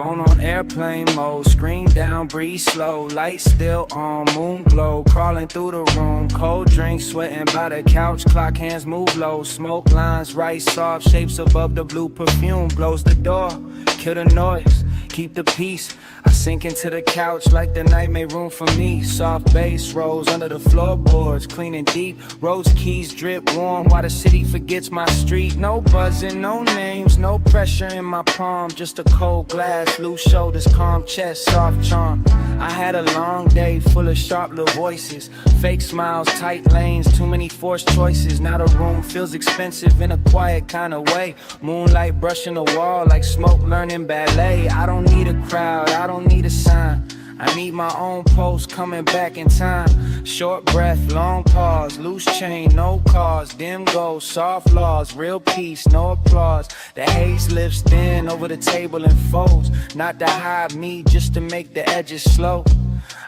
Phone on airplane mode, screen down, breathe slow. Light still on, moon glow, crawling through the room. Cold drink, sweating by the couch, clock hands move low. Smoke lines, right soft shapes above the blue perfume. Blows the door, kill the noise, keep the peace. I sink into the couch like the night made room for me. Soft bass rolls under the floorboards, clean and deep. Rose keys drip warm while the city forgets my street. No buzzing, no names, no pressure in my palm. Just a cold glass, loose shoulders, calm chest, soft charm. I had a long day full of sharp little voices. Fake smiles, tight lanes, too many forced choices. Now the room feels expensive in a quiet kind of way. Moonlight brushing the wall like smoke learning ballet. I don't need a crowd, I don't need a sign. I need my own post coming back in time. Short breath, long pause, loose chain, no cause. Dim goals, soft laws, real peace, no applause. The haze lifts thin over the table and folds. Not to hide me, just to make the edges slow.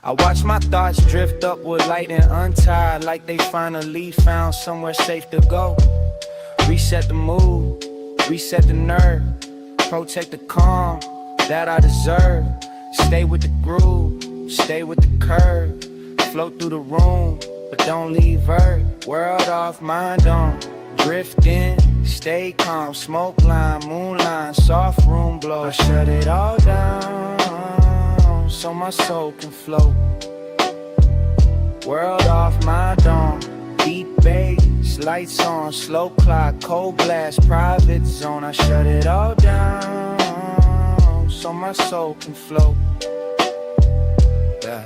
I watch my thoughts drift upward, light and untied, like they finally found somewhere safe to go. Reset the mood, reset the nerve, protect the calm that I deserve. Stay with the groove, stay with the curve. Float through the room, but don't leave Earth. World off, mind on, drift in, stay calm. Smoke line, moonline, soft room glow. I shut it all down, so my soul can float. World off, mind on, deep bass, lights on, slow clock, cold glass, private zone. I shut it all down, so my soul can float. Yeah.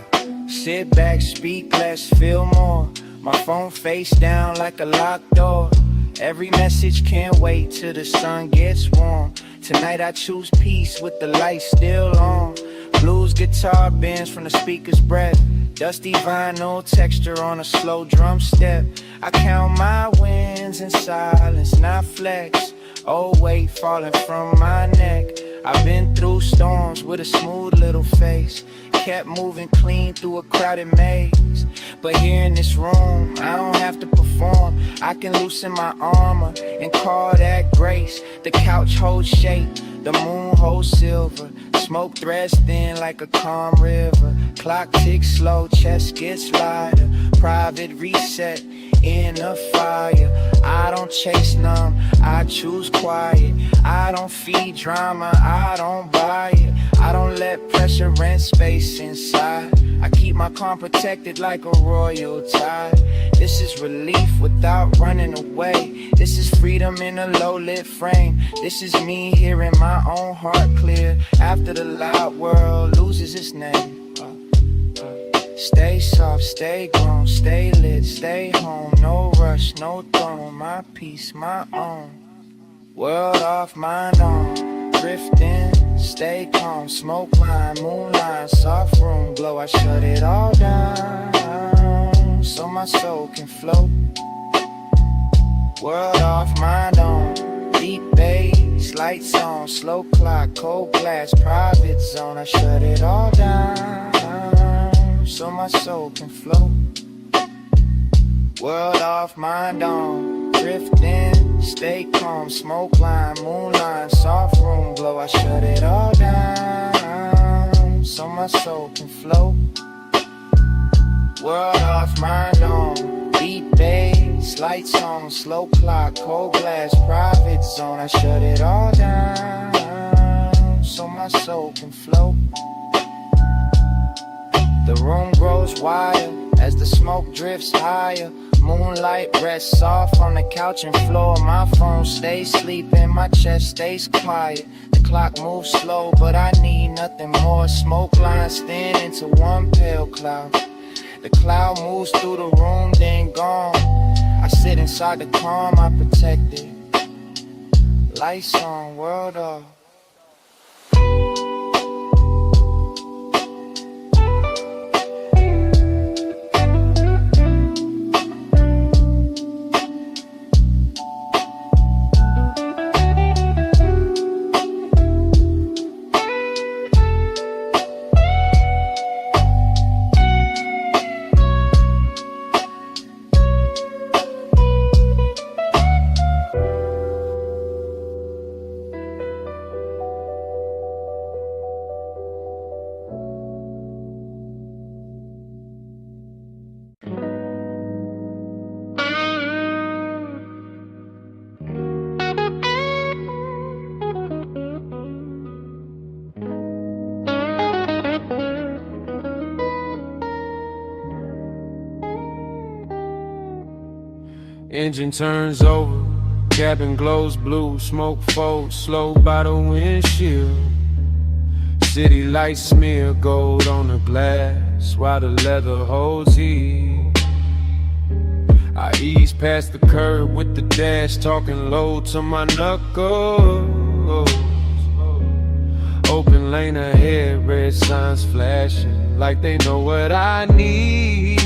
Sit back, speak less, feel more. My phone face down like a locked door. Every message can't wait till the sun gets warm. Tonight I choose peace with the lights still on. Blues guitar bends from the speaker's breath. Dusty vinyl texture on a slow drum step. I count my wins in silence, not flex. Oh, weight falling from my neck. I've been through storms with a smooth little face. Kept moving clean through a crowded maze. But here in this room, I don't have to perform. I can loosen my armor and call that grace. The couch holds shape, the moon holds silver. Smoke threads thin like a calm river. Clock ticks slow, chest gets lighter. Private reset in a fire. I don't chase none, I choose quiet. I don't feed drama, I don't buy it. I don't let pressure rent space inside. I keep my calm protected like a royal tide. This is relief without running away. This is freedom in a low-lit frame. This is me hearing my own heart clear after the loud world loses its name. Stay soft, stay grown, stay lit, stay home. No rush, no throne, my peace, my own. World off, mind on, drifting, stay calm. Smoke line, moonline, soft room glow. I shut it all down, so my soul can float. World off, mind on, deep bass, lights on, slow clock, cold glass, private zone. I shut it all down, so my soul can float. World off, mind on, drifting, stay calm. Smoke line, moonline, soft room glow. I shut it all down, so my soul can float. World off, mind on, deep bass, lights on, slow clock, cold glass, private zone. I shut it all down, so my soul can float. The room grows wider as the smoke drifts higher. Moonlight rests soft on the couch and floor. My phone stays sleeping, my chest stays quiet. The clock moves slow, but I need nothing more. Smoke lines thin into one pale cloud. The cloud moves through the room, then gone. I sit inside the calm, I protect it. Lights on, world off. Engine turns over, cabin glows blue, smoke folds slow by the windshield. City lights smear gold on the glass while the leather holds heat. I ease past the curb with the dash, talking low to my knuckles. Open lane ahead, red signs flashing like they know what I need.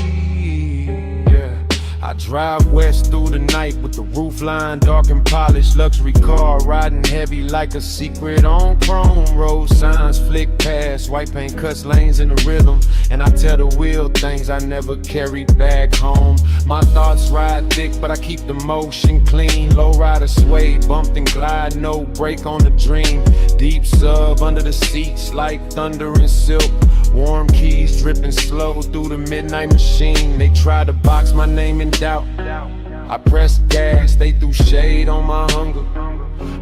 I drive west through the night with the roof line dark and polished. Luxury car riding heavy like a secret on chrome. Road signs flick past, white paint cuts lanes in the rhythm. And I tell the wheel things I never carried back home. My thoughts ride thick, but I keep the motion clean. Low rider sway, bumped and glide, no break on the dream. Deep sub under the seats like thunder and silk. Warm keys dripping slow through the midnight machine. They tried to box my name in doubt. I pressed gas, they threw shade on my hunger.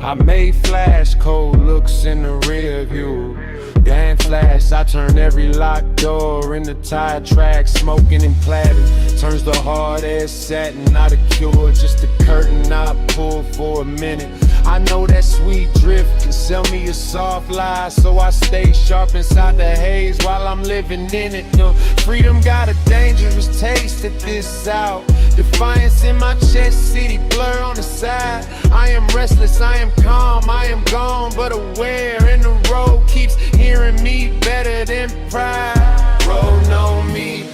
I made flash cold looks in the rear view. Damn flash, I turned every locked door into tire tracks, smoking and platinum. Turns the hard ass satin, not a cure, just a curtain I pull for a minute. I know that sweet drift can sell me a soft lie, so I stay sharp inside the haze while I'm living in it. Freedom got a dangerous taste at this hour. Defiance in my chest, city blur on the side. I am restless, I am calm, I am gone, but aware. And the road keeps hearing me better than pride. Road know me,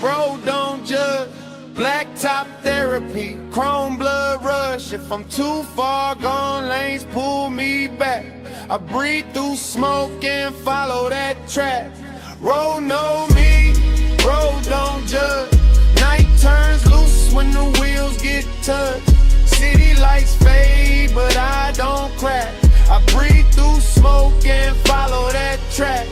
road don't judge. Black top therapy, chrome blood rush. If I'm too far gone, lanes pull me back. I breathe through smoke and follow that track. Road know me, road don't judge. Night turns loose when the wheels get touched. City lights fade, but I don't crack. I breathe through smoke and follow that track.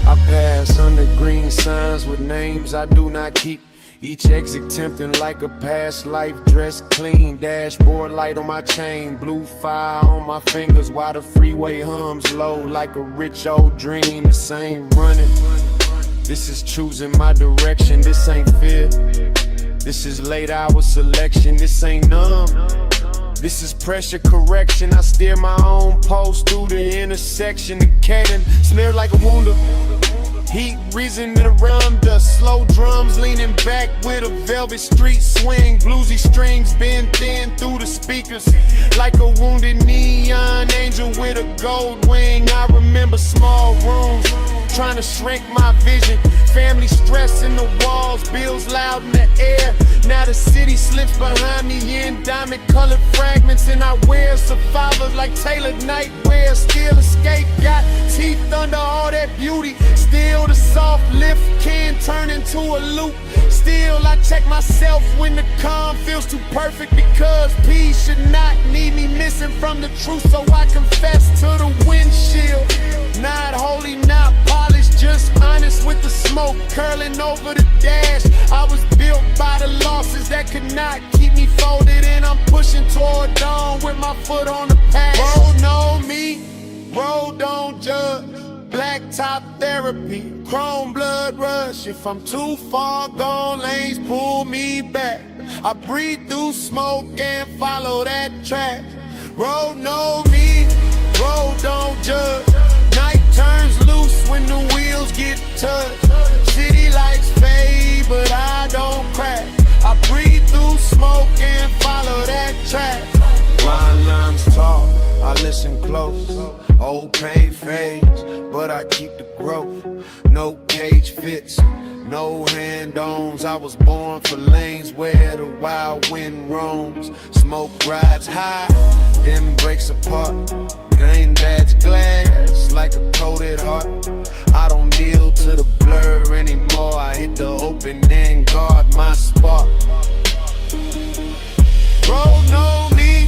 I pass under green signs with names I do not keep. Each exit tempting like a past life, dressed clean. Dashboard light on my chain, blue fire on my fingers while the freeway hums low like a rich old dream. This ain't running, this is choosing my direction. This ain't fear, this is late hour selection. This ain't numb, this is pressure correction. I steer my own post through the intersection. The cannon smeared like a wound. Heat risen around us, slow drums leaning back with a velvet street swing. Bluesy strings bend thin through the speakers like a wounded neon angel with a gold wing. I remember small rooms trying to shrink my vision. Family stress in the walls, bills loud in the air. Now the city slips behind me in diamond colored fragments, and I wear survivor like tailored nightwear. Still escape, got teeth under all that beauty. Still the soft lift can turn into a loop. Still I check myself when the calm feels too perfect, because peace should not need me missing from the truth. So I confess to the windshield, not holy, not polished, just honest with the smoke curling over the dash. I was built by the losses that could not keep me folded, and I'm pushing toward dawn with my foot on the past. Road know me, road don't judge. Black top therapy, chrome blood rush. If I'm too far gone, lanes pull me back. I breathe through smoke and follow that track. Road know me, road don't judge. Night turns loose when the wheels get touched. City lights fade, but I don't crack. I breathe through smoke and follow that track. Line lines tall, I listen close. Old pain fades, but I keep the growth. No cage fits, no hand-ons. I was born for lanes where the wild wind roams. Smoke rides high, then breaks apart. Green badge glass like a coated heart. I don't deal to the blur anymore. I hit the open and guard my spot. Road know me,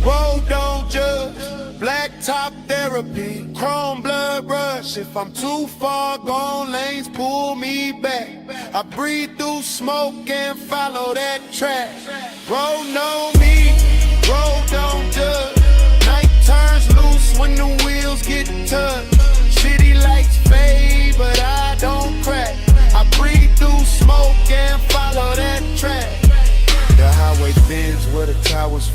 road don't judge. Black top therapy, chrome blood rush. If I'm too far gone, lanes pull me back. I breathe through smoke and follow that track. Road know me, road don't judge. Night turns loose when the wheels get touched. City lights fade, but I don't crack. I breathe through smoke and follow that track. The highway bends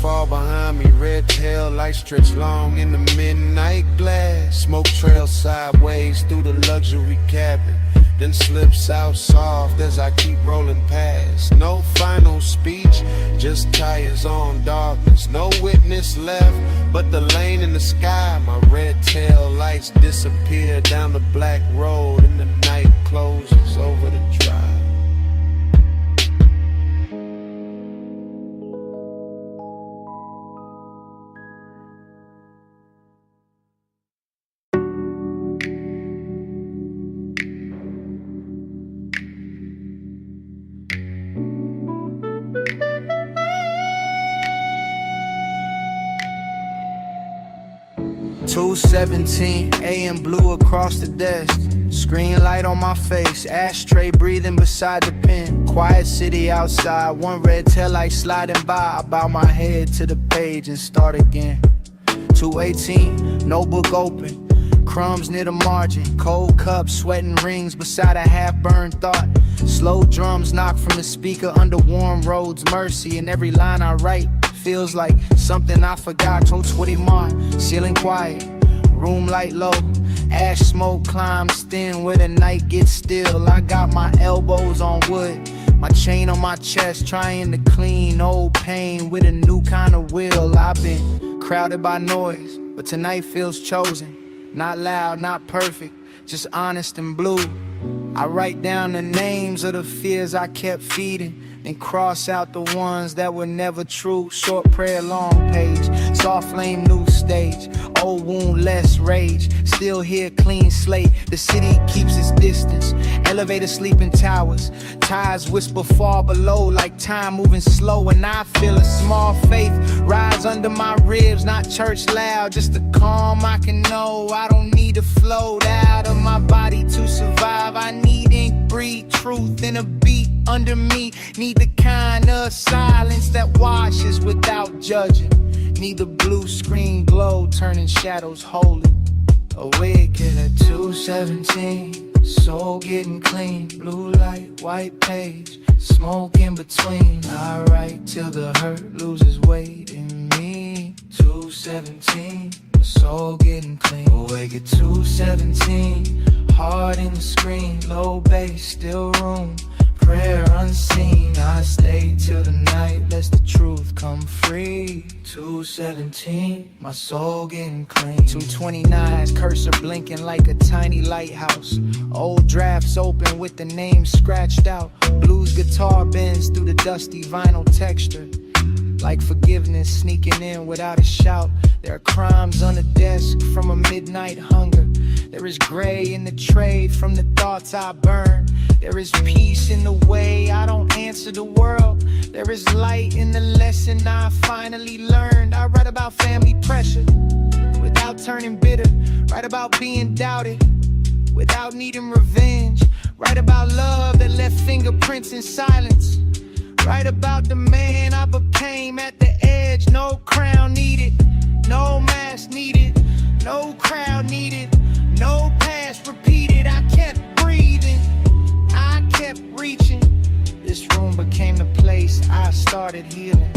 fall behind me, red tail lights stretch long in the midnight glass. Smoke trails sideways through the luxury cabin, then slips out soft as I keep rolling past. No final speech, just tires on darkness. No witness left but the lane in the sky. My red tail lights disappear down the black road and the night closes over the drive. "2:17 a.m. blue across the desk. Screen light on my face, ashtray breathing beside the pen. Quiet city outside, one red tail light sliding by. I bow my head to the page and start again. 2:18, notebook open, crumbs near the margin. Cold cups, sweating rings beside a half-burned thought. Slow drums knock from the speaker under warm roads. Mercy in every line I write feels like something I forgot. Told Twitty Mart, ceiling quiet, room light low. Ash smoke climbs thin where the night gets still. I got my elbows on wood, my chain on my chest, trying to clean old pain with a new kind of will. I've been crowded by noise, but tonight feels chosen. Not loud, not perfect, just honest and blue. I write down the names of the fears I kept feeding, then cross out the ones that were never true. Short prayer, long page, soft flame, new stage. Old wound, less rage, still here, clean slate. The city keeps its distance, elevator sleeping towers. Tides whisper far below like time moving slow. And I feel a small faith rise under my ribs. Not church loud, just the calm I can know. I don't need to float out of my body to survive. I need ink, breathe truth in a beat under me. Need the kind of silence that washes without judging. Need the blue screen glow turning shadows holy. Awake at 2:17, soul getting clean. Blue light, white page, smoke in between. I write till the hurt loses weight in me. 2:17, soul getting clean. Awake at 2:17, heart in the screen. Low bass, still room, prayer unseen. I stay till the night, lets the truth come free. 2:17, my soul getting clean. 2:29, cursor blinking like a tiny lighthouse. Old drafts open with the name scratched out. Blues guitar bends through the dusty vinyl texture, like forgiveness sneaking in without a shout. There are crimes on the desk from a midnight hunger. There is gray in the trade from the thoughts I burn. There is peace in the way I don't answer the world. There is light in the lesson I finally learned. I write about family pressure without turning bitter. Write about being doubted without needing revenge. Write about love that left fingerprints in silence. Write about the man I became at the edge. No crown needed, no mask needed, no crowd needed, no past repeated. I kept breathing, I kept reaching. This room became the place I started healing.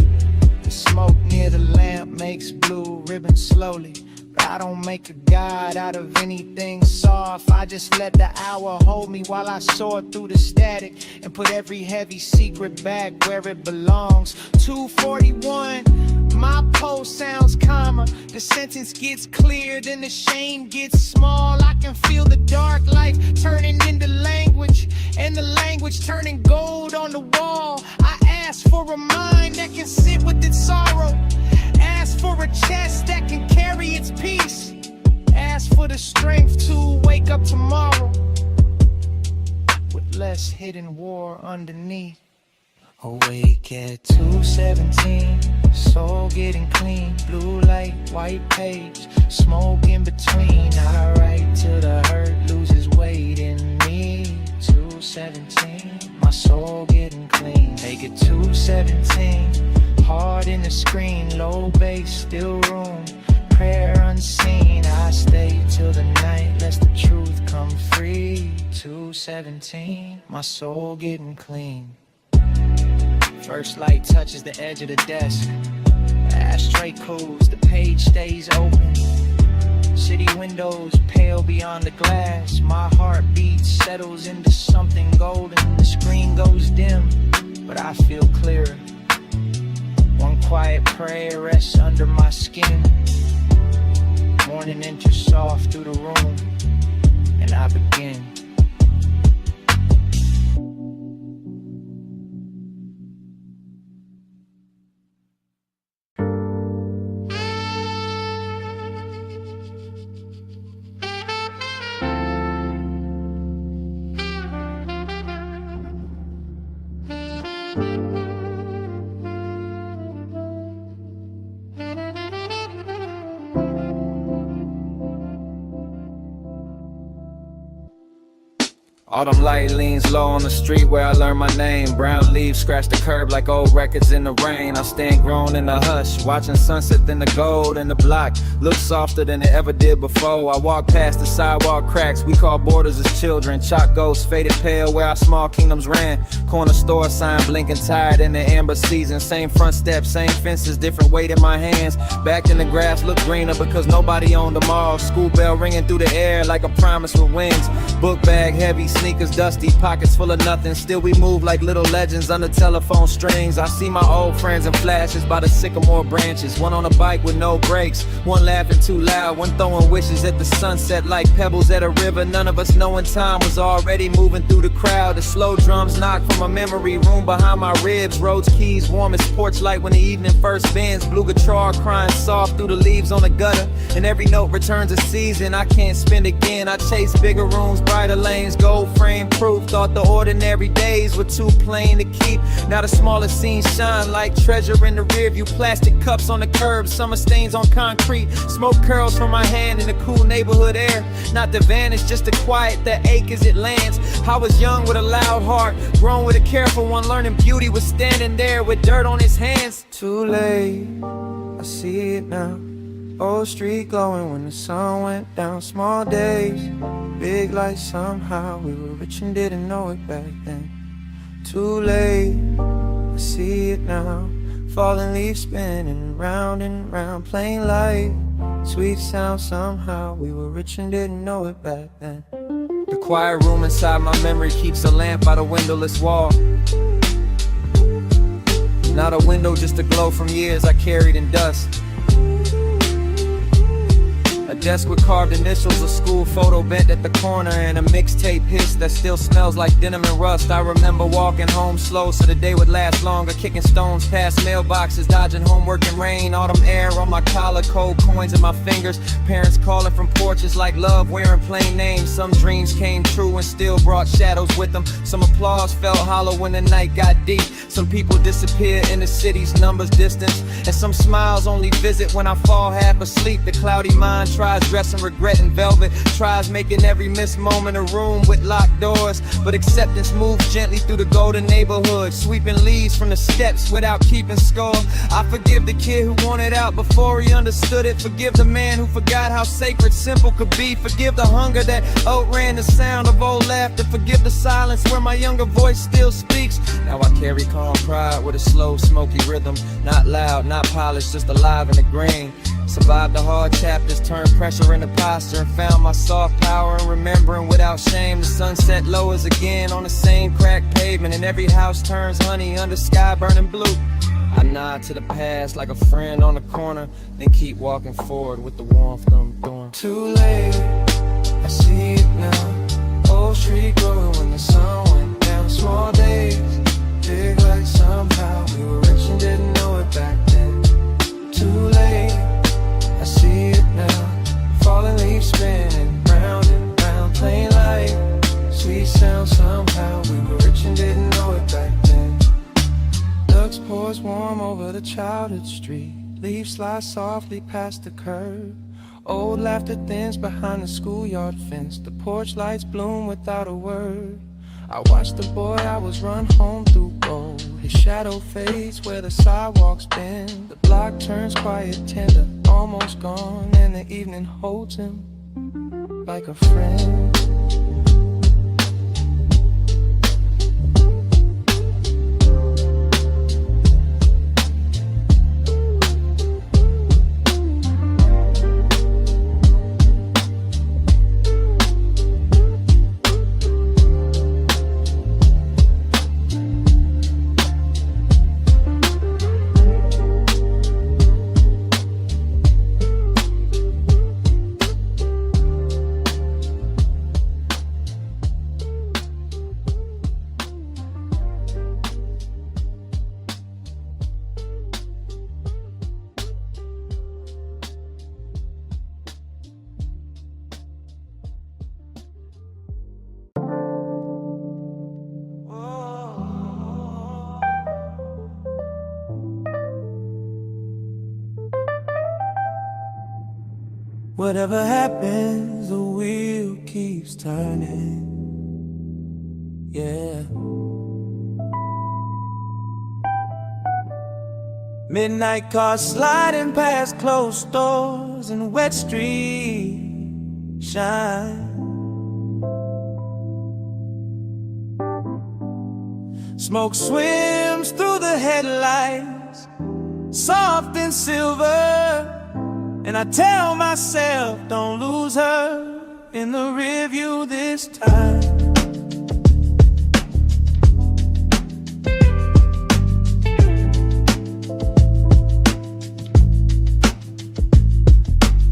The smoke near the lamp makes blue ribbons slowly. But I don't make a god out of anything soft. I just let the hour hold me while I soar through the static and put every heavy secret back where it belongs. 2:41, my pulse sounds calmer. The sentence gets clear, then the shame gets small. I can feel the dark life turning into language, and the language turning gold on the wall. I ask for a mind that can sit with its sorrow. Ask for a chest that can carry its peace. Ask for the strength to wake up tomorrow with less hidden war underneath. Awake at 2:17, soul getting clean. Blue light, white page, smoke in between. I write till the hurt loses weight in me. 2:17, my soul getting clean. Take it 2:17, heart in the screen. Low bass, still room, prayer unseen. I stay till the night, lets the truth come free. 2:17, my soul getting clean. First light touches the edge of the desk. ashtray cools, the page stays open. City windows pale beyond the glass. My heartbeat settles into something golden. The screen goes dim, but I feel clearer. One quiet prayer rests under my skin. Morning enters soft through the room, and I begin. Autumn light leans low on the street where I learned my name. Brown leaves scratch the curb like old records in the rain. I stand grown in the hush, watching sunset in the gold. And the block looks softer than it ever did before. I walk past the sidewalk cracks we call borders as children. Chalk ghosts faded pale where our small kingdoms ran. Corner store sign blinking tired in the amber season. Same front steps, same fences, different weight in my hands. Back in the grass look greener because nobody owned them all. School bell ringing through the air like a promise with wings. Book bag heavy, sneakers dusty, pockets full of nothing. Still we move like little legends under telephone strings. I see my old friends in flashes by the sycamore branches. One on a bike with no brakes, one laughing too loud, one throwing wishes at the sunset like pebbles at a river. None of us knowing time was already moving through the crowd. The slow drums knock from a memory room behind my ribs. Roads keys warm as porch light when the evening first bends. Blue guitar crying soft through the leaves on the gutter. And every note returns a season I can't spend again. I chase bigger rooms, brighter lanes, gold frame proof. Thought the ordinary days were too plain to keep. Now the smallest scenes shine like treasure in the rearview. Plastic cups on the curb, summer stains on concrete. Smoke curls from my hand in the cool neighborhood air. Not the vanish, just the quiet that ache as it lands. I was young with a loud heart, grown with a careful one. Learning beauty was standing there with dirt on his hands. Too late, I see it now. Old street glowing when the sun went down. Small days, big lights somehow. We were rich and didn't know it back then. Too late, I see it now. Falling leaves spinning round and round. Plain light, sweet sound somehow. We were rich and didn't know it back then. The quiet room inside my memory keeps a lamp by the windowless wall. Not a window, just a glow from years I carried in dust. A desk with carved initials, a school photo bent at the corner, and a mixtape hiss that still smells like denim and rust. I remember walking home slow so the day would last longer, kicking stones past mailboxes, dodging homework and rain. Autumn air on my collar, cold coins in my fingers. Parents calling from porches like love, wearing plain names. Some dreams came true and still brought shadows with them. Some applause felt hollow when the night got deep. Some people disappear in the city's numbers distance, and some smiles only visit when I fall half asleep. The cloudy mind tries dressing regret in velvet, tries making every missed moment a room with locked doors. But acceptance moves gently through the golden neighborhood, sweeping leaves from the steps without keeping score. I forgive the kid who wanted out before he understood it. Forgive the man who forgot how sacred simple could be. Forgive the hunger that outran the sound of old laughter. Forgive the silence where my younger voice still speaks. Now I carry calm pride with a slow smoky rhythm. Not loud, not polished, just alive in the grain. Survived the hard chapters, turned pressure into posture, and found my soft power in remembering without shame. The sunset lowers again on the same cracked pavement, and every house turns honey under sky burning blue. I nod to the past like a friend on the corner, then keep walking forward with the warmth I'm doing. Too late, I see it now. Old street glowing when the sun went down. Small days, big lights somehow. We were rich and didn't know it back then. Too late, I see it now. Falling leaves spinning round and round. Plain light, sweet sound somehow. We were rich and didn't know it back then. Lux pours warm over the childhood street. Leaves slide softly past the curb. Old laughter thins behind the schoolyard fence. The porch lights bloom without a word. I watch the boy I was run home through gold. His shadow fades where the sidewalks bend. The block turns quiet, tender, almost gone, and the evening holds him like a friend. Whatever happens, the wheel keeps turning. Yeah. Midnight cars sliding past closed doors and wet streets shine. Smoke swims through the headlights, soft and silver. And I tell myself, don't lose her in the rearview this time.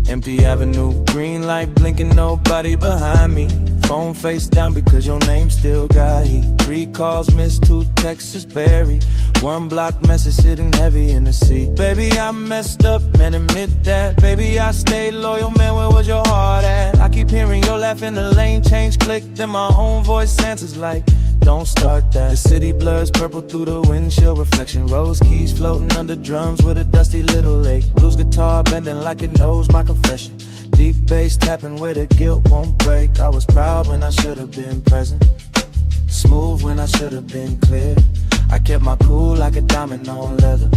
Empty avenue, green light blinking, nobody behind me. Phone face down because your name still got heat. 3 calls missed, 2 texts buried. 1 block message sitting heavy in the seat. Baby, I messed up, man, admit that. Baby, I stayed loyal, man, where was your heart at? I keep hearing your laugh in the lane change click. Then my own voice answers like, don't start that. The city blurs purple through the windshield reflection. Rose keys floating under drums with a dusty little lake. Blues guitar bending like it knows my confession. Deep bass tapping where the guilt won't break. I was proud when I should have been present, smooth when I should have been clear. I kept my cool like a diamond on leather,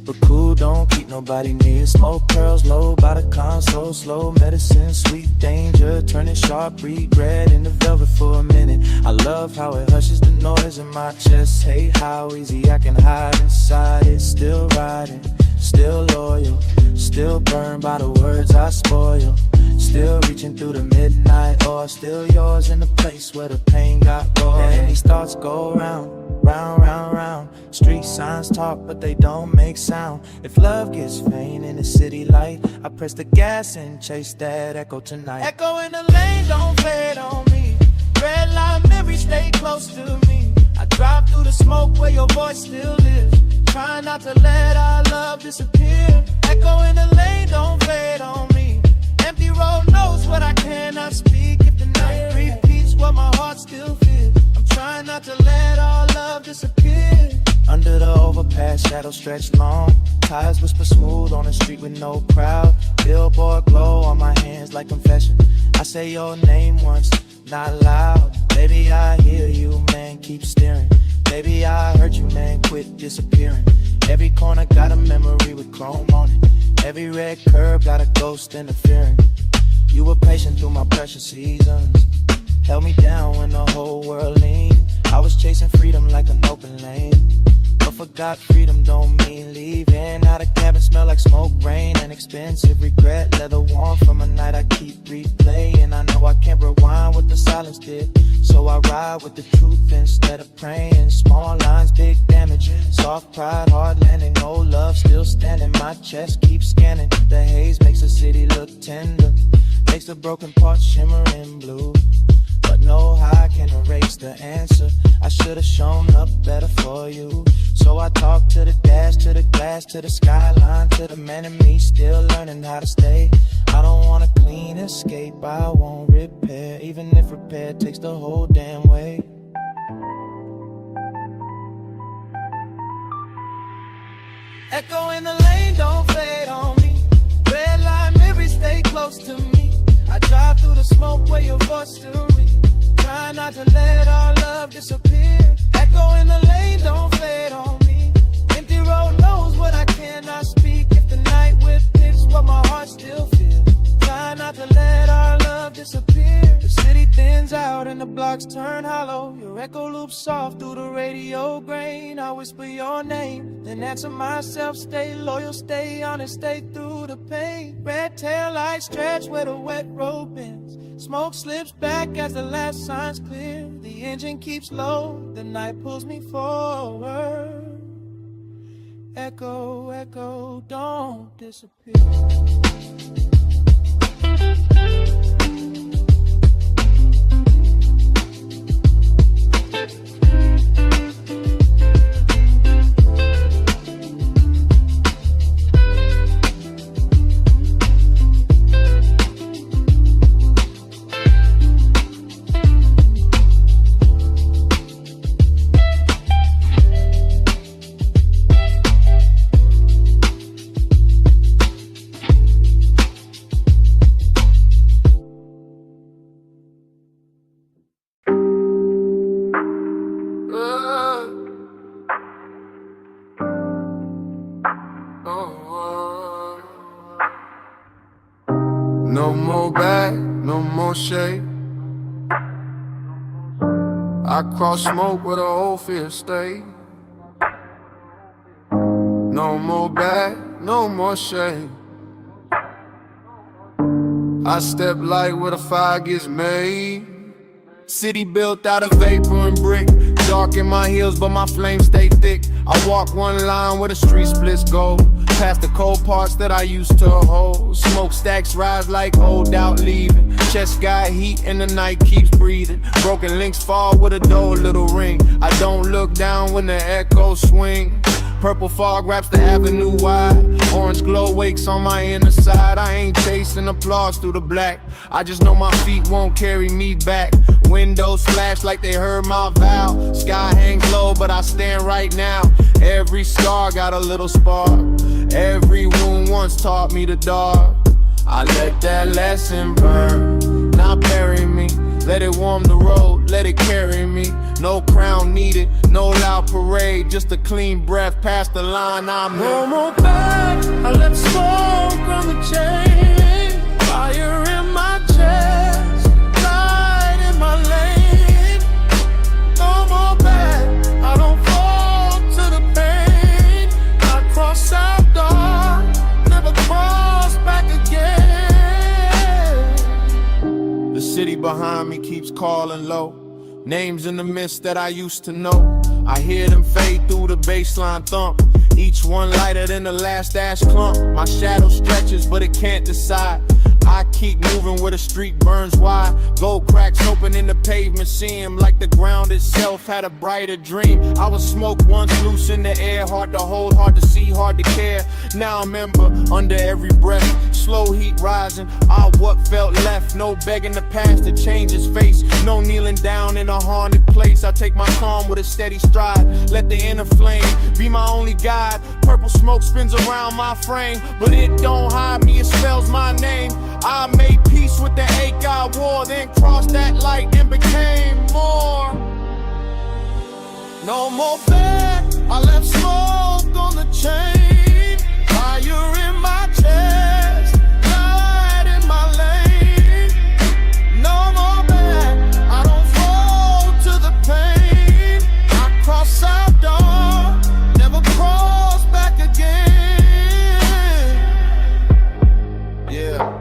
but cool don't keep nobody near. Smoke curls low by the console, slow medicine, sweet danger, turning sharp regret into velvet for a minute. I love how it hushes the noise in my chest. Hate how easy I can hide inside it. Still riding, still loyal, still burned by the words I spoil. Still reaching through the midnight oil, still yours in the place where the pain got raw. And these thoughts go round, round, round, round. Street signs talk, but they don't make sound. If love gets faint in the city light, I press the gas and chase that echo tonight. Echo in the lane, don't fade on me. Red light memories stay close to me. I drive through the smoke where your voice still lives. Try not to let our love disappear. Echo in the lane, don't fade on me. Empty road knows what I cannot speak. If the night repeats what my heart still feels, I'm trying not to let our love disappear. Under the overpass, shadows stretch long. Tires whisper smooth on the street with no crowd. Billboard glow on my hands like confession. I say your name once, not loud. Baby, I hear you, man, keep staring. Baby, I heard you, man, quit disappearing. Every corner got a memory with chrome on it. Every red curb got a ghost interfering. You were patient through my precious seasons, held me down when the whole world leaned. I was chasing freedom like an open lane, but forgot freedom don't mean leaving. Now the cabin smell like smoke, rain, and expensive regret. Leather warm from a night I keep replaying. I know I can't rewind what the silence did, so I ride with the truth instead of praying. Small lines, big damage, soft pride, hard landing. No love, still standing. My chest keeps scanning. The haze makes the city look tender, makes the broken parts shimmer in blue. But no high can erase the answer. I should've shown up better for you. So I talk to the dash, to the glass, to the skyline, to the man in me still learning how to stay. I don't wanna clean escape, I won't repair, even if repair takes the whole damn way. Echo in the lane, don't fade on me. Red light memories stay close to me. I drive through the smoke where your voice still rings. Try not to let our love disappear. Echo in the lane, don't fade on me. Empty road knows what I cannot speak. If the night whips what my heart still feels. Try not to let our love disappear. The city thins out and the blocks turn hollow. Your echo loops soft through the radio grain. I whisper your name, then answer myself. Stay loyal, stay honest, stay through the pain. Red tail lights stretch where the wet road bends. Smoke slips back as the last sign's clear. The engine keeps low, the night pulls me forward. Echo, echo, don't disappear. more shade. I cross smoke where the old fear stay. No more bad, no more shame. I step light where the fire gets made. City built out of vapor and brick. Dark in my heels, but my flames stay thick. I walk one line where the street splits go. Past the cold parts that I used to hold. Smokestacks rise like old out leaving. Chest got heat and the night keeps breathing. Broken links fall with a dull little ring. I don't look down when the echoes swing. Purple fog wraps the avenue wide. Orange glow wakes on my inner side. I ain't chasing applause through the black. I just know my feet won't carry me back. Windows flash like they heard my vow. Sky hangs low, but I stand right now. Every scar got a little spark. Every wound once taught me the dark. I let that lesson burn. Now bury me. Let it warm the road, let it carry me. No crown needed, no loud parade. Just a clean breath past the line I'm in. No more back, I left smoke on the chain. Fire in my chest, light in my lane. No more back, I don't fall to the pain. I cross out dark, never cross back again. The city behind me keeps calling low. Names in the mist that I used to know. I hear them fade through the baseline thump. Each one lighter than the last ash clump. My shadow stretches, but it can't decide. I keep moving where the street burns wide. Gold cracks open in the pavement seem like the ground itself had a brighter dream. I was smoke once loose in the air. Hard to hold, hard to see, hard to care. Now I'm ember under every breath. Slow heat rising, what felt left. No begging the past to change its face. No kneeling down in a haunted place. I take my calm with a steady stride. Let the inner flame be my only guide. Purple smoke spins around my frame, but it don't hide me, it spells my name. I made peace with the ache I wore, then crossed that light and became more. No more bed, I left smoke on the chain. Fire in my chest, light in my lane. No more bed, I don't fall to the pain. I cross out dark, never cross back again. Yeah.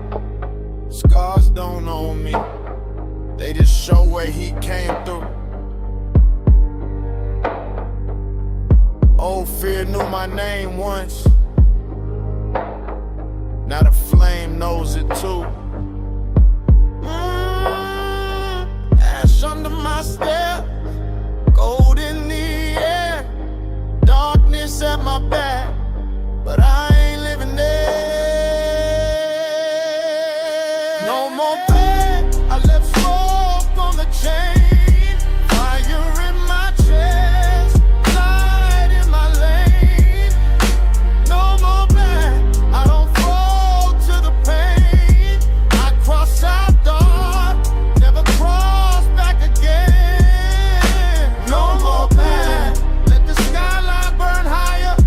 Scars don't own me, they just show where he came through. Old fear knew my name once, now the flame knows it too. Ash under my step, gold in the air, darkness at my back, but I ain't living there. No more bed, I left smoke on the chain. Fire in my chest, light in my lane. No more bed, I don't fall to the pain. I cross out dark, never cross back again. No more bed, let the skyline burn higher.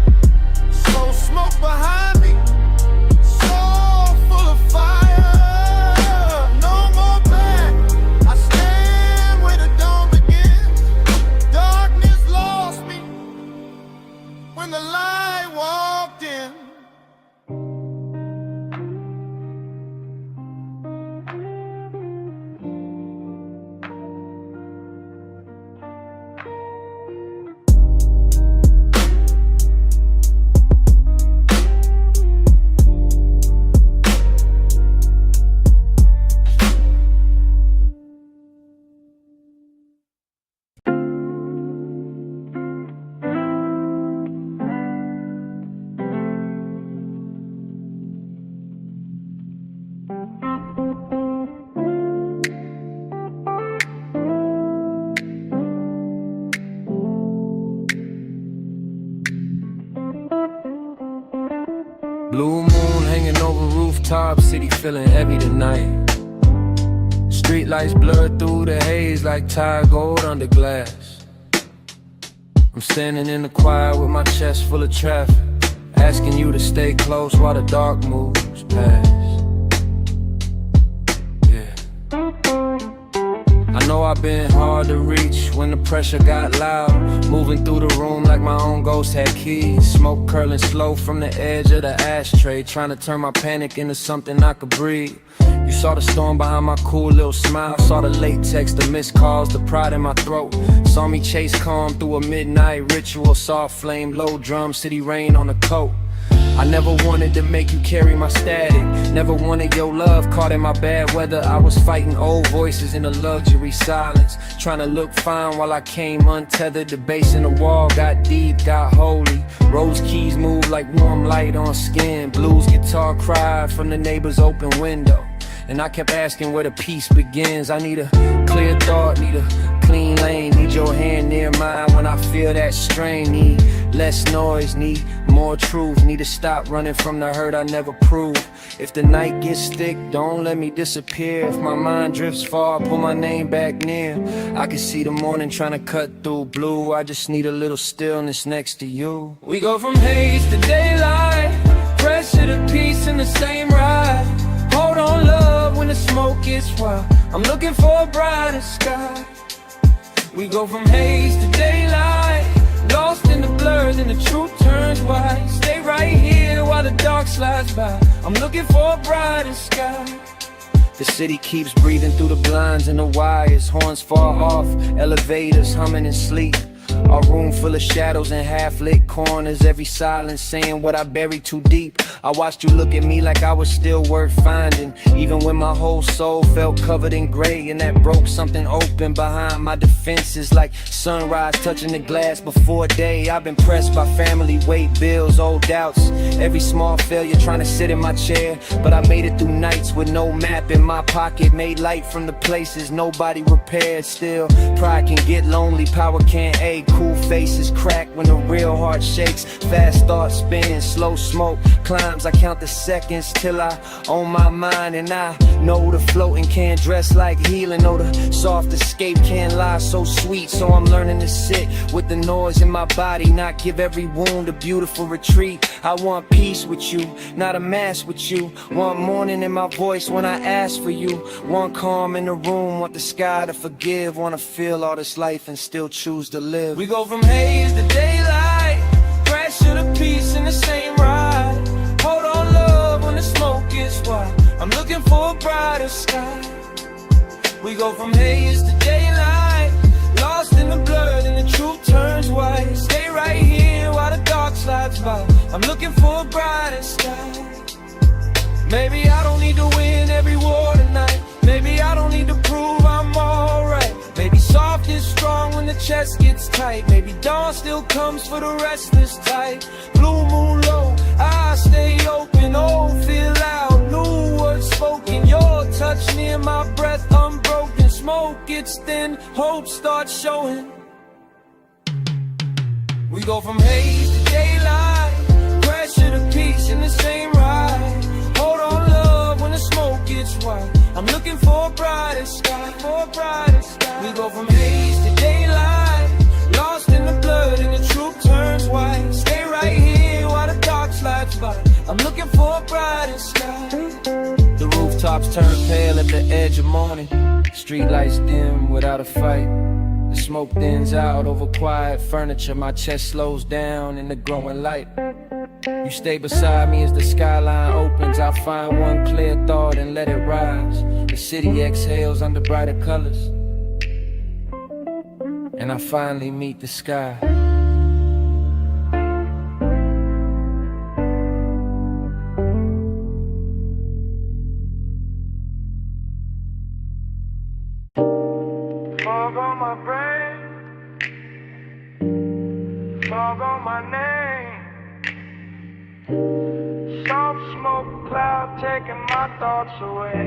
So smoke behind me, so full of fire. When the light walked in, Blue moon hanging over rooftops, city feeling heavy tonight. Street lights blurred through the haze like tired gold under glass. I'm standing in the quiet with my chest full of traffic, asking you to stay close while the dark moves past. Yeah. know I've been hard to reach when the pressure got loud. Moving through the room like my own ghost had keys. Smoke curling slow from the edge of the ashtray, trying to turn my panic into something I could breathe. You saw the storm behind my cool little smile. Saw the late text, the missed calls, the pride in my throat. Saw me chase calm through a midnight ritual. Soft flame, low drum, city rain on the coat. I never wanted to make you carry my static. Never wanted your love caught in my bad weather. I was fighting old voices in a luxury silence, trying to look fine while I came untethered. The bass in the wall got deep, got holy. Rose keys moved like warm light on skin. Blues guitar cried from the neighbor's open window. And I kept asking where the peace begins. I need a clear thought, need a clean lane. Need your hand near mine when I feel that strain. Need less noise, need more truth. Need to stop running from the hurt I never proved. If the night gets thick, don't let me disappear. If my mind drifts far, pull my name back near. I can see the morning trying to cut through blue. I just need a little stillness next to you. We go from haze to daylight, pressure to peace in the same ride. Hold on, love, when the smoke gets wild. I'm looking for a brighter sky. We go from haze to daylight, lost in the blur, then the truth turns white. Stay right here while the dark slides by. I'm looking for a brighter sky. The city keeps breathing through the blinds and the wires. Horns far off, elevators humming in sleep. A room full of shadows and half-lit corners. Every silence saying what I buried too deep. I watched you look at me like I was still worth finding, even when my whole soul felt covered in gray. And that broke something open behind my defenses, like sunrise touching the glass before day. I've been pressed by family, weight, bills, old doubts. Every small failure trying to sit in my chair. But I made it through nights with no map in my pocket. Made light from the places nobody repaired. Still, pride can get lonely, power can't aid. Cool faces crack when the real heart shakes. Fast thoughts spin, slow smoke climbs. I count the seconds till I own my mind. And I know the floating can't dress like healing. Know the soft escape can't lie so sweet. So I'm learning to sit with the noise in my body, not give every wound a beautiful retreat. I want peace with you, not a mask with you. Want morning in my voice when I ask for you. Want calm in the room, want the sky to forgive. Wanna feel all this life and still choose to live. We go from haze to daylight, pressure to peace in the same ride. Hold on, love, when the smoke gets wild. I'm looking for a brighter sky. We go from haze to daylight, lost in the blur, then the truth turns white. Stay right here while the dark slides by. I'm looking for a brighter sky. Maybe I don't need to win every war tonight. Maybe I don't need to prove I'm alright. Maybe soft is strong when the chest gets tight. Maybe dawn still comes for the restless type. Blue moon low, I stay open. Oh, feel loud, new words spoken. Your touch near my breath, unbroken. Smoke gets thin, hope starts showing. We go from haze to daylight, pressure to peace in the same ride. Hold on, love, when the smoke gets wild. I'm looking for a brighter sky, for a brighter sky. We go from haze to daylight, lost in the blood and the truth turns white. Stay right here while the dark slides by. I'm looking for a brighter sky. The rooftops turn pale at the edge of morning. Street lights dim without a fight. The smoke thins out over quiet furniture. My chest slows down in the growing light. You stay beside me as the skyline opens. I'll find one clear thought and let it rise. The city exhales under brighter colors, and I finally meet the sky. Fog on my brain, fog on my name. Soft smoke cloud taking my thoughts away.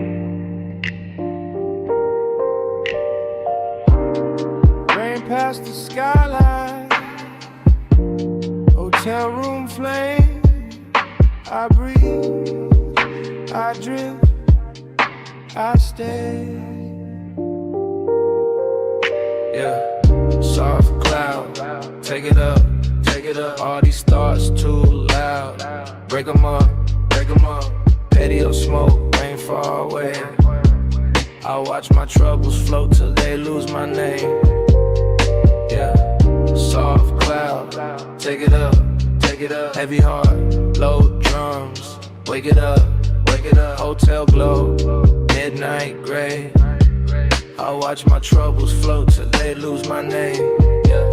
Rain past the skyline, hotel room flame. I breathe, I drift, I stay. Yeah, soft cloud, take it up, take it up. All these thoughts too loud. Break 'em up, break 'em up. Patio smoke, rain far away. I watch my troubles float till they lose my name. Yeah, soft cloud, take it up, heavy heart, low drums, wake it up, hotel glow, midnight gray. I watch my troubles float till they lose my name. Yeah,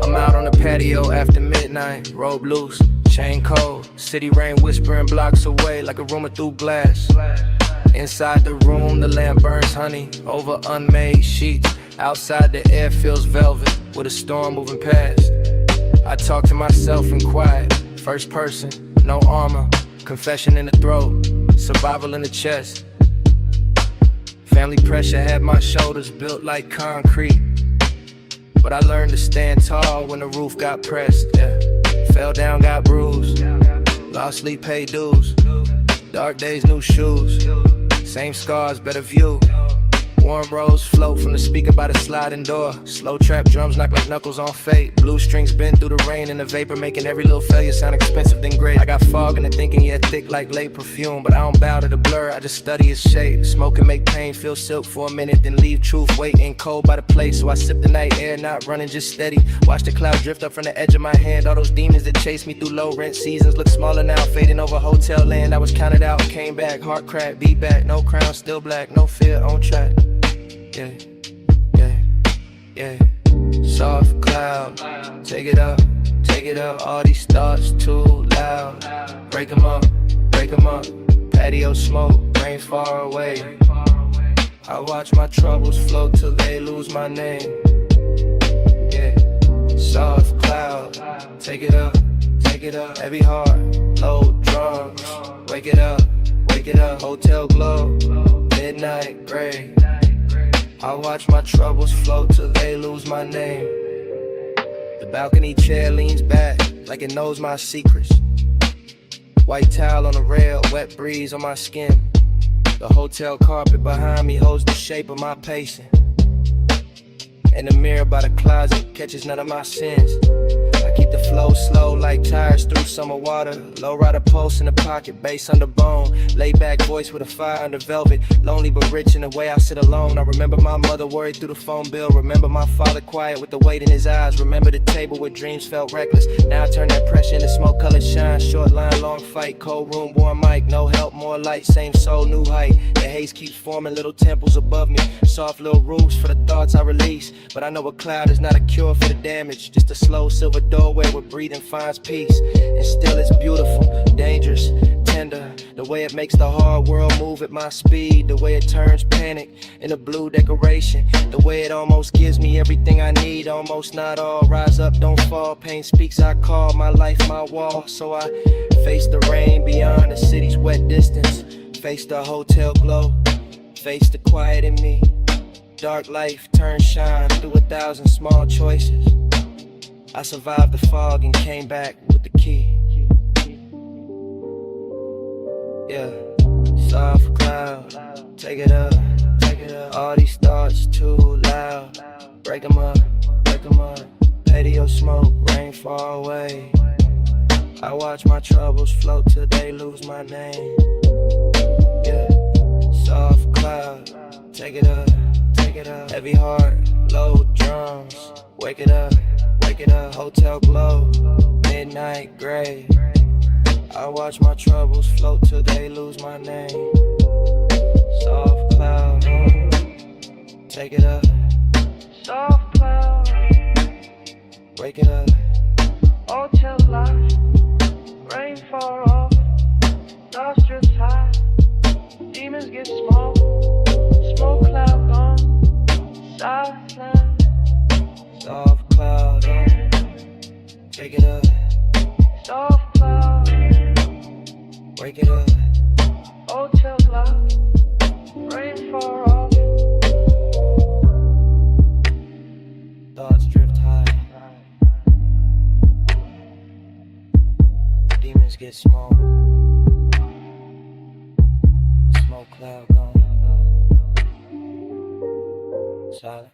I'm out on the patio after midnight, robe loose, chain cold, city rain whispering blocks away like a rumor through glass. Inside the room, the lamp burns honey over unmade sheets. Outside, the air feels velvet with a storm moving past. I talk to myself in quiet, first person, no armor, confession in the throat, survival in the chest. Family pressure had my shoulders built like concrete, but I learned to stand tall when the roof got pressed. Yeah. Fell down, got bruised, lost sleep, paid dues. Dark days, new shoes, same scars, better view. Warm rose float from the speaker by the sliding door. Slow trap drums knock like knuckles on fate. Blue strings bend through the rain and the vapor, making every little failure sound expensive then great. I got fog in the thinking, yeah, thick like late perfume, but I don't bow to the blur, I just study its shape. Smoke and make pain feel silk for a minute, then leave truth waiting cold by the plate. So I sip the night air, not running, just steady. Watch the cloud drift up from the edge of my hand. All those demons that chased me through low rent seasons look smaller now, fading over hotel land. I was counted out, came back, heart crack, beat back. No crown, still black, no fear, on track. Yeah, yeah, yeah. Soft cloud, take it up, all these thoughts too loud. Break 'em up, patio smoke, rain far away. I watch my troubles float till they lose my name. Yeah, soft cloud, take it up, heavy heart, low drums. Wake it up, hotel glow, midnight gray. I watch my troubles float till they lose my name. The balcony chair leans back like it knows my secrets. White towel on the rail, wet breeze on my skin. The hotel carpet behind me holds the shape of my pacing. And the mirror by the closet catches none of my sins. I keep the flow slow like tires through summer water. Low rider pulse in the pocket, bass under bone. Laid back voice with a fire under velvet. Lonely but rich in the way I sit alone. I remember my mother worried through the phone bill. Remember my father quiet with the weight in his eyes. Remember the table where dreams felt reckless. Now I turn that pressure into smoke colored shine. Short line, long fight, cold room, warm mic. No help, more light, same soul, new height. The haze keeps forming little temples above me. Soft little roofs for the thoughts I release. But I know a cloud is not a cure for the damage. Just a slow silver doorway where breathing finds peace. And still it's beautiful, dangerous, tender. The way it makes the hard world move at my speed. The way it turns panic into blue decoration. The way it almost gives me everything I need. Almost not all, rise up, don't fall. Pain speaks, I call my life my wall. So I face the rain beyond the city's wet distance. Face the hotel glow, face the quiet in me. Dark life turns shine through 1,000 small choices. I survived the fog and came back with the key. Yeah, soft cloud, take it up. All these thoughts too loud. Break 'em up, patio smoke, rain far away. I watch my troubles float till they lose my name. Yeah, soft cloud, take it up. Heavy heart, low drums. Wake it up, hotel glow, midnight gray. I watch my troubles float till they lose my name. Soft cloud, take it up. Soft cloud, wake it up. Hotel light, rain far off, lost drift high. Demons get small, smoke cloud gone. Soft cloud, take it up. Soft cloud, wake it up. Hotel light, rain far off. Thoughts drift high. Demons get small. Smoke cloud gone. Silent.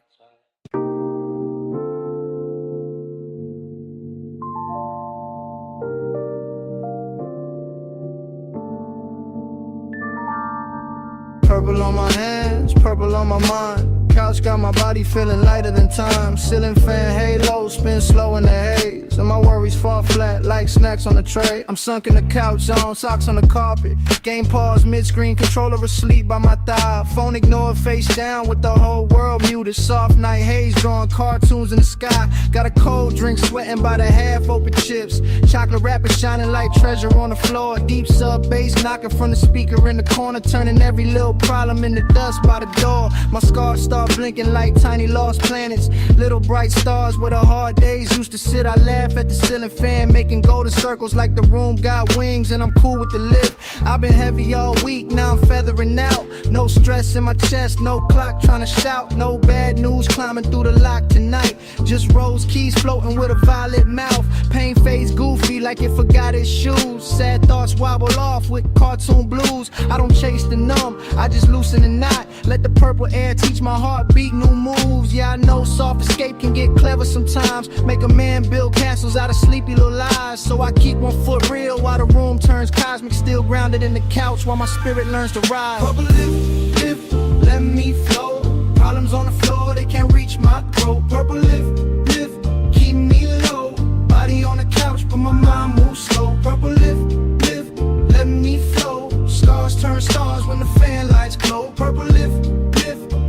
Purple on my hands, purple on my mind. Couch got my body feeling lighter than time. Ceiling fan halo, spin slow in the haze. And my worries fall flat like snacks on the tray. I'm sunk in the couch on, socks on the carpet. Game pause, mid-screen, controller asleep by my thigh. Phone ignored, face down with the whole world muted. Soft night haze, drawing cartoons in the sky. Got a cold drink, sweating by the half-open chips. Chocolate wrapper shining like treasure on the floor. Deep sub bass knocking from the speaker in the corner, turning every little problem into dust by the door. My scars start blinking like tiny lost planets. Little bright stars where the hard days used to sit. I laugh at the ceiling fan, making golden circles like the room got wings, and I'm cool with the lift. I've been heavy all week, now I'm feathering out. No stress in my chest, no clock trying to shout. No bad news climbing through the lock tonight. Just rose keys floating with a violet mouth. Pain fades goofy like it forgot its shoes. Sad thoughts wobble off with cartoon blues. I don't chase the numb, I just loosen the knot. Let the purple air teach my heartbeat new moves. Yeah, I know soft escape can get clever sometimes. Make a man build castles out of sleepy little lies. So I keep one foot real while the room turns cosmic. Still grounded in the couch while my spirit learns to rise. Purple lift, let me flow. Problems on the floor, they can't reach my throat. Purple lift, keep me low. Body on the couch, but my mind moves slow. Purple lift, let me flow. Scars turn stars when the fan lights glow. Purple lift,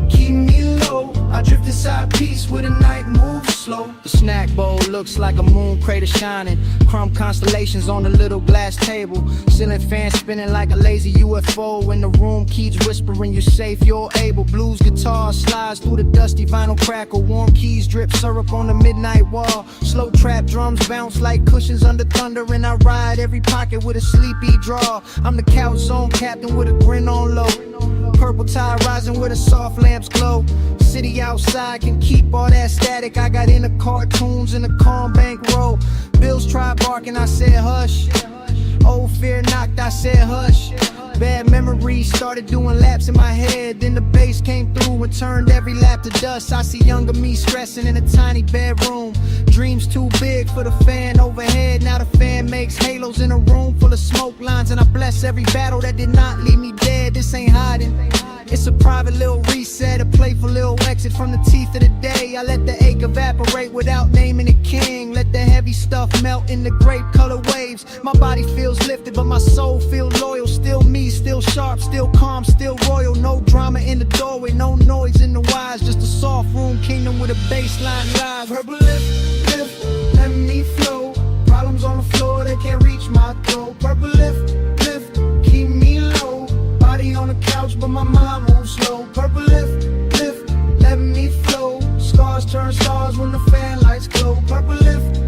keep me low. I drift inside peace where the night moves slow. The snack bowl looks like a moon crater shining. Crumb constellations on the little glass table. Ceiling fan spinning like a lazy UFO. In the room, keys whispering you're safe, you're able. Blues guitar slides through the dusty vinyl crackle. Warm keys drip syrup on the midnight wall. Slow trap drums bounce like cushions under thunder. And I ride every pocket with a sleepy draw. I'm the couch zone captain with a grin on low. Purple tide rising where the soft lamps glow. City outside can keep all that static. I got into cartoons in the calm bank row. Bills tried barking, I said hush. Old fear knocked, I said hush. Bad memories started doing laps in my head. Then the bass came through and turned every lap to dust. I see younger me stressing in a tiny bedroom. Dreams too big for the fan overhead. Now the fan makes halos in a room full of smoke lines. And I bless every battle that did not leave me dead. This ain't hiding, it's a private little reset, a playful little exit from the teeth of the day. I let the ache evaporate without naming it king. Let the heavy stuff melt in the grape color waves. My body feels lifted but my soul feels loyal. Still me, still sharp, still calm, still royal. No drama in the doorway, no noise in the wires. Just a soft room kingdom with a baseline rise. Purple lift, let me flow. Problems on the floor, they can't reach my throat. Purple lift, keep me low. Body on the couch but my mind moves slow. Purple lift, let me flow. Scars turn stars when the fan lights glow. Purple lift,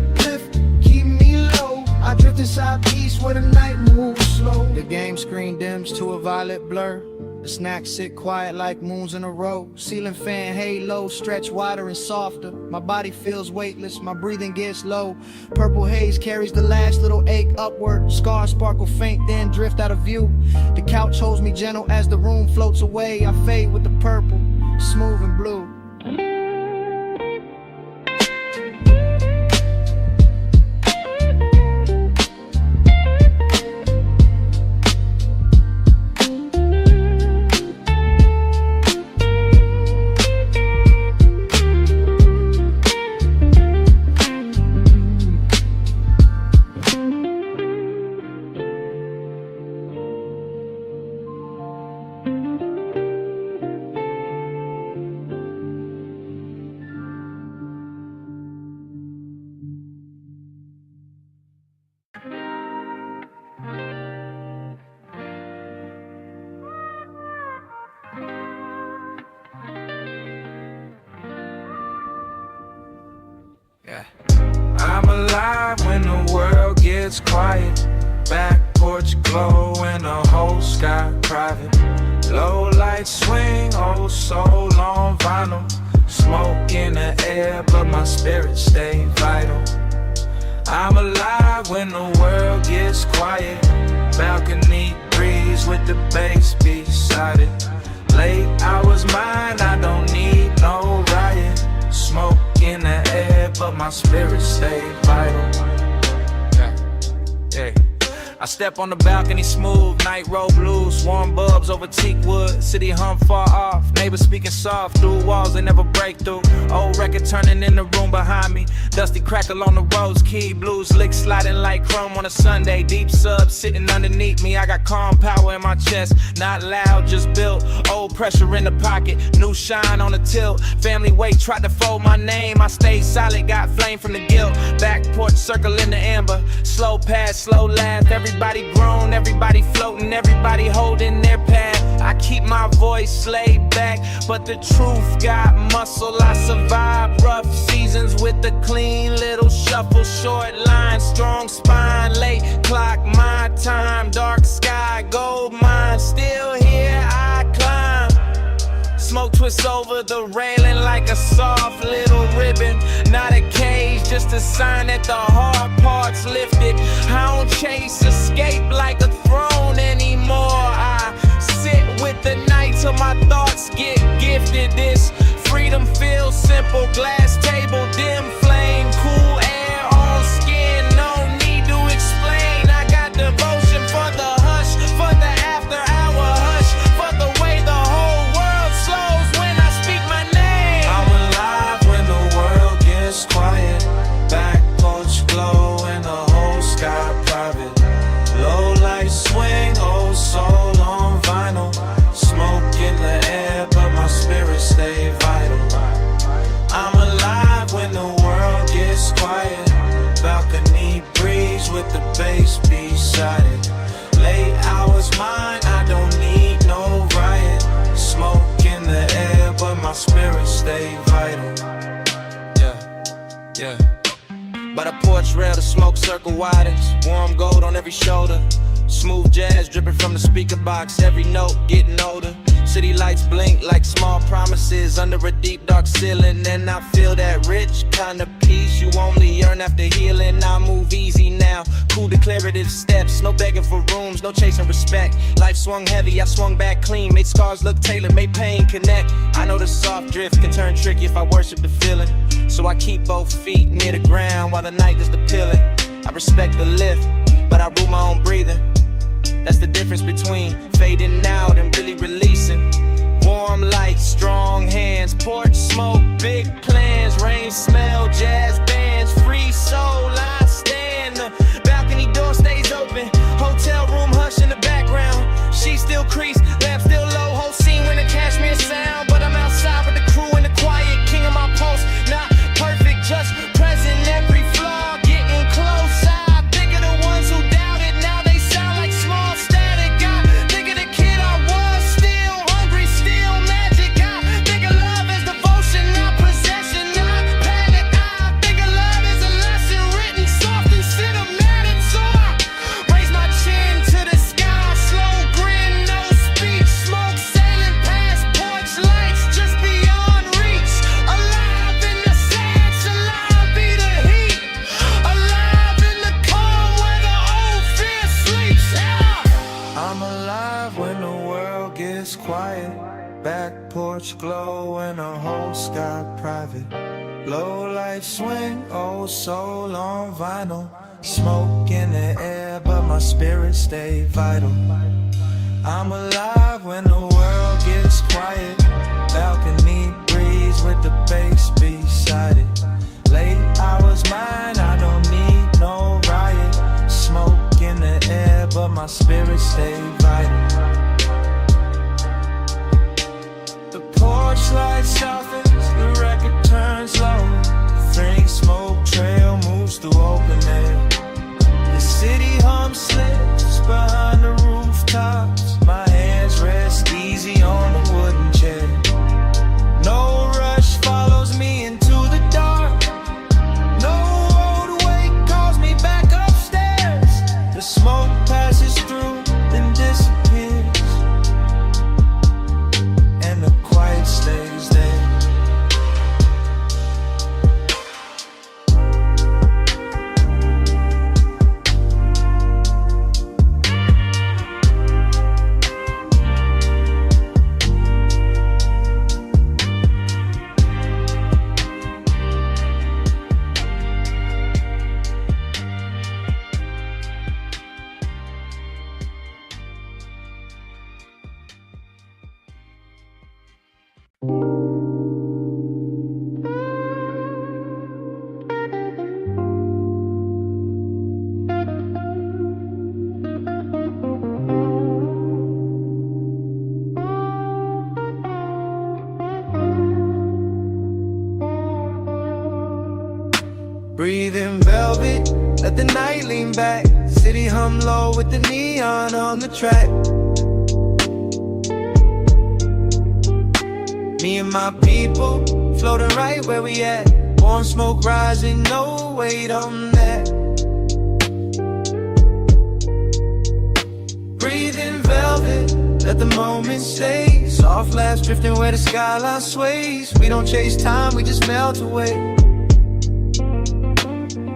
keep me low. I drift inside peace where the night moves slow. The game screen dims to a violet blur. The snacks sit quiet like moons in a row. Ceiling fan halo stretch wider and softer. My body feels weightless, my breathing gets low. Purple haze carries the last little ache upward. Scars sparkle faint, then drift out of view. The couch holds me gentle as the room floats away. I fade with the purple, smooth and blue. I'm alive when the world gets quiet. Back porch glow and the whole sky private. Low lights swing, oh soul on vinyl. Smoke in the air, but my spirit stay vital. I'm alive when the world gets quiet. Balcony breeze with the bass beside it. Late hours mine, I don't need no riot. Smoke in the air, but my spirit stay vital. Yeah. I step on the balcony smooth, night road blues, warm bubs over teak wood, city hum far off, neighbors speaking soft through walls they never break through. Old record turning in the room behind me, dusty crackle on the rose key, blues lick sliding like chrome on a Sunday, deep sub sitting underneath me. I got calm power in my chest, not loud, just built. Old pressure in the pocket, new shine on the tilt. Family weight tried to fold my name, I stayed solid, got flame from the guilt. Back porch circle in the amber, slow pass, slow laugh. Everybody grown, everybody floating, everybody holding their path. I keep my voice laid back, but the truth got muscle. I survived rough seasons with a clean little shuffle, short line, strong spine, late clock, my time, dark sky, gold mine, still here I climb. Smoke twists over the railing like a soft little ribbon. Not a cage, just a sign that the hard parts lifted. I don't chase escape like a throne anymore. I sit with the night till my thoughts get gifted. This freedom feels simple, glass table, dim flame, cool air on skin, no need to explain. I got devotion for the hush, for the after hour hush, for the way the whole world slows when I speak my name. I'm alive when the world gets quiet, back porch glow and the whole sky private. Low light swing, oh soul on vinyl, smoke in the air but my spirit stay vital. I'm alive when the world gets quiet, balcony breeze with the bass beside it. Late hours mine, I don't need no riot, smoke in the air but my spirit stay vital. Yeah. By the porch rail, the smoke circle widens, warm gold on every shoulder, smooth jazz dripping from the speaker box, every note getting older. City lights blink like small promises under a deep dark ceiling, and I feel that rich kind of peace you only earn after healing. I move easy now, cool declarative steps, no begging for rooms, no chasing respect. Life swung heavy, I swung back clean, made scars look tailored, made pain connect. I know the soft drift can turn tricky if I worship the feeling, so I keep both feet near the ground while the night is the pillar. I respect the lift, but I rule my own breathing. That's the difference between fading out and really releasing. Warm lights, strong hands, porch smoke, big plans, rain smell, jazz bands, free soul, I stand. The balcony door stays open, hotel room hush in the background. She still crease, lamp still low, whole scene when the cashmere sound. But I'm outside with the crew in the quiet, king of my pulse. Not perfect, just present, every flaw getting close. I think of the ones who doubted, now they sound like small static. I think of the kid I was, still hungry, still magic. I think of love as devotion, not possession, not panic. I think of love as a lesson written soft and cinematic. So I raise my chin to the sky, slow grin, no speech, smoke sailing past porch lights just beyond reach. Alive in the sad salon, be the heat. Alive in the calm where the old fear sleeps. Yeah. I'm alive when the world gets quiet, back porch glow and the whole sky private. Low light swing, oh soul on vinyl, smoke in the air but my spirit stay vital. I'm alive when the world gets quiet, balcony breeze with the bass beside it. Late hours mine, I don't need no riot, smoke in the air but my spirit stay vital. The porch light softens, the record turns low, faint smoke trail moves through open air. The city hum slips behind the rooftops, my hands rest easy on the wooden chair. No rush follows me into the dark, no old way calls me back upstairs. The smoke passes through and disappears, and the quiet stays there. Breathing velvet, let the night lean back. City hum low with the neon on the track. Me and my people, floating right where we at. Warm smoke rising, no weight on that. Breathing velvet, let the moment stay. Soft laughs drifting where the skyline sways. We don't chase time, we just melt away.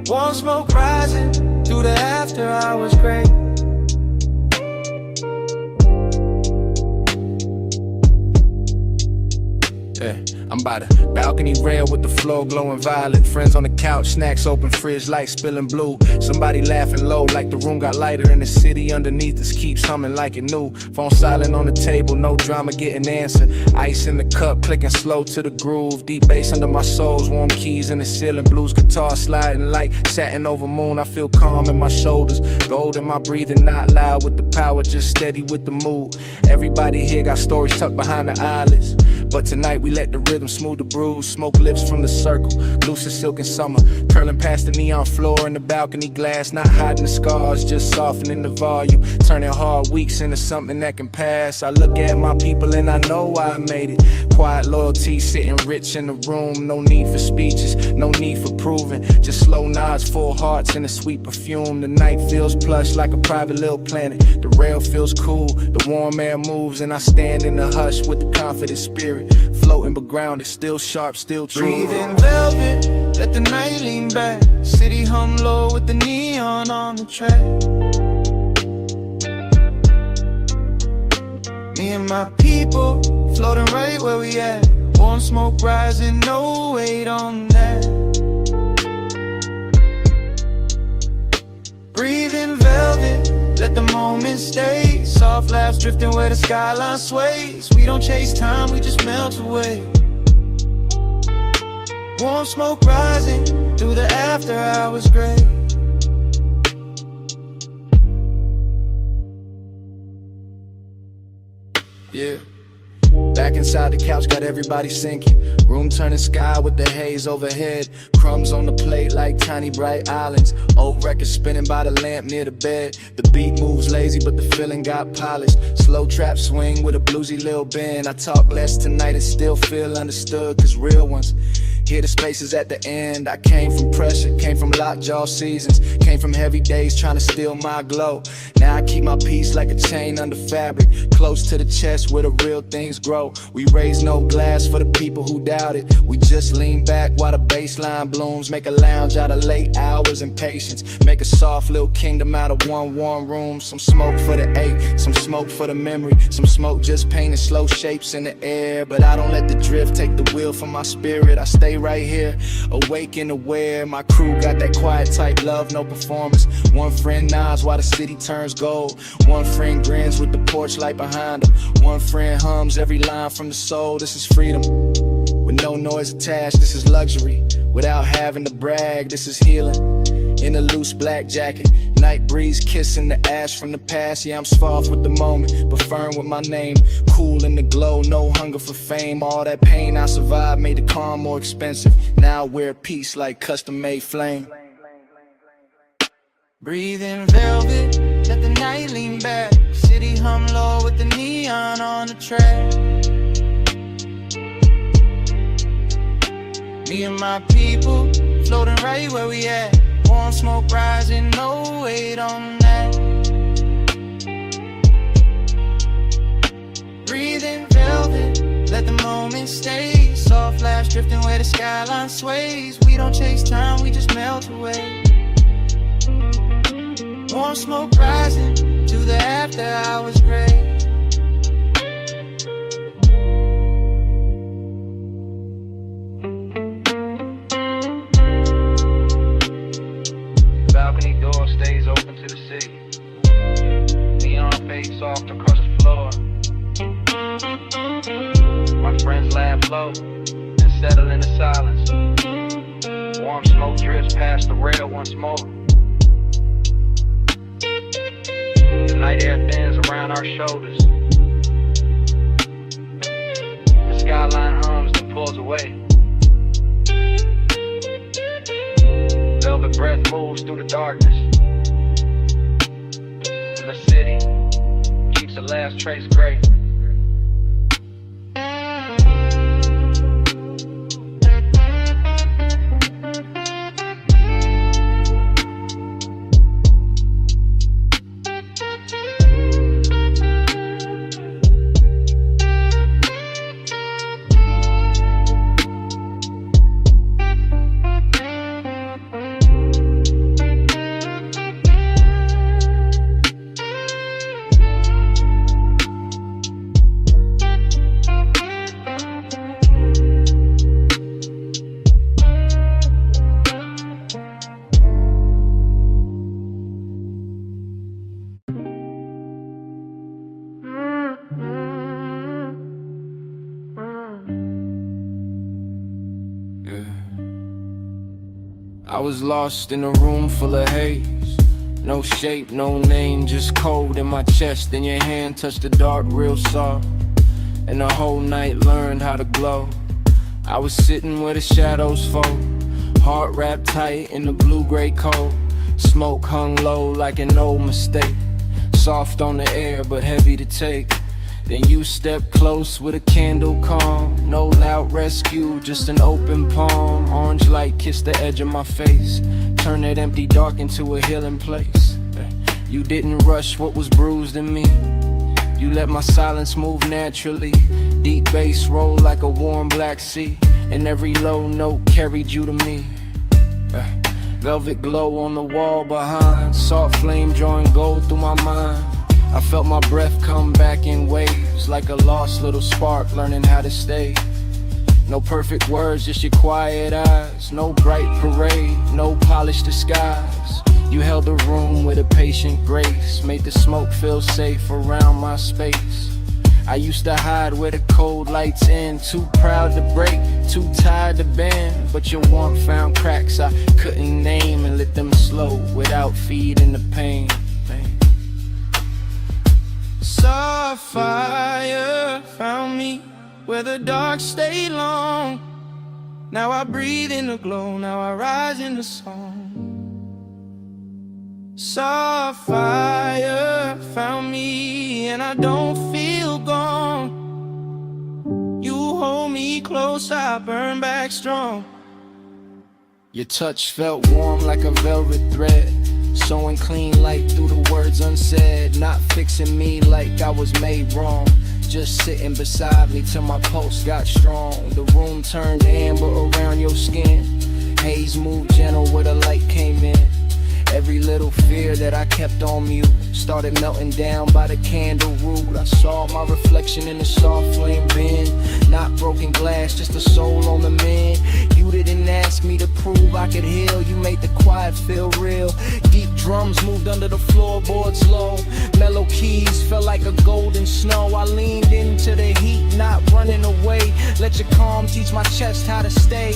Warm smoke rising through the after hours gray. Yeah, I'm by the balcony rail with the floor glowing violet. Friends on the couch, snacks open, fridge lights spilling blue. Somebody laughing low like the room got lighter, and the city underneath us keeps humming like it new. Phone silent on the table, no drama getting answered. Ice in the cup, clicking slow to the groove. Deep bass under my soles, warm keys in the ceiling. Blues guitar sliding like satin over moon. I feel calm in my shoulders, gold in my breathing, not loud with the power, just steady with the mood. Everybody here got stories tucked behind the eyelids, but tonight we let the rhythm smooth the bruise. Smoke lips from the circle, loose as silk in summer, curling past the neon floor in the balcony glass. Not hiding the scars, just softening the volume, turning hard weeks into something that can pass. I look at my people and I know why I made it. Quiet loyalty sitting rich in the room. No need for speeches, no need for proving, just slow nods, full hearts and a sweet perfume. The night feels plush like a private little planet. The rail feels cool, the warm air moves, and I stand in the hush with the confident spirit, floating but grounded, still sharp, still true. Breathing velvet, let the night lean back. City hum low with the neon on the track. Me and my people, floating right where we at. Warm smoke rising, no weight on that. Breathing velvet, let the moment stay. Soft laughs drifting where the skyline sways. We don't chase time, we just melt away. Warm smoke rising through the after hours gray. Yeah. Back inside the couch, got everybody sinking. Room turning sky with the haze overhead. Crumbs on the plate like tiny bright islands. Old records spinning by the lamp near the bed. The beat moves lazy, but the feeling got polished. Slow trap swing with a bluesy little bend. I talk less tonight and still feel understood, cause real ones hear the spaces at the end. I came from pressure, came from lockjaw seasons, came from heavy days trying to steal my glow. Now I keep my peace like a chain under fabric, close to the chest where the real things grow. We raise no glass for the people who doubt it. We just lean back while the baseline blooms. Make a lounge out of late hours and patience. Make a soft little kingdom out of one warm room. Some smoke for the ache, some smoke for the memory. Some smoke just painting slow shapes in the air. But I don't let the drift take the wheel from my spirit. I stay right here, awake and aware. My crew got that quiet type love, no performance. One friend nods while the city turns gold. One friend grins with the porch light behind him. One friend hums every line from the soul. This is freedom, with no noise attached. This is luxury, without having to brag. This is healing, in a loose black jacket. Night breeze kissing the ash from the past. Yeah, I'm soft with the moment, but firm with my name. Cool in the glow, no hunger for fame. All that pain I survived made the calm more expensive. Now I wear peace like custom-made flame. Breathing velvet, let the night lean back. City hum low with the neon on the track. Me and my people, floating right where we at. Warm smoke rising, no weight on that. Breathing velvet, let the moment stay. Soft flash drifting where the skyline sways. We don't chase time, we just melt away. Warm smoke rising to the after hours gray. The balcony door stays open to the city. Neon fades soft across the floor. My friends laugh low and settle into silence. Warm smoke drifts past the rail once more. The night air thins around our shoulders. The skyline hums and pulls away. Velvet breath moves through the darkness. In the city, keeps the last trace gray. I was lost in a room full of haze. No shape, no name, just cold in my chest. Then your hand touched the dark real soft, and the whole night learned how to glow. I was sitting where the shadows fall, heart wrapped tight in the blue-gray cold. Smoke hung low like an old mistake, soft on the air but heavy to take. Then you stepped close with a candle calm. No loud rescue, just an open palm. Orange light kissed the edge of my face, turned that empty dark into a healing place. You didn't rush what was bruised in me, you let my silence move naturally. Deep bass rolled like a warm black sea, and every low note carried you to me. Velvet glow on the wall behind, soft flame drawing gold through my mind. I felt my breath come back in waves, like a lost little spark learning how to stay. No perfect words, just your quiet eyes. No bright parade, no polished disguise. You held the room with a patient grace, made the smoke feel safe around my space. I used to hide where the cold lights in, too proud to break, too tired to bend. But your warmth found cracks I couldn't name, and lit them slow without feeding the pain. Soft fire found me where the dark stayed long. Now I breathe in the glow, now I rise in the song. Soft fire found me and I don't feel gone. You hold me close, I burn back strong. Your touch felt warm like a velvet thread, sewing clean light through the words unsaid. Not fixing me like I was made wrong, just sitting beside me till my pulse got strong. The room turned amber around your skin, haze moved gentle where the light came in. Every little fear that I kept on mute started melting down by the candle root. I saw my reflection in the soft flame bin, not broken glass, just a soul on the mend. You didn't ask me to prove I could heal, you made the quiet feel real. Deep drums moved under the floorboards low, mellow keys felt like a golden snow. I leaned into the heat, not running away, let your calm teach my chest how to stay.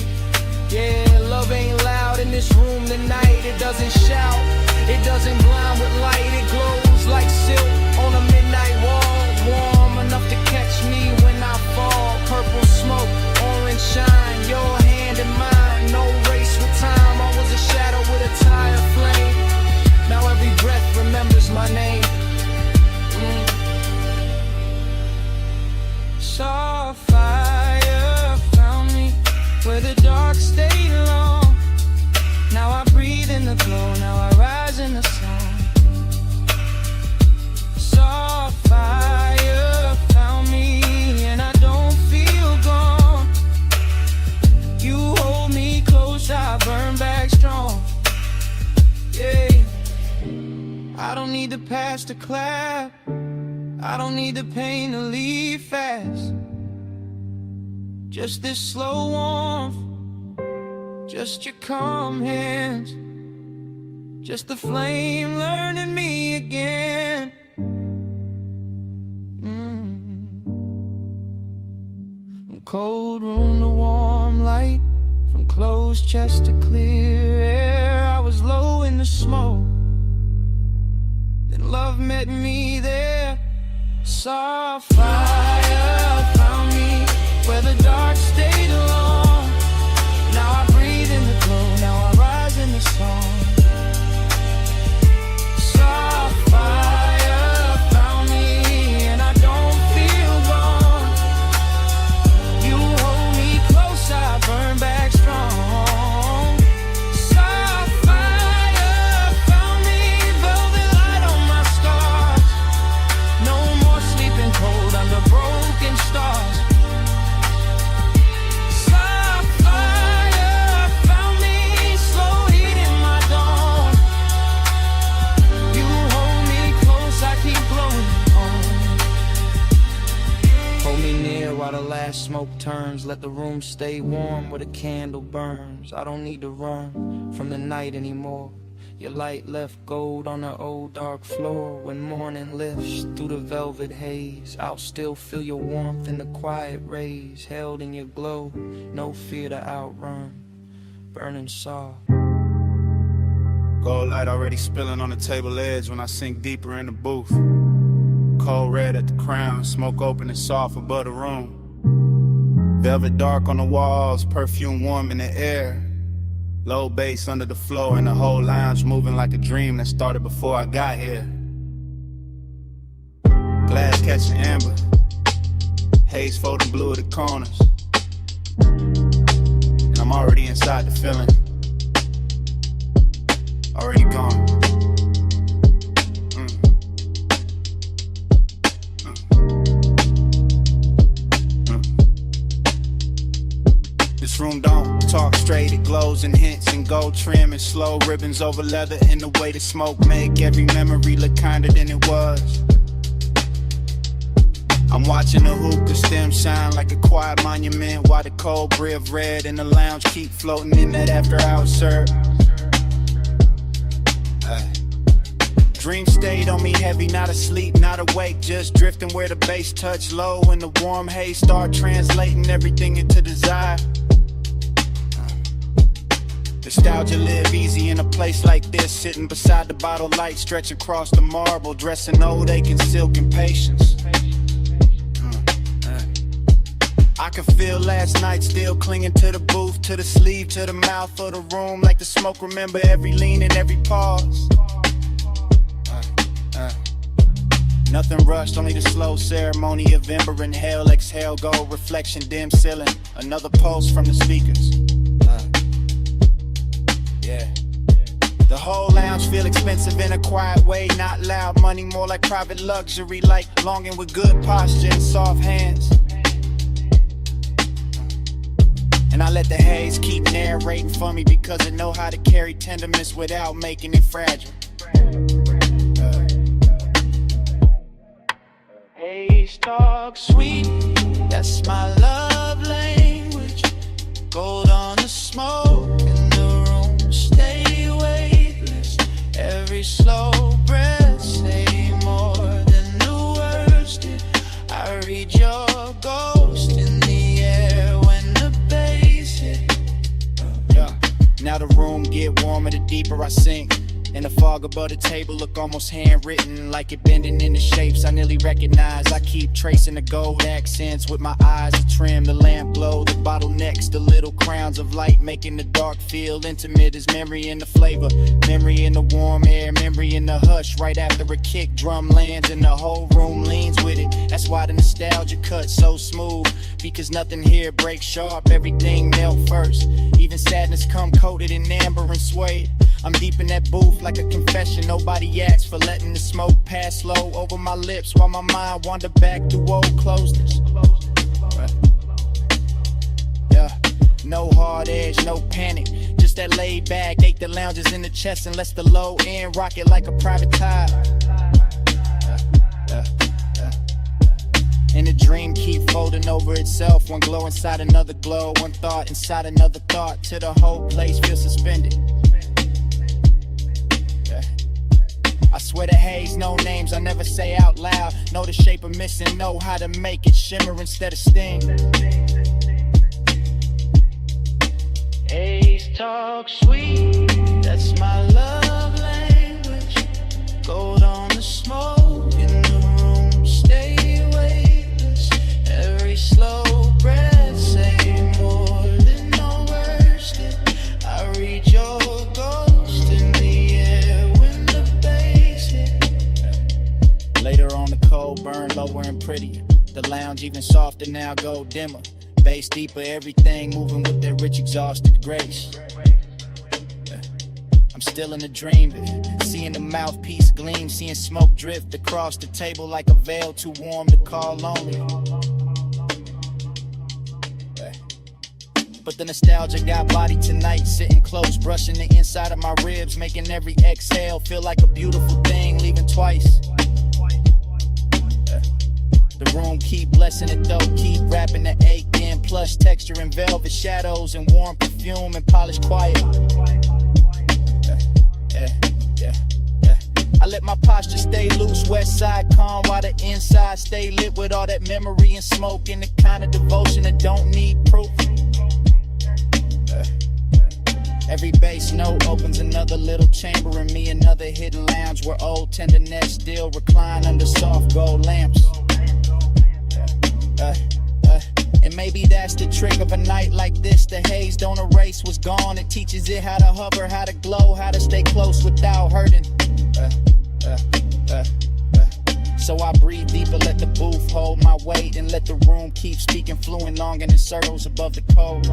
Yeah, love ain't loud in this room tonight. It doesn't shout, it doesn't blind with light. It glows like silk on a midnight wall, warm enough to catch me when I fall. Purple smoke, orange shine, your hand in mine. No race with time, I was a shadow with a tired flame. Now every breath remembers my name. Soft fire found me where the dark stayed long. Now I breathe in the glow, now I rise in the sun. Soft fire found me and I don't feel gone. You hold me close, I burn back strong. Yeah, I don't need the past to clap, I don't need the pain to leave fast. Just this slow warmth, just your calm hands, just the flame learning me again. From cold room to warm light, from closed chest to clear air. I was low in the smoke, then love met me there. Soft fire found me where the dark stayed alone. Now I breathe in the glow, now I rise in the sun. smoke turns. Let the room stay warm where the candle burns. I don't need to run from the night anymore. Your light left gold on the old dark floor. When morning lifts through the velvet haze, I'll still feel your warmth in the quiet rays. Held in your glow, no fear to outrun. Burning soft. Gold light already spilling on the table edge when I sink deeper in the booth. Cold red at the crown, smoke open and soft above the room. Velvet dark on the walls, perfume warm in the air. Low bass under the floor and the whole lounge moving like a dream that started before I got here. Glass catching amber, haze folding blue at the corners. And I'm already inside the feeling, already gone. This room don't talk straight, it glows and hints and gold trim and slow ribbons over leather, and the way the smoke make every memory look kinder than it was. I'm watching the hookah stem shine like a quiet monument, while the cold brie of red in the lounge keep floating in that after hours serve. Dream stayed on me heavy, not asleep, not awake, just drifting where the bass touch low and the warm haze start translating everything into desire. Nostalgia live easy in a place like this, sitting beside the bottle light, stretch across the marble, dressing old aching silk and patience. I can feel last night still clinging to the booth, to the sleeve, to the mouth of the room, like the smoke remember every lean and every pause. Nothing rushed, only the slow ceremony of ember. Inhale, exhale, go, reflection, dim ceiling. Another pulse from the speakers. Yeah. The whole lounge feel expensive in a quiet way, not loud money, more like private luxury, like longing with good posture and soft hands. And I let the haze keep narrating for me because I know how to carry tenderness without making it fragile. Haze talk sweet, that's my love language. Gold on the smoke in the room, stay weightless. Every slow breath say more than the words did. I read your ghost in the air when the bass hit. Now the room get warmer the deeper I sink. And the fog above the table look almost handwritten, like it bending into shapes I nearly recognize. I keep tracing the gold accents with my eyes to trim the lamp glow, the bottlenecks, the little crowns of light, making the dark feel intimate as memory in the flavor. Memory in the warm air, memory in the hush, right after a kick drum lands and the whole room leans with it. That's why the nostalgia cuts so smooth, because nothing here breaks sharp, everything melt first. Even sadness come coated in amber and suede. I'm deep in that booth like a confession, nobody asked for letting the smoke pass slow over my lips while my mind wander back through old closeness. Yeah, no hard edge, no panic, just that laid back, ache the lounges in the chest and lets the low end rock it like a private tide. And the dream keep folding over itself, one glow inside another glow, one thought inside another thought, till the whole place feels suspended. I swear to haze, no names I never say out loud. Know the shape of missing, know how to make it shimmer instead of sting. Haze talk sweet, that's my love language. Gold on the smoke in the room, stay weightless. Every slow breath say more than no words did. I read your ghost in the air when the bass hit. Later on the cold burn lower and prettier, the lounge even softer now, go dimmer. Bass deeper, everything moving with that rich exhausted grace. I'm still in a dream, seeing the mouthpiece gleam, seeing smoke drift across the table like a veil too warm to call on me. But the nostalgia got body tonight, sitting close, brushing the inside of my ribs, making every exhale feel like a beautiful thing, leaving twice. The room keep blessing it though, keep rapping the ache in. plush texture and velvet shadows and warm perfume and polished quiet. I let my posture stay loose, west side calm, while the inside stay lit with all that memory and smoke and the kind of devotion that don't need proof. Every bass note opens another little chamber in me, another hidden lounge where old tenderness still recline under soft gold lamps. And maybe that's the trick of a night like this. The haze don't erase what's gone. It teaches it how to hover, how to glow, how to stay close without hurting. So I breathe deeper, let the booth hold my weight, and let the room keep speaking fluent long in the circles above the cold.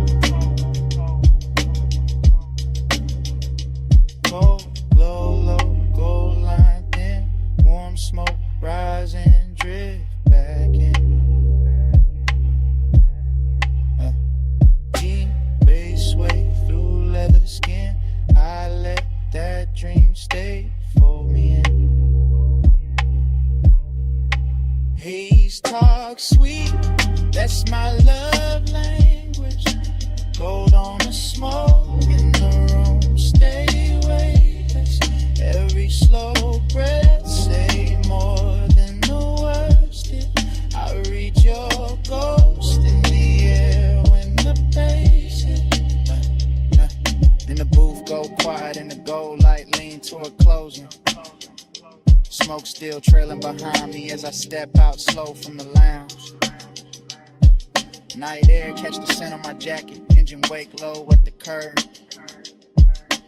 Cold, low, low, gold line thin, warm smoke rising, drift back in. Deep bass sway through leather skin. I let that dream stay for me in. Haze talk sweet, that's my love language. Gold on the smoke in the room, stay weightless. Every slow breath say more than the words did. I read your ghost in the air when the bass hit. Then the booth go quiet and the gold light lean toward closing. Smoke still trailing behind me as I step out slow from the lounge. Night air catch the scent on my jacket, engine wake low at the curb.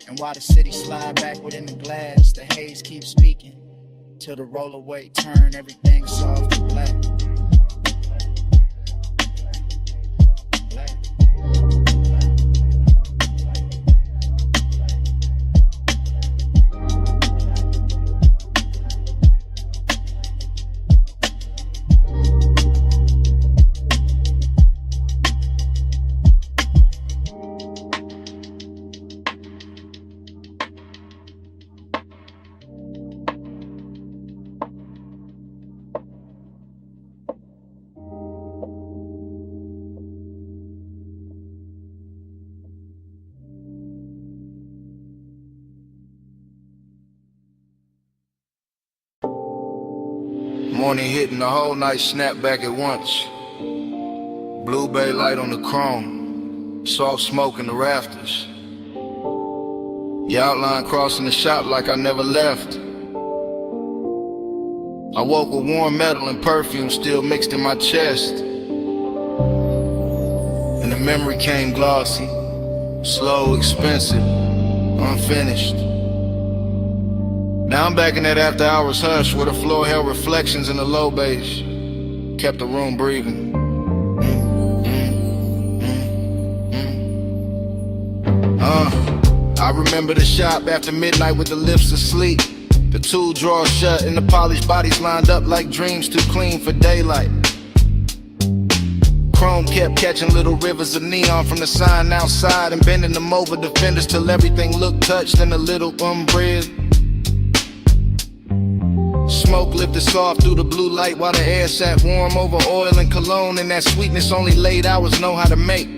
And while the city slide back within the glass, the haze keeps speaking till the rollaway turn everything soft and black. Morning hitting the whole night, snap back at once. Blue bay light on the chrome, soft smoke in the rafters. Your outline crossing the shop like I never left. I woke with warm metal and perfume still mixed in my chest. And the memory came glossy, slow, expensive, unfinished. Now I'm back in that after hours hush where the floor held reflections in the low bass, kept the room breathing. I remember the shop after midnight with the lifts asleep, the tool drawers shut and the polished bodies lined up like dreams too clean for daylight. Chrome kept catching little rivers of neon from the sign outside and bending them over the fenders till everything looked touched in a little umbrella. Smoke lifted soft through the blue light while the air sat warm over oil and cologne, and that sweetness only late hours know how to make.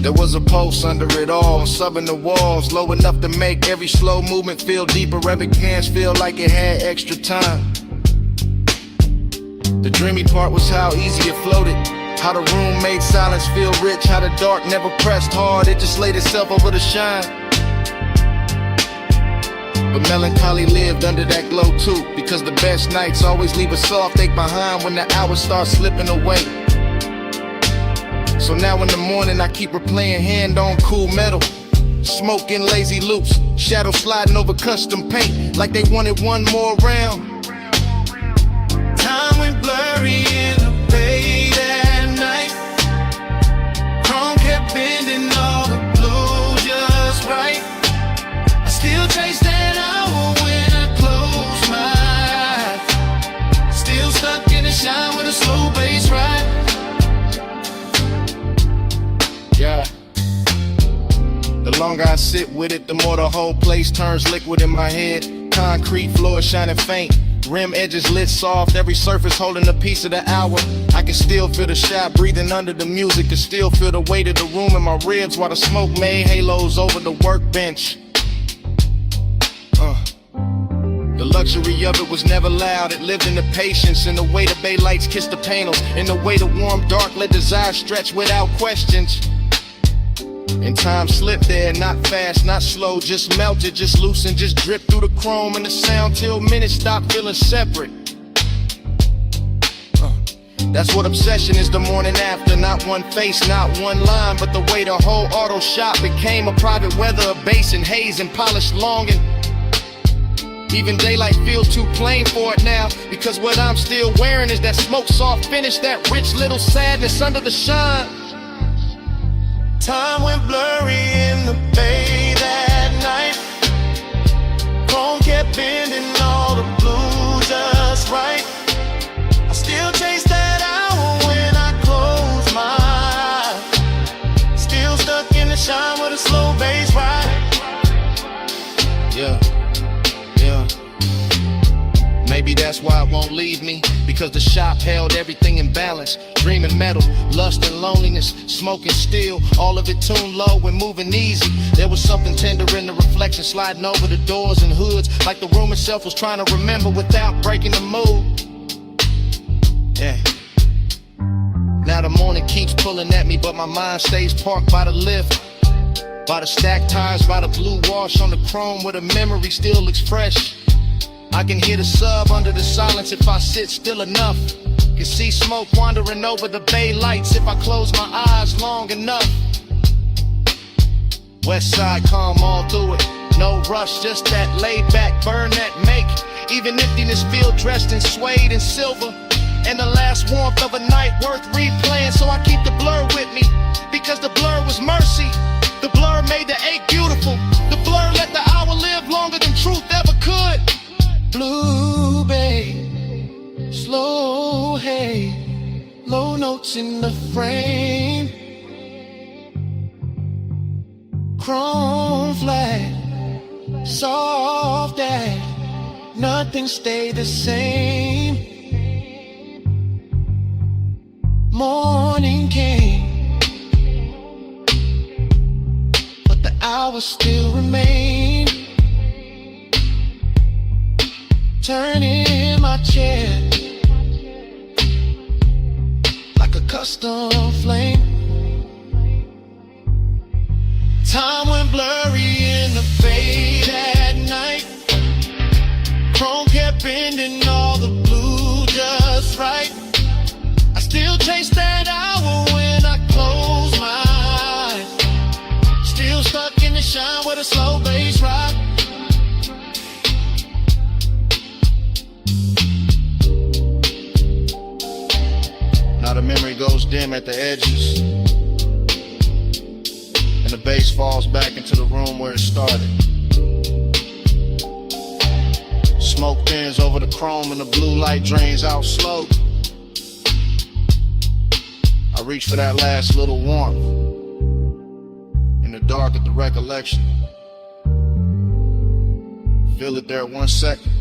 There was a pulse under it all, subbing the walls, low enough to make every slow movement feel deeper, every glance feel like it had extra time. The dreamy part was how easy it floated, how the room made silence feel rich, how the dark never pressed hard, it just laid itself over the shine. But melancholy lived under that glow too, because the best nights always leave a soft ache behind when the hours start slipping away. So now in the morning I keep replaying hand-on cool metal, smoking lazy loops, shadow sliding over custom paint like they wanted one more round. Time went blurry in the bay that night. Chrome kept bending all the blue just right. I still chase that hour when I close my eyes. Still stuck in the shine with a slow bass ride. Yeah. The longer I sit with it, the more the whole place turns liquid in my head. Concrete floor shining faint, rim edges lit soft, every surface holding a piece of the hour. I can still feel the shop breathing under the music, can still feel the weight of the room in my ribs while the smoke made halos over the workbench. The luxury of it was never loud, it lived in the patience, in the way the bay lights kissed the panels, in the way the warm dark let desire stretch without questions. And time slipped there, not fast, not slow, just melted, just loosened, just dripped through the chrome and the sound till minutes stopped feeling separate. That's what obsession is the morning after, not one face, not one line, but the way the whole auto shop became a private weather, a basin, haze and polished longing. Even daylight feels too plain for it now, because what I'm still wearing is that smoke soft finish, that rich little sadness under the shine. Time went blurry in the bay that night. Chrome kept bending all the blue just right. I still chase that hour when I close my eyes. Still stuck in the shine with a slow bass ride. Yeah. Maybe that's why it won't leave me, because the shop held everything in balance. Dreaming metal, lust and loneliness, smoking steel, all of it tuned low and moving easy. There was something tender in the reflection sliding over the doors and hoods, like the room itself was trying to remember without breaking the mood. Yeah. Now the morning keeps pulling at me, but my mind stays parked by the lift, by the stacked tires, by the blue wash on the chrome where the memory still looks fresh. I can hear the sub under the silence if I sit still enough. Can see smoke wandering over the bay lights if I close my eyes long enough. West side calm all through it, no rush, just that laid back burn that make even emptiness feel dressed in suede and silver. And the last warmth of a night worth replaying, so I keep the blur with me, because the blur was mercy. The blur made the ache beautiful. The blur let the hour live longer than truth ever could. Blue bay, slow hay, low notes in the frame. Chrome flat, soft ash, nothing stayed the same. Morning came, but the hours still remain. Turning in my chair like a custom flame. Time went blurry in the fade at night. Chrome kept bending all the blue just right. I still chase that hour when I close my eyes. Still stuck in the shine with a slow bass ride. Now the memory goes dim at the edges, and the bass falls back into the room where it started. Smoke thins over the chrome and the blue light drains out slow. I reach for that last little warmth in the dark at the recollection. Feel it there 1 second.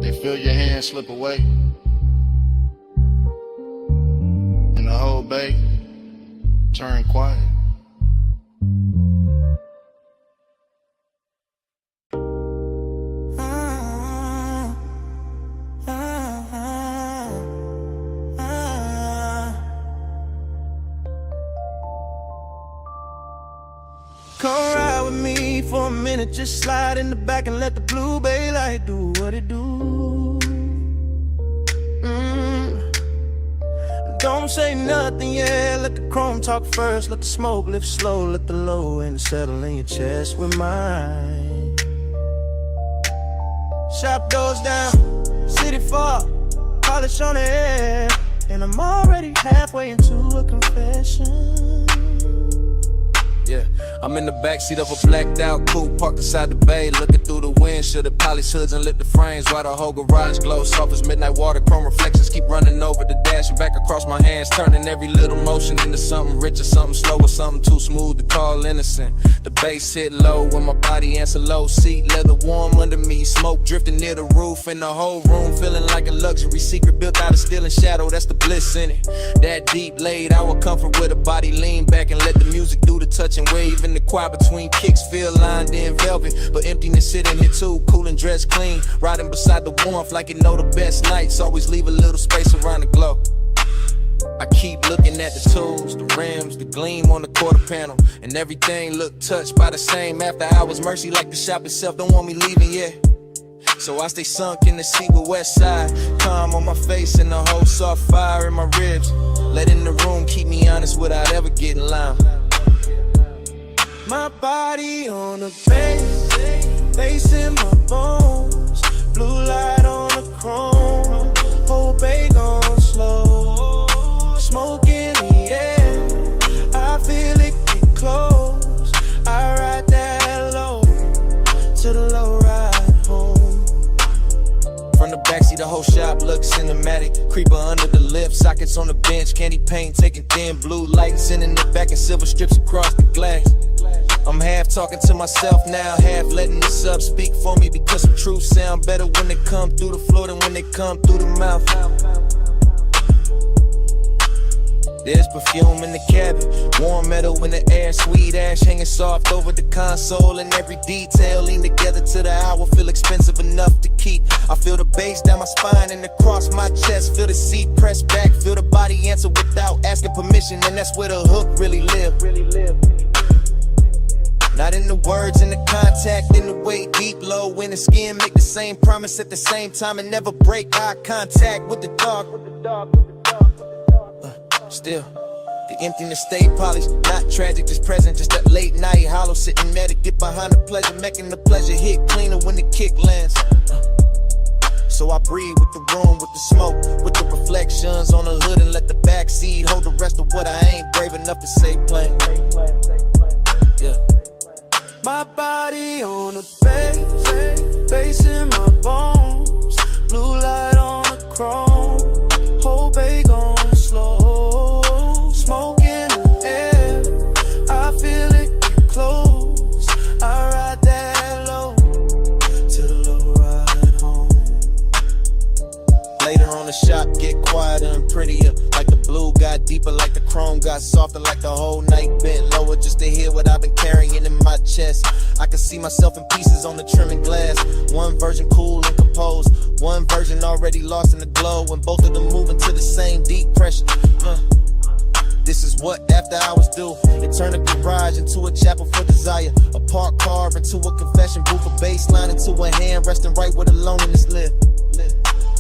Then feel your hand slip away. The whole bay turned quiet. Come ride with me for a minute, just slide in the back and let the blue bay light do what it do. Don't say nothing, yeah, let the chrome talk first. Let the smoke lift slow, let the low end settle in your chest with mine. Shop doors down, city far, polish on the air, and I'm already halfway into a confession. Yeah, I'm in the backseat of a blacked out coupe, parked inside the bay, looking through the windshield, the polished hoods and lit the frames, while the whole garage glows soft as midnight water, chrome reflections keep running over the dash and back across my hands, turning every little motion into something rich or something slow or something too smooth to call innocent. The bass hit low when my body answer low, seat leather warm under me, smoke drifting near the roof, and the whole room feeling like a luxury secret built out of steel and shadow. That's the bliss in it. That deep laid out with comfort, with a body lean back and let the music do the touch and wave. In the quiet between kicks feel lined in velvet, but emptiness sitting here too, cool and dressed clean, riding beside the warmth like it know the best nights. Always leave a little space around the glow. I keep looking at the tools, the rims, the gleam on the quarter panel, and everything look touched by the same after hours mercy, like the shop itself don't want me leaving yet. So I stay sunk in the seat with west side, calm on my face and the whole soft fire in my ribs, letting the room keep me honest without ever getting loud. My body on the bass, bass in my bones, blue light on the chrome, whole bag on slow, smoke in the air, I feel it get close, I ride that low, to the low ride home. From the backseat, the whole shop looks cinematic. Creeper under the lift, sockets on the bench, candy paint, taking thin blue light, sending it back in silver strips across the glass. I'm half talking to myself now, half letting this up speak for me, because some truths sound better when they come through the floor than when they come through the mouth. There's perfume in the cabin, warm metal in the air, sweet ash hanging soft over the console, and every detail lean together to the hour, feel expensive enough to keep. I feel the bass down my spine and across my chest, feel the seat pressed back, feel the body answer without asking permission, and that's where the hook really live. Not in the words, in the contact, in the way deep, low in the skin, make the same promise at the same time and never break eye contact with the dark. Still, the emptiness stay polished, not tragic, just present, just that late night hollow, sitting medic, get behind the pleasure, making the pleasure hit cleaner when the kick lands. So I breathe with the room, with the smoke, with the reflections on the hood, and let the backseat hold the rest of what I ain't brave enough to say plain. Yeah. My body on the bass, bass in my bones, blue light on the chrome, whole bag on slow, smoke in the air, I feel it get close, I ride that low, to the low ride home. Later on the shop get quieter and prettier, like the blue got deeper, like the chrome got softer, like the whole night bent lower just to hear what I've been carrying in my chest. I can see myself in pieces on the trimming glass, one version cool and composed, one version already lost in the glow, and both of them moving to the same deep pressure. This is what after hours do. It turned a garage into a chapel for desire, a parked car into a confession booth, a bass line into a hand resting right where the loneliness live.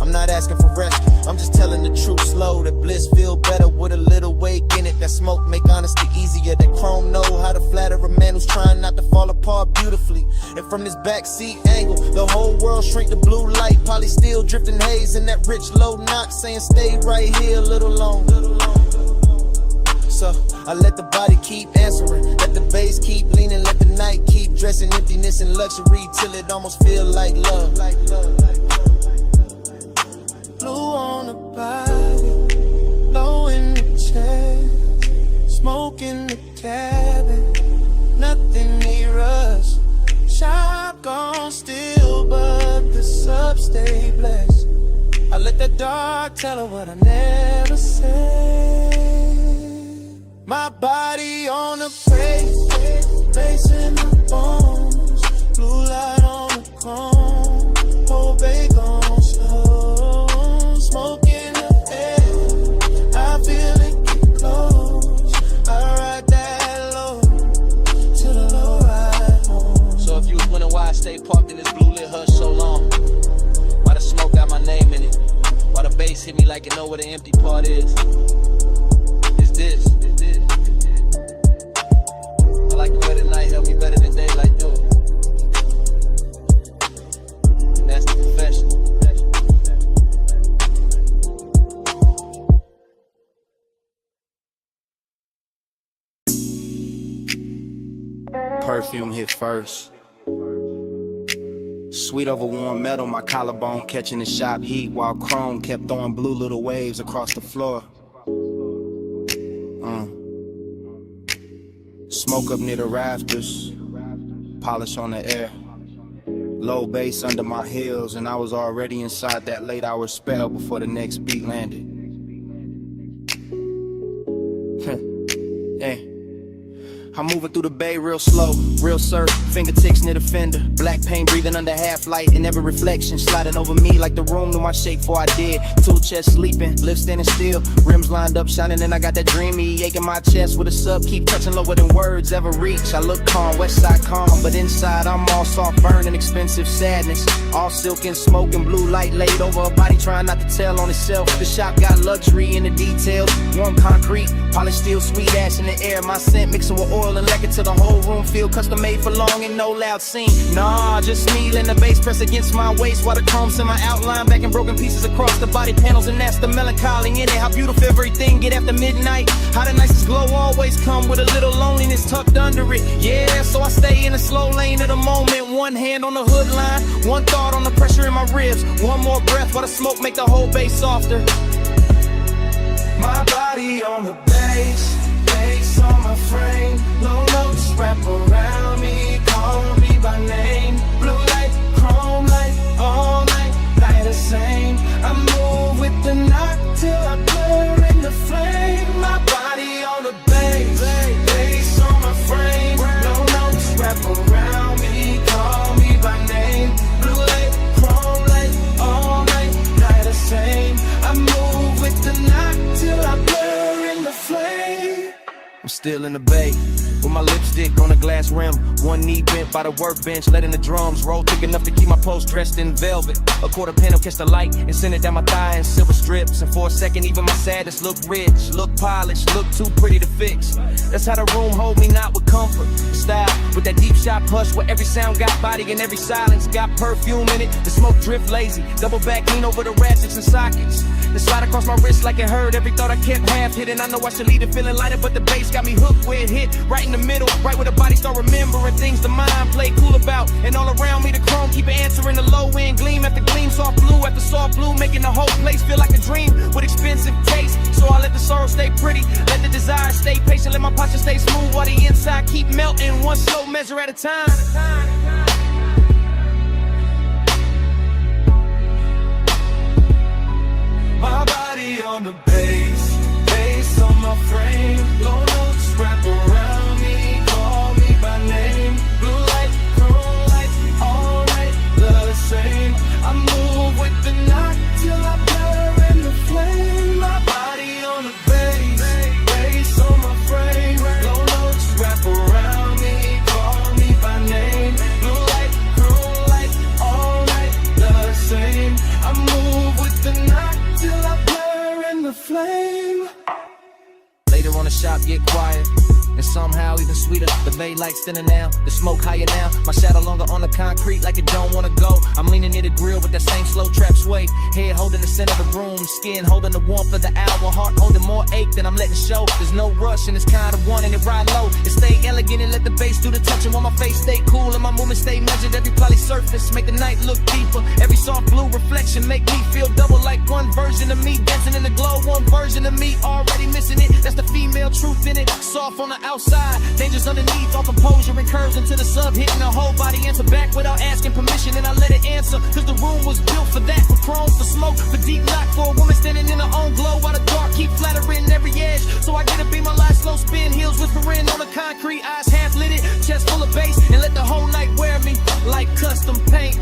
I'm not asking for rest, I'm just telling the truth slow, that bliss feel better with a little wake in it, that smoke make honesty easier, that chrome know how to flatter a man who's trying not to fall apart beautifully. And from this backseat angle, the whole world shrink to blue light, poly still drifting haze in that rich low knock, saying stay right here a little longer. So I let the body keep answering, let the bass keep leaning, let the night keep dressing emptiness and luxury till it almost feel like love. Blue on the body, low in the chest, smoke in the cabin, nothing near us. Shop gone still, but the sub stay blessed. I let the dark tell her what I never said. My body on the bass in my bones, blue light on the chrome, whole bag on slow, smoke in the air, I feel it get close, I ride that low, to the low ride home. So if you was wondering why I stay parked in this blue lit hush so long, why the smoke got my name in it, why the bass hit me like you know where the empty part is, it's this. I like the way the night help me better than daylight do it. That's the confession. Perfume hit first. Sweet over warm metal, my collarbone catching the shop heat, while chrome kept throwing blue little waves across the floor. Smoke up near the rafters, polish on the air. Low bass under my heels, and I was already inside that late hour spell before the next beat landed. Yeah. I'm moving through the bay real slow, real surf, fingertips near the fender. Black paint breathing under half light, and every reflection sliding over me like the room knew my shape before I did. Tool chest sleeping, lips standing still, rims lined up shining, and I got that dreamy ache in my chest with a sub, keep touching lower than words ever reach. I look calm, west side calm, but inside I'm all soft burning, expensive sadness. All silk and smoke and blue light laid over a body trying not to tell on itself. The shop got luxury in the details, warm concrete, polished steel, sweet ash in the air. My scent mixing with oil and lacquer till the whole room feel custom made for long and no loud scene. Nah, just me letting the bass press against my waist while the chrome's in my outline, back in broken pieces across the body panels, and that's the melancholy in it. How beautiful everything get after midnight. How the nicest glow always come with a little loneliness tucked under it. Yeah, so I stay in the slow lane of the moment. One hand on the hood line, one thought on the pressure in my ribs. One more breath while the smoke make the whole bass softer. My body on the bass, bass on my frame. Low notes wrap around me, call me by name. Blue light, chrome light, all night, light the same. I move with the knock till I blur in the flame. My body on the bass, bass on my frame. Low notes wrap around me, call me by name. Blue light, chrome light, all night, light the same. I move with the knock till I blur in the flame. I'm still in the bay, with my lipstick on a glass rim. One knee bent by the workbench, letting the drums roll thick enough to keep my pulse dressed in velvet. A quarter panel catch the light and send it down my thigh in silver strips. And for a second, even my sadness looked rich, looked polished, looked too pretty to fix. That's how the room hold me, not with comfort, style, with that deep shot hush where every sound got body and every silence got perfume in it. The smoke drift lazy, double back lean over the ratchets and sockets. The slide across my wrist like it hurt. Every thought I kept half hidden. I know I should leave it feeling lighter, but the bass got me hooked where it hit. Right in the middle, right where the body start remembering things the mind play cool about. And all around me the chrome keep answering the low end gleam after gleam, soft blue after soft blue, making the whole place feel like a dream with expensive taste. So I let the sorrow stay pretty, let the desire stay patient, let my posture stay smooth while the inside keep melting, one slow measure at a time. My body on the bass, bass on my frame. Low notes wrap around me, call me by name. Blue light, chrome light, all night, love the same. I move with the knock till I blur in the flame. My body on the bass, bass on my frame. Low notes wrap around me, call me by name. Blue light, chrome light, all night, love the same. I move with the knock till I blur in the flame. Later on the shop get quiet, and somehow even sweeter. The bay lights thinner now, the smoke higher now. My shadow longer on the concrete like it don't wanna go. I'm leaning near the grill with that same slow trap sway. Head holding the center of the room, skin holding the warmth of the hour. Heart holding more ache than I'm letting show. There's no rush and it's kind of one and it ride low. It stay elegant and let the bass do the touching while my face stay cool and my movement stay measured. Every poly surface make the night look deeper. Every soft blue reflection make me feel double like one version of me dancing in the glow. One version of me already missing it. That's the female truth in it. Soft on the outside, dangerous underneath. All composure and curves into the sub, hitting the whole body. Answer back without asking permission, and I let it answer. Cause the room was built for that, for chrome, for smoke, for deep lock, for a woman standing in her own glow. While the dark keep flattering every edge. So I get to be my last slow spin, heels whispering on the concrete, eyes half lit it, chest full of bass, and let the whole night wear me like custom paint.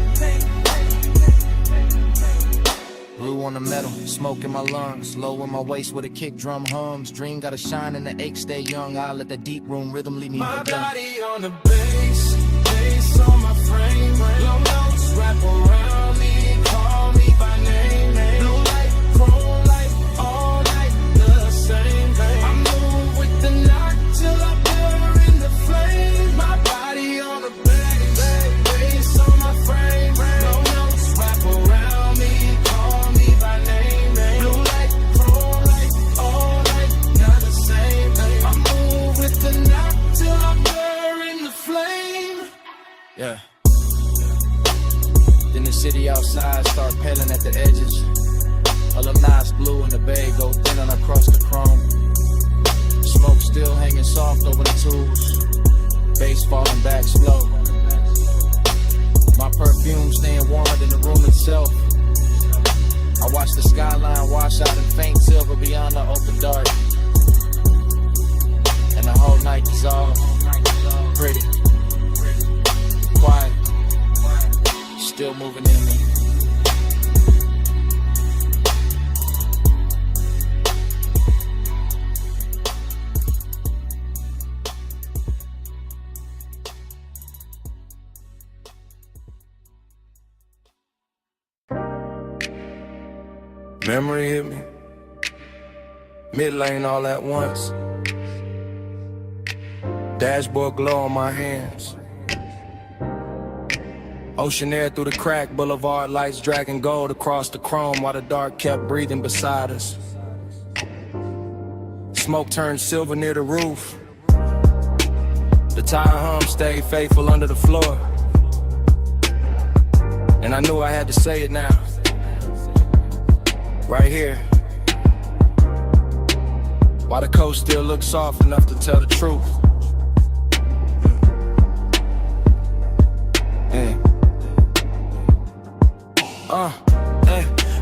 Blue on the metal, smoke in my lungs, low in my waist with a kick drum hums. Dream gotta shine and the ache stay young. I let that deep room rhythm leave me My for body on the bass, bass on my frame. Low notes wrap around me, call me by name. Blue light, chrome light, all night, the same. I move with the knock till I blur in the flame. My body on the bass, bass on my frame. Low notes wrap around me, call me by name. Blue light, chrome light, all night, not the same. I move with the knock till I blur in the flame. Yeah. Then the city outside start peeling at the edges. Alumni's blue and the bay go thinning across the chrome. Smoke still hanging soft over the tools. Bass falling back slow. My perfume staying warmer than the room itself. I watch the skyline wash out in faint silver beyond the open dark. And the whole night is all pretty, quiet, still moving in me. Memory hit me. Mid lane all at once. Dashboard glow on my hands. Ocean air through the crack, boulevard lights dragging gold across the chrome while the dark kept breathing beside us. Smoke turned silver near the roof. The tire hum stayed faithful under the floor. And I knew I had to say it now. Right here. While the coast still looks soft enough to tell the truth.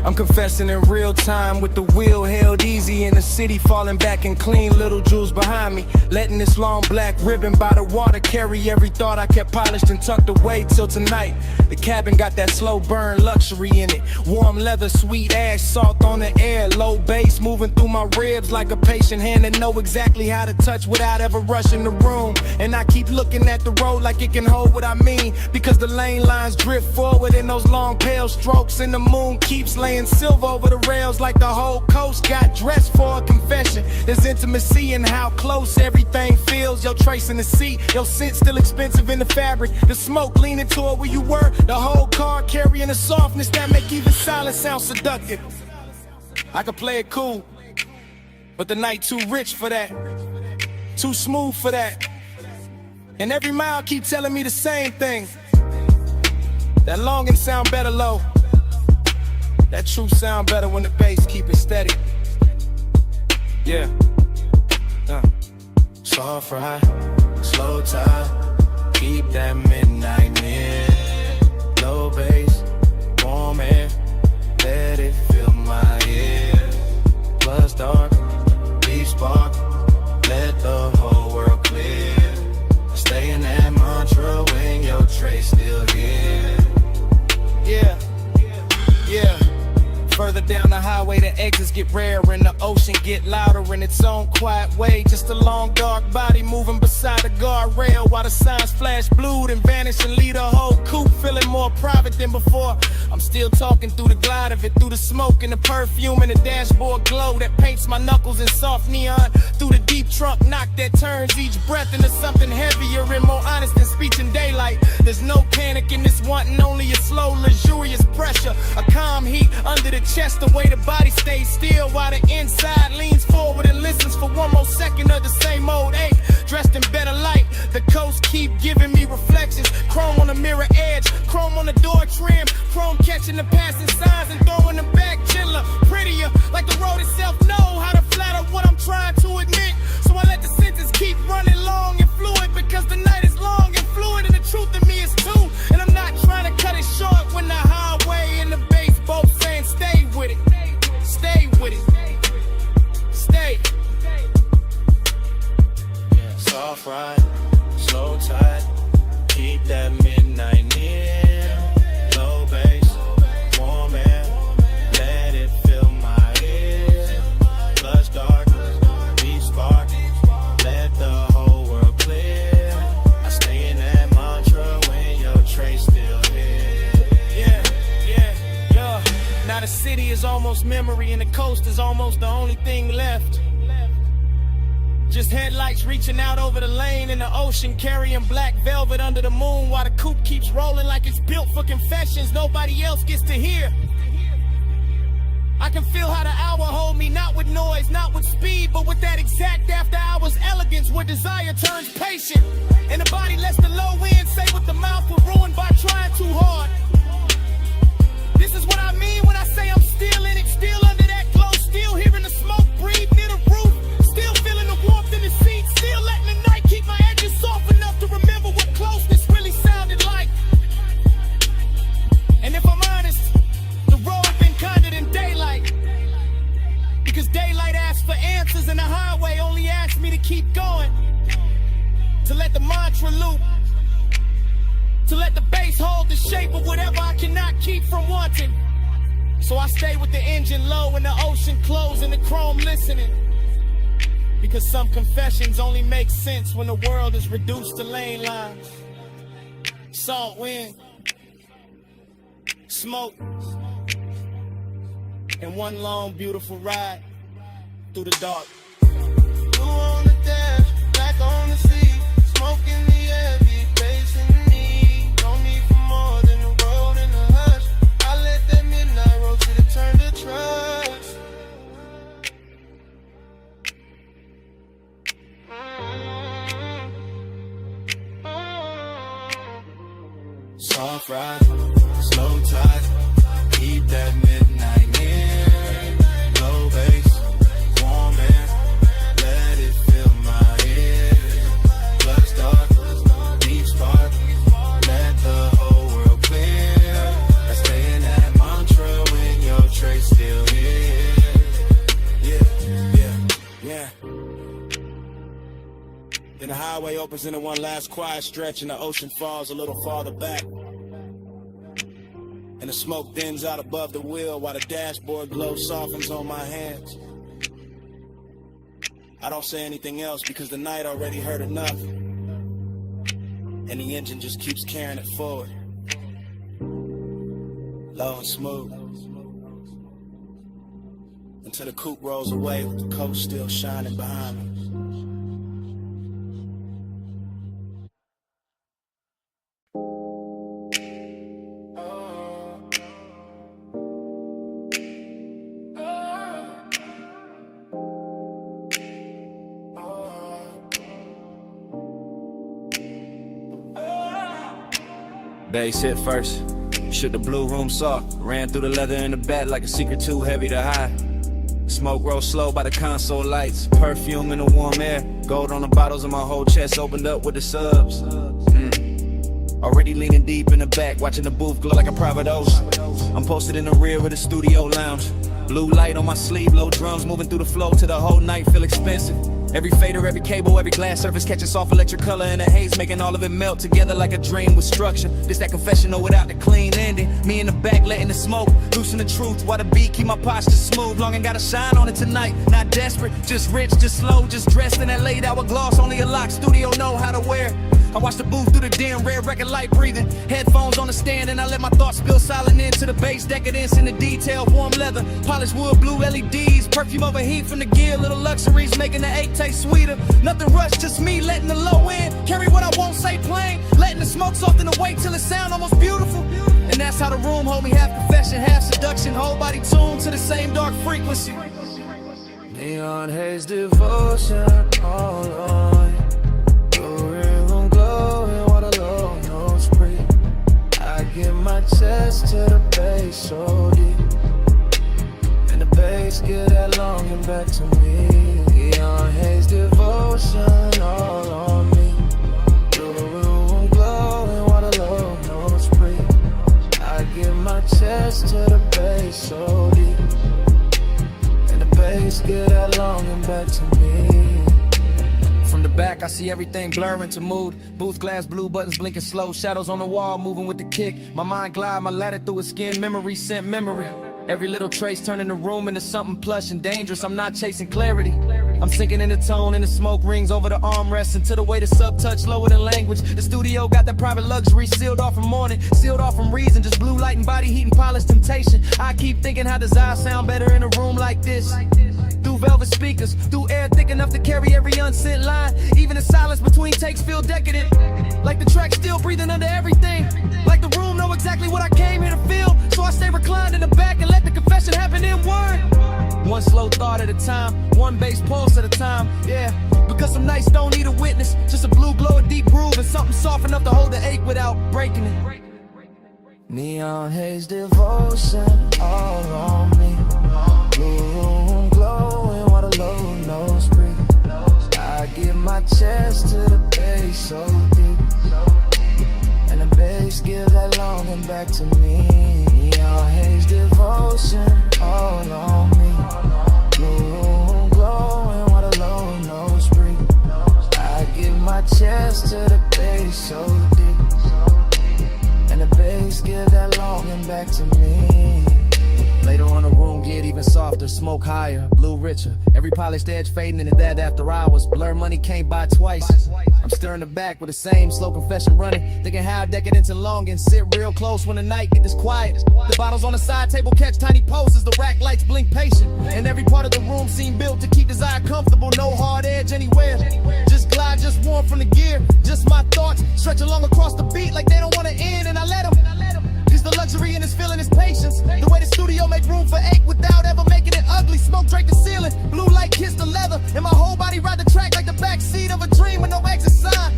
I'm confessing in real time with the wheel held easy in the city, falling back and clean little jewels behind me. Letting this long black ribbon by the water carry every thought I kept polished and tucked away till tonight. The cabin got that slow burn luxury in it. Warm leather, sweet ash, salt on the air. Low bass moving through my ribs like a patient hand that know exactly how to touch without ever rushing the room. And I keep looking at the road like it can hold what I mean, because the lane lines drift forward in those long pale strokes, and the moon keeps laying silver over the rails like the whole coast got dressed for a confession. There's intimacy in how close everything feels. Your trace in the seat, your scent still expensive in the fabric. The smoke leaning toward where you were, the whole car carrying a softness that make even silence sound seductive. I could play it cool, but the night too rich for that, too smooth for that. And every mile keep telling me the same thing. That longing sound better low. That truth sound better when the bass keep it steady. Yeah. Soft ride, slow tide, keep that midnight near. Low bass, warm air, let it fill my ear. Plus dark, deep spark, let the whole world clear. Stay in that mantra when your trace still here. Yeah, yeah. Further down the highway, the exits get rarer and the ocean get louder in its own quiet way. Just a long dark body moving beside a guardrail while the signs flash blue and vanish and leave the whole coupe feeling more private than before. I'm still talking through the glide of it, through the smoke and the perfume and the dashboard glow that paints my knuckles in soft neon. Through the deep trunk knock that turns each breath into something heavier and more honest than speech in daylight. There's no panic in this wanting, only a slow, luxurious pressure. A calm heat under the chest, the way the body stays still while the inside leans forward and listens for one more second of the same old ache. Dressed in better light, the coast keep giving me reflections. Chrome on the mirror edge, chrome on the door trim, chrome catching the passing signs and throwing them back gentler, prettier, like the road itself know how to flatter what I'm trying to admit. So I let the sentence keep running long and fluid, because the night is long and fluid and the truth in me is too. And I'm not trying to cut it short when the highway and the bass both saying stay with it, stay with it, stay. Yeah, soft ride, slow tide, keep that midnight near. Low bass, warm air, let it fill my ear. Plus dark, deep spark, let the whole world clear. I stay in that mantra when your trace still here. Yeah, yeah, yeah. Now the city is almost memory and the coast is almost the only thing left. Just headlights reaching out over the lane in the ocean, carrying black velvet under the moon while the coupe keeps rolling like it's built for confessions nobody else gets to hear. I can feel how the hour hold me, not with noise, not with speed, but with that exact after hours elegance where desire turns patient and the body lets the low end say what the mouth will ruin by trying too hard. This is what I mean when I say I'm still in it, still under that glow, still hearing the smoke breathe near the roof, still feeling the warmth in the seat, still letting the night keep my edges soft enough to remember what closeness really sounded like. And if I'm honest, the road been kinder than daylight, because daylight asks for answers and the highway only asks me to keep going, to let the mantra loop, to let the bass hold the shape of whatever I cannot keep from wanting. So I stay with the engine low and the ocean close and the chrome listening, because some confessions only make sense when the world is reduced to lane lines. Salt wind, smoke, and one long beautiful ride through the dark. Blue on the dash, black on the sea, smoke in the air, beat bass in me. No need for more than the road and the hush. I let that midnight roll till it turn to trust. Soft ride, slow tide, keep that midnight near. Low bass, warm air, let it fill my ears. Blood's dark, deep spark, let the whole world clear. I stay in that mantra when your trace still here. Yeah. Then the highway opens into one last quiet stretch and the ocean falls a little farther back. And the smoke thins out above the wheel while the dashboard glow softens on my hands. I don't say anything else because the night already hurt enough. And the engine just keeps carrying it forward. Low and smooth. Until the coupe rolls away with the coast still shining behind me. Bass hit first, shook the blue room soft, ran through the leather in the back like a secret too heavy to hide. Smoke rolled slow by the console lights, perfume in the warm air, gold on the bottles and my whole chest opened up with the subs. Already leaning deep in the back, watching the booth glow like a private ocean. I'm posted in the rear of the studio lounge, blue light on my sleeve, low drums moving through the flow till the whole night feel expensive. Every fader, every cable, every glass surface catching soft electric color in the haze, making all of it melt together like a dream with structure. This that confessional without the clean ending. Me in the back letting the smoke loosen the truth while the beat keep my posture smooth. Long and gotta shine on it tonight. Not desperate, just rich, just slow, just dressed in that late hour gloss. Only a lock studio know how to wear. I watch the booth through the dim red record light breathing. Headphones on the stand and I let my thoughts spill silent into the bass decadence in the detail. Warm leather, polished wood, blue LEDs, perfume over heat from the gear, little luxuries making the 8 taste sweeter. Nothing rushed, just me letting the low end carry what I won't say plain, letting the smoke soften the weight till it sound almost beautiful. And that's how the room hold me, half confession, half seduction, whole body tuned to the same dark frequency. Neon haze devotion all on. I get my chest to the bass so deep, and the bass get that longing back to me. Neon haze devotion all on me. Through the room glowing while the low notes breathe. I get my chest to the bass so deep, and the bass get that longing back to me. From the back, I see everything blurring to mood. Booth glass, blue buttons blinking slow. Shadows on the wall, moving with the kick. My mind glide, my ladder through its skin. Memory sent memory. Every little trace turning the room into something plush and dangerous. I'm not chasing clarity. I'm sinking in the tone and the smoke rings over the armrest until the way the sub-touch lower than language. The studio got that private luxury sealed off from morning, sealed off from reason. Just blue light and body heat and polished temptation. I keep thinking how does I sound better in a room like this? Through velvet speakers, through air thick enough to carry every unsent line. Even the silence between takes feel decadent. Like the track still breathing under everything. Like the room know exactly what I came here to feel. So I stay reclined in the back and let the confession happen in word. One slow thought at a time, one bass pulse at a time, yeah. Because some nights don't need a witness, just a blue glow, a deep groove, and something soft enough to hold the ache without breaking it. Neon haze devotion all on me. Blue room glowing while the low nose breathe. I give my chest to the bass so deep, and the bass give that longing back to me. Neon haze devotion all on me. Blue room glowing while the low nose breathe. I give my chest to the bass so deep, and the bass give that longing back to me. Later on the room get even softer, smoke higher, blue richer. Every polished edge fading into that after hours. Blur money can't buy twice. I'm stirring the back with the same slow confession running, thinking how decadence and longing. Sit real close when the night get this quiet. The bottles on the side table catch tiny poses. The rack lights blink patient, and every part of the room seem built to keep desire comfortable. No hard edge anywhere. Just glide, just warm from the gear. Just my thoughts stretch along across the beat like they don't want to end, and I let them. The luxury in this feeling is patience. The way the studio make room for ache without ever making it ugly. Smoke drape the ceiling, blue light kiss the leather, and my whole body ride the track like the back seat of a dream with no exit sign.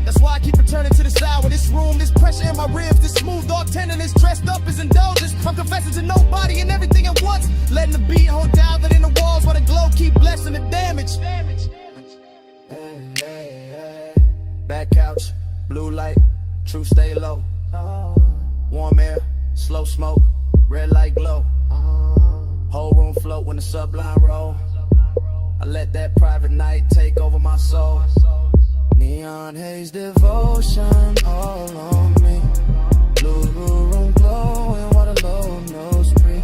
That's why I keep returning to this hour, this room, this pressure in my ribs, this smooth dog tenderness dressed up as indulgence. I'm confessing to nobody and everything at once, letting the beat hold down in the walls while the glow keep blessing the damage. Back couch, blue light, true stay low. Warm air, slow smoke, red light glow. Whole room float when the sublime roll. I let that private night take over my soul. Neon haze devotion all on me. Blue room glowing while the low nose breathe.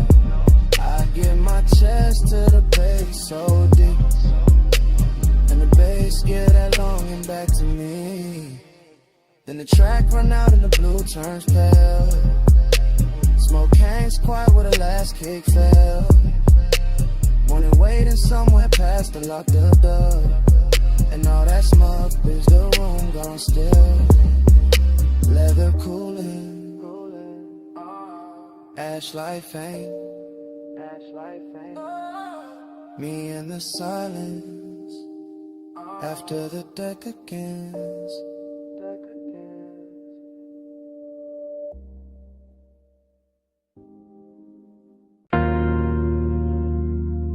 I give my chest to the bass so deep, and the bass give that longing back to me. Then the track run out and the blue turns pale. Smoke hangs quiet where the last kick fell. Morning waiting somewhere past the locked up door, and all that smoke is the room gone still. Leather cooling, ash light faint. Me in the silence after the deck against.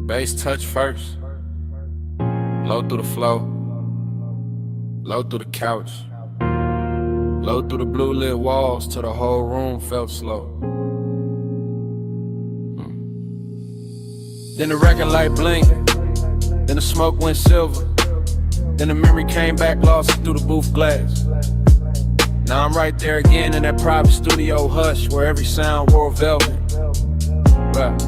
Bass touch first. Low through the flow. Low through the couch. Low through the blue lit walls till the whole room felt slow. Then the record light blinked. Then the smoke went silver. Then the memory came back lost through the booth glass. Now I'm right there again in that private studio hush where every sound wore velvet. Right.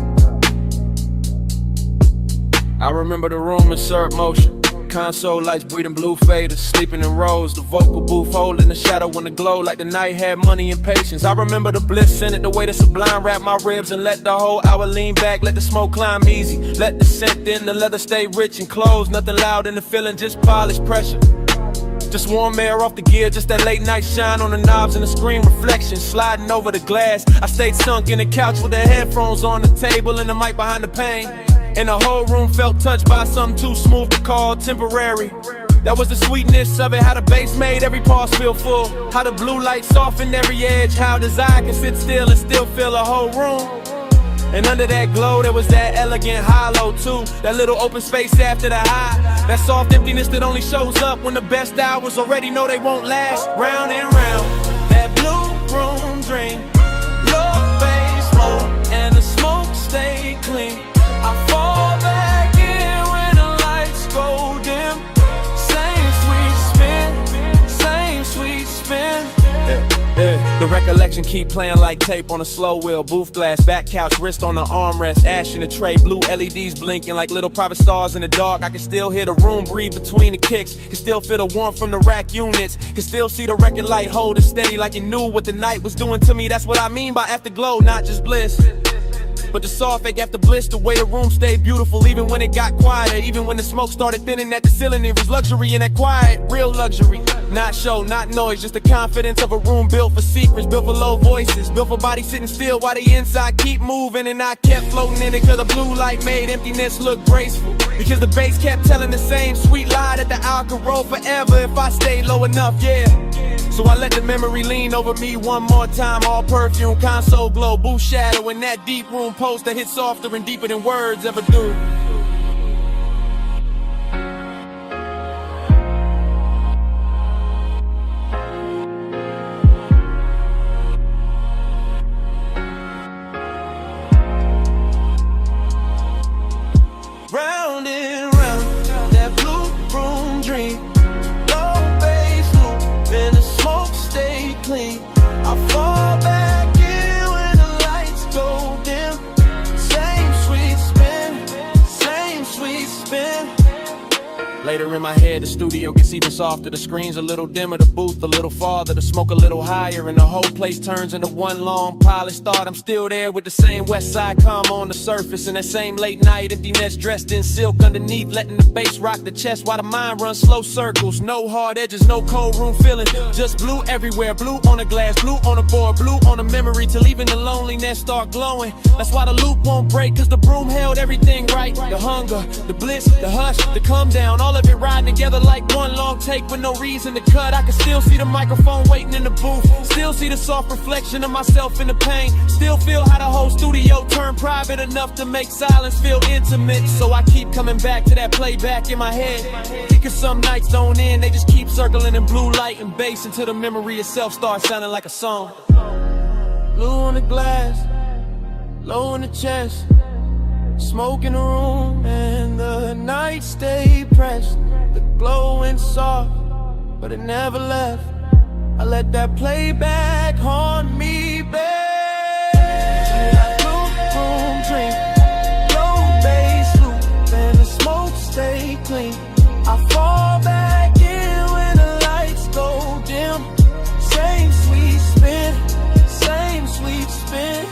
I remember the room in syrup motion. Console lights breathing blue faders, sleeping in rows. The vocal booth holding the shadow in the glow like the night had money and patience. I remember the bliss in it, the way the sublime wrapped my ribs and let the whole hour lean back. Let the smoke climb easy, let the scent in, the leather stay rich and closed. Nothing loud in the feeling, just polished pressure. Just warm air off the gear, just that late night shine on the knobs and the screen reflection sliding over the glass. I stayed sunk in the couch with the headphones on the table and the mic behind the pane. And the whole room felt touched by something too smooth to call temporary. That was the sweetness of it, how the bass made every pause feel full. How the blue light softened every edge, how desire can sit still and still fill a whole room. And under that glow there was that elegant hollow too. That little open space after the high. That soft emptiness that only shows up when the best hours already know they won't last. Round and round, that blue room dream. Low bass smoke and the smoke stay clean. I fall back in when the lights go dim. Same sweet spin. The recollection keep playing like tape on a slow wheel. Booth glass, back couch, wrist on the armrest. Ash in the tray, blue LEDs blinking like little private stars in the dark. I can still hear the room breathe between the kicks. Can still feel the warmth from the rack units. Can still see the record light hold it steady like it knew what the night was doing to me. That's what I mean by afterglow, not just bliss. But the soft fake after bliss, the way the room stayed beautiful even when it got quieter. Even when the smoke started thinning at the ceiling, it was luxury in that quiet, real luxury. Not show, not noise, just the confidence of a room built for secrets, built for low voices, built for bodies sitting still while the inside keep moving. And I kept floating in it cause the blue light made emptiness look graceful. Because the bass kept telling the same sweet lie that the hour could roll forever if I stayed low enough, yeah. So I let the memory lean over me one more time. All perfume, console glow, booth shadow in that deep room post that hits softer and deeper than words ever do. Round and round, that blue room dream. Low bass loop, and the smoke stay clean. I fall back in when the lights go dim. Same sweet spin, same sweet spin. Later in my head, the studio gets even softer. The screen's a little dimmer, the booth a little farther, the smoke a little higher, and the whole place turns into one long polished thought. I'm still there with the same west side calm on the surface, and that same late night emptiness dressed in silk underneath, letting the bass rock the chest while the mind runs slow circles. No hard edges, no cold room feeling, just blue everywhere. Blue on the glass, blue on the board, blue on the memory, till even the loneliness start glowing. That's why the loop won't break, cause the broom held everything right. The hunger, the bliss, the hush, the come down, all of it riding together like one long take with no reason to cut. I can still see the microphone waiting in the booth, still see the soft reflection of myself in the pain, still feel how the whole studio turned private enough to make silence feel intimate. So I keep coming back to that playback in my head, because some nights don't end, they just keep circling in blue light and bass until the memory itself starts sounding like a song. Blue on the glass, low in the chest, smoke in the room, and the night stayed pressed. The glow went soft, but it never left. I let that playback haunt me, babe. That blue room dream, low bass loop, and the smoke stay clean. I fall back in when the lights go dim. Same sweet spin, same sweet spin.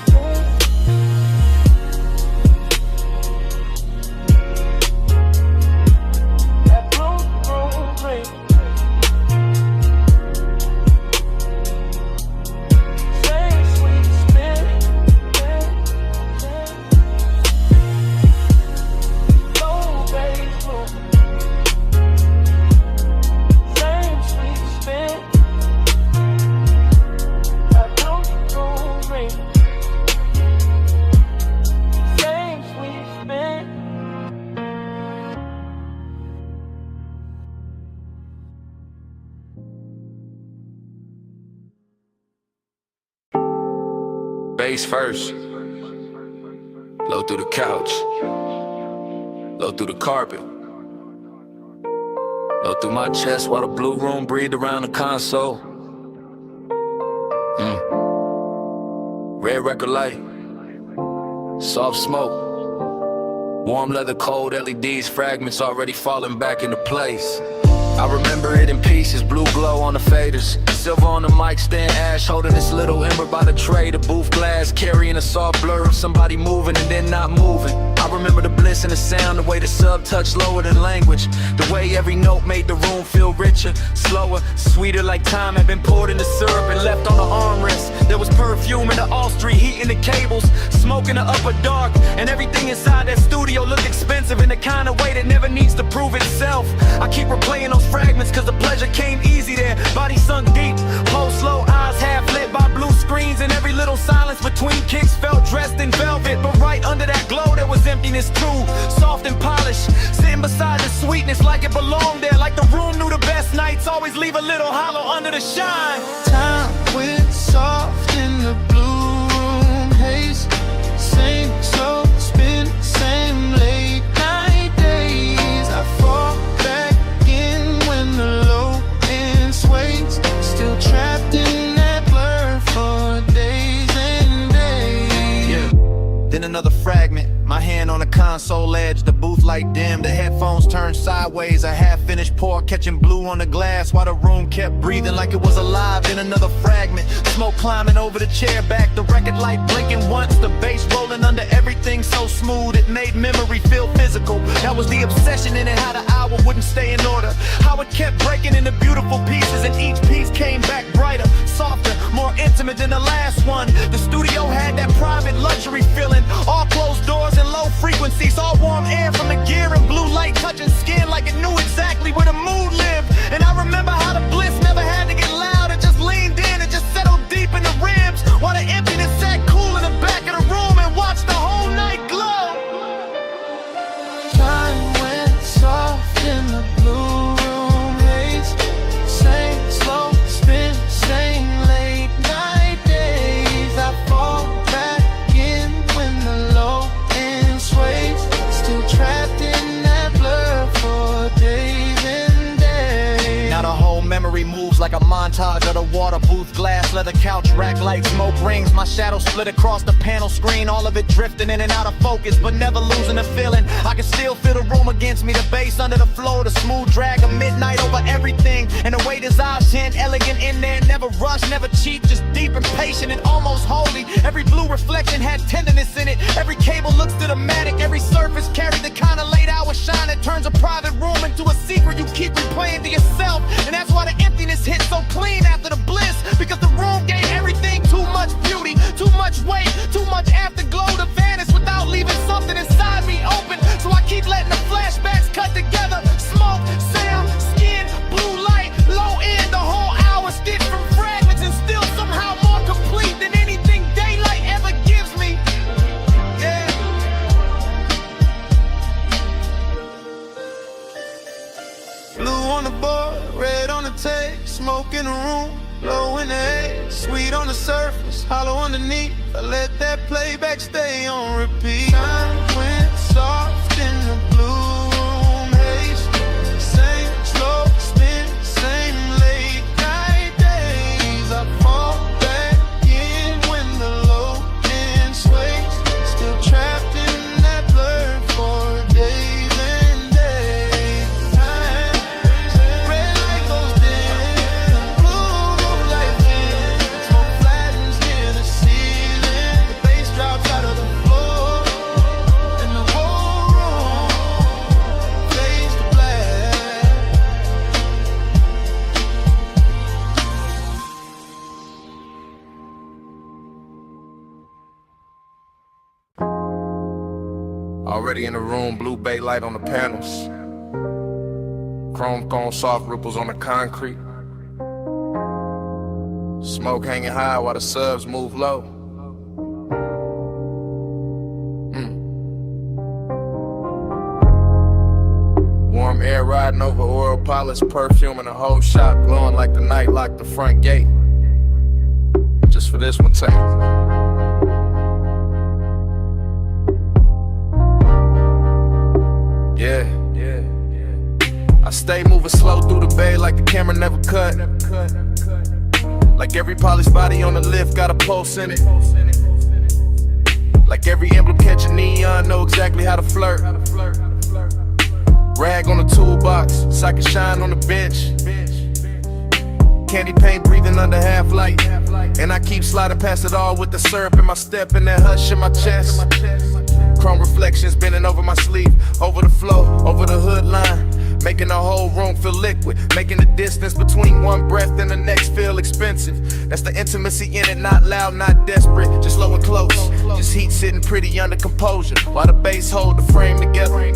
Bass first, low through the couch, low through the carpet, low through my chest while the blue room breathed around the console. Red record light, soft smoke, warm leather, cold LEDs, fragments already falling back into place. I remember it in pieces, blue glow on the faders, silver on the mic stand, ash holding this little ember by the tray, the booth glass carrying a soft blur of somebody moving and then not moving. I remember the bliss and the sound, the way the sub touched lower than language, the way every note made the room feel richer, slower, sweeter, like time had been poured into syrup and left on the armrest. There was perfume in the all street, heat in the cables, smoke in the upper dark, and everything inside that studio looked expensive in the kind of way that never needs to prove itself. I keep replaying those fragments cause the pleasure came easy there, body sunk deep, pulse slow, eyes half lit by blue screens, and every little silence between kicks felt dressed in velvet. But right under that glow there was emptiness too, soft and polished, sitting beside the sweetness like it belonged there, like the room knew the best nights always leave a little hollow under the shine. Time went soft in the blue room haze, same slow spin, same late night days. I fall back in when the low end sways, still trapped in that blur for days and days. Yeah. Then another fragment, my hand on the console edge, the booth light dim, the headphones turned sideways, a half-finished pour catching blue on the glass while the room kept breathing like it was alive. Then another fragment, smoke climbing over the chair back, the record light blinking once, the bass rolling under everything so smooth it made memory feel physical. That was the obsession in it, how the hour wouldn't stay in order, how it kept breaking into beautiful pieces, and each piece came back brighter, softer, more intimate than the last one. The studio had that private luxury feeling, all closed doors and low frequencies, all warm air from the gear and blue light touching skin like it knew exactly where the mood lived. And I remember how the bliss never had to get loud, it just like a montage of the water booth glass, leather couch, rack light, smoke rings. My shadow split across the panel screen, all of it drifting in and out of focus, but never losing the feeling. I can still feel the room against me, the bass under the floor, the smooth drag of midnight over everything. And the way his eyes hint, elegant in there, never rush, never cheap, just deep and patient and almost holy. Every blue reflection had tenderness in it. Every cable looks cinematic, every surface carried the kind of late hour shine that turns a private room into a secret you keep replaying to yourself. And that's why the emptiness hit so clean after the bliss, because the room gave everything too much beauty, too much weight, too much afterglow to vanish without leaving something inside me open. So I keep letting the flashbacks cut together. Smoke, sound, skin, blue light, low end, the whole hour stitched from fragments and still somehow more complete than anything daylight ever gives me. Yeah. Blue on the board, red on the tape, smoke in the room, low in the haze, sweet on the surface, hollow underneath. I let that playback stay on repeat. Time went soft in the blue room haze. Same slow spin, same late night days. I fall back in when the low end sways. Still trapped in that blur for days and days. Red light goes dim, blue room light dim. Smoke flattens near the ceiling. The bass drops out of the floor, and the whole room fades to black. Already in the room, blue bay light on the panels. Chrome cone soft ripples on the concrete. Smoke hanging high while the subs move low. Warm air riding over oil polish, perfume in the whole shop, glowing like the night locked the front gate. Just for this one take. Yeah. I stay moving slow through the bay like the camera never cut. Like every polished body on the lift got a pulse in it. Like every emblem catch a neon, know exactly how to flirt. Rag on the toolbox, so I can shine on the bench. Candy paint breathing under half light. And I keep sliding past it all with the syrup in my step and that hush in my chest. Chrome reflections bending over my sleeve, over the flow, over the hood line. Making the whole room feel liquid, making the distance between one breath and the next feel expensive. That's the intimacy in it, not loud, not desperate, just low and close. Just heat sitting pretty under composure, while the bass hold the frame together.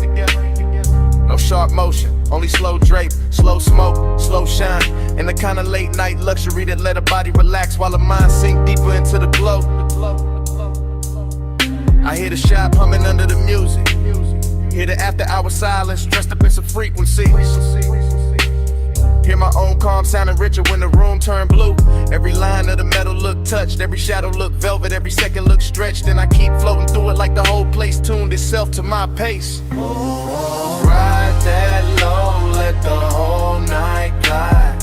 No sharp motion, only slow drape, slow smoke, slow shine. And the kind of late night luxury that let a body relax while the mind sink deeper into the glow. I hear the shop humming under the music. Hear the after hour silence dressed up in some frequency. Hear my own calm sounding richer when the room turned blue. Every line of the metal look touched, every shadow look velvet, every second look stretched. And I keep floating through it like the whole place tuned itself to my pace. Ride that low, let the whole night glide.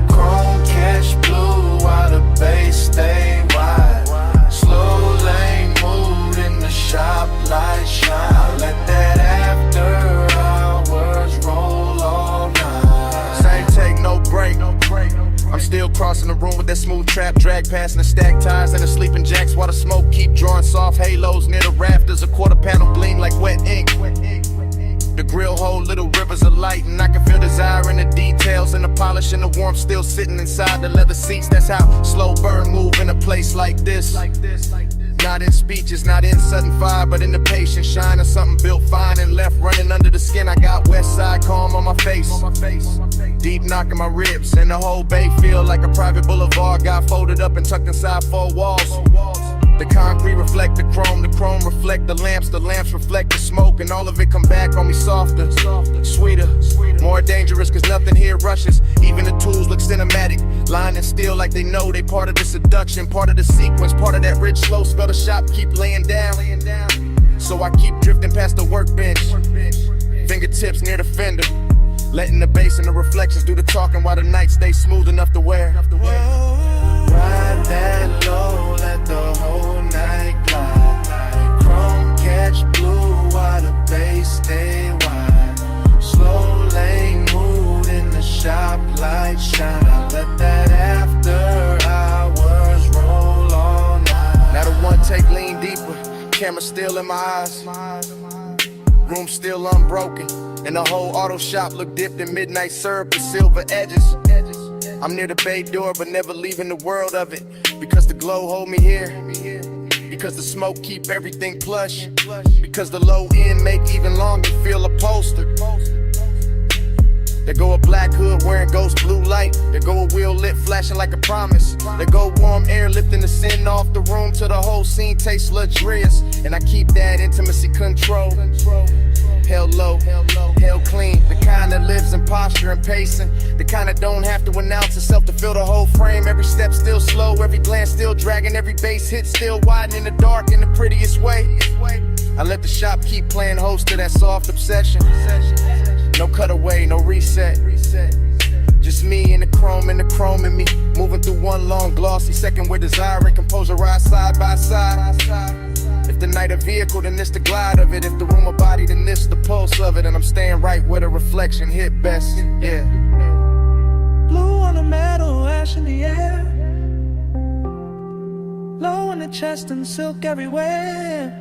Chrome catch blue while the bass stay wide. Slow lane mood in the shop light shine. Let that after hours roll all night. Same take, no break. I'm still crossing the room with that smooth trap drag, passing the stacked tires and the sleeping jacks while the smoke keep drawing soft halos near the rafters. A quarter panel gleam like wet ink. The grill hold little rivers of light, and I can feel desire in the details and the polish and the warmth still sitting inside the leather seats. That's how slow burn move in a place like this. Not in speeches, not in sudden fire, but in the patient shine of something built fine and left running under the skin. I got west side calm on my face, deep knocking my ribs, and the whole bay feel like a private boulevard. Got folded up and tucked inside four walls. The concrete reflect the chrome reflect the lamps reflect the smoke, and all of it come back on me softer, sweeter, more dangerous, cause nothing here rushes. Even the tools look cinematic, lying still like they know they part of the seduction, part of the sequence, part of that rich slow spell the shop keep laying down. So I keep drifting past the workbench, fingertips near the fender, Letting the bass and the reflections do the talking while the night stays smooth enough to wear. Ride that low, let the whole night glide. Chrome catch blue while the bass stay wide. Slow lane mood in the shop, light shine. I let that after hours roll all night. Now the one take lean deeper, camera still in my eyes. Room still unbroken, and the whole auto shop look dipped in midnight syrup with silver edges. I'm near the bay door, but never leaving the world of it. Because the glow hold me here. Because the smoke keep everything plush. Because the low end make even longer feel upholstered. There go a black hood wearing ghost blue light. There go a wheel lit flashing like a promise. There go warm air lifting the sin off the room till the whole scene tastes luxurious. And I keep that intimacy control. Held low, held clean. The kind that lives in posture and pacing. The kind that don't have to announce itself to fill the whole frame. Every step still slow, every glance still dragging. Every bass hit still widen in the dark in the prettiest way. I let the shop keep playing host to that soft obsession. No cutaway, no reset. Just me and the chrome in me. Moving through one long glossy second with desire and composure ride side by side. If the night a vehicle, then it's the glide of it. If the room a body, then it's the pulse of it. And I'm staying right where the reflection hit best, yeah. Blue on the metal, ash in the air. Low in the chest and silk everywhere.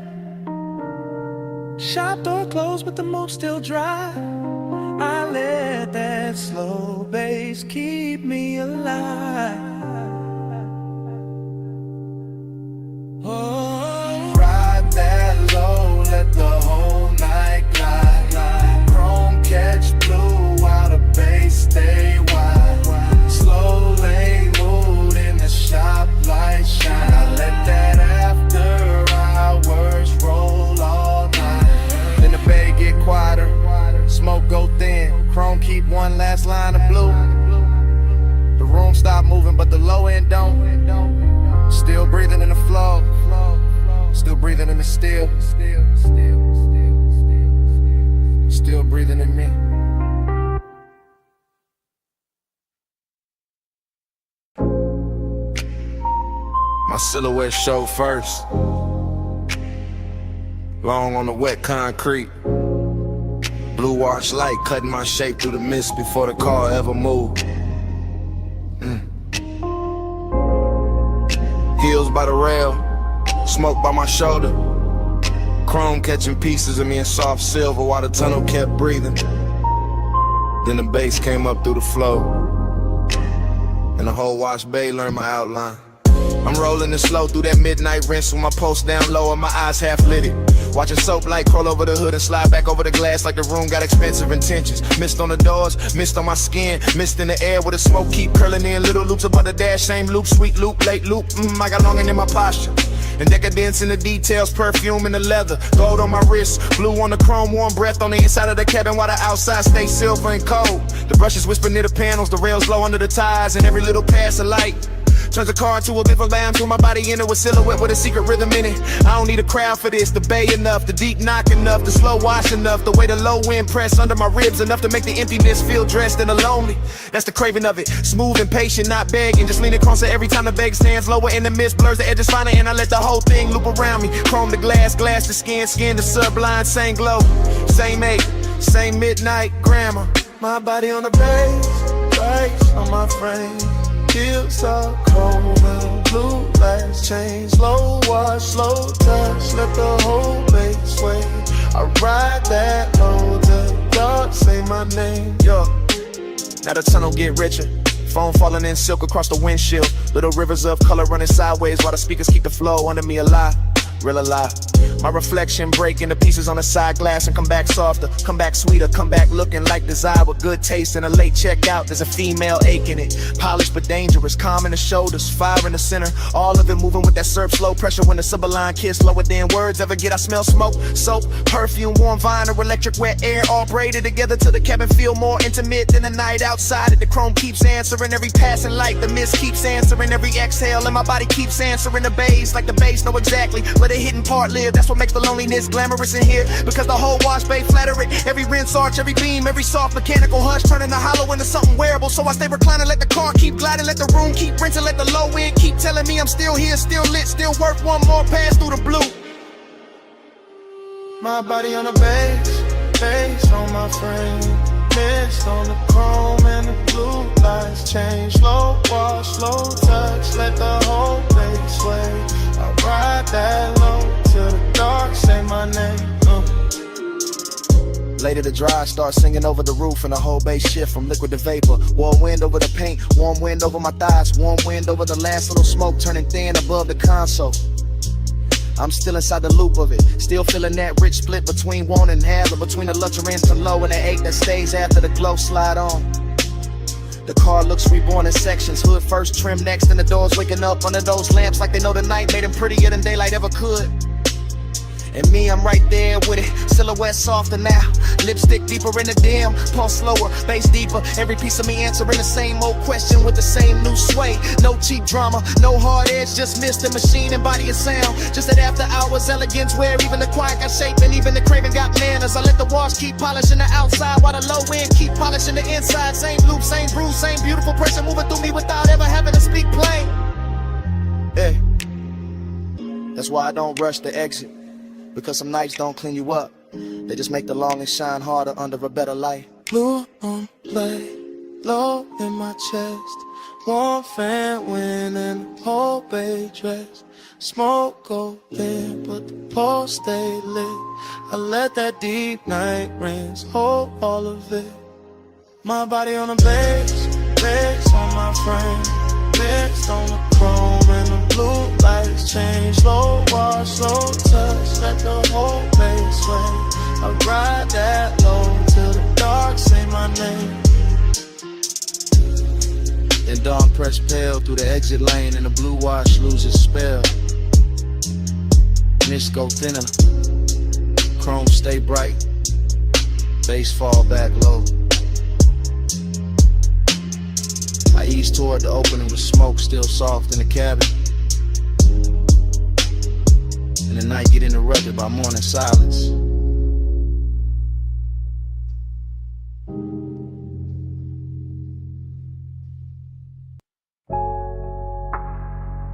Shop door closed but the mood still dry. I let that slow bass keep me alive. Oh, Ride that low, let the whole night glide. Chrome catch blue while the bass stay wide. Slow lane mood in the shop, light shine. I let that after hours roll all night. Then the bay get quieter, smoke go thin. Chrome keep one last line of blue. The room stop moving but the low end don't. Still breathing in the flow. Still breathing in the still. Still breathing in me. My silhouette show first. Long on the wet concrete. Blue wash light cutting my shape through the mist before the car ever moved. Heels by the rail, smoke by my shoulder. Chrome catching pieces of me in soft silver while the tunnel kept breathing. Then the bass came up through the flow, and the whole wash bay learned my outline. I'm rolling it slow through that midnight rinse with my pulse down low and my eyes half lit. Watching soap light crawl over the hood and slide back over the glass like the room got expensive intentions. Mist on the doors, mist on my skin, mist in the air where the smoke keep curling in. Little loops above the dash, same loop, sweet loop, late loop. I got longing in my posture. And decadence in the details, perfume in the leather, gold on my wrist, blue on the chrome, warm breath on the inside of the cabin while the outside stays silver and cold. The brushes whisper near the panels, the rails low under the tires, and every little pass of light turns a car into a bit of lamb, threw my body into a silhouette with a secret rhythm in it. I don't need a crowd for this, the bay enough, the deep knock enough, the slow wash enough, the way the low wind press under my ribs enough to make the emptiness feel dressed in a lonely. That's the craving of it, smooth and patient, not begging, just leaning closer every time the bag stands lower in the mist, blurs the edges finer, and I let the whole thing loop around me. Chrome the glass, glass the skin, skin the sublime, same glow, same ache, same midnight grammar. My body on the bass, lights on my frame. Heels are cold and blue lights change. Slow wash, slow touch, let the whole base sway. I ride that low till dark, say my name, yo. Now the tunnel get richer, foam falling in silk across the windshield. Little rivers of color running sideways while the speakers keep the flow under me alive, real alive. My reflection break into pieces on the side glass and come back softer, come back sweeter, come back looking like desire with good taste and a late checkout. There's a female ache in it, polished but dangerous, calm in the shoulders, fire in the center. All of it moving with that syrup, slow pressure when the sublime kiss lower than words ever get. I smell smoke, soap, perfume, warm vinyl, electric wet air, all braided together till the cabin feel more intimate than the night outside. The chrome keeps answering every passing light, the mist keeps answering every exhale, and my body keeps answering the bass like the bass know exactly where the hidden part live. That's what makes the loneliness glamorous in here. Because the whole wash bay flatter it. Every rinse arch, every beam, every soft mechanical hush, turning the hollow into something wearable. So I stay reclining, let the car keep gliding, let the room keep rinsing, let the low end keep telling me I'm still here, still lit, still worth one more pass through the blue. My body on the bass on my frame. Mist on the chrome and the blue lights change. Slow wash, slow touch, let the whole base sway. I ride that low till the dark say my name. Later the dry, start singing over the roof and the whole bass shift from liquid to vapor. Warm wind over the paint, warm wind over my thighs, warm wind over the last little smoke turning thin above the console. I'm still inside the loop of it, still feeling that rich split between want and have, or between the luxury and the low and the ache that stays after the glow slide on. The car looks reborn in sections, hood first, trim next, and the doors waking up under those lamps like they know the night made them prettier than daylight ever could. And me, I'm right there with it, silhouette softer now, lipstick deeper in the dim, pulse slower, bass deeper, every piece of me answering the same old question with the same new sway. No cheap drama, no hard edge, just mist and machine and body and sound. Just that after hours elegance where even the quiet got shape and even the craving got manners. I let the walls keep polishing the outside while the low end keep polishing the inside. Same loop, same bruise, same beautiful person moving through me without ever having to speak plain. Hey, that's why I don't rush the exit. Because some nights don't clean you up, they just make the longing shine harder under a better light. Blue on play, low in my chest. Warm fan wind and the whole bay dress. Smoke go thin, but the pole stay lit. I let that deep night rinse hold all of it. My body on the bass on my frame. Mist on the chrome and the blue lights change. Slow wash, slow touch, let the whole place sway. I ride that low till the dark say my name. Then dawn press pale through the exit lane and the blue wash loses spell. Mist go thinner, chrome stay bright, bass fall back low. I ease toward the opening with smoke still soft in the cabin. And the night get interrupted by morning silence.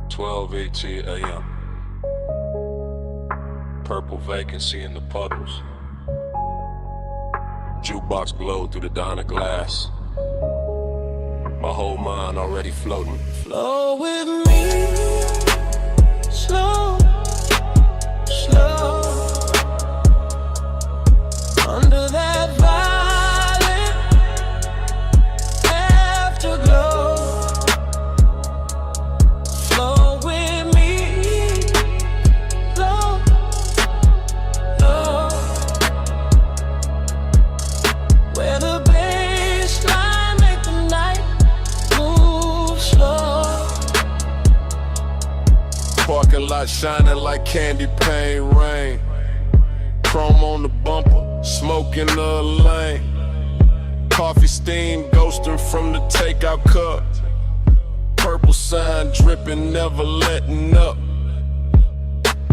(12:18 a.m.) Purple vacancy in the puddles. Jukebox glowed through the dawn of glass. My whole mind already floating. Flow with me, slow, slow. Under that violet afterglow. Flow with me, slow, slow. Where the baseline make the night move slow. Parking lot shining like candy paint rain. Chrome on the bumper, smoke in the lane. Coffee steam ghosting from the takeout cup. Purple sign dripping, never letting up.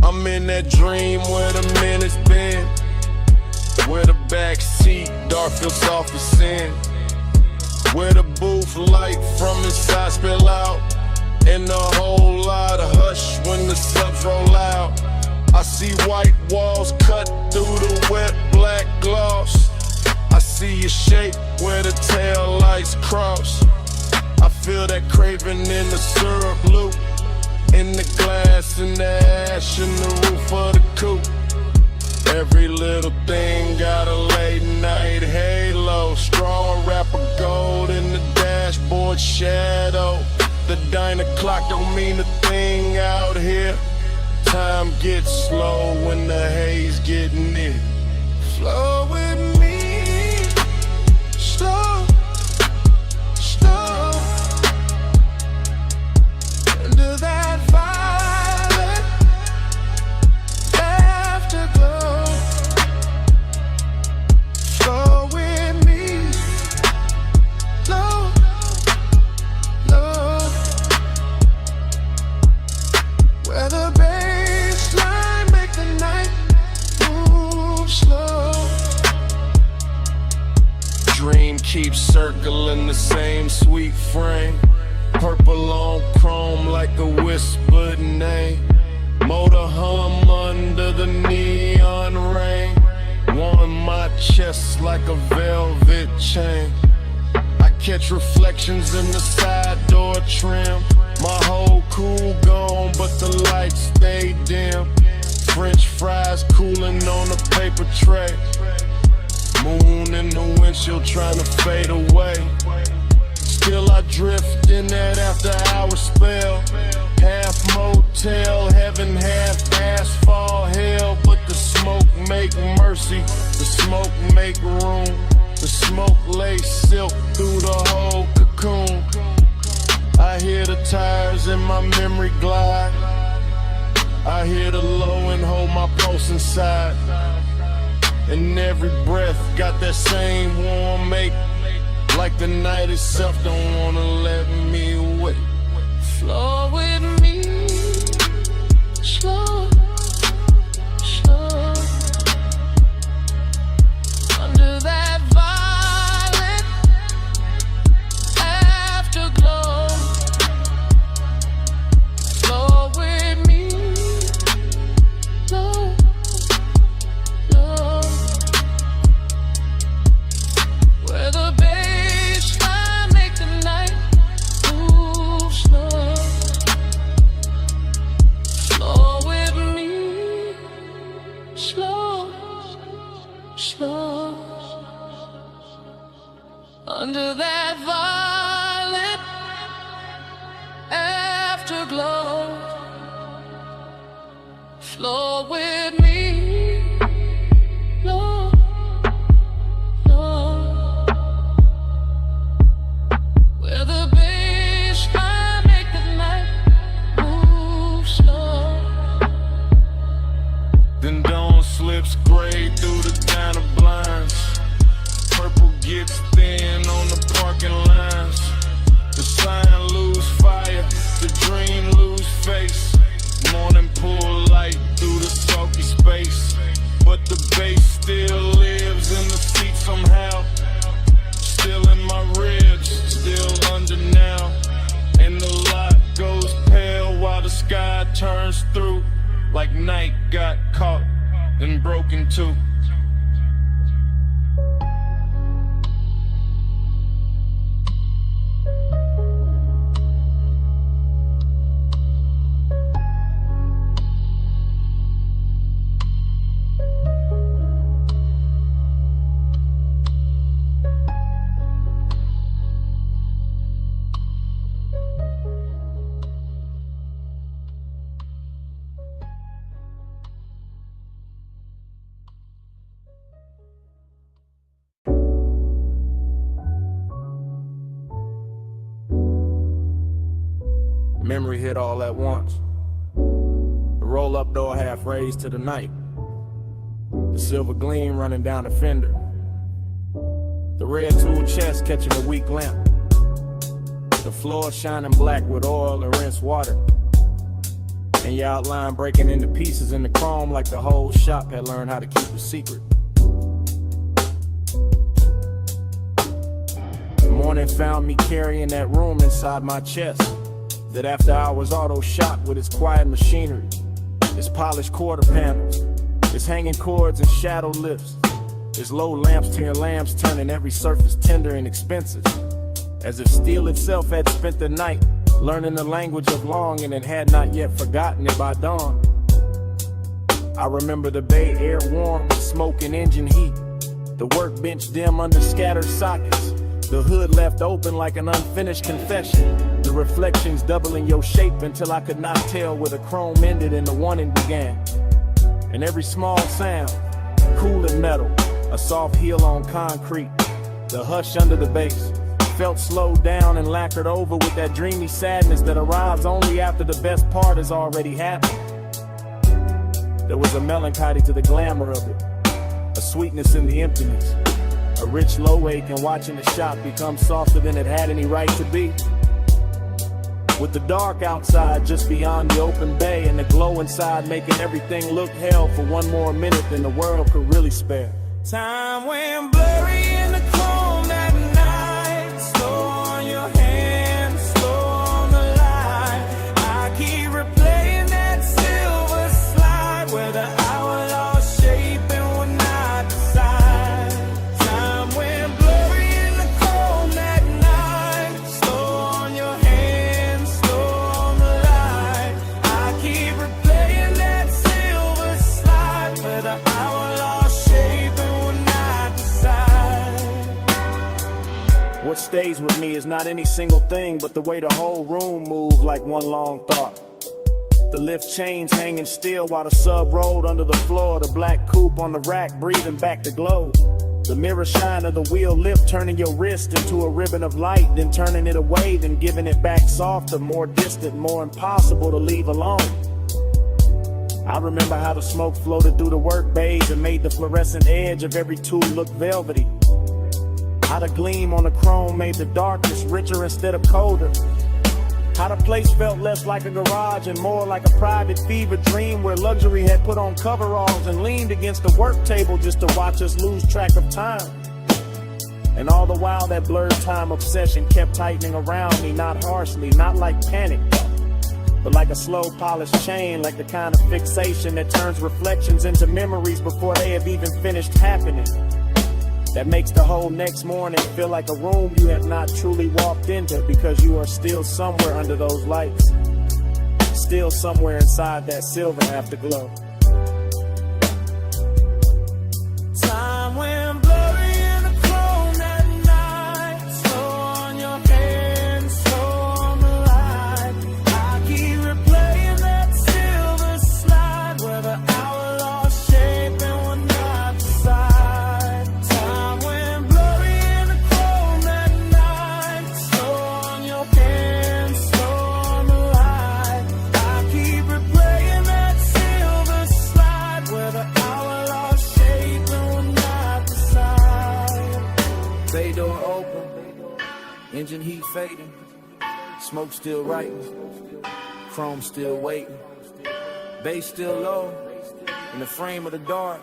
I'm in that dream where the minutes been. Where the back seat, dark feels soft as sin. Where the booth light from inside spill out. And a whole lot of hush when the subs roll out. I see white walls cut through the wet black gloss. I see your shape where the tail lights cross. I feel that craving in the syrup loop. In the glass, in the ash, in the roof of the coupe. Every little thing got a late night halo. Straw wrapper gold in the dashboard shadow. The diner clock don't mean a thing out here. Time gets slow when the haze get near. Flow with me, slow, slow. Under that violet afterglow. Flow with me, low, low. Where the baseline keep circling the same sweet frame. Purple on chrome like a whispered name. Motor hum under the neon rain. Warm my chest like a velvet chain. I catch reflections in the side door trim. My whole cool gone, but the lights stay dim. French fries cooling on a paper tray. Moon in the windshield trying to fade away. Still I drift in that after hour spell. Half motel, heaven, half asphalt hell. But the smoke make mercy, the smoke make room. The smoke lay silk through the whole cocoon. I hear the tires in my memory glide. I hear the low and hold my pulse inside. And every breath got that same warm make. Like the night itself don't wanna let me wait. Flow with me, slow, slow. Under that violet afterglow. Flow with me, slow, slow. Where the baseline make the night move slow. Slow with me, slow, slow. Under that violet afterglow. Flow with me, slow, slow. Where the baseline make the night move slow. Then dawn slips gray through the diner blinds. Purple gets thin on the parking lines. The sign lose fire, the dream lose face. Morning pull light through the sulky space. But the bass still lives in the seat somehow. Still in my ribs, still under now. And the light goes pale while the sky turns through. Like night got caught and broken too. Memory hit all at once. The roll-up door half raised to the night. The silver gleam running down the fender. The red tool chest catching a weak lamp. The floor shining black with oil and rinsed water. And your outline breaking into pieces in the chrome like the whole shop had learned how to keep a secret. The morning found me carrying that room inside my chest. That after hours auto shop with its quiet machinery, its polished quarter panels, its hanging cords and shadow lifts, its low lamps to your lamps turning every surface tender and expensive. As if steel itself had spent the night learning the language of longing and had not yet forgotten it by dawn. I remember the bay air warm with smoke and engine heat, the workbench dim under scattered sockets, the hood left open like an unfinished confession, the reflections doubling your shape until I could not tell where the chrome ended and the warning began. And every small sound, cool and metal, a soft heel on concrete, the hush under the bass, felt slowed down and lacquered over with that dreamy sadness that arrives only after the best part has already happened. There was a melancholy to the glamour of it, a sweetness in the emptiness, a rich low ache in watching the shop become softer than it had any right to be. With the dark outside just beyond the open bay and the glow inside making everything look hell for one more minute than the world could really spare. Time went blurry in the chrome that night. stays with me is not any single thing, but the way the whole room moved like one long thought. The lift chains hanging still while the sub rolled under the floor. The black coupe on the rack breathing back the glow. The mirror shine of the wheel lift turning your wrist into a ribbon of light, then turning it away, then giving it back softer, more distant, more impossible to leave alone. I remember how the smoke floated through the work bays and made the fluorescent edge of every tool look velvety. How the gleam on the chrome made the darkness richer instead of colder. How the place felt less like a garage and more like a private fever dream where luxury had put on coveralls and leaned against the work table just to watch us lose track of time. And all the while that blurred time obsession kept tightening around me, not harshly, not like panic, but like a slow polished chain, like the kind of fixation that turns reflections into memories before they have even finished happening. That makes the whole next morning feel like a room you have not truly walked into because you are still somewhere under those lights, still somewhere inside that silver afterglow. Time went blurry in the chrome that night. Slow on your hands, slow on the light. I keep replaying that silver slide where the hour lost shape and we're not beside. Time went blurry in the chrome that night. Slow on your hands, slow on the light. I keep replaying that silver slide where the hour lost shape and we're not beside. Bay door open, engine heat fading, smoke still writing, chrome still waiting, bass still low, in the frame of the dark,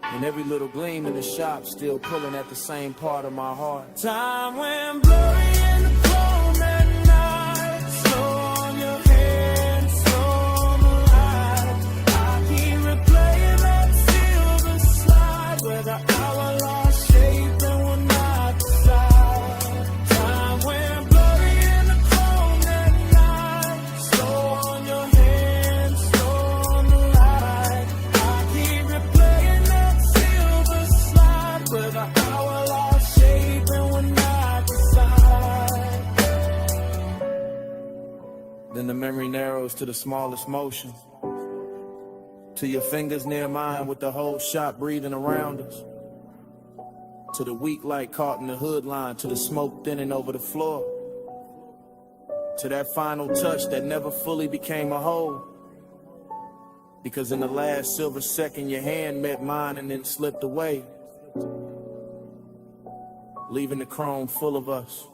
and every little gleam in the shop still pulling at the same part of my heart. Time went blurry in the chrome that night. Slow on your hands, slow on the light. I keep replaying that silver slide where the hour lost shape and we're not beside. Time went blurry in the chrome that night. Slow on your hands, slow on the light. I keep replaying that silver slide where the hour lost shape and we're not beside. Then the memory narrows to the smallest motion, to your fingers near mine with the whole shop breathing around us, to the weak light caught in the hood line, to the smoke thinning over the floor, to that final touch that never fully became a whole, because in the last silver second your hand met mine and then slipped away, leaving the chrome full of us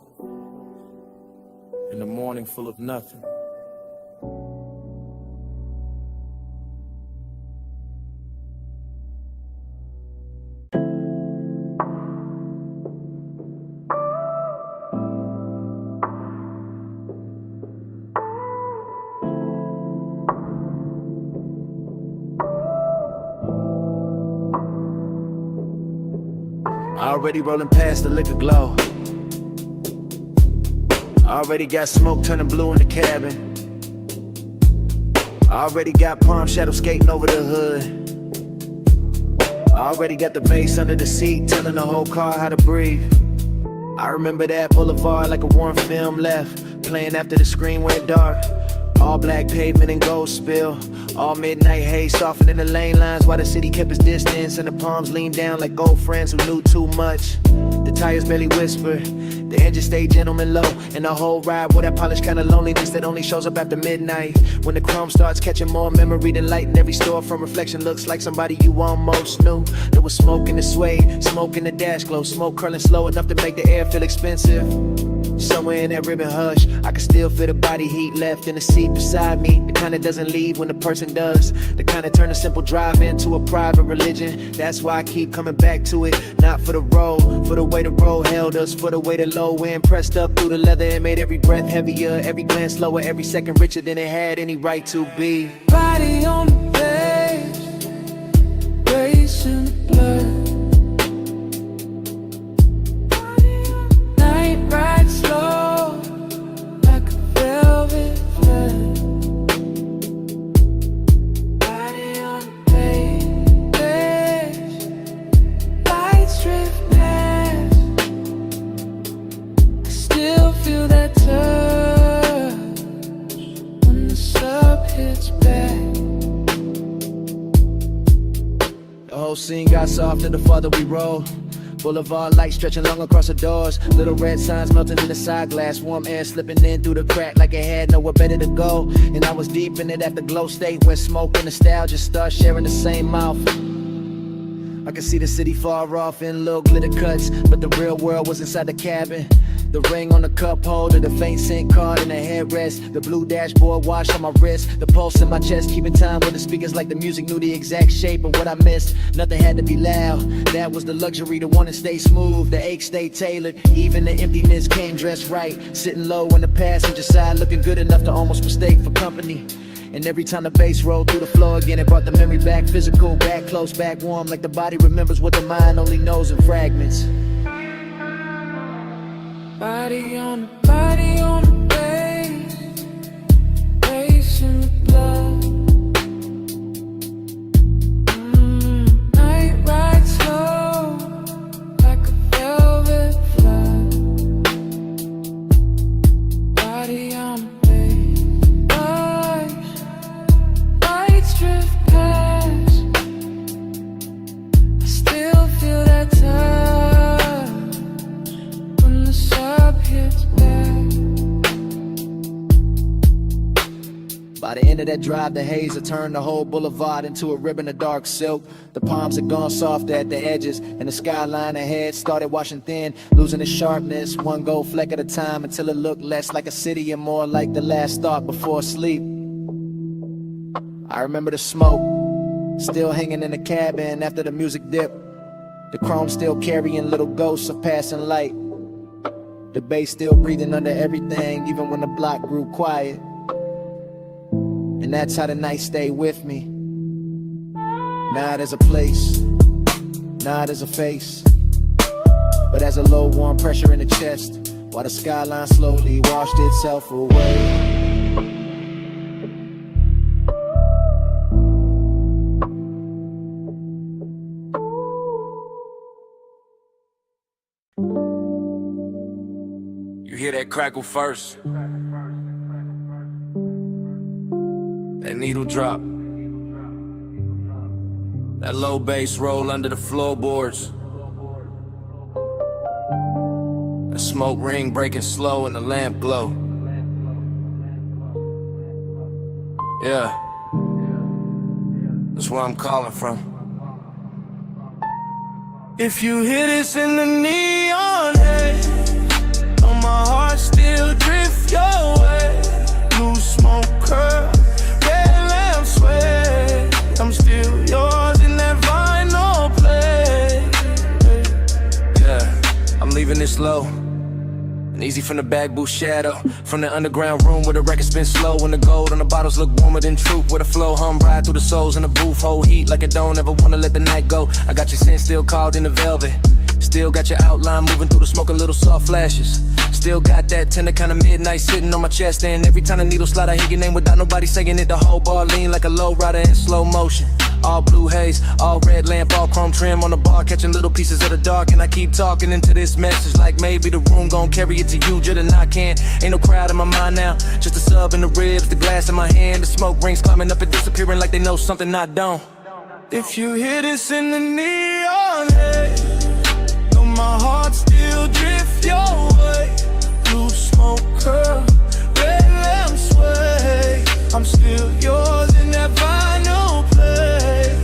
and the morning full of nothing. Already rolling past the liquor glow. Already got smoke turning blue in the cabin. Already got palm shadow skating over the hood. Already got the bass under the seat telling the whole car how to breathe. I remember that boulevard like a warm film left, playing after the screen went dark. All black pavement and gold spill. All midnight haze softening the lane lines while the city kept its distance and the palms leaned down like old friends who knew too much. The tires barely whisper, the engine stayed gentleman low, and the whole ride with that polished kind of loneliness that only shows up after midnight. When the chrome starts catching more memory than light in every store from reflection looks like somebody you almost knew. There was smoke in the suede, smoke in the dash glow, smoke curling slow enough to make the air feel expensive. Somewhere in that ribbon hush, I can still feel the body heat left in the seat beside me. The kind that doesn't leave when the person does. The kind that turn a simple drive into a private religion. That's why I keep coming back to it. Not for the road, for the way the road held us, for the way the low wind pressed up through the leather and made every breath heavier, every glance slower, every second richer than it had any right to be. Body on the page, grace in the blood. Night ride slow, like a velvet flood. Body on the page, lights drift past. hits back. The whole scene got softer the farther we rolled. Boulevard lights stretching long across the doors. Little red signs melting in the side glass. Warm air slipping in through the crack like it had nowhere better to go. And I was deep in it after glow state, when smoke and nostalgia start sharing the same mouth. I could see the city far off in little glitter cuts, but the real world was inside the cabin. The ring on the cup holder, the faint scent card in the headrest, the blue dashboard watch on my wrist, the pulse in my chest, keeping time with the speakers like the music knew the exact shape of what I missed. Nothing had to be loud, that was the luxury, the one to stay smooth, the ache stayed tailored, even the emptiness came dressed right, sitting low on the passenger side, looking good enough to almost mistake for company. And every time the bass rolled through the floor again, it brought the memory back, physical, back close, back warm, like the body remembers what the mind only knows in fragments. Body on the bass, bass in the blood. Night ride slow, like a velvet flood. Body on the bass, lights drift past. I still feel that touch when the sub hits back. By the end of that drive, the haze had turned the whole boulevard into a ribbon of dark silk. The palms had gone soft at the edges, and the skyline ahead started washing thin, losing its sharpness, one gold fleck at a time, until it looked less like a city and more like the last thought before sleep. I remember the smoke, still hanging in the cabin after the music dipped. The chrome still carrying little ghosts of passing light. The bass still breathing under everything, even when the block grew quiet. And that's how the night stayed with me. Not as a place, not as a face, but as a low warm pressure in the chest, while the skyline slowly washed itself away. You hear that crackle first, that needle drop, that low bass roll under the floorboards, the smoke ring breaking slow and the lamp glow. Yeah, that's where I'm calling from. If you hear this in the neon haze, my heart still drift your way. Blue smoke curl, red lamp sway. I'm still yours in that vinyl play. Yeah, I'm leaving this low and easy from the back booth shadow, from the underground room where the record spin slow and the gold on the bottles look warmer than truth, where the flow hum ride through the souls in the booth, hold heat like I don't ever wanna let the night go. I got your scent still called in the velvet, still got your outline moving through the smoke, a little soft flashes. Still got that tender kind of midnight sitting on my chest, and every time the needle slide I hear your name without nobody saying it. The whole bar lean like a low rider in slow motion. All blue haze, all red lamp, all chrome trim on the bar, catching little pieces of the dark. And I keep talking into this message like maybe the room gon' carry it to you, just and I can't. Ain't no crowd in my mind now, just a sub in the ribs, the glass in my hand, the smoke rings climbing up and disappearing like they know something I don't. If you hear this in the neon haze, know my heart still drift your way. Blue smoke curl, red lamp sway. I'm still yours in that vinyl play.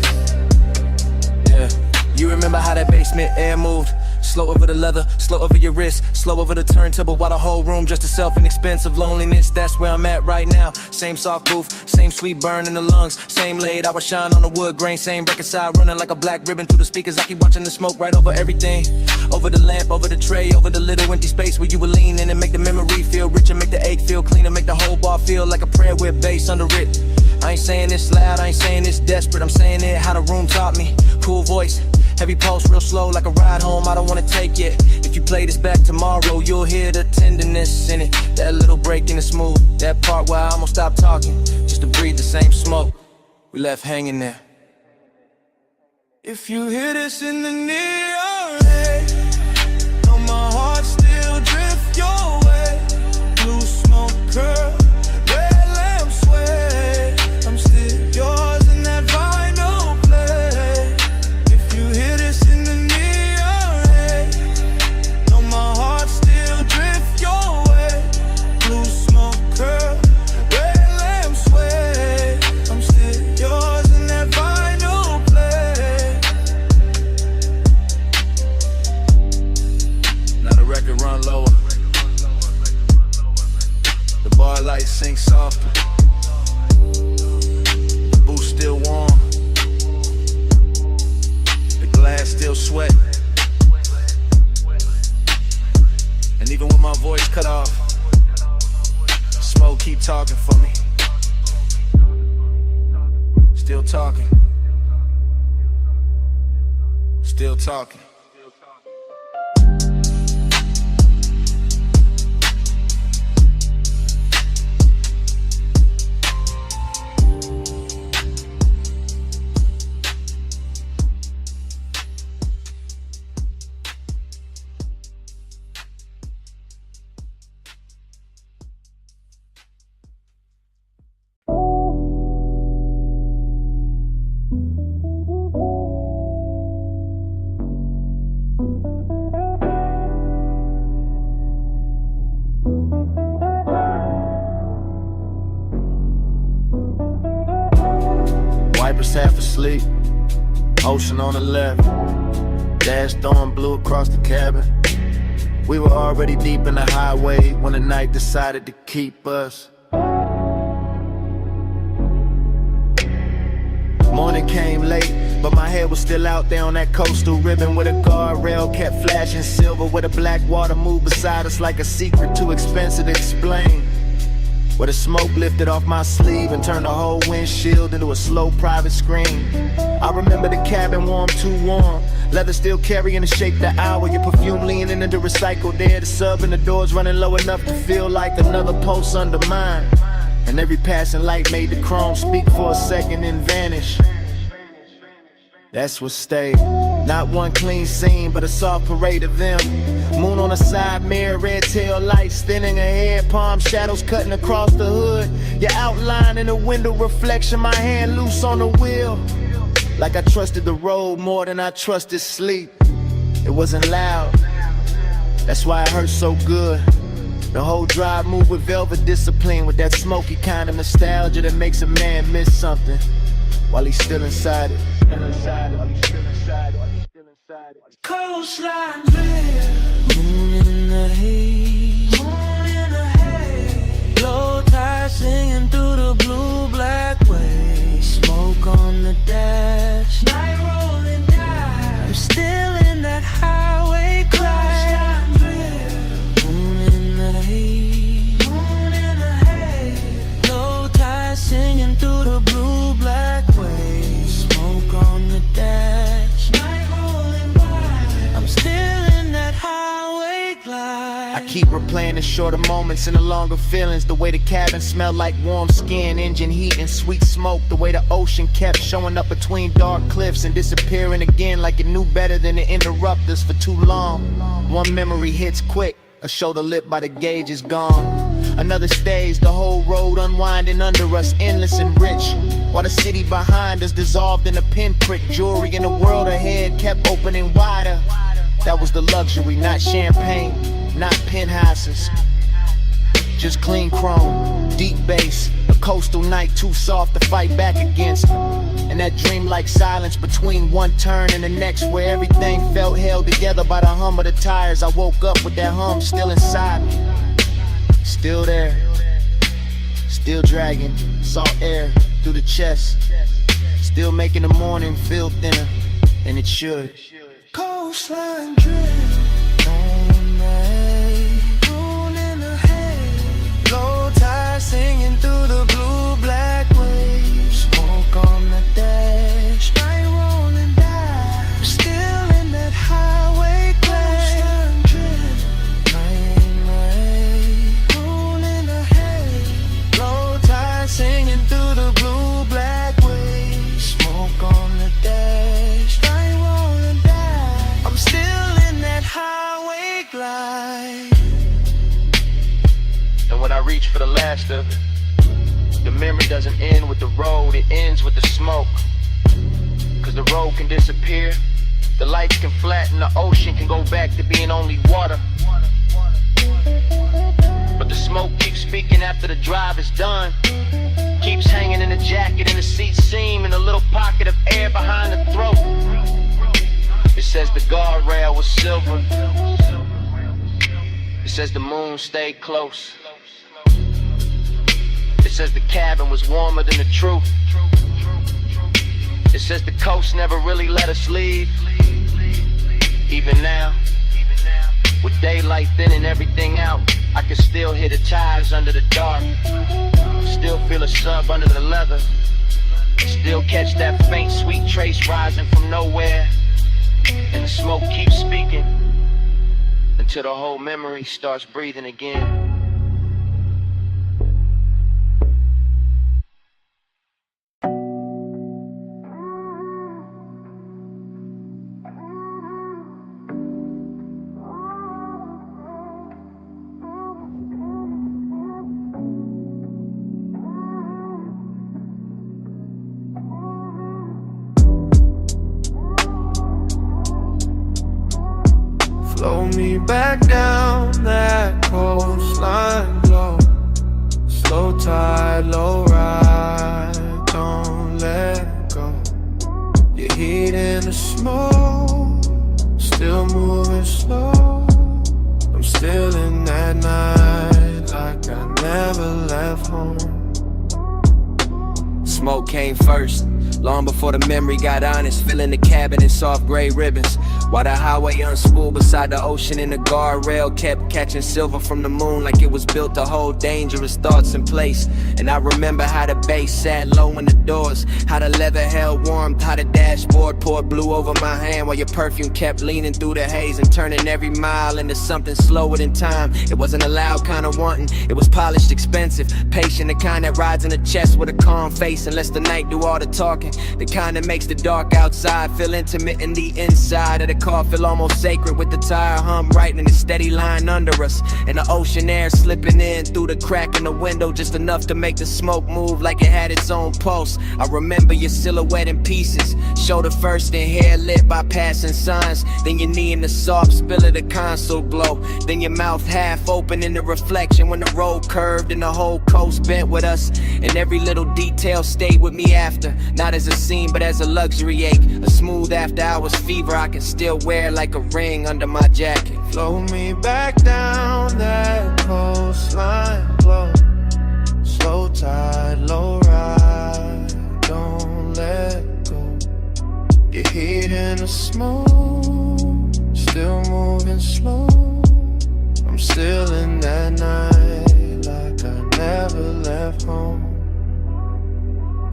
Yeah, you remember how that basement air moved? Slow over the leather, slow over your wrist, slow over the turntable while the whole room just itself an expensive loneliness. That's where I'm at right now. Same soft booth, same sweet burn in the lungs, same laid hour shine on the wood grain, same record side running like a black ribbon through the speakers. I keep watching the smoke right over everything, over the lamp, over the tray, over the little empty space where you were leaning, and make the memory feel richer, make the ache feel cleaner, make the whole bar feel like a prayer with bass under it. I ain't saying this loud, I ain't saying this desperate, I'm saying it how the room taught me. Cool voice, heavy pulse, real slow like a ride home, I don't wanna take it. If you play this back tomorrow, you'll hear the tenderness in it. That little break in the smooth, that part where I almost stopped talking, just to breathe the same smoke we left hanging there. If you hear this in the neon haze, know my heart still drift your way. Blue smoke curl, red lamp sway. talking. Still talking. Wipers half asleep, ocean on the left. Dash throwing blue across the cabin. We were already deep in the highway when the night decided to keep us. Morning came late, but my head was still out there on that coastal ribbon where the guardrail kept flashing silver, where the black water moved beside us like a secret too expensive to explain. Where the smoke lifted off my sleeve and turned the whole windshield into a slow private screen. I remember the cabin warm, too warm. Leather still carrying the shape the hour. Your perfume leaning into recycled air. The sub and the doors running low enough to feel like another pulse under mine. And every passing light made the chrome speak for a second and vanish. That's what stayed. Not one clean scene, but a soft parade of them. Moon on the side mirror, red tail lights thinning ahead, palm shadows cutting across the hood. Your outline in the window reflection, my hand loose on the wheel. Like I trusted the road more than I trusted sleep. It wasn't loud, that's why it hurt so good. The whole drive moved with velvet discipline, with that smoky kind of nostalgia that makes a man miss something while he's still inside it. Coastline drift, moon in the haze, low tide singing through the blue black waves, smoke on the dash, night rolling down. I'm still in that highway crash. Coastline drift, moon in the haze, low tide singing through the blue black waves, smoke on the dash, night rolling by. I'm still in that highway glide. I keep replaying the shorter moments and the longer feelings. The way the cabin smelled like warm skin, engine heat and sweet smoke. The way the ocean kept showing up between dark cliffs and disappearing again like it knew better than to interrupt us for too long. One memory hits quick, a shoulder lit by the gauge is gone. Another stays, the whole road unwinding under us, endless and rich, while the city behind us dissolved in a pinprick. Jewelry in the world ahead kept opening wider. That was the luxury, not champagne, not penthouses, just clean chrome, deep bass, a coastal night too soft to fight back against. And that dreamlike silence between one turn and the next, where everything felt held together by the hum of the tires. I woke up with that hum still inside me, still there, still dragging salt air through the chest, still making the morning feel thinner than it should. Coastline drift, on the haze, moon in the haze, low tide singing through the blue black waves, smoke on the dash, night rolling down. I'm still in that highway glade. Coastline drift, night in the haze, moon in the haze, low tide singing through the blue black waves, smoke on the dash, night rolling down. I'm still in that highway glide. And when I reach for the last of it, the memory doesn't end with the road, it ends with the smoke. Cause the road can disappear, the lights can flatten, the ocean can go back to being only water. But the smoke keeps speaking after the drive is done, keeps hanging in the jacket, in the seat seam, in a little pocket of air behind the throat. It says the guardrail was silver, it says the moon stayed close, it says the cabin was warmer than the truth, it says the coast never really let us leave. Even now, with daylight thinning everything out, I can still hear the tires under the dark, still feel a sub under the leather, Still catch that faint sweet trace rising from nowhere, and the smoke keeps speaking until the whole memory starts breathing again. Flow me back down that coastline, glow. Slow tide, low ride, don't let go. Your heat in the smoke, still moving slow. I'm still in that night, like I never left home. Smoke came first, long before the memory got honest. Filling the cabin in soft gray ribbons, while the highway unspooled beside the ocean, and the guardrail kept catching silver from the moon, like it was built to hold dangerous thoughts in place. And I remember how the bass sat low in the doors, how the leather held warmth, how the dashboard poured blue over my hand, while your perfume kept leaning through the haze and turning every mile into something slower than time. It wasn't a loud kind of wanting, it was polished, expensive, patient, the kind that rides in the chest with a calm face and lets the night do all the talking, the kind that makes the dark outside feel intimate and the inside of the car feel almost sacred, with the tire hum right in a steady line under us, and the ocean air slipping in through the crack in the window, just enough to make the smoke move like it had its own pulse. I remember your silhouette in pieces, shoulder first and hair lit by passing signs, then your knee in the soft spill of the console glow, then your mouth half open in the reflection when the road curved and the whole coast bent with us, and every little detail stayed with me after, not as a scene but as a luxury ache, a smooth after hours fever I can still wear like a ring under my jacket. Flow me back down that coastline, glow. Slow tide, low ride, don't let go. Your heat in the smoke, still moving slow. I'm still in that night, like I never left home.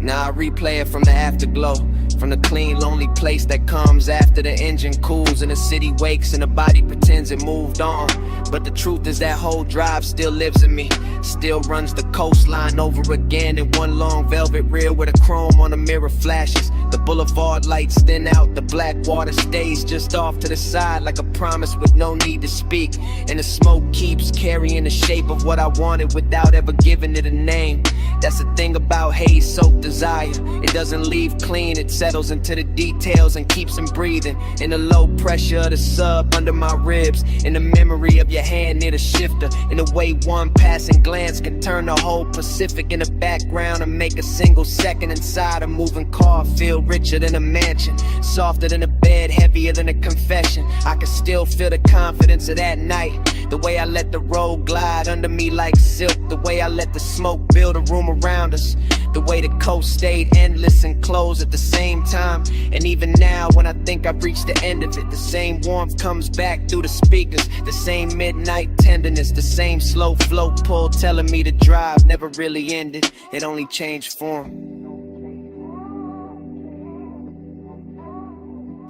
Now I replay it from the afterglow, from the clean, lonely place that comes after the engine cools and the city wakes and the body pretends it moved on. But the truth is that whole drive still lives in me, still runs the coastline over again in one long velvet reel where the chrome on the mirror flashes. The boulevard lights thin out, the black water stays just off to the side like a promise with no need to speak. And the smoke keeps carrying the shape of what I wanted without ever giving it a name. That's the thing about haze-soaked desire. It doesn't leave clean, it settles into the details and keeps them breathing. In the low pressure of the sub under my ribs, in the memory of your hand near the shifter, in the way one passing glance can turn the whole Pacific in the background and make a single second inside a moving car feel richer than a mansion, softer than a bed, heavier than a confession. I can still feel the confidence of that night, the way I let the road glide under me like silk, the way I let the smoke build a room around us, the way the coast stayed endless and closed at the same time. And even now when I think I've reached the end of it, the same warmth comes back through the speakers, the same midnight tenderness, the same slow float pull telling me the drive never really ended, it only changed form.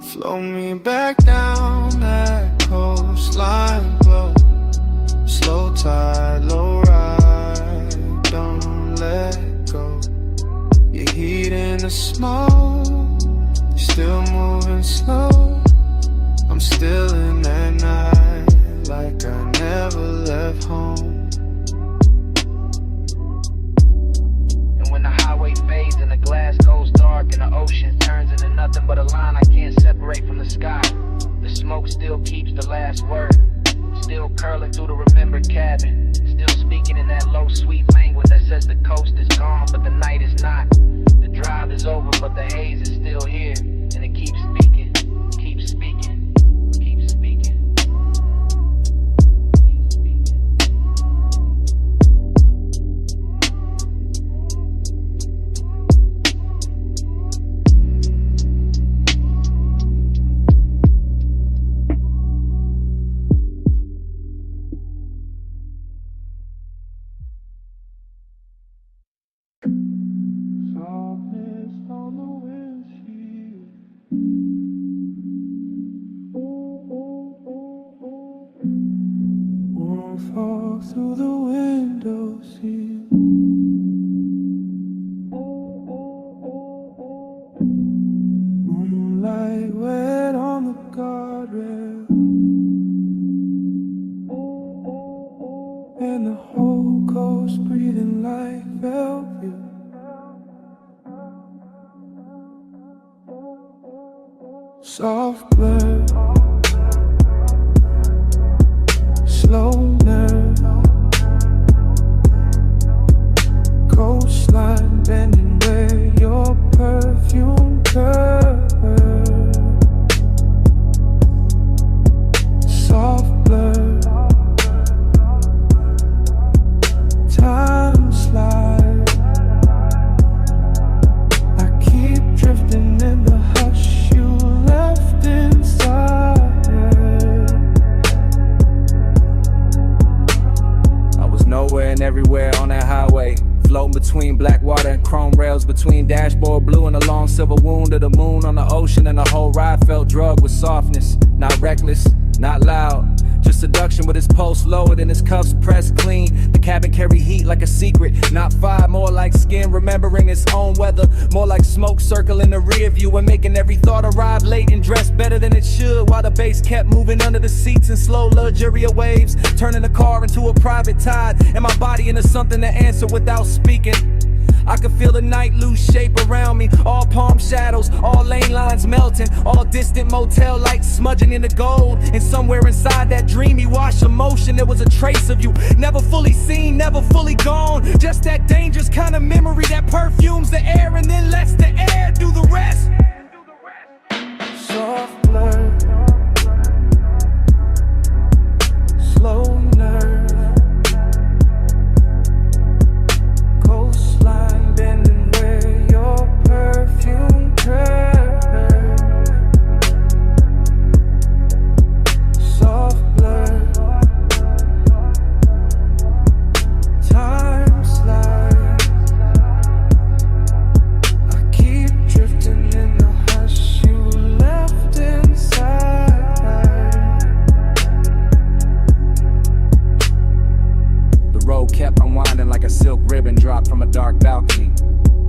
Flow me back down that coastline, glow. Slow tide, low ride, don't let go. Your heat in the smoke, still moving slow. I'm still in that night, like I never left home. And when the highway fades and the glass goes dark and the ocean turns into nothing but a line I can't separate from the sky, the smoke still keeps the last word, still curling through the remembered cabin, still speaking in that low sweet language that says the coast is gone but the night is not, the drive is over but the haze is still here, and it keeps speaking, keeps speaking, keeps speaking. Softest walk through the window sill. Moonlight wet on the guardrail, and the whole coast breathing like Bellevue. Soft blur, slow nerve, coastline bending where your perfume curves. Soft blur, time slide. I keep drifting in the hush you left inside. I was nowhere and everywhere on that highway, floating between black water and chrome rails, between dashboard blue and a long silver wound of the moon on the ocean, and the whole ride felt drugged with softness. Not reckless, not loud, just seduction with his pulse lowered and his cuffs pressed clean. The cabin carry heat like a secret, not fire, more like skin remembering its own weather, more like smoke circling the rear view and making every thought arrive late and dressed better than it should, while the bass kept moving under the seats in slow luxurious waves, turning the car into a private tide and my body into something to answer without speaking. I could feel the night lose shape around me, all palm shadows, all lane lines melting, all distant motel lights smudging into gold. And somewhere inside that dreamy wash of motion, there was a trace of you, never fully seen, never fully gone. Just that dangerous kind of memory that perfumes the air and then lets the air do the rest. Soft blur, slow nerve, coastline bending where your perfume curves. Soft blur, time slide. I keep drifting in the hush you left inside. The road kept unwinding like a silk ribbon dropped from a dark balcony,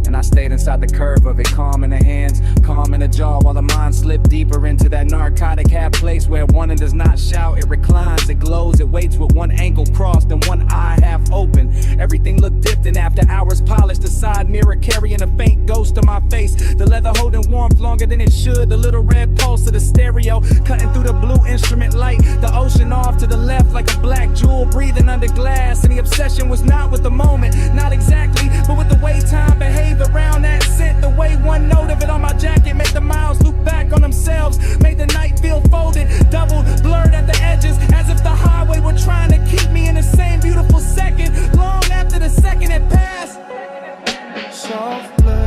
and I stayed inside the curve of it, calm in the hands, calm in the jaw, while the mind slipped deeper into that narcotic half place where one does not shout, it reclines, it glows, it waits with one ankle crossed and one eye half open. Everything looked dipped, and after hours polished, the side mirror carrying a faint ghost of my face, the leather holding warmth longer than it should, the little red pulse of the stereo cutting through the blue instrument light, the ocean off to the left like a black jewel breathing under glass. And the obsession was not with the moment, not exactly, but with the way time behaved around that scent. The way one note of it on my jacket made the miles loop back on themselves, made the night feel folded, double blurred at the edges, as if the highway were trying to keep me in the same beautiful second, long after the second had passed. Soft blur,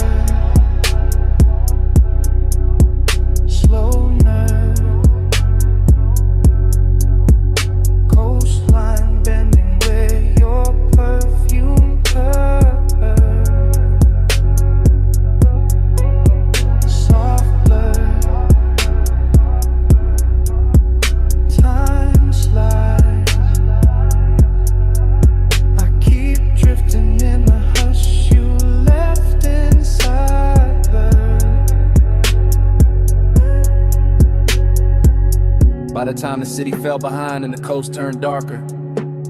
slow nerve, coastline bending where your perfume curves. Soft blur, time slides. I keep drifting in the hush you left inside. By the time the city fell behind and the coast turned darker,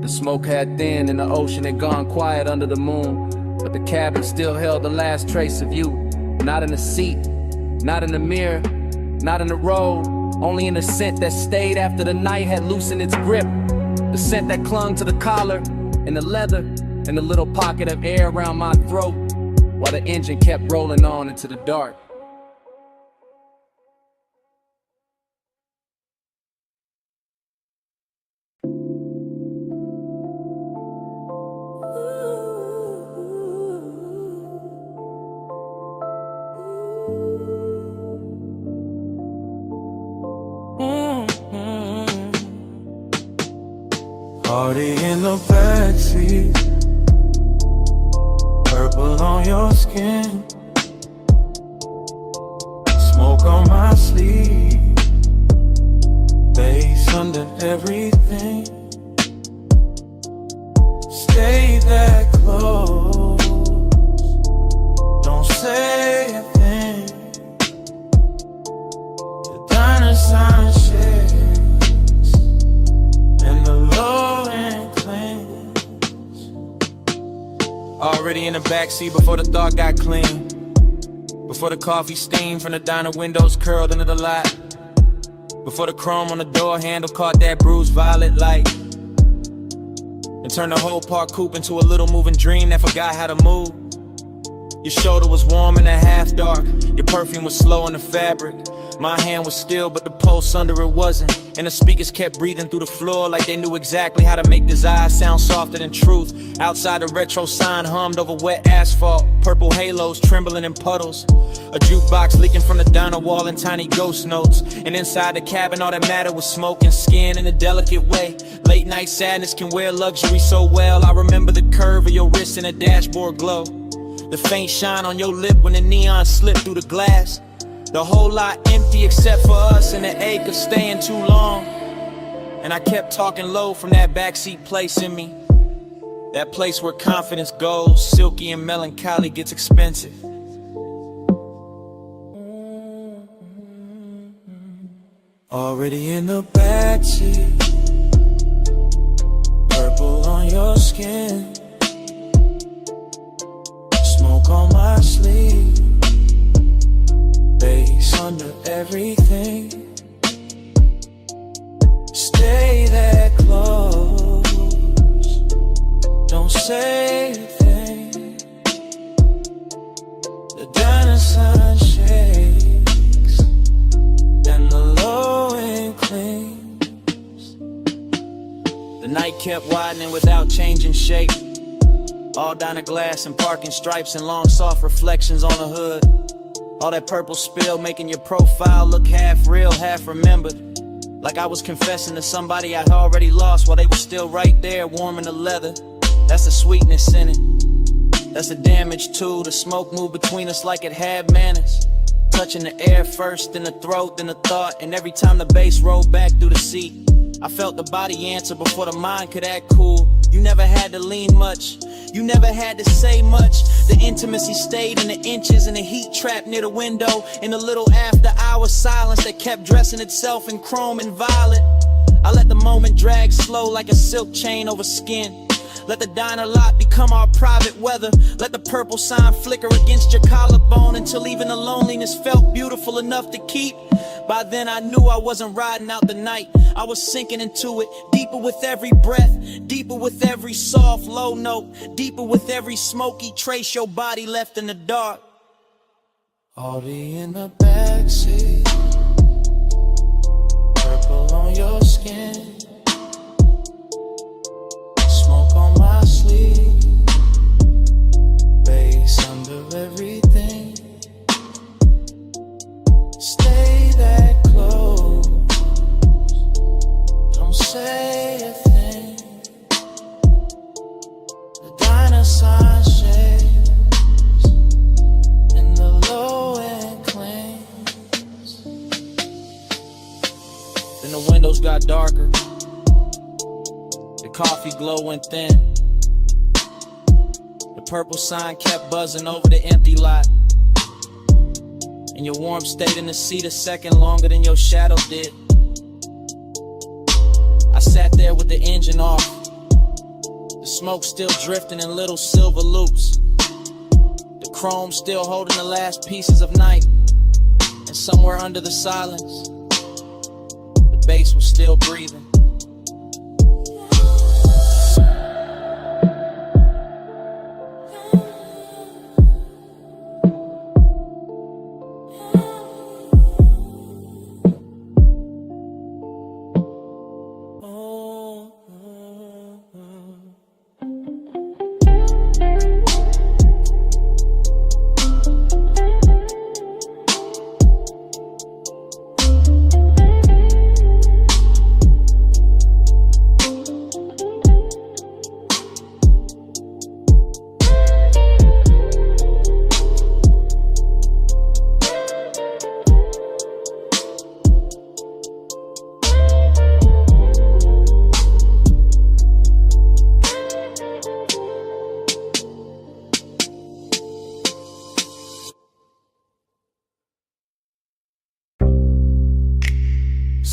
the smoke had thinned and the ocean had gone quiet under the moon, but the cabin still held the last trace of you. Not in the seat, not in the mirror, not in the road, only in the scent that stayed after the night had loosened its grip. The scent that clung to the collar and the leather and the little pocket of air around my throat, while the engine kept rolling on into the dark. Party in the backseat, purple on your skin, smoke on my sleeve, bass under everything. stay that close. Don't say a thing. The diner sign shakes and the low end clings. Already in the backseat before the thought got clean. Before the coffee steam from the diner windows curled into the lot. Before the chrome on the door handle caught that bruised violet light. And turned the whole park coupe into a little moving dream that forgot how to move. Your shoulder was warm and a half dark. Your perfume was slow on the fabric. My hand was still, but the pulse under it wasn't. And the speakers kept breathing through the floor like they knew exactly how to make desire sound softer than truth. Outside, the retro sign hummed over wet asphalt. Purple halos trembling in puddles. A jukebox leaking from the diner wall in tiny ghost notes. And inside the cabin, all that mattered was smoke and skin in a delicate way. Late night sadness can wear luxury so well. I remember the curve of your wrist and a dashboard glow. The faint shine on your lip when the neon slipped through the glass. The whole lot empty except for us and the ache of staying too long. And I kept talking low from that backseat place in me. That place where confidence goes, silky and melancholy gets expensive. Already in the backseat, purple on your skin, smoke on my sleeve, bass under everything. Stay that close, don't say a thing. The diner sign shakes and the low end clings. The night kept widening without changing shape. All diner glass and parking stripes and long soft reflections on the hood. All that purple spill making your profile look half real, half remembered. Like I was confessing to somebody I'd already lost while they were still right there warming the leather. That's the sweetness in it. That's the damage too. The smoke moved between us like it had manners. Touching the air first, then the throat, then the thought. And every time the bass rolled back through the seat, I felt the body answer before the mind could act cool. You never had to lean much, you never had to say much. The intimacy stayed in the inches and the heat trapped near the window. In the little after hour silence that kept dressing itself in chrome and violet. I let the moment drag slow like a silk chain over skin. Let the diner lot become our private weather. Let the purple sign flicker against your collarbone until even the loneliness felt beautiful enough to keep. By then I knew I wasn't riding out the night. I was sinking into it, deeper with every breath, deeper with every soft low note, deeper with every smoky trace your body left in the dark. Already in the backseat, purple on your skin, smoke on my sleeve, bass under everything. Stay that close, don't say a thing. The diner sign shakes and the low end clings. Then the windows got darker, the coffee glow went thin. The purple sign kept buzzing over the empty lot. And your warmth stayed in the seat a second longer than your shadow did. I sat there with the engine off, the smoke still drifting in little silver loops, the chrome still holding the last pieces of night. And somewhere under the silence, the bass was still breathing.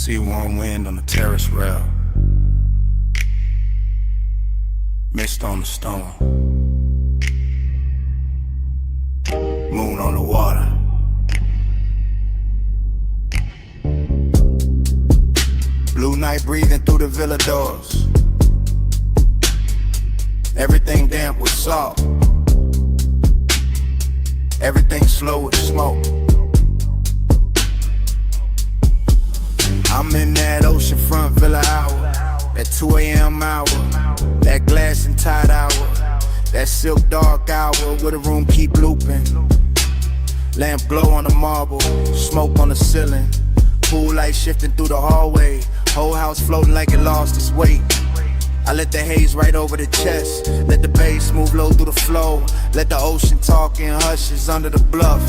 See warm wind on the terrace rail, mist on the stone, moon on the water. Blue night breathing through the villa doors. Everything damp with salt, everything slow with smoke. I'm in that oceanfront villa hour, that 2 a.m. hour, that glass and tide hour, that silk dark hour where the room keep looping. Lamp glow on the marble, smoke on the ceiling, pool light shifting through the hallway, whole house floating like it lost its weight. I let the haze right over the chest, let the bass move low through the flow, let the ocean talk in hushes under the bluff.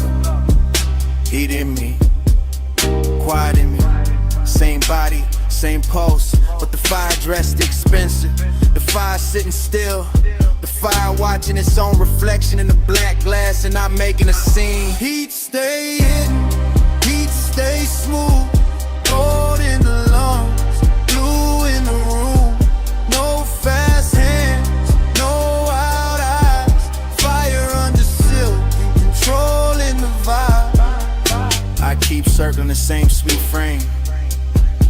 Heat in me, quiet in me, same body, same pulse, but the fire dressed expensive, the fire sitting still, the fire watching its own reflection in the black glass and not making a scene. Heat stay hidden, heat stay smooth, gold in the lungs, blue in the room, no fast hands, no wild eyes, fire under silk and controlling the vibe. I keep circling the same sweet frame,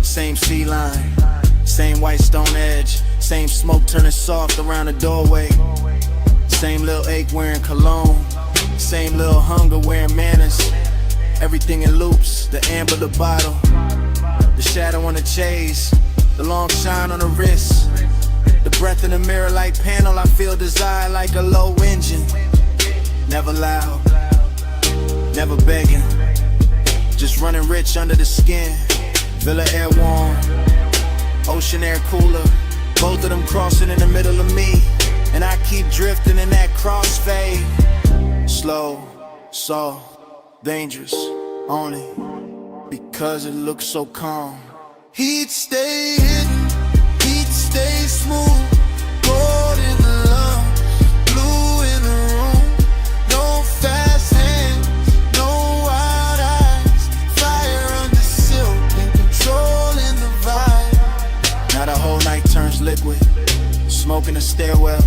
same sea line, same white stone edge, same smoke turning soft around the doorway, same little ache wearing cologne, same little hunger wearing manners. Everything in loops, the amber, the bottle, the shadow on the chase, the long shine on the wrist, the breath in the mirror like panel. I feel desire like a low engine, never loud, never begging, just running rich under the skin. Villa air warm, ocean air cooler, both of them crossing in the middle of me, and I keep drifting in that crossfade. Slow, soft, dangerous, only because it looks so calm. Heat stay hidden, heat stay smooth, gold in the lungs, blue in the room, no fast hands, no wild eyes, fire under silk and controlling the vibe. Now the whole night turns liquid, smoke in the stairwell,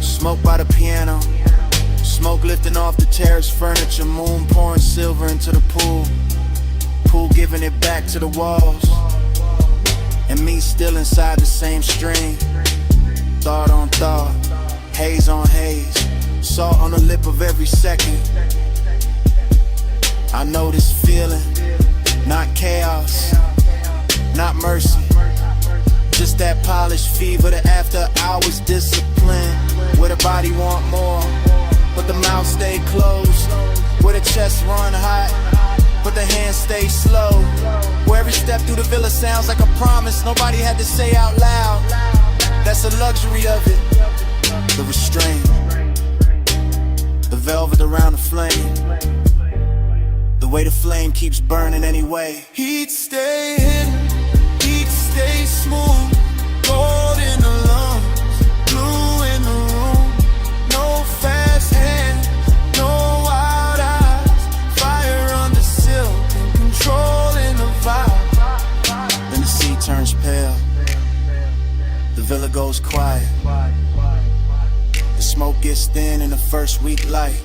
smoke by the piano, smoke lifting off the terrace furniture, moon pouring silver into the pool, pool giving it back to the walls, and me still inside the same stream. Thought on thought, haze on haze, salt on the lip of every second. I know this feeling, not chaos, not mercy, just that polished fever, the after hours discipline, where the body want more, but the mouth stay closed, where the chest run hot, but the hands stay slow, where every step through the villa sounds like a promise nobody had to say out loud. That's the luxury of it, the restraint, the velvet around the flame, the way the flame keeps burning anyway. Heat stay hidden, heat stay smooth, gold in the lungs, blue in the room, no fast hands, no wild eyes, fire under silk and controlling the vibe. Then the sea turns pale, the villa goes quiet, the smoke gets thin in the first week light,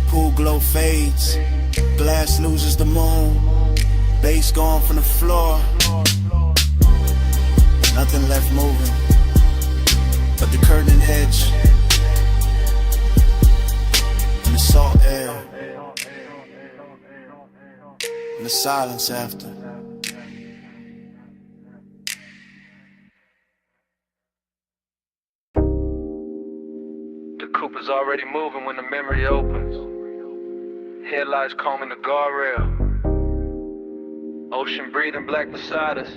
pool glow fades, glass loses the moon, bass gone from the floor, nothing left moving but the curtain hedge and the salt air and the silence after. The coupe is already moving when the memory opens. Headlights combing the guardrail. Ocean breathing black beside us.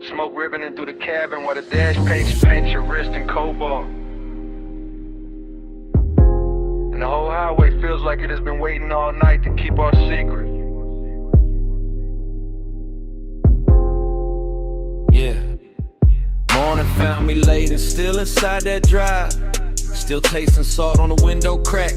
Smoke ribboning through the cabin while the dash paints your wrist in cobalt. And the whole highway feels like it has been waiting all night to keep our secret. Yeah. Morning found me late and still inside that drive. Still tasting salt on the window crack.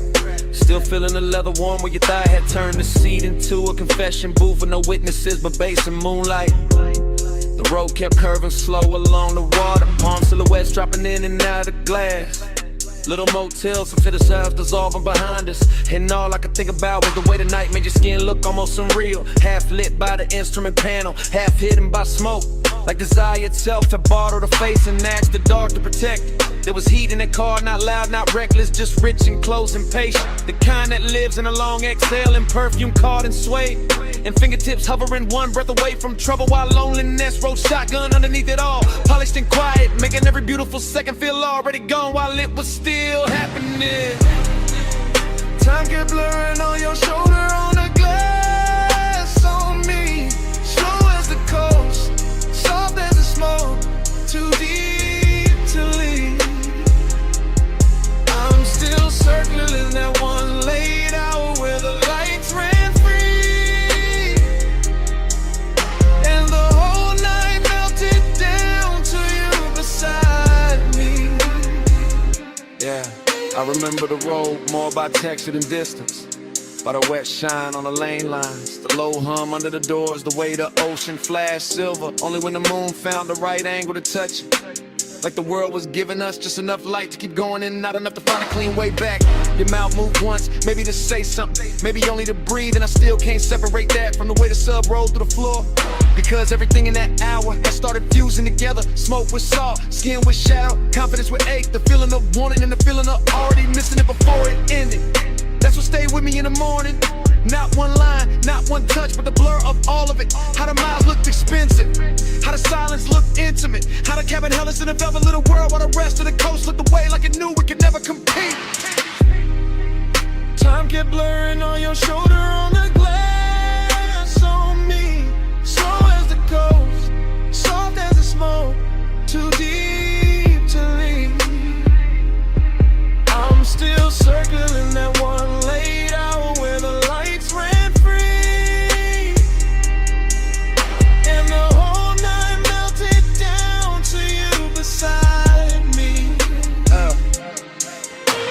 Still feeling the leather warm where your thigh had turned the seat into a confession booth with no witnesses but bass and moonlight. The road kept curving slow along the water, palm silhouettes dropping in and out of the glass. Little motels, some fitter sides dissolving behind us. And all I could think about was the way the night made your skin look almost unreal. Half lit by the instrument panel, half hidden by smoke. Like desire itself had bartered a face and asked the dark to protect. There was heat in that car, not loud, not reckless, just rich and close and patient. The kind that lives in a long exhale and perfume caught and swayed. And fingertips hovering one breath away from trouble while loneliness rode shotgun underneath it all. Polished and quiet, making every beautiful second feel already gone while it was still happening. Time kept blurring on your shoulder, on the glass on me. Slow as the coast, soft as the smoke, too deep to leave. I'm still circling that one late hour where the lights ran free, and the whole night melted down to you beside me. Yeah, I remember the road more by texture than distance, by the wet shine on the lane lines, the low hum under the doors, the way the ocean flashed silver only when the moon found the right angle to touch it. Like the world was giving us just enough light to keep going and not enough to find a clean way back. Your mouth moved once, maybe to say something, maybe only to breathe, and I still can't separate that from the way the sub rolled through the floor. Because everything in that hour had started fusing together. Smoke with salt, skin with shadow, confidence with ache, the feeling of wanting and the feeling of already missing it before it ended. That's what stayed with me in the morning. Not one line, not one touch, but the blur of all of it. How the miles looked expensive, how the silence looked intimate, how the cabin held us in a velvet little world while the rest of the coast looked away like it knew we could never compete. Time kept blurring on your shoulder, on the glass on me. Slow as the coast, soft as the smoke, too deep to leave. I'm still circling that one late hour where the lights ran free, and the whole night melted down to you beside me.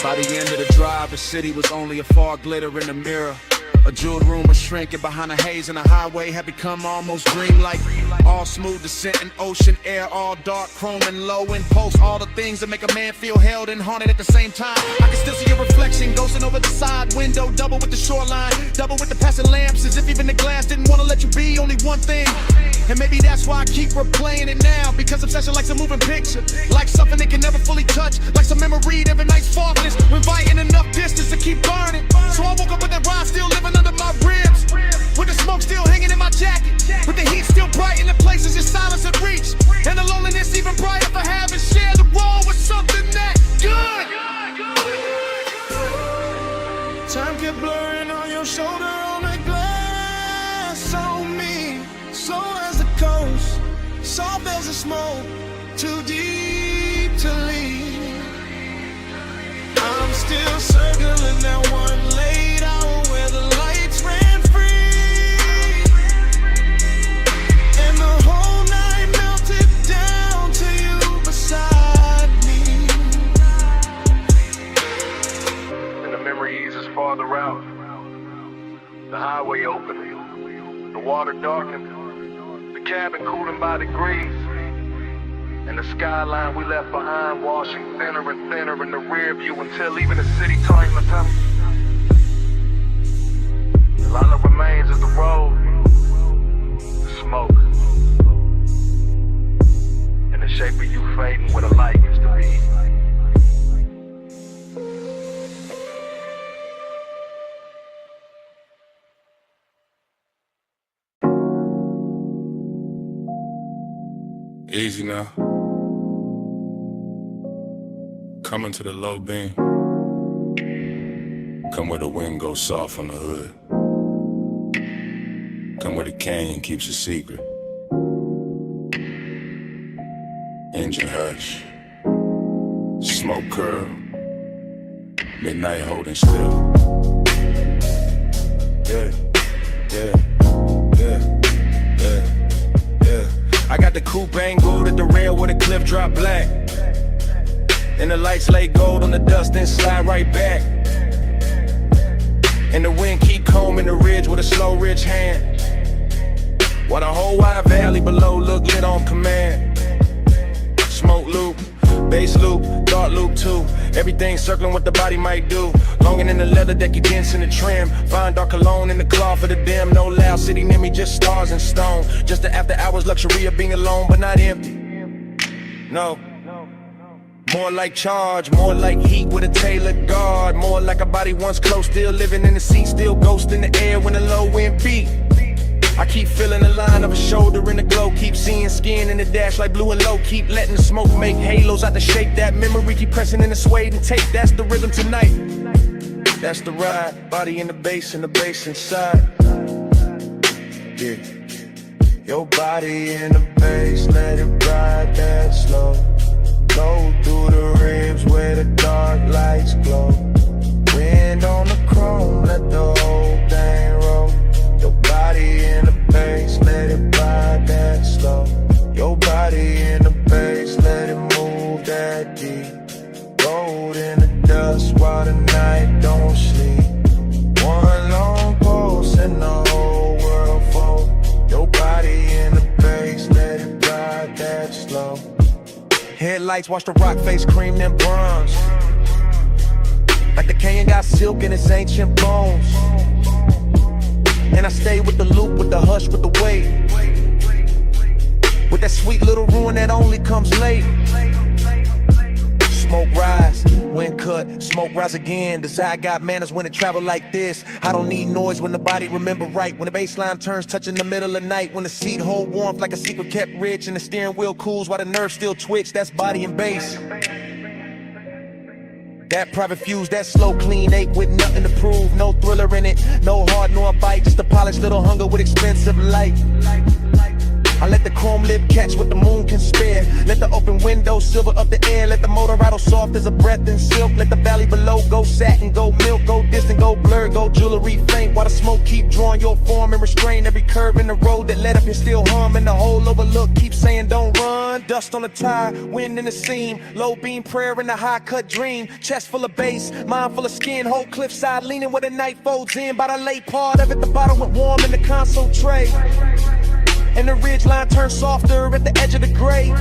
By the end of the drive, the city was only a fog glitter in the mirror. A jeweled room was shrinking behind a haze, and the highway had become almost dreamlike. All smooth descent and ocean air, all dark, chrome and low in pulse. All the things that make a man feel held and haunted at the same time. I can still see your reflection ghosting over the side window, double with the shoreline, double with the passing lamps, as if even the glass didn't want to let you be only one thing. And maybe that's why I keep replaying it now, because obsession likes a moving picture, like something they can never fully touch, like some memory of a night's softness, inviting enough distance to keep burning. So I woke up with that ride still living under my ribs, with the smoke still hanging in my jacket, with the heat still bright in the places your silence had reached, and the loneliness even brighter for having shared the role with something that good. Time kept blurring on your shoulder, on the glass on me. Slow as the coast, soft as the smoke, too deep to leave. I'm still circling that one late hour where the lights ran free, and the whole night melted down to you beside me. And the memory eases farther out. The highway opened, the water darkened, the cabin cooling by degrees, and the skyline we left behind washing thinner and thinner in the rear view until even the city turned to tunnel. All that remains is the road, the smoke, and the shape of you fading where the light used to be. Easy now. Coming to the low beam. Come where the wind goes soft on the hood. Come where the canyon keeps a secret. Engine hush. Smoke curl. Midnight holding still. Yeah, yeah, yeah, yeah. I got the coupe angled at the rail where the cliff drop black, and the lights lay gold on the dust and slide right back. in the ridge with a slow, rich hand. While the whole wide valley below look lit on command. Smoke loop, bass loop, thought loop too. Everything circling what the body might do. Longing in the leather deck, you dance in the trim. Find dark cologne in the cloth for the dim. No loud city near me, just stars and stone. Just the after hours luxury of being alone, but not empty. No. More like charge, more like heat with a tailored guard. More like a body once close, still living in the seat, still ghost in the air when the low wind beat. I keep feeling the line of a shoulder in the glow. Keep seeing skin in the dash like blue and low. Keep letting the smoke make halos out the shape. That memory keep pressing in the suede and tape. That's the rhythm tonight. That's the ride. Body in the bass and the bass inside. Yeah. Your body in the bass, let it ride that slow. Go through the ribs where the dark lights glow. Wind on the chrome, let the whole thing roll. Your body in the bass, let it ride that slow. Your body in the bass, let it move that deep. Rolled in the dust while the night don't sleep. One long pulse and the whole world fold. Your body in the bass, let it ride that slow. Headlights watch the rock face cream them bronze. Like the canyon got silk in its ancient bones. And I stay with the loop, with the hush, with the weight. With that sweet little ruin that only comes late. Smoke rise, wind cut, smoke rise again. Desire got manners when it travel like this. I don't need noise when the body remember right. When the bass line turns touching the middle of night. When the seat hold warmth like a secret kept rich. And the steering wheel cools while the nerves still twitch. That's body and bass. That private fuse, that slow clean ache with nothing to prove. No thriller in it, no heart nor bite. Just a polished little hunger with expensive light. I let the chrome lip catch what the moon can spare. Let the open window silver up the air. Let the motor rattle soft as a breath in silk. Let the valley below go satin, go milk, go distant, go blur, go jewelry faint. While the smoke keep drawing your form and restrain every curve in the road that led up here still hum. And the whole overlook keep saying don't run. Dust on the tire, wind in the seam. Low beam prayer in the high cut dream. Chest full of bass, mind full of skin. Whole cliffside leaning where the night folds in. By the late part of it, the bottle went warm in the console tray. And the ridge line turned softer at the edge of the gray.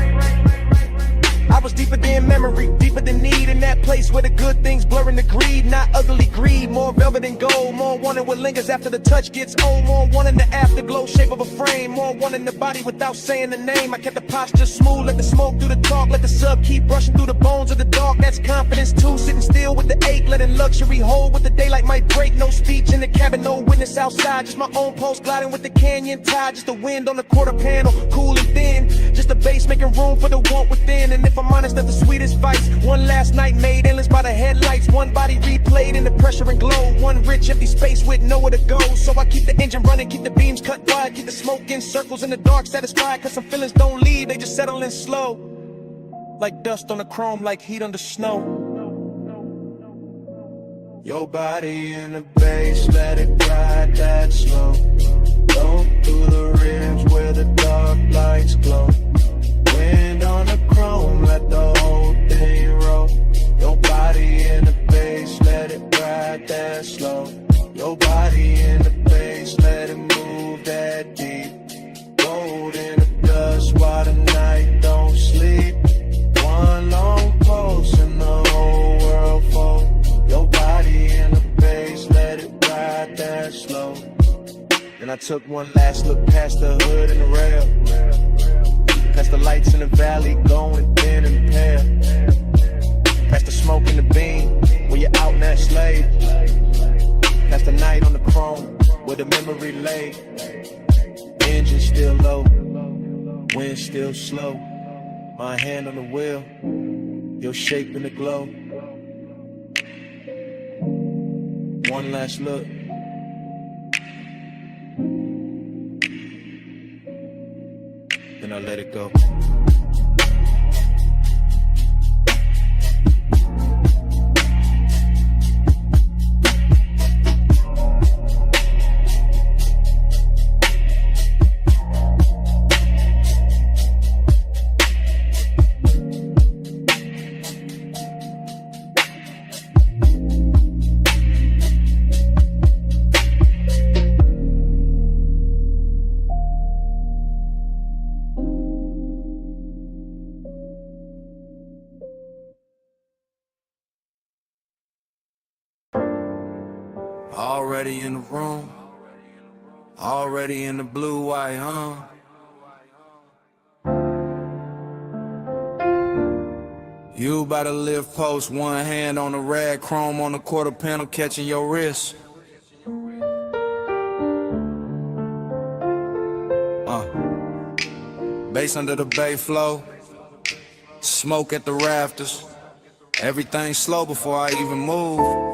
I was deeper than memory, deeper than need. In that place where the good things blurring the greed. Not ugly greed, more velvet and gold. More wanting what lingers after the touch gets old. More wanting the afterglow shape of a frame. More wanting the body without saying the name. I kept the posture smooth, let the smoke do the talk. Let the sub keep brushing through the bones of the dark. That's confidence too, sitting still with the ache. Letting luxury hold with the daylight might break. No speech in the cabin, no witness outside. Just my own pulse gliding with the canyon tide. Just the wind on the quarter panel, cool and thin. Just the bass making room for the want within. And if I'm honest, that's the sweetest vice. One last night made endless by the headlights. One body replayed in the pressure and glow. One rich empty space with nowhere to go. So I keep the engine running, keep the beams cut wide. Keep the smoke in circles in the dark satisfied. Cause some feelings don't leave, they just settle in slow. Like dust on the chrome, like heat under snow. Your body in the bass, let it ride that slow. Go through the ribs where the dark lights glow. Wind on the chrome, let the whole thing roll. Your body in the bass, let it ride that slow. Your body in the bass, let it move that deep. Gold in the dust while the night don't sleep. One long pulse and the whole world fold. Your body in the bass, let it ride that slow. Then I took one last look past the hood and the rail. Past the lights in the valley going thin and pale. Past the smoke in the beam when you're out in that slave. Past the night on the chrome where the memory lay. Engine still low, wind still slow. My hand on the wheel, your shape in the glow. One last look. Then I let it go. Already in the room, already in the blue white, You about to live post, one hand on the rag, chrome on the quarter panel, catching your wrist. Bass under the bay flow, smoke at the rafters. Everything slow before I even move.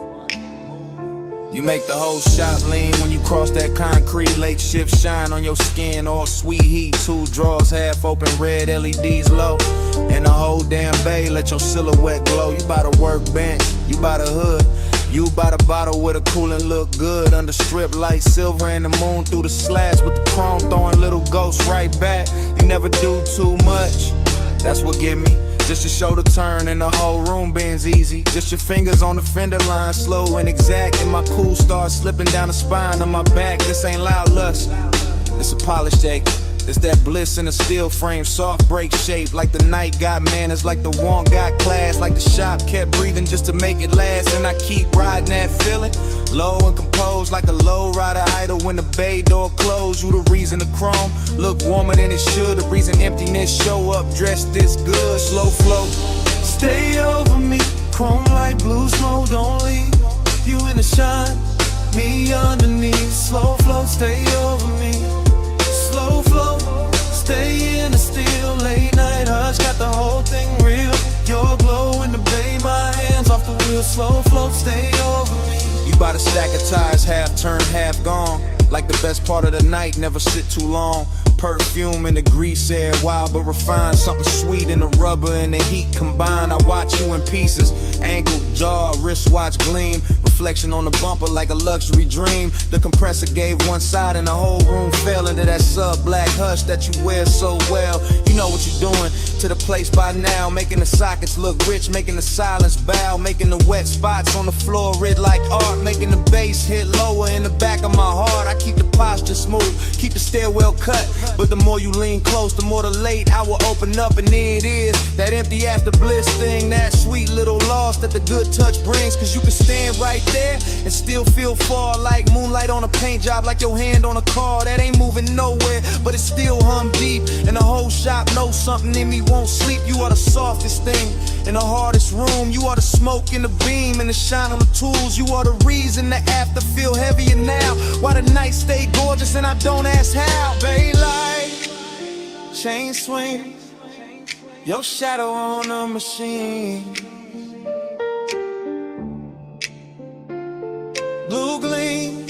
You make the whole shop lean when you cross that concrete. Lake shift shine on your skin, all sweet heat. 2 drawers half open, red LEDs low. And the whole damn bay let your silhouette glow. You by the workbench, you by the hood, you by the bottle with a coolin' look good. Under strip light, silver and the moon through the slats, with the chrome throwing little ghosts right back. You never do too much, that's what get me. Just to show the turn and the whole room bends easy. Just your fingers on the fender line, slow and exact. And my cool starts slipping down the spine of my back. This ain't loud lust, it's a polished ache. It's that bliss in a steel frame, soft break shape. Like the night got manners, like the want got class. Like the shop kept breathing just to make it last. And I keep riding that feeling, low and composed, like a low rider idle when the bay door closed. You the reason the chrome look warmer than it should. The reason emptiness show up dressed this good. Slow flow, stay over me. Chrome like blue smoke, don't leave. You in the shine, me underneath. Slow flow, stay over me. Slow flow, stay in the still. Late night hush, got the whole thing real. Your glow in the bay, my hands off the wheel. Slow flow, stay over me. You bought a stack of tires, half turned, half gone. Like the best part of the night, never sit too long. Perfume and the grease air, wild but refined. Something sweet in the rubber and the heat combined. I watch you in pieces, ankle, jaw, wristwatch gleam. Reflection on the bumper like a luxury dream. The compressor gave one side and the whole room fell into that sub-black hush that you wear so well. You know what you're doing to the place by now. Making the sockets look rich, making the silence bow. Making the wet spots on the floor red like art. Making the bass hit lower in the back of my heart. I keep the posture smooth, keep the stairwell cut. But the more you lean close, the more the late hour open up. And there it is, that empty after bliss thing. That sweet little loss that the good touch brings. Cause you can stand right there and still feel far. Like moonlight on a paint job, like your hand on a car that ain't moving nowhere, but it still hum deep. And the whole shop knows something in me won't sleep. You are the softest thing in the hardest room. You are the smoke in the beam and the shine on the tools. You are the reason the after feel heavier now. Why the night stay gorgeous and I don't ask how. Baylight, chain swing, your shadow on a machine. Blue gleam,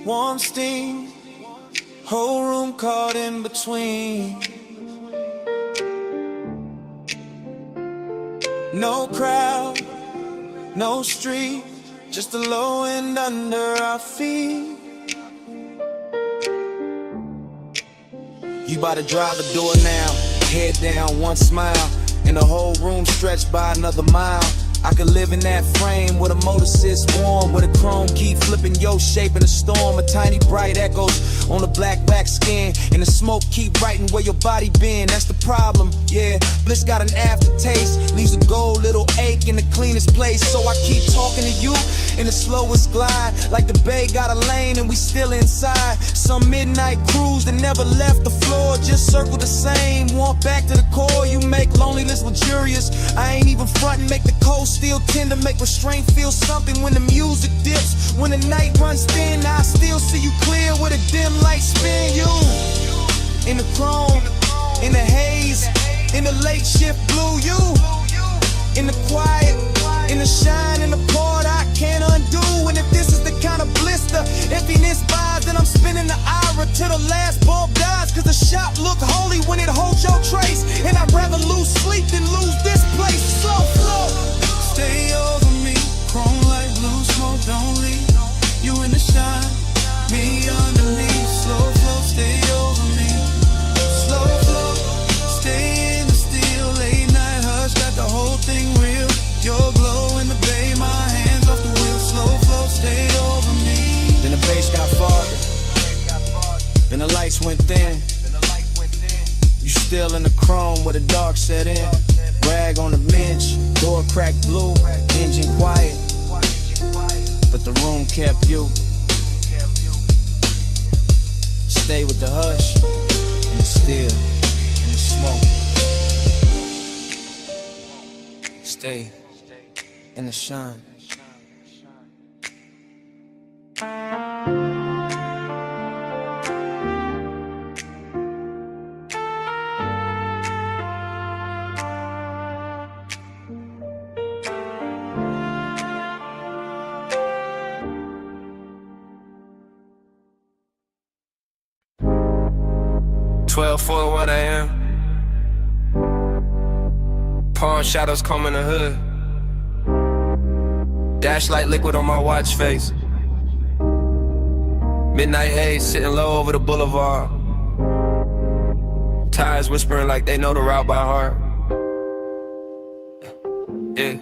warm steam, whole room caught in between. No crowd, no street, just the low end under our feet. You bout to drive the door now, head down, one smile, and the whole room stretched by another mile. I could live in that frame with a motor sits warm, where the chrome keep flipping your shape in a storm. A tiny bright echoes on the black back skin, and the smoke keep writing where your body been. That's the problem, yeah. Bliss got an aftertaste, leaves a gold little ache in the cleanest place. So I keep talking to you in the slowest glide, like the bay got a lane and we still inside. Some midnight cruise that never left the floor, just circle the same, walk back to the core. You make loneliness luxurious, I ain't even frontin', make the cold still tender, make restraint feel something when the music dips. When the night runs thin, I still see you clear with a dim light spin. You in the chrome, in the haze, in the late shift blue. You in the quiet, in the shine, in the part I can't undo. And if this is the kind of bliss the emptiness buys, then I'm spinning the ira till the last bulb dies. Cause the shop look holy when it holds your trace, and I'd rather lose sleep than lose this place. Slow flow, stay over me, chrome like blue smoke, don't leave. You in the shine, me underneath. Slow flow, stay over me. Slow flow, stay in the steel. Late night hush, got the whole thing real. Your glow in the bay, my hands off the wheel. Slow flow, stay over me. Then the bass got farther, then the lights went thin. You still in the chrome where the dark set in. Rag on the bench, door cracked blue, engine quiet. But The room kept you. Stay with the hush and the still and the smoke. Stay in the shine. For 1 a.m. Pawn shadows comb in the hood. Dash light liquid on my watch face. Midnight haze sitting low over the boulevard. Tires whispering like they know the route by heart. Yeah.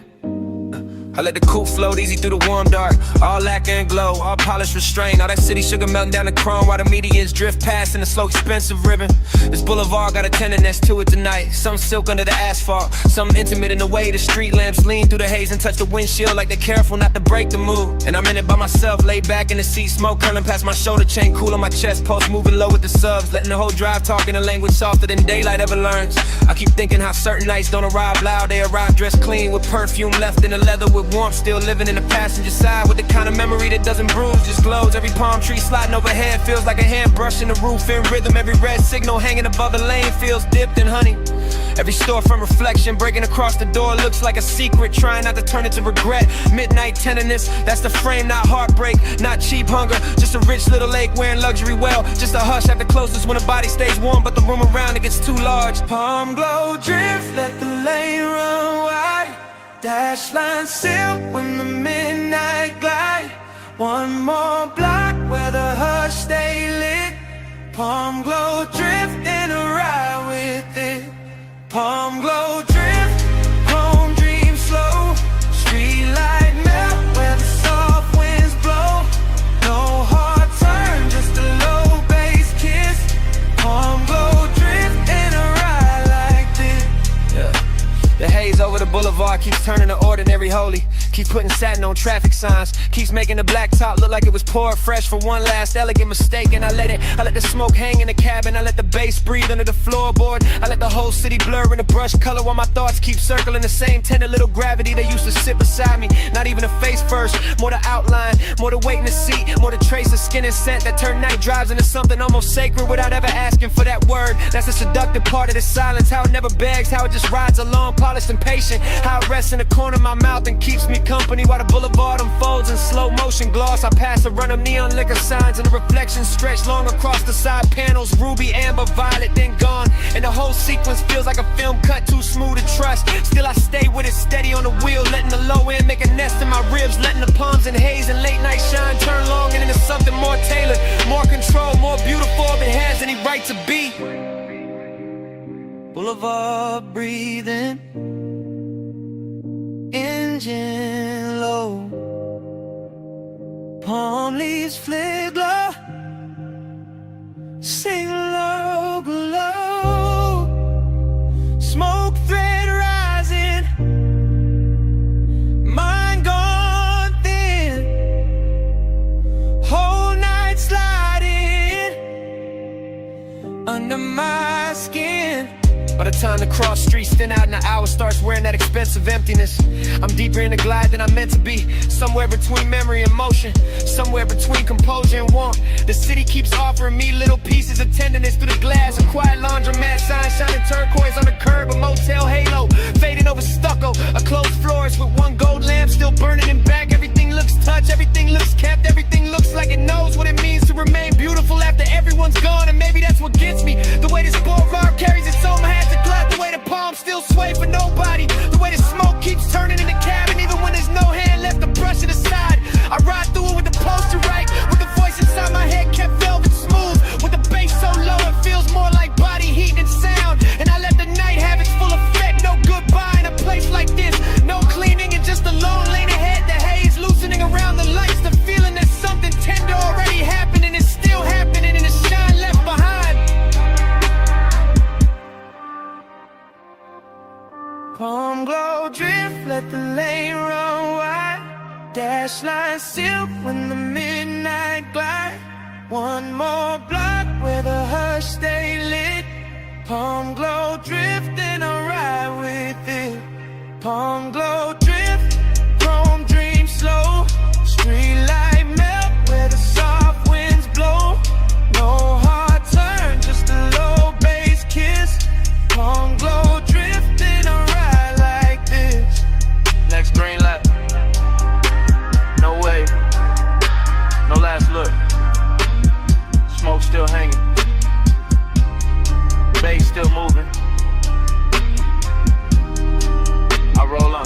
I let the coupe float easy through the warm dark. All lacquer and glow, all polished restraint. All that city sugar melting down the chrome while the medians drift past in the slow expensive ribbon. This boulevard got a tenderness to it tonight. Some silk under the asphalt, some intimate in the way the street lamps lean through the haze and touch the windshield like they're careful not to break the mood. And I'm in it by myself, laid back in the seat, smoke curling past my shoulder chain, cool on my chest, post moving low with the subs, letting the whole drive talk in a language softer than daylight ever learns. I keep thinking how certain nights don't arrive loud, they arrive dressed clean with perfume left in the leather with warmth, still living in the passenger side with the kind of memory that doesn't bruise, just glows. Every palm tree sliding overhead feels like a hand brushing the roof in rhythm. Every red signal hanging above the lane feels dipped in honey. Every store from reflection breaking across the door looks like a secret, trying not to turn it to regret. Midnight tenderness, that's the frame, not heartbreak, not cheap hunger, just a rich little lake wearing luxury well, just a hush at the closest when the body stays warm but the room around it gets too large. Palm glow drift, let the lane run wide. Dash line silk when the midnight glide. One more block where the hush stay lit. Palm glow drift in a ride with it. Palm glow drift, home dream slow. Street light melt where the soft winds blow. No hard turn, just a low bass kiss. Palm glow drift in a ride like this. Yeah. The haze over the boulevard keeps turning the ordinary holy. Keeps putting satin on traffic signs. Keeps making the black top look like it was poured fresh for one last elegant mistake. And I let the smoke hang in the cabin. I let the bass breathe under the floorboard. I let the whole city blur in the brush color while my thoughts keep circling the same tender little gravity they used to sit beside me. Not even a face first, more the outline, more the weight in the seat, more the trace of skin and scent that turn night drives into something almost sacred without ever asking for that word. That's the seductive part of the silence, how it never begs, how it just rides along, polished and patient, how it rests in the corner of my mouth and keeps me company while the boulevard unfolds in slow motion gloss. I pass a run of neon liquor signs and the reflections stretch long across the side panels, ruby, amber, violet, then gone. And the whole sequence feels like a film cut too smooth to trust. Still I stay with it steady on the wheel, letting the low end make a nest in my ribs, letting the palms and haze and late night shine turn long and into something more tailored, more control, more beautiful if it has any right to be. Boulevard breathing, engine low, palm leaves flare glow, sing low, glow, smoke thread rising, mind gone thin, whole night sliding under my skin. By the time the cross streets thin out and the hour starts wearing that expensive emptiness, I'm deeper in the glide than I'm meant to be. Somewhere between memory and motion, somewhere between composure and warmth. The city keeps offering me little pieces of tenderness through the glass. A quiet laundromat sign shining turquoise on the curb, a motel halo fading over stucco, a closed florist with one gold lamp still burning in back. Everything looks touched, everything looks kept, everything looks like it knows what it means to remain beautiful after everyone's gone. And maybe that's what gets me, the way this boulevard carries its own hat to glide, the way the palms still sway for nobody, the way the smoke keeps turning in the cabin even when there's no hand left to brush it aside. I ride through it with the poster right, with the voice inside my head kept velvet smooth, with the bass so low it feels more like body heat than sound. And I let the night have its full effect, no goodbye in a place like this, no cleaning and just a lone lane ahead. The haze loosening around the lights, the feeling that something tender already happened and it's still happening in the shine left behind. sip when the midnight glide. One more block where the hush stay lit. Palm glow drift and I ride with it. Palm glow drift, chrome dream slow. Street light melt where the soft winds blow. No hard turn, just a low bass kiss. Palm glow drift and I ride like this. Next green light. No way. No last look. Smoke still hanging. Bass still moving. I roll on.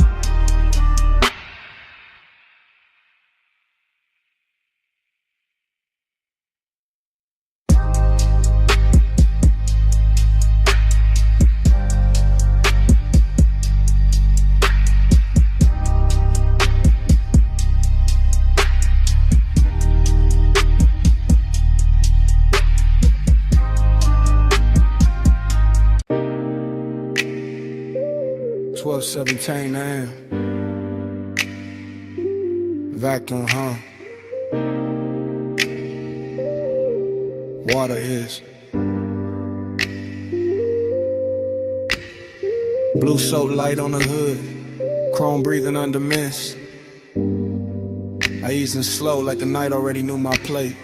$12:17 a.m. Vacuum hum. Water is blue soap light on the hood. Chrome breathing under mist. I easing slow like the night already knew my plate.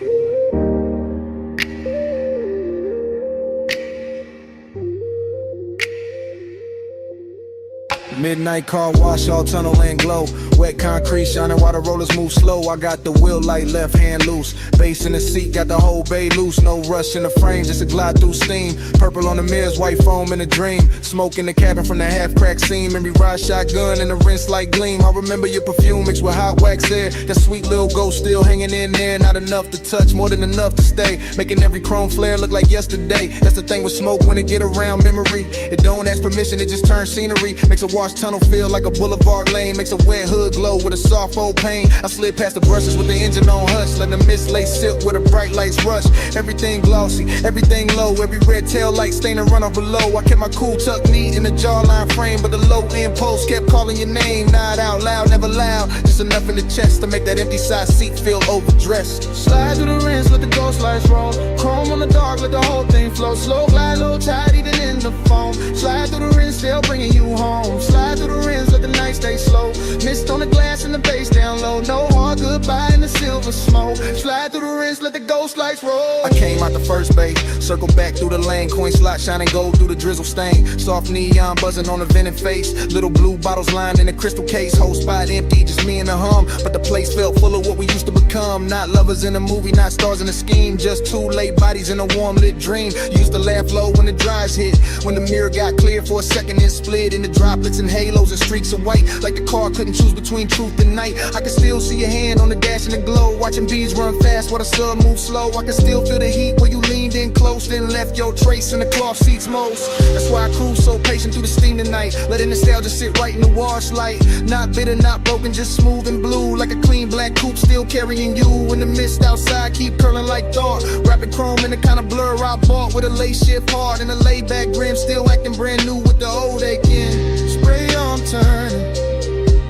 Midnight car wash, all tunnel and glow. Wet concrete shining while the rollers move slow. I got the wheel light, left hand loose. Bass in the seat, got the whole bay loose. No rush in the frame, just a glide through steam. Purple on the mirrors, white foam in a dream. Smoke in the cabin from the half-cracked seam. Memory ride shotgun and the rinse like gleam. I remember your perfume mixed with hot wax air. That sweet little ghost still hanging in there. Not enough to touch, more than enough to stay. Making every chrome flare look like yesterday. That's the thing with smoke when it get around memory. It don't ask permission, it just turns scenery. Makes a wash tunnel feel like a boulevard lane. Makes a wet hood glow with a soft old pain. I slid past the brushes with the engine on hush. Let the mist lay silk where the bright lights rush. Everything glossy, everything low. Every red tail light stain and run off below. I kept my cool tucked neat in the jawline frame, but the low impulse kept calling your name. Not out loud, never loud. Just enough in the chest to make that empty side seat feel overdressed. Slide through the rinse, let the ghost lights roll. Chrome on the dark, let the whole thing flow. Slow glide, low tide, even in the foam. Slide through the rinse, still bringing you home. Slide through the rinse, let the night stay slow. Mist on the glass and the bass down low. No hard goodbye in the silver smoke. Slide through the rinse, let the ghost lights roll. I came out the first bay, circle back through the lane. Coin slot shining gold through the drizzle stain. Soft neon buzzing on the vented face. Little blue bottles lined in a crystal case. Whole spot empty, just me and the hum. But the place felt full of what we used to become. Not lovers in a movie, not stars in a scheme. Just two late bodies in a warm lit dream. Used to laugh low when the dries hit. When the mirror got clear for a second and split into droplets and halos and streaks of white. Like the car couldn't choose between truth and night. I can still see your hand on the dash in the glow. Watching bees run fast while the sun moves slow. I can still feel the heat where you leaned in close. Then left your trace in the cloth seats most. That's why I cruise so patient through the steam tonight. Letting nostalgia sit right in the wash light. Not bitter, not broken, just smooth and blue. Like a clean black coupe still carrying you. In the mist outside keep curling like thought. Rapid chrome in the kind of blur I bought. With a lace shift hard and a laid back grin. Still acting brand new with the old aching. Spray on turning,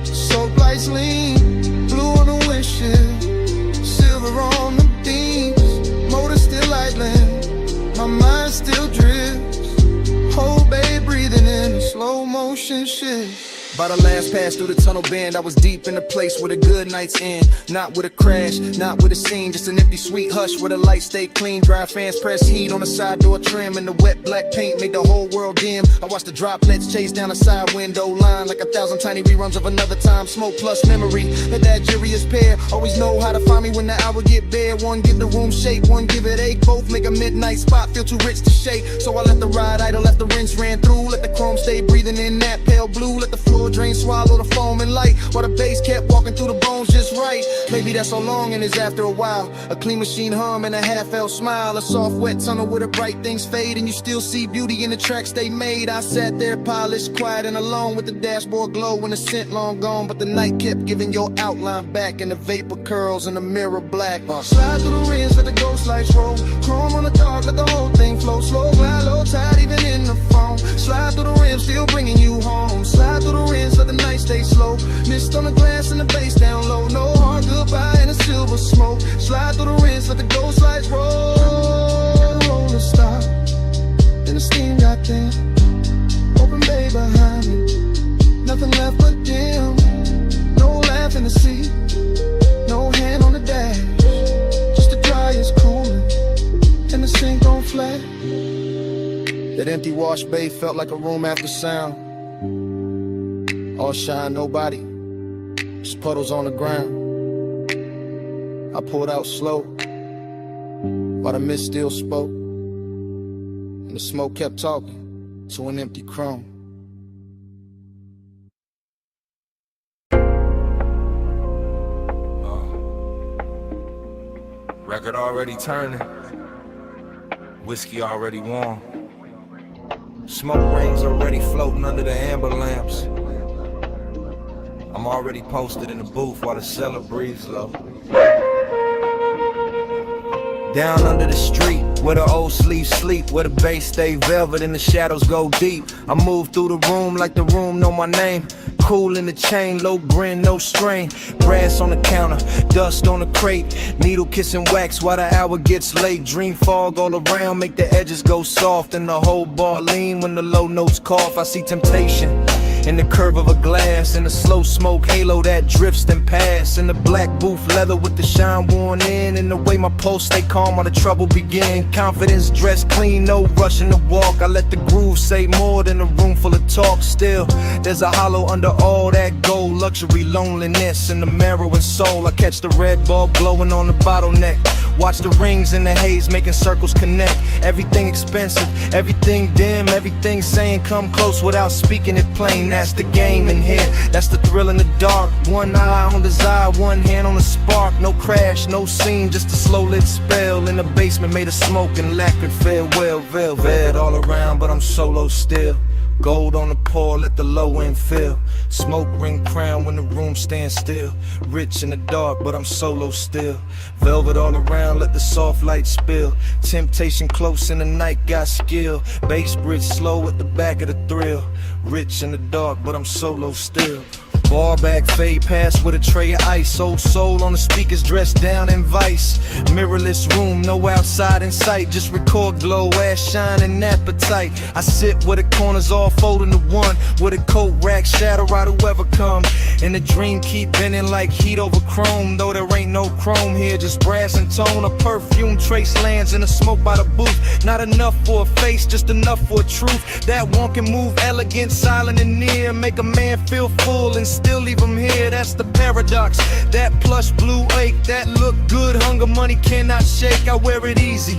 soap lights lean. Blue on the windshield, silver on the beams. Motor still idling, my mind still drifts. Whole bay breathing in slow motion shit. By the last pass through the tunnel bend, I was deep in a place where the good nights end. Not with a crash, not with a scene, just an empty sweet hush where the lights stay clean. Dry fans press heat on the side door trim, and the wet black paint made the whole world dim. I watched the droplets chase down the side window line like 1,000 tiny reruns of another time. Smoke plus memory, that jury's pair. Always know how to find me when the hour get bare. One give the room shape, one give it ache. Both make a midnight spot feel too rich to shake. So I let the ride idle, let the rinse ran through. Let the chrome stay breathing in that pale blue. Let the floor drain, swallow the foam and light, while the bass kept walking through the bones just right. Maybe that's so long and it's after a while. A clean machine hum and a half-felt smile. A soft wet tunnel where the bright things fade, and you still see beauty in the tracks they made. I sat there polished, quiet and alone, with the dashboard glow and the scent long gone. But the night kept giving your outline back, and the vapor curls in the mirror black. Slide through the rinse, let the ghost lights roll. Chrome on the dark, let the whole thing flow. Slow glide, low tide, even in the foam. Slide through the rim, still bringing you home. Slide through the rinse, let the night stay slow. Mist on the glass and the bass down low. No hard goodbye in a silver smoke. Slide through the rinse, let the ghost lights roll. Roller stop, then the steam got thin. Open bay behind me, nothing left but dim. No laugh in the seat, no hand on the dash. Just the dryer's cooling, and the sink on flat. That empty wash bay felt like a room after sound. All shine, nobody, just puddles on the ground. I pulled out slow, while the mist still spoke, and the smoke kept talking to an empty chrome. Record already turning, whiskey already warm. Smoke rings already floating under the amber lamps. I'm already posted in the booth while the cellar breathes low. Down under the street, where the old sleeves sleep, where the bass stay velvet and the shadows go deep. I move through the room like the room know my name. Cool in the chain, low grin, no strain. Brass on the counter, dust on the crate. Needle kissing wax while the hour gets late. Dream fog all around, make the edges go soft. And the whole bar lean when the low notes cough. I see temptation in the curve of a glass, in the slow smoke halo that drifts then pass, in the black booth leather with the shine worn in, and the way my pulse stay calm while the trouble begin. Confidence dressed clean, no rushing to walk. I let the groove say more than a room full of talk. Still, there's a hollow under all that gold. Luxury, loneliness, and the marrow and soul. I catch the red bulb glowing on the bottleneck. Watch the rings in the haze making circles connect. Everything expensive, everything dim, everything saying come close without speaking it plain. That's the game in here, that's the thrill in the dark. One eye on desire, one hand on the spark. No crash, no scene, just a slow lit spell. In the basement made of smoke and lacquered farewell. Velvet all around, but I'm solo still. Gold on the pour, let the low end fill. Smoke ring crown when the room stands still. Rich in the dark, but I'm solo still. Velvet all around, let the soft light spill. Temptation close in the night, got skill. Bass bridge slow at the back of the thrill. Rich in the dark, but I'm solo still. Bar back, fade past with a tray of ice. Old soul on the speakers, dressed down in vice. Mirrorless room, no outside in sight. Just record glow, ass shine and appetite. I sit where the corners all fold into one, with a coat rack, shadow out whoever come. And the dream keep bending like heat over chrome. Though there ain't no chrome here, just brass and tone. A perfume trace lands in the smoke by the booth. Not enough for a face, just enough for a truth. That one can move elegant, silent and near. Make a man feel full and still leave him here. That's the paradox. That plush blue ache, that look good, hunger money cannot shake. I wear it easy,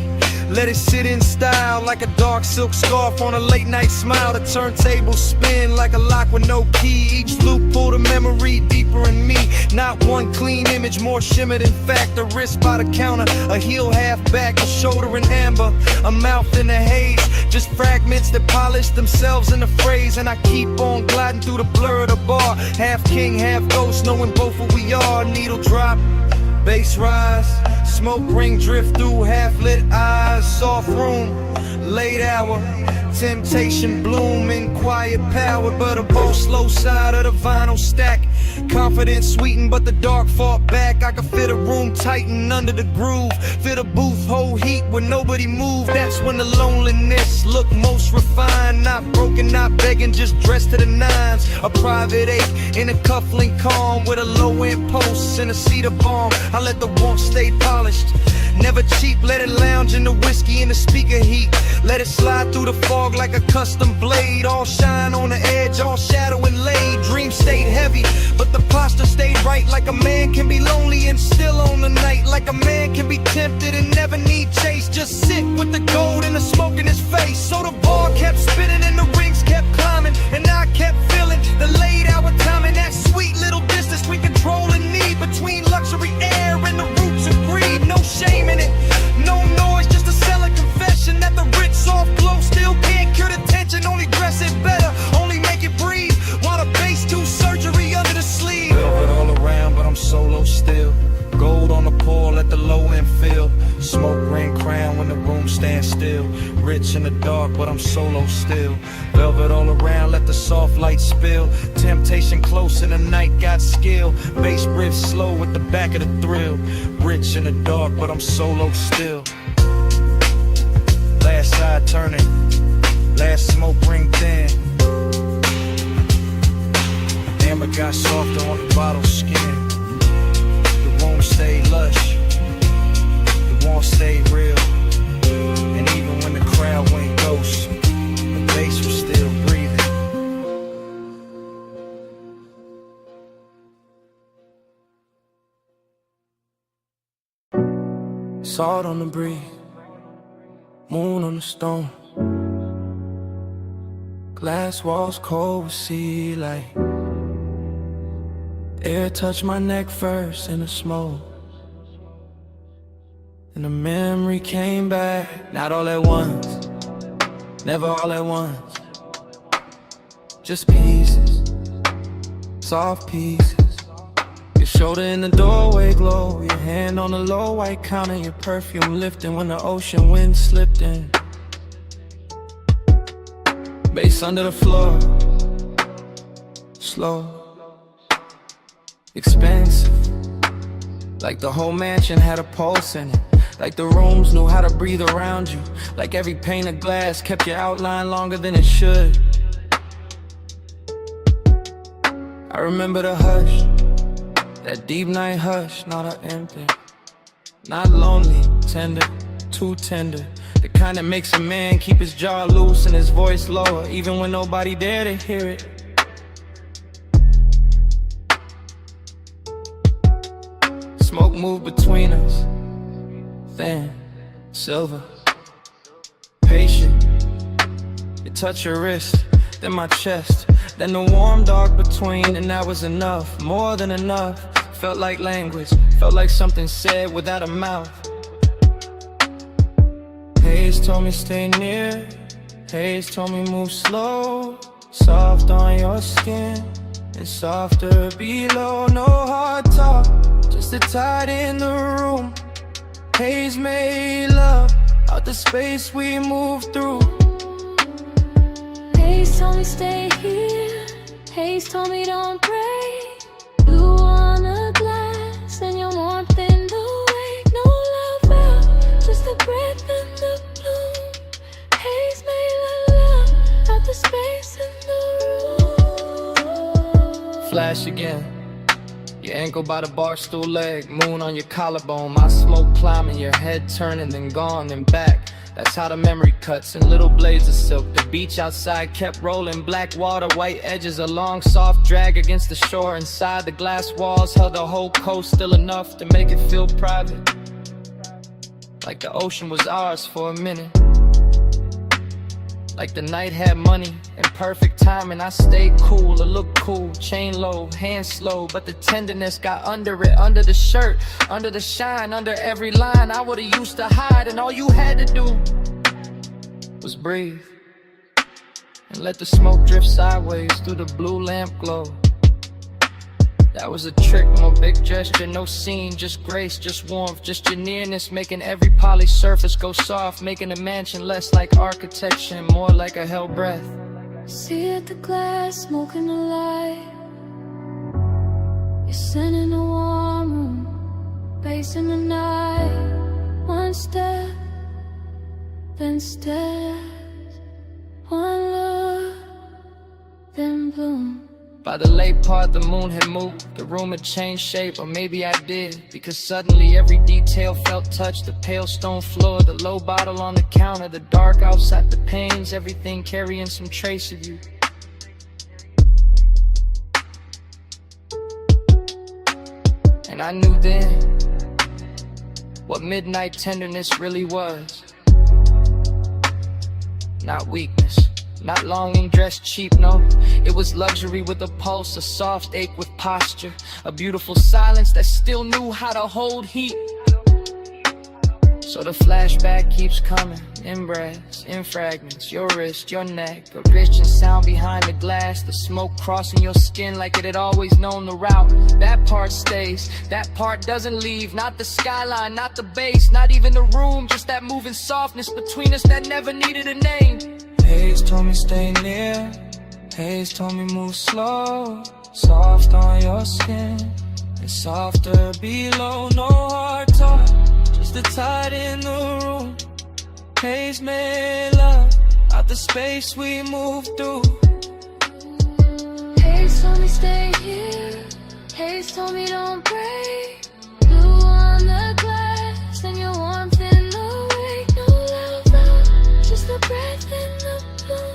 let it sit in style, like a dark silk scarf on a late night smile. The turntable spin like a lock with no key. Each loop pull the memory deeper in me. Not one clean image, more shimmer than fact. A wrist by the counter, a heel half back, a shoulder in amber, a mouth in the haze. Just fragments that polish themselves in the phrase. And I keep on gliding through the blur of the bar. Half king, half ghost, knowing both what we are. Needle drop, bass rise, smoke ring drift through half-lit eyes. Soft room, late hour, temptation bloom in quiet power. But a bow slow side of the vinyl stack. Confidence sweetened, but the dark fought back. I could fit a room tighten under the groove. Fit a booth, hold heat when nobody moved. That's when the loneliness look most refined. Not broken, not begging, just dressed to the nines. A private eight in a cufflink calm, with a low-end post and a cedar bomb. I let the warmth stay polished, never cheap. Let it lounge in the whiskey and the speaker heat. Let it slide through the fog like a custom blade. All shine on the edge, all shadow and laid. Dream stayed heavy, but the posture stayed right. Like a man can be lonely and still on the night. Like a man can be tempted and never need chase. Just sit with the gold and the smoke in his face. So the ball kept spinning and the rings kept climbing, and I kept feeling the late hour timing. That sweet little distance between control and need, between luxury air and the roots of greed. No shame in it, no noise, just a selling confession that the rich soft glow still can't cure the tension. Only dress it better, only make it breathe, while the bass do surgery under the sleeve. Velvet all around, but I'm solo still. Gold on the pour, let the low end fill. Smoke ring crown when the room stands Rich in the dark, but I'm solo still. Velvet all around, let the soft light spill. Temptation close in the night, got skill. Bass riff slow with the back of the thrill. Rich in the dark, but I'm solo still. Last side turning, last smoke ring thin. Amber got softer on the bottle skin. The room stayed lush, the warmth stayed real. And even when the crowd went ghost, the bass was still breathing. Salt on the breeze, moon on the stone. Glass walls cold with sea light. Air touched my neck first in the smoke. And the memory came back, not all at once, never all at once. Just pieces, soft pieces. Your shoulder in the doorway glow, your hand on the low white counter, your perfume lifting when the ocean wind slipped in. Bass under the floor, slow, expensive. Like the whole mansion had a pulse in it. Like the rooms knew how to breathe around you. Like every pane of glass kept your outline longer than it should. I remember the hush, that deep night hush, not an empty. Not lonely, tender, too tender. The kind that makes a man keep his jaw loose and his voice lower, even when nobody there to hear it. Smoke moved between us, thin, silver, patient. It touched your wrist, then my chest, then the warm dark between, and that was enough, more than enough. Felt like language, felt like something said without a mouth. Haze told me stay near, Haze told me move slow. Soft on your skin, and softer below. No hard talk, just a tide in the room. Haze made love out the space we moved through. Haze told me stay here, Haze told me don't break. Blue on a glass and your warmth in the wake. No love out, just a breath in the bloom. Haze made love out the space in the room. Flash again, your ankle by the bar stool leg, moon on your collarbone, my smoke climbing, your head turning, then gone, then back. That's how the memory cuts in little blades of silk. The beach outside kept rolling, black water, white edges, a long soft drag against the shore. Inside the glass walls held the whole coast, still enough to make it feel private, like the ocean was ours for a minute. Like the night had money and perfect timing. I stayed cool, it looked cool, chain low, hands slow, but the tenderness got under it, under the shirt, under the shine, under every line. I would've used to hide, and all you had to do was breathe and let the smoke drift sideways through the blue lamp glow. That was a trick, no big gesture, no scene, just grace, just warmth, just your nearness, making every polished surface go soft, making a mansion less like architecture and more like a hell breath. See at the glass, smoking the light. You're sitting in a warm room, bass in the night. One step, then steps. One look, then bloom. By the late part, the moon had moved, the room had changed shape, or maybe I did, because suddenly every detail felt touched. The pale stone floor, the low bottle on the counter, the dark outside the panes, everything carrying some trace of you. And I knew then what midnight tenderness really was. Not weakness, not longing dressed cheap, no. It was luxury with a pulse, a soft ache with posture, a beautiful silence that still knew how to hold heat. So the flashback keeps coming, in breaths, in fragments, your wrist, your neck, a rich and sound behind the glass, the smoke crossing your skin like it had always known the route. That part stays, that part doesn't leave, not the skyline, not the bass, not even the room, just that moving softness between us that never needed a name. Haze told me stay near, Haze told me move slow, soft on your skin, and softer below, no hard talk. The tide in the room, Haze made love out the space we moved through. Haze told me stay here, Haze told me don't break. Blue on the glass and your warmth in the wake. No love out, just the breath in the bloom.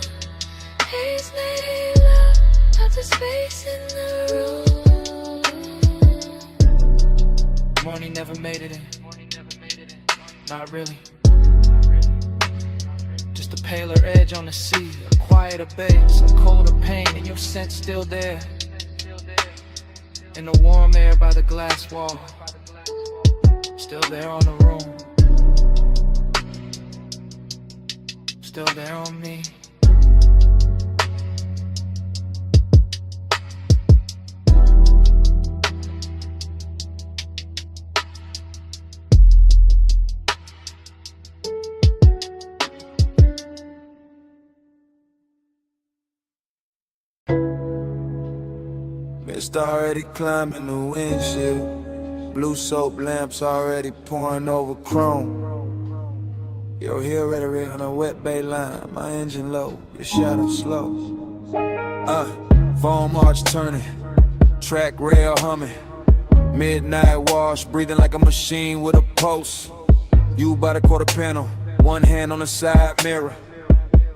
Haze made love out the space in the room. Morning never made it in. Not really. Just a paler edge on the sea, a quieter bass, a colder pain, and your scent still there. In the warm air by the glass wall, still there on the room, still there on me. Mist already climbing the windshield. Blue soap lamps already pouring over chrome. Your heel rhetoric on a wet bay line. My engine low, your shadow slow. Foam arch turning, track rail humming. Midnight wash, breathing like a machine with a pulse. You by the quarter panel, one hand on the side mirror.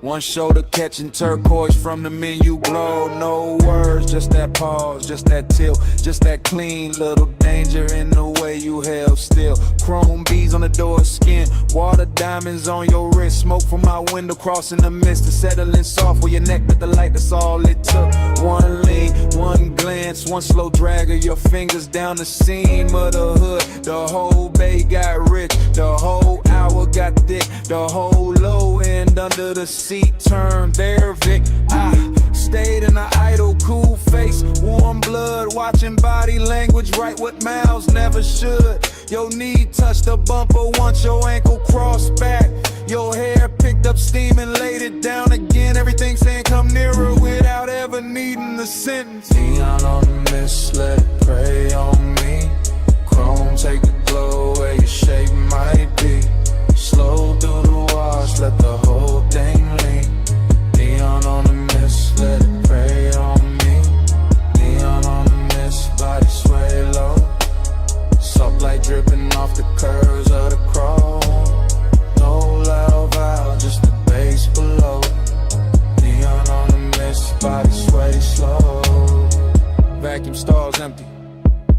One shoulder catching turquoise from the menu glow. No words, just that pause, just that tilt, just that clean little danger in the way you held still. Chrome beads on the door skin, water diamonds on your wrist. Smoke from my window crossing the mist and settling soft where your neck with the light, that's all it took. One lean, one glance, one slow drag of your fingers down the seam of the hood. The whole bay got rich, the whole hour got thick, the whole low end under the seat turned there, Vic. I stayed in an idle, cool face, warm blood, watching body language, write what mouths never should. Your knee touched the bumper once your ankle crossed back. Your hair picked up steam and laid it down again. Everything saying come nearer without ever needing the sentence. Neon on the mist, let it prey on me. Chrome, take the glow where your shape might be. Slow through the wash, let the whole thing lean. Neon on the mist, let it prey on me. Neon on the mist, body sway low. Soft light dripping off the curves of the chrome. No loud valve, just the bass below. Neon on the mist, body sway slow. Vacuum stalls empty,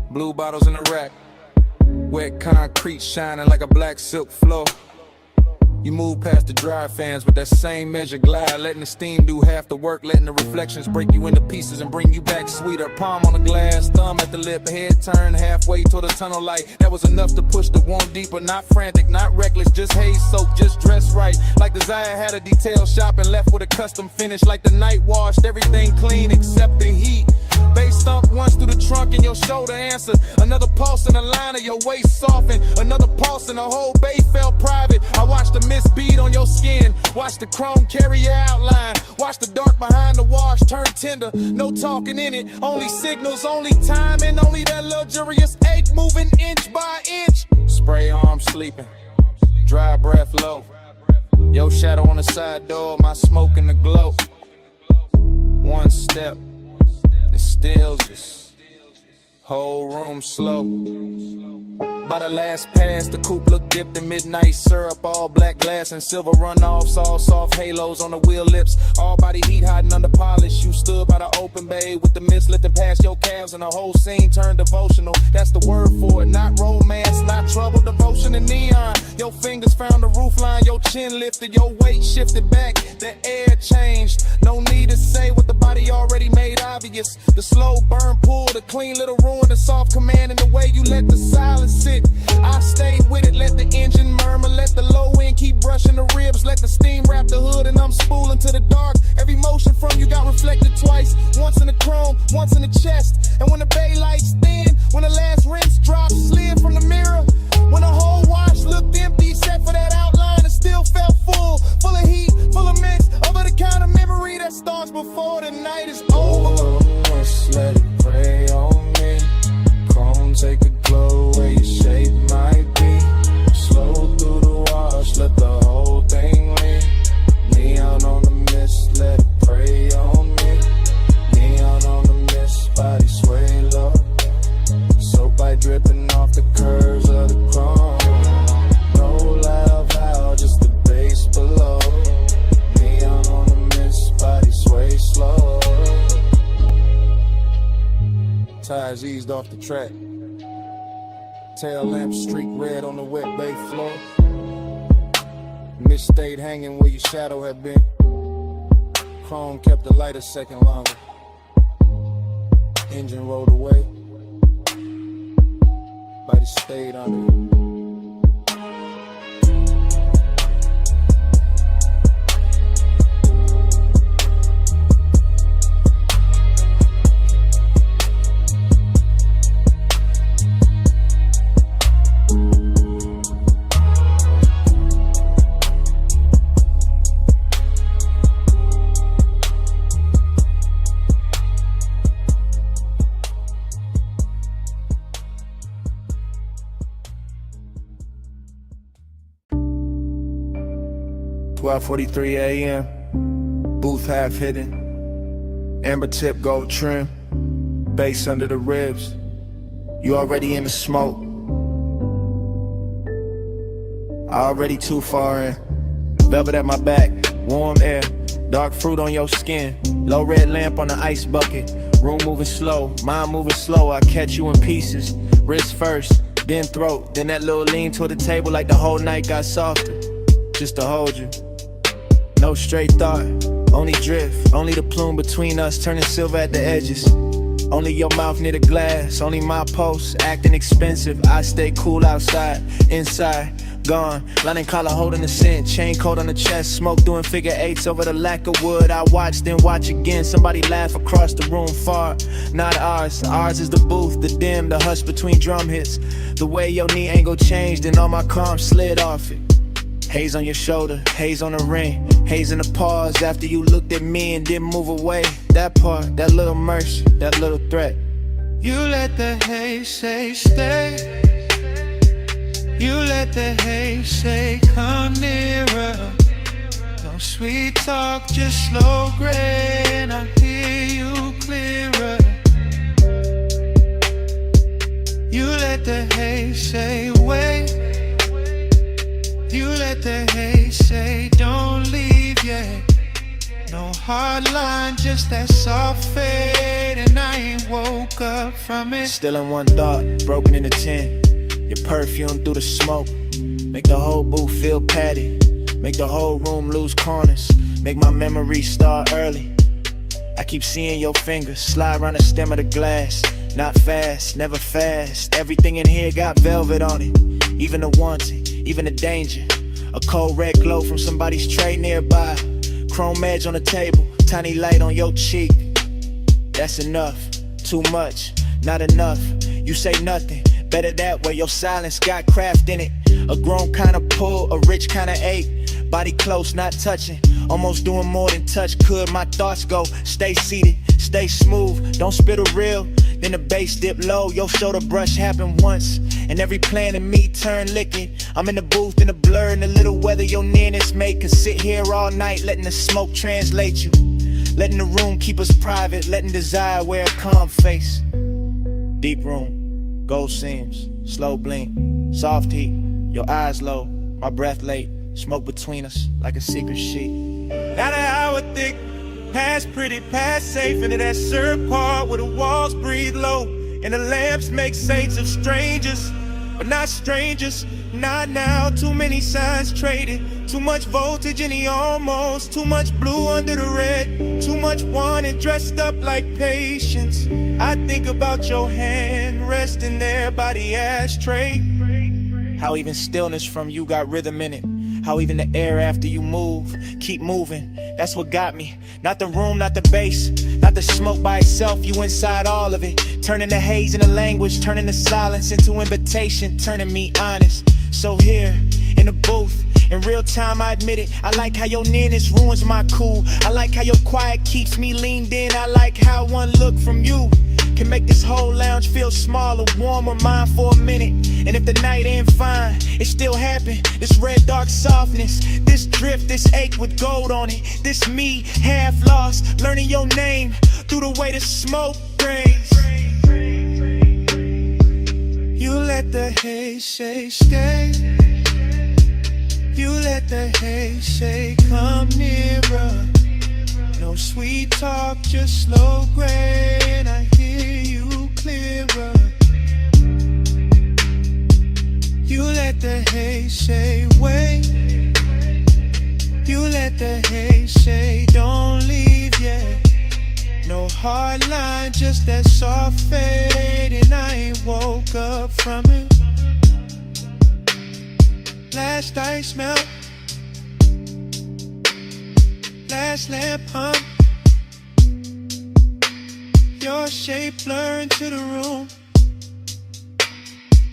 blue bottles in the rack. Wet concrete shining like a black silk floor. You move past the dry fans with that same measure glide, letting the steam do half the work, letting the reflections break you into pieces and bring you back sweeter. Palm on the glass, thumb at the lip, head turned halfway toward the tunnel light. That was enough to push the wound deeper, not frantic, not reckless, just haze soak, just dressed right. Like Desire had a detail shop and left with a custom finish. Like the night washed everything clean except the heat. Bass thump once through the trunk and your shoulder answered. Another pulse in the line of your waist softened. Another pulse and the whole bay felt private. I watched the mist bead on your skin. Watch the chrome carry your outline. Watch the dark behind the wash turn tender. No talking in it. Only signals, only time, and only that luxurious ache moving inch by inch. Spray arm sleeping. Dry breath low. Your shadow on the side door. My smoke in the glow. One step. It stills us, whole room slow. By the last pass, the coupe looked dipped in midnight syrup. All black glass and silver runoffs, all soft halos on the wheel lips. All body heat hiding under polish. You stood by the open bay with the mist lifting past your calves, and the whole scene turned devotional. That's the word for it, not romance, not trouble, devotion and neon. Your fingers found the roof line, your chin lifted, your weight shifted back, the air changed. No need to say what the body already made obvious. The slow burn pull, the clean little ruin, the soft command, and the way you let the silence sit. I stayed with it, let the engine murmur, let cars eased off the track. Tail lamp streak red on the wet bay floor. Mist stayed hanging where your shadow had been. Chrome kept the light a second longer. Engine rolled away. Body stayed under it. 12:43 a.m. Booth half hidden. Amber tip gold trim. Bass under the ribs. You already in the smoke. Already too far in. Velvet at my back. Warm air. Dark fruit on your skin. Low red lamp on the ice bucket. Room moving slow. Mind moving slow. I catch you in pieces. Wrist first. Then throat. Then that little lean toward the table like the whole night got softer. Just to hold you. No straight thought, only drift. Only the plume between us turning silver at the edges. Only your mouth near the glass. Only my pulse acting expensive. I stay cool outside, inside, gone. Lining collar holding the scent. Chain coat on the chest. Smoke doing figure eights over the lack of wood. I watch, then watch again. Somebody laugh across the room far. Not ours. Ours is the booth, the dim, the hush between drum hits. The way your knee angle changed and all my calm slid off it. Haze on your shoulder, haze on the ring. Haze in the pause after you looked at me and didn't move away. That part, that little mercy, that little threat. You let the haze say stay. You let the haze say come nearer. No sweet talk, just slow gray, and I hear you clearer. You let the haze say wait. You let the haze say don't leave yet. No hard line, just that soft fade, and I ain't woke up from it. Still in one thought, broken into 10. Your perfume through the smoke. Make the whole booth feel padded. Make the whole room lose corners. Make my memories start early. I keep seeing your fingers slide around the stem of the glass. Not fast, never fast. Everything in here got velvet on it. Even the wanted, even the danger. A cold red glow from somebody's tray nearby. Chrome edge on the table, tiny light on your cheek. That's enough, too much, not enough. You say nothing, better that way. Your silence got craft in it. A grown kind of pull, a rich kind of ache. Body close, not touching. Almost doing more than touch could. My thoughts go, stay seated, stay smooth. Don't spit a reel, then the bass dip low. Your shoulder brush happened once, and every plan in me turned liquid. I'm in the booth in the blur, and the little weather your nearness make. Could sit here all night, letting the smoke translate you. Letting the room keep us private, letting desire wear a calm face. Deep room, gold seams, slow blink, soft heat. Your eyes low, my breath late. Smoke between us like a secret sheet. Not an hour thick, past pretty, past safe. Into that syrup part where the walls breathe low, and the lamps make saints of strangers, but not strangers. Not now, too many signs traded. Too much voltage in the almost. Too much blue under the red. Too much wanted, dressed up like patience. I think about your hand resting there by the ashtray. How even stillness from you got rhythm in it. How even the air after you move, keep moving. That's what got me. Not the room, not the bass, not the smoke by itself. You inside all of it. Turning the haze into language, turning the silence into invitation, turning me honest. So here, in the booth, in real time I admit it. I like how your nearness ruins my cool. I like how your quiet keeps me leaned in. I like how one look from you can make this whole lounge feel smaller, warmer, mine for a minute. And if the night ain't fine, it still happened. This red dark softness, this drift, this ache with gold on it. This me, half lost, learning your name through the way the smoke rains. You let the haze say stay. You let the haze say come nearer. No sweet talk, just slow gray, and I hear you clear. clearer. You let the haze say wait. You let the haze say don't leave yet. No hard line, just that soft fade, and I ain't woke up from it. Last ice melt, last lamp hum. Your shape blur into the room.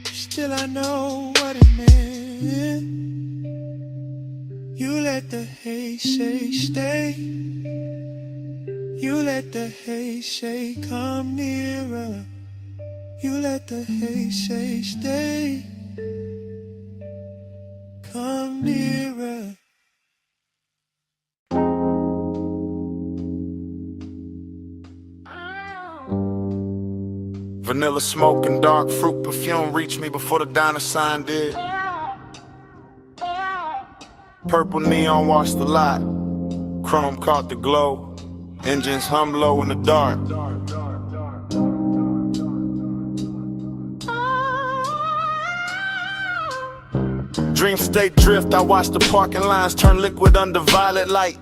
Still I know what it meant. You let the haze say stay. You let the haze say come nearer. You let the haze say stay. Come nearer. Vanilla smoke and dark fruit perfume reached me before the diner sign did. Purple neon washed the lot. Chrome caught the glow. Engines hum low in the dark. Dream state drift, I watched the parking lines turn liquid under violet light.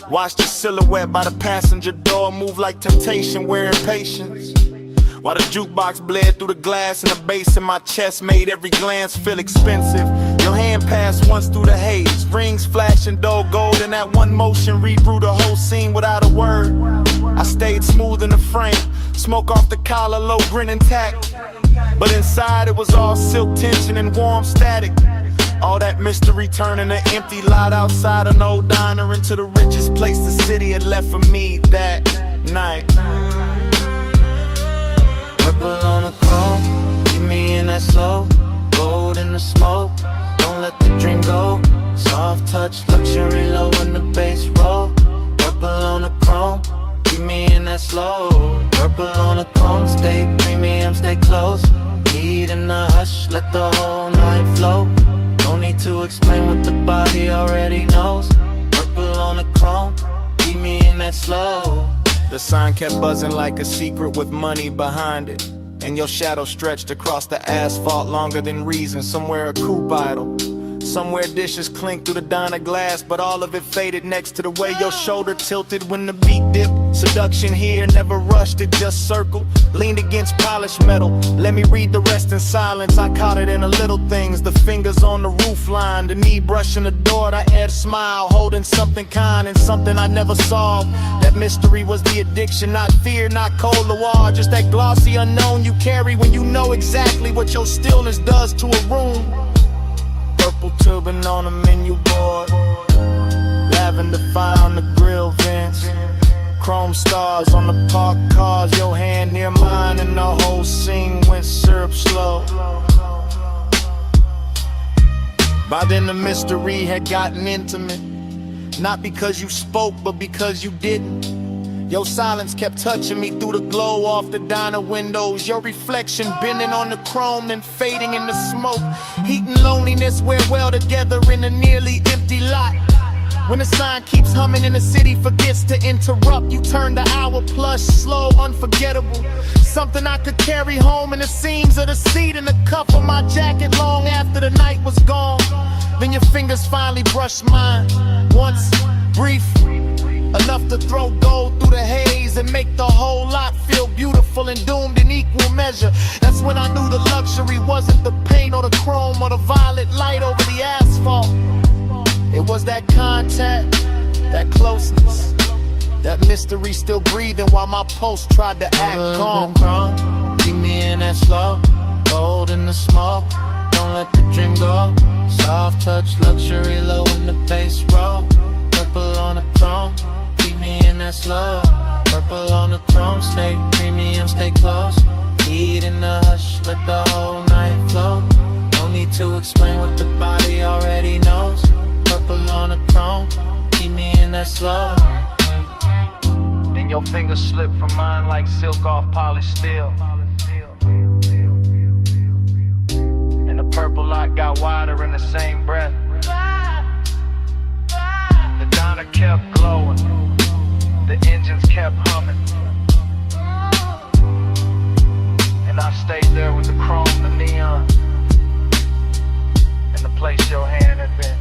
Watched the silhouette by the passenger door move like temptation, wearing patience. While the jukebox bled through the glass and the bass in my chest made every glance feel expensive. Your hand passed once through the haze, rings flashing dull gold, and that one motion rebrew the whole scene without a word. I stayed smooth in the frame, smoke off the collar, low grin intact. But inside it was all silk tension and warm static. All that mystery turning an empty lot outside an old diner into the richest place the city had left for me that night. Purple on the chrome, keep me in that slow. Gold in the smoke, don't let the dream go. Soft touch, luxury low when the bass roll. Purple on the chrome, keep me in that slow. Purple on the chrome, stay premium, stay close. Heat in the hush, let the whole night flow. No need to explain what the body already knows. Purple on the chrome, keep me in that slow. The sign kept buzzing like a secret with money behind it. And your shadow stretched across the asphalt longer than reason. Somewhere a coupe idle, somewhere dishes clink through the diner glass, but all of it faded next to the way your shoulder tilted when the beat dipped. Seduction here, never rushed, it just circled. Leaned against polished metal, let me read the rest in silence. I caught it in the little things, the fingers on the roof line, the knee brushing the door, the air smile, holding something kind and something I never solved. That mystery was the addiction, not fear, not cold war, just that glossy unknown you carry when you know exactly what your stillness does to a room. Purple turban on the menu board, lavender fire on the grill vents, chrome stars on the parked cars, your hand near mine, and the whole scene went syrup slow. By then the mystery had gotten intimate, not because you spoke, but because you didn't. Your silence kept touching me through the glow off the diner windows. Your reflection bending on the chrome, then fading in the smoke. Heat and loneliness wear well together in a nearly empty lot. When the sign keeps humming and the city forgets to interrupt, you turn the hour plus, slow, unforgettable. Something I could carry home in the seams of the seat and the cuff of my jacket long after the night was gone. Then your fingers finally brushed mine, once, brief, enough to throw gold through the haze and make the whole lot feel beautiful and doomed in equal measure. That's when I knew the luxury wasn't the paint or the chrome or the violet light over the asphalt. It was that contact, that closeness, that mystery still breathing while my pulse tried to act calm. Keep me in that slow, gold in the smoke, don't let the dream go. Soft touch, luxury low when the bass roll. Purple on the throne, keep me in that slow. Purple on the throne, stay premium, stay close. Heat in the hush, let the whole night flow. No need to explain what the body already knows. Purple on the chrome, keep me in that slow. Then your fingers slip from mine like silk off polished steel. And the purple light got wider in the same breath. The diner kept glowing, the engines kept humming. your hand in advance.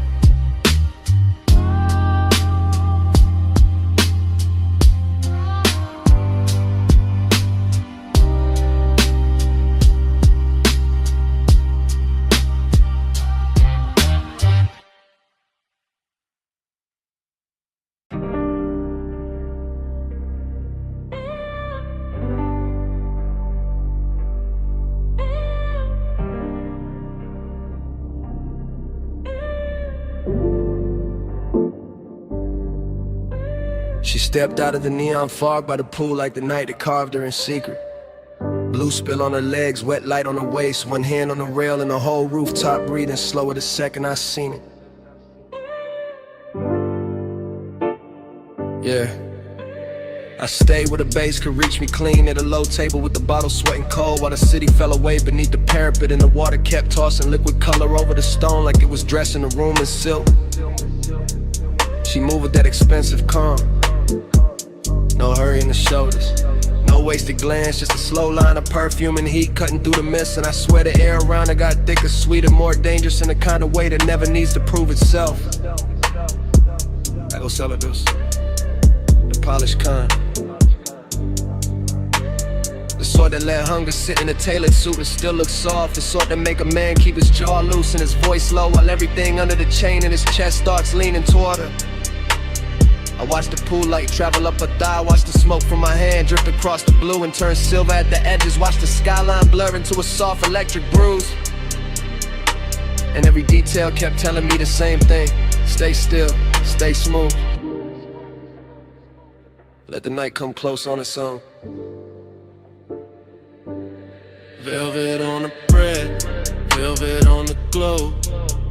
She stepped out of the neon fog by the pool like the night that carved her in secret. Blue spill on her legs, wet light on her waist, one hand on the rail and the whole rooftop breathing slower the second I seen it. Yeah. I stayed where the bass could reach me clean at a low table with the bottle sweating cold while the city fell away beneath the parapet and the water kept tossing liquid color over the stone like it was dressing the room in silk. She moved with that expensive calm. No hurry in the shoulders, no wasted glance, just a slow line of perfume and heat cutting through the mist. And I swear the air around her got thicker, sweeter, more dangerous in the kind of way that never needs to prove itself. I go sell her this, the polished kind, the sort that let hunger sit in a tailored suit and still look soft, the sort that make a man keep his jaw loose and his voice low while everything under the chain in his chest starts leaning toward her. I watch the pool light travel up her thigh, watch the smoke from my hand drift across the blue and turn silver at the edges, watch the skyline blur into a soft electric bruise. And every detail kept telling me the same thing: stay still, stay smooth. Let the night come close on its own. Velvet on the bread, velvet on the glow.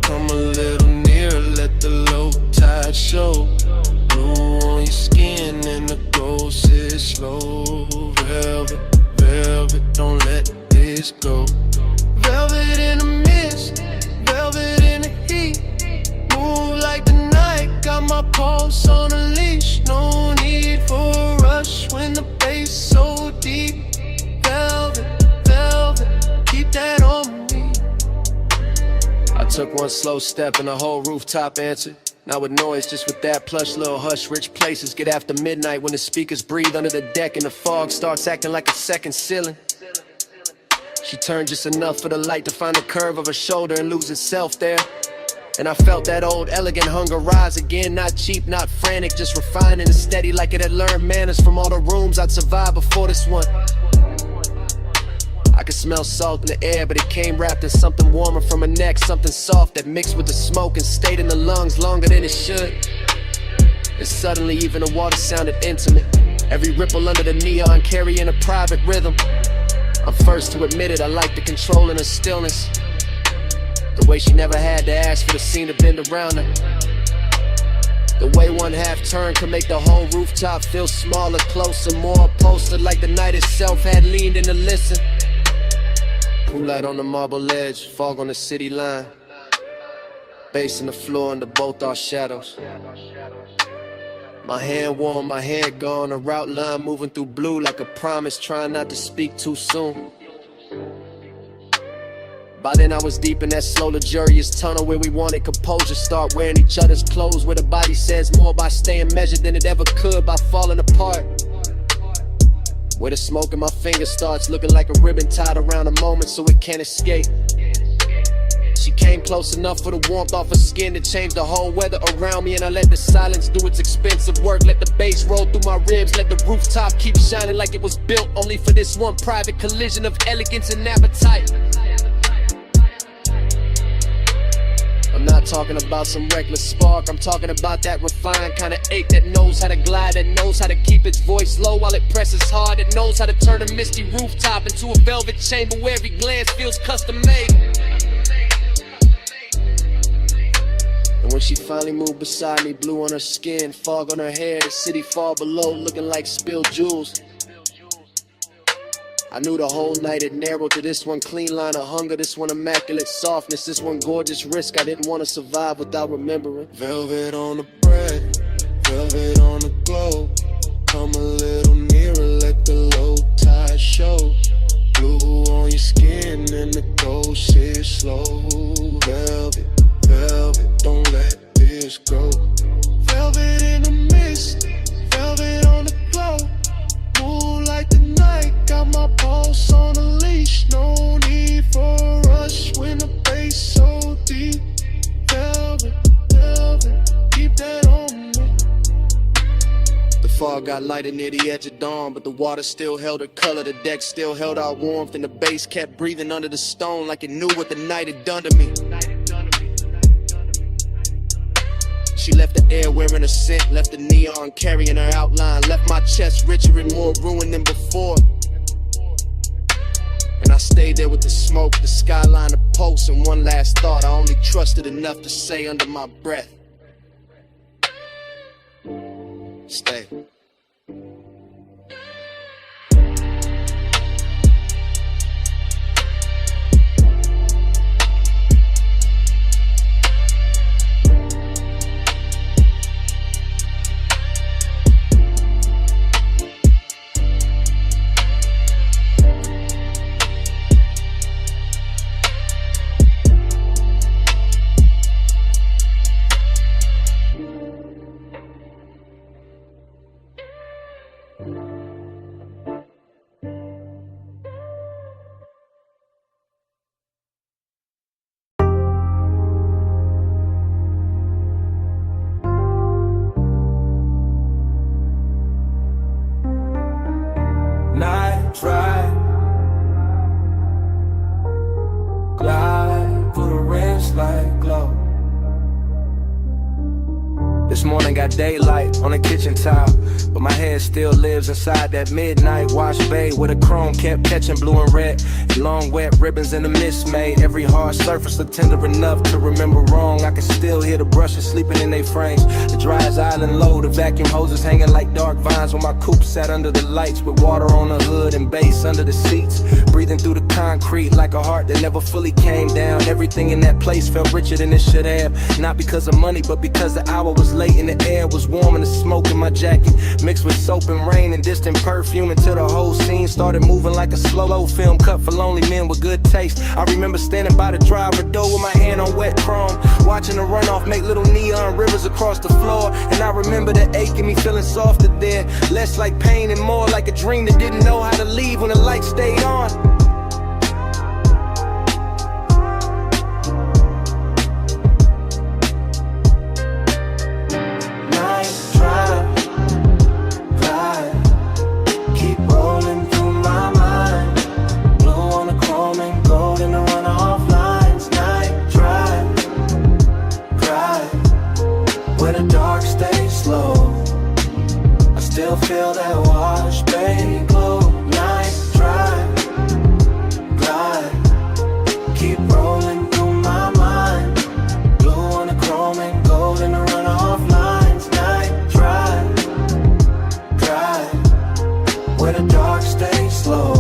Come a little nearer, let the low tide show. Blue on your skin and the gold sits slow. Velvet, velvet, don't let this go. Velvet in the mist, velvet in the heat. Move like the night, got my pulse on a leash. No need for a rush when the bass so deep. Velvet, velvet, keep that on me. I took one slow step and the whole rooftop answered. Not with noise, just with that plush little hush. Rich places get after midnight when the speakers breathe under the deck and the fog starts acting like a second ceiling. She turned just enough for the light to find the curve of her shoulder and lose itself there. And I felt that old elegant hunger rise again. Not cheap, not frantic, just refined and steady, like it had learned manners from all the rooms I'd survived before this one. I could smell salt in the air, but it came wrapped in something warmer from her neck, something soft that mixed with the smoke and stayed in the lungs longer than it should. And suddenly even the water sounded intimate, every ripple under the neon carrying a private rhythm. I'm first to admit it, I like the control in her stillness, the way she never had to ask for the scene to bend around her. The way one half turn could make the whole rooftop feel smaller, closer, more upholstered, like the night itself had leaned in to listen. Pool light on the marble ledge, fog on the city line, bass in the floor under both our shadows. My hand warm, my head gone, a route line moving through blue like a promise, trying not to speak too soon. By then I was deep in that slow luxurious tunnel where we wanted composure, start wearing each other's clothes, where the body says more by staying measured than it ever could by falling apart. Where the smoke in my fingers starts looking like a ribbon tied around a moment so it can't escape. She came close enough for the warmth off her skin to change the whole weather around me, and I let the silence do its expensive work. Let the bass roll through my ribs, let the rooftop keep shining like it was built only for this one private collision of elegance and appetite. I'm not talking about some reckless spark, I'm talking about that refined kind of ache that knows how to glide, that knows how to keep its voice low while it presses hard, that knows how to turn a misty rooftop into a velvet chamber where every glance feels custom made. And when she finally moved beside me, blue on her skin, fog on her hair, the city far below looking like spilled jewels, I knew the whole night it narrowed to this one clean line of hunger, this one immaculate softness, this one gorgeous risk I didn't want to survive without remembering. Velvet on the bread, velvet on the glow. Come a little nearer, let the low tide show. Blue on your skin and the gold shit slow. Velvet, velvet. fog got lighter near the edge of dawn, but the water still held her color. The deck still held our warmth, and the bass kept breathing under the stone like it knew what the night had done to me. She left the air wearing a scent, left the neon carrying her outline, left my chest richer and more ruined than before. And I stayed there with the smoke, the skyline, the pulse, and one last thought I only trusted enough to say under my breath. Stay. Night drive, glide through the rims like glow. This morning got daylight on the kitchen tile, but my head still lives inside that midnight wash bay where the chrome kept catching blue and red. Long wet ribbons in the mist made every hard surface look tender enough to remember wrong. I can still hear the brushes sleeping in their frames, the dryer's island low, the vacuum hoses hanging like dark vines when my coupe sat under the lights with water on the hood and bass under the seats, breathing through the concrete like a heart that never fully came down. Everything in that place felt richer than it should have, not because of money but because the hour was late and the air was warm and the smoke in my jacket mixed with soap and rain and distant perfume until the whole scene started moving like a slow film cut for lonely men with good taste. I remember standing by the driver door with my hand on wet chrome, watching the runoff make little neon rivers across the floor. And I remember the ache in me feeling softer there, less like pain and more like a dream that didn't know how to leave when the light stayed on. Feel that wash, baby, glow. Night drive, glide, keep rolling through my mind. Blue on the chrome and gold in the runoff lines. Night drive, where the dark stays slow.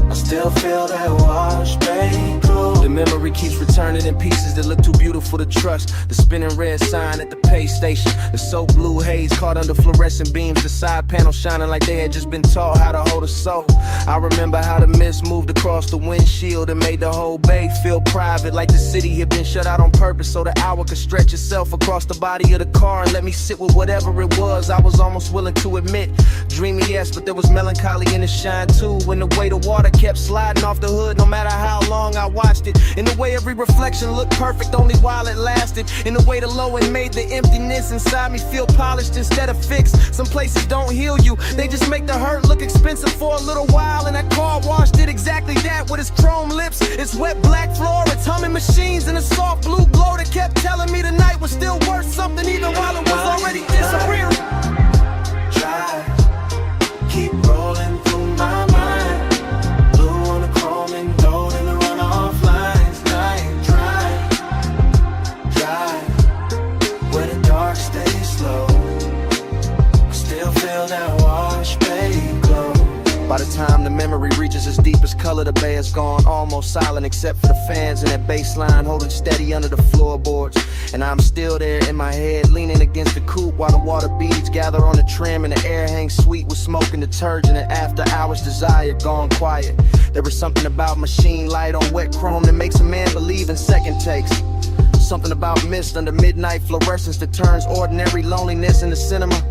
I still feel that wash, baby, glow. The memory keeps returning in pieces that look too beautiful to trust. The spinning red sign at the pay station, the soap blue haze caught under fluorescent beams, the side panel shining like they had just been taught how to hold a soul. I remember how the mist moved across the windshield and made the whole bay feel private, like the city had been shut out on purpose so the hour could stretch itself across the body of the car and let me sit with whatever it was I was almost willing to admit. Dreamy, yes, but there was melancholy in the shine too, when the way the water kept sliding off the hood no matter how long I watched it, in the way every reflection looked perfect only while it lasted, in the way the low end made the emptiness inside me feel polished instead of fixed. Some places don't heal you, they just make the hurt look expensive for a little while, and that car wash did exactly that with its chrome lips, its wet black floor, its humming machines, and a soft blue glow that kept telling me the night was still worth something even while it was already disappearing. Drive, keep rolling through my mind. Blue on the chrome and gold in the runoff lines. Night drive, where the dark stays slow. I still feel that wash, baby, glow. By the time the memory reaches its deepest color, the bay is gone, almost silent except for the fans and that bass line holding steady under the floorboards. And I'm still there in my head, leaning against the coupe while the water beads gather on the trim and the air hangs sweet with smoke and detergent, and after hours desire gone quiet. There was something about machine light on wet chrome that makes a man believe in second takes. Something about mist under midnight fluorescence that turns ordinary loneliness into cinema.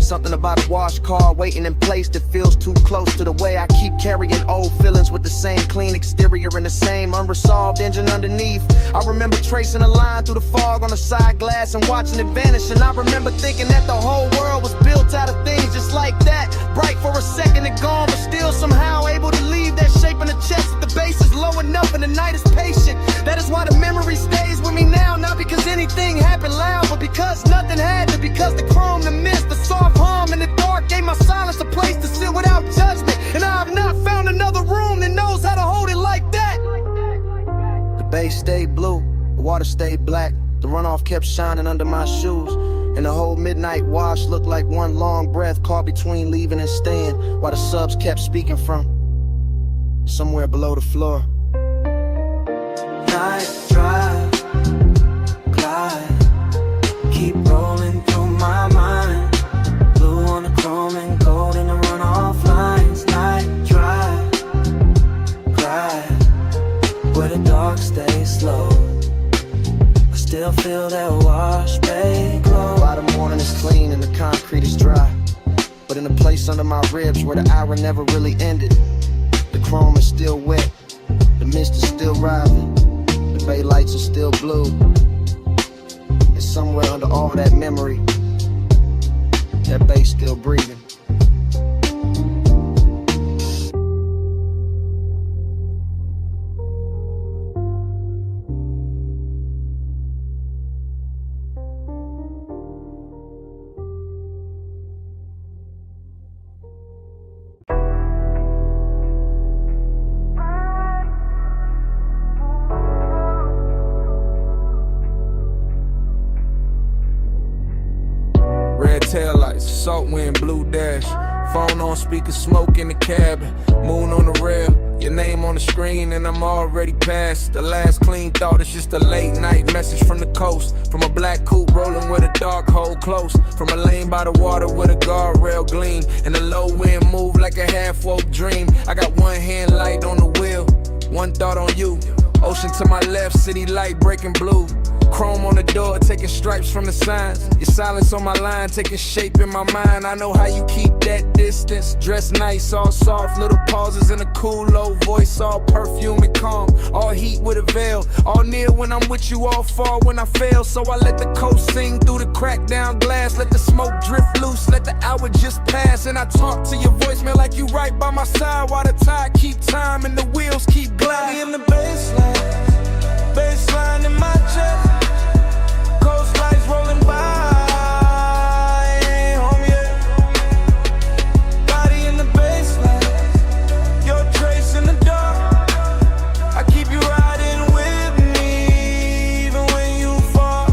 Something about a wash car waiting in place that feels too close to the way I keep carrying old feelings with the same clean exterior and the same unresolved engine underneath. I remember tracing a line through the fog on the side glass and watching it vanish. And I remember thinking that the whole world was built out of things just like that. Bright for a second and gone, but still somehow able to leave that shape in the chest. If the bass is low enough and the night is patient, that is why the memory stays with me now. Not because anything happened loud, but because nothing had to. Because the chrome, the mist, the soft hum in the dark gave my silence a place to sit without judgment. And I have not found another room that knows how to hold it like that. The bass stayed blue, the water stayed black. The runoff kept shining under my shoes. And the whole midnight wash looked like one long breath caught between leaving and staying, while the subs kept speaking from somewhere below the floor. Night drive, glide, keep rolling through my mind. Blue on the chrome and gold in the runoff lines. Night drive, glide, where the dark stays slow. I still feel that wash bay glow. By the morning is clean and the concrete is dry, but in a place under my ribs where the hour never really ended, the chrome is still wet, the mist is still rising, the bay lights are still blue. And somewhere under all that memory, that bass still breathing. Red taillights, salt wind, blue dash. Phone on speaker, smoke in the cabin. Moon on the rail, your name on the screen, and I'm already past. The last clean thought is just a late night message from the coast. From a black coupe rolling with a dark hole close. From a lane by the water with a guardrail gleam. And the low wind move like a half-woke dream. I got one hand light on the wheel, one thought on you. Ocean to my left, city light breaking blue. Chrome on the door, taking stripes from the signs. Your silence on my line, taking shape in my mind. I know how you keep that distance. Dress nice, all soft, little pauses in a cool low voice. All perfume and calm, all heat with a veil. All near when I'm with you, all far when I fail. So I let the coast sing through the cracked down glass. Let the smoke drift loose, let the hour just pass. And I talk to your voicemail like you right by my side. While the tide keep time and the wheels keep gliding. In the baseline, baseline in my chest. Coast lights rolling by, ain't home yet. Body in the baseline, your trace in the dark. I keep you riding with me, even when you fall.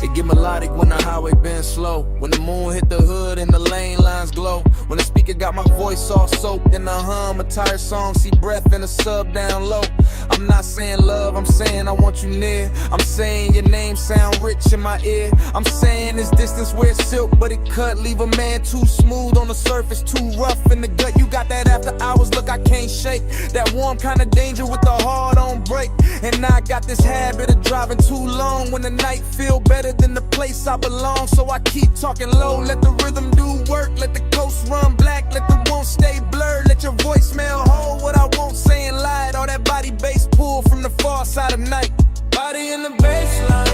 It get melodic when the highway bends slow. When the moon hit the hood and the lane lines glow. When the speaker got my voice all soaked in the hum, a tired song, see breath in the sub down low. I'm not saying love, I'm saying I want you near. I'm saying your name sound rich in my ear. I'm saying this distance where it's silk, but it cut. Leave a man too smooth on the surface, too rough in the gut. You got that after hours look I can't shake. That warm kind of danger with the heart on break. And now I got this habit of driving too long when the night feel better than the place I belong. So I keep talking low, let the rhythm do work. Let the coast run black, let the won't stay blurred. Let your voicemail hold what I won't say and lie. All that body bass pull from the far side of night. Body in the baseline,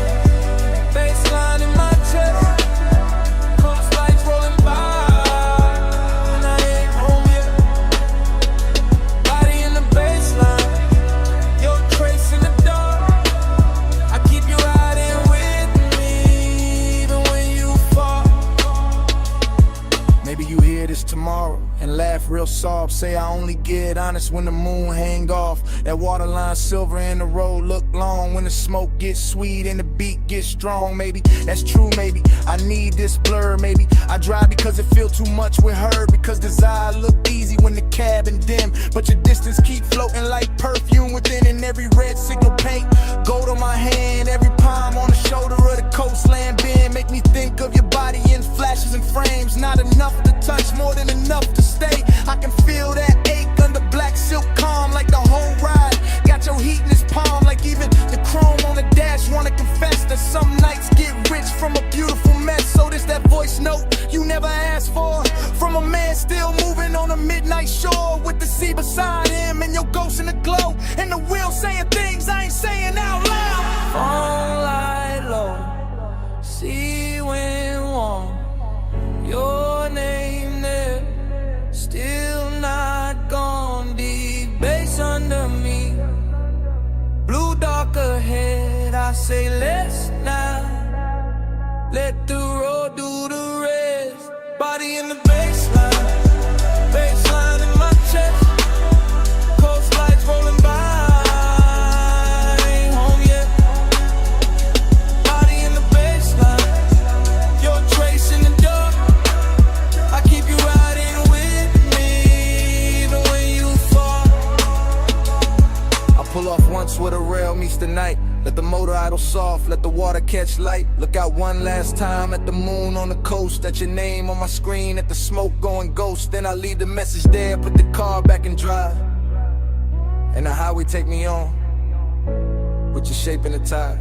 baseline in my chest. Coast lights rolling by, and I ain't home yet. Body in the baseline, your trace in the dark. I keep you riding with me, even when you fall. Maybe you hear this tomorrow and laugh real soft. Say I only get honest when the moon hang off. That waterline silver and the road look long. When the smoke gets sweet and the beat gets strong. Maybe that's true, maybe I need this blur. Maybe I drive because it feel too much with her. Because desire look easy when the cabin dim, but your distance keep floating like perfume within. And every red signal paint gold on my hand. Every palm on the shoulder of the coastland bend. Make me think of your body in flashes and frames. Not enough to touch, more than enough to stay. I can feel that ache under black silk calm, like the whole ride got your heat in his palm. Like even the chrome on the dash wanna confess that some nights get rich from a beautiful mess. So this that voice beside him and your ghost in the glow. And the wheel saying things I ain't saying out loud. Phone light low, sea wind warm. Your name there, still not gone. Deep bass under me, blue dark ahead. I say let's not let the road do the rest. Body in the baseline, baseline in my chest. Coast lights rolling by, ain't home yet. Body in the baseline, your trace in the dark. I keep you riding with me, even when you fall. I pull off once with a rail meets the night. Let the motor idle soft, let the water catch light. Look out one last time at the moon on the coast. At your name on my screen, at the smoke going ghost. Then I leave the message there, put the car back in drive. And the highway take me on, with your shape in the tide.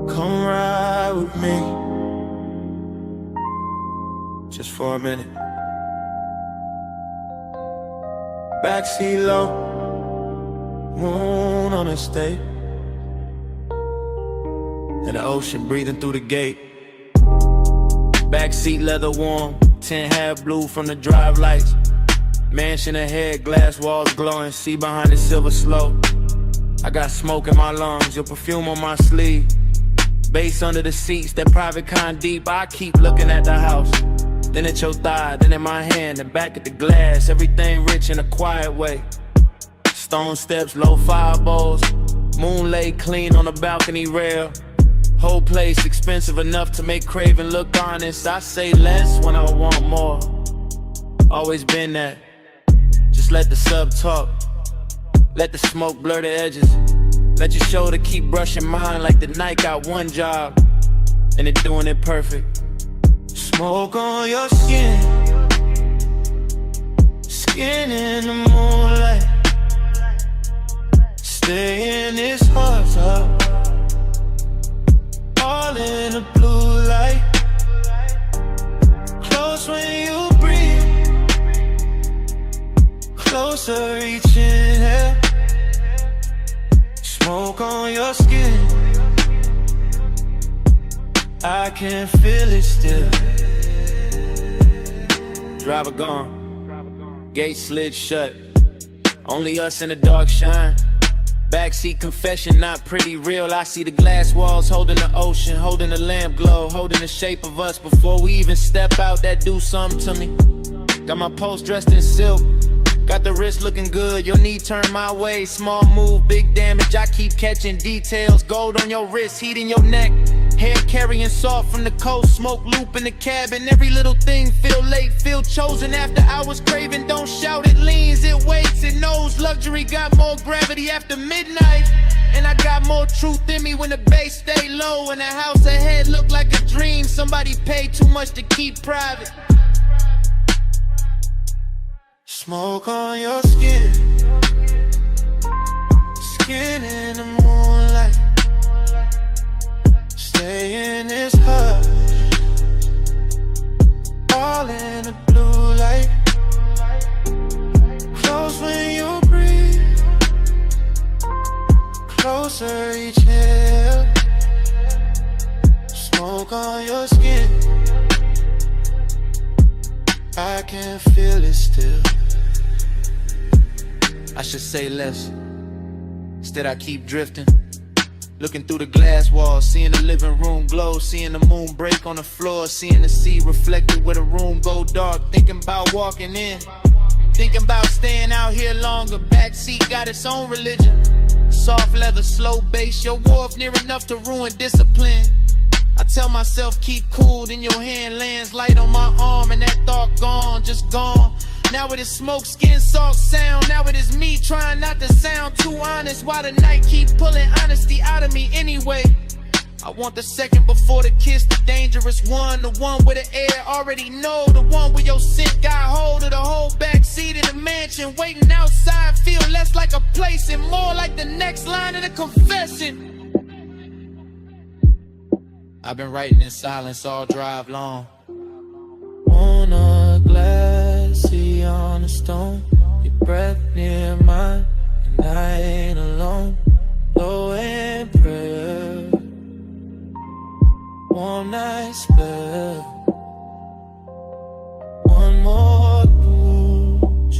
Come ride with me, just for a minute. Backseat low, moon on the state, and the ocean breathing through the gate. Backseat leather warm, tint half blue from the drive lights. Mansion ahead, glass walls glowing, see behind the silver slow. I got smoke in my lungs, your perfume on my sleeve. Bass under the seats, that private kind deep. I keep looking at the house, then at your thigh, then at my hand, then back at the glass. Everything rich in a quiet way. Stone steps, low fire bowls, moon laid clean on the balcony rail. Whole place expensive enough to make craving look honest. I say less when I want more. Always been that. Just let the sub talk, let the smoke blur the edges. Let your shoulder keep brushing mine like the night got one job, and it doing it perfect. Smoke on your skin, skin in the moonlight. Stay in this hot tub, all in the blue light. Close when you breathe, closer reaching here. Smoke on your skin, I can feel it still. Driver gone, gate slid shut, only us in the dark shine. Backseat confession, not pretty real. I see the glass walls holding the ocean, holding the lamp glow, holding the shape of us before we even step out. That do something to me. Got my post dressed in silk, got the wrist looking good, your knee turned my way. Small move, big damage, I keep catching details. Gold on your wrist, heat in your neck. Hair carrying soft from the coast, smoke loop in the cabin. Every little thing feel late, feel chosen. After hours craving, don't shout, it leans, it waits, it knows. Luxury got more gravity after midnight. And I got more truth in me when the bass stay low. And the house ahead look like a dream somebody paid too much to keep private. Smoke on your skin, skin in the moonlight. Stay in this hush, all in the blue light. Close when you breathe, closer each here. Smoke on your skin, I can feel it still. I should say less, instead I keep drifting. Looking through the glass wall, seeing the living room glow, seeing the moon break on the floor, seeing the sea reflected where the room go dark, thinking about walking in, thinking about staying out here longer. Backseat got its own religion. Soft leather, slow bass, your wharf near enough to ruin discipline. I tell myself keep cool, then your hand lands light on my arm, and that thought gone, just gone. Now it is smoke, skin, salt, sound. Now it is me trying not to sound too honest, while the night keep pulling honesty out of me anyway. I want the second before the kiss, the dangerous one, the one where the air already know, the one where your scent got hold of the whole backseat in the mansion. Waiting outside feel less like a place and more like the next line of the confession. I've been writing in silence all drive long. On a glassy on a stone, your breath near mine, and I ain't alone. Low in prayer, one night spell, one more booch,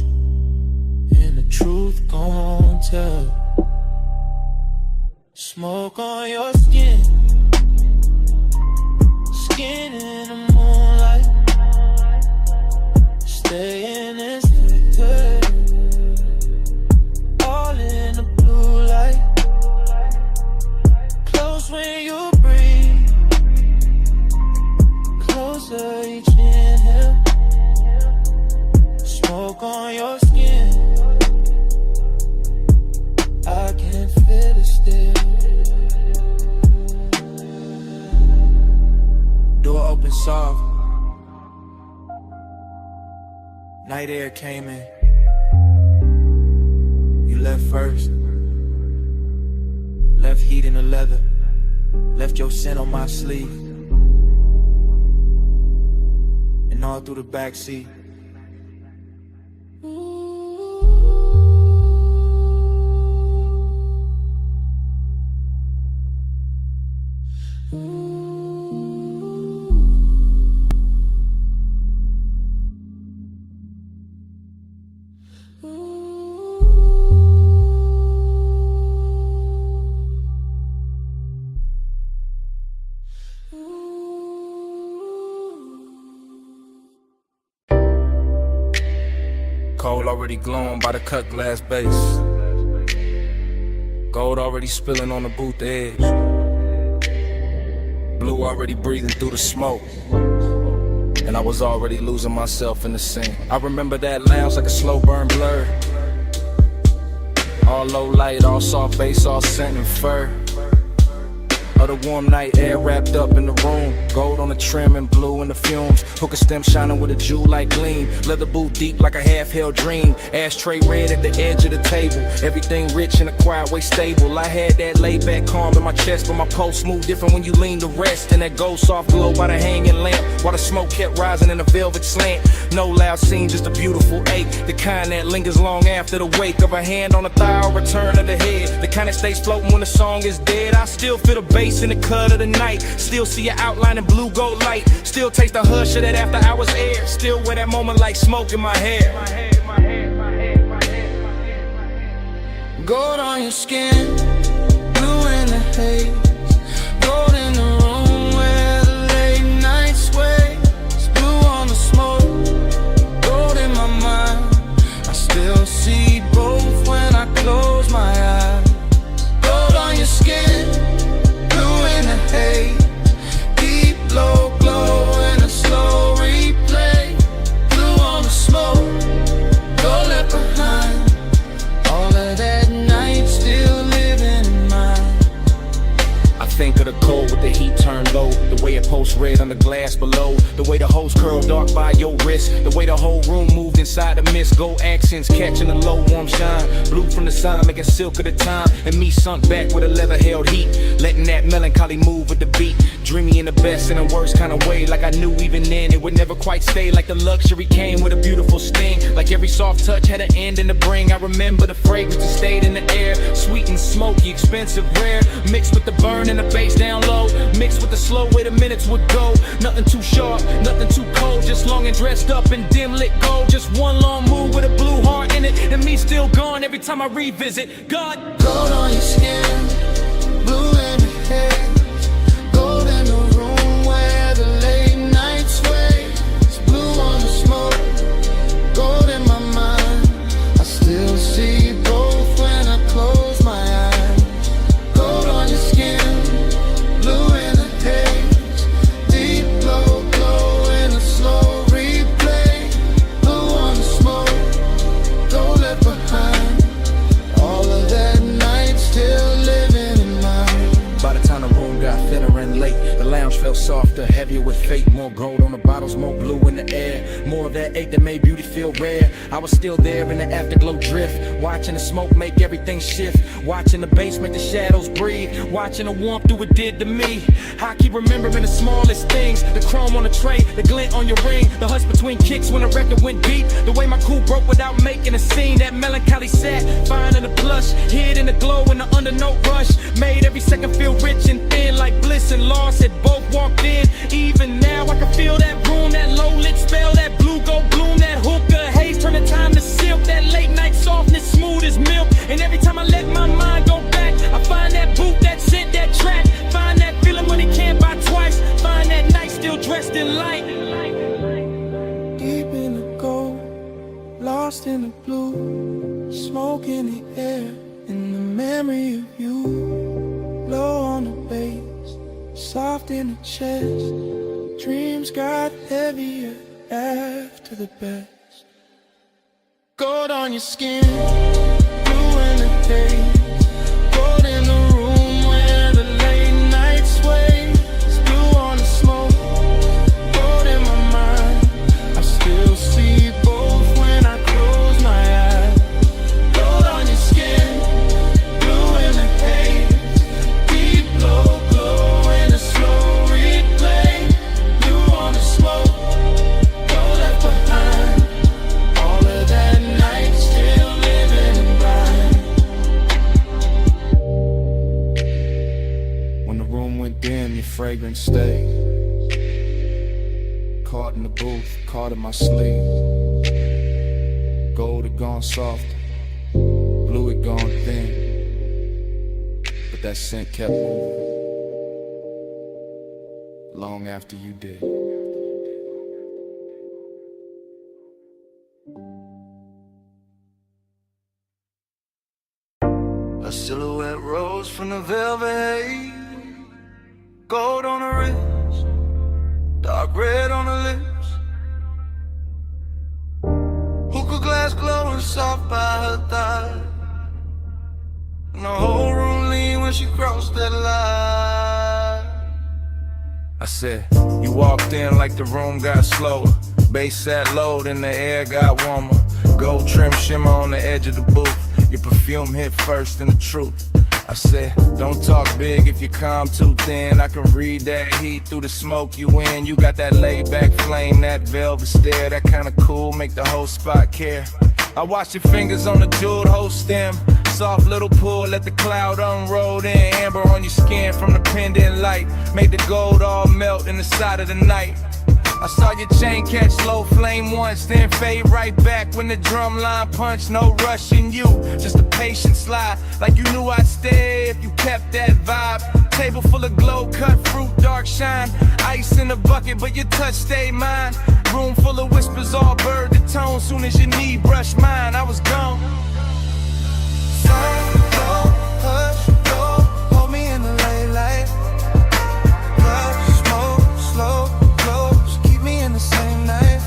and the truth gon' tell. Smoke on your skin, skin in the moonlight. Stay in this picture, all in the blue light. Close when you breathe, closer each inhale. Smoke on your skin, I can feel it still. Door open soft, night air came in. You left first, left heat in the leather, left your scent on my sleeve, and all through the backseat. Coal already glowing by the cut glass base. Gold already spilling on the booth edge. Blue already breathing through the smoke. And I was already losing myself in the scene. I remember that lounge like a slow burn blur. All low light, all soft bass, all scent and fur. Of the warm night air wrapped up in the room. Gold on the trim and blue in the fumes. Hookah stem shining with a jewel-like gleam. Leather boot deep like a half-held dream. Ashtray red at the edge of the table. Everything rich and a quiet way stable. I had that laid-back calm in my chest, but my pulse moved different when you lean to rest. And that gold soft glow by the hanging lamp, while the smoke kept rising in a velvet slant. No loud scene, just a beautiful ache. The kind that lingers long after the wake of a hand on the thigh or return of the head. The kind that stays floating when the song is dead. I still feel the bass in the cut of the night. Still see your outline in blue gold light. Still taste the hush of that after hours air. Still wear that moment like smoke in my hair. Gold on your skin, blue in the haze. Gold in the room where the late night sways. Blue on the smoke, gold in my mind. I still see both when I close my eyes. Gold on your skin, haze, deep low glow in a slow replay. Blue on the smoke, go left behind. All of that night still living in mine. I think of the cold with the heat turned low. The way it pulsed red on the glass below. The way the hose curled dark by your wrist. The way the whole room moved inside the mist. Gold accents catching the low warm shine. Blue from the sun making silk of the time. And me sunk back with a leather held heat. Letting that melancholy move with the beat. Dreamy in the best and the worst kind of way. Like I knew even then it would never quite stay. Like the luxury came with a beautiful sting. Like every soft touch had an end in the bring. I remember the fragrance that stayed in the air. Sweet and smoky, expensive, rare. Mixed with the burn and the bass down low. Mixed with the slow way the minutes would go. Nothing too sharp, nothing too cold. Just long and dressed up in dim lit gold. Just one long move with a blue heart in it. And me still gone every time I revisit. God, gold on your skin, blue in the haze, gold in the room where the late night sways, blue on the smoke, gold in my mind. I still see both when I close my eyes. Gold on your skin, blue in the haze, deep glow, glow in a slow replay, blue on the smoke, gold left behind. All of that night still living in mind. By the time the room got thinner and late, the lounge felt softer, heavier with fate. More gold on the bottles, more blue in the air. More of that ache that made beauty feel rare. I was still there in the afterglow drift, watching the smoke make everything shift, watching the bass make the shadows breathe, watching the warmth do what it did to me. I keep remembering the smallest things, the chrome on the tray, the glint on your ring, the hush between kicks when the record went deep, the way my cool broke without making a scene, that melancholy sat, fine in the plush, hid in the glow in the undernote rush, made every second feel rich and thin, like bliss and loss had both walked in. Even now I can feel that room, that low lit spell, that blue gold bloom, that hookah haze, turn the time to silk, that late night softness, smooth as milk. And every time I let my mind go back, I find that boot, that scent, that track, find that feeling when it can't buy twice, find that night still dressed in light. Deep in the gold, lost in the blue, smoke in the air, in the memory of you. Low on the bass, soft in the chest, dreams got heavier after the best. Gold on your skin, blue in the haze, gold in the room where the late night sways, blue on the smoke, gold in my mind. I still see both when I close my eyes. Gold on your skin, blue in the haze, deep glow, glow in a slow replay, blue on the smoke, gold left behind. All of that night still living in mind. When the room went dim, your fragrance stayed. Caught in the booth, caught in my sleeve. Gold had gone soft, blue had gone thin, but that scent kept moving long after you did. A silhouette rose from the velvet haze, gold on the wrist, dark red on the lips, hookah glass glowing soft by her thigh, and the whole room leaned when she crossed that line. I said, you walked in like the room got slower, bass sat low, then the air got warmer, gold trim shimmer on the edge of the booth, your perfume hit first and the truth. I said, don't talk big if you calm too thin. I can read that heat through the smoke you in. You got that laid back flame, that velvet stare, that kinda cool, make the whole spot care. I watch your fingers on the jeweled whole stem, soft little pull, let the cloud unroll in. Amber on your skin from the pendant light, made the gold all melt in the side of the night. I saw your chain catch slow flame once, then fade right back when the drum line punched. No rushing you, just a patient slide, like you knew I'd stay if you kept that vibe. Table full of glow, cut fruit, dark shine, ice in the bucket, but your touch stayed mine. Room full of whispers, all bird to tone. Soon as your knee brushed mine, I was gone. Soft, low, hush, low, hold me in the late light. Love, smoke, slow, close, keep me in the same night.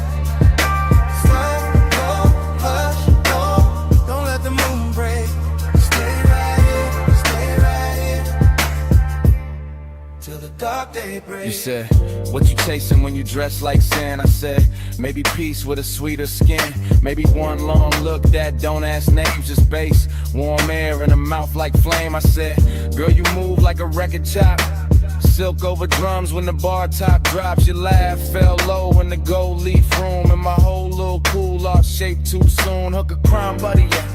Soft, low, hush, low, don't let the moon break. Stay right here, till the dark day breaks. You said, what you chasing when you dress like sin? I said, maybe peace with a sweeter skin. Maybe one long look that don't ask names, just bass, warm air in a mouth like flame. I said, girl, you move like a record chop, silk over drums when the bar top drops. Your laugh fell low in the gold leaf room, and my whole little cool lost shape too soon. Hook a crime buddy, yeah.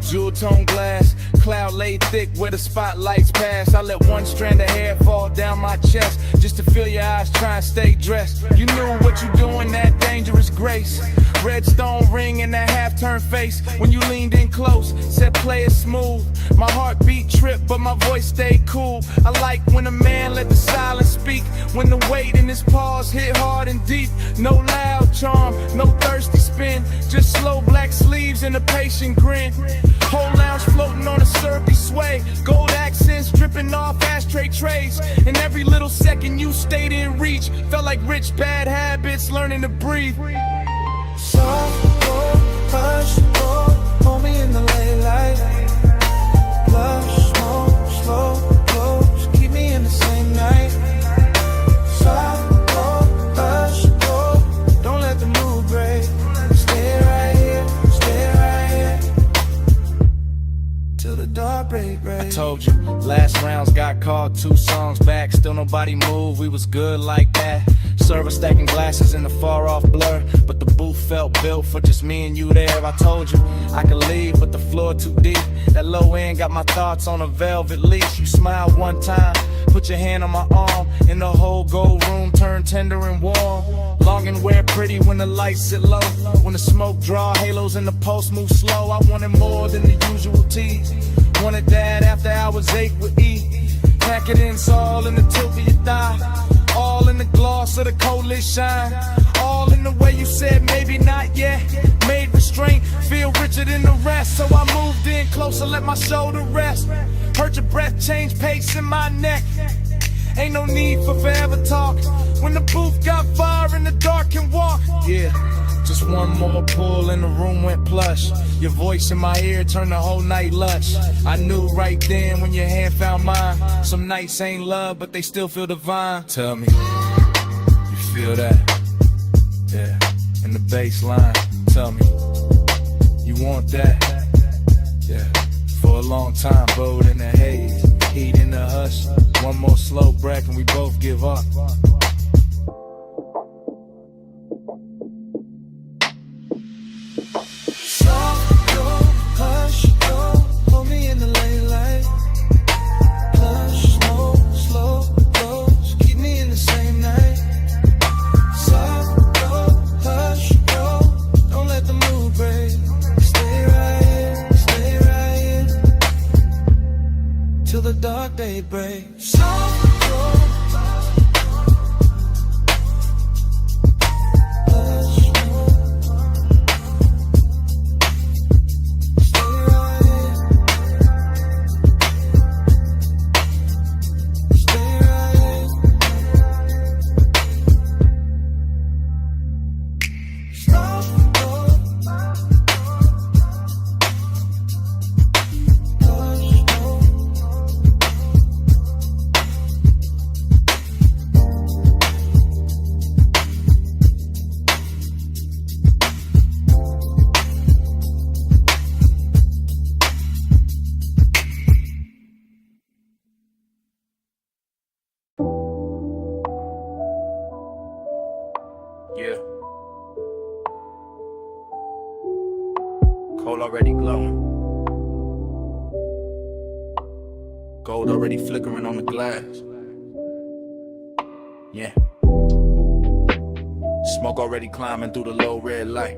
Jewel tone glass, cloud laid thick where the spotlights pass. I let one strand of hair fall down my chest just to feel your eyes try and stay dressed. You knew what you doing, that dangerous grace. Red stone ring and that half-turn face when you leaned in close, said play it smooth. My heartbeat tripped, but my voice stayed cool. I like when a man let the silence speak, when the weight in his paws hit hard and deep. No loud charm, no thirsty spin, just slow black sleeves and a patient grin. Whole lounge floating on a syrupy sway, gold accents dripping off ashtray trays. And every little second you stayed in reach felt like rich bad habits learning to breathe. Soft, cold, hush, cold, hold me in the late light. Blush, smoke, slow, close, keep me in the same night. Soft, cold, hush, cold, don't let the mood break. Stay right here, till the dark break. I told you, last rounds got called 2 songs back. Still nobody moved, we was good like that. Server stacking glasses in the far off blur, but the booth felt built for just me and you there. I told you I could leave, but the floor too deep. That low end got my thoughts on a velvet leash. You smiled one time, put your hand on my arm, and the whole gold room turned tender and warm. Long and wear pretty when the lights sit low, when the smoke draw halos and the pulse move slow. I wanted more than the usual tease, wanted that after hours 8 with E. Pack it in, so all in the tilt of your thigh, all in the gloss of the coalition shine, all in the way you said maybe not yet. Made restraint feel richer than the rest, so I moved in closer, let my shoulder rest. Heard your breath change pace in my neck. Ain't no need for forever talk when the booth got fire and the dark can walk. Yeah, just one more pull and the room went plush. Your voice in my ear turned the whole night lush. I knew right then when your hand found mine. Some nights ain't love, but they still feel divine. Tell me, you feel that? Yeah, in the bass line. Tell me, you want that? Yeah, for a long time, bowed in the haze, heat in the hush. One more slow breath and we both give up. Soft, go, hush, go, hold me in the late light. Blush, smoke, slow, close, keep me in the same night. Soft, go, hush, go, don't let the mood break. Stay right here, till the dark day breaks. Soft, go, Yeah. Coal already glowing, gold already flickering on the glass. Yeah. Smoke already climbing through the low red light,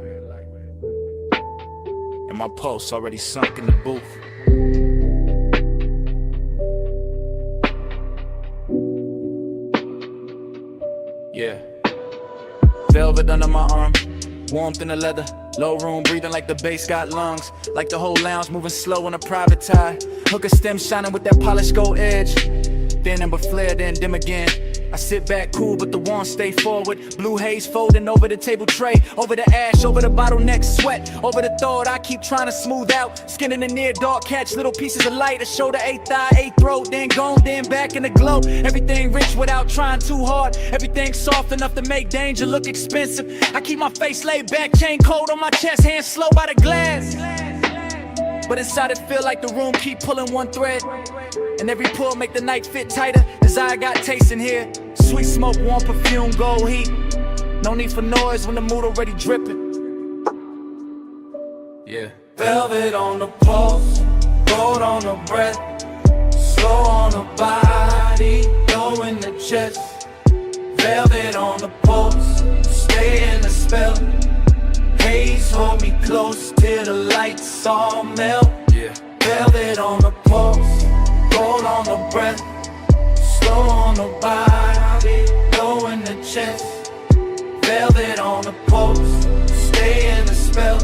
and my pulse already sunk in the booth. Yeah. Velvet under my arm, warmth in the leather. Low room breathing like the bass got lungs. Like the whole lounge moving slow on a private tie. Hooker stem shining with that polished gold edge. Thin and but flare, then dim again. I sit back cool, but the wand stay forward. Blue haze folding over the table tray, over the ash, over the bottleneck sweat, over the thought I keep trying to smooth out. Skin in the near dark, catch little pieces of light. A shoulder, eighth thigh, eighth throat, then gone, then back in the glow. Everything rich without trying too hard. Everything soft enough to make danger look expensive. I keep my face laid back, chain cold on my chest, hands slow by the glass. But inside it feel like the room keep pulling one thread, and every pull make the night fit tighter. Desire got taste in here, sweet smoke, warm perfume, gold heat. No need for noise when the mood already dripping. Yeah. Velvet on the pulse, gold on the breath, slow on the body, low in the chest. Velvet on the pulse, stay in the spell. Haze, hold me close till the lights all melt. Yeah. Velvet on the pulse, gold on the breath, slow on the body, low in the chest. Velvet on the pulse, stay in the spell.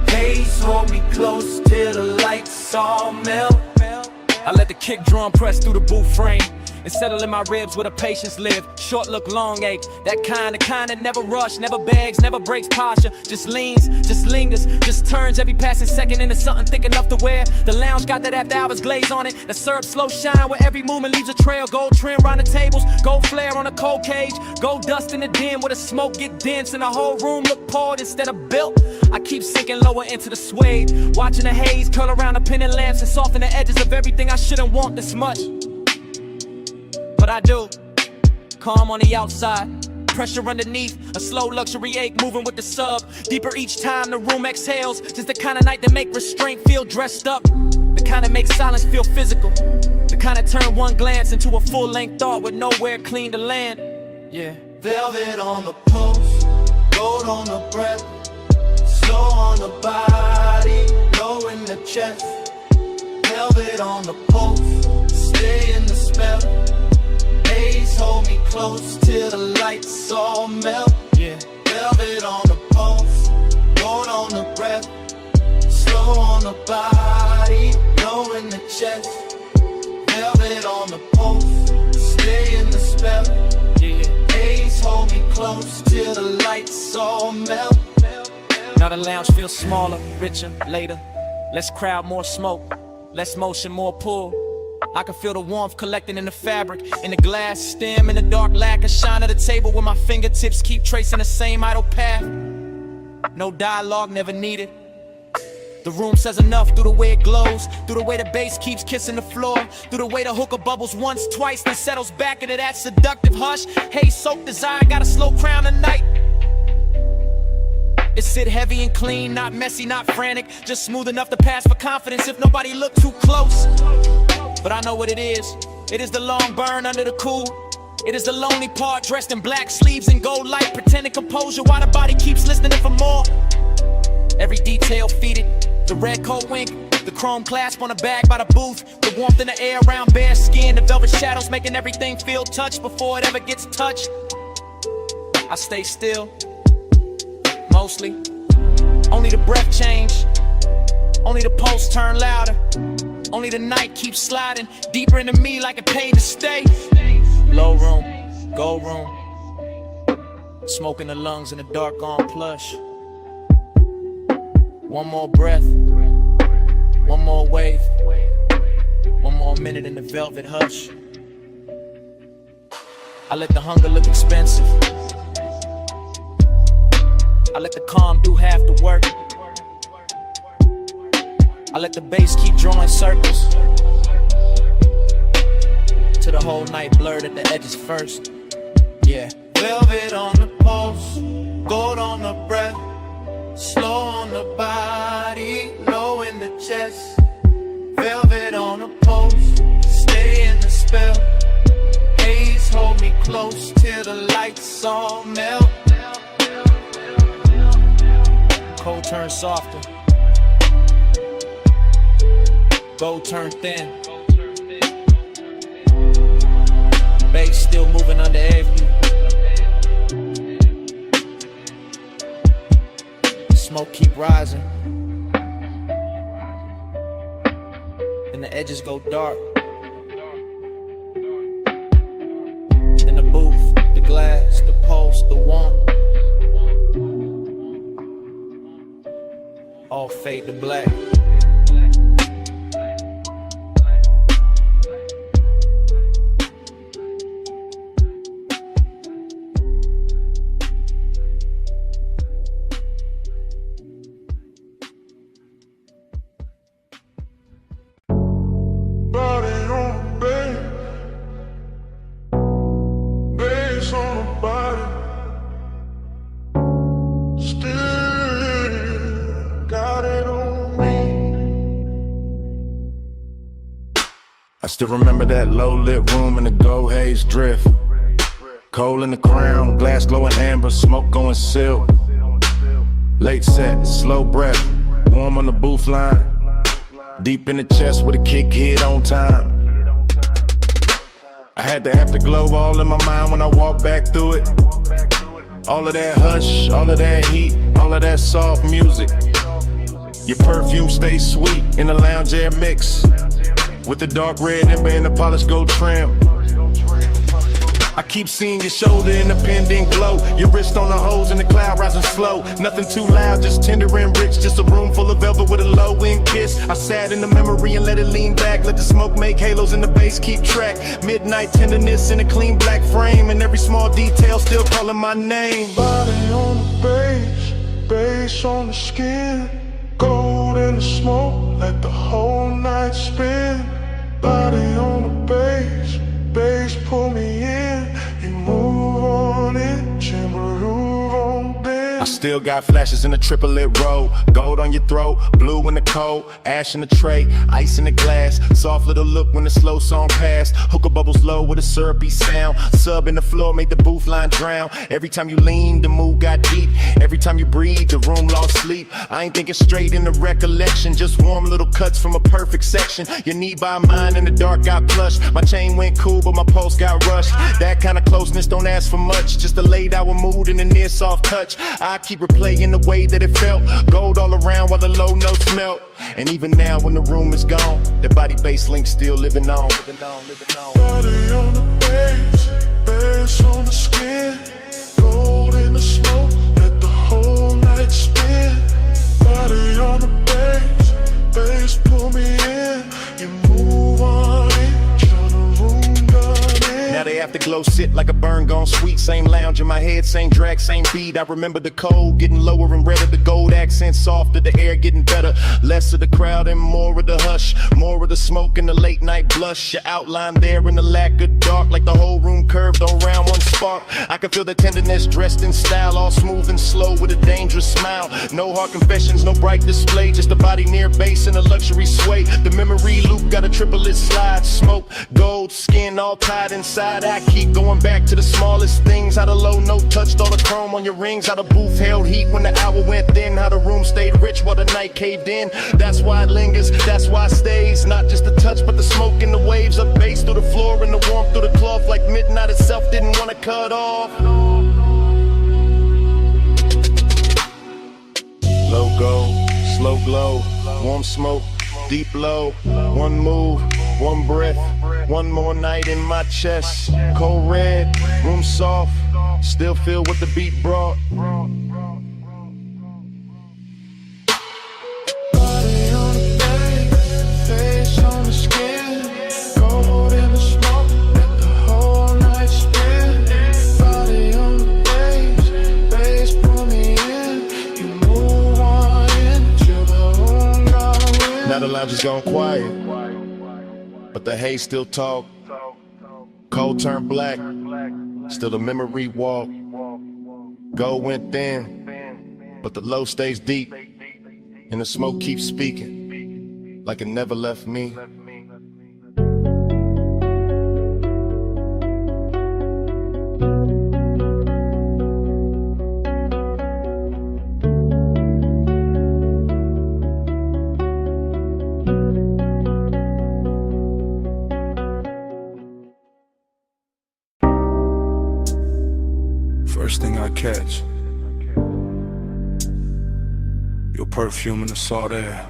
Haze, hold me close till the lights all melt. I let the kick drum press through the booth frame and settle in my ribs where the patience live. Short look, long ache. That kind that never rush, never begs, never breaks posture. Just leans, just lingers, just turns every passing second into something thick enough to wear. The lounge got that after hours glaze on it. The syrup slow shine where every movement leaves a trail. Gold trim round the tables, gold flare on a cold cage. Gold dust in the den where the smoke get dense and the whole room look poured instead of built. I keep sinking lower into the suede, watching the haze curl around the pendant lamps and soften the edges of everything I shouldn't want this much. But I do. Calm on the outside, pressure underneath, a slow luxury ache moving with the sub. Deeper each time the room exhales, just the kind of night that make restraint feel dressed up. The kind that makes silence feel physical. The kind that turn one glance into a full-length thought with nowhere clean to land. Yeah. Velvet on the pulse, gold on the breath, slow on the body, low in the chest. Velvet on the pulse, stay in the spell. Haze, hold me close till the lights all melt. Yeah. Velvet on the pulse, gold on the breath, slow on the body, low in the chest. Velvet on the pulse, stay in the spell. Yeah. Haze, hold me close till the lights all melt. Now the lounge feels smaller, richer, later. Less crowd, more smoke. Less motion, more pull. I can feel the warmth collecting in the fabric, in the glass stem, in the dark lacquer shine of the table where my fingertips keep tracing the same idle path. No dialogue, never needed. The room says enough through the way it glows, through the way the bass keeps kissing the floor, through the way the hookah bubbles once, twice, then settles back into that seductive hush. Hey, soaked desire, got a slow crown tonight. It sit heavy and clean, not messy, not frantic, just smooth enough to pass for confidence if nobody look too close. But I know what it is. It is the long burn under the cool. It is the lonely part dressed in black sleeves and gold light, pretending composure while the body keeps listening for more. Every detail feeded, the red coat wink, the chrome clasp on the bag by the booth, the warmth in the air around bare skin, the velvet shadows making everything feel touched before it ever gets touched. I stay still, mostly. Only the breath change, only the pulse turn louder. Only the night keeps sliding deeper into me like it paid to stay. Low room, gold room, smoke in the lungs in the dark on plush. One more breath, one more wave, one more minute in the velvet hush. I let the hunger look expensive. I let the calm do half the work. I let the bass keep drawing circles till the whole night blurred at the edges first. Yeah. Velvet on the pulse, gold on the breath, slow on the body, low in the chest. Velvet on the pulse, stay in the spell. Haze, hold me close till the lights all melt. Cold turns softer, gold turn thin. Bass still moving under every. Smoke keep rising, and the edges go dark. Then the booth, the glass, the pulse, the warmth, all fade to black. Got still remember that low-lit room in the gold haze drift. Coal in the crown, glass glowing amber, smoke going silk. Late set, slow breath, warm on the booth line. Deep in the chest with a kick hit on time. I had the afterglow all in my mind when I walked back through it. All of that hush, all of that heat, all of that soft music. Your perfume stays sweet in the lounge air mix, with the dark red ember and the polished gold trim. I keep seeing your shoulder in the pendant glow, your wrist on the hose and the cloud rising slow. Nothing too loud, just tender and rich, just a room full of velvet with a low-end kiss. I sat in the memory and let it lean back, let the smoke make halos in the bass keep track. Midnight tenderness in a clean black frame, and every small detail still calling my name. Body on the bass, bass on the skin, gold in the smoke, let the whole night spin. Body on the bass, bass pull me in, you move on it, groove on this. I still got flashes in a triplet row, gold on your throat, blue in the cold, ash in the tray, ice in the glass, soft little look when the slow song passed. Hookah bubbles low with a syrupy sound, sub in the floor made the booth line drown. Every time you leaned, the mood got deep. Every time you breathed, the room lost sleep. I ain't thinking straight in the recollection, just warm little cuts from a perfect section. Your knee by mine in the dark got plush. My chain went cool, but my pulse got rushed. That kind of closeness don't ask for much, just a late hour mood and a near soft touch. I keep replaying the way that it felt, gold all around while the low notes melt. And even now when the room is gone, the body bass link still living on. Body on the bass, bass on the skin, gold in the smoke, let the whole night spin. Body on the bass, bass pull me in, you move on it, turn the room down in. Now the afterglow sit like a burn gone sweet. Same lounge in my head, same drag, same beat. I remember the cold getting lower and redder, the gold accent softer, the air getting better. Less of the crowd and more of the hush, more of the smoke and the late night blush. Your outline there in the lack of dark, like the whole room curved around one spark. I can feel the tenderness dressed in style, all smooth and slow with a dangerous smile. No hard confessions, no bright display, just a body near base and a luxury sway. The memory loop got a triplet slide, smoke, gold, skin all tied inside. I keep going back to the smallest things, how the low note touched all the chrome on your rings, how the booth held heat when the hour went thin, how the room stayed rich while the night caved in. That's why it lingers, that's why it stays, not just the touch but the smoke and the waves up bass through the floor and the warmth through the cloth, like midnight itself didn't want to cut off. Low gold, slow glow, warm smoke, deep low, one move, one breath, one more night in my chest. Cold red, room soft, still feel what the beat brought. Body on the bass, face on the skin, gold in the smoke, let the whole night spin. Body on the bass, bass pull me in, you move on in till the room gone in. Now the lounge is gone quiet, but the haze still talk. Cold turned black, still the memory walk. Gold went thin, but the low stays deep, and the smoke keeps speaking like it never left me. First thing I catch, your perfume in the salt air,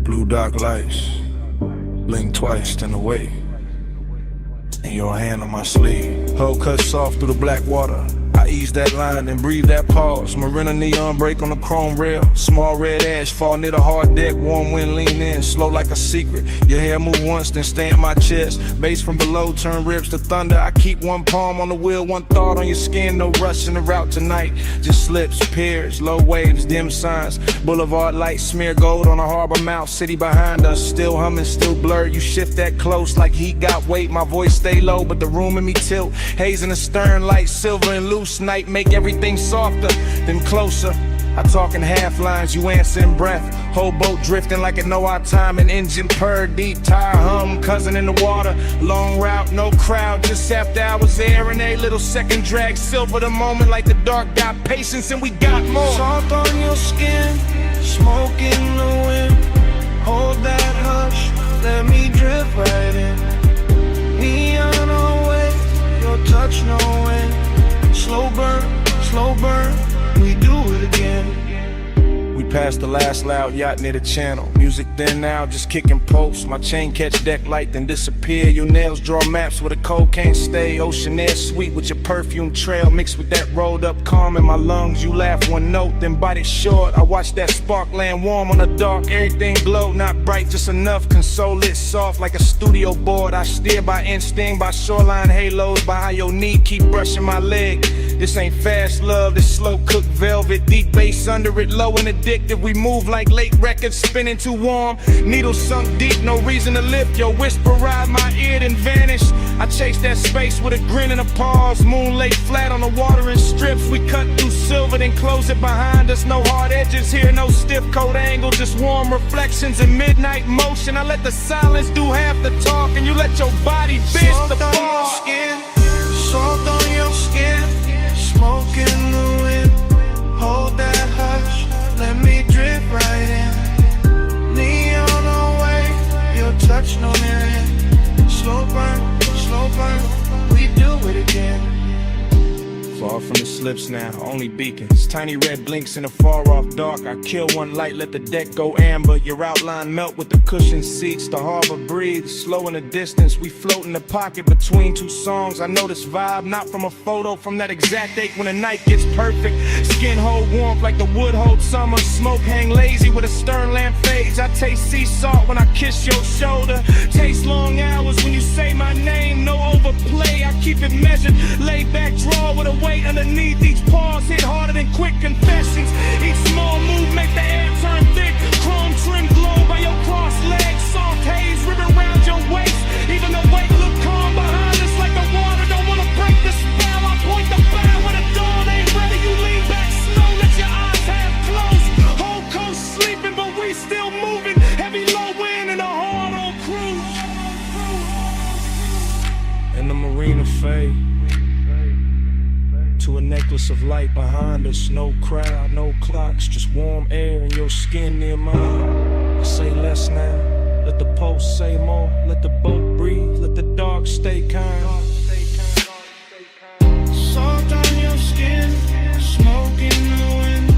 blue dark lights, blink twice then away, and your hand on my sleeve. Hull cut soft through the black water, I ease that line and breathe that pause. Marina neon break on the chrome rail, small red ash fall near the hard deck, warm wind lean in, slow like a secret. Your hair move once then stay in my chest, bass from below turn ribs to thunder. I keep one palm on the wheel, one thought on your skin, no rush in the route tonight. Just slips, piers, low waves, dim signs, boulevard lights smear gold on a harbor mouth. City behind us, still humming, still blurred. You shift that close like heat got weight, my voice stay low but the room in me tilt. Haze in the stern light, silver and loose night make everything softer, then closer. I talk in half lines, you answer in breath. Whole boat drifting like it know our time. An engine purr, deep tire hum, cousin in the water. Long route, no crowd, just after hours there. And a little second drag, silver the moment like the dark got patience and we got more. Salt on your skin, smoke in the wind. Hold that hush, let me drift right in. Neon away, your touch no end. Slow burn, we do it again. We passed the last loud yacht near the channel. Music then now, just kicking posts. My chain catch deck light, then disappear. Your nails draw maps where the cold can't stay. Ocean air sweet with your perfume trail. Mixed with that rolled up calm in my lungs. You laugh one note, then bite it short. I watch that spark land warm on the dark. Everything glow, not bright, just enough. Console lit soft like a studio board. I steer by instinct, by shoreline halos. Behind your knee, keep brushing my leg. This ain't fast love, this slow cooked velvet. Deep bass under it, low and addictive. We move like late records, spinning too warm. Needles sunk deep, no reason to lift. Your whisper ride my ear, then vanish. I chase that space with a grin and a pause. Moon laid flat on the water in strips. We cut through silver, then close it behind us. No hard edges here, no stiff coat angle. Just warm reflections in midnight motion. I let the silence do half the talk, and you let your body bitch the ball. Salt on your skin, smoke in the wind. Hold that hush, let me drift right in. Neon away, your touch no end. Slow burn, we do it again. Far from the slips now, only beacons. Tiny red blinks in the far off dark. I kill one light, let the deck go amber. Your outline melt with the cushioned seats. The harbor breathes, slow in the distance. We float in the pocket between two songs. I know this vibe, not from a photo, from that exact ache when the night gets perfect. Skin hold warmth like the wood hold summer. Smoke hang lazy with a stern lamp fades. I taste sea salt when I kiss your shoulder. Taste long hours when you say my name. No overplay, I keep it measured. Lay back, draw with a weight underneath. Each pause hit harder than quick confessions. Each small move make the air turn thick. Chrome trim glow by your crossed legs. Soft haze ribbon round your waist. Even the weight look calm behind us like the water don't wanna break the spell. I point the bow when the dawn ain't ready. You lean back slow, let your eyes half closed. Whole coast sleeping, but we still moving. Heavy low wind and a hard on cruise. And the marina fade to a necklace of light behind us. No crowd, no clocks, just warm air and your skin near mine. I say less now, let the pulse say more. Let the boat breathe, let the dark stay kind. Salt on your skin, smoke in the wind.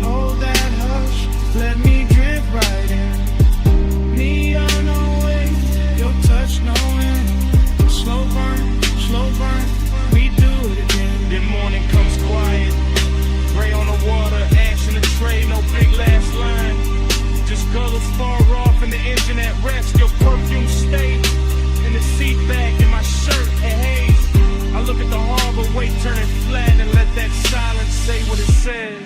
Hold that hush, let me drift right in. Neon away, your touch no end. Slow burn, we do it again. Then morning comes quiet, gray on the water, ash in the tray, no big last line. Just colors far off in the engine at rest. Your perfume stay in the seat back in my shirt at Haze. I look at the harbor, weight turning flat, and let that silence say what it says.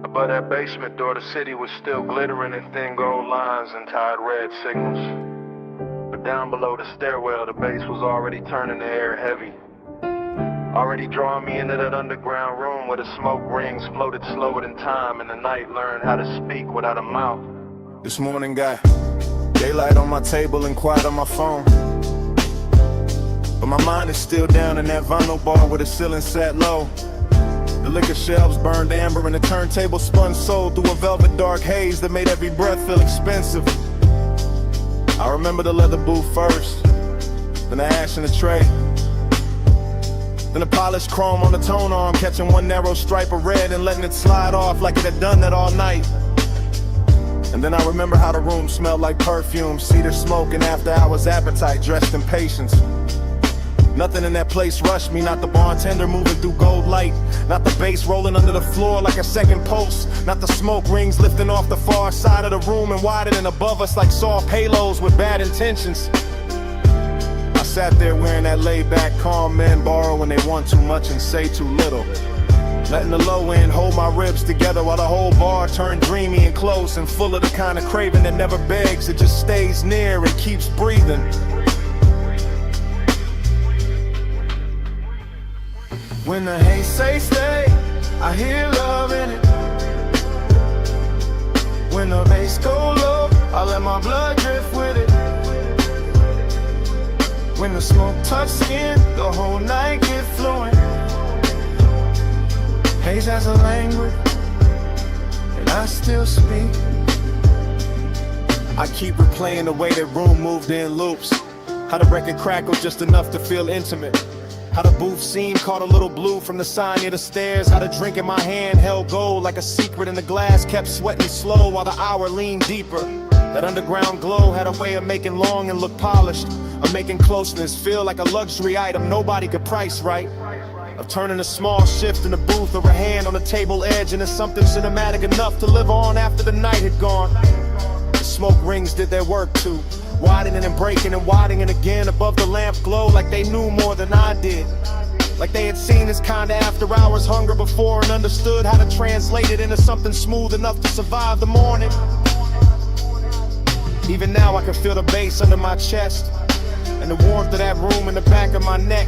Above that basement door, the city was still glittering in thin gold lines and tied red signals. But down below the stairwell, the bass was already turning the air heavy. Already drawing me into that underground room where the smoke rings floated slower than time, and the night learned how to speak without a mouth. This morning got daylight on my table and quiet on my phone. But my mind is still down in that vinyl bar where the ceiling sat low. The liquor shelves burned amber and the turntable spun soul through a velvet dark haze that made every breath feel expensive. I remember the leather booth first, then the ash in the tray, then the polished chrome on the tone arm, catching one narrow stripe of red and letting it slide off like it had done that all night. And then I remember how the room smelled like perfume, cedar smoke and after hours appetite dressed in patience. Nothing in that place rushed me, not the bartender moving through gold light, not the bass rolling under the floor like a second pulse, not the smoke rings lifting off the far side of the room and widening above us like soft halos with bad intentions. I sat there wearing that laid-back calm men borrow when they want too much and say too little. Letting the low end hold my ribs together while the whole bar turned dreamy and close and full of the kind of craving that never begs, it just stays near and keeps breathing. When the haze say stay, I hear love in it. When the bass go low, I let my blood drift with it. When the smoke touch skin, the whole night get fluent. Haze has a language, and I still speak. I keep replaying the way that room moved in loops. How the record crackled just enough to feel intimate. How the booth scene caught a little blue from the sign near the stairs. How the drink in my hand held gold like a secret in the glass. Kept sweating slow while the hour leaned deeper. That underground glow had a way of making long and look polished. Of making closeness feel like a luxury item nobody could price right. Of turning a small shift in the booth or a hand on the table edge into something cinematic enough to live on after the night had gone. The smoke rings did their work too. Widening and breaking and widening again above the lamp glow like they knew more than I did. Like they had seen this kind of after hours hunger before and understood how to translate it into something smooth enough to survive the morning. Even now I can feel the bass under my chest and the warmth of that room in the back of my neck.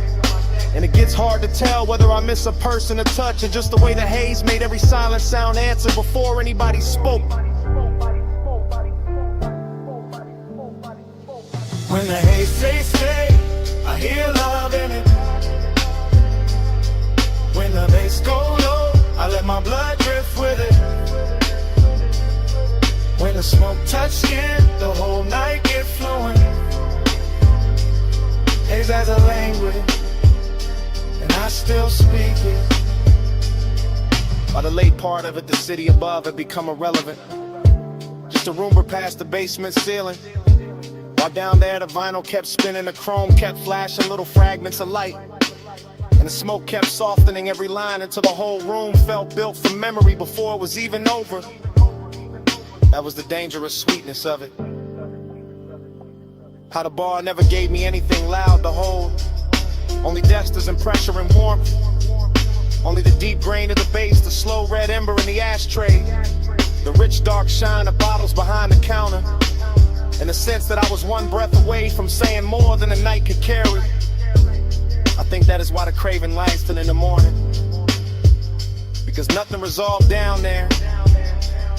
And it gets hard to tell whether I miss a person, a touch, or just the way the haze made every silent sound answer before anybody spoke. When the haze say stay, I hear love in it. When the bass go low, I let my blood drift with it. When the smoke touch skin, the whole night get fluent. Haze has a language, and I still speak it. By the late part of it, the city above had become irrelevant. Just a rumor past the basement ceiling. While down there the vinyl kept spinning, the chrome kept flashing little fragments of light. And the smoke kept softening every line until the whole room felt built from memory before it was even over. That was the dangerous sweetness of it. How the bar never gave me anything loud to hold. Only desters and pressure and warmth. Only the deep grain of the bass, the slow red ember in the ashtray. The rich dark shine of bottles behind the counter. And the sense that I was one breath away from saying more than the night could carry. I think that is why the craving lasted in the morning. Because nothing resolved down there.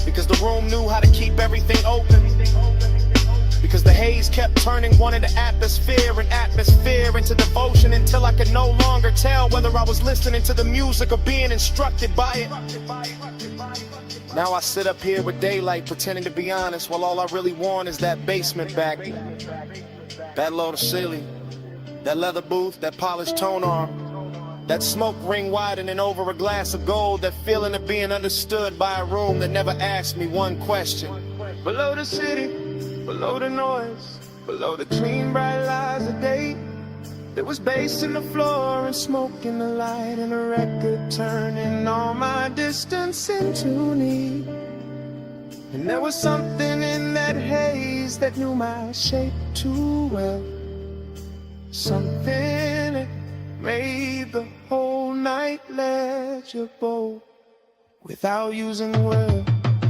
Because the room knew how to keep everything open. Because the haze kept turning one into atmosphere and atmosphere into devotion until I could no longer tell whether I was listening to the music or being instructed by it. Now I sit up here with daylight pretending to be honest, while all I really want is that basement back. That low to ceiling, that leather booth, that polished tone arm, that smoke ring widening over a glass of gold, that feeling of being understood by a room that never asked me one question. Below the city, below the noise, below the clean bright lies of day, there was bass in the floor and smoke in the light and a record turning all my distance into need. And there was something in that haze that knew my shape too well. Something that made the whole night legible without using words.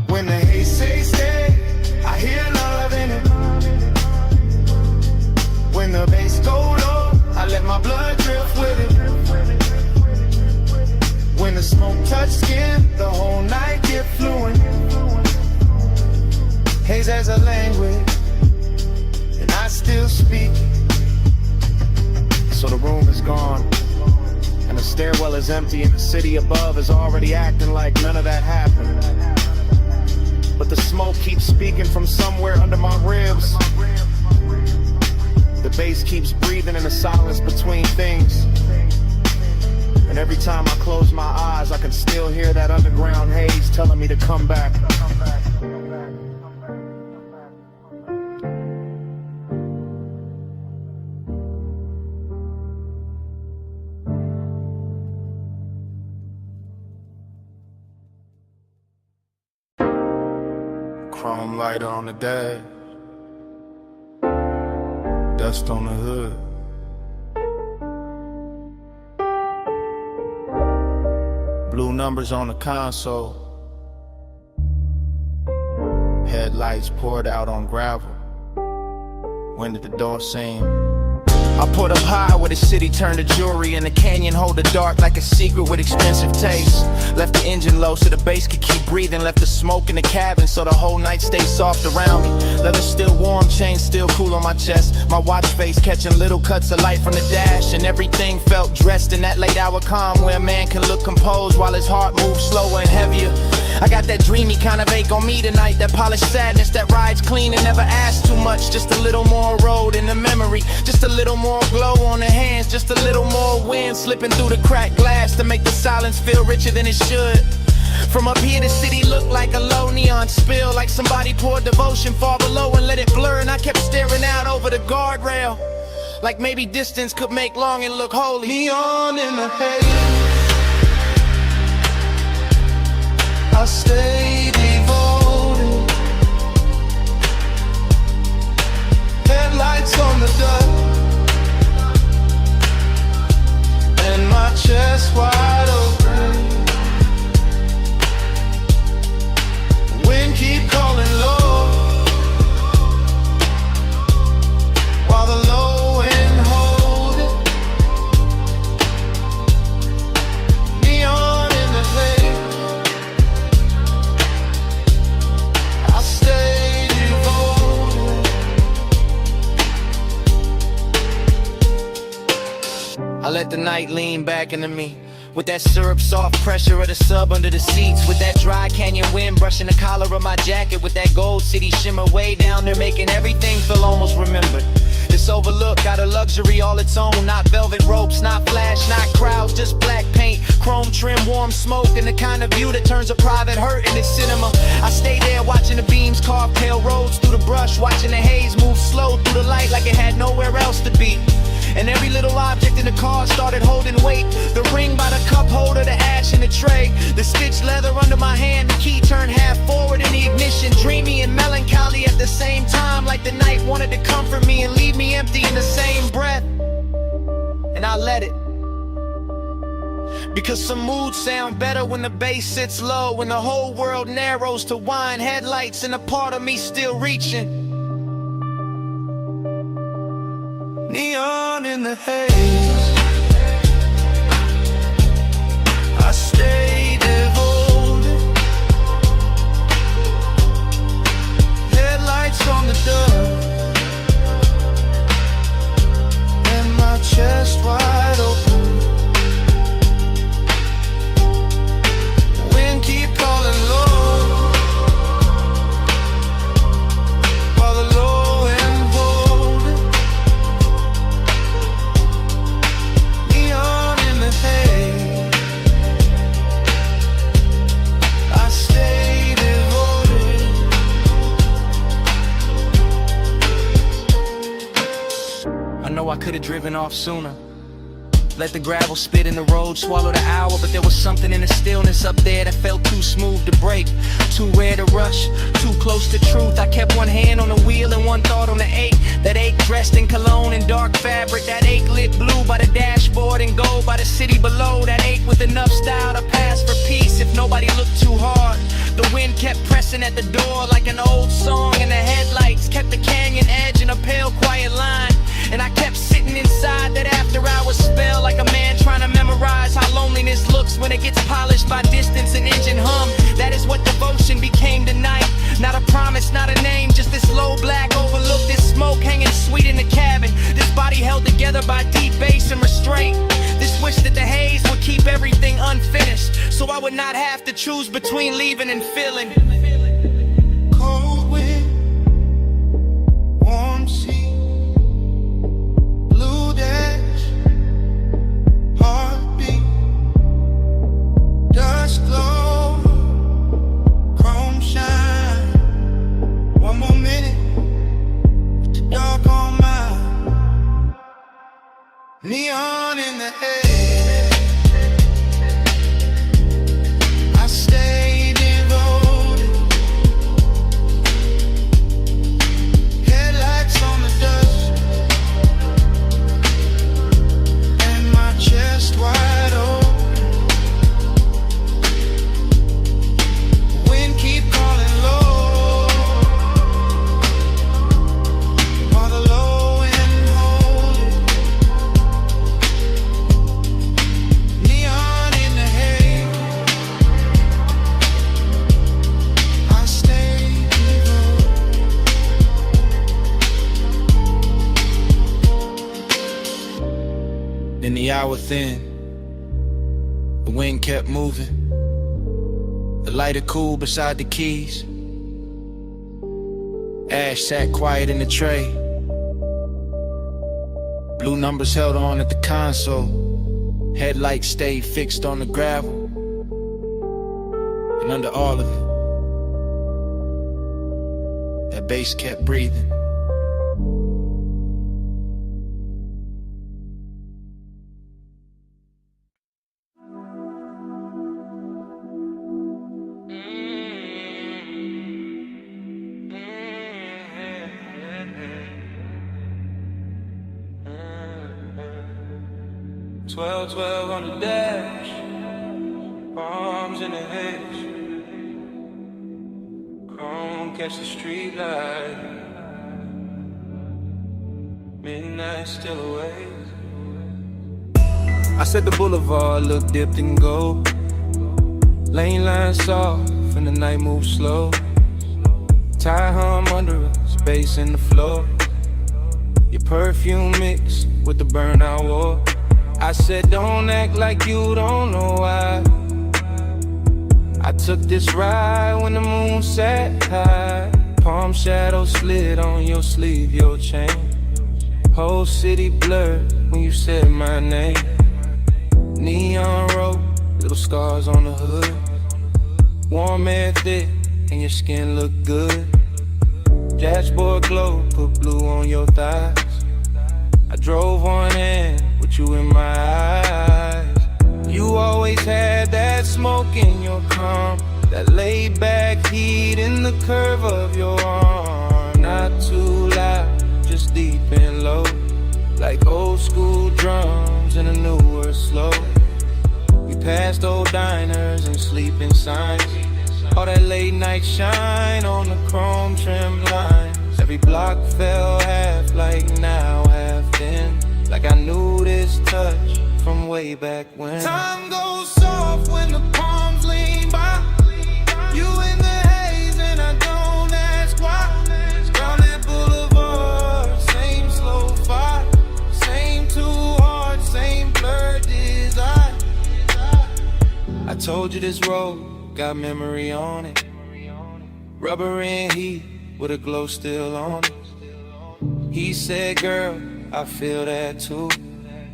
When the haze say stay, I hear love in it. When the bass go low, I let my blood drift with it. When the smoke touch skin, the whole night get fluent. Haze has a language, and I still speak. So the room is gone, and the stairwell is empty, and the city above is already acting like none of that happened. But the smoke keeps speaking from somewhere under my ribs. The bass keeps breathing in the silence between things. And every time I close my eyes, I can still hear that underground haze telling me to come back. Chrome lighter on the dash, dust on the hood. Blue numbers on the console. Headlights poured out on gravel. When did the door seem? I put up high where the city turned to jewelry, and the canyon hold the dark like a secret with expensive taste. Left the engine low so the bass could keep breathing. Left the smoke in the cabin so the whole night stayed soft around me. Leather still warm, chain still cool on my chest. My watch face catching little cuts of light from the dash, and everything felt dressed in that late hour calm where a man can look composed while his heart moves slower and heavier. I got that dreamy kind of ache on me tonight, that polished sadness that rides clean and never asks too much. Just a little more road in the memory, just a little more glow on the hands, just a little more wind slipping through the cracked glass to make the silence feel richer than it should. From up here the city looked like a low neon spill, like somebody poured devotion far below and let it blur. And I kept staring out over the guardrail, like maybe distance could make longing look holy. Neon in the haze, I stay devoted. Headlights on the dust, and my chest wide open. Wind keep calling low, while the low end hold it. Neon in the haze, I stay devoted. I let the night lean back into me, with that syrup soft pressure of the sub under the seats, with that dry canyon wind brushing the collar of my jacket, with that gold city shimmer way down there making everything feel almost remembered. This overlook got a luxury all its own, not velvet ropes, not flash, not crowds, just black paint, chrome trim, warm smoke, and the kind of view that turns a private hurt into cinema. I stay there watching the beams carve pale roads through the brush, watching the haze move slow through the light like it had nowhere else to be. And every little object in the car started holding weight. The ring by the cup holder, the ash in the tray, the stitched leather under my hand, the key turned half forward in the ignition. Dreamy and melancholy at the same time, like the night wanted to comfort me and leave me empty in the same breath. And I let it, because some moods sound better when the bass sits low, when the whole world narrows to wine headlights and a part of me still reaching. Neon in the haze, I stay devoted. Headlights on the dust, and my chest wide open. Wind keep calling low, while the low end hold it. Neon in the haze, I stay devoted. I know I could've driven off sooner, let the gravel spit in the road, swallow the hour, but there was something in the stillness up there that felt too smooth to break, too rare to rush, too close to truth. I kept one hand on the wheel and one thought on the ache, that ache dressed in cologne and dark fabric, that ache lit blue by the dashboard and gold by the city below, that ache with enough style to pass for peace if nobody looked too hard. The wind kept pressing at the door like an old song, and the headlights kept the canyon edge in a pale quiet line. And I kept sitting inside that after-hours spell, like a man trying to memorize how loneliness looks when it gets polished by distance and engine hum. That is what devotion became tonight. Not a promise, not a name, just this low black overlook, this smoke hanging sweet in the cabin, this body held together by deep bass and restraint, this wish that the haze would keep everything unfinished, so I would not have to choose between leaving and feeling. Cold wind, warm sea, blue dash, heartbeat, dust glow, chrome shine. One more minute with the dark on mine. Neon in the haze, I stay devoted. Headlights on the dust, and my chest wide open. Then the hour thin, the wind kept moving. The lighter cool beside the keys. Ash sat quiet in the tray. Blue numbers held on at the console. Headlights stayed fixed on the gravel. And under all of it, that bass kept breathing. Twelve on the dash, bombs in the haze. Chrome catch the street light. Midnight still away. I said the boulevard looked dipped in gold. Lane lines soft and the night moves slow. Tie hum under us, bass in the floor. Your perfume mixed with the burnout war. I said don't act like you don't know why. I took this ride when the moon sat high. Palm shadow slid on your sleeve, your chain. Whole city blurred when you said my name. Neon road, little scars on the hood. Warm air thick and your skin look good. Dashboard glow, put blue on your thighs. I drove on in with you in my eyes. You always had that smoke in your calm, that laid back heat in the curve of your arm. Not too loud, just deep and low, like old school drums in a newer slow. We passed old diners and sleeping signs. All that late night shine on the chrome trim lines. Every block fell half like now, half then. Like I knew this touch from way back when. Time goes soft when the palms lean by. You in the haze and I don't ask why. Down that boulevard, same slow fire. Same two hearts, same blurred desire. I told you this road got memory on it. Rubber and heat with a glow still on it. He said, girl, I feel that too.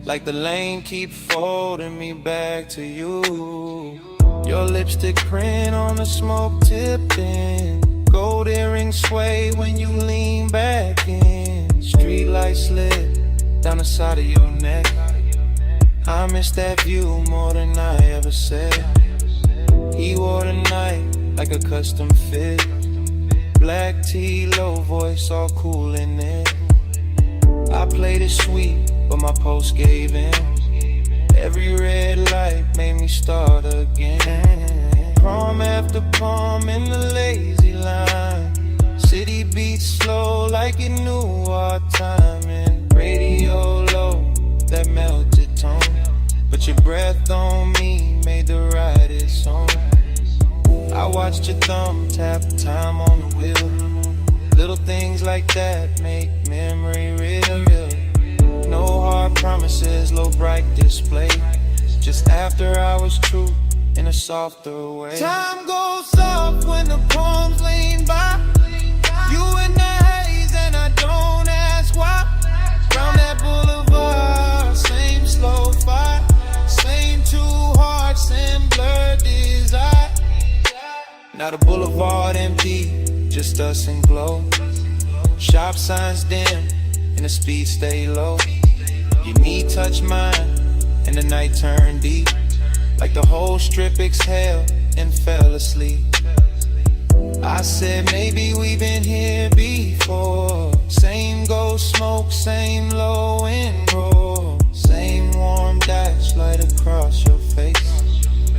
Like the lane keep folding me back to you. Your lipstick print on the smoke tipping. Gold earrings sway when you lean back in. Street light slid down the side of your neck. I miss that view more than I ever said. He wore the night like a custom fit. Black tee, low voice, all cool in it. I played it sweet, but my post gave in. Every red light made me start again. Prom after prom in the lazy line. City beats slow like it knew our timing. Radio low, that melted tone. But your breath on me made the ride its own. I watched your thumb tap time on the wheel. Little things like that make memory real. No hard promises, low bright display. Just after hours truth in a softer way. Time goes soft when the palms lean by. You in the haze and I don't ask why. Round that boulevard, same slow fire. Same two hearts and blurred desire. Now the boulevard empty, just us and glow. Shop signs dim and the speed stay low. Your knee touch mine and the night turned deep. Like the whole strip exhaled and fell asleep. I said maybe we've been here before. Same ghost smoke, same low and roll. Same warm dash light across your face.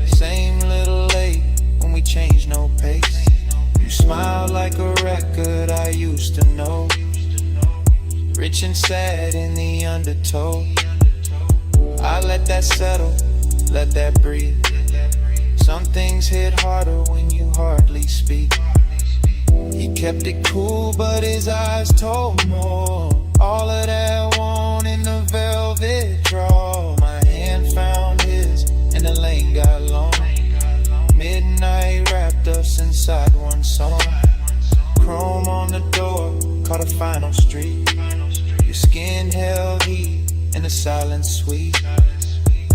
Same little late when we changed no pace. You smile like a record I used to know. Rich and sad in the undertow. I let that settle, let that breathe. Some things hit harder when you hardly speak. He kept it cool, but his eyes told more. All of that want in the velvet draw. inside one song. Chrome on the door, caught a final street. Your skin held heat in the silent sweet.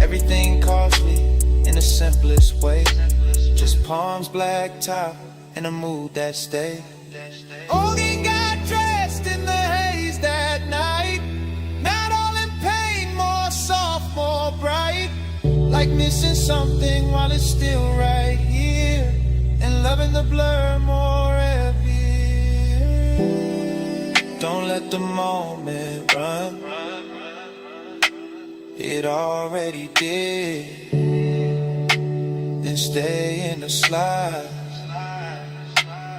Everything costly in the simplest way. Just palms black top in a mood that stayed. Ogie got dressed in the haze that night. Not all in pain, more soft, more bright. Like missing something while it's still right here. And loving the blur more heavy. Don't let the moment run. It already did. Then stay in the slide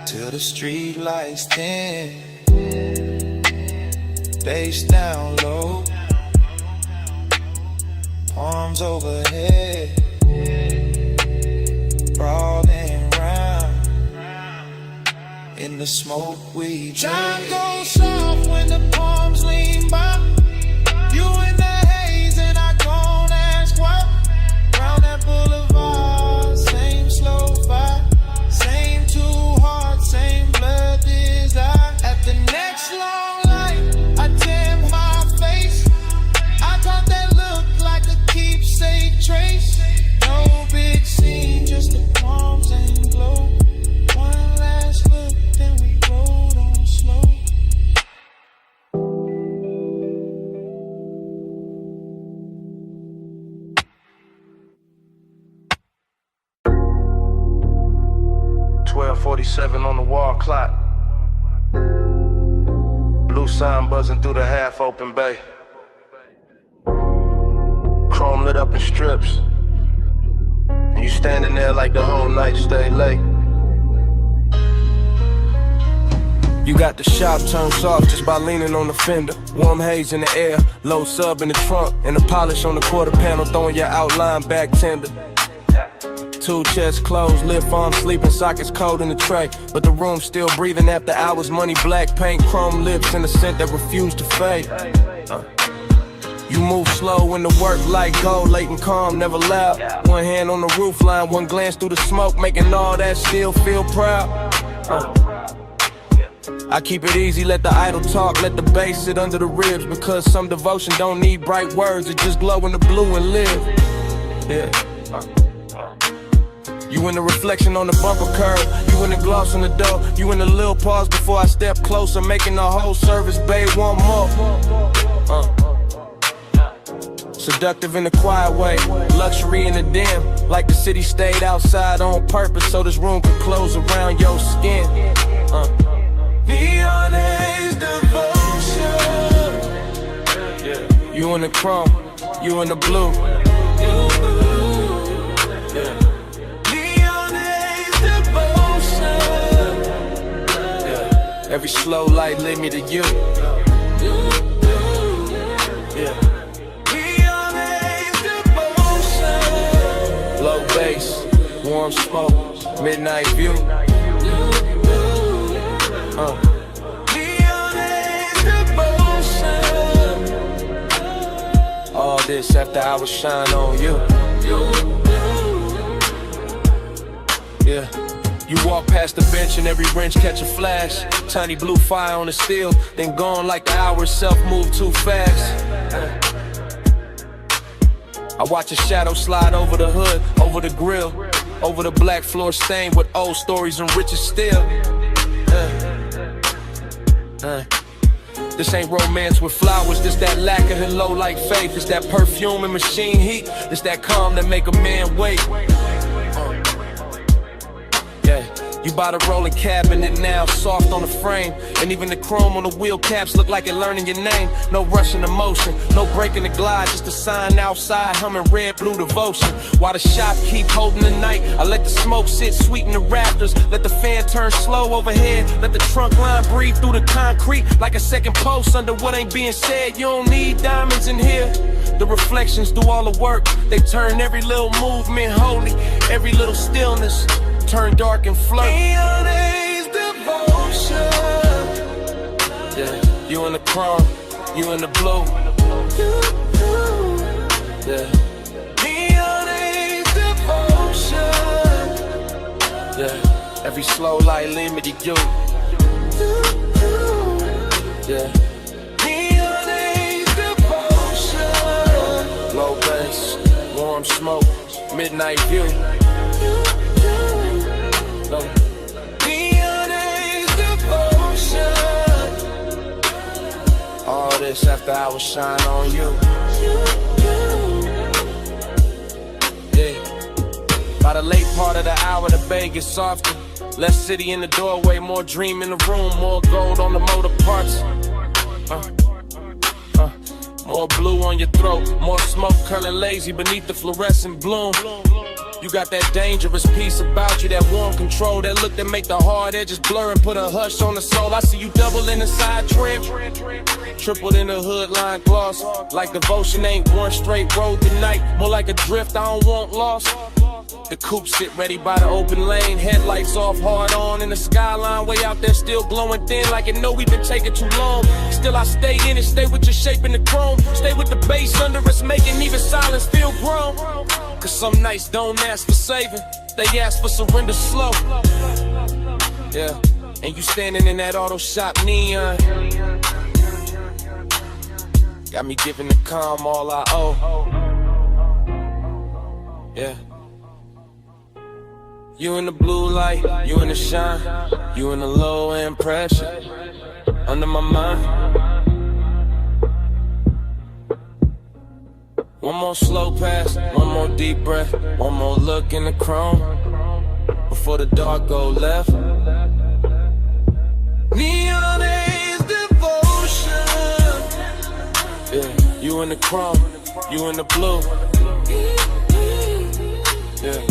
till the street lights dim. Bass down low, arms overhead, crawling round in the smoke we drink. Time goes soft when the palms lean by. You in the haze and I gon' ask why. Round that boulevard, same slow vibe, same two hearts, same blood desire. At the next long light, I tan my face. I thought that looked like a keepsake trace. No big scene, just the palms and glow. One last look, then we rode on slow. .47 on the wall clock. Blue sign buzzing through the half-open bay. Chrome lit up in strips. And you standing there like the whole night stay late. You got the shop turned soft just by leaning on the fender. Warm haze in the air, low sub in the trunk, and the polish on the quarter panel throwing your outline back tender. Two chests closed, lip arms sleeping, sockets cold in the tray. But the room still breathing after hours, money black paint, chrome lips, and a scent that refused to fade. You move slow when the work like gold, late and calm, never loud. One hand on the roof line, one glance through the smoke, making all that still feel proud. I keep it easy, let the idle talk, let the bass sit under the ribs. Because some devotion don't need bright words, it just glow in the blue and live. Yeah. You in the reflection on the bumper curb, you in the gloss on the door, you in the little pause before I step closer, making the whole service bay want more. Seductive in a quiet way, luxury in the dim, like the city stayed outside on purpose so this room could close around your skin. Neon haze devotion. Yeah. You in the chrome, you in the blue. Yeah. Every slow light led me to you. Yeah. Low bass, warm smoke, midnight view. All this after I was shine on you. Yeah. You walk past the bench and every wrench catch a flash. Tiny blue fire on the steel, then gone like the hour itself moved too fast. I watch a shadow slide over the hood, over the grill, over the black floor stained with old stories and riches still. This ain't romance with flowers, this that lack of hello like faith. It's that perfume and machine heat, it's that calm that make a man wait. You bought a rolling cabinet now, soft on the frame. And even the chrome on the wheel caps look like it learning your name. No rushing emotion, no breaking the glide. Just a sign outside, humming red, blue devotion. While the shop keep holding the night, I let the smoke sit sweet in the rafters. Let the fan turn slow overhead. Let the trunk line breathe through the concrete like a second post under what ain't being said. You don't need diamonds in here. The reflections do all the work. They turn every little movement holy, every little stillness turn dark and flirt. Neon haze devotion. Yeah, you in the chrome, you in the blue. Yeah. Neon haze devotion. Yeah, Every slow light lead me to you. Yeah. Neon Haze devotion. Low bass, warm smoke, midnight view. Neon Haze devotion. All this after I was shine on you. Yeah. By the late part of the hour, the bay gets softer. Less city in the doorway, more dream in the room, more gold on the motor parts. More blue on your throat, more smoke curling lazy beneath the fluorescent bloom. You got that dangerous piece about you, that warm control, that look that make the hard edges blur and put a hush on the soul. I see you double in the side trim, tripled in the hood line gloss. Like devotion ain't one straight road tonight, more like a drift I don't want lost. The coupe sit ready by the open lane, headlights off, hard on in the skyline, way out there still glowing thin like it know we've been taking too long. Still I stay in it, stay with your shape in the chrome, stay with the bass under us, making even silence feel grown. Cause some nights don't ask for saving, they ask for surrender slow. Yeah, and you standing in that auto shop neon, got me giving the calm all I owe. Yeah. You in the blue light, you in the shine, you in the low end pressure, under my mind. One more slow pass, one more deep breath, one more look in the chrome, before the dark go left. Neon Haze devotion. Yeah, you in the chrome, you in the blue. Yeah.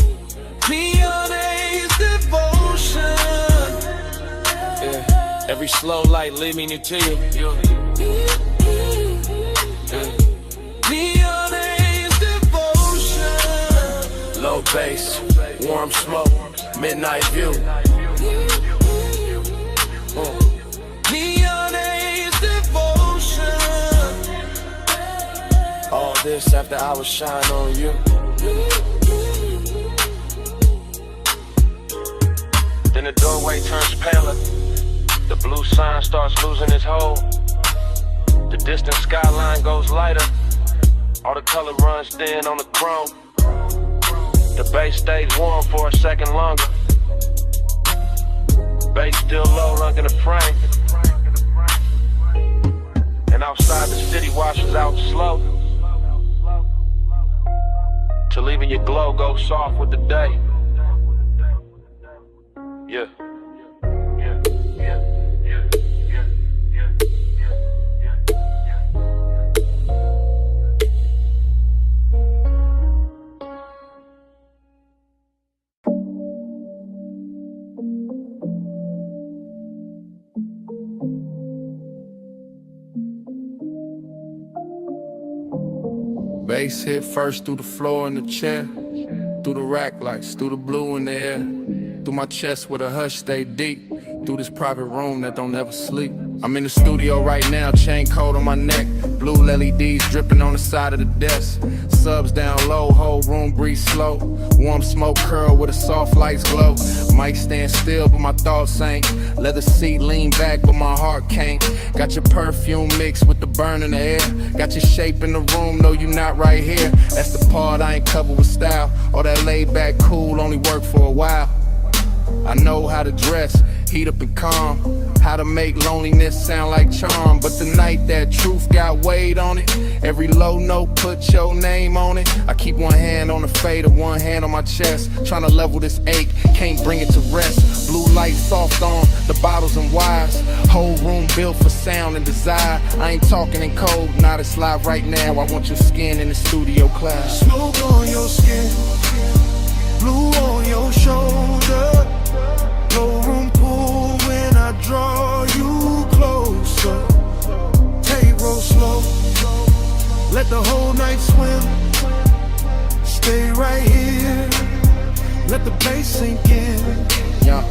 Neon Haze devotion. Yeah. Every slow light lead me near to you. Yeah. Neon Haze devotion. Low bass, warm smoke, midnight view. Neon Haze devotion. All this after I was shine on you. Then the doorway turns paler, the blue sign starts losing its hold. The distant skyline goes lighter, all the color runs thin on the chrome. The bass stays warm for a second longer, bass still low, rocking the frame. And outside the city washes out slow, till even your glow goes soft with the day. Yeah. Bass hit first through the floor in the chair, through the rack lights, through the blue in the air, through my chest where the hush stay deep, through this private room that don't ever sleep. I'm in the studio right now, chain coat on my neck, blue LEDs dripping on the side of the desk, subs down low, whole room breathe slow, warm smoke curl with a soft lights glow. Mic stand still but my thoughts ain't, leather seat lean back but my heart can't. Got your perfume mixed with the burn in the air, got your shape in the room, no you not right here. That's the part I ain't covered with style, all that laid back cool only work for a while. I know how to dress, heat up and calm, how to make loneliness sound like charm. But tonight that truth got weight on it, every low note put your name on it. I keep one hand on the fader, one hand on my chest, trying to level this ache, can't bring it to rest. Blue light soft on the bottles and wires, whole room built for sound and desire. I ain't talking in code, not it's live right now. I want your skin in the studio class. Smoke on your skin, blue on your shoulder, no room pull when I draw you closer. Take roll slow, let the whole night swim. Stay right here, let the bass sink in. Yeah.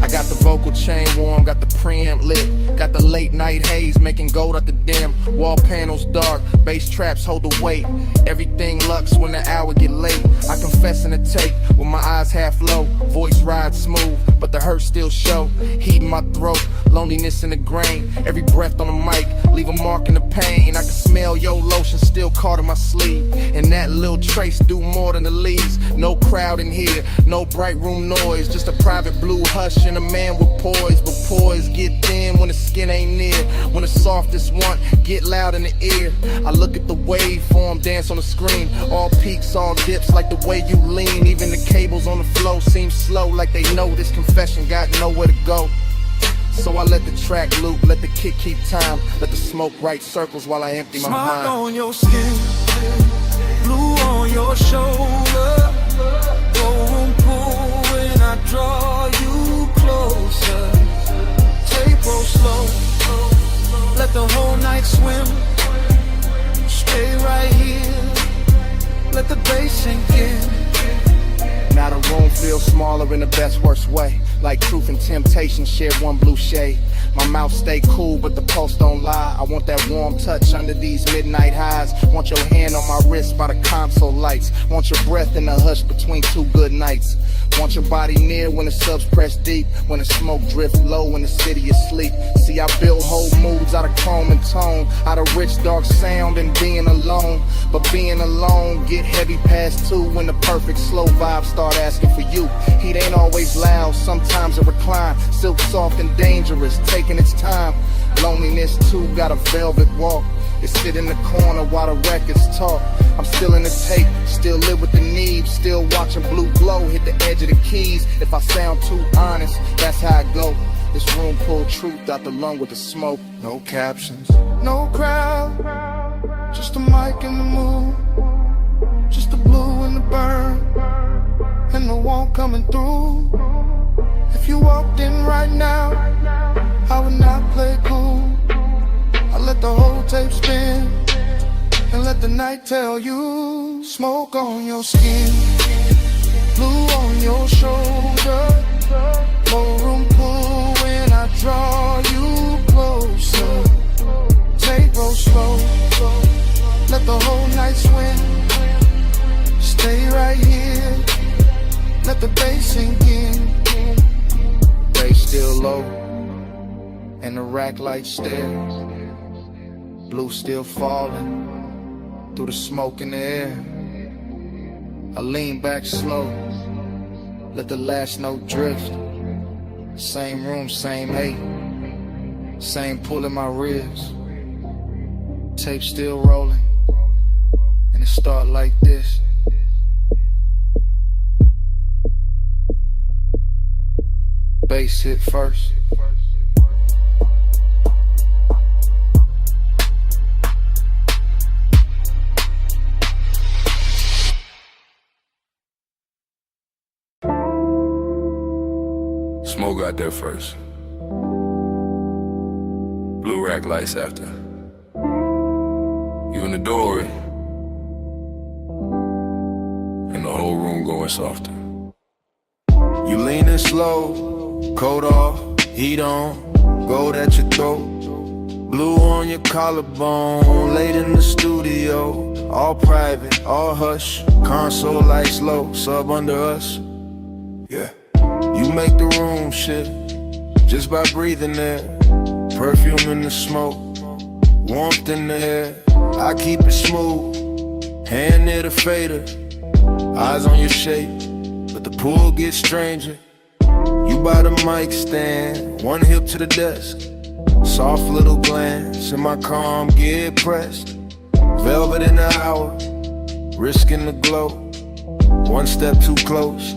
I got the vocal chain warm, got the preamp lit, got the late night haze making gold at the dim. Wall panels dark, Bass traps hold the weight. Everything lux when the hour get late. I confess in the tape with my eyes half low. Voice rides smooth, but the hurt still show. Heat in my throat, loneliness in the grain. Every breath on the mic, leave a mark in the pain. I can smell your lotion still caught in my sleeve. And that little trace do more than the leaves. No crowd in here, no bright room noise. Just a private blue hush and a man with poise. But poise get thin when the skin ain't near. When the softest one get loud in the ear. I look at the waveform dance on the screen. All peaks, all dips like the way you lean. Even the cables on the flow seem slow, like they know this confession got nowhere to go. So I let the track loop, let the kick keep time. Let the smoke write circles while I empty my mind. Smoke on your skin, blue on your shoulder. Room pool when I draw you closer. Tape roll slow, let the whole night swim. Stay right here, let the bass sink in. Now the room feels smaller in the best worst way. Like truth and temptation share one blue shade. My mouth stay cool but the pulse don't lie. I want that warm touch under these midnight highs. Want your hand on my wrist by the console lights. Want your breath in the hush between two good nights. Want your body near when the subs press deep. When the smoke drifts low when the city is asleep. See, I build whole moods out of chrome and tone. Out of rich dark sound and being alone. But being alone get heavy past 2 when the perfect slow vibes start asking for you. Heat ain't always loud, sometimes it recline. Silk soft and dangerous, taking its time. Loneliness too got a velvet walk. It sit in the corner while the records talk. I'm still in the tape, still live with the need. Still watching blue glow hit the edge of the keys. If I sound too honest, that's how I go. This room pulled truth out the lung with the smoke. No captions, no crowd, just a mic and the mood. Just the blue and the burn, and the warmth coming through. If you walked in right now, I would not play cool. I let the whole tape spin and let the night tell you. Smoke on your skin, blue on your shoulder. More room pull when I draw you closer. Tape roll slow, let the whole night swim. Stay right here, let the bass sink in. Bass still low, and the rack light stares. Blue still falling through the smoke in the air. I lean back slow, let the last note drift. Same room, same hate, same pull in my ribs. Tape still rolling, and it start like this. Bass hit first. Smoke got there first. Blue rack lights after. You in the doorway, and the whole room going softer. You leaning slow, coat off, heat on, gold at your throat. Blue on your collarbone, late in the studio. All private, all hush, console lights low, sub under us. Yeah. You make the room shift just by breathing there. Perfume in the smoke, warmth in the air. I keep it smooth, hand near the fader. Eyes on your shape, but the pool gets stranger. You by the mic stand, one hip to the desk. Soft little glance, and my calm get pressed. Velvet in the hour, risking the glow. One step too close,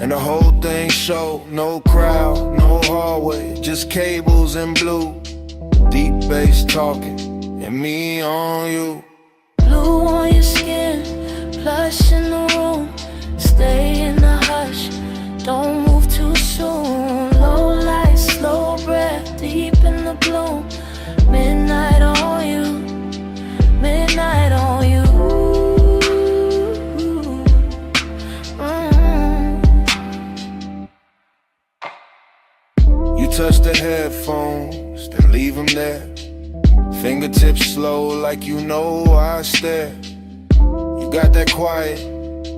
and the whole thing show. No crowd, no hallway, just cables and blue. Deep bass talking, and me on you. Blue on your skin, plush in the room. Stay in the hush, don't move too soon. Low light, slow breath, deep in the gloom. Midnight on you, midnight on you. You touch the headphones, then leave them there. Fingertips slow like you know I stare. You got that quiet,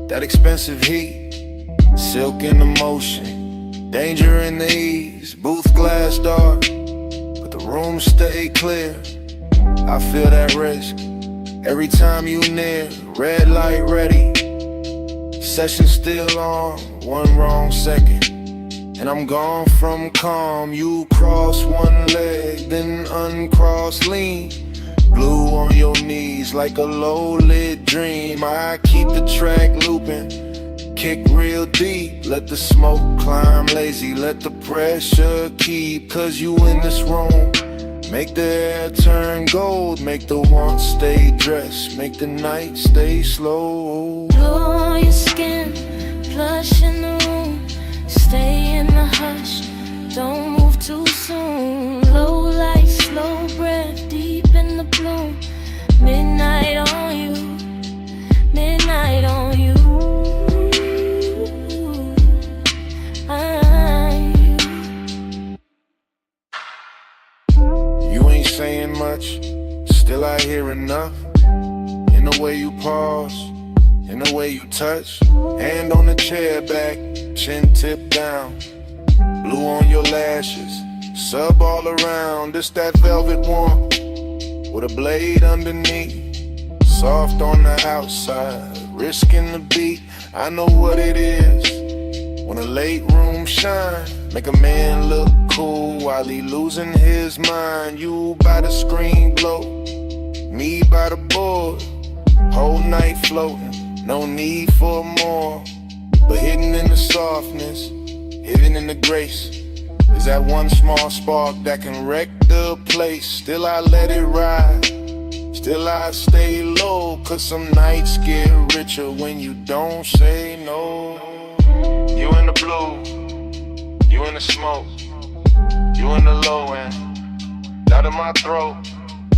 that expensive heat, silk in the motion, danger in the ease. Booth glass dark, but the room stay clear. I feel that risk every time you near. Red light ready, session still on. One wrong second and I'm gone from calm. You cross one leg, then uncross, lean. Blue on your knees like a low-lit dream. I keep the track looping, kick real deep. Let the smoke climb lazy, let the pressure keep. Cause you in this room, make the air turn gold. Make the want stay dressed, make the night stay slow. Glow on your skin, flush in the room. Stay in the hush, don't move too soon. Low light, slow breath, deep in the bloom. Midnight on you, midnight on you. You ain't saying much, still I hear enough. In the way you pause, in the way you touch. Hand on the chair back, chin tip down. Blue on your lashes, sub all around. It's that velvet warmth with a blade underneath. Soft on the outside, risking the beat. I know what it is when a late room shine. Make a man look cool while he losing his mind. You by the screen glow, me by the board. Whole night floating, no need for more. But hidden in the softness, hidden in the grace, is that one small spark that can wreck the place. Still I let it ride, still I stay low. Cause some nights get richer when you don't say no. You in the blue, you in the smoke, you in the low end, out of my throat.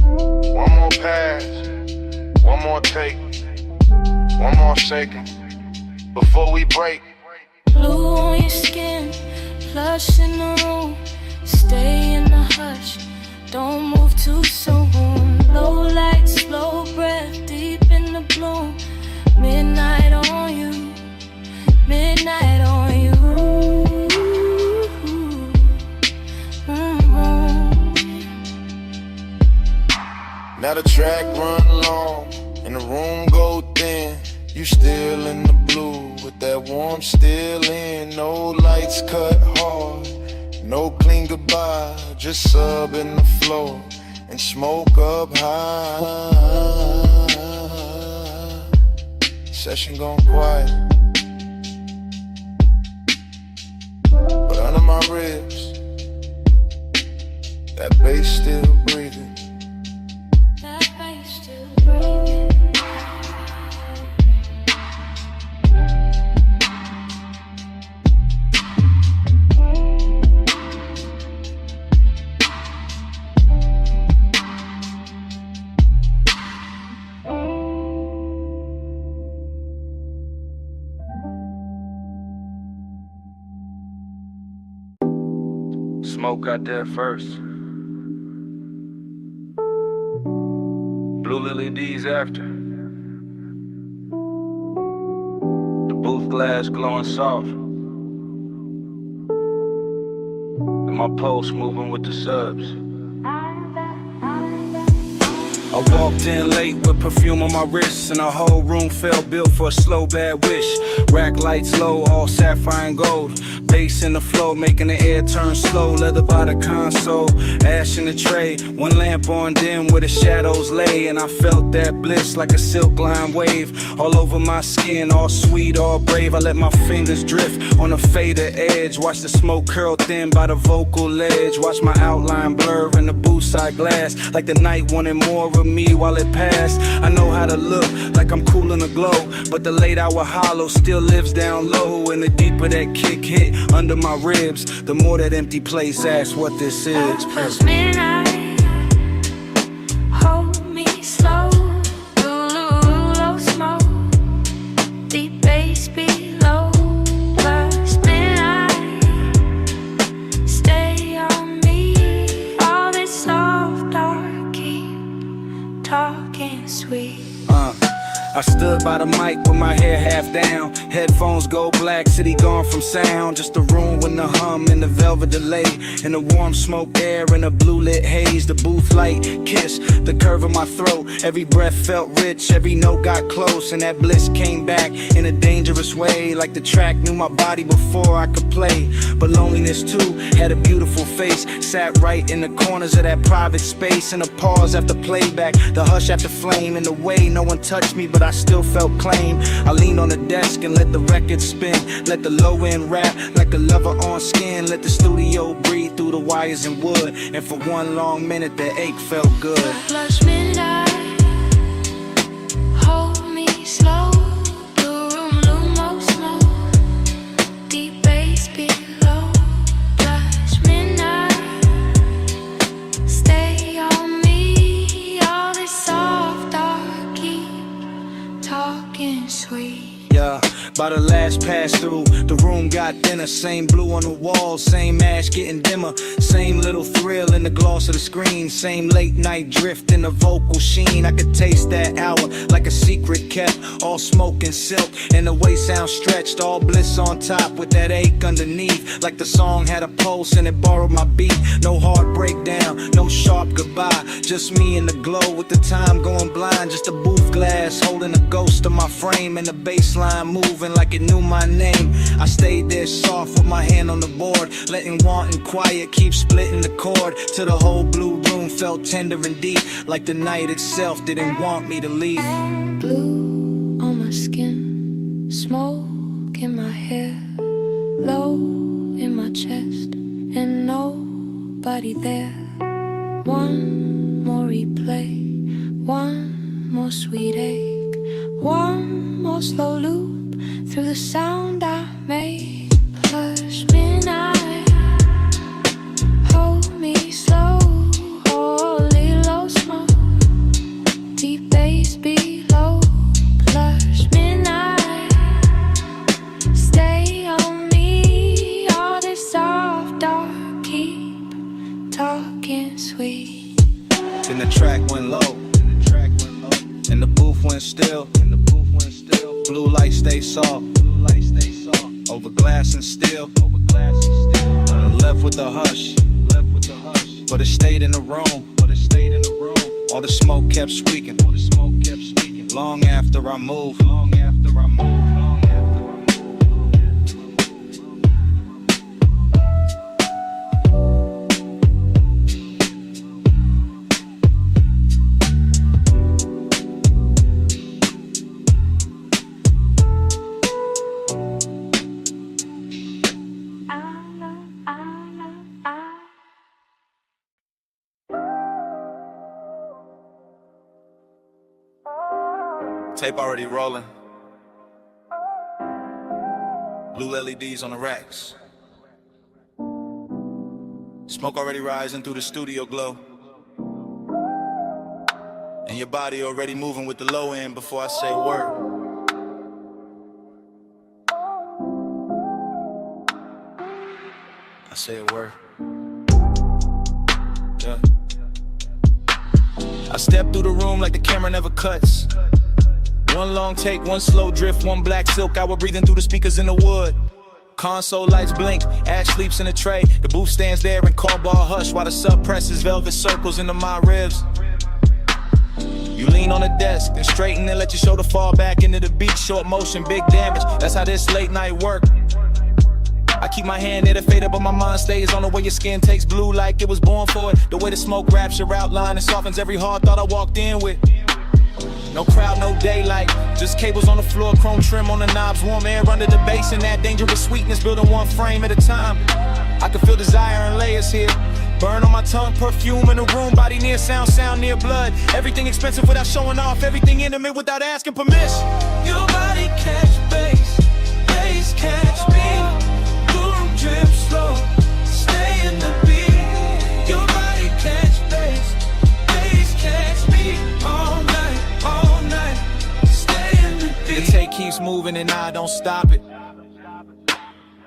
One more pass, one more take, one more second before we break. Blue on your skin, flush in the room. Stay in the hush, don't move too soon. Low light, slow breath, deep in the bloom. Midnight on you, midnight on you. Now the track run long and the room go thin. You still in the blue with that warmth still in. No lights cut hard, no clean goodbye. Just sub in the floor and smoke up high. Session gone quiet, but under my ribs, that bass still breathing. That bass still breathing. Smoke got there first. Blue Lily D's after. The booth glass glowing soft. And my pulse moving with the subs. I walked in late with perfume on my wrists, and the whole room felt built for a slow bad wish. Rack lights low, all sapphire and gold. Bass in the flow, making the air turn slow. Leather by the console, ash in the tray. One lamp on dim where the shadows lay, and I felt that bliss like a silk line wave. All over my skin, all sweet, all brave. I let my fingers drift on a fader edge. Watch the smoke curl thin by the vocal ledge. Watch my outline blur in the booth side glass, like the night wanted more of me while it passed. I know how to look like I'm cool in the glow, but the late hour hollow still lives down low. And the deeper that kick hit under my ribs, the more that empty place asks what this is. Plus midnight, hold me slow. Low smoke, deep bass below. Plus midnight, stay on me. All this soft dark keep by the mic with my hair half down. Headphones go black, city gone from sound. Just a room with the hum and the velvet delay, and the warm smoke air and a blue lit haze. The booth light kiss the curve of my throat. Every breath felt rich, every note got close, and that bliss came back in a dangerous way. Like the track knew my body before I could play. But loneliness too had a beautiful face, sat right in the corners of that private space. And a pause after playback, the hush after flame. In the way no one touched me, but I still felt claim. I leaned on the desk and let the record spin, let the low end rap like a lover on skin. Let the studio breathe through the wires and wood, and for one long minute the ache felt good. Flush midnight, hold me slow. Blue room, Lumo smoke, deep bass below. Flush midnight, stay on me. All this soft dark, keep talking sweet. Yeah, by the last pass through, the room got thinner. Same blue on the wall, same ash getting dimmer. Same little thrill in the gloss of the screen. Same late night drift in the vocal sheen. I could taste that hour like a secret kept. All smoke and silk, and the way sound stretched. All bliss on top with that ache underneath. Like the song had a pulse and it borrowed my beat. No hard breakdown, no sharp goodbye. Just me in the glow with the time going blind. Just a booth glass holding a ghost of my frame, and the baseline moving like it knew my name. I stayed there soft with my hand on the board, letting want and quiet keep splitting the chord, till the whole blue room felt tender and deep, like the night itself didn't want me to leave. Blue on my skin, smoke in my hair, low in my chest, and nobody there. One more replay, one more sweet ache, one more slow loop through the sound I made. Flush midnight, hold me slow. Holy low smoke, deep bass below. Flush midnight, stay on me. All this soft dark, keep talking sweet. Then the track went low, and the booth went still. Blue light stay soft, over glass and steel. Left with the hush, but it stayed in the room. All the smoke kept squeaking, long after I moved. Tape already rolling. Blue LEDs on the racks. Smoke already rising through the studio glow. And your body already moving with the low end before I say a word. I say a word. Yeah. I step through the room like the camera never cuts. One long take, one slow drift, one black silk hour breathing through the speakers in the wood. Console lights blink, Ash sleeps in a tray. The booth stands there in cardboard hush while the sub presses velvet circles into my ribs. You lean on the desk, then straighten and let your shoulder fall back into the beat. Short motion, big damage, that's how this late night work. I keep my hand near the fader, but my mind stays on the way your skin takes blue like it was born for it. The way the smoke wraps your outline and softens every hard thought I walked in with. No crowd, no daylight, just cables on the floor, chrome trim on the knobs, warm air under the bass, and that dangerous sweetness building one frame at a time. I can feel desire and layers here, burn on my tongue, perfume in the room, body near sound, sound near blood. Everything expensive without showing off, everything intimate without asking permission. Your body catch bass, bass catch me, blue room drip slow, stay in the beat. Your body catch bass, bass catch me, all night. The tape keeps moving and I don't stop it.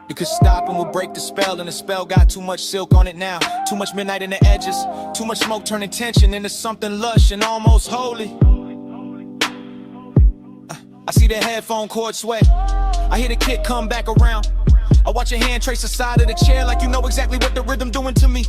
You could stop and we'll break the spell, and the spell got too much silk on it now. Too much midnight in the edges, too much smoke turning tension into something lush and almost holy. I see the headphone cord sweat. I hear the kick come back around. I watch your hand trace the side of the chair like you know exactly what the rhythm doing to me.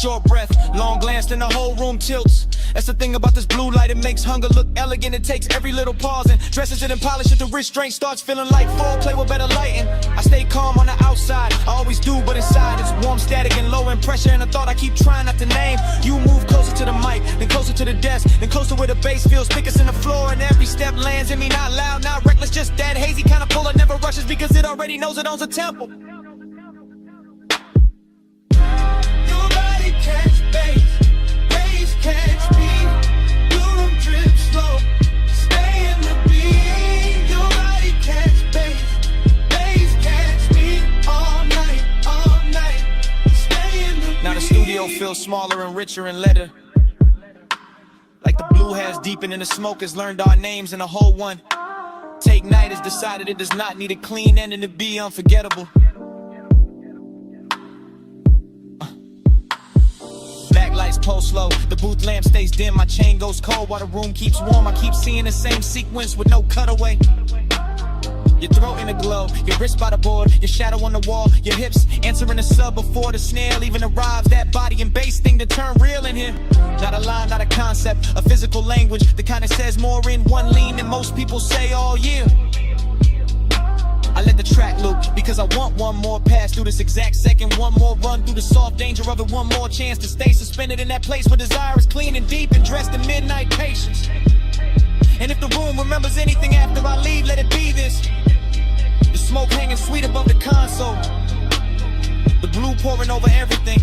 Short breath, long glance, then the whole room tilts. That's the thing about this blue light, it makes hunger look elegant. It takes every little pause and dresses it and polishes. The restraint starts feeling like foreplay with better lighting. I stay calm on the outside, I always do, but inside it's warm, static, and low in pressure. And a thought I keep trying not to name. You move closer to the mic, then closer to the desk, then closer where the bass feels thickest in the floor. And every step lands in me, not loud, not reckless, just that hazy kind of pull that never rushes because it already knows it owns a tempo. Catch bass catch me. Blue room drip slow, stay in the beat. Your body catch bass catch me all night, stay in the beat. Now the studio feels smaller and richer and leather. Like the blue has deepened and the smoke has learned our names and the whole one. Take Night has decided it does not need a clean ending to be unforgettable. Lights pulse low, the booth lamp stays dim, my chain goes cold while the room keeps warm. I keep seeing the same sequence with no cutaway. Your throat in a glow, your wrist by the board, your shadow on the wall, your hips answering the sub before the snare even arrives. That body and bass thing to turn real in here. Not a line, not a concept, a physical language, the kind that says more in one lean than most people say all year. I let the track loop because I want one more pass through this exact second, one more run through the soft danger of it, one more chance to stay suspended in that place where desire is clean and deep and dressed in midnight patience. And if the room remembers anything after I leave, let it be this. The smoke hanging sweet above the console, the blue pouring over everything,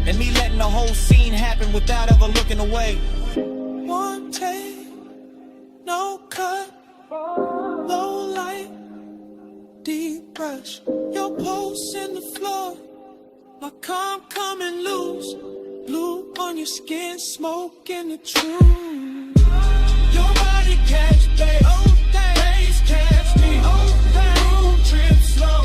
and me letting the whole scene happen without ever looking away. One take, no cut, low light, deep brush, your pulse in the floor, like I'm coming loose. Blue on your skin, smoke in the truth. Your body catch bass catch me. Room trip slow,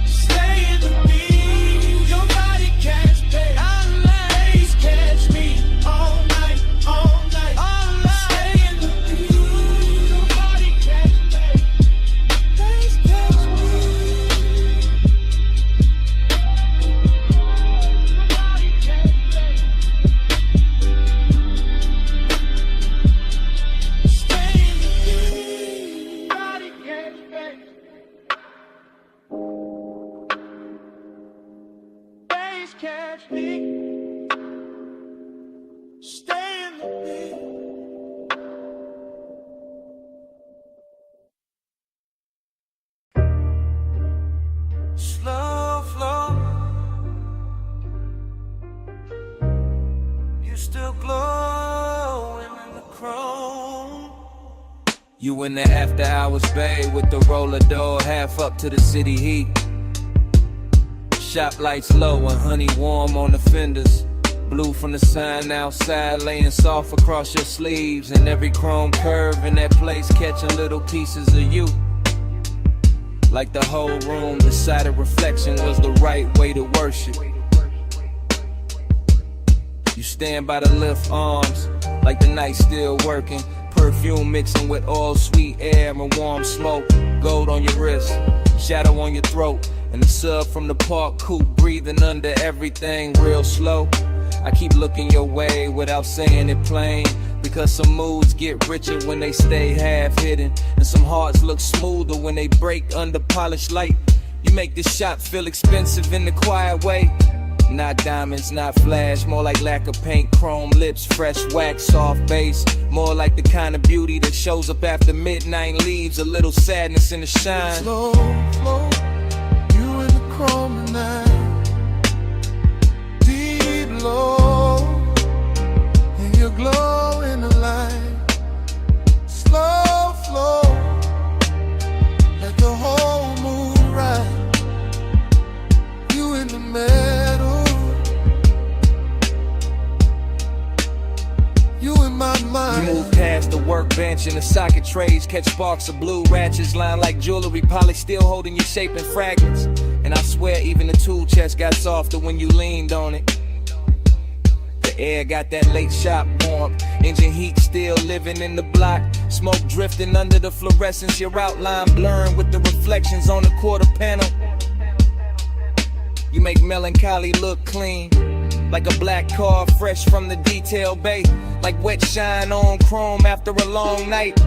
stay in the beat. Your body catch bass catch me all night, stay in the beat. Your body catch bass catch me. Catch me, stay in the beat. Slow flow, you still glowing in the chrome. You in the after hours bay with the roller door half up to the city heat. Shop lights low and honey warm on the fenders. Blue from the sign outside laying soft across your sleeves. And every chrome curve in that place catching little pieces of you. Like the whole room decided reflection was the right way to worship. You stand by the lift arms like the night still working. Perfume mixing with all sweet air and warm smoke. Gold on your wrist, shadow on your throat. And the sub from the park coupe breathing under everything real slow. I keep looking your way without saying it plain, because some moods get richer when they stay half hidden, and some hearts look smoother when they break under polished light. You make this shop feel expensive in the quiet way. Not diamonds, not flash, more like lack of paint, chrome lips, fresh wax, soft bass. More like the kind of beauty that shows up after midnight and leaves a little sadness in the shine. Slow flow, you in the chrome tonight, deep low, and your glow in the light. Slow flow, let the whole moon ride. You in the middle, you in my mind. You move past the workbench and the socket trays, catch sparks of blue ratchets lined like jewelry, polished, still holding your shape in fragments. And I swear even the tool chest got softer when you leaned on it. The air got that late shop warmth, engine heat still living in the block. Smoke drifting under the fluorescence, your outline blurring with the reflections on the quarter panel. You make melancholy look clean, like a black car fresh from the detail bay, like wet shine on chrome after a long night.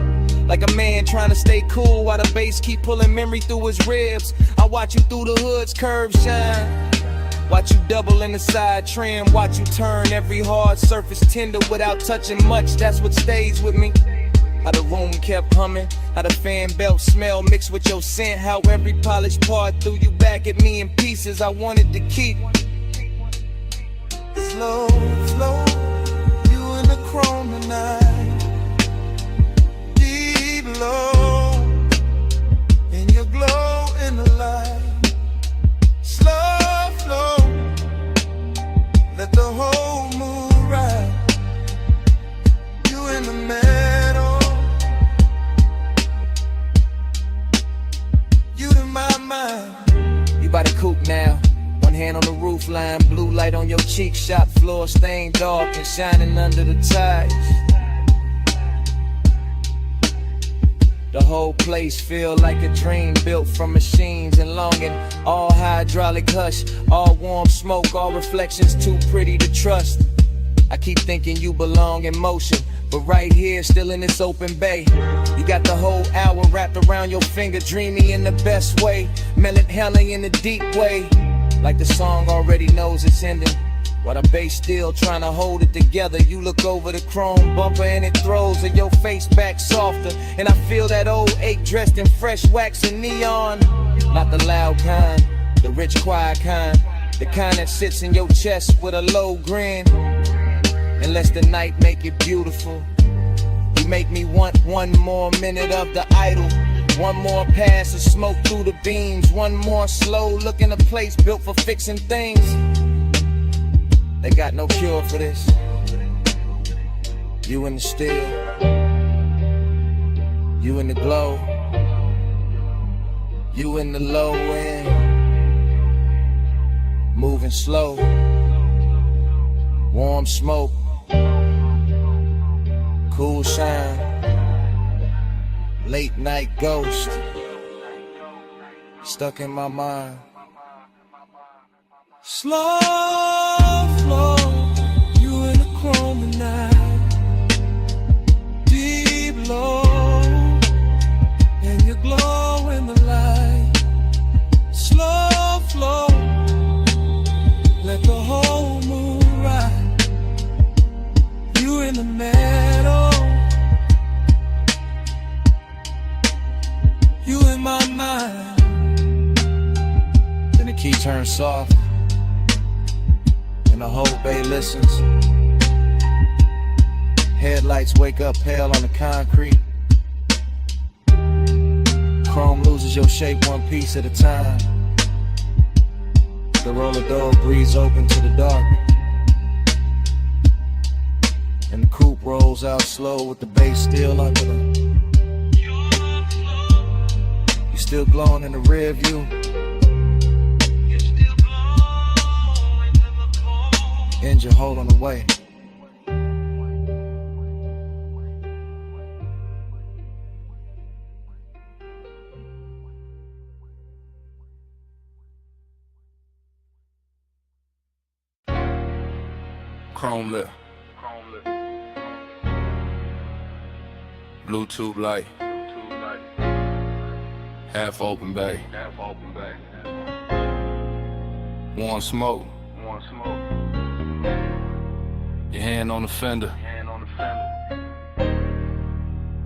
Like a man trying to stay cool while the bass keep pulling memory through his ribs. I watch you through the hood's curved shine. Watch you double in the side trim. Watch you turn every hard surface tender without touching much. That's what stays with me. How the room kept humming, how the fan belt smell mixed with your scent. How every polished part threw you back at me in pieces I wanted to keep. Slow, slow, you in the chrome tonight. Deep low, in your glow in the light. Slow flow, let the whole moon ride. You in the middle, you in my mind. You by the coupe now, one hand on the roof line, blue light on your cheek, shop floor stained dark and shining under the ties. The whole place feel like a dream built from machines and longing. All hydraulic hush, all warm smoke, all reflections too pretty to trust. I keep thinking you belong in motion, but right here, still in this open bay. You got the whole hour wrapped around your finger, dreamy in the best way, melancholy in the deep way. Like the song already knows it's ending, while the bass still trying to hold it together. You look over the chrome bumper and it throws your face back softer. And I feel that old ache dressed in fresh wax and neon. Not the loud kind, the rich quiet kind, the kind that sits in your chest with a low grin. And lets the night make it beautiful. You make me want one more minute of the idol. One more pass of smoke through the beams. One more slow look in a place built for fixing things. They got no cure for this. You in the still, you in the glow, you in the low end, moving slow, warm smoke, cool shine, late night ghost, stuck in my mind. Slow flow, you in the chrome tonight. Deep low, and you glow in the light. Slow flow, let the whole moon ride. You in the meadow, you in my mind. Then the key turns soft, and the whole bay listens. Headlights wake up pale on the concrete. Chrome loses your shape one piece at a time. The roller door breathes open to the dark, and the coupe rolls out slow with the bass still under them. You still glowing in the rear view. Engine holding away. Chrome lit. Bluetooth light. Half open bay. Warm smoke. Your hand on the fender.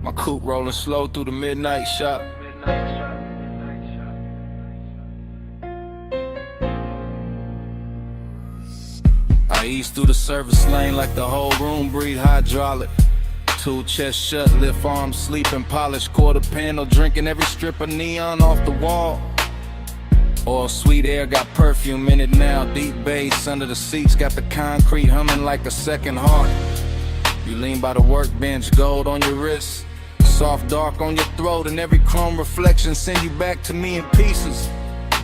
My coupe rolling slow through the midnight shop. I ease through the service lane like the whole room breathe hydraulic. Two chests shut, lift arms, sleeping, polished quarter panel, drinking every strip of neon off the wall. All sweet air got perfume in it now. Deep bass under the seats got the concrete humming like a second heart. You lean by the workbench, gold on your wrist, soft dark on your throat, and every chrome reflection send you back to me in pieces.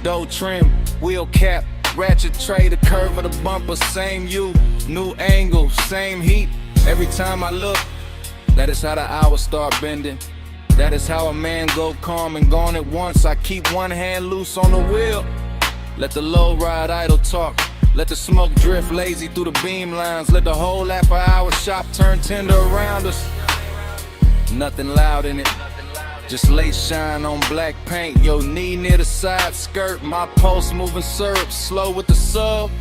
Dough trim, wheel cap, ratchet tray, the curve of the bumper, same you, new angle, same heat. Every time I look, That is how the hours start bending. That is how a man go calm and gone at once. I keep one hand loose on the wheel. Let the low ride idle talk. Let the smoke drift lazy through the beam lines. Let the whole after hour shop turn tender around us. Nothing loud in it. Just late shine on black paint. Yo, knee near the side skirt. My pulse moving syrup. Slow with the sub.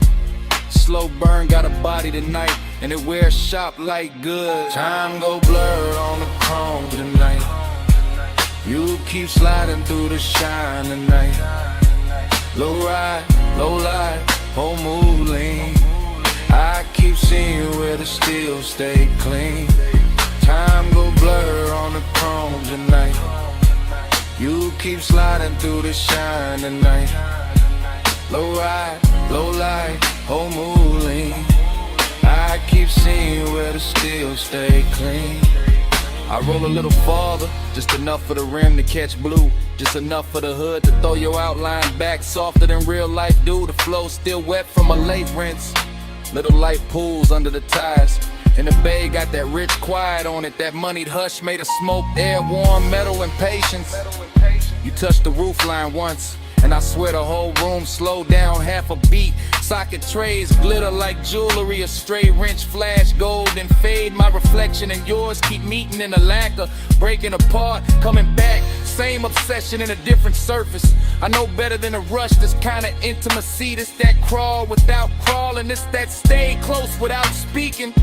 Slow burn got a body tonight. And it wears shop like good. Time go blurred on the chrome tonight. You keep sliding through the shine tonight. Low ride, low light, whole mood lean. I keep seeing where the steel stay clean. Time go blur on the chrome tonight. You keep sliding through the shine tonight. Low ride, low light, whole mood lean. I keep seeing where the steel stay clean. I roll a little farther, just enough for the rim to catch blue. Just enough for the hood to throw your outline back softer than real life do. The flow still wet from a late rinse. Little light pools under the tires. And the bay got that rich quiet on it. That moneyed hush made of smoke, air, warm metal and patience. You touched the roof line once, and I swear the whole room slowed down half a beat. Socket trays glitter like jewelry. A stray wrench flash gold and fade. My reflection and yours keep meeting in a lacquer. Breaking apart, coming back. Same obsession in a different surface. I know better than a rush. This kind of intimacy. This that crawl without crawling. This that stay close without speaking.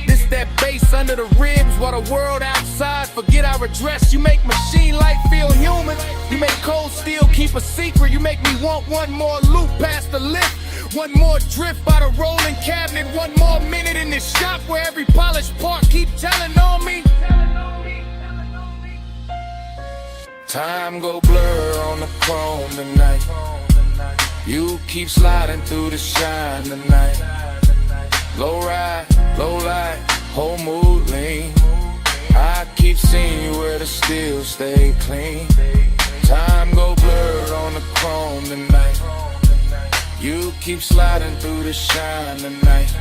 This that bass under the ribs while the world outside forget our address. You make machine life feel human. You make cold steel keep a secret. You make me want one more loop past the lift. One more drift by the rolling cabinet. One more minute in this shop where every polished part keep telling on me. Time go blur on the chrome tonight. You keep sliding through the shine tonight. Low ride, low light, whole mood lean. I keep seeing where the steel stay clean. Time go blur on the chrome tonight. You keep sliding through the shine tonight.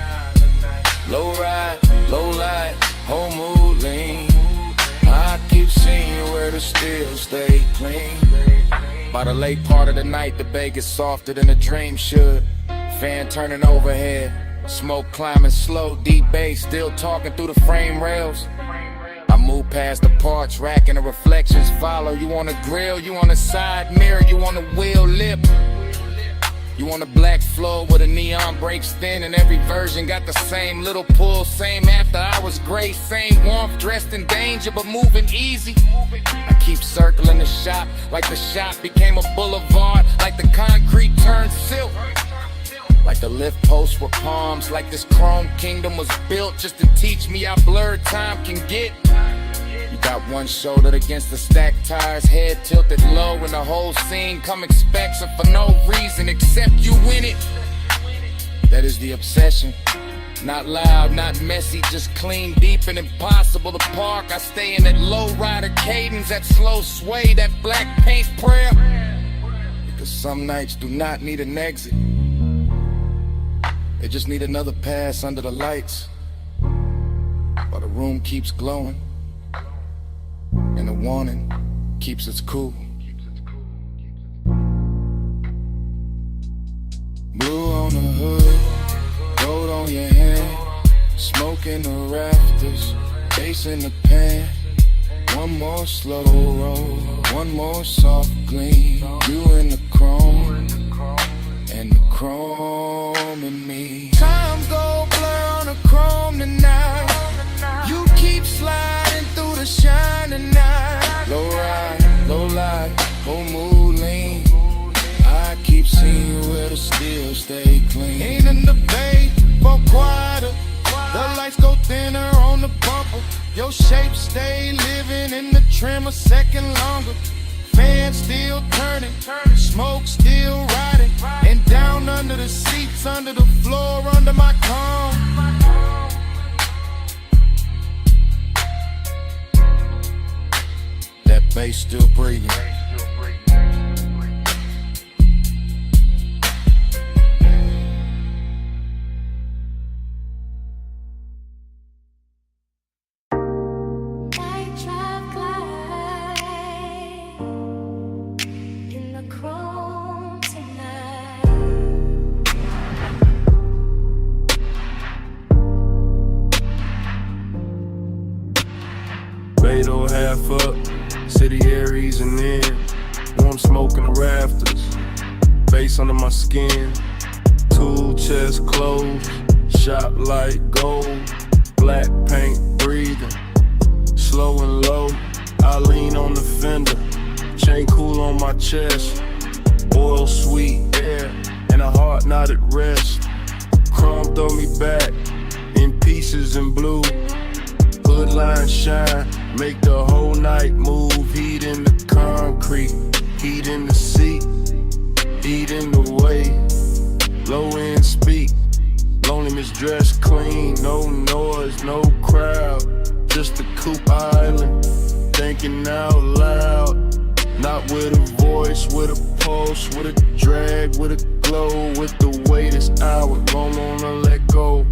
Low ride, low light, whole mood lean. I keep seeing where the steel stay clean. By the late part of the night, the bay gets softer than a dream should. Fan turning overhead, smoke climbing slow, deep bass still talking through the frame rails. I move past the parts rack and the reflections follow. You on the grill, you on the side mirror, you on the wheel lip. You on the black floor where the neon breaks thin, and every version got the same little pull, same after hours grace, same warmth, dressed in danger but moving easy. I keep circling the shop like the shop became a boulevard, like the concrete turned silk, like the lift posts were palms, like this chrome kingdom was built just to teach me how blurred time can get. You got one shoulder against the stacked tires, head tilted low, and the whole scene come expecting for no reason except you in it. That is the obsession. Not loud, not messy, just clean, deep, and impossible to park. I stay in that low rider cadence, that slow sway, that black paint prayer. Because some nights do not need an exit. They just need another pass under the lights while the room keeps glowing and the warning keeps us cool. Blue on the hood, gold on your hand, smoke in the rafters, bass in the pan. One more slow roll, one more soft gleam. You in the chrome, and the chrome in me. Time go blur on the chrome tonight. You keep sliding through the shine tonight. Low ride, low light, whole mood lean. I keep seeing where the steel stay clean. Ain't in the bay, but quieter. The lights go thinner on the bumper. Your shape stay living in the trim a second longer. Fan still turning, smoke still riding, and down under the seats, under the floor, under my comb. That bass still breathing. gazing in, warm smoke in the rafters, face under my skin, tool chest closed, shop light gold, black paint breathing, slow and low, I lean on the fender, chain cool on my chest, oil sweet air, and a heart not at rest, chrome throw me back, in pieces in blue, hood line shine, make the whole night move, heat in the concrete, heat in the seat, heat in the way, low end speak, loneliness dressed clean, no noise, no crowd, just a coupe island, thinking out loud, not with a voice, with a pulse, with a drag, with a glow, with the way this hour, don't wanna let go.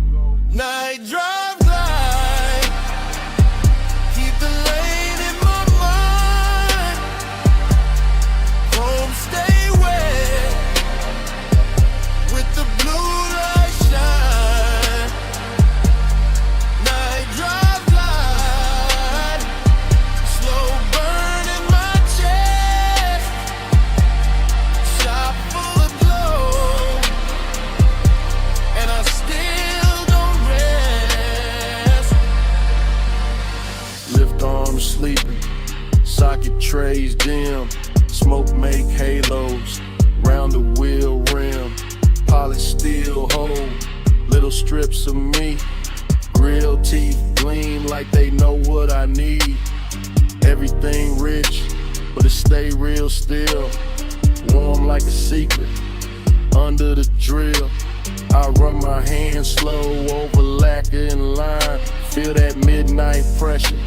Night drive light, keep the lane in my mind, home stay wet, with the blue light shine, night drive light, slow burn in my chest, shop full of glow, and I still don't rest. Lift arms sleeping, socket trays dim, smoke make halos, round the wheel rim, polished steel hold, little strips of me, grill teeth gleam like they know what I need, everything rich, but it stay real still, warm like a secret, under the drill, I run my hands slow over lacquer and line, feel that midnight pressure,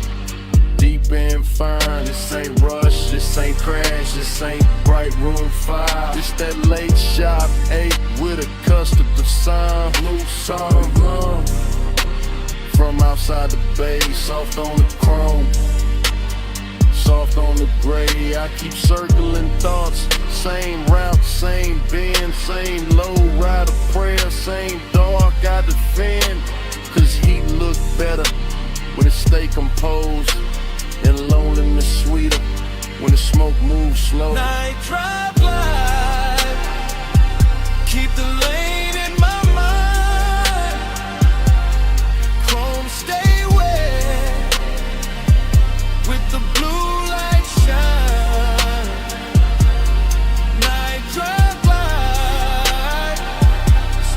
deep and fine, this ain't rush, this ain't crash, this ain't bright room 5, this that late shop 8 with a custard of sign, blue song glum, from outside the bay, soft on the chrome, soft on the gray, I keep circling thoughts, same route, same bend, same low rider prayer, same dark I defend, cause heat look better when it stay composed, and loneliness sweeter when the smoke moves slow. Night drive light, keep the lane in my mind, chrome stay wet, with the blue light shine, night drive light,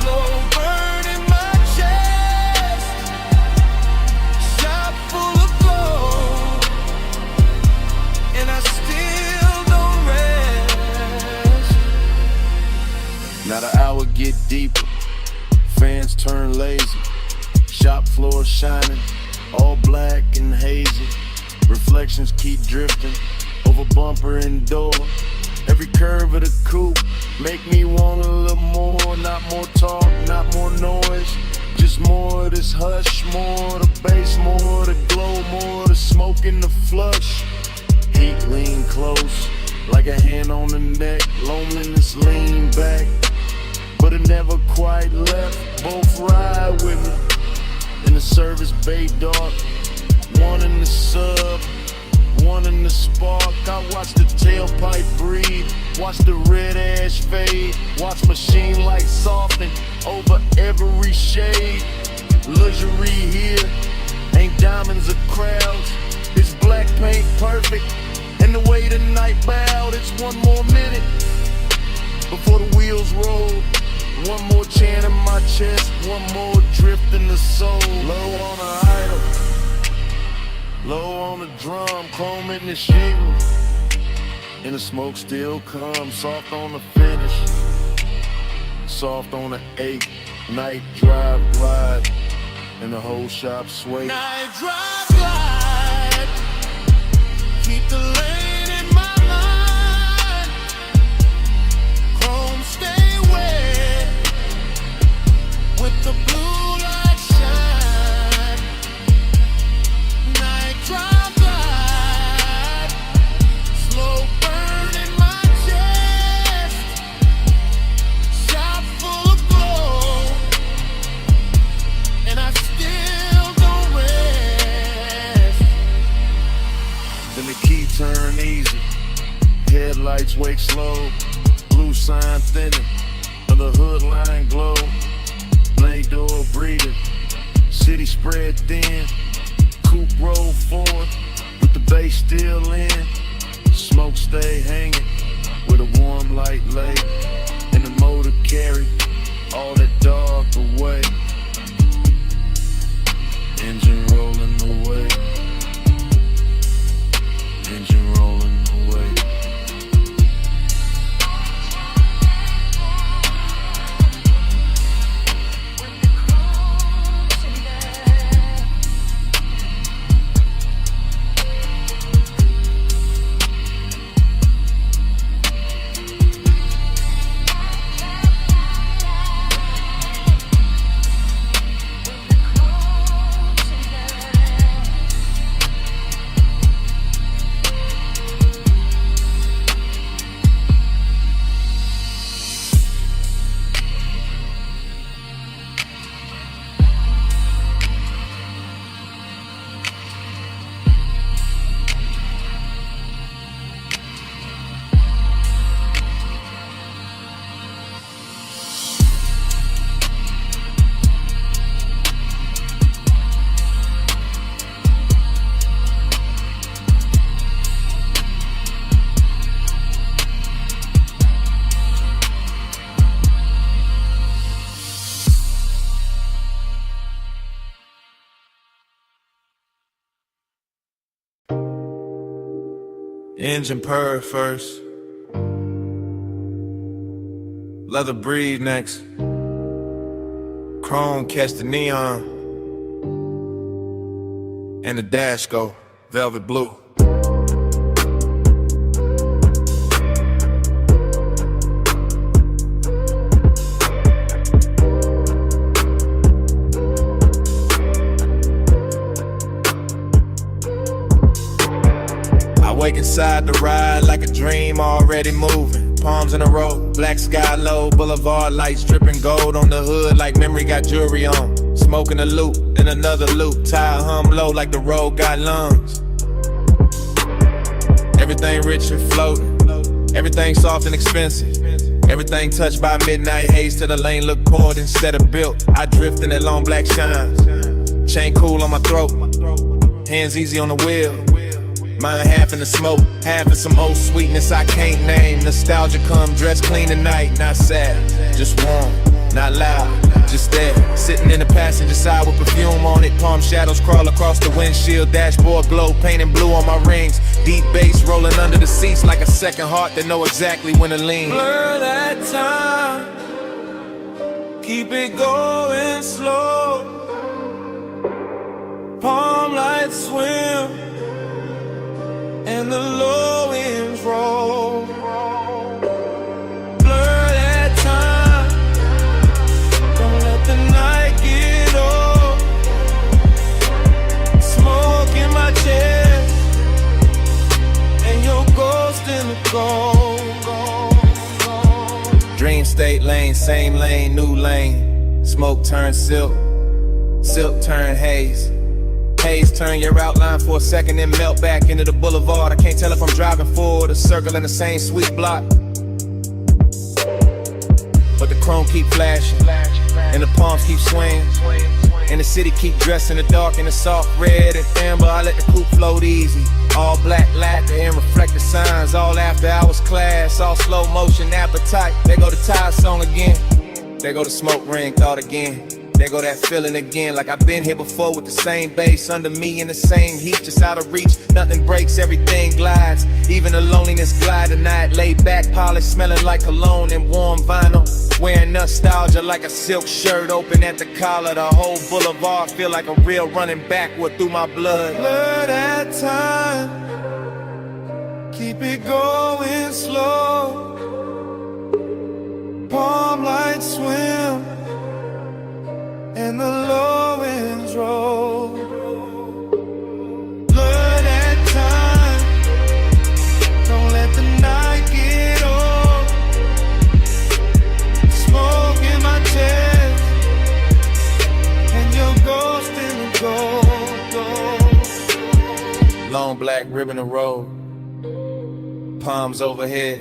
slow burn in my chest, shop full of glow, and I still don't rest. Now the hour get deeper, fans turn lazy, shop floor shining, all black and hazy, reflections keep drifting, over bumper and door, every curve of the coupe, make me want a little more, not more talk, not more noise, just more of this hush, more of the bass, more of the glow, more of the smoke in the flush, heat lean close, like a hand on the neck, loneliness lean back, but it never quite left, both ride with me, in the service bay dark, one in the sub, one in the spark, I watch the tailpipe breathe, watch the red ash fade, watch machine lights soften over every shade, luxury here, ain't diamonds or crowds, it's black paint perfect, and the way the night bowed, it's one more minute, before the wheels roll, one more chant in my chest, one more drift in the soul, low on the idol, low on the drum, chrome in the shingle, and the smoke still comes, soft on the finish, soft on the 8, night drive glide, and the whole shop sway. Night drive light, keep the lane in my mind, chrome stay wet, with the blue light shine, night drive light, slow burn in my chest, shop full of glow, and I still don't rest. Then the key turn Headlights wake slow, blue sign thinning, of the hood line glow. Blade door breathing, city spread thin. Coupe roll forward, with the bass still in. Smoke stay hanging, with a warm light lay. And the motor carry all that dark away. Engine rolling away. Engine rolling away. Engine purr first, leather breathe next, chrome catch the neon, and the dash go velvet blue. Wake inside the ride like a dream already moving. Palms in a row, black sky low, boulevard lights dripping gold on the hood like memory got jewelry on. Smoking a loop, then another loop, tire hum low like the road got lungs. Everything rich and floating, everything soft and expensive. Everything touched by midnight haze till the lane look poured instead of built. I drift in that long black shine, chain cool on my throat, hands easy on the wheel. Mine half in the smoke, half in some old sweetness I can't name. Nostalgia come dressed clean tonight, not sad, just warm, not loud, just there. Sitting in the passenger side with perfume on it. Palm shadows crawl across the windshield, dashboard glow, painting blue on my rings. Deep bass rolling under the seats like a second heart that know exactly when to lean. Blur that time, keep it going slow. Palm lights swim, and the low winds roll. Blur that time, don't let the night get old. Smoke in my chest, and your ghost in the cold. Dream state lane, same lane, new lane. Smoke turn silk, silk turn haze. Haze turn your outline for a second and melt back into the boulevard. I can't tell if I'm driving forward or circling the same sweet block. But the chrome keep flashing, and the palms keep swinging, and the city keep dressing the dark in the soft red and amber. I let the coupe float easy. All black lacquer and reflective signs. All after hours class, all slow motion appetite. There go the tire song again. There go the smoke ring thought again. There go that feeling again, like I've been here before with the same bass under me in the same heat, just out of reach. Nothing breaks, everything glides. Even the loneliness glide tonight. Laid back, polished, smelling like cologne and warm vinyl. Wearing nostalgia like a silk shirt open at the collar. The whole boulevard feel like a real running backward through my blood. Blur that time, keep it going slow. Palm lights swim, and the low winds roll. Blur that time, don't let the night get old. Smoke in my chest, and your ghost in the gold. Long black ribbon of road, palms overhead,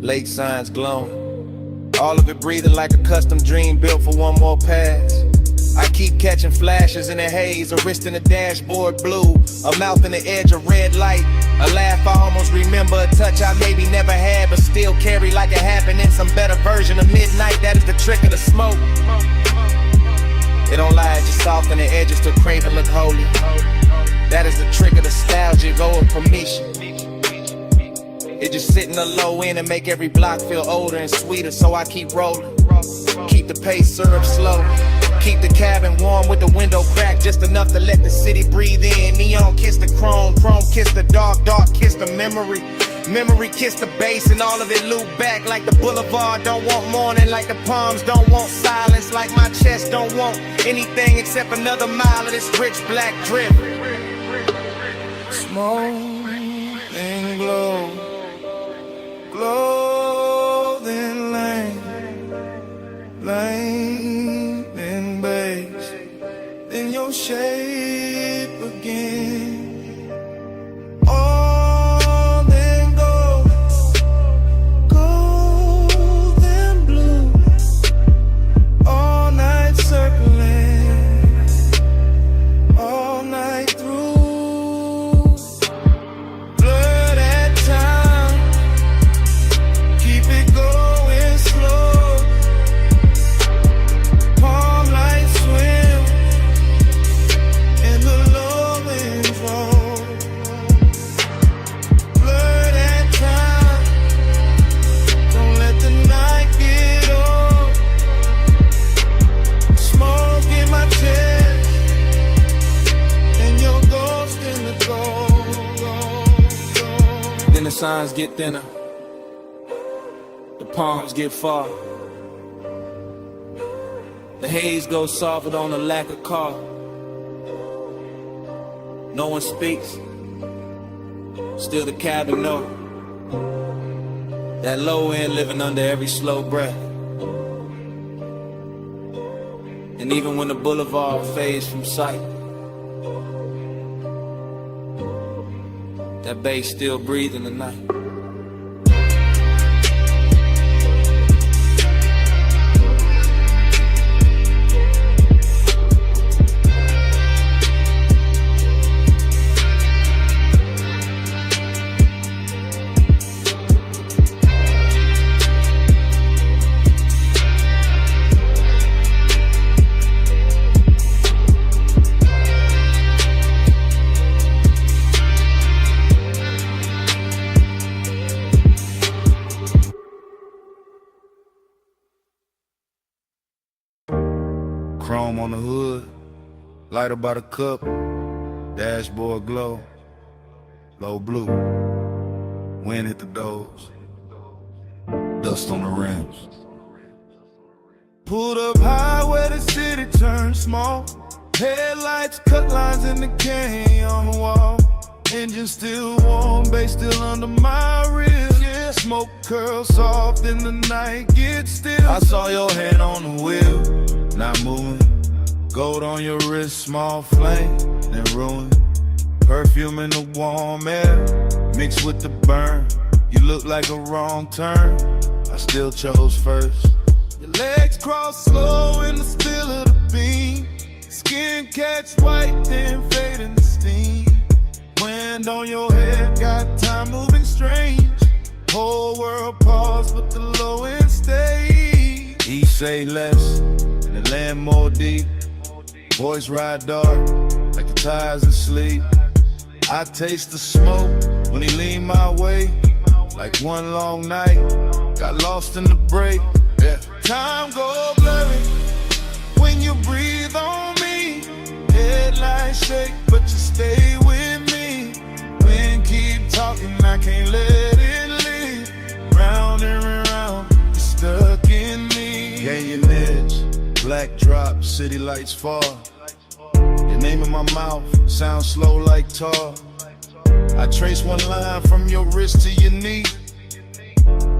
lake signs glowing. All of it breathing like a custom dream built for one more pass. I keep catching flashes in the haze, a wrist in the dashboard blue, a mouth in the edge of red light, a laugh I almost remember, a touch I maybe never had but still carry like it happened in some better version of midnight. That is the trick of the smoke. It don't lie, it just soften the edges to crave and look holy. That is the trick of nostalgic or permission. It just sit in the low end and make every block feel older and sweeter, so I keep rolling. Keep the pace syrup slow. Keep the cabin warm with the window cracked just enough to let the city breathe in. Neon kiss the chrome, chrome kiss the dark, dark kiss the memory. Memory kiss the bass and all of it loop back like the boulevard don't want morning, like the palms don't want silence, like my chest don't want anything except another mile of this rich black drip. Smoke and glow, clothing lane and base, then your shape again. All then gold and blue, all night circling, all night through. Blur that time, keep it going slow. Palm light swim in the low wind roll. Blur that time, don't let the night get old. Smoke in my chest, and your ghost in the gold. Then the signs get thinner, the palms get far. The haze goes softer on the lack of car. No one speaks, still the cabin know. That low end living under every slow breath. And even when the boulevard fades from sight, that bass still breathing the night. Chrome on the hood, lighter by the cup, dashboard glow, low blue, wind hit the doors, dust on the rims. Pulled up high where the city turned small, headlights cut lines in the canyon wall. Engine still warm, bass still under my ribs. Yeah, smoke curls soft in the night, get still. I saw your hand on the wheel, not moving. Gold on your wrist, small flame, then ruin. Perfume in the warm air, mixed with the burn. You look like a wrong turn, I still chose first. Your legs cross slow in the still of the beam. Skin catch white, then fade in the steam. Wind on your head, got time moving strange. Whole world pause, but the low end stays. He say less, and the land more deep. Boys ride dark, like the tires asleep. I taste the smoke when he lean my way. Like one long night, got lost in the break. Yeah. Time go blurry when you breathe on me. Headlights shake, but you stay with me. Wind keep talking, I can't let it leave. Round and round, you're stuck in me. Canyon edge, black drop, city lights fall. Your name in my mouth, sound slow like tar. I trace one line from your wrist to your knee.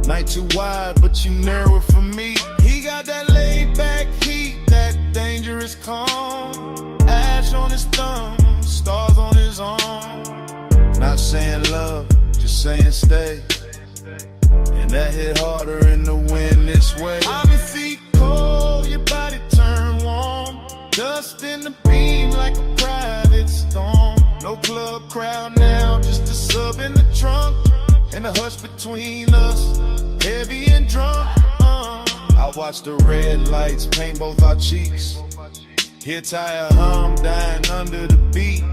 Night too wide, but you narrow it for me. He got that laid back heat, that dangerous calm. Ash on his thumb, stars on his arm. Not saying love, just saying stay, and that hit harder in the wind this way. I'm in feet cold, your body turn warm. Dust in the beam like a private storm. No club crowd now, just a sub in the trunk. And the hush between us, heavy and drunk. I watch the red lights paint both our cheeks. Hear tire hum dying under the beat.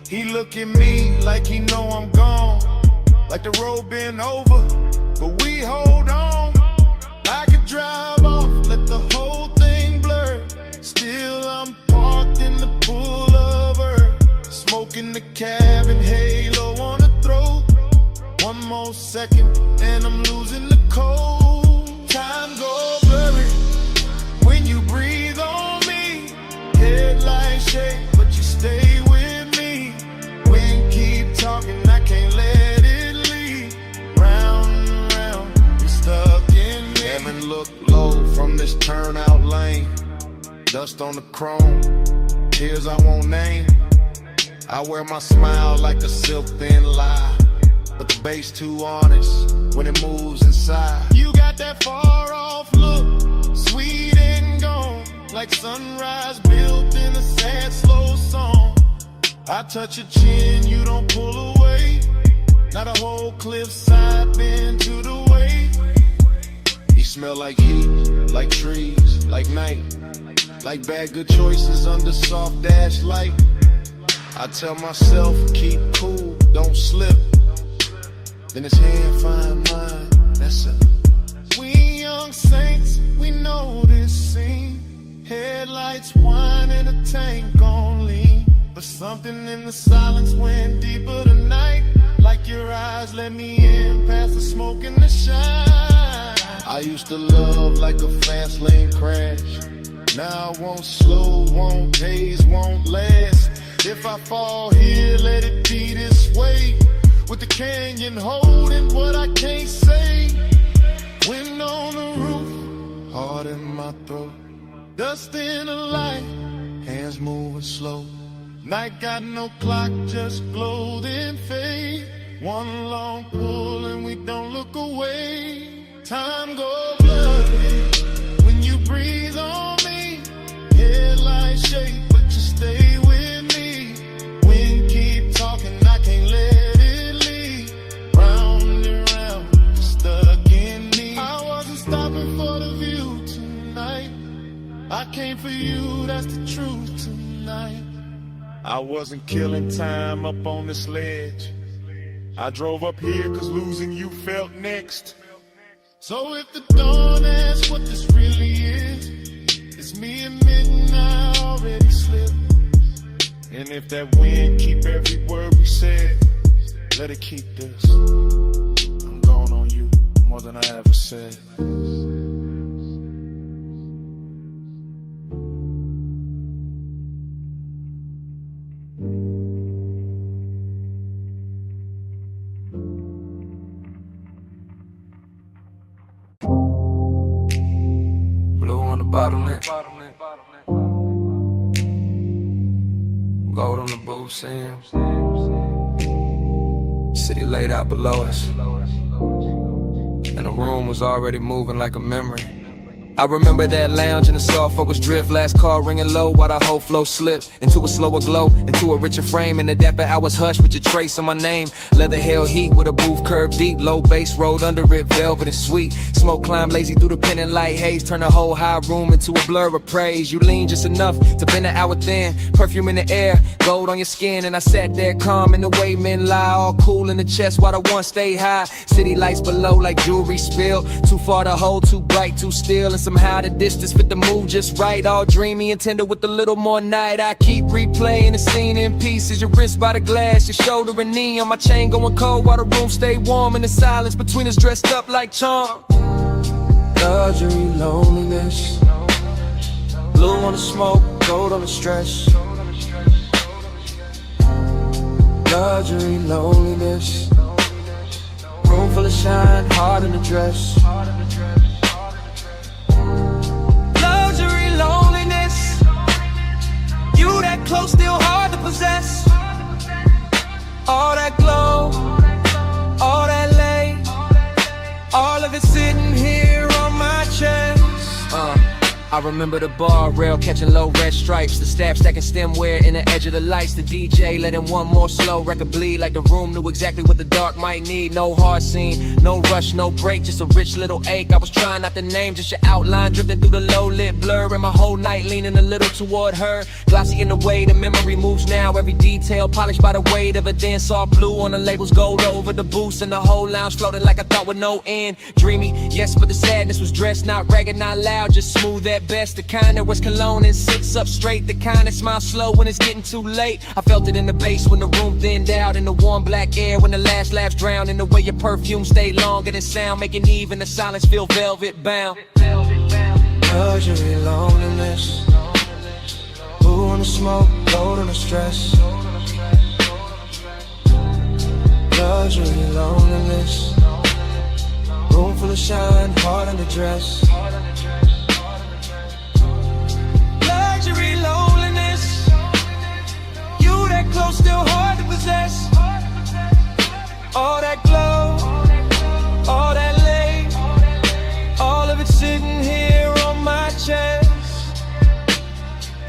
He look at me like he know I'm gone, like the road been over, but we hold on. I could drive off, let the whole thing blur. Still I'm parked in the pullover, smoking the cabin, halo on the throat. One more second and I'm losing the cold. Time go blurry when you breathe on me. Headlights shake, but you stay with me. Wind keep talking, I can't let it leave. Round and round, you stuck in me. Heaven look low from this turnout lane. Dust on the chrome, tears I won't name. I wear my smile like a silk thin lie, but the bass too honest when it moves inside. You got that far off look, sweet and gone, like sunrise built in a sad slow song. I touch your chin, you don't pull away. Not a whole cliffside bend to the way. You smell like heat, like trees, like night, like bad good choices under soft dash light. I tell myself, keep cool, don't slip. Then his hand find mine, that's it. We young saints, we know this scene. Headlights whine and a tank on lean. But something in the silence went deeper tonight. Like your eyes let me in past the smoke and the shine. I used to love like a fast lane crash. Now I won't slow, won't haze, won't last. If I fall here, let it be this way. With the canyon holding what I can't say. Wind on the roof, heart in my throat. Dust in the light, hands moving slow. Night got no clock, just glow then fade. One long pull and we don't look away. Time go blurry when you breathe on me. Headlights shake, but you stay with me. Wind keep talking, I can't let it leave. Round and round, stuck in me. I wasn't stopping for the view tonight. I came for you, that's the truth tonight. I wasn't killing time up on this ledge. I drove up here cause losing you felt next. So if the dawn asks what this really is, it's me admitting I already slipped. And if that wind keep every word we said, let it keep this. I'm going on you more than I ever said. Bottleneck. Gold on the booth, Sam. City laid out below us, and the room was already moving like a memory. I remember that lounge in the soft focus drift. Last call ringing low while the whole flow slipped into a slower glow, into a richer frame. In the dapper hours hushed with your trace on my name. Leather held heat with a booth curved deep. Low bass rolled under it, velvet and sweet. Smoke climbed lazy through the pendant light haze. Turn the whole high room into a blur of praise. You leaned just enough to bend an hour thin. Perfume in the air, gold on your skin. And I sat there calm in the way men lie. All cool in the chest while the one stay high. City lights below like jewelry spilled. Too far to hold, too bright, too still. And somehow the distance fit the mood just right. All dreamy and tender with a little more night. I keep replaying the scene in pieces. Your wrist by the glass, your shoulder and knee. On my chain going cold while the room stay warm. In the silence between us dressed up like charm. Luxury, loneliness. Blue on the smoke, gold on the stress. Luxury, loneliness. Room full of shine, heart in the dress. Luxury, loneliness. You that close, still hard to possess. All that glow, I remember the bar rail catching low red stripes, the staff stacking stemware in the edge of the lights, the DJ letting one more slow record bleed like the room knew exactly what the dark might need. No hard scene, no rush, no break, just a rich little ache. I was trying not to name, just your outline drifting through the low lit blur, and my whole night leaning a little toward her. Glossy in the way the memory moves now, every detail polished by the weight of a dance all blue on the labels, gold over the boost, and the whole lounge floating like I thought with no end. Dreamy, yes, but the sadness was dressed, not ragged, not loud, just smooth at best. The kind that was cologne and sits up straight, the kind that smiles slow when it's getting too late. I felt it in the bass when the room thinned out, in the warm black air when the last laughs drowned, in the way your perfume stayed longer than sound, making even the silence feel velvet bound. Luxury loneliness, blue on the smoke, gold on the stress. Luxury loneliness, room full of shine, heart under dress. Luxury loneliness, you that close, still hard to possess. All that glow, all that late, all of it sitting here on my chest.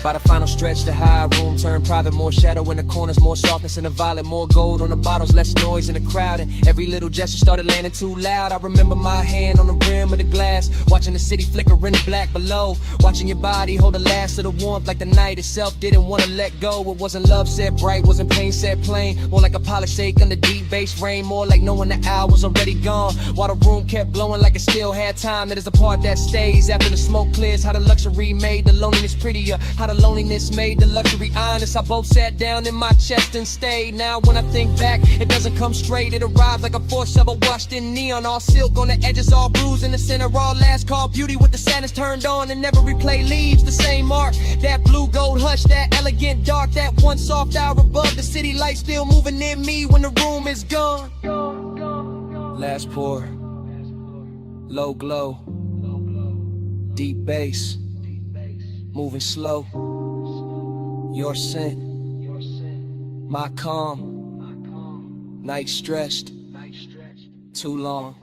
By the final stretch, the high room turned private, more shadow in the corners, more softness in the violet, more gold on the bottles, less noise in the crowd, and every little gesture started landing too loud. I remember my hand on the rim of the glass, watching the city flicker in the black below, watching your body hold the last of the warmth like the night itself didn't want to let go. It wasn't love set bright, wasn't pain set plain, more like a polished shake under deep bass rain, more like knowing the hour was already gone, while the room kept blowing like it still had time. That is the part that stays after the smoke clears, how the luxury made the loneliness prettier, how the loneliness made the luxury honest. I both sat down in my chest and stayed. Now when I think back, it doesn't come straight. It arrives like a force shovel washed in neon, all silk on the edges, all bruised in the center, all last call beauty with the sadness turned on, and never replay leaves the same mark. That blue gold hush, that elegant dark, that one soft hour above the city light still moving in me when the room is gone. Last pour, low glow, deep bass, moving slow. Your scent, my calm, night stretched, too long.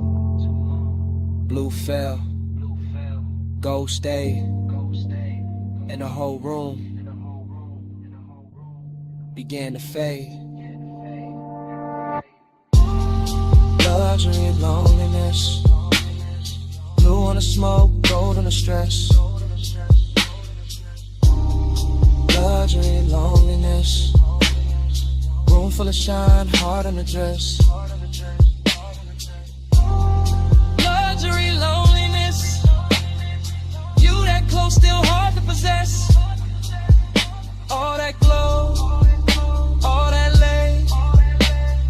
Blue fell, gold stayed, and the whole room began to fade. Luxury loneliness, blue on the smoke, gold on the stress. Luxury loneliness, room full of shine, heart in the dress. Luxury loneliness, you that close, still hard to possess. All that glow, all that lay,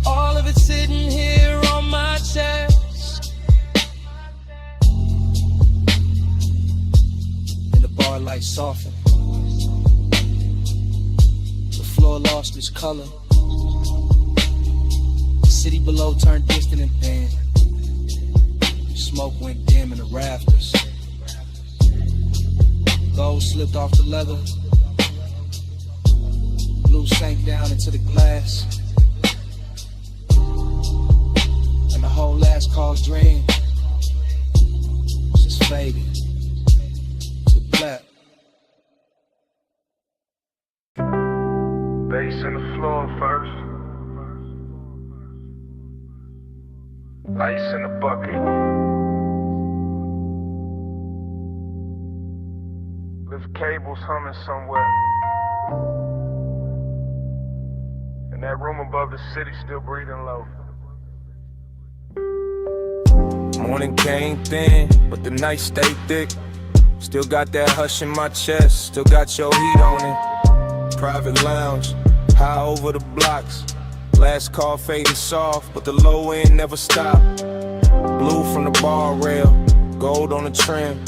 all of it sitting here on my chest. And the bar light softened, the floor lost its color, the city below turned distant and thin. Smoke went dim in the rafters, gold slipped off the leather, blue sank down into the glass, and the whole last call dream just faded to black. Bass in the floor first. Ice in the bucket. Lift cables humming somewhere. And that room above the city still breathing low. Morning came thin, but the night stayed thick. Still got that hush in my chest, still got your heat on it. Private lounge, high over the blocks. Last call fading soft, but the low end never stopped. Blue from the bar rail, gold on the trim.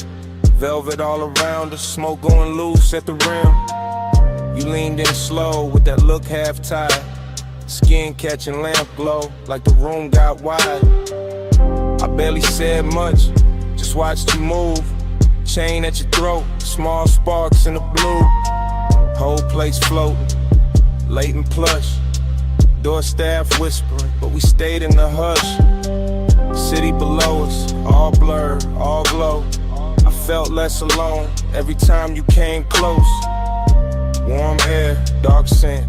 Velvet all around us, smoke going loose at the rim. You leaned in slow with that look half tied. Skin catching lamp glow, like the room got wide. I barely said much, just watched you move. Chain at your throat, small sparks in the blue. Whole place floating, late and plush. Door staff whispering, but we stayed in the hush. City below us, all blurred, all glow. I felt less alone every time you came close. Warm air, dark scent,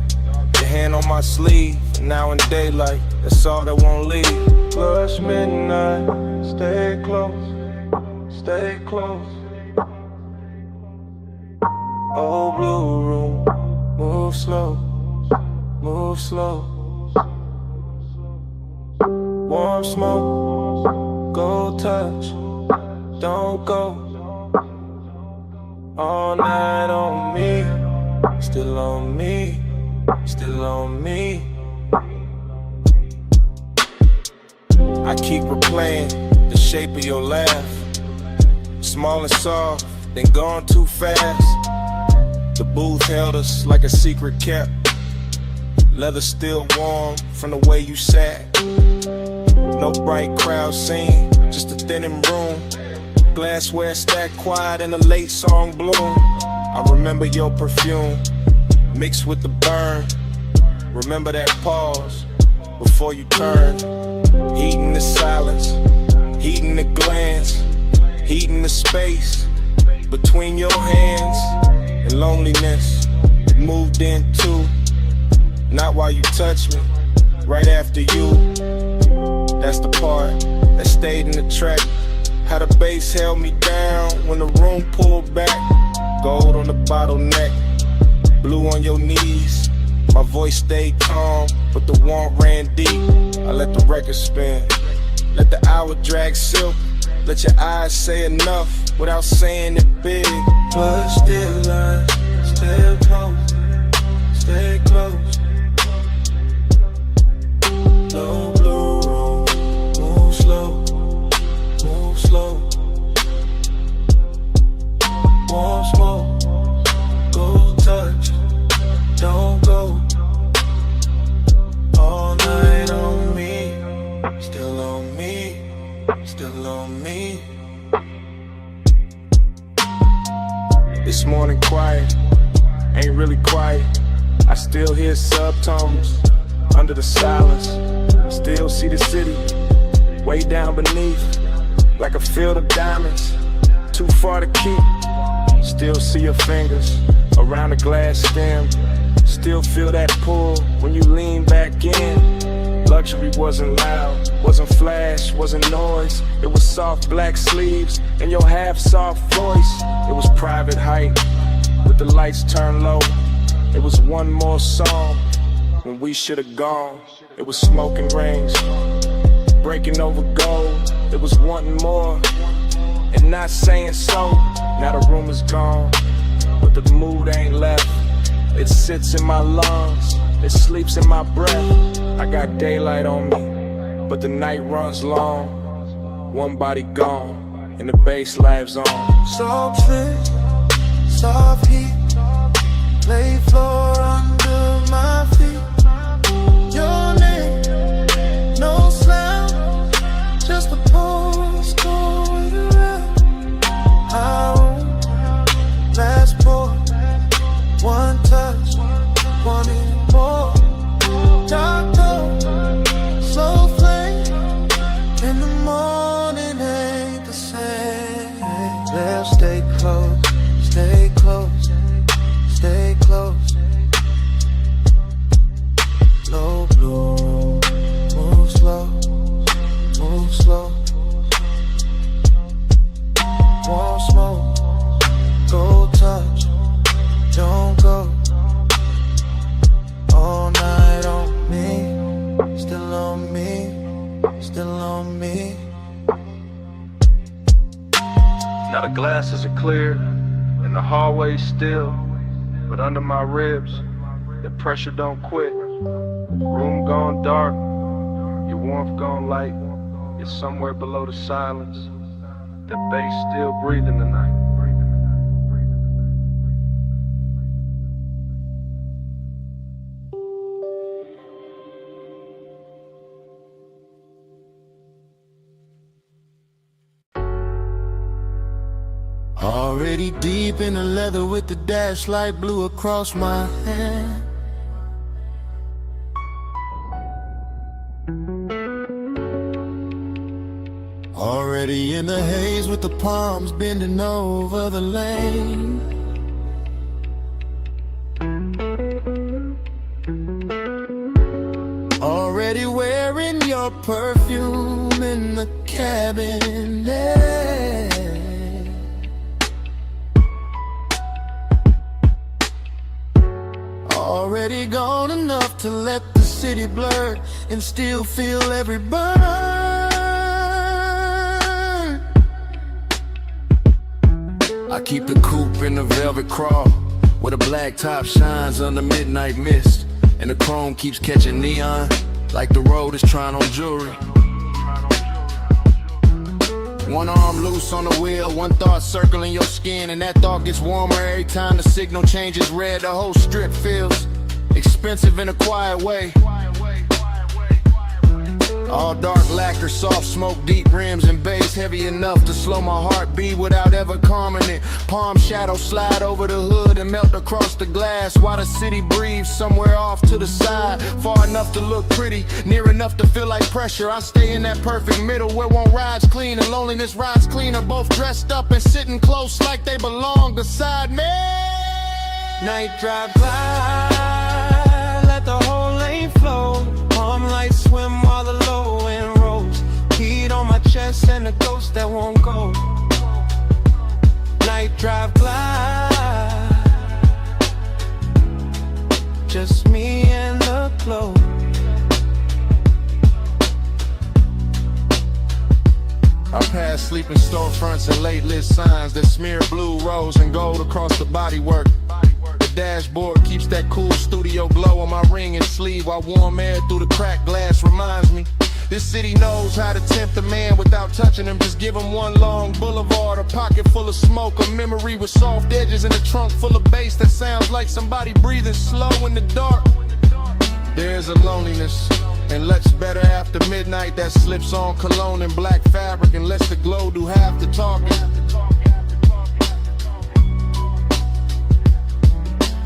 your hand on my sleeve. Now in daylight, that's all that won't leave. Plus midnight, stay close, stay close. Oh, blue room, move slow, move slow. Warm smoke, go touch, don't go. All night on me, still on me, still on me. I keep replaying the shape of your laugh, small and soft, then gone too fast. The booth held us like a secret kept, leather still warm from the way you sat. No bright crowd scene, just a thinning room. Glassware stacked quiet in a late song bloom. I remember your perfume mixed with the burn. Remember that pause before you turned. Heating the silence, heating the glance, heating the space between your hands. And loneliness moved in too. Not while you touched me, right after you. That's the part that stayed in the track. How the bass held me down when the room pulled back. Gold on the bottleneck, blue on your knees. My voice stayed calm, but the warmth ran deep. I let the record spin, let the hour drag silk. Let your eyes say enough without saying it big. But still I stay close, stay close. Low blue room, move slow, move slow. Warm smoke, go touch, don't go. All night on me, still on me, still on me. This morning quiet, ain't really quiet. I still hear subtones under the silence. Still see the city way down beneath, like a field of diamonds, too far to keep. Still see your fingers around the glass stem. Still feel that pull when you lean back in. Luxury wasn't loud, wasn't flash, wasn't noise. It was soft black sleeves and your half-soft voice. It was private height with the lights turned low. It was one more song when we should have gone. It was smoking rings, breaking over gold. It was wanting more and not saying so. Now the room is gone, but the mood ain't left. It sits in my lungs, it sleeps in my breath. I got daylight on me, but the night runs long. One body gone, and the bass lives on. Soft fit, soft heat, lay floor under my feet. Your name, no sound, just a pulse going around. I won't last pour, one touch, wanting more. Dark tone, slow flame, in the morning ain't the same. Let's stay close, stay close, stay close. Low blue room, move slow, move slow. Warm smoke, go touch, don't go. All night on me, still on me, still on me. Now the glasses are clear and the hallway's still, but under my ribs, the pressure don't quit. Room gone dark, your warmth gone light. You're somewhere below the silence. The bass still breathing tonight. Already deep in the leather with the dash light blue across my hand. Already in the haze with the palms bending over the lane. Already wearing your perfume in the cabin. Already gone enough to let the city blur and still feel every burn. I keep the coupe in the velvet crawl, where the black top shines under midnight mist, and the chrome keeps catching neon like the road is trying on jewelry. One arm loose on the wheel, one thought circling your skin, and that thought gets warmer every time the signal changes red. The whole strip feels expensive in a quiet way. All dark lacquer, soft smoke, deep rims and bass, heavy enough to slow my heartbeat without ever calming it. Palm shadows slide over the hood and melt across the glass, while the city breathes somewhere off to the side, far enough to look pretty, near enough to feel like pressure. I stay in that perfect middle where one ride's clean and loneliness rides cleaner, both dressed up and sitting close like they belong beside me. Night drive glide, let the whole lane flow. Palm lights swim while the low end rolls. Heat on my chest and a ghost that won't go. Night drive glide, just me and the glow. I pass sleeping storefronts and late lit signs that smear blue, rose, and gold across the bodywork. The dashboard keeps that cool studio glow on my ring and sleeve, while warm air through the cracked glass reminds me this city knows how to tempt a man without touching him. Just give him one long boulevard, a pocket full of smoke, a memory with soft edges, and a trunk full of bass that sounds like somebody breathing slow in the dark. There's a loneliness and looks better after midnight that slips on cologne and black fabric and lets the glow do half the talking.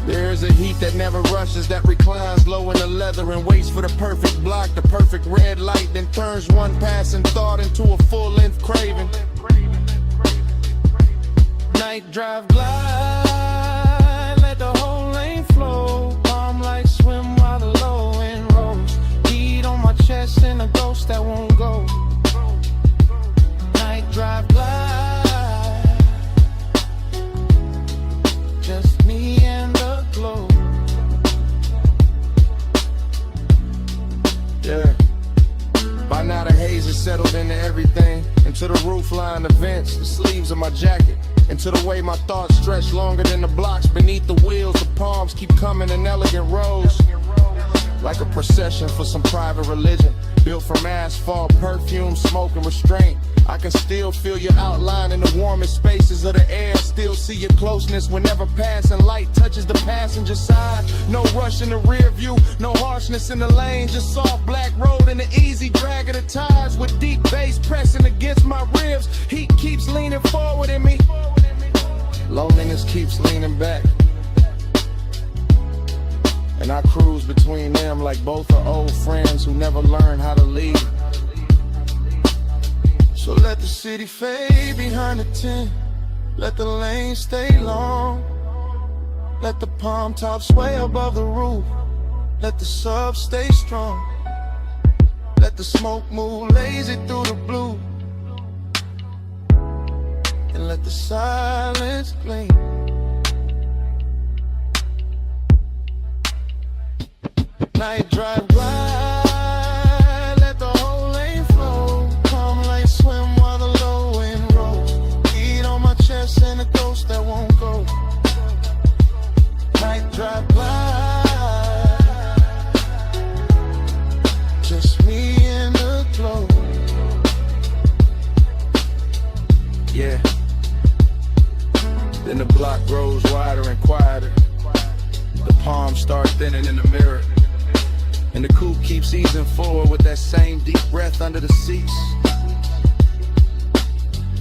There's a heat that never rushes, that reclines low in the leather and waits for the perfect block, the perfect red light, then turns one passing thought into a full-length craving. Night drive glide, let the whole lane flow. Palm lights swim while the low end rolls. Heat on my chest and a ghost that won't go. Night drive glide, just me and the glow. Yeah. By now the haze is settled into everything, into the roofline, the vents, the sleeves of my jacket, into the way my thoughts stretch longer than the blocks beneath the wheels. The palms keep coming in elegant rows, like a procession for some private religion, built from asphalt, perfume, smoke, and restraint. I can still feel your outline in the warmest spaces of the air, still see your closeness whenever passing light touches the passenger side. No rush in the rear view, no harshness in the lane, just soft black road and the easy drag of the tires with deep bass pressing against my ribs. Heat keeps leaning forward in me, loneliness keeps leaning back, and I cruise between them like both are old friends who never learned how to leave. So let the city fade behind the tent, let the lane stay long, let the palm tops sway above the roof, let the sub stay strong, let the smoke move lazy through the blue, and let the silence gleam. Night drive glide, let the whole lane flow. Palm lights swim while the low end rolls. Heat on my chest and a ghost that won't go. Night drive glide, just me and the glow. Yeah. Then the block grows wider and quieter. The palms start thinning in the mirror, and the coupe keeps easing forward with that same deep breath under the seats.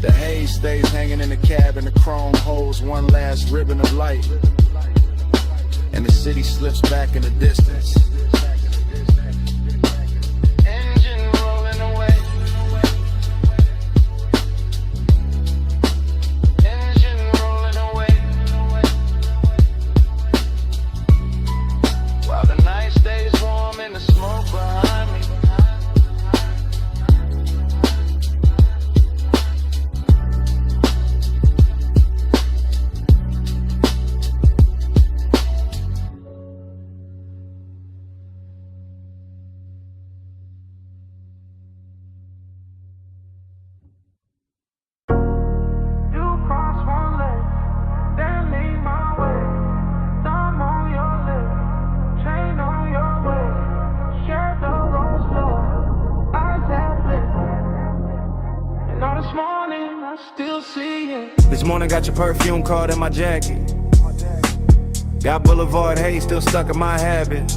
The haze stays hanging in the cab and the chrome holds one last ribbon of light, and the city slips back in the distance. Engine rolling away, this morning, I still see it. This morning got your perfume caught in my jacket. Got Boulevard Haze still stuck in my habit.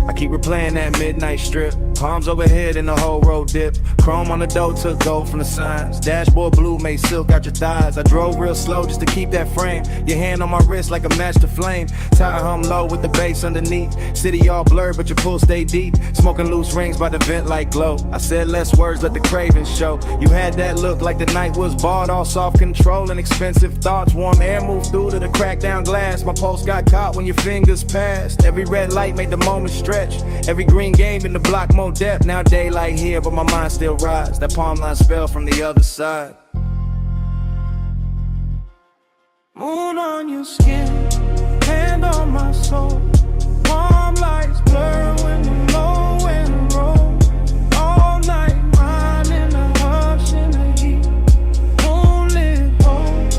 I keep replaying that midnight strip. Palms overhead and the whole road dip. Chrome on the door took gold from the signs. Dashboard blue made silk out your thighs. I drove real slow just to keep that frame. Your hand on my wrist like a match to flame. Tire hum low with the bass underneath. City all blurred but your pool stay deep. Smoking loose rings by the vent like glow. I said less words, let the cravings show. You had that look like the night was bought. All soft control and expensive thoughts. Warm air moved through to the cracked down glass. My pulse got caught when your fingers passed. Every red light made the moment stretch. Every green game in the block more depth. Now daylight here but my mind still rides. That palm line spell from the other side. Moon on your skin, hand on my soul. Palm lights blur when the low wind rolls. All night mine in the hush in the heat. Moonlit hole,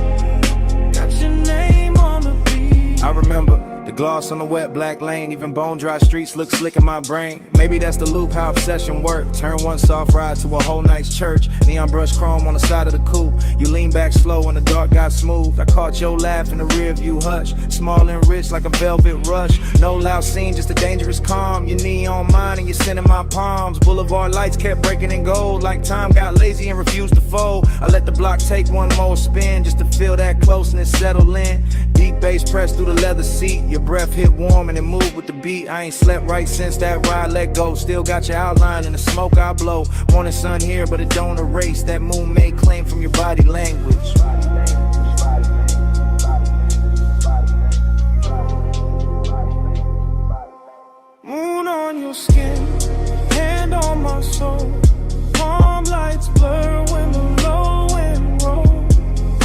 got your name on the beat. I remember the gloss on the wet black lane. Even bone dry streets look slick in my brain. Maybe that's the loop, how obsession work. Turn one soft ride to a whole night's church. Neon brush chrome on the side of the coupe. You lean back slow when the dark got smooth. I caught your laugh in the rear view hush. Small and rich like a velvet rush. No loud scene, just a dangerous calm. Your knee on mine and you're sending my palms. Boulevard lights kept breaking in gold. Like time got lazy and refused to fold. I let the block take one more spin just to feel that closeness settle in. Deep bass pressed through the leather seat. Your breath hit warm and it moved with the beat. I ain't slept right since that ride let go. Still got your outline in the smoke I blow. Morning sun here but it don't erase that moon made claim from your body language. Moon on your skin, hand on my soul. Palm lights blur when the low wind rolls.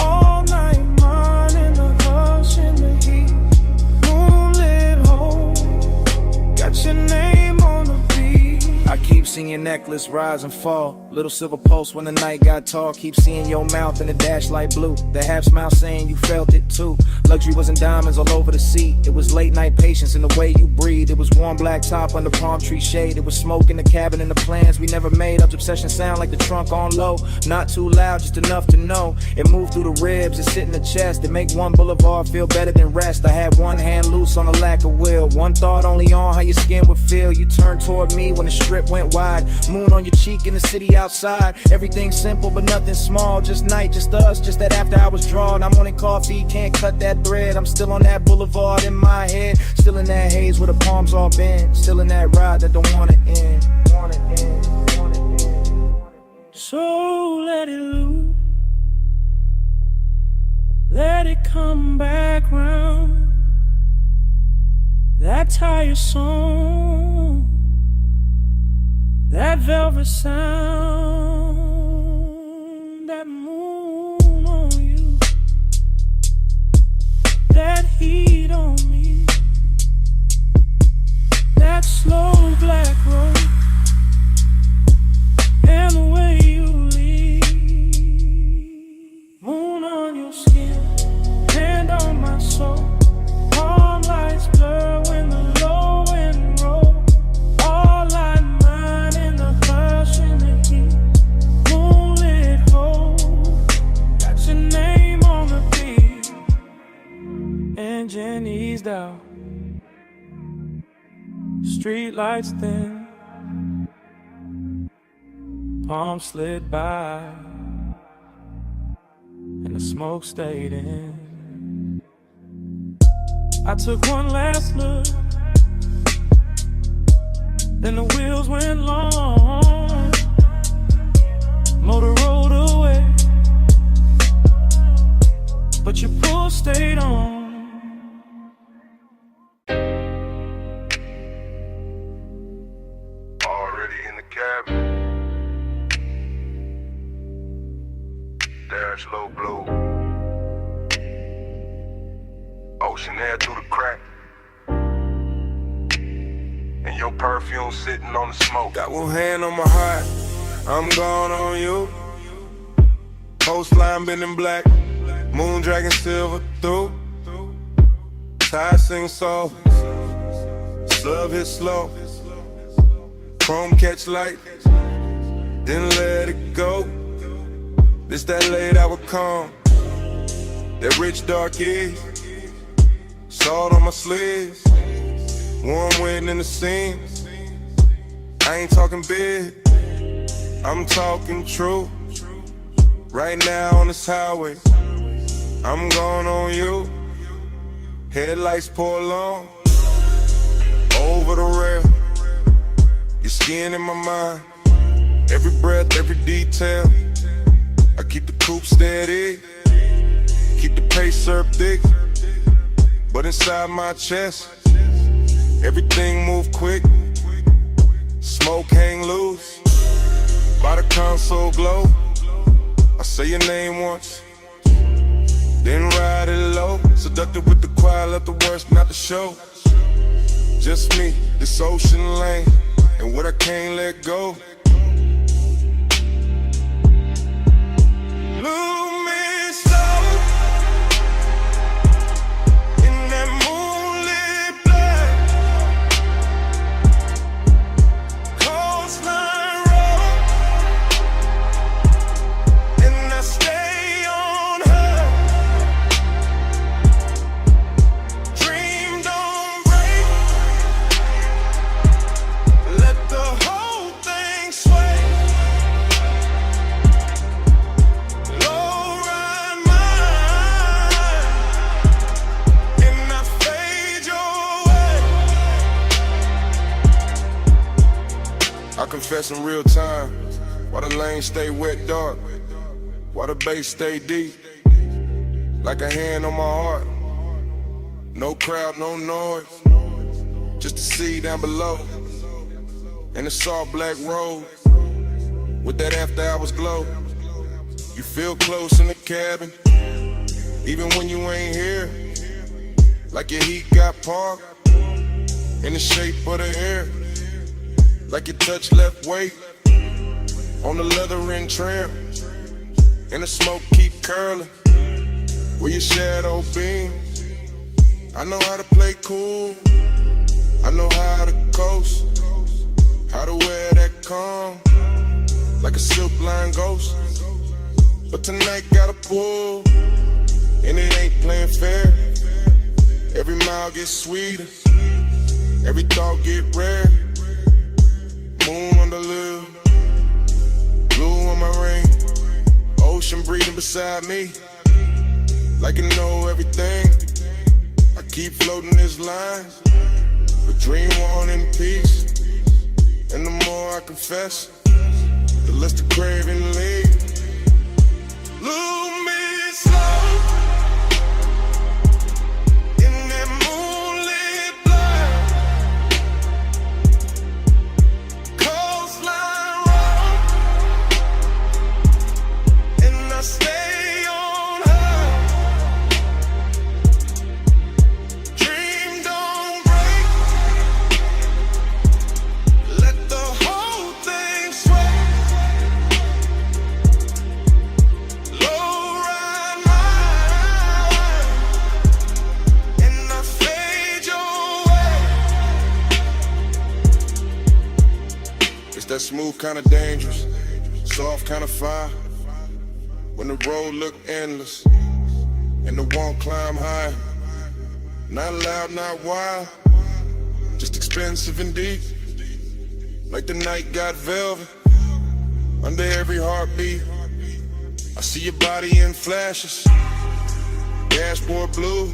All night mine in the hush in the heat. Moonlit hole, got your name on the beat. I keep seeing your necklace rise and fall. Little silver pulse when the night got tall. Keep seeing your mouth in the dash light blue. The half smile saying you felt it too. Luxury was in diamonds all over the seat. It was late night patience in the way you breathe. It was warm black top under palm tree shade. It was smoke in the cabin and the plans we never made. Up obsession sound like the trunk on low. Not too loud, just enough to know. It moved through the ribs, it sit in the chest. It make one boulevard feel better than rest. I had one hand loose on the lack of will. One thought only on how your skin would feel. You turned toward me when the strip went wide. Moon on your cheek in the city outside. Everything simple but nothing small. Just night, just us, just that after hours drawn. I'm wanting coffee, can't cut that thread. I'm still on that boulevard in my head. Still in that haze where the palms all bend. Still in that ride that don't wanna end. So let it loose. Let it come back round. That tire song, that velvet sound, that moon on you, that heat on me, that slow black road, and the way you leave. Moon on your skin, hand on my soul. Palm lights blur when the low wind rolls. All light mine in the hush in the heat. Moonlit hole, got your name on the beat. Engine eased out, street lights thin. Palm slid by, and the smoke stayed in. I took one last look, then the wheels went long. Motor rolled away, but your pull stayed on. Already in the cabin. Dash low blue. Ocean air through the crack. And your perfume sitting on the smoke. Got one hand on my heart, I'm gone on you. Coastline been in black, moon dragging silver through. Tide sing soft, slug hit slow. Chrome catch light, then let it go. This that late hour calm, that rich dark is, salt on my sleeves, warm wind in the seams. I ain't talking big, I'm talking true. Right now on this highway, I'm going on you. Headlights pour long, over the rail. Your skin in my mind, every breath, every detail. I keep the coupe steady, keep the pace up thick. But inside my chest, everything move quick. Smoke hang loose, by the console glow. I say your name once, then ride it low. Seductive with the choir, left the worst not to show. Just me, this ocean lane, and what I can't let go. Look me slow in that moonlit black coastline road, and I stay on her. Dream don't break, let the whole thing sway. Low ride mine, and I fade your way. I confess in real time, why the lane stay wet dark, why the bass stay deep, like a hand on my heart. No crowd, no noise, just the sea down below, and the soft black road with that after hours glow. You feel close in the cabin, even when you ain't here, like your heat got parked in the shape of the air, like your touch left weight on the leather and trim, and the smoke keep curling where your shadow beams. I know how to play cool, I know how to coast, how to wear that calm like a silk line ghost. But tonight gotta pull, and it ain't playing fair. Every mile gets sweeter, every thought get rare. Moon on the lip, blue on my ring, ocean breathing beside me, like you know everything. I keep floating this line, but dream on in peace. And the more I confess, the less the craving leaves. Lose me slow in that moonlit black coastline road, and I stay on her. Dream don't break, let the whole thing sway. Low ride mine, and I fade your way. It's that smooth kind of dangerous, soft kind of fire. When the road look endless, and the won't climb high. Not loud, not wild, just expensive and deep. Like the night got velvet under every heartbeat. I see your body in flashes, dashboard blue,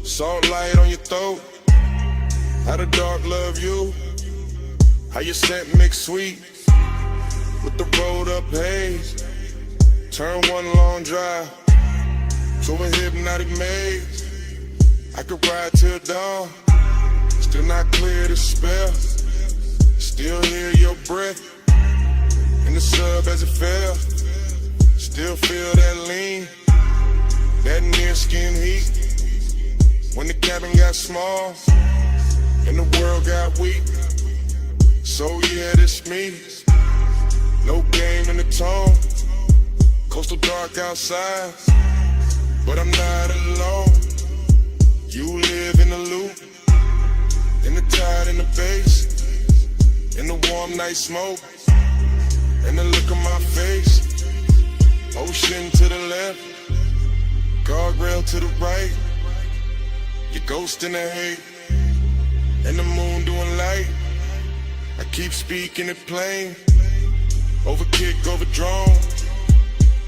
salt light on your throat. How the dark love you, how your scent mix sweet with the rolled up haze. Turn one long drive to a hypnotic maze. I could ride till dawn, still not clear the spell. Still hear your breath in the sub as it fell. Still feel that lean, that near skin heat. When the cabin got small and the world got weak. So yeah, this me, no game in the tone. Coastal dark outside, but I'm not alone. You live in the loop, in the tide, in the bass, in the warm night smoke, And the look on my face, ocean to the left, guardrail to the right, your ghost in the hate, and the moon doing light. I keep speaking it plain, overkick, overdrawn.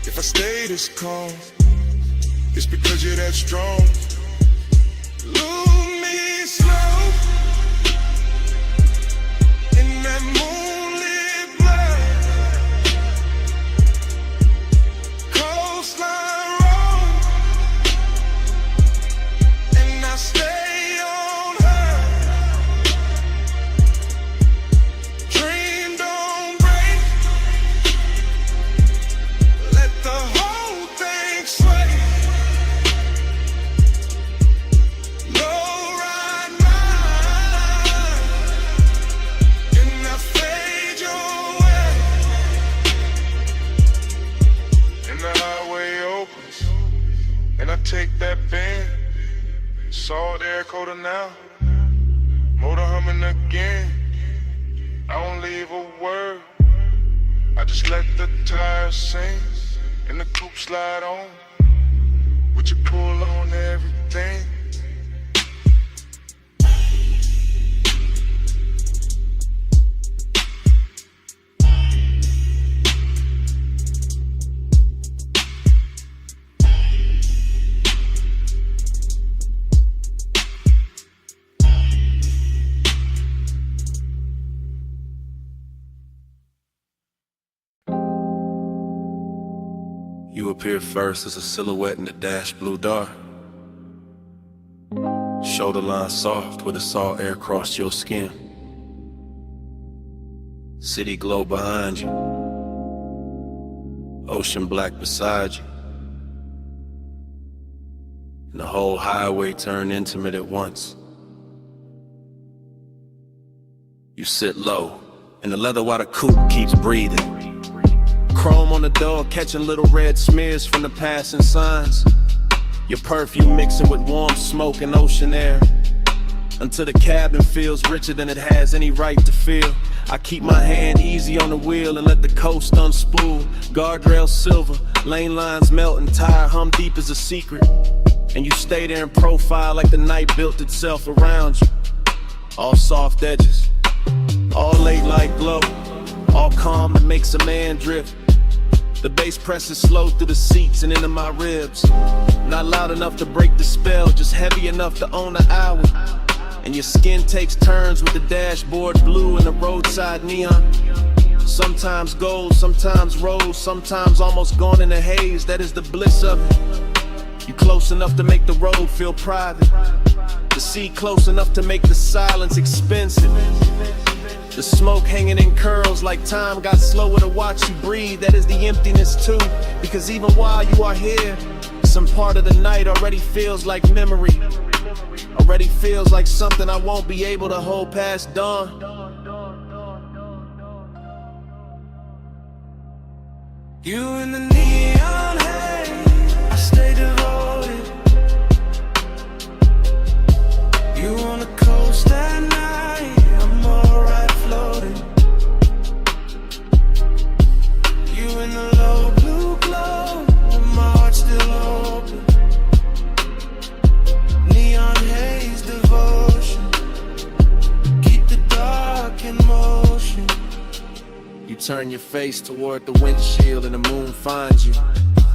If I stay this calm, it's because you're that strong. Lose me slow in that moonlit light, coastline road, and I stay on her. Dream don't break, let the whole thing sway. Low ride mine, and I fade your way. And the highway opens, and I take that bend. Salt air coater now, motor humming again. I don't leave a word, I just let the tires sing, and the coupe slide on. Would you pull on everything? You appear first as a silhouette in the dash blue dark. Shoulder line soft where the salt air crossed your skin. City glow behind you, ocean black beside you, and the whole highway turned intimate at once. You sit low, and the leather water coupe keeps breathing. Chrome on the door, catching little red smears from the passing signs. Your perfume mixing with warm smoke and ocean air, until the cabin feels richer than it has any right to feel. I keep my hand easy on the wheel and let the coast unspool. Guardrail silver, lane lines melt and tire hum deep as a secret. And you stay there in profile like the night built itself around you. All soft edges, all late light glow, all calm that makes a man drift. The bass presses slow through the seats and into my ribs. Not loud enough to break the spell, just heavy enough to own the hour. And your skin takes turns with the dashboard blue and the roadside neon. Sometimes gold, sometimes rose, sometimes almost gone in a haze. That is the bliss of it. You close enough to make the road feel private, the sea close enough to make the silence expensive. The smoke hanging in curls like time got slower to watch you breathe. That is the emptiness too, because even while you are here, some part of the night already feels like memory. Already feels like something I won't be able to hold past dawn. You in the neon haze, I stay devoted. You on the coast at night, I'm alright floating. You in the low blue glow, and my heart's still open. Neon haze devotion, keep the dark in motion. You turn your face toward the windshield and the moon finds you,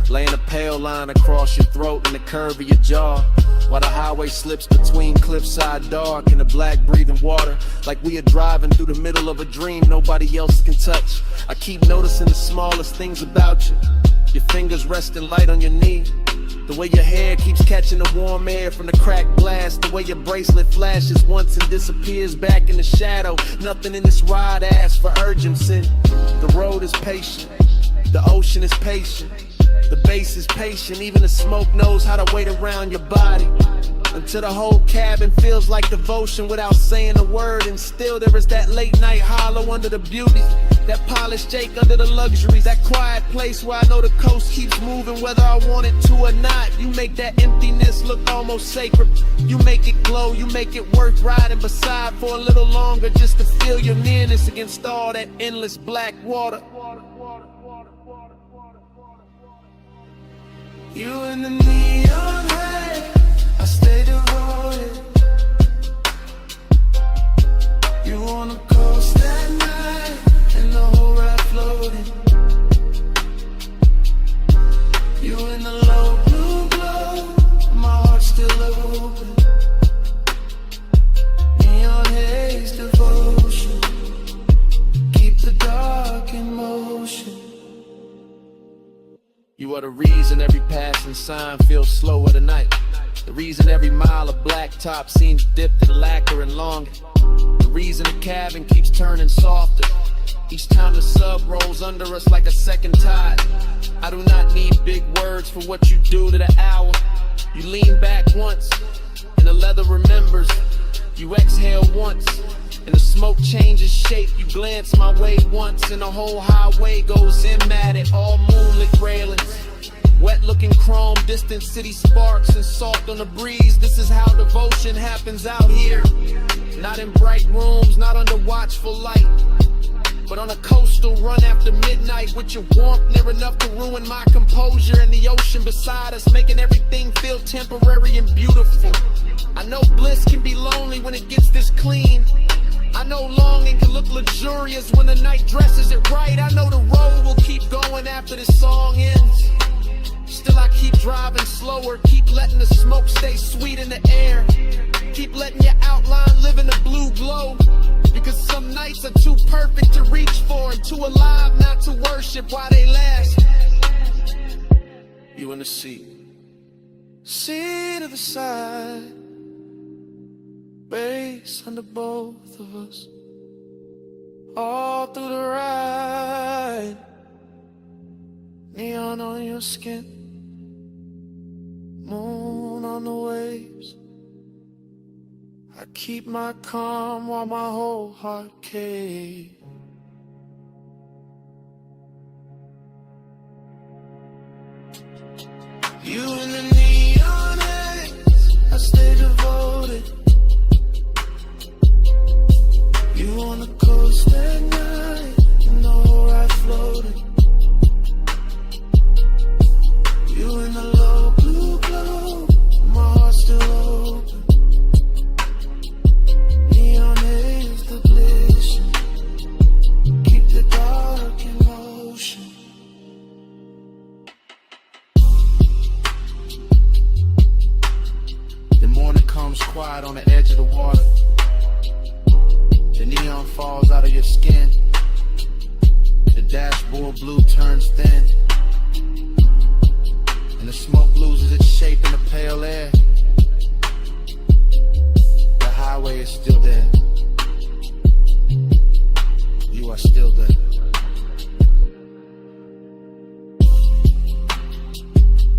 laying a pale line across your throat and the curve of your jaw, while the highway slips between cliffside dark and the black breathing water, like we are driving through the middle of a dream nobody else can touch. I keep noticing the smallest things about you, your fingers resting light on your knee, the way your hair keeps catching the warm air from the cracked glass, the way your bracelet flashes once and disappears back in the shadow. Nothing in this ride asks for urgency. The road is patient, the ocean is patient, the bass is patient, even the smoke knows how to wait around your body, until the whole cabin feels like devotion without saying a word. And still there is that late night hollow under the beauty, that polished Jake under the luxuries, that quiet place where I know the coast keeps moving whether I want it to or not. You make that emptiness look almost sacred, you make it glow, you make it worth riding beside for a little longer, just to feel your nearness against all that endless black water. You in the neon light, I stay devoted. You on the coast at night, and the whole ride floating. You in the low blue glow, my heart still open. Neon haze devotion, keep the dark in motion. You are the reason every passing sign feels slower tonight. The reason every mile of blacktop seems dipped in lacquer and longer. The reason the cabin keeps turning softer each time the sub rolls under us like a second tide. I do not need big words for what you do to the hour. You lean back once, and the leather remembers. You exhale once, and the smoke changes shape. You glance my way once, and the whole highway goes in at it. All moonlit railings, wet looking chrome, distant city sparks and salt on the breeze. This is how devotion happens out here. Not in bright rooms, not under watchful light, but on a coastal run after midnight, with your warmth near enough to ruin my composure, and the ocean beside us making everything feel temporary and beautiful. I know bliss can be lonely when it gets this clean. I know longing can look luxurious when the night dresses it right. I know the road will keep going after this song ends. Still I keep driving slower, keep letting the smoke stay sweet in the air. Keep letting your outline live in the blue glow, because some nights are too perfect to reach for and too alive not to worship while they last. You in the seat of the side, base under both of us, all through the ride. Neon on your skin, moon on the waves. I keep my calm while my whole heart caves. You in the neon haze, I stay devoted. You on the coast at night, and the whole ride floating. You in the low blue glow, my heart still open. Neon haze the blazing, keep the dark in motion. The morning comes quiet on the edge of the water. The neon falls out of your skin. The dashboard blue turns thin, and the smoke loses its shape in the pale air. The highway is still there. You are still there.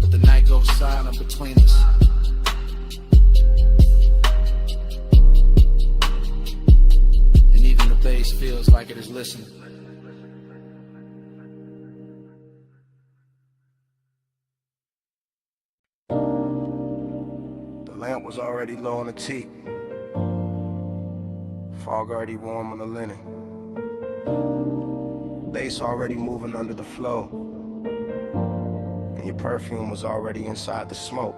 But the night goes silent between us. And even the bass feels like it is listening. The lamp was already low on the teak. Fog already warm on the linen. Bass already moving under the flow. And your perfume was already inside the smoke.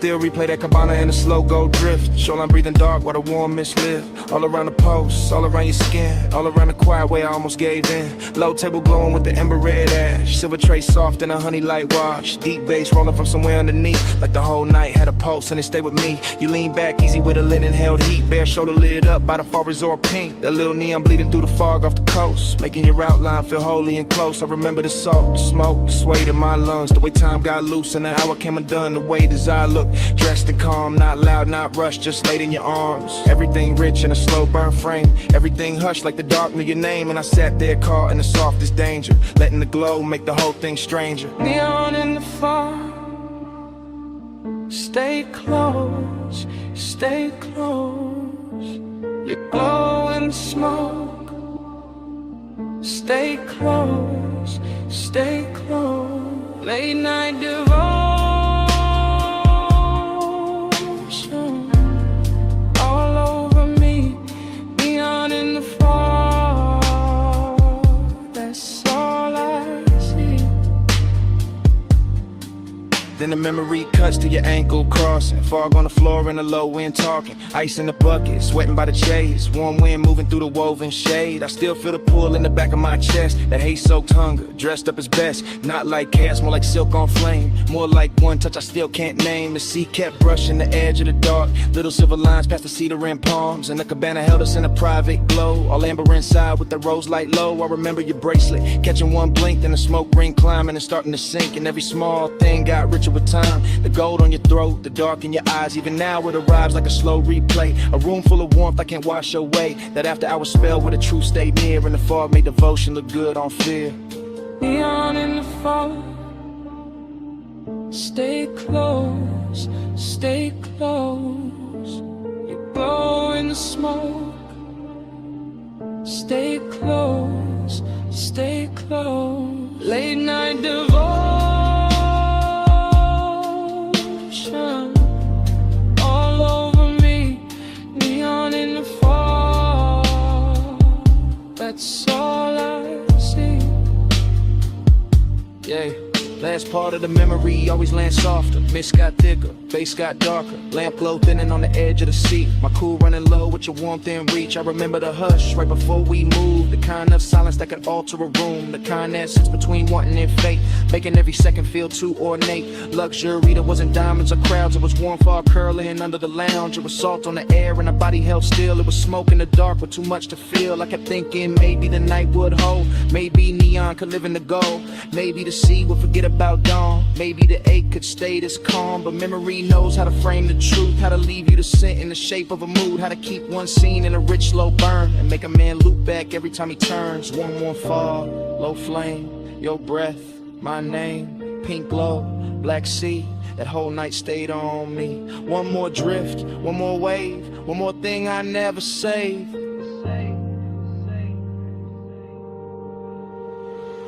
Still replay that cabana in a slow go drift. Shoreline breathing dark while the warm mist live. All around the post, all around your skin, all around the quiet way I almost gave in. Low table glowing with the ember red ash. Silver tray soft in a honey light wash. Deep bass rolling from somewhere underneath. Like the whole night had a pulse and it stayed with me. You lean back easy with a linen held heat. Bare shoulder lit up by the fall resort pink. That little neon bleeding through the fog off the coast, making your outline feel holy and close. I remember the salt, the smoke, the sway in my lungs. The way time got loose and the hour came undone. The way desire looked, dressed and calm, not loud, not rushed, just laid in your arms. Everything rich in a slow burn frame. Everything hushed like the dark knew your name. And I sat there caught in the softest danger, letting the glow make the whole thing stranger. Neon in the fog, stay close, stay close. You glow in the smoke, Stay close, stay close. Late night devotion, all over me, beyond in the fall. That's all I see. Then the memory cuts to your ankle crossing. Fog on the floor in the low wind talking. Ice in the bucket, sweating by the chase. Warm wind moving through the woven shade. I still feel the pull in the back of my chest. That haze-soaked hunger, dressed up as best. Not like chaos, more like silk on flame. More like one touch I still can't name. The sea kept brushing the edge of the dark. Little silver lines past the cedar and palms. And the cabana held us in a private glow. All amber inside with the rose light low. I remember your bracelet, catching one blink. Then the smoke ring climbing and starting to sink. And every small thing got richer with time. The gold on your throat, the dark in your eyes. Even now it arrives like a slow replay. A room full of warmth I can't wash away. That after hour spell where the truth stayed near. And the fog made devotion look good on fear. Beyond in the fall. Stay close, stay close. You glow in the smoke. Stay close, stay close. Late night devotion, all over me, neon in the fall. That's all I see. Yeah. Last part of the memory always lands softer. Mist got thicker, face got darker. Lamp glow thinning on the edge of the seat. My cool running low with your warmth in reach. I remember the hush right before we moved. The kind of silence that could alter a room. The kind that sits between wanting and fate, making every second feel too ornate. Luxury, there wasn't diamonds or crowds. It was warm fog curling under the lounge. It was salt on the air and our body held still. It was smoke in the dark with too much to feel. I kept thinking maybe the night would hold. Maybe neon could live in the gold. Maybe the sea would forget about dawn. Maybe the ache could stay this calm. But memory knows how to frame the truth, how to leave you to sit in the shape of a mood, how to keep one scene in a rich slow burn and make a man loop back every time he turns. Warm fog, low flame, your breath, my name, pink glow, black sea. That whole night stayed on me. One more drift, one more wave, one more thing I never saved.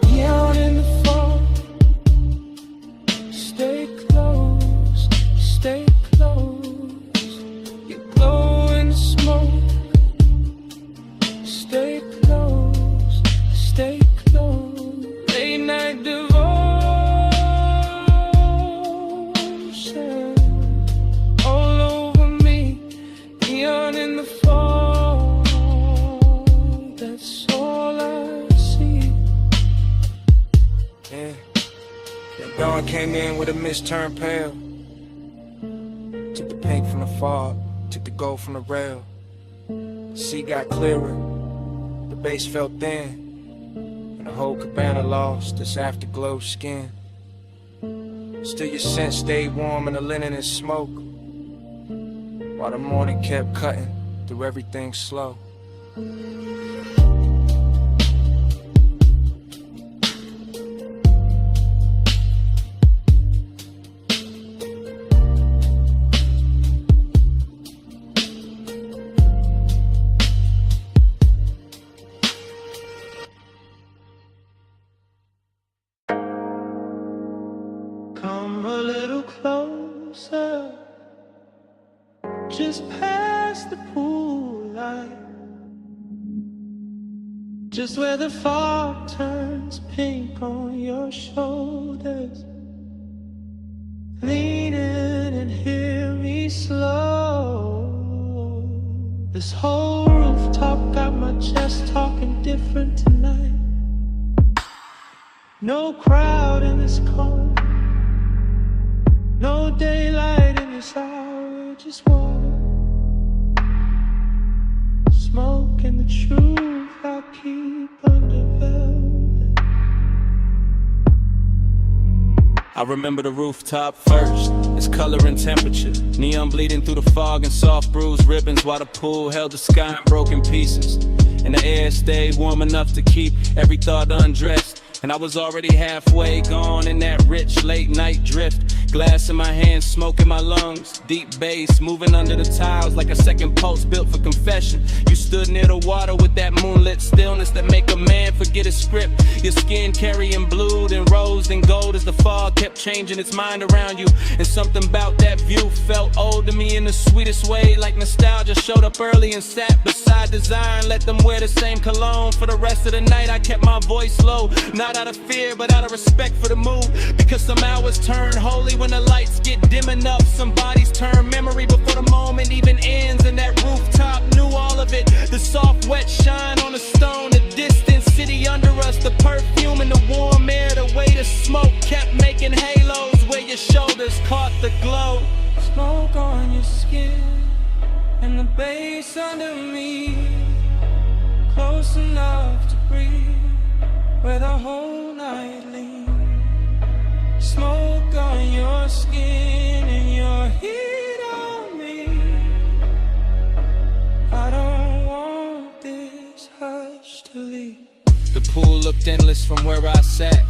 Beyond in the fall. Stay close, stay close. You glow in the smoke. Stay close, stay close. Late night devotion, all over me, neon in the fall. That's all I see. Yeah. Dawn came in with a mist turned pale. Took the pink from the fog, took the gold from the rail. The sea got clearer, the base felt thin, and the whole cabana lost its afterglow skin. Still your scent stayed warm in the linen and smoke, while the morning kept cutting through everything slow. Come a little closer, just past the pool light, just where the fog turns pink on your shoulders. Lean in and hear me slow. This whole rooftop got my chest talking different tonight. No crowd in this corner, no daylight in this hour, just water, smoke and the truth I keep under velvet. I remember the rooftop first, its color and temperature. Neon bleeding through the fog and soft bruised ribbons, while the pool held the sky in broken pieces. And the air stayed warm enough to keep every thought undressed. And I was already halfway gone in that rich late night drift. Glass in my hand, smoke in my lungs. Deep bass, moving under the tiles like a second pulse built for confession. You stood near the water with that moonlit stillness that make a man forget his script. Your skin carrying blue, then rose, then gold as the fog kept changing its mind around you. And something about that view felt old to me in the sweetest way, like nostalgia showed up early and sat beside design. Let them wear the same cologne for the rest of the night. I kept my voice low, not out of fear, but out of respect for the mood. Because some hours turn holy when the lights get dim enough. Some bodies turn memory before the moment even ends. And that rooftop knew all of it. The soft wet shine on the stone, the distant city under us, the perfume and the warm air, the way the smoke kept making halos where your shoulders caught the glow. Smoke on your skin and the bass under me, close enough to breathe where the whole night leans. Smoke on your skin and your heat on me. I don't want this hush to leave. The pool looked endless from where I sat.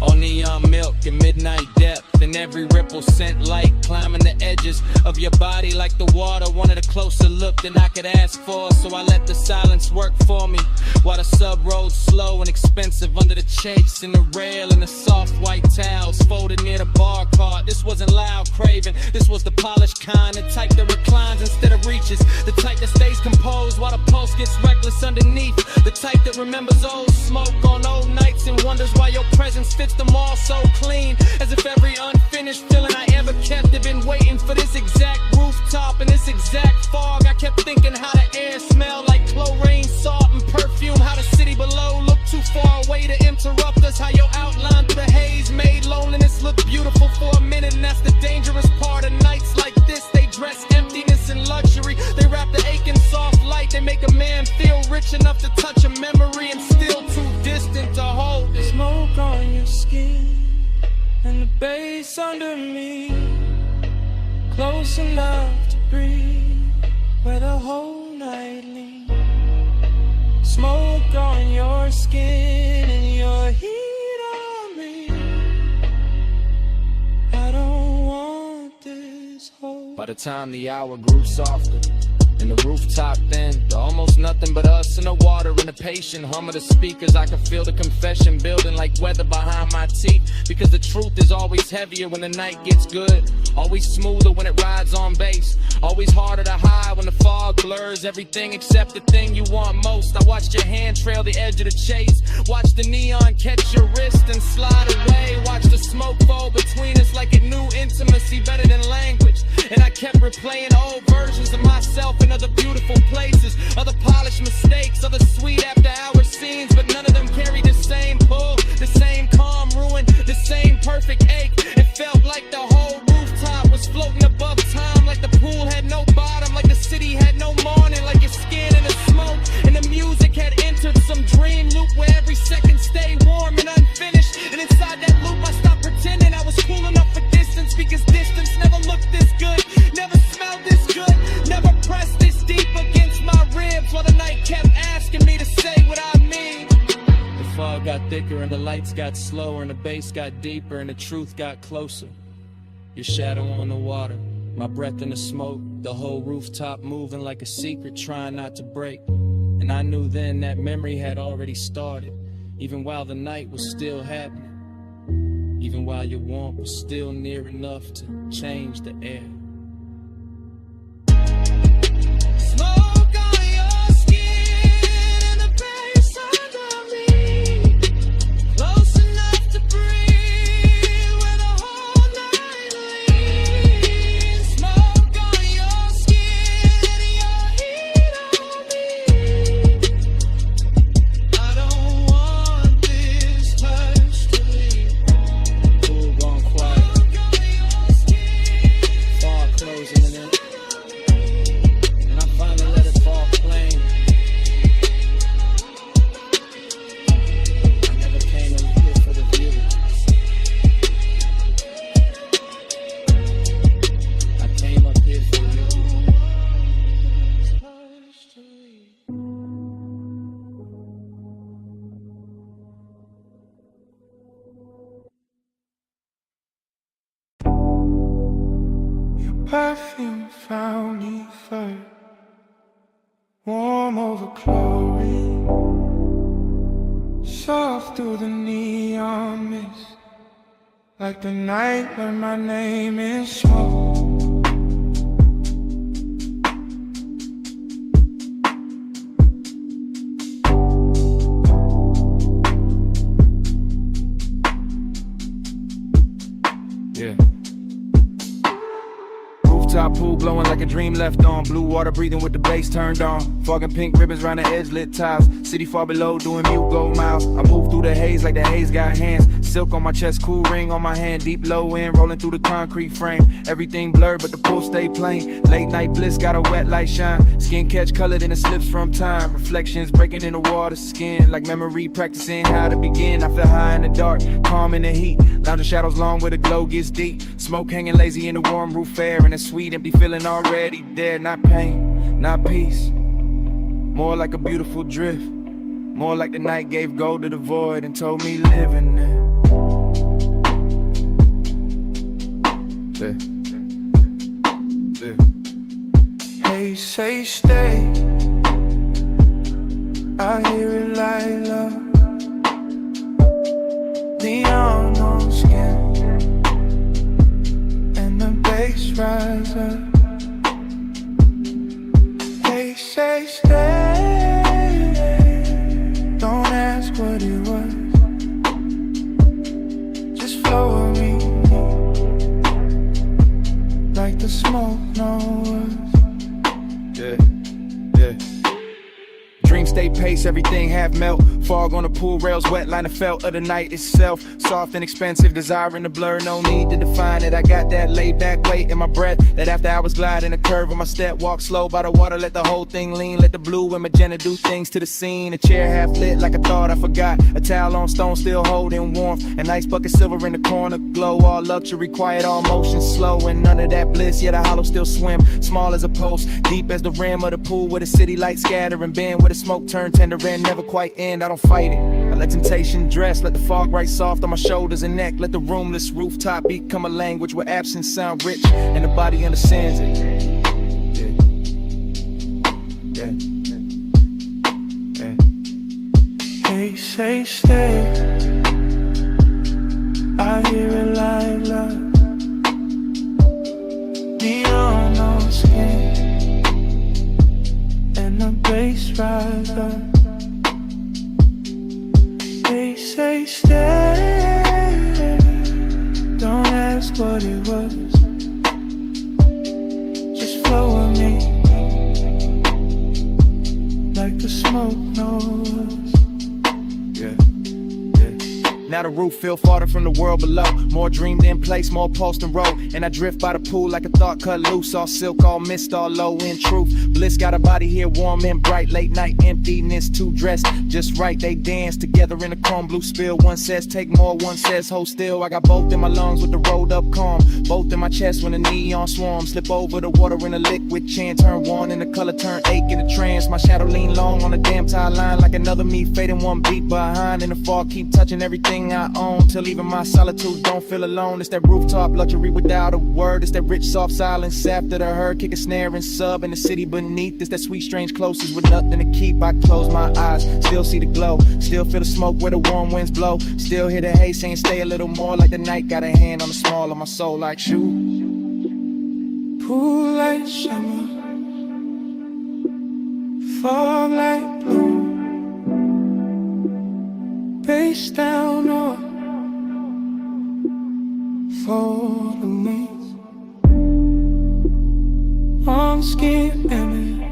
All neon milk and midnight depth, and every ripple sent light climbing the edges of your body like the water. Wanted a closer look than I could ask for, so I let the silence work for me. While the sub rolled slow and expensive under the chase and the rail and the soft white towels folded near the bar cart. This wasn't loud craving, this was the polished kind, the type that reclines instead of reaches, the type that stays composed while the pulse gets reckless underneath, the type that remembers old smoke on old nights and wonders why your presence fits them all so clean, as if every unfinished feeling I ever kept had been waiting for this exact rooftop and this exact fog. I kept thinking how the air smelled like chlorine, salt and perfume, how the city below looked too far away to interrupt us, how your outline through the haze made loneliness look beautiful for a minute. And that's the dangerous part of nights like this. They dress emptiness and luxury, they wrap the aching soft light, they make a man feel rich enough to touch a memory and still too distant to hold it. Smoke on your skin and the bass under me, close enough to breathe where the whole night leans. Smoke on your skin and your heat on me. I don't want this whole. By the time the hour grew softer and the rooftop thinned to almost nothing but us and the water and the patient hum of the speakers, I could feel the confession building like weather behind my teeth. Because the truth is always heavier when the night gets good, always smoother when it rides on bass, always harder to hide when the fog blurs everything except the thing you want most. I watched your hand trail the edge of the chase, watch the neon catch your wrist and slide away, watch the smoke fall between us like it knew intimacy better than language. And I kept replaying old versions of myself in other beautiful places, other polished mistakes, other sweet after hour scenes, but none of them carried the same pull, the same calm ruin, the same perfect ache. It felt like the whole rooftop was floating above time, like the pool had no bottom, like the city had no morning, like your skin in the smoke and the music had entered some dream loop where every second stayed warm and unfinished. And inside that loop I stopped pretending I was cool enough for distance, because distance never looked this good, never smelled this good, never pressed this deep against my ribs, while the night kept asking me to say what I mean. The fog got thicker and the lights got slower and the bass got deeper and the truth got closer. Your shadow on the water, my breath in the smoke, the whole rooftop moving like a secret trying not to break. And I knew then that memory had already started, even while the night was still happening, even while your warmth was still near enough to change the air. Smoke on your skin and the bass under me, close enough to breathe where the whole night leans. Smoke on your skin and your heat on me. I don't want this hush to leave. Pool gone quiet, fog perfume found me first, warm over chlorine, soft through the neon mist, like the night when my name is smoke. Rooftop pool glowing like a dream left on. Blue water breathing with the bass turned on. Fogging pink ribbons round the edge, lit tiles. City far below doing mute gold miles. I move through the haze like the haze got hands. Silk on my chest, cool ring on my hand. Deep low end, rolling through the concrete frame. Everything blurred but the pool stay plain. Late night bliss got a wet light shine. Skin catch colored in the slips from time. Reflections breaking in the water skin. Like memory practicing how to begin. I feel high in the dark, calm in the heat. Lounging shadows long where the glow gets deep. Smoke hanging lazy in the warm roof air. And a sweet empty feeling already there. Not pain, not peace. More like a beautiful drift. More like the night gave gold to the void and told me live in there. Hey, say stay. I hear it like love. Neon on skin, and the bass rise up. They say stay. Don't ask what it was. Just flow with me, like the smoke knows. Yeah. Dream stay pace, everything half melt. Fog on the pool rails, wet line of felt of the night itself. Soft and expensive, desire in the blur, no need to define it. I got that laid back weight in my breath, that after hours glide in the curve of my step. Walk slow by the water, let the whole thing lean. Let the blue and magenta do things to the scene. A chair half lit like I thought I forgot. A towel on stone still holding warmth. An ice bucket silver in the corner glow. All luxury, quiet, all motion slow. And none of that bliss, yet a hollow still swim. Small as a post, deep as the rim of the pool. Where the city lights scatter and bend. Where the smoke turn tender and never quite end. I don't fight it, I let temptation dress. Let the fog right soft on my shoulders and neck. Let the roomless rooftop become a language where absence sound rich and the body understands it. Hey, say stay. I hear it like love. Neon on skin, and the bass rise up. They say stay. Don't ask what it was. Just flow with me, like the smoke knows. Now the roof feel farther from the world below. More dreamed in place, more pulse than road. And I drift by the pool like a thought cut loose. All silk, all mist, all low in truth. Bliss got a body here warm and bright. Late night emptiness, two dressed just right. They dance together in a chrome blue spill. One says take more, one says hold still. I got both in my lungs with the rolled up calm. Both in my chest when the neon swarm. Slip over the water in a liquid chant. Turn one and the color turn ache in a trance. My shadow lean long on the damn tie line. Like another me fading one beat behind. And the fog keep touching everything I own, till even my solitude don't feel alone. It's that rooftop luxury without a word. It's that rich soft silence after the herd. Kick a snare and sub in the city beneath. It's that sweet strange closeness with nothing to keep. I close my eyes, still see the glow, still feel the smoke where the warm winds blow. Still hear the haze saying stay a little more. Like the night got a hand on the small of my soul like shoe. Pool like summer, fog like blue, face down or for the knees, on skin and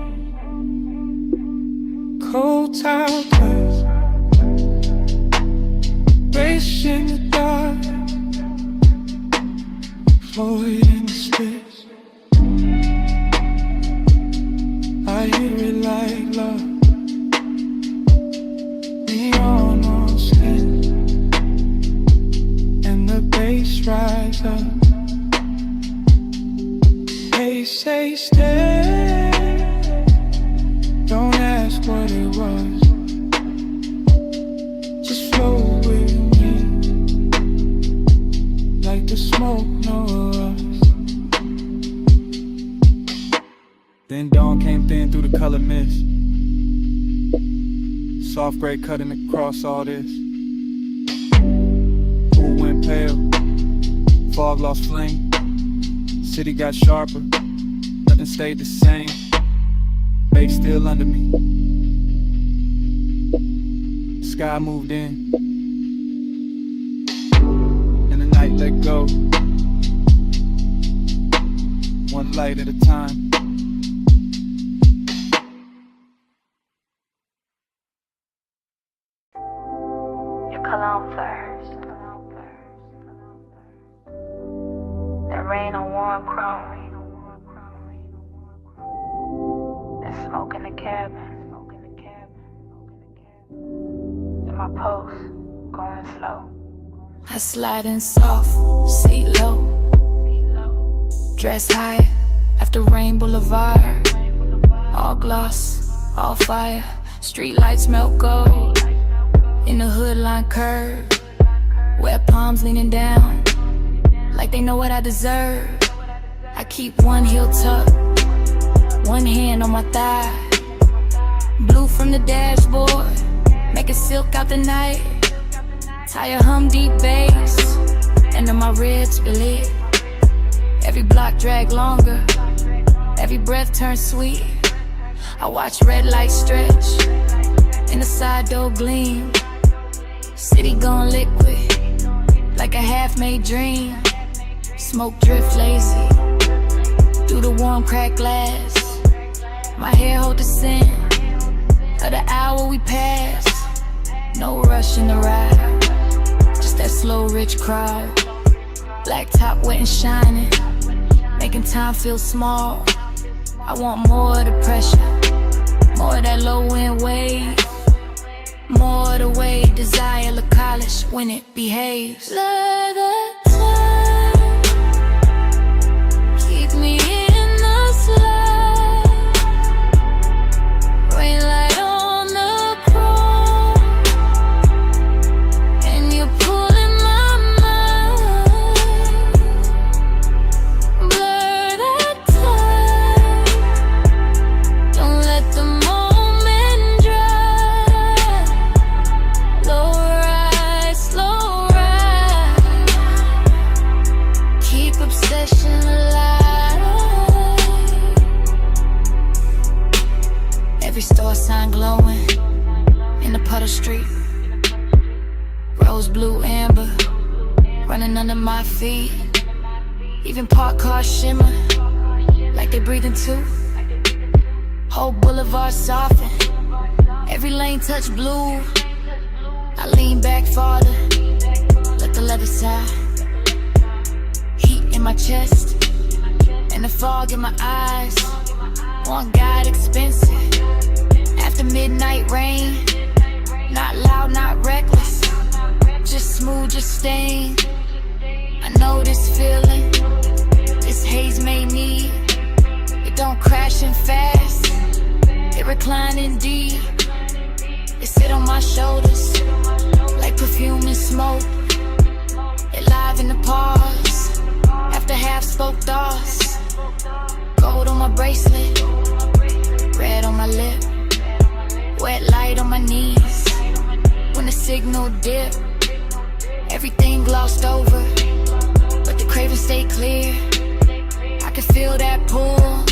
cold towel touch, race in the dark, floating in the space. I hear it like love. Neon on skin, and the bass rise up. They say stay. Don't ask what it was. Just flow with me, like the smoke knows. Then dawn came thin through the color mist. Soft gray cutting across all this. Pool went pale, fog lost flame. City got sharper, nothing stayed the same. Base still under me. Sky moved in, and the night let go. One light at a time. Your cologne first. That rain on warm chrome. That smoke in the cabin. And my pulse going slow. I slide in soft, seat low. Dress high after Rain Boulevard. All gloss, all fire. Street lights melt gold. In the hood line curve. Wet palms leaning down, like they know what I deserve. I keep one heel tucked, one hand on my thigh. Blue from the dashboard, making silk out the night. Tire hum deep bass, and then my ribs lit. Every block drag longer, every breath turns sweet. I watch red lights stretch, and the side door gleam. City gone liquid, like a half-made dream. Smoke drift lazy, through the warm cracked glass. My hair hold the scent of the hour we passed. No rush in the ride, just that slow rich crowd. Black top wet and shining, making time feel small. I want more of the pressure, more of that low end wave. More of the way desire look college when it behaves. Let the time keep me in the slide. Rain light on the chrome, and you're pulling my mind. Blur that time, don't let the moment dry. Slow ride, slow ride. Keep obsession alive. Every store sign glowing in the puddle street. Rose blue amber running under my feet. Even parked cars shimmer like they breathing too. Whole boulevard soften, every lane touch blue. I lean back farther, let the leather side. Heat in my chest, and the fog in my eyes. One guide expensive, after midnight rain. Not loud, not reckless, just smooth, just staying. I know this feeling, this haze may need. It don't crash in fast, it reclining deep. It sit on my shoulders, like perfume and smoke. It live in the pause, after half spoke thoughts. Gold on my bracelet, red on my lip. Wet light on my knees, when the signal dip. Everything glossed over, but the craving stay clear. I can feel that pull,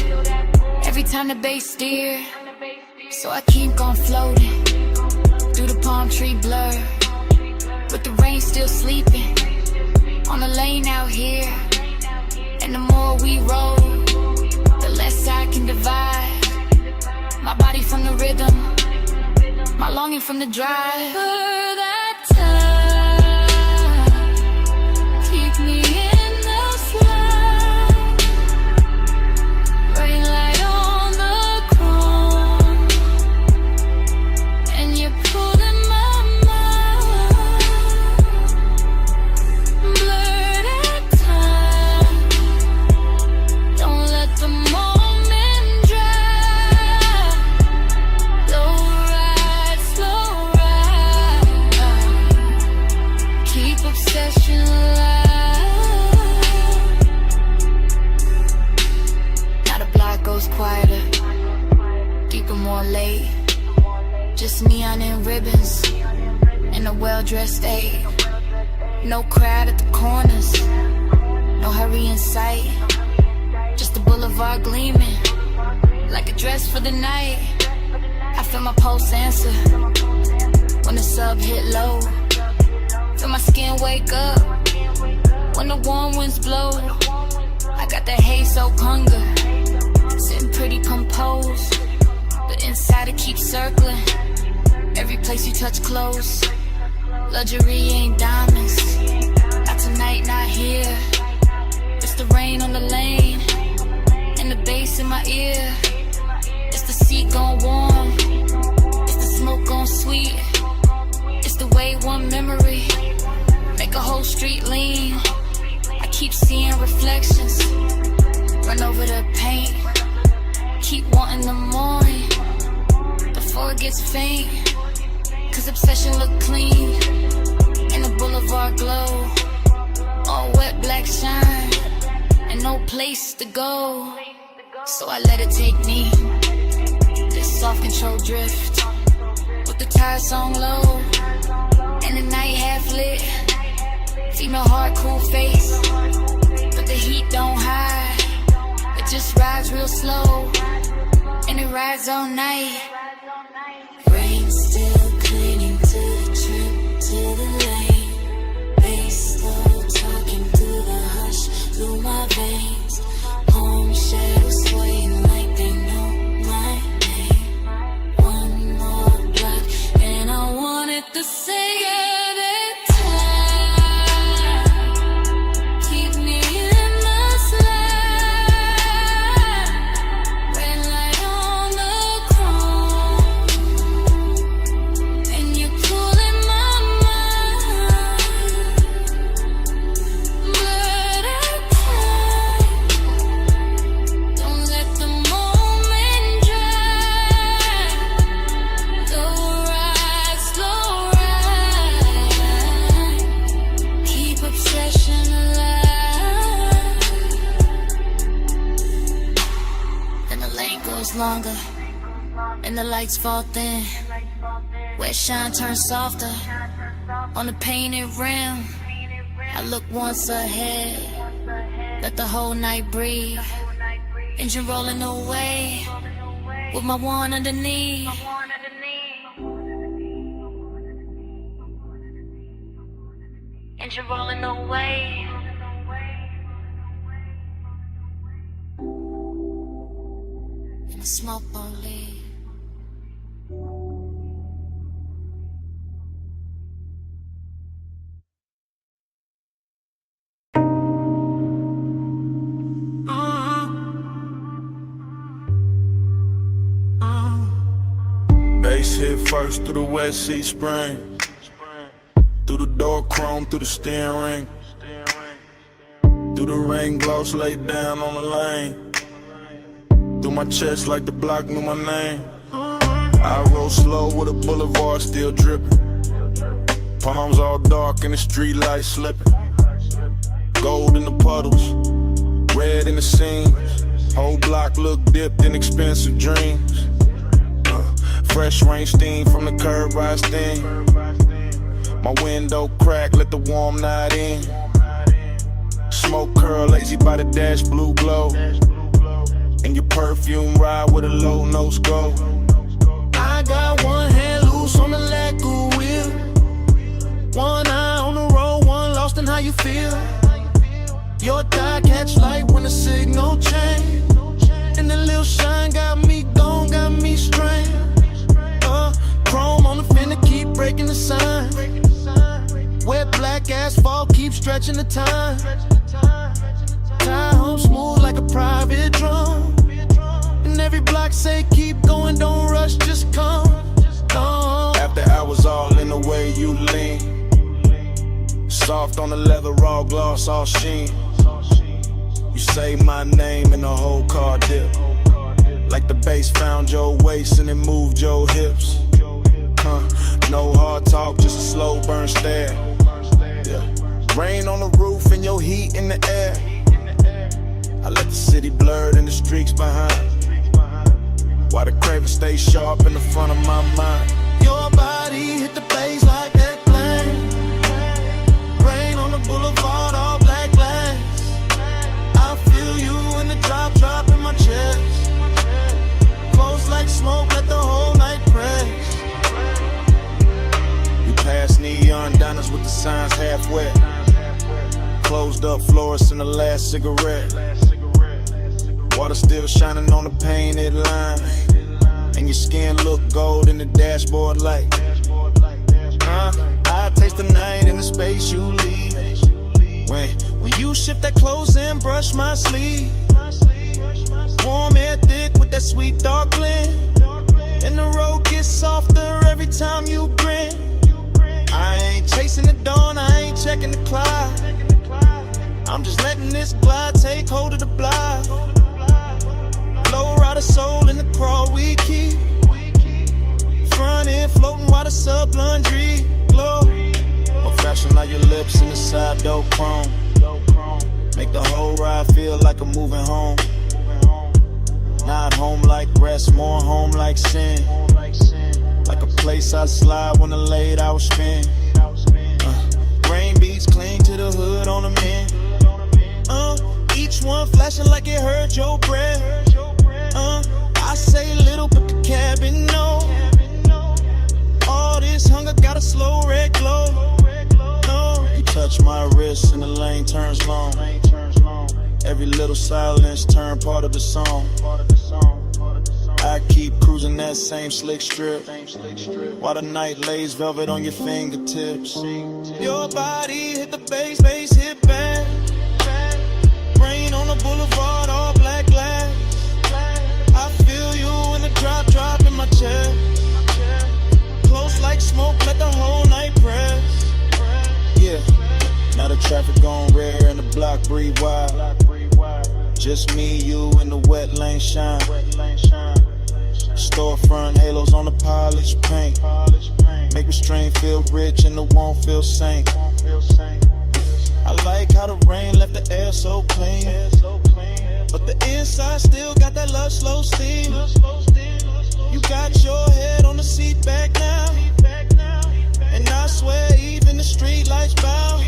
every time the bass steer. So I keep on floating, through the palm tree blur, with the rain still sleeping, on the lane out here. And the more we roll, the less I can divide. My body from the rhythm, my longing from the drive. For that time, keep me in the slide. Rain light on the chrome, and you're pulling my mind. Blur that time, don't let the moment dry. Slow ride, slow ride. No crowd at the corners, no hurry in sight. Just the boulevard gleaming, like a dress for the night. I feel my pulse answer when the sub hit low. Feel my skin wake up when the warm winds blow. I got that haze so hunger, sitting pretty composed, but inside it keeps circling. Every place you touch close. Luxury ain't diamonds, not tonight, not here. It's the rain on the lane, and the bass in my ear. It's the seat gone warm, it's the smoke gone sweet. It's the way one memory make a whole street lean. I keep seeing reflections, run over the paint. Keep wanting the morning before it gets faint. Cause obsession look clean in the boulevard glow. All wet black shine and no place to go. So I let it take me, this soft control drift, with the tire song low and the night half lit. Female heart, cool face, but the heat don't hide. It just rides real slow and it rides all night. Rain still clinging to the trip, to the lane. Bass slow talking through the hush, through my veins. Home shadows swaying like they know my name. One more block and I wanted to say it. Longer and the lights fall thin, where shine turns softer on the painted rim. I look once ahead, let the whole night breathe. Engine rolling away with my one underneath. Engine rolling away. The smoke won't leave. Bass hit first through the West Sea Spring, through the door chrome, through the steering ring, through the rain gloss laid down on the lane. Through my chest like the block knew my name. I roll slow with a boulevard still dripping. Palms all dark and the street lights slipping. Gold in the puddles, red in the seams. Whole block look dipped in expensive dreams. Fresh rain steam from the curb I steam. My window crack, let the warm night in. Smoke curl, lazy by the dash, blue glow. And your perfume ride with a low nose go. I got one hand loose on the lacquer wheel, one eye on the road, one lost in how you feel. Your tie catch light when the signal change, and the little shine got me gone, got me strained. Chrome on the fender keep breaking the sign. Wet black asphalt keep stretching the time. Tie home smooth like a private drum. And every block say keep going, don't rush, just come. After hours all in the way you lean. Soft on the leather, raw gloss, all sheen. You say my name and the whole car dip. Like the bass found your waist and it moved your hips. No hard talk, just a slow burn stare. Yeah. Rain on the roof and your heat in the air. I let the city blurred and the streaks behind. While the craven stay sharp in the front of my mind. Your body hit the bass like that flame. Rain closed up florist in the last cigarette. Water still shining on the painted line, and your skin look gold in the dashboard light. I taste the night in the space you leave. When you shift that clothes and brush my sleeve. Warm and thick with that sweet dark blend, and the road gets softer every time you grin. I ain't chasing the dawn, I ain't checking the clock. I'm just letting this glide take hold of the block. Low rider soul in the crawl we keep. Front end floating while the sub laundry glow. More fashion on your lips in the side door chrome. Make the whole ride feel like I'm moving home. Not home like rest, more home like sin. Like a place I slide when the late hours spend. Rain beats cling to the hood on the men. Each one flashing like it hurt your breath. I say little but the cabin know. All this hunger got a slow red glow. You touch my wrist and the lane turns long. Every little silence turn part of the song. I keep cruising that same slick strip, while the night lays velvet on your fingertips. Your body hit the bass hit back. Rain on the boulevard, all black glass. I feel you in the drop in my chest. Close like smoke, let the whole night press. Yeah, now the traffic gone rare and the block breathe wide. Just me, you, and the wet lane shine. Storefront halos on the polished paint. Make restraint feel rich and the won't feel sane. I like how the rain left the air so clean, but the inside still got that love slow steam. You got your head on the seat back now, and I swear even the street lights bow.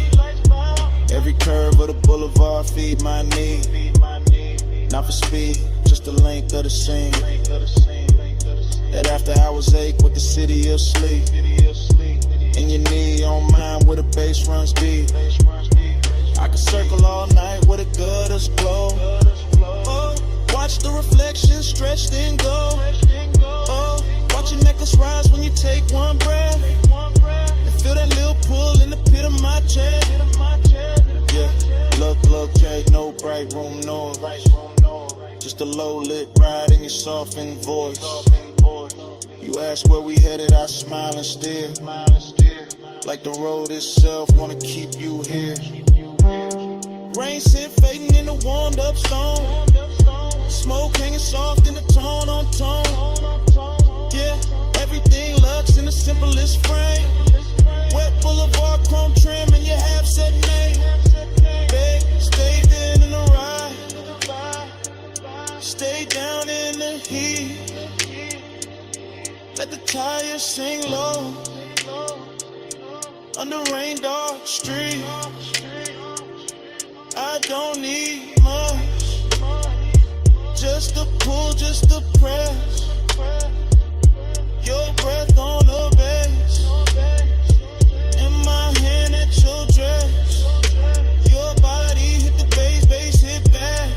Every curve of the boulevard feed my need. Not for speed, just the length of the scene. That after hours ache with the city of sleep. And your knee on mine where the bass runs deep. I can circle all night where the gutters glow. Watch the reflection stretch then go. Watch your necklace rise when you take one breath. And feel that little pull in the pit of my chest. Yeah, look, Jake, no bright room noise. Just a low lit ride in your softened voice. You ask where we headed, I smile and stare. Like the road itself wanna keep you here. Rain scent fading in the warmed up stone. Smoke hanging soft in the tone on tone. Yeah, everything looks in the simplest frame. Wet boulevard chrome trim and your half set name. Babe, stay there in the ride. Stay down in the heat. Let the tires sing low. Under rain dark street. I don't need much. Just a pull, just a press. Your breath on the bass. In my hand at your dress. Your body hit the bass hit back.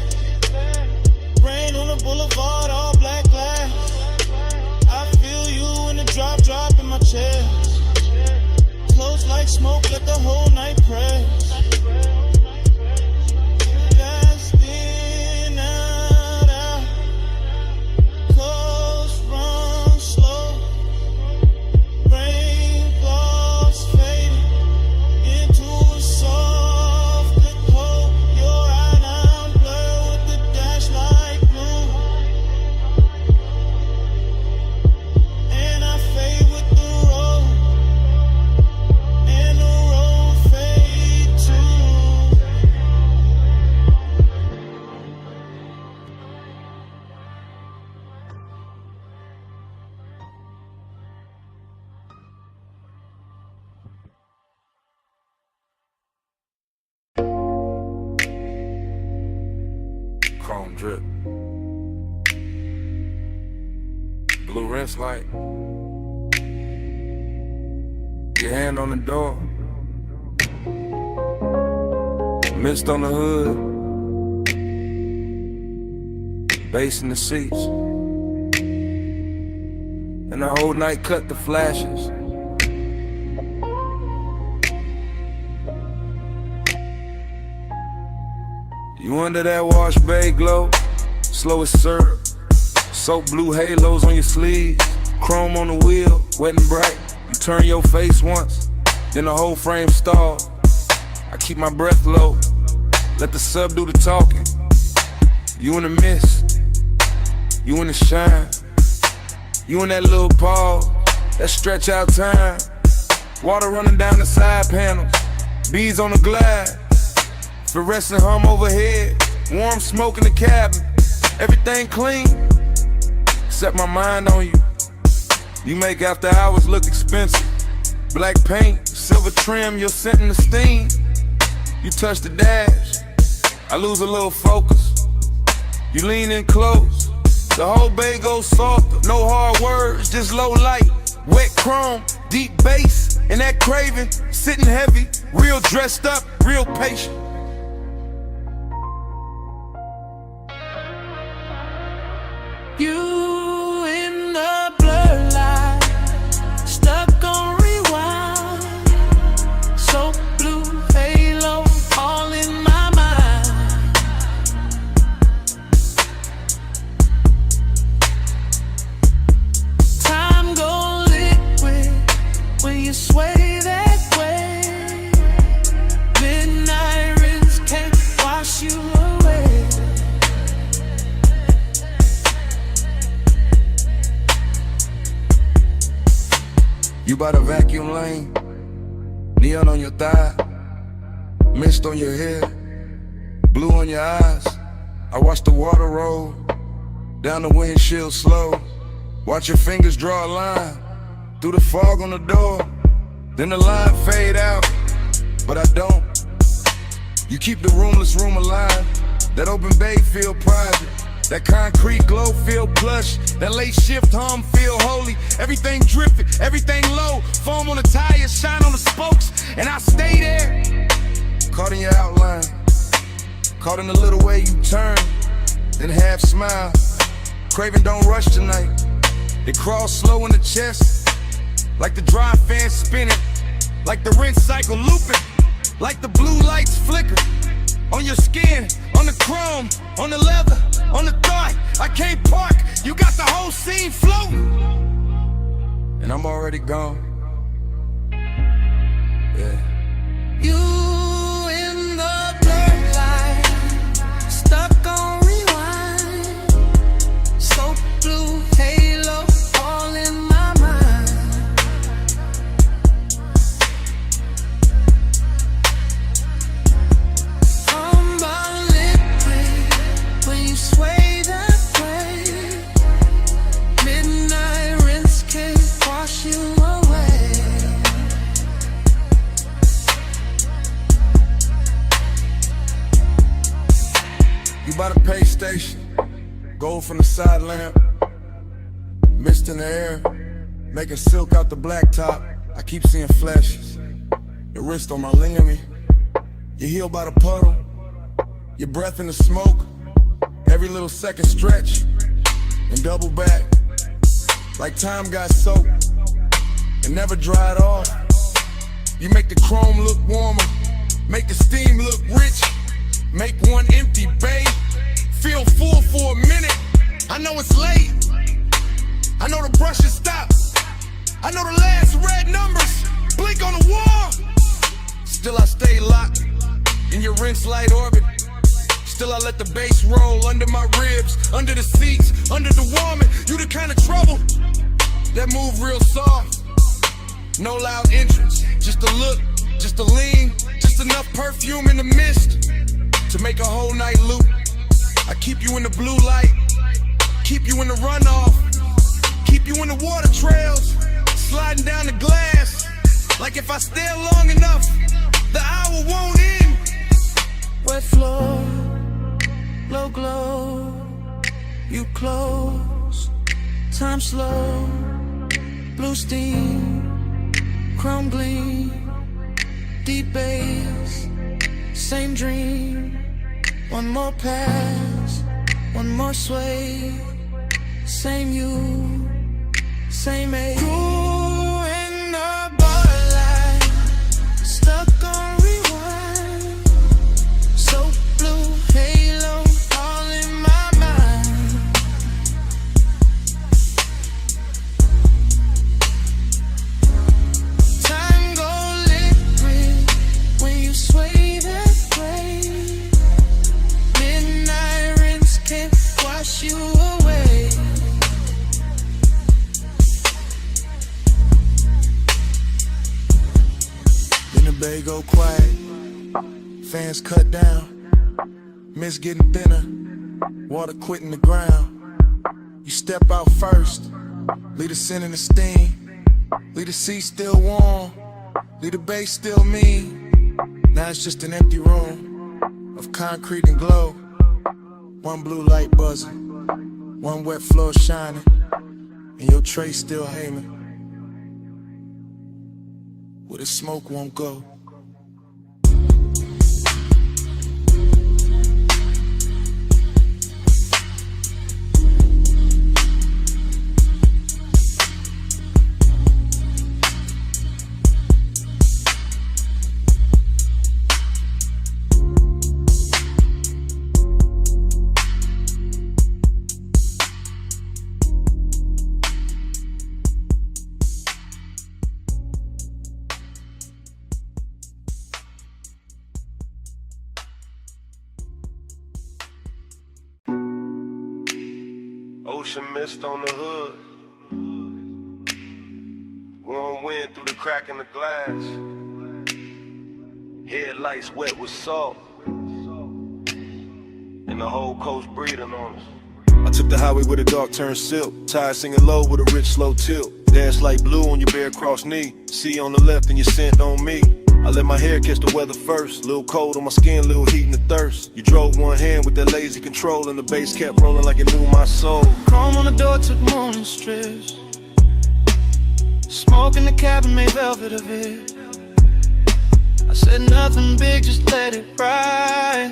Rain on the boulevard, all black glass. I feel you in the drop in my chest. Close like smoke, let the whole night press. Chrome drip. Blue rinse light. Your hand on the door. Mist on the hood, bass in the seats, and the whole night cut the flashes. You under that wash bay glow, slow as syrup, soap blue halos on your sleeves, chrome on the wheel, wet and bright. You turn your face once, then the whole frame stall. I keep my breath low, let the sub do the talking. You in the mist, you in the shine, you in that little pause, that stretch out time. Water running down the side panels, bees on the glass, fluorescent hum overhead, warm smoke in the cabin. Everything clean, except my mind on you. You make after hours look expensive. Black paint, silver trim, you're scenting the steam. You touch the dash, I lose a little focus. You lean in close, the whole bay goes softer. No hard words, just low light, wet chrome, deep bass, and that craving, sitting heavy, real dressed up, real patient. You in the blur line, stuck on rewind. So blue halo, all in my mind. Time go liquid when you sway that way. Midnight rinse can't wash you away. You by the vacuum lane, neon on your thigh, mist on your hair, blue on your eyes. I watch the water roll down the windshield slow. Watch your fingers draw a line through the fog on the door. Then the line fade out, but I don't. You keep the roomless room alive. That open bay feel private. That concrete glow feel plush. That late shift hum feel holy. Everything drifting, everything low. Foam on the tires, shine on the spokes, and I stay there. Caught in your outline, caught in the little way you turn, then half smile. Craving don't rush tonight. It crawls slow in the chest, like the dry fan spinning, like the rinse cycle looping, like the blue lights flicker. On your skin, on the chrome, on the leather, on the thigh. I can't park, you got the whole scene floating, and I'm already gone. Yeah. You in the blur line, stuck on rewind. So blue halo, all in my mind. I'm about liquid when you sway that way. Midnight rinse can't wash you away. You by the pay station, gold from the side lamp, mist in the air, making silk out the blacktop. I keep seeing flashes. Your wrist on my limb, your heel by the puddle, your breath in the smoke. Every little second stretch and double back, like time got soaked and never dried off. You make the chrome look warmer, make the steam look rich. Make one empty bay feel full for a minute. I know it's late, I know the brushes stop, I know the last red numbers blink on the wall. Still I stay locked in your rinse light orbit. Still I let the bass roll under my ribs, under the seats, under the warming. You the kind of trouble that move real soft. No loud entrance, just a look, just a lean, just enough perfume in the mist to make a whole night loop. I keep you in the blue light, keep you in the runoff, keep you in the water trails, sliding down the glass. Like if I stay long enough, the hour won't end. Wet floor, low glow, you close, time slow, blue steam, chrome gleam, deep bass, same dream. One more pass, one more sway. Same you, same age. Grew in the borderline, stuck on rewind. So blue halo all in my mind. Time go liquid when you sway that way. Midnight rinse can't wash you away. Then the bay go quiet, fans cut down, mist getting thinner, water quitting the ground. You step out first, leave the scent and the steam, leave the seat still warm, leave the bay still mean. Now it's just an empty room of concrete and glow. One blue light buzzing, one wet floor shining, and your tray still hanging where the smoke won't go. Ocean mist on the hood. Warm wind through the crack in the glass. Headlights wet with salt. And the whole coast breathing on us. I took the highway with a dark turn silk. Tires singing low with a rich slow tilt. Dash light blue on your bare cross knee. See on the left and your scent on me. I let my hair catch the weather first. Little cold on my skin, little heat in the thirst. You drove one hand with that lazy control, and the bass kept rolling like it knew my soul. Chrome on the door took morning strips. Smoke in the cabin made velvet of it. I said nothing big, just let it ride.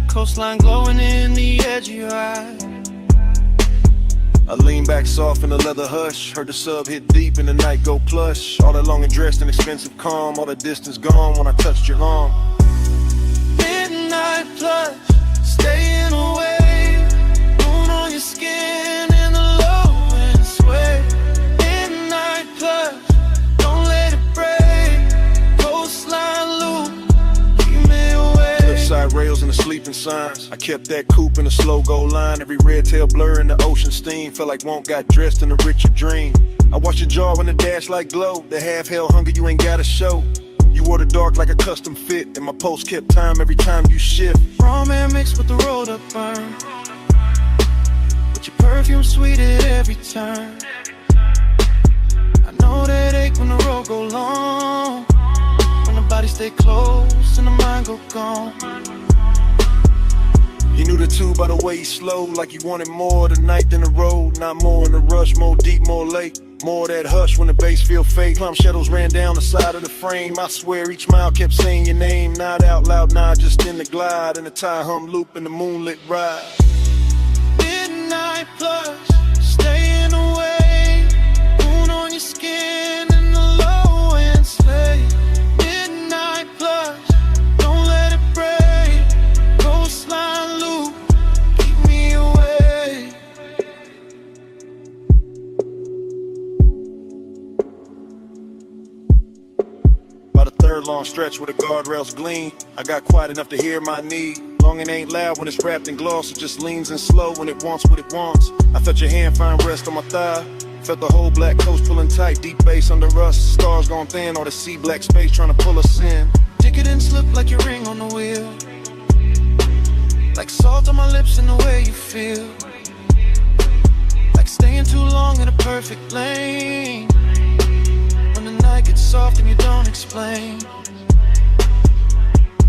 Coastline glowing in the edge of your eye. I lean back soft in the leather hush. Heard the sub hit deep and the night go plush. All that long and dressed in expensive calm. All the distance gone when I touched your arm. Midnight plush, staying away. Moon on your skin in the low and sway. Midnight plush, don't let it break. Coastline loop, keep me away. Cliffside rails and the sleeping signs. I kept that coupe in a slow go line. Every red tail blur in the ocean steam. Felt like Won't got dressed in a richer dream. I watched your jaw in the dash like glow. The half hell hunger you ain't gotta show. You wore the dark like a custom fit, and my pulse kept time every time you shift. Raw man mixed with the rolled up burn, but your perfume sweet at every turn. I know that ache when the road go long, when the body stay close and the mind go gone. You knew the two by the way he slowed, like you wanted more tonight than the road. Not more in the rush, more deep, more late. More of that hush when the bass feel fake. Plum shadows ran down the side of the frame. I swear each mile kept saying your name. Not out loud, nah, just in the glide. In the tie hum loop in the moonlit ride. Midnight plush, staying away. Moon on your skin in the low and slay. Midnight plush, don't let it break. Coastline loop, keep me away. About a third long stretch where the guardrails gleam. I got quiet enough to hear my need. Long and ain't loud when it's wrapped in gloss. It just leans in slow when it wants what it wants. I felt your hand find rest on my thigh. Felt the whole black coast pulling tight. Deep bass under us. Stars gone thin. All the sea black space trying to pull us in. Decadent slip like your ring on the wheel. Like salt on my lips and the way you feel. Like staying too long in a perfect lane. When the night gets soft and you don't explain.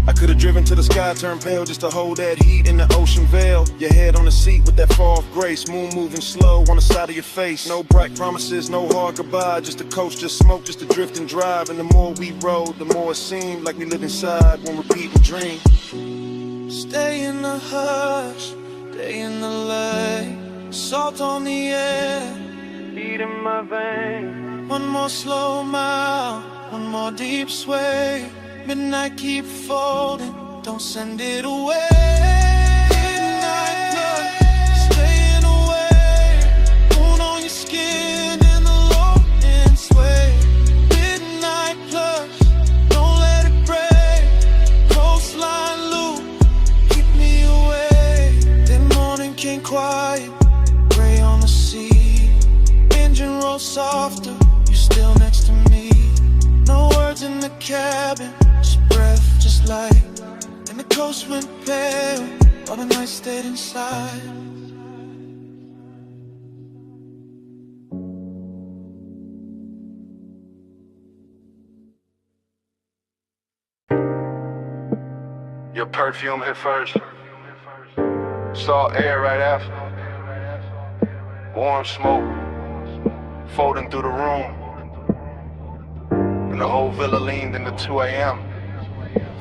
I could've driven to the sky, turn pale just to hold that heat in the ocean veil. Your head on the seat with that fall of grace, moon moving slow on the side of your face. No bright promises, no hard goodbye, just a coast, just smoke, just to drift and drive. And the more we rode, the more it seemed like we lived inside one repeating dream. Stay in the hush, stay in the light, salt on the air, heat in my veins. One more slow mile, one more deep sway. Midnight keep folding, don't send it away. Midnight blood, staying away. Moon on your skin and the low end sway. Midnight plus, don't let it break. Coastline loop, keep me away. Then morning came quiet, gray on the sea. Engine roll softer, you still next to me. No words in the cabin, breath, just light. And the coast went pale, all the night stayed inside. Your perfume hit first. Salt air right after. Warm smoke folding through the room. And the whole villa leaned into 2 a.m.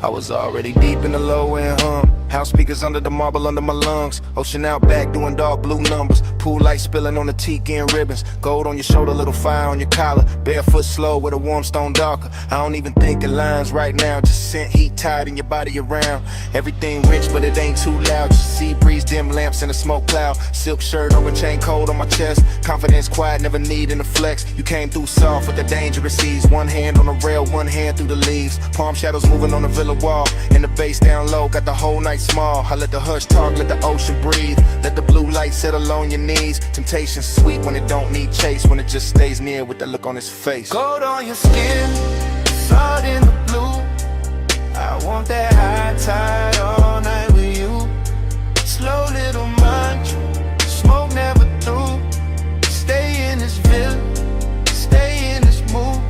I was already deep in the low end hum. House speakers under the marble under my lungs. Ocean out back doing dark blue numbers. Pool light spilling on the tiki and ribbons. Gold on your shoulder, little fire on your collar. Barefoot slow with a warm stone darker. I don't even think in lines right now. Just scent heat tied in your body around. Everything rich but it ain't too loud. Just sea breeze, dim lamps in a smoke cloud. Silk shirt over chain cold on my chest. Confidence quiet, never needing to flex. You came through soft with the dangerous ease. One hand on the rail, one hand through the leaves. Palm shadows moving on the villa wall. And the bass down low, got the whole night small. I let the hush talk, let the ocean breathe. Let the blue light settle on your knees. Temptation sweet when it don't need chase. When it just stays near with the look on his face. Gold on your skin, salt in the blue. I want that high tide all night with you. Slow little mantra, smoke never through. Stay in this villa, stay in this mood.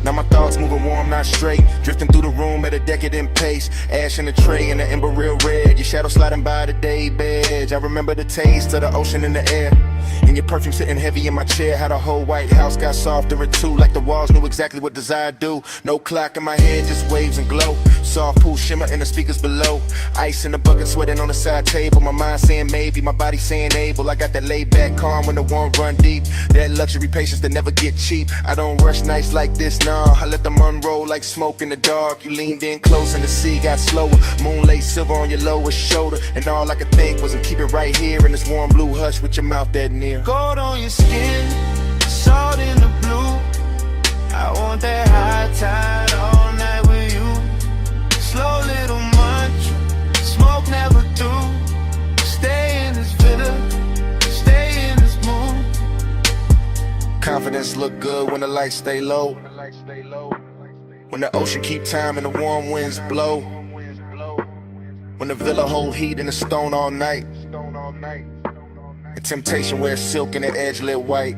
Now my thoughts moving warm, not straight. Drifting through the room at a decadent pace. Ash in the tray and the ember real red. Your shadow sliding by the day bed. I remember the taste of the ocean in the air. And your perfume sitting heavy in my chair. How the whole White House got softer at 2. Like the walls knew exactly what desire do. No clock in my head, just waves and glow. Soft pool shimmer in the speakers below. Ice in the bucket sweating on the side table. My mind saying maybe, my body saying able. I got that laid back calm when the warm run deep. That luxury patience that never get cheap. I don't rush nights like this, nah. I let them unroll like smoke in the dark. You leaned in close and the sea got slower. Moonlight silver on your lowest shoulder. And all I could think was to keep it right here in this warm blue hush with your mouth that near. Gold on your skin, salt in the blue. I want that high tide all night with you. Slow little mantra, smoke never through. Stay in this villa, stay in this mood. Confidence look good when the lights stay low. When the ocean keep time and the warm winds blow. When the villa hold heat in the stone all night. And temptation wears silk and the edge lit white.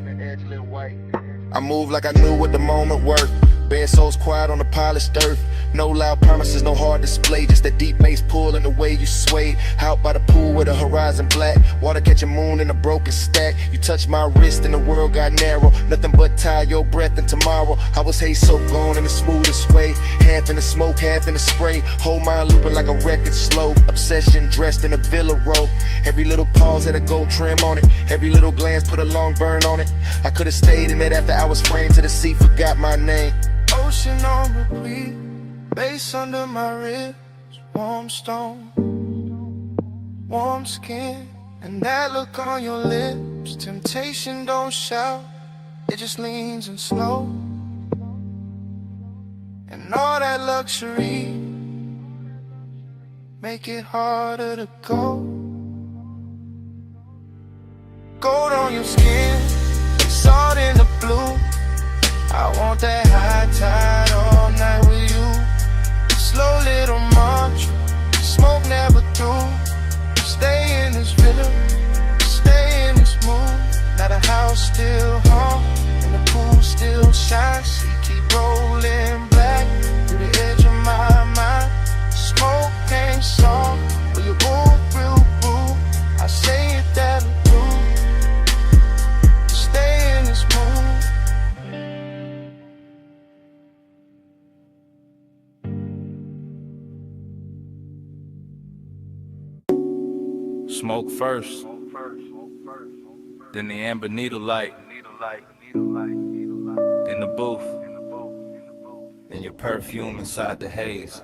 I move like I knew what the moment worked. Bare souls quiet on the polished earth. No loud promises, no hard display. Just that deep bass pull and the way you swayed. Out by the pool with the horizon black. Water catching moon in a broken stack. You touched my wrist and the world got narrow. Nothing but tie your breath in tomorrow. I was Haze so gone in the smoothest way. Half in the smoke, half in the spray. Whole mind looping like a record slow. Obsession dressed in a villa robe. Every little pause had a gold trim on it. Every little glance put a long burn on it. I could've stayed in it after I was framed to the sea. Forgot my name. Ocean on repeat, bass under my ribs, warm stone, warm skin, and that look on your lips. Temptation don't shout, it just leans and slow. And all that luxury make it harder to go. Gold on your skin, salt in the blue. I want that high tide all night with you. Slow little mantra, smoke never through. Stay in this villa, stay in this mood. Now the house still hum, and the pool still shines. She keep rolling black through the edge of my mind. Smoke first, then the amber needle light, then the booth, then your perfume inside the haze.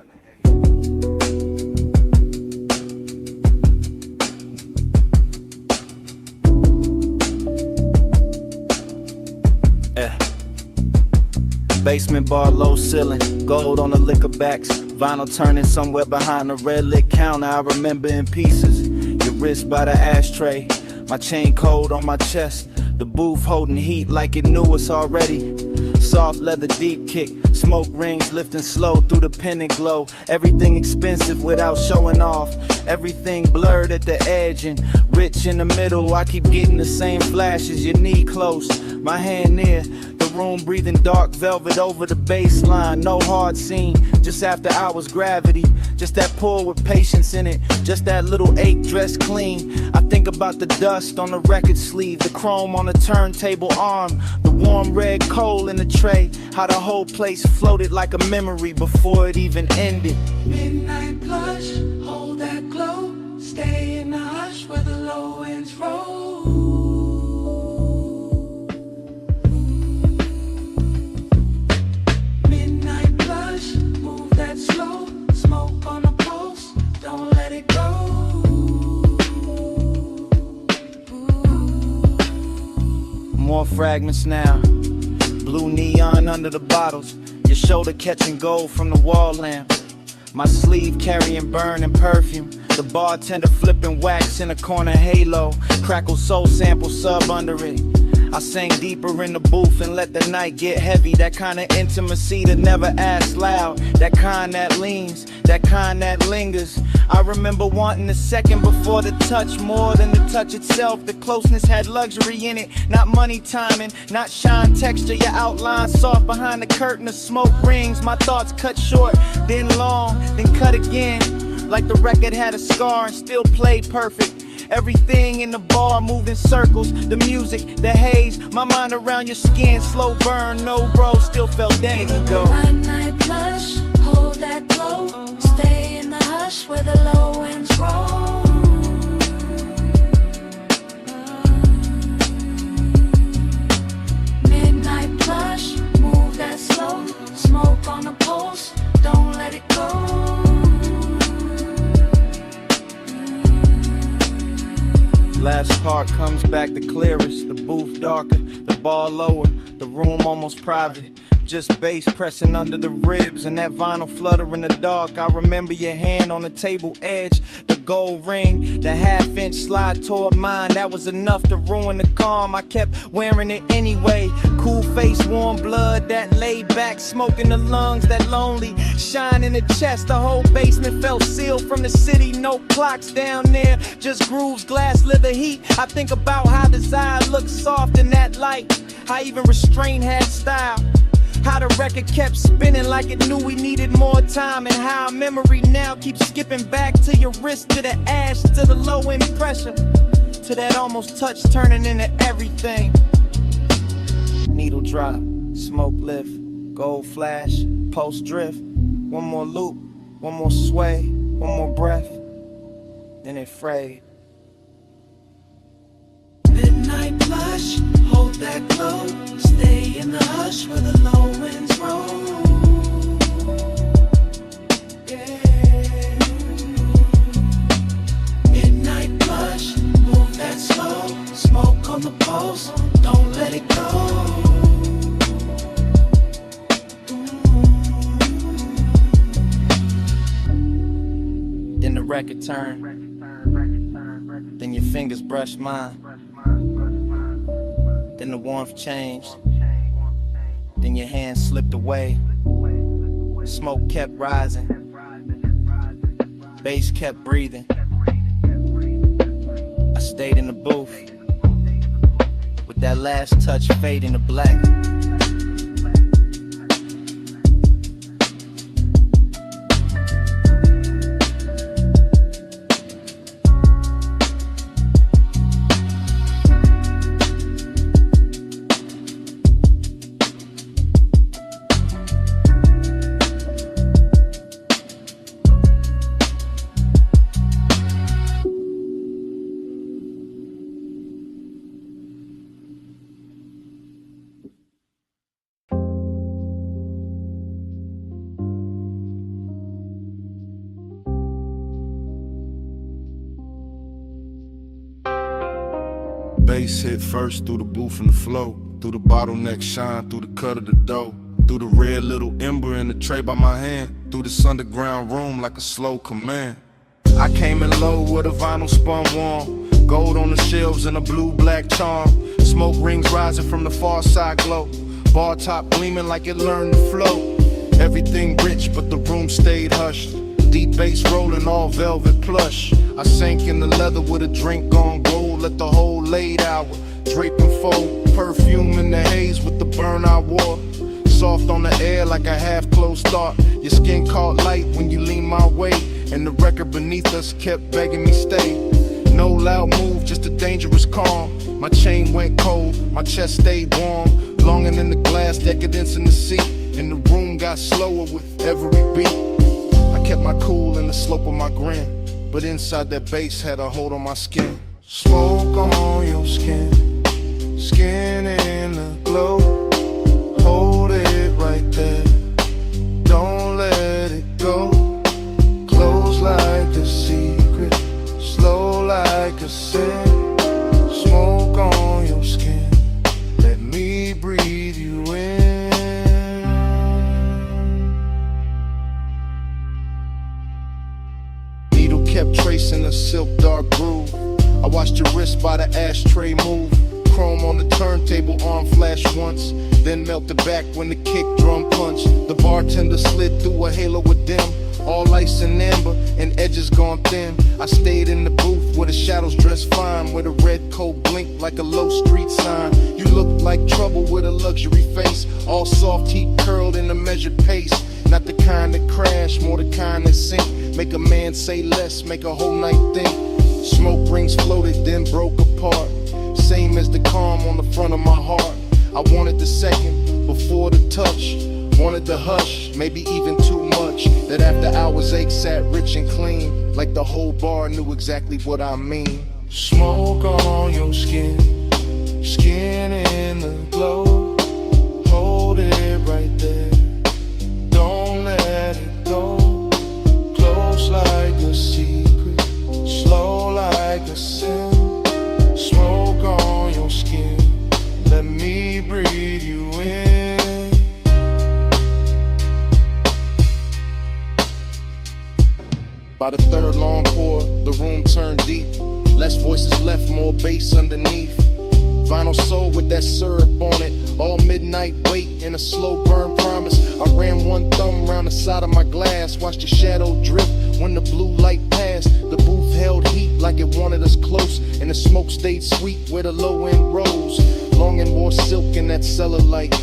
Basement bar, low ceiling, gold on the liquor backs, vinyl turning somewhere behind the red lit counter. I remember in pieces, your wrist by the ashtray, my chain cold on my chest, the booth holding heat like it knew us already. Soft leather deep kick, smoke rings lifting slow through the pendant glow. Everything expensive without showing off, everything blurred at the edge and rich in the middle. I keep getting the same flashes, your knee close, my hand near the room, breathing dark velvet over the baseline. No hard scene, just after hours gravity, just that pull with patience in it, just that little ache dressed clean. I think about the dust on the record sleeve, the chrome on the turntable arm, the warm red coal in the tray, how the whole place floated like a memory before it even ended. Midnight blush, hold that glow, stay in the hush where the low winds roll. Midnight blush, move that slow, smoke on the pulse, don't let it go. More fragments now, blue neon under the bottles, your shoulder catching gold from the wall lamp, my sleeve carrying burning perfume, the bartender flipping wax in a corner halo, crackle soul sample sub under it. I sang deeper in the booth and let the night get heavy, that kind of intimacy that never asks loud, that kind that leans, that kind that lingers. I remember wanting the second before the touch, more than the touch itself. The closeness had luxury in it, not money timing, not shine texture. Your outline soft behind the curtain of smoke rings. My thoughts cut short, then long, then cut again, like the record had a scar and still played perfect. Everything in the bar moved in circles, the music, the haze, my mind around your skin, slow burn, no bro, still felt days ago. Midnight blush, hold that glow, stay in the hush where the low winds roll. Midnight blush, move that slow, smoke on the pulse, don't let it go. Last part comes back the clearest, the booth darker, the bar lower, the room almost private. Just bass pressing under the ribs and that vinyl flutter in the dark. I remember your hand on the table edge, the gold ring, the half-inch slide toward mine. That was enough to ruin the calm. I kept wearing it anyway. Cool face, warm blood, that laid back, smoke in the lungs, that lonely shine in the chest. The whole basement felt sealed from the city. No clocks down there, just grooves, glass, leather heat. I think about how desire looked soft in that light, how even restraint had style. How the record kept spinning like it knew we needed more time, and how memory now keeps skipping back to your wrist, to the ash, to the low end pressure, to that almost touch turning into everything. Needle drop, smoke lift, gold flash, pulse drift. One more loop, one more sway, one more breath, then it frayed. Midnight blush, hold that glow, stay in the hush where the low winds roll. Yeah. Midnight blush, move that slow, smoke on the pulse, don't let it go. Then the record turned, then your fingers brushed mine. Then the warmth changed, then your hand slipped away. Smoke kept rising, bass kept breathing. I stayed in the booth, with that last touch fading to black. bass hit first through the booth and the flow, through the bottleneck shine, through the cut of the dough, through the red little ember in the tray by my hand, through this underground room like a slow command. I came in low with a vinyl spun warm, gold on the shelves and a blue-black charm, smoke rings rising from the far side glow, bar top gleaming like it learned to flow. Everything rich but the room stayed hushed, deep bass rolling all velvet plush. I sank in the leather with a drink on gold, let the whole late hour drape and fold, perfume in the haze with the burn I wore, soft on the air like a half-closed thought. Your skin caught light when you leaned my way, and the record beneath us kept begging me stay. No loud move, just a dangerous calm. My chain went cold, my chest stayed warm, longing in the glass, decadence in the seat, and the room got slower with every beat. I kept my cool in the slope of my grin, but inside that bass had a hold on my skin. Smoke on your skin, skin in the glow, hold it right there, don't let it go. Close like a secret, slow like a sin. Smoke on your skin, let me breathe you in. Needle kept tracing a silk dark groove. I watched your wrist by the ashtray move. Chrome on the turntable, arm flashed once, then melted back when the kick drum punched. The bartender slid through a halo of dim, all ice and amber, and edges gone thin. I stayed in the booth where the shadows dressed fine, where the red coat blinked like a low street sign. You looked like trouble with a luxury face, all soft heat curled in a measured pace. Not the kind that crash, more the kind that sink, make a man say less, make a whole night think. Smoke rings floated, then broke apart, same as the calm on the front of my heart. I wanted the second before the touch, wanted the hush, maybe even too much. That after hours ache sat rich and clean, like the whole bar knew exactly what I mean. Smoke on your skin, skin in the glow, hold it right there, don't let it go. Close like a secret, slow like a sin. Smoke on your skin, let me breathe you in. By the third long pour, the room turned deep. Less voices left, more bass underneath. Vinyl soul with that syrup on it. All midnight wait in a slow burn promise. I ran one thumb around the side of my glass, watched the shadow drift when the blue light passed. The booth held heat like it wanted us close, and the smoke stayed sweet where the low end rose. Longing wore silk in that cellar light.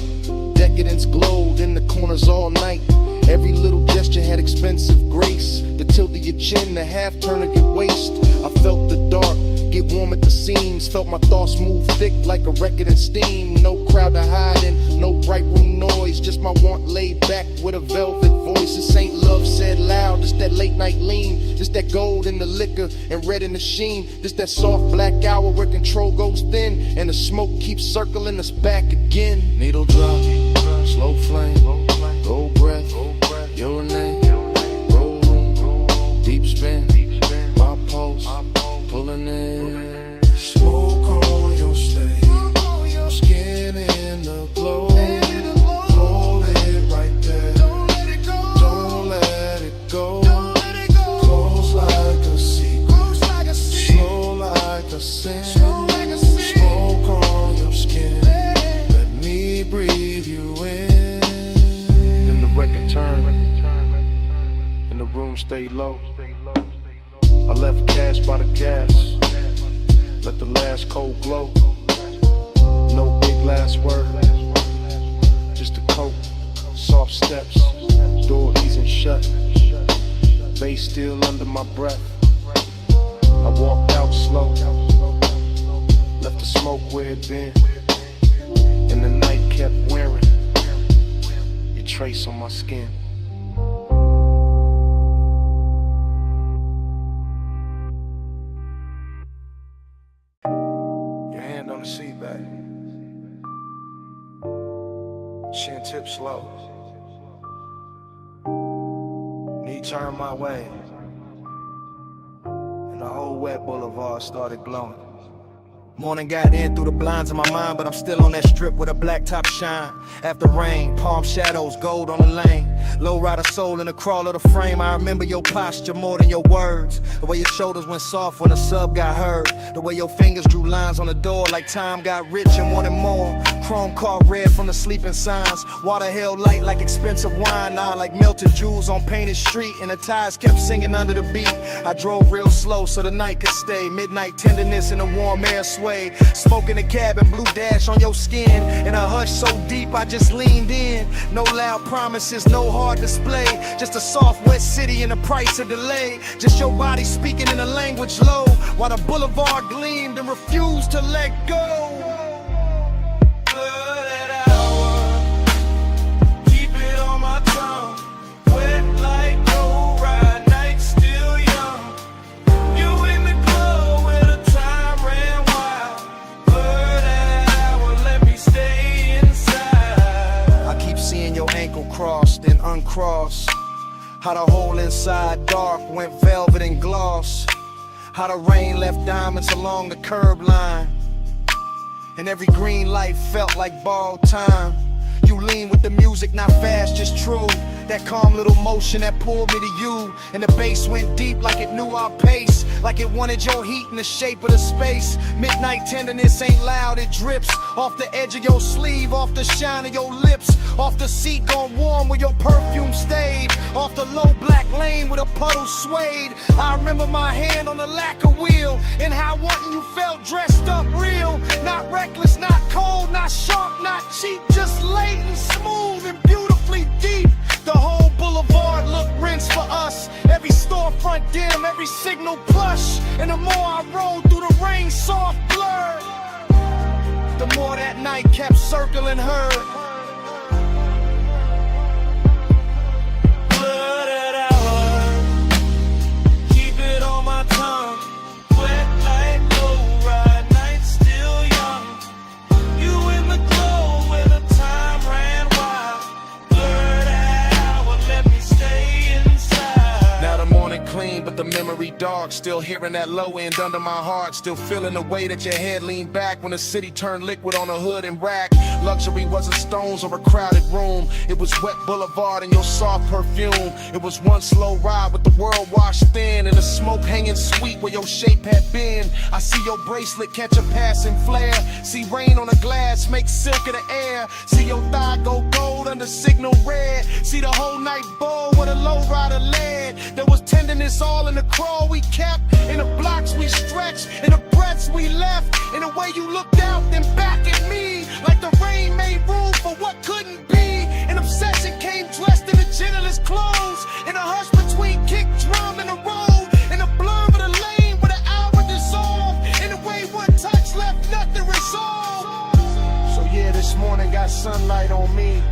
Decadence glowed in the corners all night. Every little gesture had expensive grace. The tilt of your chin, the half turn of your waist. I felt the dark get warm at the seams, felt my thoughts move thick like a record in steam. No crowd to hide in, no bright room noise, just my want laid back with a velvet voice. This ain't love said loud, just that late night lean, just that gold in the liquor and red in the sheen, just that soft black hour where control goes thin and the smoke keeps circling us back again. Needle drop, slow flame, gold breath, your name, roll room, deep spin, my pulse, pulling in. Smoke on your stage, skin in the glow, hold it right there, don't let it go, close like a secret, slow like a sin. Smoke on your skin, let me breathe you in. Then the record turned, and the room stayed low. I left cash by the gas, let the last cold glow. No big last word, just a coat, soft steps, door easing shut, bass still under my breath. I walked out slow, left the smoke where it been, and the night kept wearing your trace on my skin. On the seat back, chin tip slow, knee turned my way, and the whole wet boulevard started glowing. Morning got in through the blinds of my mind, but I'm still on that strip with a black top shine. After rain, palm shadows, gold on the lane. Low rider soul in the crawl of the frame. I remember your posture more than your words. The way your shoulders went soft when the sub got heard. The way your fingers drew lines on the door like time got rich and wanted more. Chrome car red from the sleeping signs. Water held light like expensive wine. Now like melted jewels on painted street. And the tires kept singing under the beat. I drove real slow so the night could stay. Midnight tenderness in the warm air sway. Smoke in the cabin, blue dash on your skin. In a hush so deep I just leaned in. No loud promises, no hard display. Just a soft wet city and the price of delay. Just your body speaking in a language low. While the boulevard gleamed and refused to let go. Crossed and uncrossed. How the whole inside dark went velvet and gloss. How the rain left diamonds along the curb line. And every green light felt like borrowed time. You lean with the music, not fast, just true. That calm little motion that pulled me to you. And the bass went deep like it knew our pace. Like it wanted your heat in the shape of the space. Midnight tenderness ain't loud, it drips off the edge of your sleeve, off the shine of your lips, off the seat gone warm where your perfume stayed, off the low black lane where the puddle swayed. I remember my hand on the lacquer wheel, and how wanting you felt dressed up real. Not reckless, not cold, not sharp, not cheap, just latent, smooth and beautifully deep. The whole boulevard looked rinsed for us. Every storefront dim, every signal plush. And the more I rode through the rain, soft blurred, the more that night kept circling her. Blooded hour, keep it on my tongue. Wet like low ride, night still young. You in the glow where the time ran wild. Blurred hour, let me stay inside. Now the morning clean, but the memory dark. Still hearing that low end under my heart. Still feeling the way that your head leaned back when the city turned liquid on a hood and rack. Luxury wasn't stones or a crowded room. It was wet boulevard and your soft perfume. It was one slow ride with the world washed thin and the smoke hanging sweet where your shape had been. I see your bracelet catch a passing flare. See rain on the glass make silk of the air. See your thigh go gold under signal red. See the whole night bowl where the low rider led. There was tenderness all in the crawl we kept, in the blocks we stretched, in the breaths we left, in the way you looked out then back at me. Like the rain made room for what couldn't be. An obsession came dressed in the gentlest clothes. In a hush between kick drum and the road. In the blur of the lane where the hour dissolved. In the way one touch left nothing resolved. So yeah, this morning got sunlight on me,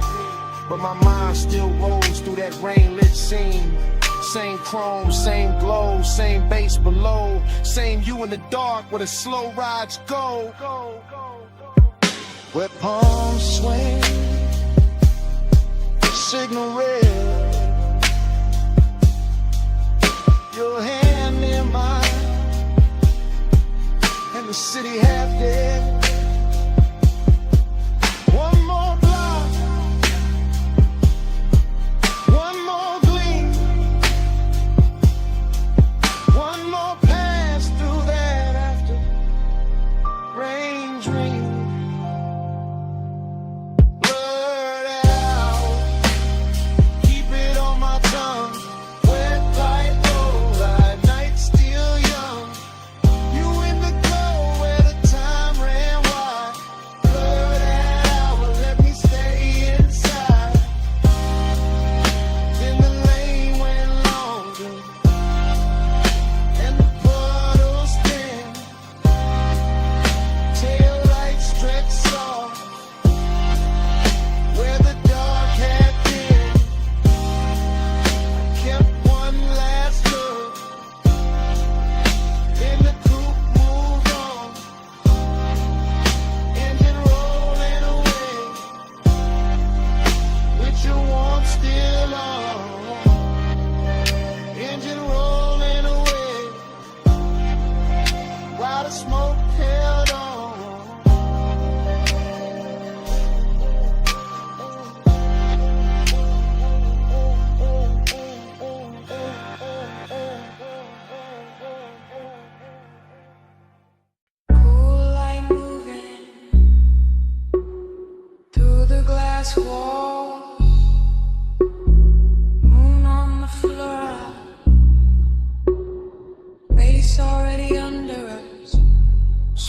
but my mind still rolls through that rain-lit scene. Same chrome, same glow, same bass below. Same you in the dark where the slow rides go. Where palms swing, signal red, your hand in mine, and the city half dead. One more block, one more gleam, one more pass through that after rain dream. Ran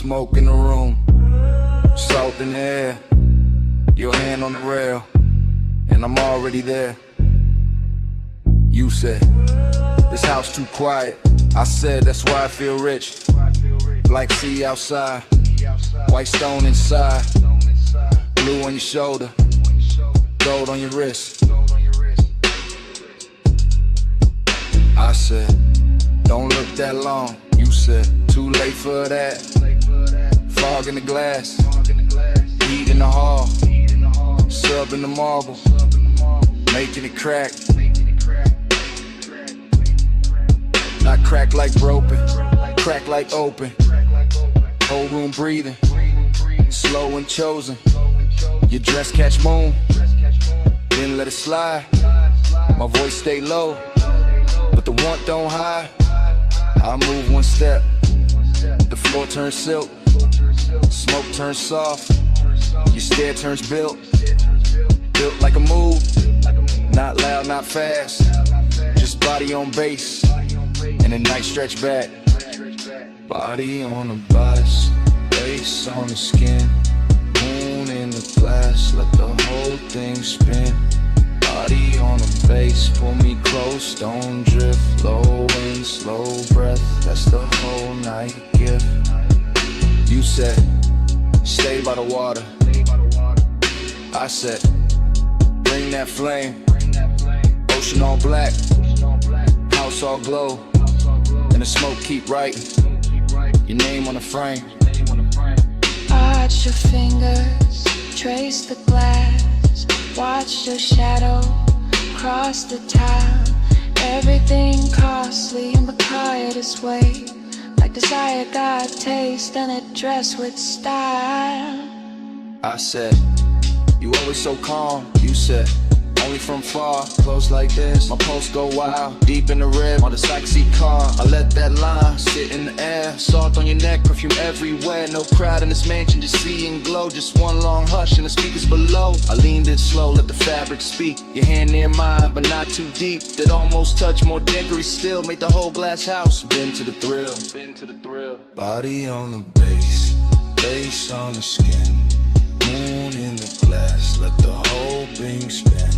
Smoke in the room, salt in the air, your hand on the rail, and I'm already there. You said, this house too quiet. I said, that's why I feel rich. Black sea outside, white stone inside, blue on your shoulder, gold on your wrist. I said, don't look that long. You said, too late for that. Fog in the glass, heat in the hall, sub in the marble, making it crack. Not crack like broken, crack like open. Whole room breathing, slow and chosen. Your dress catch moon, then let it slide. My voice stay low, but the want don't hide. I move one step, the floor turns silk, smoke turns soft, your stare turns built like a move. Not loud, not fast, just body on base, and a nice stretch back. Body on the bus, face on the skin, moon in the glass, let the whole thing spin. Body on the base, pull me close, don't drift. Low and slow breath, that's the whole night gift. You said, stay by the water. I said, bring that flame. Ocean all black, house all glow, and the smoke keep writing your name on the frame. Arch your fingers, trace the glass, watch your shadow cross the tile. Everything costly in the quietest way, like desire got taste and it dressed with style. I said, you always so calm. You said, only from far, close like this. My pulse go wild, deep in the rib, on the backseat car. I let that line sit in the air. Salt on your neck, perfume everywhere. No crowd in this mansion, just see and glow. Just one long hush and the speakers below. I leaned in slow, let the fabric speak. Your hand near mine, but not too deep. That almost touch, more degrees still. Made the whole glass house, been to the thrill. Body on the base, face on the skin, moon in the glass, let the whole thing spin.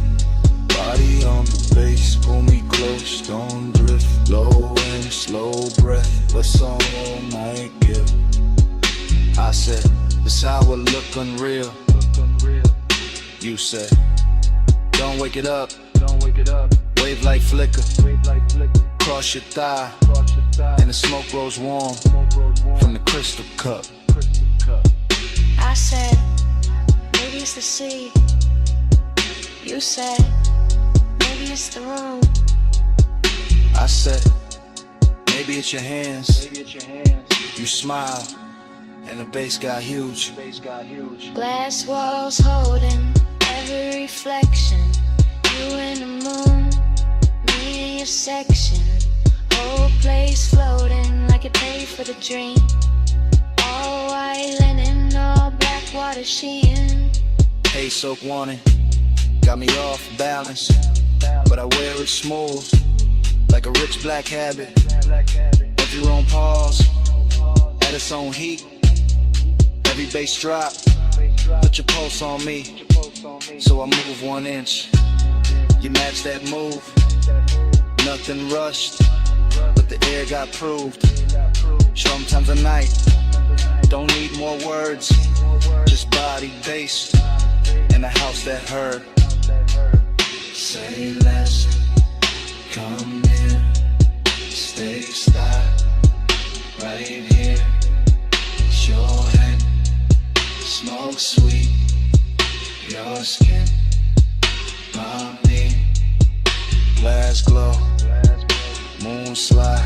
Body on the base, pull me close, don't drift. Low and slow breath, what's on all night give? I said, this hour look unreal. You said, don't wake it up. Wave like flicker, cross your thigh, and the smoke grows warm from the crystal cup. I said, maybe it's the sea. You said, maybe it's the room. I said, maybe it's your hands. You smile, and the bass got huge. Glass walls holding every reflection. You and the moon, me in your section. Whole place floating like it paid for the dream. All white linen, all black water sheen. Hey, soak warning, got me off balance, but I wear it smooth, like a rich black habit. Every room pause, at its own heat. Every bass drop, put your pulse on me, so I move 1 inch. You match that move, nothing rushed, but the air got proved. Sometimes a night, don't need more words, just body, bass, and a house that heard. Say less, come near, stay style, right here. It's your head, smoke sweet, your skin, my knee. Glass glow, moon slide,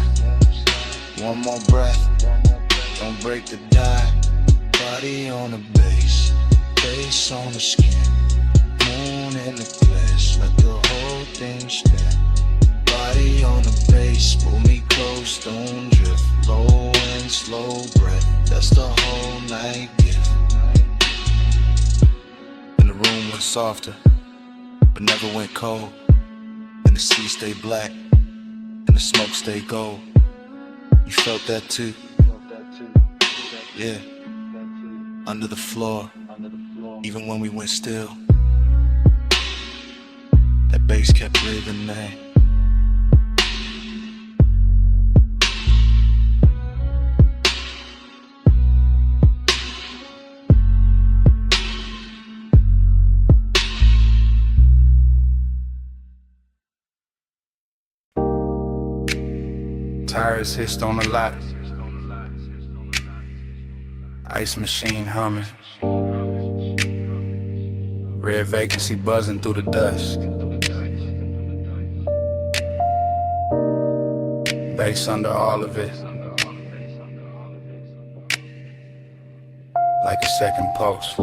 one more breath, don't break the die. Body on the base, face on the skin, moon in the glass, let the whole thing spin. Body on the base, pull me close, don't drift. Low and slow breath, that's the whole night gift. And the room went softer, but never went cold. And the sea stayed black, and the smoke stayed gold. You felt that too? Yeah, under the floor, even when we went still, that bass kept breathing, man. Tires hissed on the lot. Ice machine humming. Red vacancy buzzing through the dusk. Bass under all of it. Like a second pulse.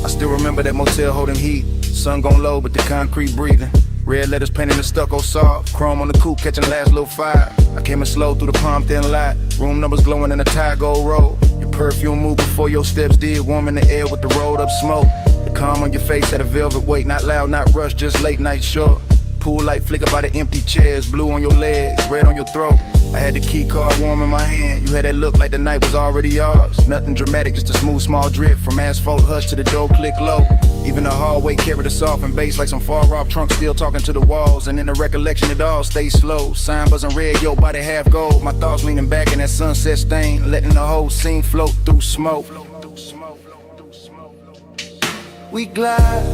I still remember that motel holding heat. Sun gon' low, but the concrete breathing. Red letters painted in stucco soft. Chrome on the coupe catching last little fire. I came in slow through the palm thin light. Room numbers glowing in a tie gold road. Your perfume moved before your steps did. Warm in the air with the rolled up smoke. The calm on your face had a velvet weight. Not loud, not rushed, just late night short. Pool light flicker by the empty chairs. Blue on your legs, red on your throat. I had the key card warm in my hand. You had that look like the night was already yours. Nothing dramatic, just a smooth small drip. From asphalt hush to the door click low. Even the hallway carried a softened bass like some far off trunk still talking to the walls. And in the recollection it all stays slow. Sign buzzing red, your body half gold. My thoughts leaning back in that sunset stain. Letting the whole scene float through smoke. We glide,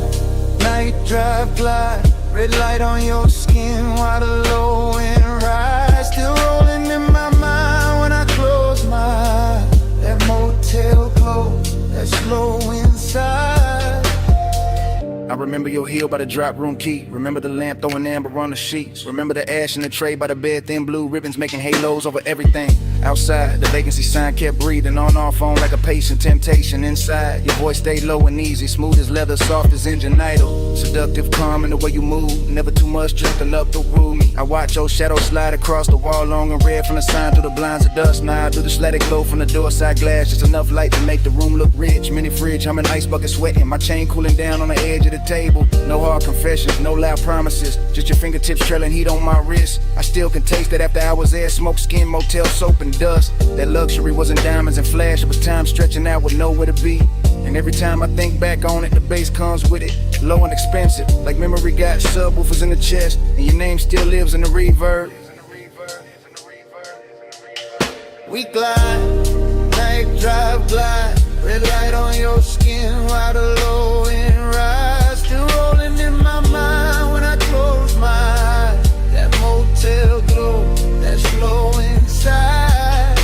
night drive glide. Red light on your skin while the low end rise. Still rolling in my mind when I close my eyes. That motel glow, that slow inside. I remember your heel by the drop room key. Remember the lamp throwing amber on the sheets. Remember the ash in the tray by the bed, thin blue ribbons making halos over everything. Outside, the vacancy sign kept breathing on our phone like a patient temptation. Inside, your voice stayed low and easy, smooth as leather, soft as engine idle. Seductive, calm in the way you move, never too much, just enough to woo me. I watch your shadow slide across the wall, long and red from the sign through the blinds of dust. Now I do the static glow from the door side glass, just enough light to make the room look rich. Mini fridge, I'm an ice bucket sweating, my chain cooling down on the edge of the table. No hard confessions, no loud promises, just your fingertips trailing heat on my wrist. I still can taste that after hours there, smoke, skin, motel, soap and dust. That luxury wasn't diamonds and flash, it was time stretching out with nowhere to be. And every time I think back on it, the bass comes with it, low and expensive, like memory got subwoofers in the chest, and your name still lives in the reverb. We glide, night drive glide. Red light on your skin while the low end rise. Still rolling in my mind when I close my eyes. That motel glow, that slow inside.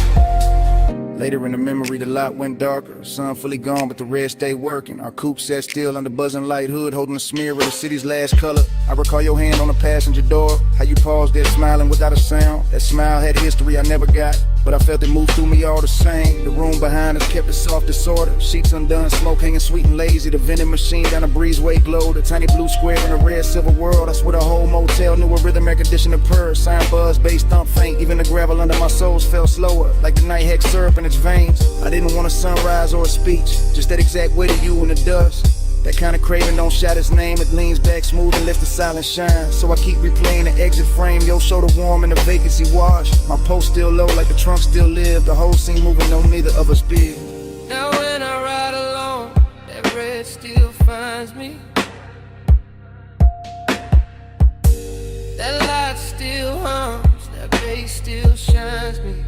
Later in the memory, the lot went darker. Sun fully gone, but the red stayed working. Our coupe sat still under buzzing light hood, holding a smear of the city's last color. I recall your hand on the passenger door, how you paused there smiling without a sound. That smile had history I never got, but I felt it move through me all the same. The room behind us kept it soft disorder. Sheets undone, smoke hanging sweet and lazy. The vending machine down a breezeway glowed. A tiny blue square in a red silver world. I swear the whole motel knew a rhythm air conditioner purr. Sign buzz, bass thump faint. Even the gravel under my soles fell slower, like the night hex syrup in its veins. I didn't want a sunrise or a speech, just that exact weight of you in the dust. That kind of craving don't shout its name. It leans back smooth and lets the silence shine. So I keep replaying the exit frame. Your shoulder warm and the vacancy wash. My post still low like the trunk still live. The whole scene moving, no neither of us big. Now when I ride alone, that red still finds me. That light still hums, that bass still shines me.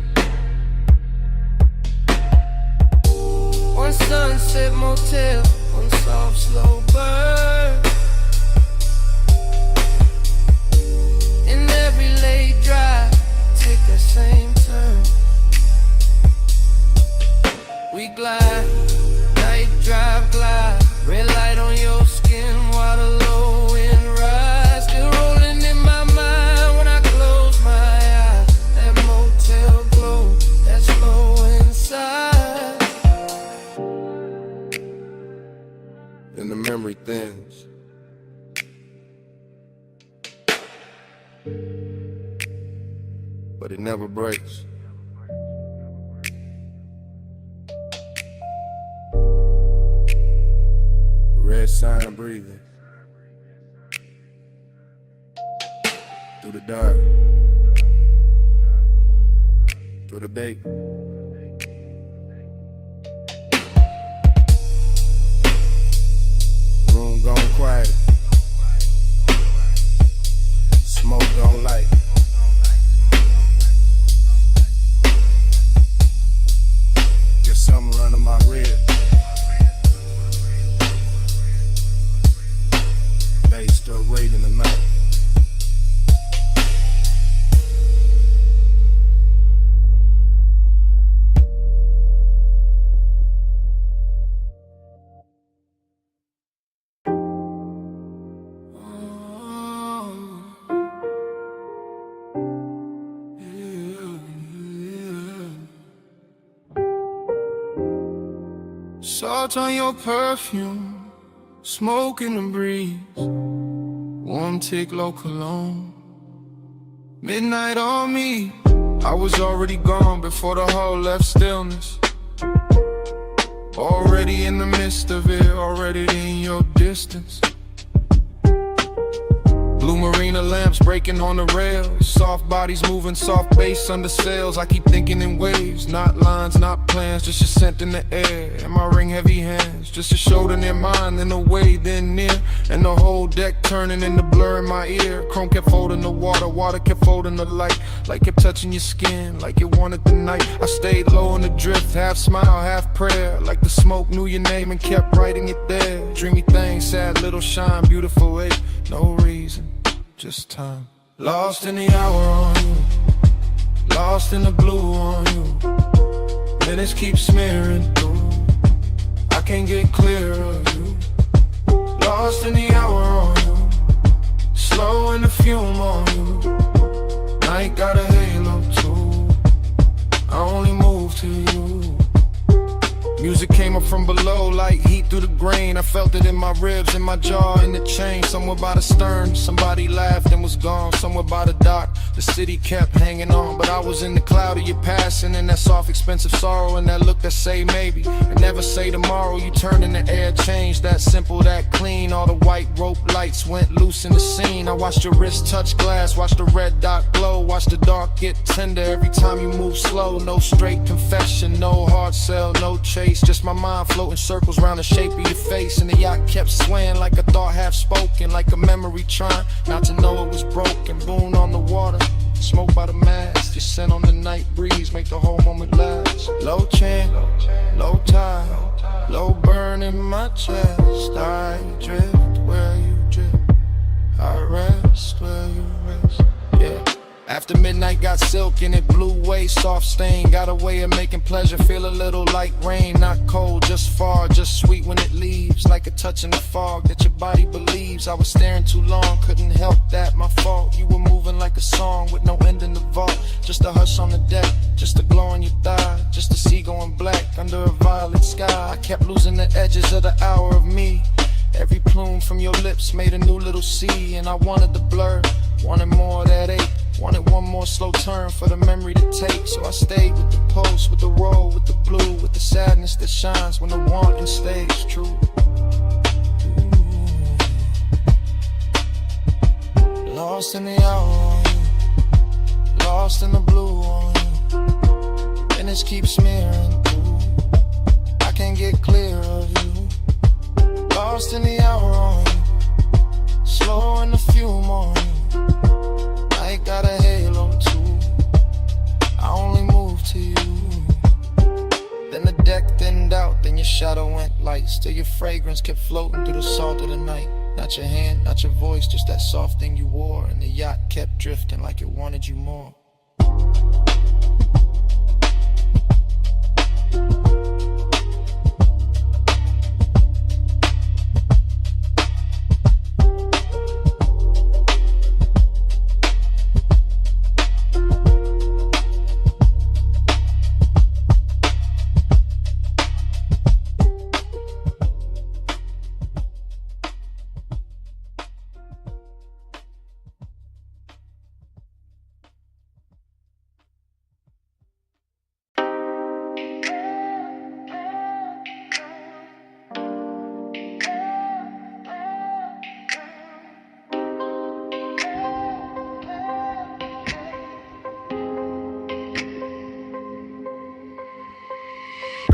One sunset motel, one soft slow burn. In every late drive, take that same turn. We glide, night drive glide. Red light on your skin while the low end rise. Still rolling in my mind when I close my eyes. That motel glow, that slow inside. And the memory thins. But it never breaks. Red sign of breathing. through the dark, through the bait. Room gone quiet, smoke gone light. Get something running my rib. Bass still raiding the night. Salt on your perfume, smoke in the breeze, warm tick low cologne. Midnight on me, I was already gone before the hall left stillness. Already in the midst of it, already in your distance. Blue marina lamps breaking on the rails, soft bodies moving, soft bass under sails. I keep thinking in waves, not lines, not plans, just your scent in the air and my ring heavy hands, just a shoulder near mine, in a way then near, and the whole deck turning into blur in my ear. Chrome kept folding the water, water kept folding the light, like kept touching your skin, like it wanted the night. I stayed low in the drift, half smile, half prayer, like the smoke knew your name and kept writing it there. Dreamy thing, sad little shine, beautiful way, no reason, just time. Lost in the hour on you, lost in the blue on you. Minutes keep smearing through, I can't get clear of you. Lost in the hour on you, slow in the fume on you. Night got a halo too, I only move to you. Music came up from below like heat through the grain. I felt it in my ribs, in my jaw, in the chain. Somewhere by the stern, somebody laughed and was gone. Somewhere by the dock, the city kept hanging on. But I was in the cloud of your passing, and that soft, expensive sorrow, and that look that say maybe, and never say tomorrow. You turned in the air, changed, that simple, that clean. All the white rope lights went loose in the scene. I watched your wrist touch glass, watched the red dot glow, watched the dark get tender every time you move slow. No straight confession, no hard sell, no chase, just my mind floating circles around the shape of your face. And the yacht kept swaying like a thought half spoken, like a memory trying not to know it was broken. Boon on the water, smoke by the mast, your scent on the night breeze make the whole moment last. Low chant, low tide, low burn in my chest. I drift where you drift, I rest where you rest. Yeah. After midnight got silk and it blew away, soft stain got a way of making pleasure feel a little like rain. Not cold, just far, just sweet when it leaves, like a touch in the fog that your body believes. I was staring too long, couldn't help that, my fault. You were moving like a song with no end in the vault. Just a hush on the deck, just a glow on your thigh, just a sea going black under a violet sky. I kept losing the edges of the hour of me. Every plume from your lips made a new little sea, and I wanted the blur, wanted more of that ache, wanted one more slow turn for the memory to take. So I stayed with the pulse, with the roll, with the blue, with the sadness that shines when the wanting stays true. Ooh. Lost in the hour on you, lost in the blue on you. Minutes keep smearing through, I can't get clear of you. Lost in the hour on you, slow in the fume on you. I got a halo too, I only move to you. Then the deck thinned out, then your shadow went light. Still your fragrance kept floating through the salt of the night. Not your hand, not your voice, just that soft thing you wore. And the yacht kept drifting like it wanted you more.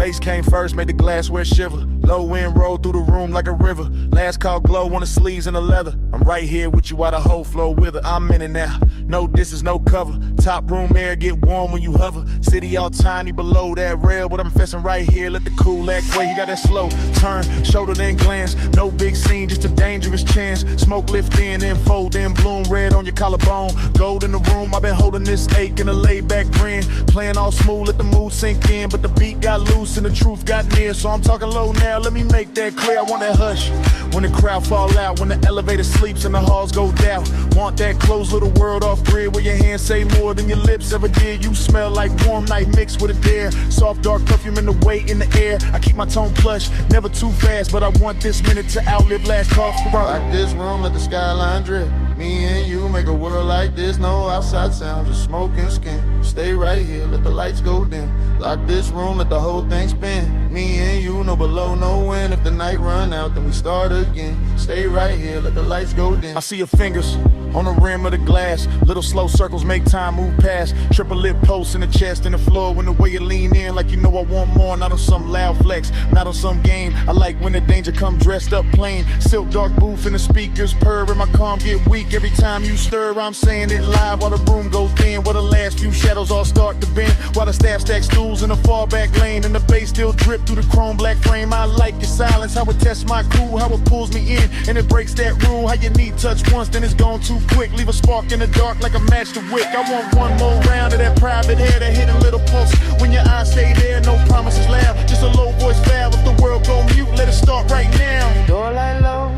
Bass came first, made the glassware shiver. Low wind rolled through the room like a river. Last call glow on the sleeves and the leather. I'm right here with you while the whole floor wither. I'm in it now, no distance, no cover. Top room air get warm when you hover. City all tiny below that rail, but I'm fessin' right here. Let the cool act way. You got that slow turn, shoulder then glance. No big scene, just a dangerous chance. Smoke lift in, then fold in, bloom red on your collarbone. Gold in the room, I've been holding this ache in a laid back grin. Playing all smooth, let the mood sink in, but the beat got loose and the truth got near. So I'm talking low now, let me make that clear. I want that hush when the crowd fall out, when the elevator sleeps and the halls go down. Want that closed little world off grid where your hands say more than your lips ever did. You smell like warm night mixed with a dare. Soft dark perfume in the weight in the air. I keep my tone plush, never too fast, but I want this minute to outlive last call for rock. Like this room, let the skyline drip. Me and you make a world like this. No outside sound, just smoke and skin. Stay right here, let the lights go dim. Lock this room, let the whole thing spin. Me and you, no below, no wind. If the night run out, then we start again. Stay right here, let the lights go dim. I see your fingers on the rim of the glass. Little slow circles make time move past. Triple lip posts in the chest and the floor. When the way you lean in like you know I want more. Not on some loud flex, not on some game. I like when the danger come dressed up plain. Silk dark booth and the speakers purr and my calm get weak. Every time you stir, I'm saying it live while the room goes thin. While the last few shadows all start to bend. While the staff stack stools in the far back lane. And the bass still drip through the chrome black frame. I like your silence, how it tests my crew. How it pulls me in and it breaks that rule. How your knee touch once, then it's gone too quick. Leave a spark in the dark like a match to wick. I want one more round of that private hair, that hidden little pulse. When your eyes stay there, no promises loud. Just a low voice valve. If the world go mute, let it start right now. Door light low,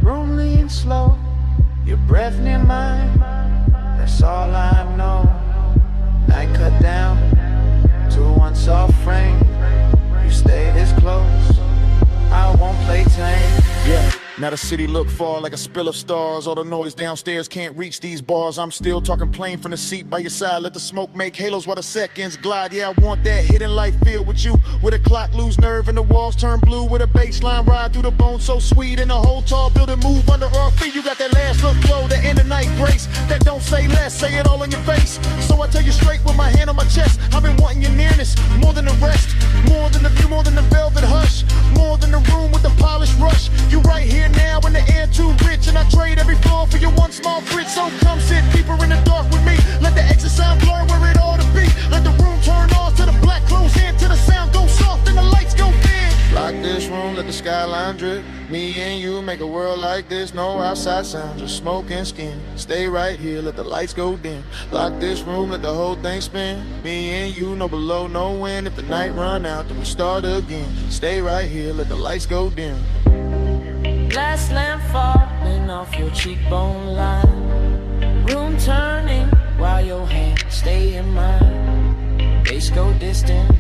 room lean slow. Your breath near mine, that's all I know. Night cut down to one soft frame. You stay this close, I won't play tame. Yeah. Now the city look far like a spill of stars. All the noise downstairs can't reach these bars. I'm still talking plain from the seat by your side. Let the smoke make halos while the seconds glide. Yeah, I want that hidden light feel with you. With a clock lose nerve and the walls turn blue. With a bass line ride through the bones so sweet. And the whole tall building move under our feet. You got that last look flow, that end of night grace. That don't say less, say it all in your face. So I tell you straight with my hand on my chest. I've been wanting your nearness, more than the rest. More than the view, more than the velvet hush. More than the room with the polished rush. You right here now in the air too rich, and I trade every floor for your one small fridge. So come sit deeper in the dark with me. Let the exit sound blur where it ought to be. Let the room turn off to the black close in, till the sound go soft and the lights go dim. Lock this room, let the skyline drip. Me and you make a world like this. No outside sound, just smoke and skin. Stay right here, let the lights go dim. Lock this room, let the whole thing spin. Me and you, no below, no wind. If the night run out, then we start again. Stay right here, let the lights go dim. Glass lamp falling off your cheekbone line. Room turning while your hands stay in mine. Bass go distant,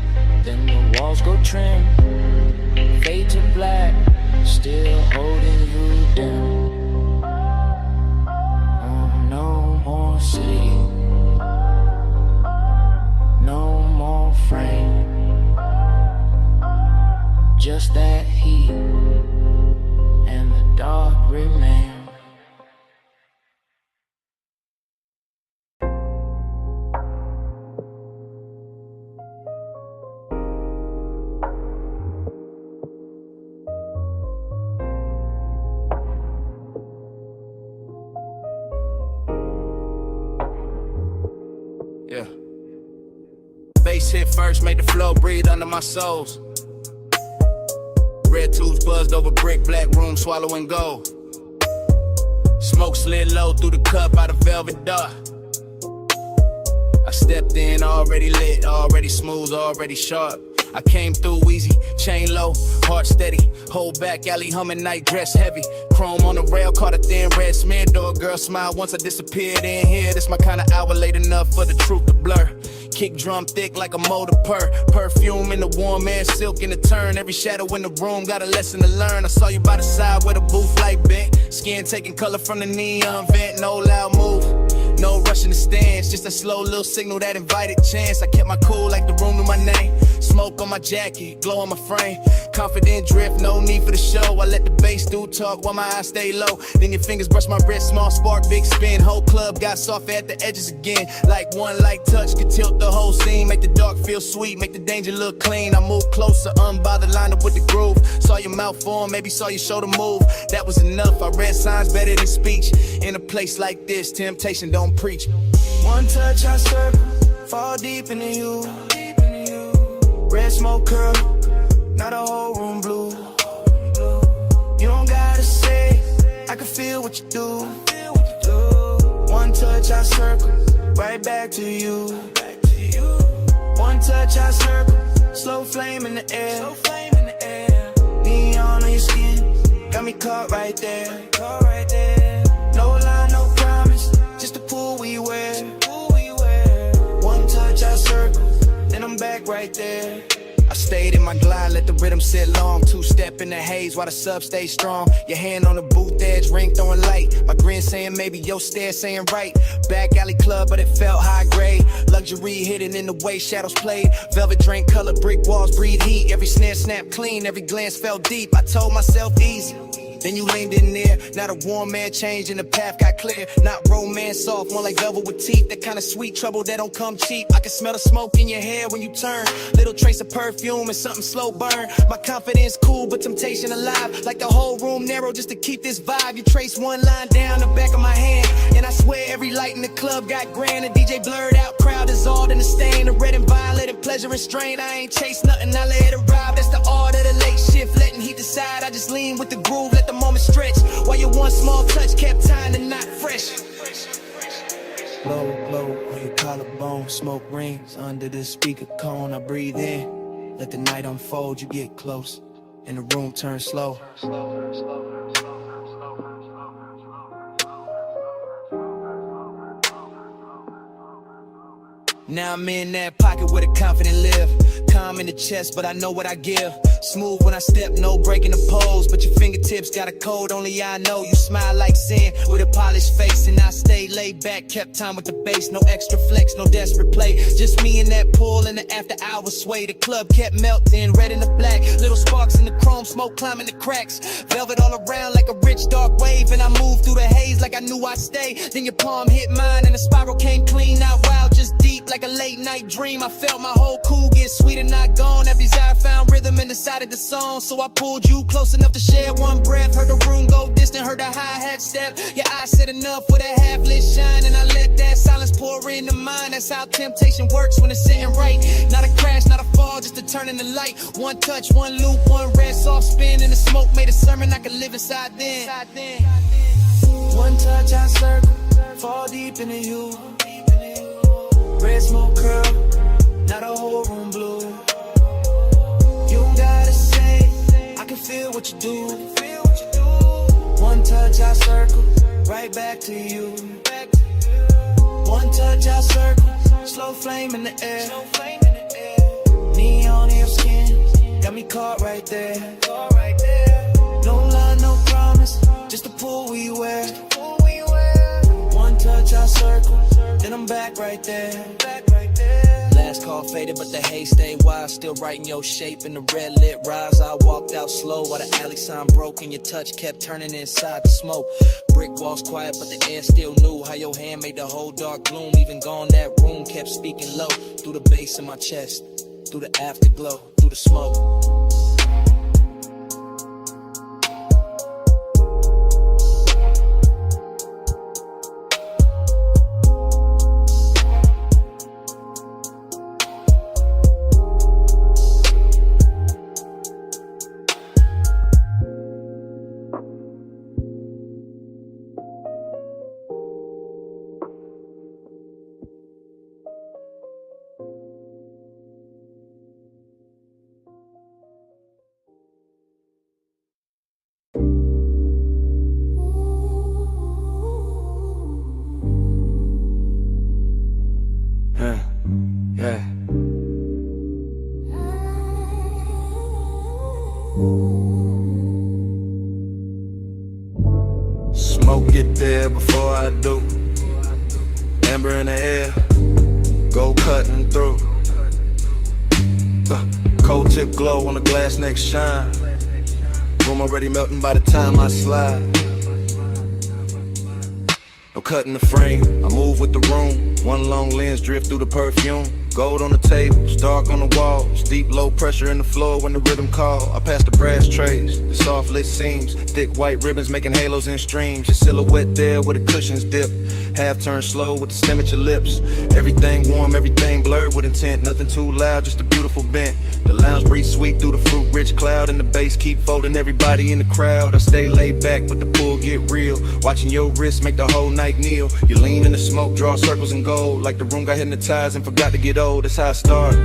then the walls go trim. Fade to black, still holding you down. Oh, no more city, no more frame. Just that heat and the dark remain. Yeah. Bass hit first, made the flow breathe under my soles. Red tubes buzzed over brick, black room swallowing gold. Smoke slid low through the cup out of velvet dark. I stepped in already lit, already smooth, already sharp. I came through easy, chain low, heart steady. Hold back, alley humming, night dress heavy. Chrome on the rail, caught a thin red smear. Door girl smile once I disappeared in here. This my kind of hour, late enough for the truth to blur. Kick drum thick like a motor purr. Perfume in the warm air, silk in the turn. Every shadow in the room got a lesson to learn. I saw you by the side where the booth light bent. Skin taking color from the neon vent. No loud move, no rushing the stands. Just a slow little signal that invited chance. I kept my cool like the room knew my name. Smoke on my jacket, glow on my frame. Confident drift, no need for the show. I let the bass do talk while my eyes stay low. Then your fingers brush my wrist, small spark, big spin. Whole club got soft at the edges again. Like one light touch could tilt the whole scene. Make the dark feel sweet, make the danger look clean. I move closer, unbothered, line up with the groove. Saw your mouth form, maybe saw your shoulder move. That was enough, I read signs better than speech. In a place like this, temptation don't preach. One touch, I circle, fall deep into you. Red smoke curl, now the whole room blue. You don't gotta say, I can feel what you do. One touch, I circle, right back to you. One touch, I circle, slow flame in the air. Neon on your skin, got me caught right there. No lie, no promise, just the pool we wear. One touch, I circle, then I'm back right there. I stayed in my glide, let the rhythm sit long. Two-step in the haze while the sub stays strong. Your hand on the booth edge, ring throwing light. My grin saying maybe, your stare saying right. Back alley club, but it felt high grade. Luxury hidden in the way shadows played. Velvet drink color, brick walls breathe heat. Every snare snapped clean, every glance felt deep. I told myself easy. Then you leaned in there, now the warm man changed and the path got clear. Not romance soft, more like velvet with teeth. That kind of sweet trouble that don't come cheap. I can smell the smoke in your hair when you turn. Little trace of perfume and something slow burn. My confidence cool, but temptation alive. Like the whole room narrow just to keep this vibe. You trace one line down the back of my hand, and I swear every light in the club got grand. The DJ blurred out, crowd dissolved in the stain. The red and violet and pleasure and strain. I ain't chase nothing, I let it arrive. That's the art of the late shift, letting heat decide. I just lean with the groove, let the moment stretch. While your one small touch kept tying the knot fresh. Blow, blow on your collarbone, smoke rings under the speaker cone. I breathe in, let the night unfold. You get close, and the room turns slow. Now I'm in that pocket where the confident live. Calm in the chest, but I know what I give. Smooth when I step, no breaking the pose. But your fingertips got a code, only I know. You smile like sin with a polished face. And I stay laid back, kept time with the bass. No extra flex, no desperate play. Just me in that pool in the after hours sway. The club kept melting, red and the black. Little sparks in the chrome, smoke climbing the cracks. Velvet all around like a rich dark wave. And I moved through the haze like I knew I'd stay. Then your palm hit mine and the spiral came clean. Not wild, just deep like a late night dream. I felt my whole cool get sweet and not gone. That desire found rhythm in the side of the song. So I pulled you close enough to share one breath. Heard the room go distant, heard the hi-hat step. Your eyes said enough with a half-lit shine. And I let that silence pour into mine. That's how temptation works when it's sitting right. Not a crash, not a fall, just a turn in the light. One touch, one loop, one red soft spin. And the smoke made a sermon I could live inside then. One touch, I circle, fall deep into you. Red smoke curl, now the whole room blue. You don't gotta say, I can feel what you do. One touch, I circle, right back to you. One touch, I circle, slow flame in the air. Neon in your skin, got me caught right there. No lie, no promise, just the pool we wear. One touch, I circle, then I'm back right there. Last call faded, but the haze stayed wild. Still writing your shape in the red lit rise. I walked out slow while the alley sign broke and your touch kept turning inside the smoke. Brick walls quiet, but the air still knew how your hand made the whole dark gloom. Even gone, that room kept speaking low. Through the bass in my chest, through the afterglow, through the smoke. Yeah. Smoke get there before I do. Amber in the air, go cutting through. Cold tip glow on the glass next shine. Room already melting by the time I slide. No cutting the frame, I move with the room. One long lens drift through the perfume. Gold on the tables, dark on the walls. Deep low pressure in the floor when the rhythm call. I pass the brass trays, the soft lit seams. Thick white ribbons making halos in streams. Your silhouette there where the cushions dip. Half turn slow with the stem at your lips. Everything warm, everything blurred with intent. Nothing too loud, just a beautiful bent. The lounge breeze sweet through the fruit rich cloud. And the bass keep folding everybody in the crowd. I stay laid back but the pool get real. Watching your wrist make the whole night kneel. You lean in the smoke, draw circles in gold. Like the room got hypnotized and forgot to get old. That's how I start.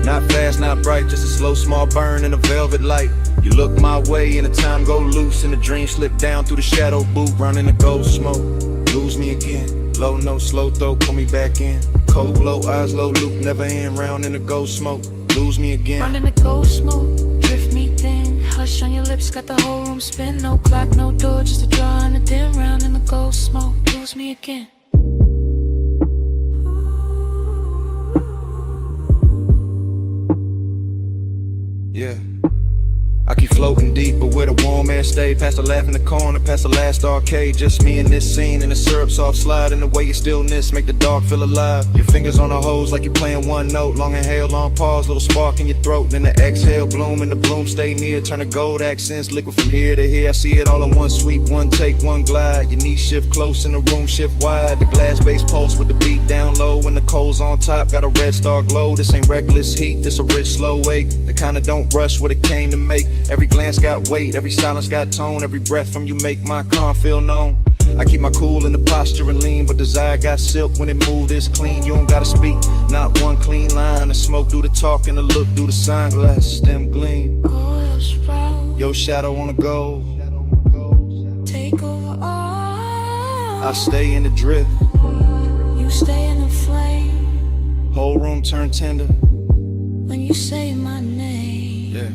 Not fast, not bright, just a slow small burn in a velvet light. You look my way and the time go loose. And the dream slip down through the shadow boot. Running the gold smoke, lose me again. Low note, slow throat, pull me back in. Cold glow, eyes low, loop, never end. Round in the gold smoke, lose me again. Running the gold smoke, drift me thin. Hush on your lips, got the whole room spin. No clock, no door, just a draw and a dim. Round in the gold smoke, lose me again. Yeah, I keep floating deep, but where the warm air stay. Past the laugh in the corner, past the last arcade. Just me and this scene, and the syrup soft slide. And the way your stillness make the dark feel alive. Your fingers on the hose like you're playing one note. Long inhale, long pause, little spark in your throat. Then the exhale, bloom, and the bloom stay near. Turn the gold accents, liquid from here to here. I see it all in one sweep, one take, one glide. Your knees shift close and the room shift wide. The glass base pulse with the beat down low. And the coals on top, got a red star glow. This ain't reckless heat, this a rich slow wake. The kinda don't rush what it came to make. Every glance got weight, every silence got tone. Every breath from you make my calm feel known. I keep my cool in the posture and lean, but desire got silk when it moved is clean. You don't gotta speak, not one clean line. The smoke do the talk and the look do the sunglasses, them gleam. Your shadow on the gold. Take over all. I stay in the drift. You stay in the flame. Whole room turn tender when you say my name. Yeah.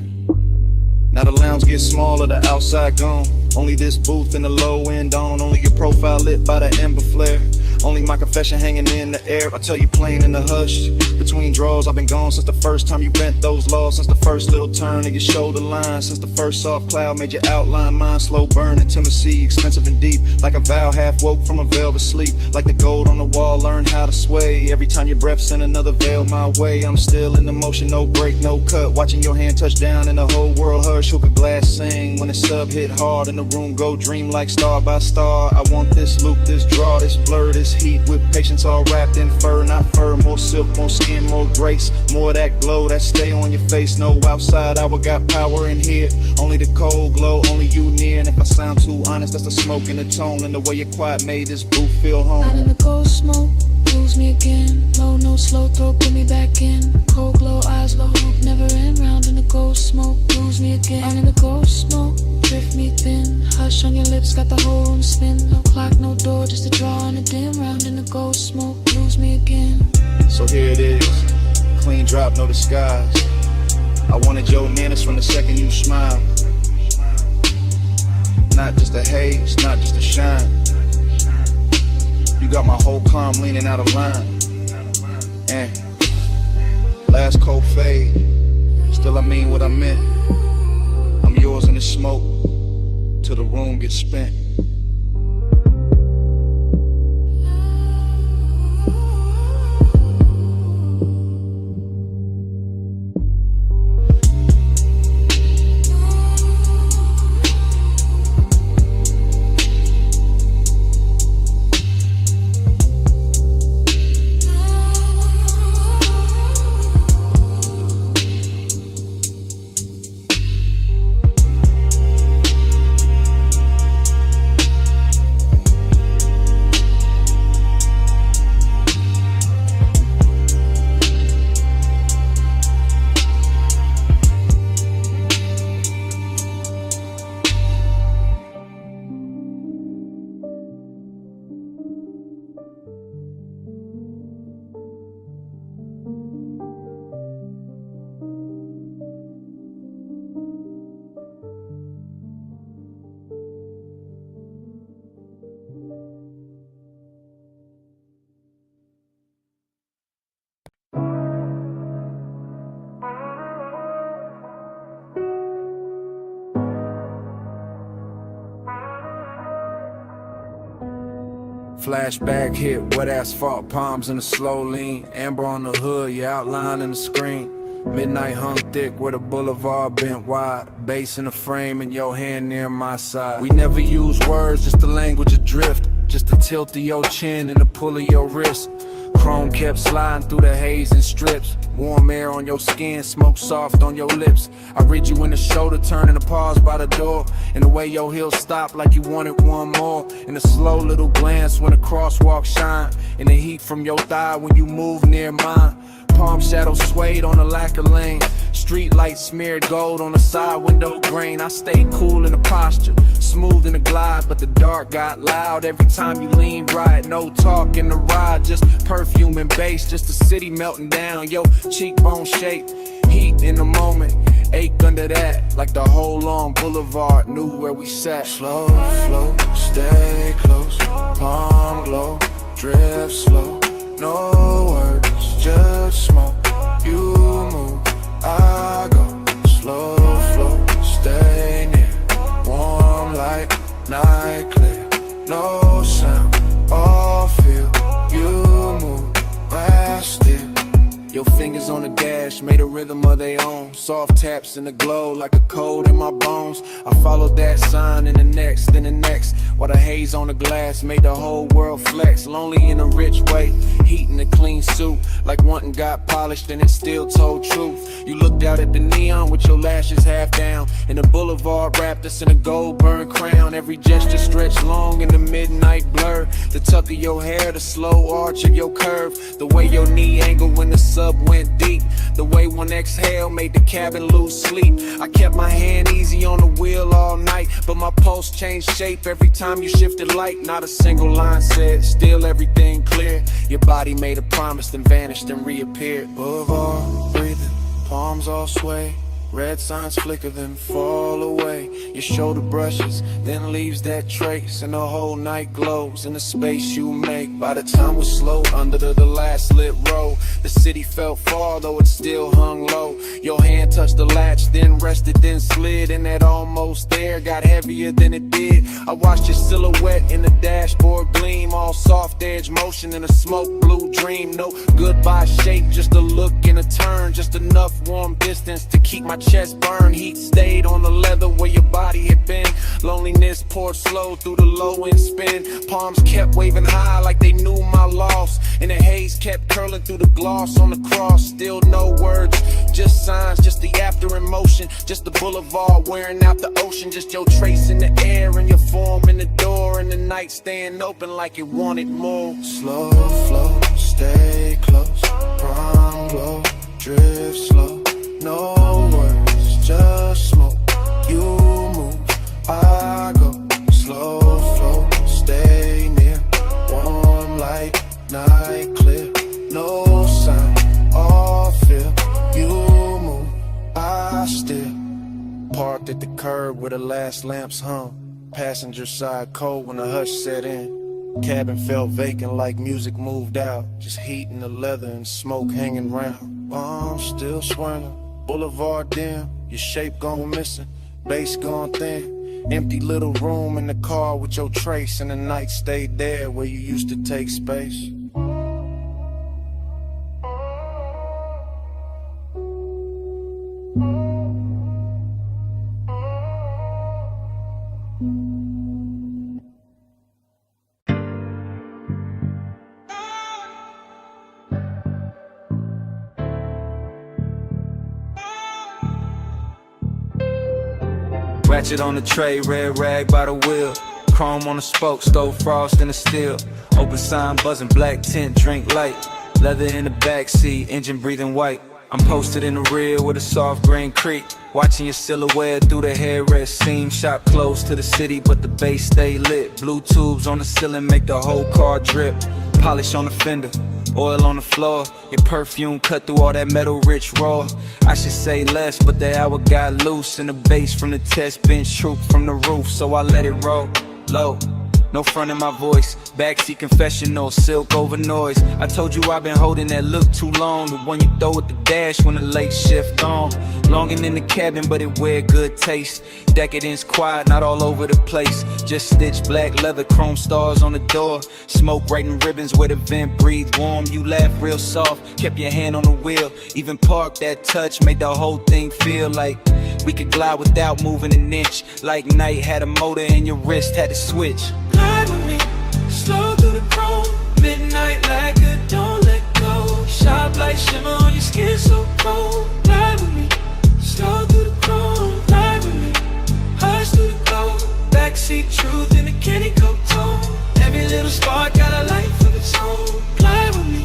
Now the lounge gets smaller, the outside gone. Only this booth and the low end on. Only your profile lit by the ember flare. Only my confession hanging in the air. I tell you plain in the hush. Between draws, I've been gone since the first time you bent those laws. Since the first little turn of your shoulder line. Since the first soft cloud made your outline mine. Slow burn, intimacy, expensive and deep. Like a vow half woke from a velvet sleep. Like the gold on the wall, learn how to sway. Every time your breath send another veil my way. I'm still in the motion, no break, no cut. Watching your hand touch down and the whole world hush. Hook a glass sing when the sub hit hard. And the room go dream like star by star. I want this loop, this draw, this blur, this heat with patience all wrapped in fur, not fur. More silk, more skin, more grace. More of that glow that stay on your face. No outside hour got power in here. Only the cold glow, only you near. And if I sound too honest, that's the smoke and the tone. And the way your quiet made this booth feel home. Out in the cold smoke, lose me again. Low note, slow throat, put me back in. Cold glow, eyes low, never end. Round in the cold smoke, lose me again. Out in the cold smoke, drift me thin. Hush on your lips, got the whole room spin. No clock, no door, just a draw and a dim. Round in the cold smoke, lose me again. So here it is, clean drop, no disguise. I wanted your manners from the second you smile. Not just a haze, not just a shine. You got my whole calm leaning out of line. And last cold fade, still I mean what I meant. I'm yours in the smoke, till the room gets spent. Flashback hit, wet asphalt, palms in a slow lean. Amber on the hood, your outline in the screen. Midnight hung thick where the boulevard bent wide. Bass in the frame and your hand near my side. We never use words, just the language adrift. Just the tilt of your chin and the pull of your wrist. Chrome kept sliding through the haze and strips. Warm air on your skin, smoke soft on your lips. I read you in the shoulder, turning to pause by the door. And the way your heels stop like you wanted one more. And a slow little glance when the crosswalk shine. And the heat from your thigh when you move near mine. Palm shadows swayed on the lacquer lane. Street lights smeared gold on the side window grain. I stayed cool in the posture, smooth in the glide, but the dark got loud every time you lean right. No talk in the ride, just perfume and bass, just the city melting down. Yo, cheekbone shape, heat in the moment, ache under that, like the whole long boulevard knew where we sat. Slow flow, stay close, palm glow, drift slow, no words, just smoke. You move, I go, slow flow, stay near, warm like night clear, no sound, all feel. You move, I still. Your fingers on the dash made a rhythm of their own. Soft taps in the glow like a cold in my bones. I followed that sign in the next, then the next. While the haze on the glass made the whole world flex. Lonely in a rich way, heat in a clean suit. Like one got polished and it still told truth. You looked out at the neon with your lashes half down. And the boulevard wrapped us in a gold burned crown. Every gesture stretched long in the midnight blur. The tuck of your hair, the slow arch of your curve. The way your knee angled when the sub went deep. The way one exhale made the cabin lose sleep. I kept my hand easy on the wheel all night, but my pulse changed shape every time you shifted light. Not a single line said, still everything clear. Your body made a promise, then vanished and reappeared. Boulevard, breathing, palms all sway. Red signs flicker, then fall away. Your shoulder brushes, then leaves that trace. And the whole night glows in the space you make. By the time we're slow under the last lit row, the city felt far, though it still hung low. Your hand touched the latch, then rested, then slid. And that almost there got heavier than it did. I watched your silhouette in the dashboard gleam. All soft edge motion in a smoke blue dream. No goodbye shape, just a look and a turn. Just enough warm distance to keep my chest burn. Heat stayed on the leather where your body had been. Loneliness poured slow through the low end spin. Palms kept waving high like they knew my loss. And the haze kept curling through the gloss on the cross. Still no words, just signs, just the after emotion. Just the boulevard wearing out the ocean. Just your trace in the air and your form in the door. And the night staying open like it wanted more. Slow flow, stay close, prime glow, drift slow, no words, just smoke. You move, I go, slow flow, stay near, warm light, night clear, no sound, all feel. You move, I still. Parked at the curb where the last lamps hung. Passenger side cold when the hush set in. Cabin felt vacant like music moved out. Just heat in the leather and smoke hanging round. Bombs still swirling, boulevard dim. Your shape gone missing, bass gone thin. Empty little room in the car with your trace. And the night stayed there where you used to take space. Ratchet on the tray, red rag by the wheel. Chrome on the spoke, stove frost in the steel. Open sign buzzing, black tint, drink light. Leather in the backseat, engine breathing white. I'm posted in the rear with a soft green creek. Watching your silhouette through the headrest seam. Shop close to the city, but the base stay lit. Blue tubes on the ceiling make the whole car drip. Polish on the fender, oil on the floor. Your perfume cut through all that metal rich raw. I should say less, but the hour got loose. And the bass from the test bench troop from the roof, so I let it roll low. No front in my voice, backseat confessional, silk over noise. I told you I've been holding that look too long. The one you throw at the dash when the late shift on. Longing in the cabin, but it wear good taste. Decadence quiet, not all over the place. Just stitched black leather, chrome stars on the door. Smoke writing ribbons where the vent breathe warm. You laugh real soft, kept your hand on the wheel. Even parked that touch, made the whole thing feel like we could glide without moving an inch. Like night had a motor and your wrist had to switch. Glide with me, slow through the chrome. Midnight like a don't let go. Sharp light shimmer on your skin so cold. Glide with me, slow through the chrome. Glide with me, hush through the glow. Backseat truth in a candy coat tone. Every little spark got a life of its own. Glide with me,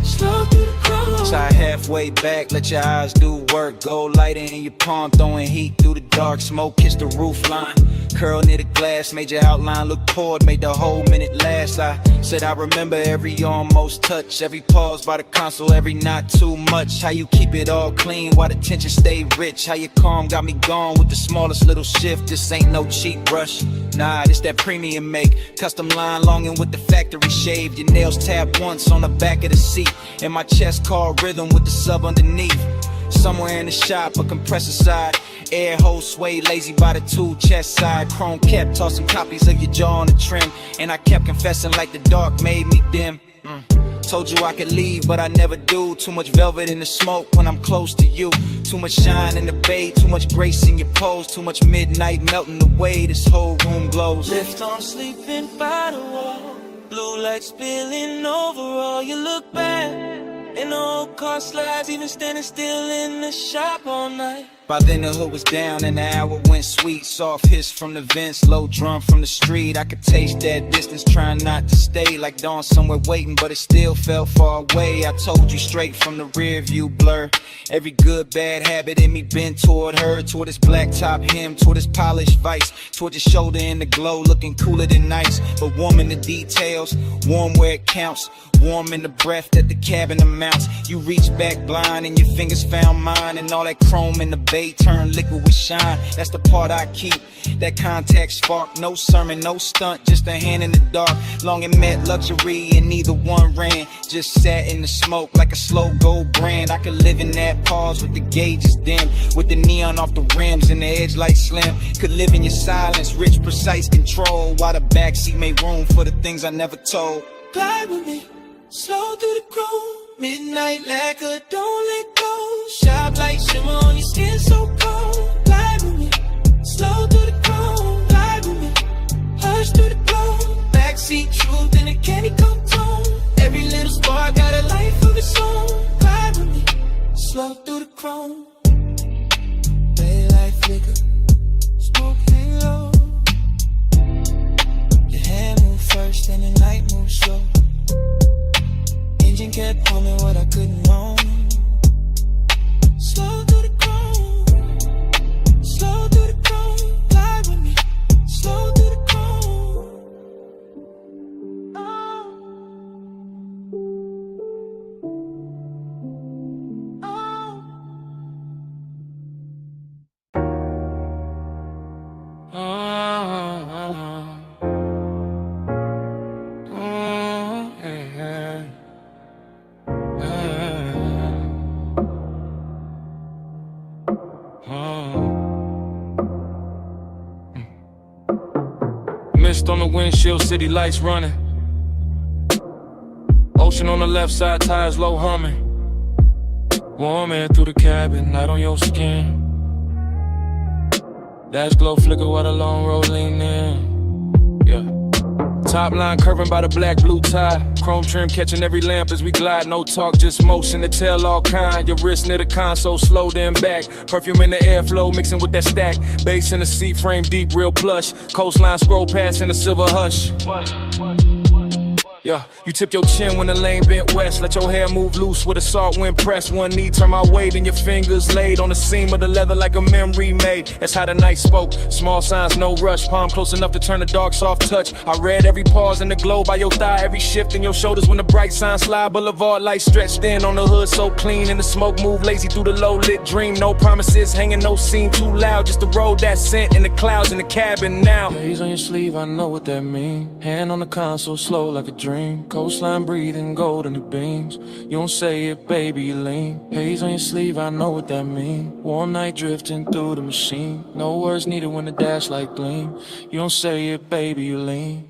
slow through the chrome. Side halfway back, let your eyes do work. Gold lighter in your palm, throwing heat through the dark. Smoke kiss the roof line. Curl near the glass, made your outline look poured, made the whole minute last. I said I remember every almost touch, every pause by the console, every not too much. How you keep it all clean while the tension stay rich. How you calm got me gone with the smallest little shift. This ain't no cheap brush, nah, this that premium make. Custom line longing with the factory shaved. Your nails tapped once on the back of the seat, and my chest called rhythm with the sub underneath. Somewhere in the shop, a compressor side, air hole sway lazy by the tool chest side. Chrome kept tossing copies of your jaw on the trim, and I kept confessing like the dark made me dim. Told you I could leave, but I never do. Too much velvet in the smoke when I'm close to you. Too much shine in the bay, too much grace in your pose. Too much midnight melting away, this whole room glows. Lift on sleeping by the wall. Blue light spilling over all. You look back and the old car slides, even standing still in the shop all night. By then the hood was down and the hour went sweet. Soft hiss from the vents, low drum from the street. I could taste that distance, trying not to stay. Like dawn somewhere waiting, but it still felt far away. I told you straight from the rear view blur. Every good bad habit in me bent toward her. Toward this black top hem, toward this polished vice. Toward your shoulder in the glow, looking cooler than nice. But warm in the details, warm where it counts. Warm in the breath that the cabin amounts. You reach back blind and your fingers found mine. And all that chrome in the bay turned liquid with shine. That's the part I keep, that contact spark. No sermon, no stunt, just a hand in the dark. Long and met luxury and neither one ran. Just sat in the smoke like a slow gold brand. I could live in that pause with the gauges dim, with the neon off the rims and the edge light slim. Could live in your silence, rich, precise control, while the backseat made room for the things I never told. Glide with me, slow through the chrome. Midnight lacquer, don't let go. Sharp light shimmer on your skin so cold. Glide with me, slow through the chrome. Glide with me, hush through the glow. Backseat truth in a candy coat tone. Every little spark got a life of its own. Glide with me, slow through the chrome. Daylight flicker, smoke hang low. Your hand move first and the night move slow. Engine kept humming what I couldn't know. Slow through the chrome, slow through the chrome. Glide with me, slow through the chrome. Mist on the windshield, city lights running. Ocean on the left side, tires low humming. Warm air through the cabin, light on your skin. Dash glow flicker while the long road lean in. Yeah. Top line curving by the black blue tie. Chrome trim catching every lamp as we glide. No talk, just motion to tell all kind. Your wrist near the console, slow then back. Perfume in the airflow, mixing with that stack. Bass in the seat, frame deep, real plush. Coastline scroll past in a silver hush. Yeah, you tip your chin when the lane bent west. Let your hair move loose with a salt wind press. One knee turn my way, then your fingers laid on the seam of the leather like a memory made. That's how the night spoke. Small signs, no rush. Palm close enough to turn the dark soft touch. I read every pause in the glow by your thigh, every shift in your shoulders when the bright signs slide. Boulevard lights stretched in on the hood, so clean. And the smoke move lazy through the low lit dream. No promises, hanging no scene too loud. Just the road that sent in the clouds in the cabin now. Haze on your sleeve, I know what that mean. Hand on the console, slow like a dream. Coastline breathing gold in the beams. You don't say it, baby, you lean. Haze on your sleeve, I know what that mean. Warm night drifting through the machine. No words needed when the dash light gleam. You don't say it, baby, you lean.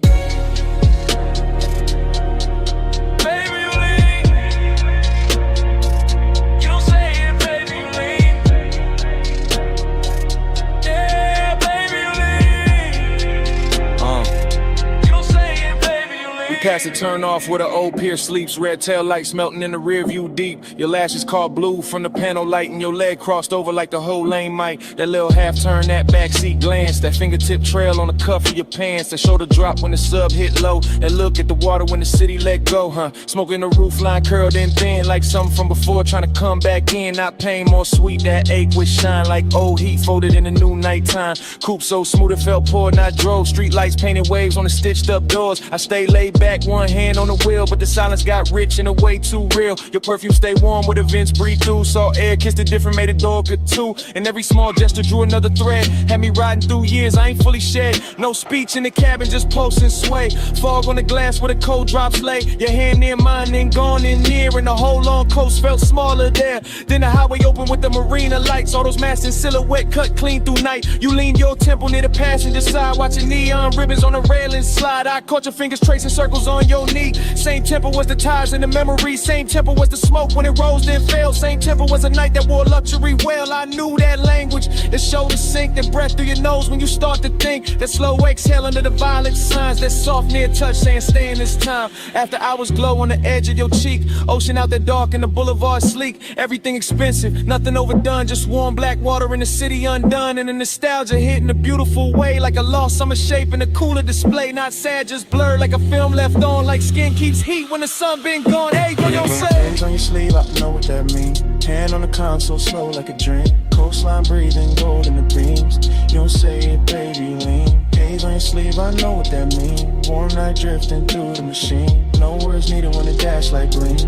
Past the turn off where the old pier sleeps. Red tail lights melting in the rear view deep. Your lashes caught blue from the panel light, and your leg crossed over like the whole lane might. That little half turn, that backseat glance, that fingertip trail on the cuff of your pants, that shoulder drop when the sub hit low, that look at the water when the city let go, huh? Smoking the roof line curled in thin like something from before, trying to come back in. Not pain, more sweet, that ache with shine like old heat folded in the new nighttime. Coupe so smooth it felt poor, and I drove. Street lights painted waves on the stitched up doors. I stayed laid back, one hand on the wheel, but the silence got rich and a way too real. Your perfume stay warm where the vents breathe through. Saw air, kissed it different, made a door good too. And every small gesture drew another thread. Had me riding through years, I ain't fully shed. No speech in the cabin, just pulse and sway. Fog on the glass where the cold drops lay. Your hand near mine, then gone in near. And the whole long coast felt smaller there. Then the highway opened with the marina lights. All those masts in silhouette cut clean through night. You lean your temple near the passenger side, watching neon ribbons on the railing slide. I caught your fingers tracing circles on your knee. Same tempo was the tires in the memory. Same tempo was the smoke when it rose then fell. Same tempo was a night that wore luxury well. I knew that language, that shoulder sink, that breath through your nose when you start to think. That slow exhale under the violent signs. That soft near touch saying stay in this time. After hours glow on the edge of your cheek. Ocean out there dark and the boulevard sleek. Everything expensive, nothing overdone. Just warm black water in the city undone. And the nostalgia hit in a beautiful way. Like a lost summer shape in a cooler display. Not sad, just blurred like a film left on. Like skin keeps heat when the sun been gone. Hey, what you say? Hands on your sleeve, I know what that mean. Hand on the console, slow like a dream. Coastline breathing gold in the beams. You don't say it, baby, lean. Haze on your sleeve, I know what that mean. Warm night drifting through the machine. No words needed when the dash light gleam.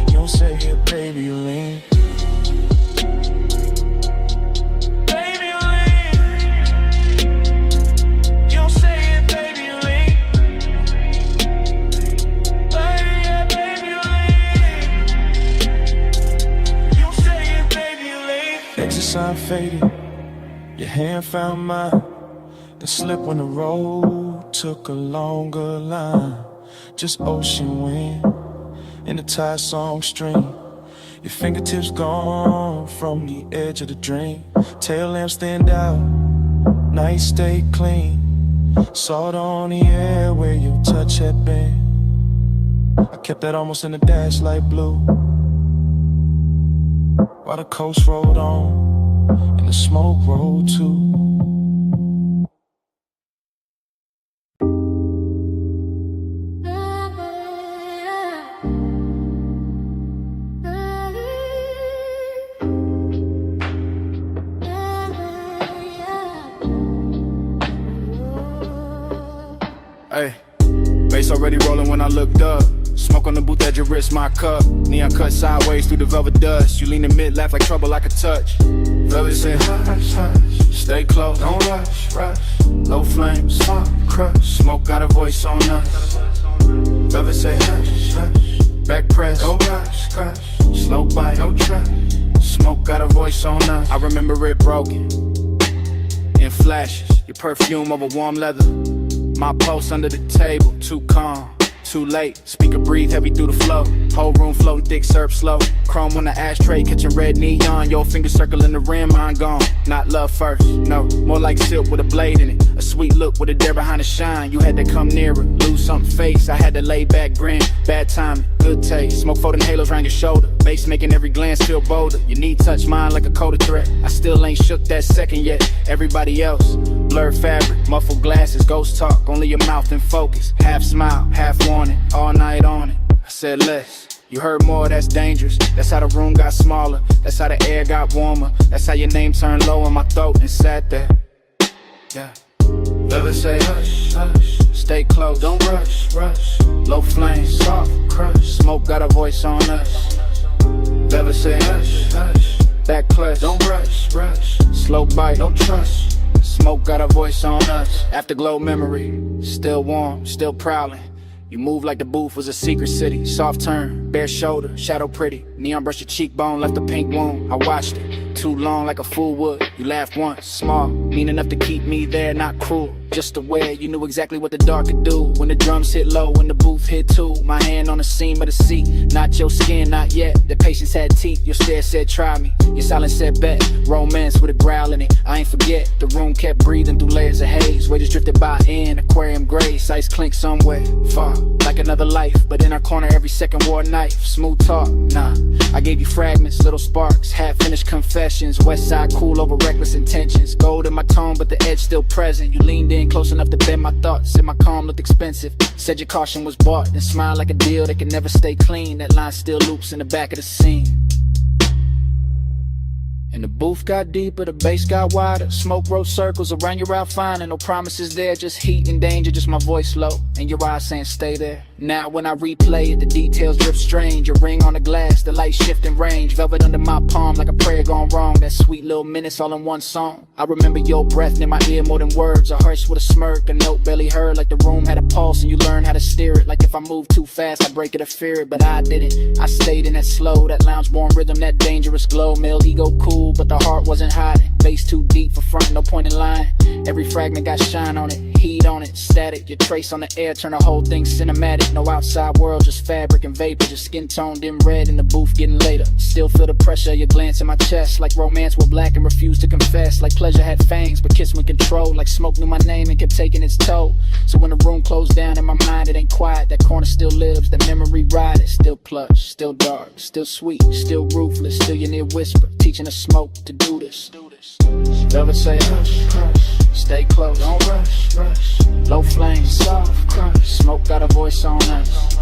You don't say it, baby, you lean. Sign faded, your hand found mine. The slip when the road took a longer line. Just ocean wind in the Thai song stream. Your fingertips gone from the edge of the dream. Tail lamps stand out, night stay clean. Salt on the air where your touch had been. I kept that almost in the dash light blue. While the coast rolled on and the smoke rolled too. Hey, bass already rolling when I looked up. Smoke on the booth edge, your wrist, my cup. Neon cut sideways through the velvet dust. You lean in mid, laugh like trouble I could touch. Velvet say hush, hush. Stay close, don't rush, rush. Low flame, soft crush. Smoke got a voice on us. Velvet say hush, hush. Back press, go rush, crush. Slow bite, no trap. Smoke got a voice on us. I remember it broken in flashes. Your perfume over warm leather. My pulse under the table, too calm. Too late, speaker breathe heavy through the flow. Whole room floating thick, serve slow. Chrome on the ashtray, catching red neon. Your finger circling the rim, mine gone. Not love first, no, more like silk with a blade in it. A sweet look with a dare behind the shine. You had to come nearer, lose something face, I had to lay back, grin. Bad timing, good taste. Smoke for them halos around your shoulder. Bass making every glance feel bolder. Your knee touch mine like a coded threat. I still ain't shook that second yet. Everybody else, blurred fabric, muffled glasses, ghost talk. Only your mouth in focus. Half smile, half warning, all night on it. I said less. You heard more, that's dangerous. That's how the room got smaller. That's how the air got warmer. That's how your name turned low in my throat and sat there. Yeah. Never say hush, hush. Stay close, don't rush, rush. Low flame, soft crush. Smoke got a voice on us. Never say hush, hush. Back clutch, don't rush, rush. Slow bite, don't trust. Smoke got a voice on us. Afterglow memory, still warm, still prowling. You move like the booth was a secret city. Soft turn, bare shoulder, shadow pretty. Neon brush your cheekbone, left a pink wound. I watched it, too long like a fool would. You laughed once, small, mean enough to keep me there, not cruel. Just aware, you knew exactly what the dark could do. When the drums hit low, when the booth hit too. My hand on the seam of the seat, not your skin, not yet. The patience had teeth, your stare said try me. Your silence said bet, romance with a growl in it. I ain't forget, the room kept breathing through layers of haze. Waiters drifted by in aquarium grace, ice clink somewhere far. Like another life, but in our corner every second wore a knife. Smooth talk, nah, I gave you fragments, little sparks, half-finished confessions. West side cool over reckless intentions. Gold in my tone, but the edge still present. You leaned in close enough to bend my thoughts. Said my calm looked expensive. Said your caution was bought. Then smiled like a deal that can never stay clean. That line still loops in the back of the scene. And the booth got deeper, the bass got wider. Smoke wrote circles around your outfinding. No promises there, just heat and danger. Just my voice low, and your eyes saying stay there. Now when I replay it, the details drift strange. Your ring on the glass, the light shifting range. Velvet under my palm like a prayer gone wrong. That sweet little minutes all in one song. I remember your breath in my ear more than words. A hush with a smirk, a note barely heard. Like the room had a pulse and you learned how to steer it. Like if I moved too fast, I'd break it or fear it. But I didn't, I stayed in that slow, that lounge-born rhythm, that dangerous glow. Male ego cool, but the heart wasn't hiding. Bass too deep for front, no point in lying. Every fragment got shine on it, heat on it, static. Your trace on the air, turn the whole thing cinematic. No outside world, just fabric and vapor. Just skin toned in red in the booth getting later. Still feel the pressure of your glance in my chest. Like romance were black and refused to confess. Like pleasure had fangs but kiss with control. Like smoke knew my name and kept taking its toll. So when the room closed down in my mind, it ain't quiet. That corner still lives, that memory ride it. Still plush, still dark, still sweet, still ruthless. Still your near whisper, teaching the smoke to do this. Velvet say hush, hush, stay close, don't rush, rush. Low flame, soft crush, smoke got a voice on us.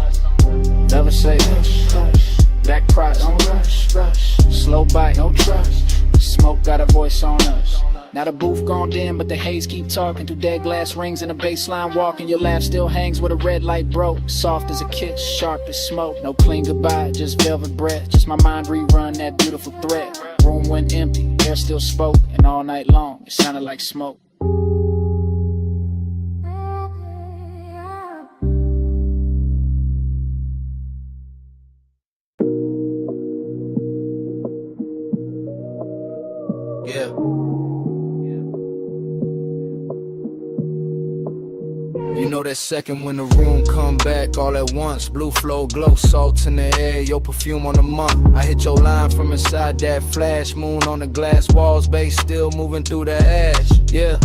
Velvet say hush, hush, back price, don't rush, rush. Slow bite, no trust, smoke got a voice on us. Now the booth gone dim, but the haze keep talking through dead glass rings and a baseline walking. Your laugh still hangs where the red light broke. Soft as a kiss, sharp as smoke. No clean goodbye, just velvet breath. Just my mind rerun that beautiful thread. Room went empty, air still spoke, and all night long it sounded like smoke. Yeah. You know that second when the room come back all at once. Blue flow, glow, salt in the air, your perfume on the month. I hit your line from inside that flash. Moon on the glass walls, bass still moving through the ash. Yeah,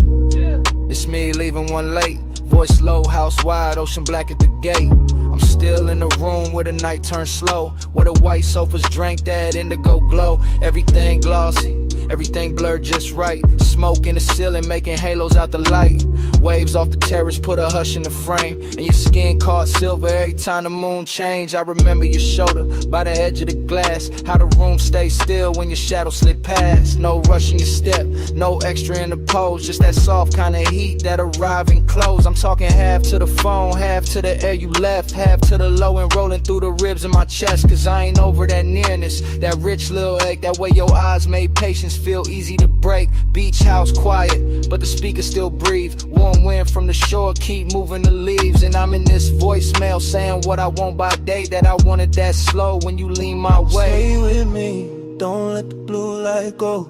it's me leaving one late. Voice low, house wide, ocean black at the gate. I'm still in the room where the night turns slow. Where the white sofas drank that indigo glow. Everything glossy, everything blurred just right. Smoke in the ceiling making halos out the light. Waves off the terrace put a hush in the frame. And your skin caught silver every time the moon changed. I remember your shoulder by the edge of the glass. How the room stayed still when your shadow slid past. No rush in your step, no extra in the pose. Just that soft kind of heat that arrive and close. I'm talking half to the phone, half to the air you left, half to the low and rolling through the ribs in my chest. Cause I ain't over that nearness, that rich little ache. That way your eyes made patience feel easy to break. Beach house quiet, but the speakers still breathe. Warm wind from the shore keep moving the leaves. And I'm in this voicemail saying what I want by day. That I wanted that slow when you lean my way. Stay with me, don't let the blue light go.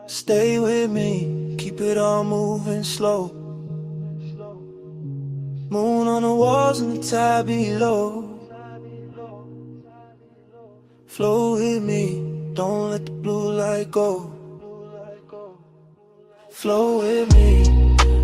Stay with me, keep it all moving slow. Moon on the walls and the tide below. Flow with me, don't let the blue light go. Flow with me,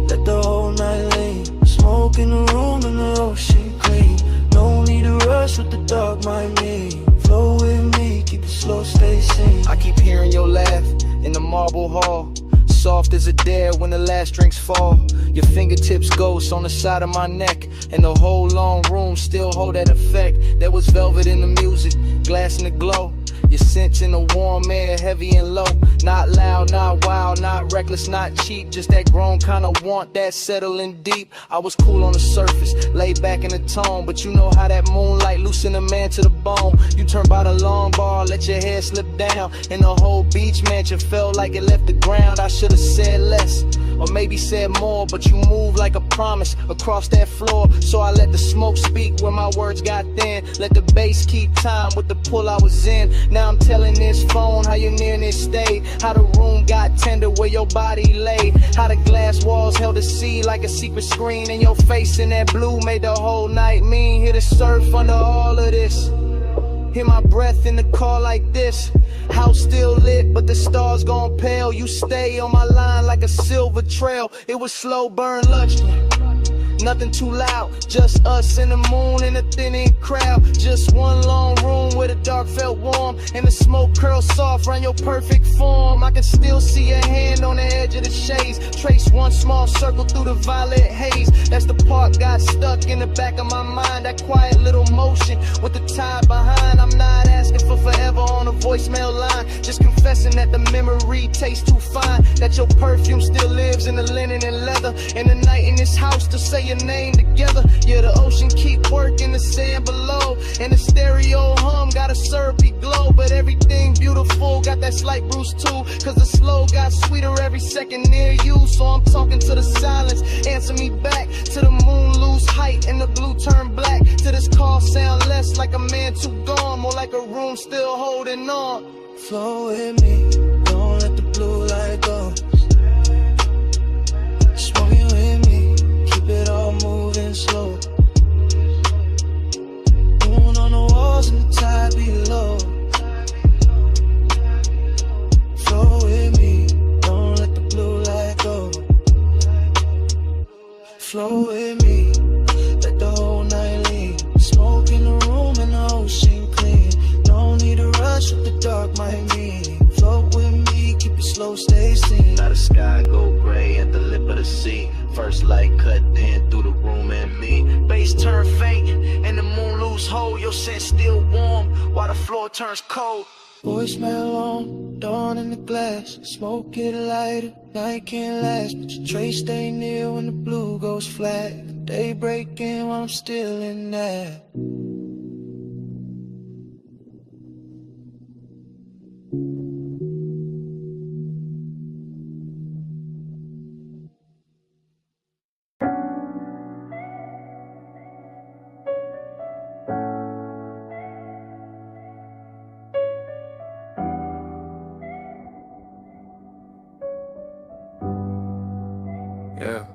let the whole night lean. Smoke Smoke in the room and the ocean clean. No need to rush what the dark might mean. Flow with me, keep it slow, stay sane. I keep hearing your laugh in the marble hall, soft as a dare when the last drinks fall. Your fingertips ghost on the side of my neck, and the whole long room still hold that effect. There was velvet in the music, glass in the glow. Your scents in the warm air, heavy and low. Not loud, not wild, not reckless, not cheap. Just that grown kind of want, that settling deep. I was cool on the surface, laid back in the tone, but you know how that moonlight loosen a man to the bone. You turn by the long bar, let your hair slip down, and the whole beach mansion felt like it left the ground. I should've said less, or maybe said more, but you move like a promise across that floor. So I let the smoke speak where my words got thin. Let the bass keep time with the pull I was in. Now I'm telling this phone how your nearness stayed, how the room got tender where your body lay, how the glass walls held the sea like a secret screen, and your face in that blue made the whole night mean. Here to surf under all of this, hear my breath in the car like this. House still lit, but the stars gone pale. You stay on my line like a silver trail. It was slow burn luxury, nothing too loud, just us and the moon and a thinning crowd. Just one long room where the dark felt warm, and the smoke curled soft around your perfect form. I can still see your hand on the edge of the shades, trace one small circle through the violet haze. That's the part got stuck in the back of my mind, that quiet little motion with the tide behind. I'm not asking for forever on a voicemail line, just confessing that the memory tastes too fine, that your perfume still lives in the linen and leather, and the night in this house to say your name together. Yeah, the ocean keep working, the sand below, and the stereo hum got a syrupy glow. But everything beautiful got that slight bruise too, cause the slow got sweeter every second near you. So I'm talking to the silence, answer me back, to the moon lose height and the blue turn black, to this call sound less like a man too gone, more like a room still holding on. Flow with me, don't let the blue light go. Smoking with me, keep it all moving slow. Moon on the walls and the tide below. Flow with me, don't let the blue light go. Flow with me, let the whole night lean. Smoke in the room and the ocean clean. No need to rush what the dark might mean. Float with me, keep it slow, stay seen. Now the sky go gray at the lip of the sea. First light cut in through the room and me. Bass turn faint and the moon lose hold. Your scent still warm while the floor turns cold. Voicemail on, dawn in the glass. Smoke it lighter, night can't last, but your trace stay near when the blue goes flat. Day breaking while I'm still in that. Yeah.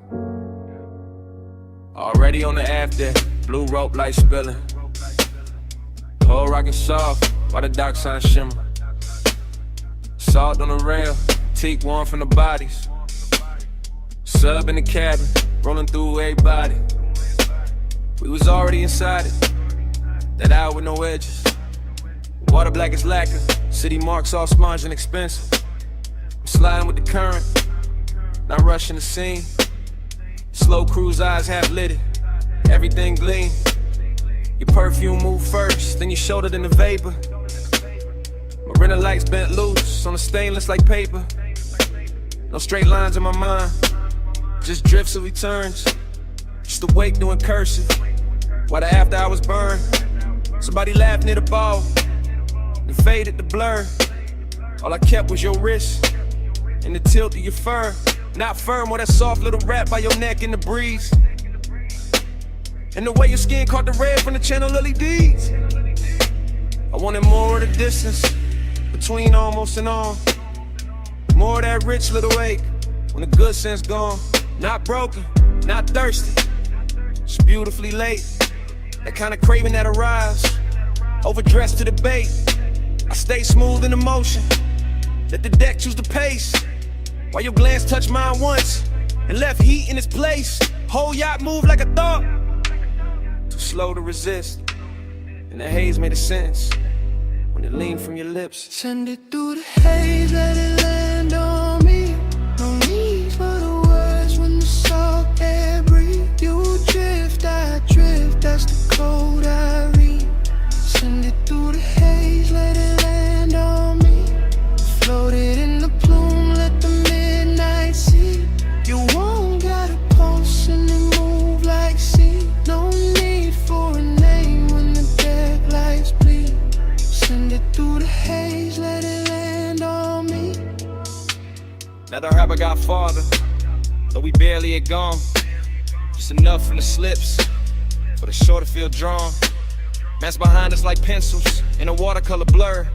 Already on the after, blue rope light spilling. Whole rockin' soft while the dock sign shimmer. Salt on the rail, teak warm from the bodies. Sub in the cabin, rolling through everybody. We was already inside it, that hour with no edges. Water black as lacquer, city marks all sponge and expensive. I'm sliding with the current, not rushing the scene. Slow cruise, eyes half lit, everything gleam. Your perfume move first, then your shoulder, then the vapor. Marina lights bent loose on the stainless like paper. No straight lines in my mind, just drifts of returns. Just awake doing cursive, while the after hours burn. Somebody laughed near the ball, then faded the blur. All I kept was your wrist and the tilt of your fur. Not firm or that soft little wrap by your neck in the breeze. And the way your skin caught the red from the channel LEDs. I wanted more of the distance between almost and on. More of that rich little ache when the good sense gone. Not broken, not thirsty, just beautifully late. That kind of craving that arrives, overdressed to the bait. I stay smooth in the motion, let the deck choose the pace. While your glance touched mine once and left heat in its place. Whole yacht move like a thought. Too slow to resist. And the haze made a sense when it leaned from your lips. Send it through the haze, let it land on me. No need for the words when the salt air breathe. You drift, I drift, that's the code I read. Send it through the haze, let it land on me. Float it in the plume, let the midnight see. You won't got a pulse and it move like sea. No need for a name when the dead lights bleed. Send it through the haze, let it land on me. Now the rapper got farther, though we barely had gone. Just enough from the slips for the shore to feel drawn. Man's behind us like pencils in a watercolor blur.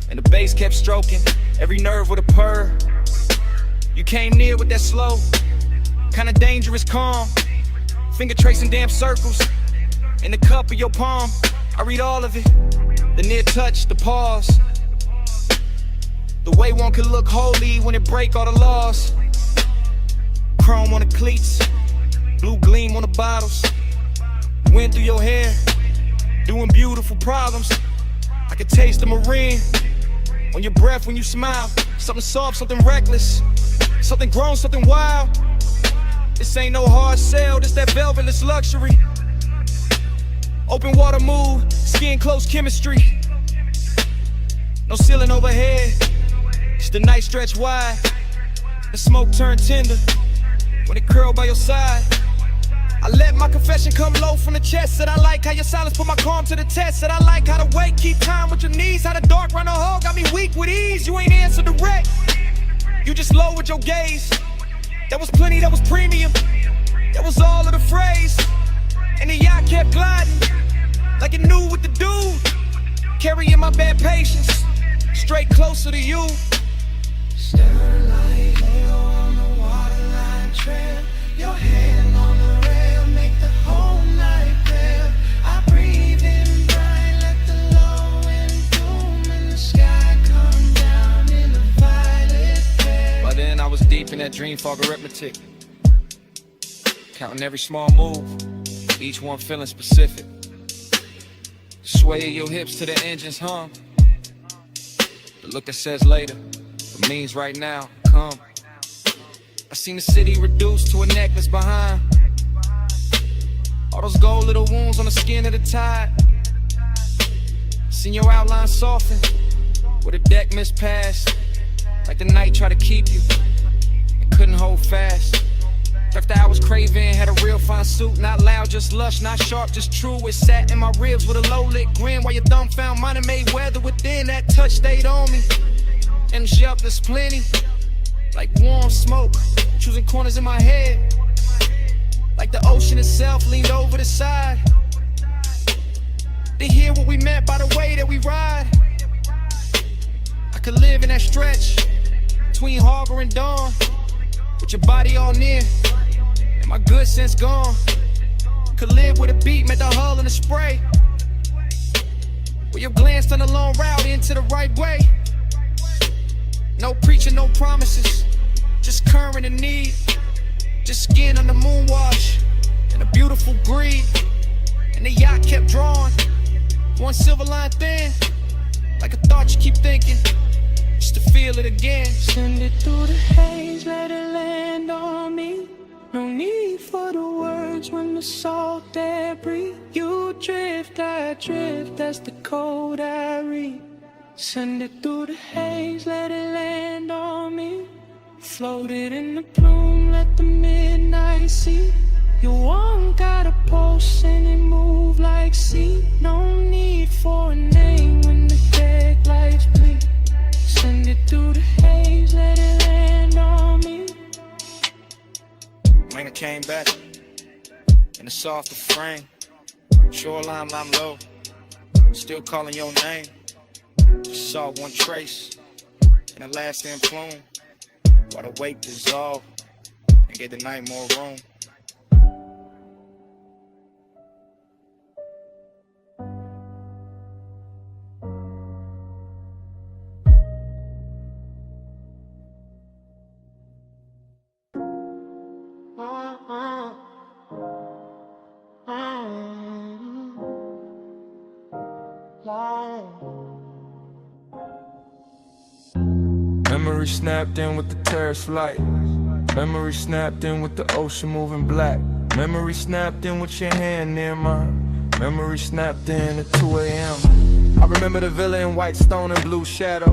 And the bass kept stroking every nerve with a purr. You came near with that slow, kinda dangerous calm. Finger tracing damn circles in the cup of your palm. I read all of it, the near touch, the pause. The way one could look holy when it break all the laws. Chrome on the cleats, blue gleam on the bottles. Wind through your hair, doing beautiful problems. I could taste the marine on your breath when you smile. Something soft, something reckless, something grown, something wild. This ain't no hard sell, this that velvetless luxury. Open water move, skin close chemistry. No ceiling overhead, it's the night stretch wide. The smoke turn tender when it curl by your side. I let my confession come low from the chest. Said I like how your silence put my calm to the test. Said I like how the weight keep time with your knees. How the dark run a hole got me weak with ease. You ain't answer direct, you just low with your gaze. That was plenty, that was premium. That was all of the phrase. And the yacht kept gliding like it knew what to do. Carrying my bad patience straight closer to you. Stern light, halo on the waterline trail. Your hand on the rail, make the whole night pale. I breathe in bright, let the low end boom in the sky come down in a violet flare. By then I was deep in that dream fog arithmetic, counting every small move, each one feeling specific. Sway your hips to the engine's hum. The look that says later, but means right now, come. I seen the city reduced to a necklace behind. All those gold little wounds on the skin of the tide. Seen your outline soften, where the deck missed past. Like the night tried to keep you, and couldn't hold fast. After I was craving, had a real fine suit. Not loud, just lush, not sharp, just true. It sat in my ribs with a low-lit grin. While your thumb found mine and made weather within. That touch stayed on me, and shelf there's plenty. Like warm smoke, choosing corners in my head. Like the ocean itself leaned over the side to hear what we meant by the way that we ride. I could live in that stretch between harbor and dawn, with your body all near and my good sense gone. Could live with a beat, met the hull and the spray, where your glance turned a long route into the right way. No preaching, no promises, just current and need. Just skin on the moon wash and a beautiful greed. And the yacht kept drawing, one silver line thin, like a thought you keep thinking, just to feel it again. Send it through the haze, let it land on me. No need for the words when the salt air breathe. You drift, I drift, that's the code I read. Send it through the haze, let it land on me. Float it in the plume, let the midnight see. You won't got a pulse and it move like sea. No need for a name when the deck lights bleed. Send it through the haze, let it land on me. When I came back in a softer frame, shoreline I'm low, still calling your name. Just saw one trace in the last end plume, while the weight dissolved and gave the night more room. Memory snapped in with the terrorist flight. Memory snapped in with the ocean moving black. Memory snapped in with your hand near mine. Memory snapped in at 2 a.m. I remember the villa in white stone and blue shadow.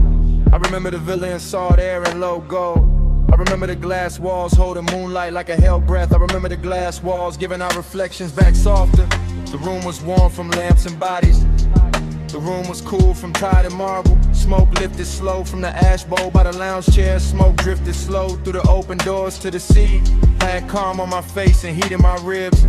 I remember the villa in salt air and low gold. I remember the glass walls holding moonlight like a hell breath. I remember the glass walls giving our reflections back softer. The room was warm from lamps and bodies. The room was cool from tide and marble. Smoke lifted slow from the ash bowl by the lounge chair. Smoke drifted slow through the open doors to the sea. I had calm on my face and heat in my ribs.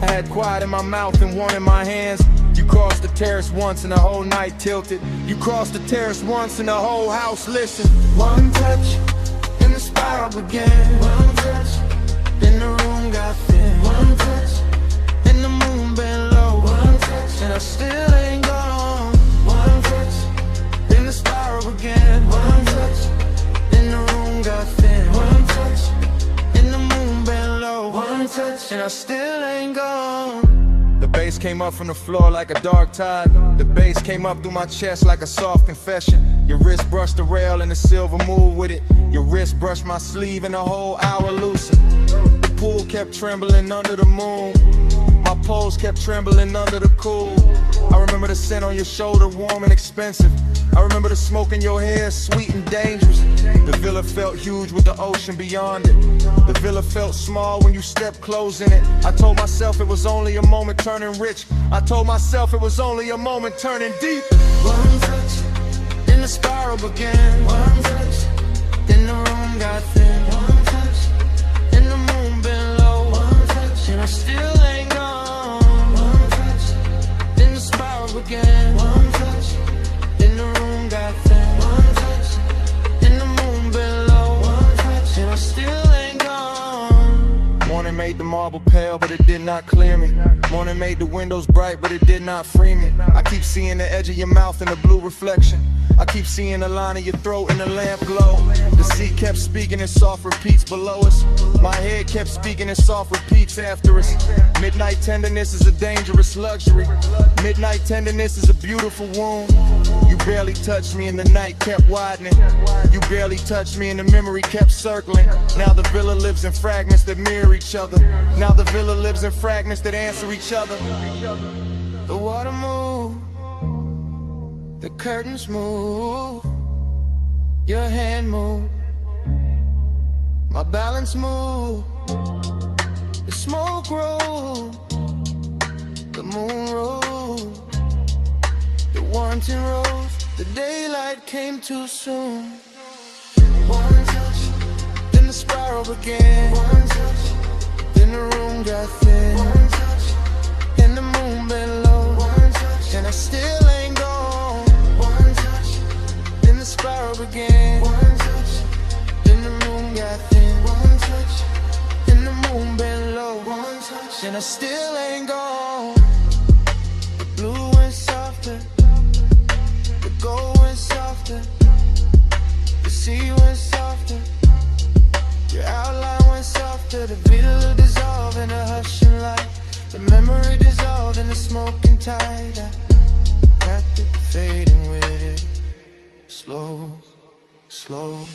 I had quiet in my mouth and warmth in my hands. You crossed the terrace once and the whole night tilted. You crossed the terrace once and the whole house listened. One touch and the spiral began. One touch, then the room got thin. One touch and the moon bent low. One touch and I still ain't gone. One touch, then the spiral began. One touch, then the room got thin. One touch and the moon bent low. One touch and I still ain't gone. The bass came up from the floor like a dark tide. The bass came up through my chest like a soft confession. Your wrist brushed the rail and the silver moved with it. Your wrist brushed my sleeve and a whole hour looser. The pool kept trembling under the moon. My pose kept trembling under the cool. I remember the scent on your shoulder, warm and expensive. I remember the smoke in your hair, sweet and dangerous. The villa felt huge with the ocean beyond it. The villa felt small when you stepped close in it. I told myself it was only a moment turning rich. I told myself it was only a moment turning deep. One touch, then the spiral began. One touch, then the room got thin. One touch, then the moon bent low. One touch, and I still ain't gone. One touch, then the spiral began. One touch, then the room got thin. One touch, then the moon bent low. One touch, and I still ain't gone. Morning made the marble pale, but it did not clear me. Morning made the windows bright, but it did not free me. I keep seeing the edge of your mouth in the blue reflection. I keep seeing the line of your throat in the lamp glow. The sea kept speaking in soft repeats below us. My head kept speaking in soft repeats after us. Midnight tenderness is a dangerous luxury. Midnight tenderness is a beautiful wound. You barely touched me and the night kept widening. You barely touched me and the memory kept circling. Now the villa lives in fragments that mirror each other. Now the villa lives in fragments that answer each other. The water moved, the curtains moved, your hand moved, my balance moved, the smoke rolled, the moon rose, the warmth rose, the daylight came too soon. One touch, then the spiral began. One touch, then the room got thin. One touch, and the moon bent low. One touch, and I still ain't gone. One touch, then the spiral began. One touch, then the room got thin. One touch, and the moon bent low. One touch, and I still ain't gone. The blue went softer, the gold went softer, the sea went softer, your outline went softer. The villa dissolved in a hushing light. The memory dissolved in the smoking tide. I got it fading with it, slow, slow.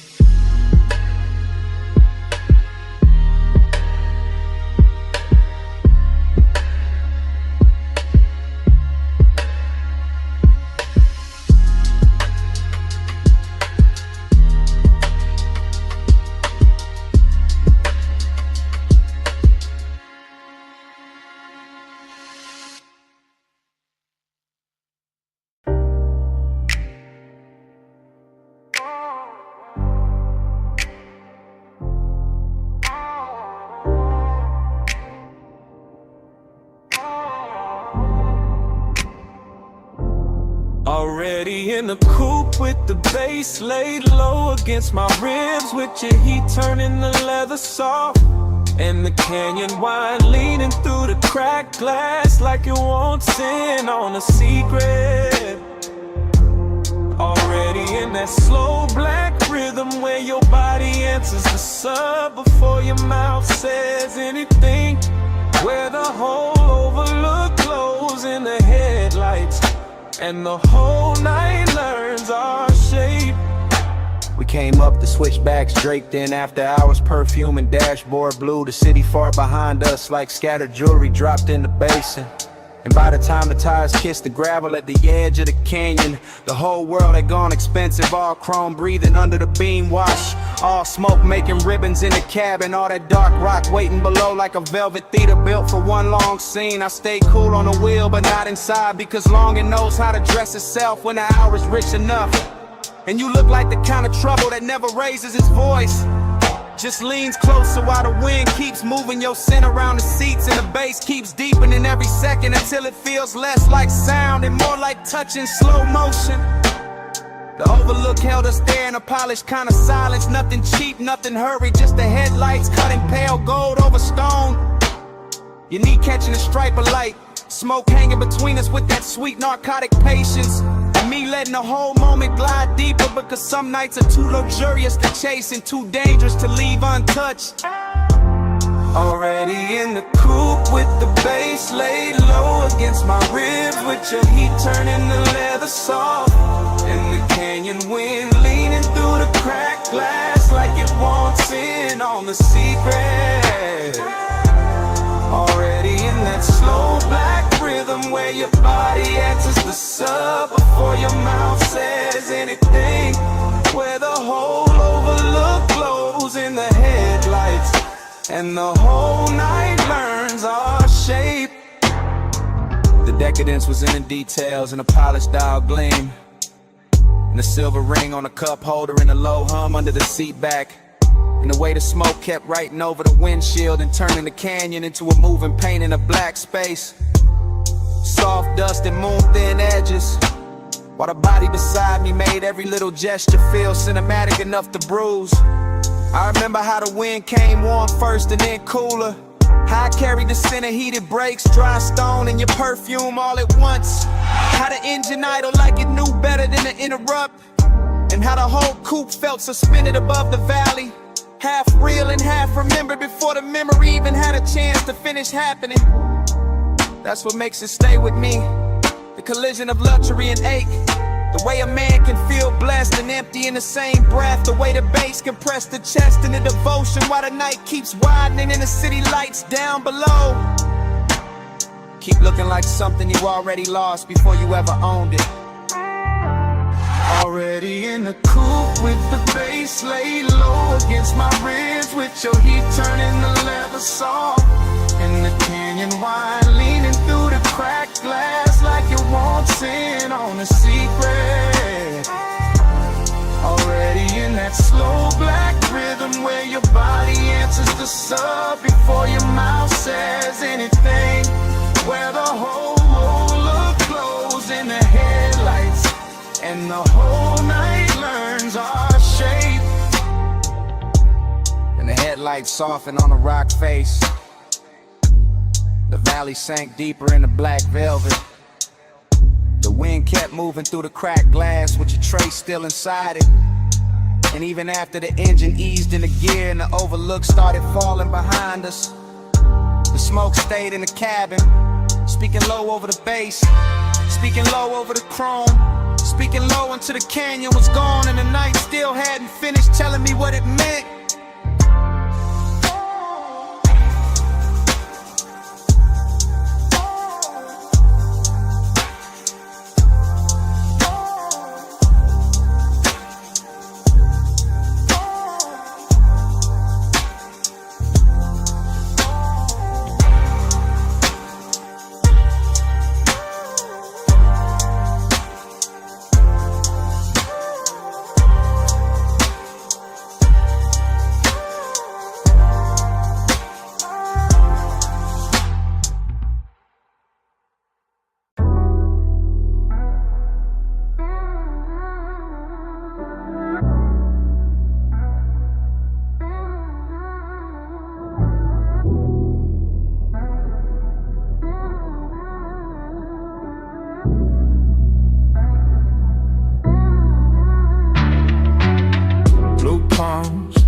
Already in the coupe with the bass laid low against my ribs, with your heat turning the leather soft, and the canyon wine leaning through the cracked glass like it wants in on a secret. Already in that slow black rhythm where your body answers the sub before your mouth says anything, where the whole overlook glows in the headlights. and the whole night learns our shape. We came up the switchbacks draped in after hours perfume and dashboard blue. The city far behind us like scattered jewelry dropped in the basin. And by the time the tires kissed the gravel at the edge of the canyon, the whole world had gone expensive, all chrome breathing under the beam wash. All smoke making ribbons in the cabin, all that dark rock waiting below like a velvet theater built for one long scene. I stayed cool on the wheel but not inside, because longing knows how to dress itself when the hour's rich enough. And you look like the kind of trouble that never raises its voice, just leans closer while the wind keeps moving your scent around the seats, and the bass keeps deepening every second until it feels less like sound and more like touch in slow motion. The overlook held us there in a polished kind of silence. Nothing cheap, nothing hurried, just the headlights cutting pale gold over stone. Your knee catching a stripe of light, smoke hanging between us with that sweet narcotic patience. And me letting the whole moment glide deeper, because some nights are too luxurious to chase and too dangerous to leave untouched. Already in the coupe with the bass laid low against my ribs, with your heat turning the leather soft. And the canyon wind leaning through the cracked glass like it wants in on the secret. Already in that slow black rhythm where your body answers the sub before your mouth says anything, where the whole overlook glows in the headlights and the whole night learns our shape. The decadence was in the details and a polished dial gleam, and the silver ring on the cup holder and a low hum under the seat back. And the way the smoke kept writing over the windshield and turning the canyon into a moving paint in a black space. Soft dust and moon-thin edges, while the body beside me made every little gesture feel cinematic enough to bruise. I remember how the wind came warm first and then cooler, how I carried the scent of heated brakes, dry stone, and your perfume all at once. How the engine idled like it knew better than to interrupt, and how the whole coupe felt suspended above the valley, half real and half remembered before the memory even had a chance to finish happening. That's what makes it stay with me, the collision of luxury and ache. The way a man can feel blessed and empty in the same breath. The way the bass can press the chest in the devotion while the night keeps widening and the city lights down below keep looking like something you already lost before you ever owned it. Already in the coupe with the bass laid low against my ribs, with your heat turning the leather soft, and the canyon wine leaning through the cracked glass like it wants in on a secret. Already in that slow black rhythm where your body answers the sub before your mouth says anything, where the whole look glows in the headlights and the whole night learns our shape. And the headlights softened on the rock face. The valley sank deeper in the black velvet. The wind kept moving through the cracked glass with your tray still inside it. And even after the engine eased into gear and the overlook started falling behind us, the smoke stayed in the cabin, speaking low over the bass, speaking low over the chrome, speaking low until the canyon was gone and the night still hadn't finished telling me what it meant.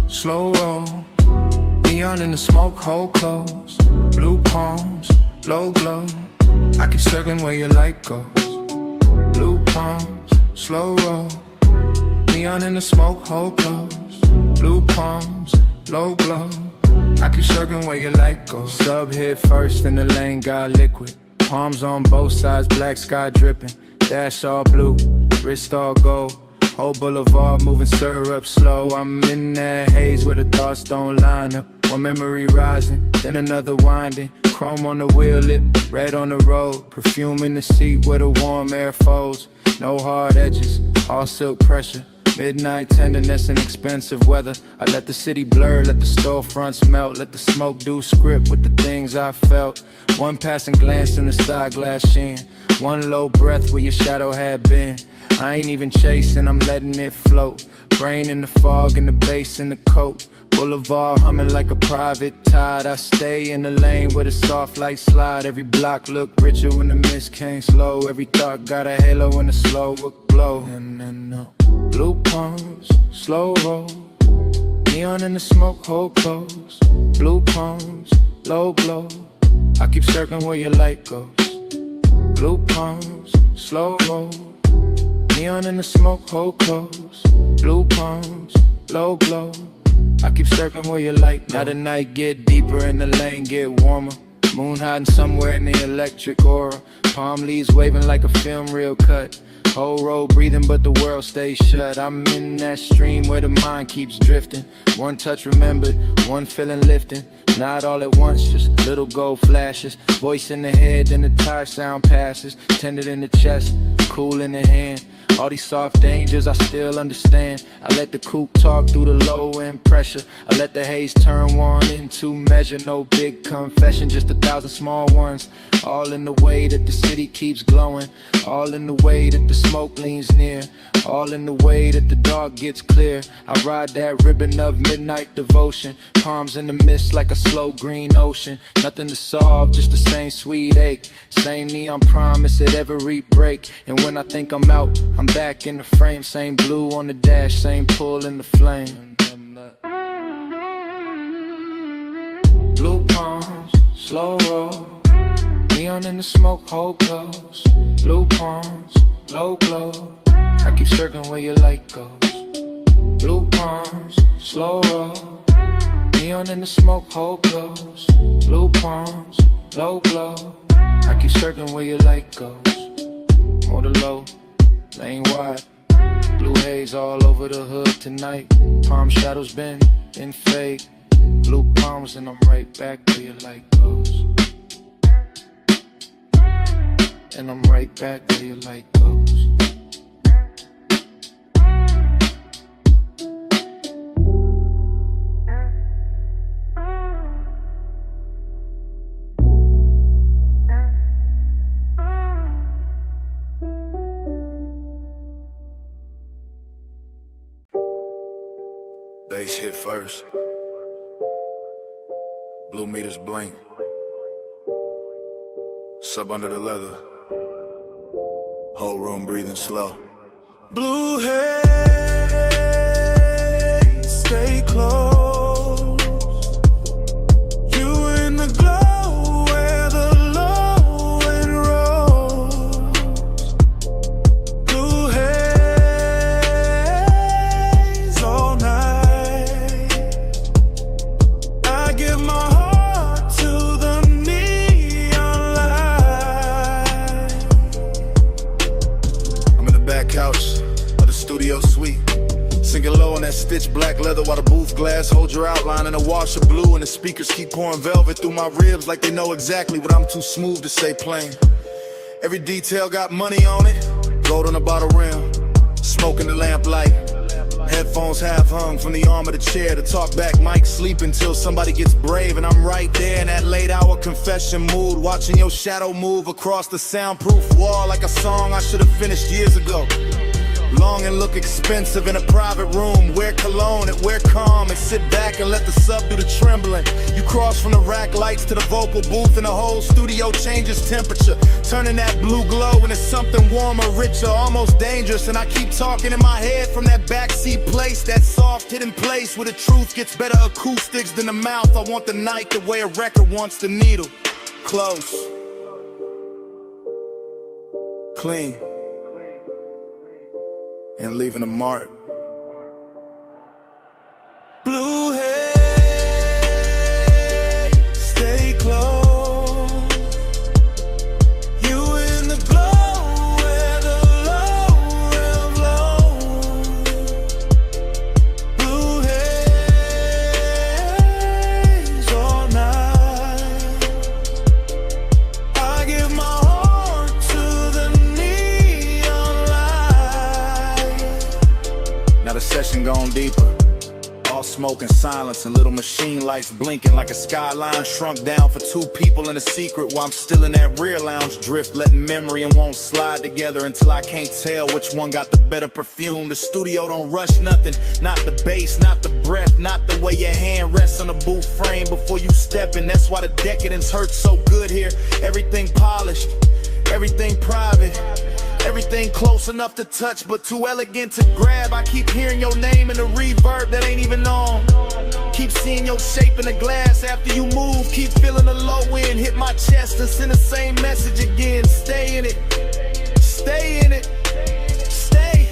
Slow roll, neon in the smoke, hold close. Blue palms, low glow, I keep circling where your light goes. Blue palms, slow roll. Neon in the smoke, hold close. Blue palms, low glow. I keep circling where your light goes. Sub hit first in the lane, got liquid. Palms on both sides, black sky dripping. Dash all blue, wrist all gold. Whole boulevard moving syrup slow. I'm in that haze where the thoughts don't line up. One memory rising, then another winding. Chrome on the wheel lip, red on the road. Perfume in the seat where the warm air folds. No hard edges, all silk pressure. Midnight tenderness and expensive weather. I let the city blur, let the storefronts melt. Let the smoke do script with the things I felt. One passing glance in the side glass sheen. One low breath where your shadow had been. I ain't even chasing, I'm letting it float. Brain in the fog and the bass in the coat. Boulevard humming like a private tide. I stay in the lane where the soft lights slide. Every block look richer when the mist came slow. Every thought got a halo in the slow glow. Blue palms, slow roll. Neon in the smoke, hold close. Blue palms, low glow. I keep circling where your light goes. Blue palms, slow roll. Neon in the smoke, hold close. Blue palms, low glow. I keep circling where your light goes. Now the night get deeper and the lane get warmer. Moon hiding somewhere in the electric aura. Palm leaves waving like a film reel cut. Whole road breathing but the world stays shut. I'm in that stream where the mind keeps drifting. One touch remembered, one feeling lifting. Not all at once, just little gold flashes. Voice in the head, then the tire sound passes. Tended in the chest, cool in the hand. All these soft dangers I still understand. I let the coupe talk through the low end pressure. I let the haze turn one into measure. No big confession, just 1,000 small ones. All in the way that the city keeps glowing. All in the way that the smoke leans near. All in the way that the dark gets clear. I ride that ribbon of midnight devotion. Palms in the mist like a slow green ocean. Nothing to solve, just the same sweet ache. Same neon promise at every break. And when I think I'm out, I'm back in the frame. Same blue on the dash, same pull in the flame. Blue palms, slow roll. Neon in the smoke, hold close. Blue palms, low glow. I keep circling where your light goes. Blue palms, slow roll. Neon in the smoke, hold close. Blue palms, low glow. I keep circling where your light goes. More the low, lane wide. Blue haze all over the hood tonight. Palm shadows bend and fade. Blue palms and I'm right back where your light goes. And I'm right back where your light goes. Bass hit first. Blue meters blink. Sub under the leather. Whole room breathing slow. Blue haze, stay close. You in the glow where the low end rolls. Blue haze all night. I give my heart to the neon light. I'm in the back couch of the studio suite. Sinking low on that stitched black leather while the booth glass holds your outline in a wash of blue. And the speakers keep pouring velvet through my ribs like they know exactly what I'm too smooth to say plain. Every detail got money on it. Gold on the bottle rim, smoke in the lamplight. Headphones half hung from the arm of the chair. The talk back mic sleep until somebody gets brave. And I'm right there in that late hour confession mood, watching your shadow move across the soundproof wall like a song I should have finished years ago. Long and look expensive in a private room. Wear cologne and wear calm and sit back and let the sub do the trembling. You cross from the rack lights to the vocal booth and the whole studio changes temperature, turning that blue glow into something warmer, richer, almost dangerous. And I keep talking in my head from that backseat place, that soft hidden place where the truth gets better acoustics than the mouth. I want the night the way a record wants the needle. Close, clean, and leaving a mark. Blue haze, stay close. You in the glow where the low rev low. Blue haze all night. I give my heart to the neon light. Now the session gone deeper. All smoke and silence and little machine lights blinking like a skyline shrunk down for two people in a secret while I'm still in that rear lounge drift, letting memory and won't slide together until I can't tell which one got the better perfume. The studio don't rush nothing, not the bass, not the breath, not the way your hand rests on a booth frame before you step in. That's why the decadence hurts so good here. Everything polished, everything private, everything close enough to touch but too elegant to grab. I keep hearing your name in the reverb that ain't even on. Keep seeing your shape in the glass after you move. Keep feeling the low end hit my chest and send the same message again. Stay in it, stay in it, stay.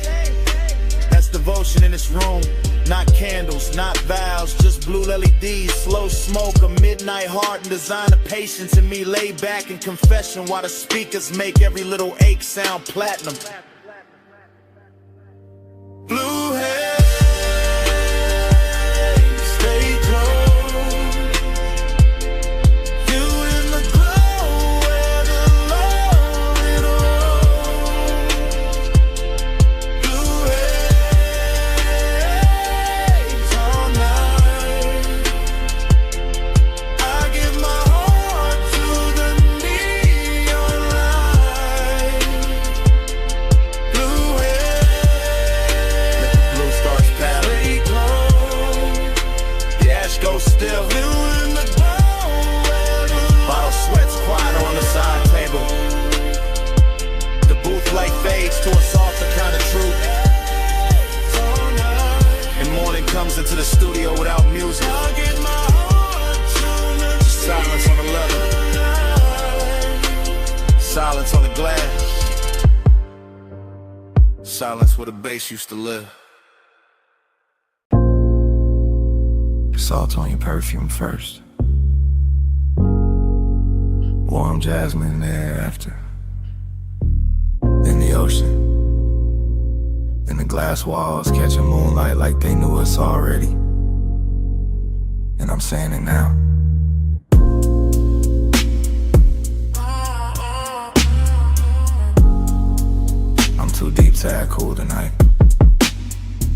That's devotion in this room. Not candles, not vows, just blue LEDs, slow smoke, a midnight heart, and design of patience in me. Lay back in confession while the speakers make every little ache sound platinum. Blue haze, stay close. You in the glow where the low it all. Blue haze all night. I give my heart to the neon light. Blue haze. Blue stars paddling, the ash goes still. Bottle sweats quiet on the side table. The booth light fades to a softer kind of truth. And morning comes into the studio without music. Silence on the leather, silence on the glass, silence where the bass used to live. Salt on your perfume first. Warm jasmine in the air after. Then the ocean. Then the glass walls catching moonlight like they knew us already. And I'm saying it now. I'm too deep to act cool tonight.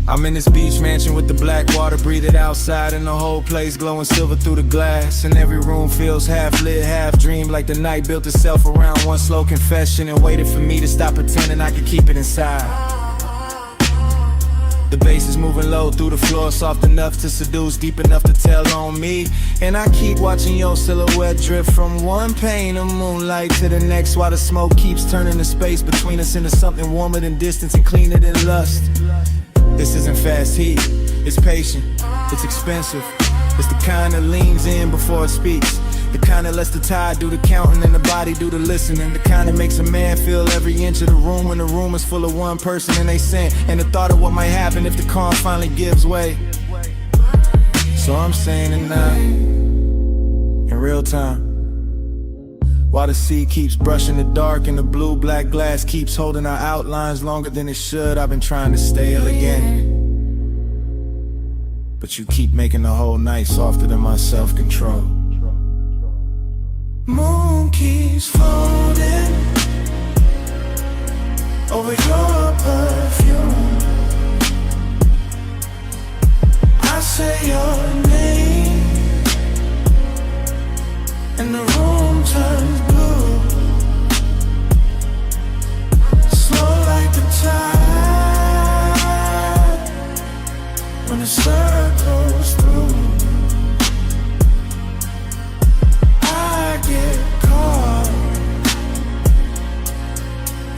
I'm in this beach mansion with the black water, breathe it outside, and the whole place glowing silver through the glass. And every room feels half lit, half dream, like the night built itself around one slow confession and waited for me to stop pretending I could keep it inside. The bass is moving low through the floor, soft enough to seduce, deep enough to tell on me. And I keep watching your silhouette drift from one pane of moonlight to the next, while the smoke keeps turning the space between us into something warmer than distance and cleaner than lust. This isn't fast heat, it's patient, it's expensive. It's the kind that leans in before it speaks, the kind that lets the tide do the counting and the body do the listening, the kind that makes a man feel every inch of the room when the room is full of one person and they sin, and the thought of what might happen if the calm finally gives way. So I'm saying it now, in real time, while the sea keeps brushing the dark and the blue-black glass keeps holding our outlines longer than it should. I've been trying to stay elegant, but you keep making the whole night softer than my self-control. Moon keeps floating over your perfume. I say your name and the room turns blue, slow like the tide when the circles through. I get caught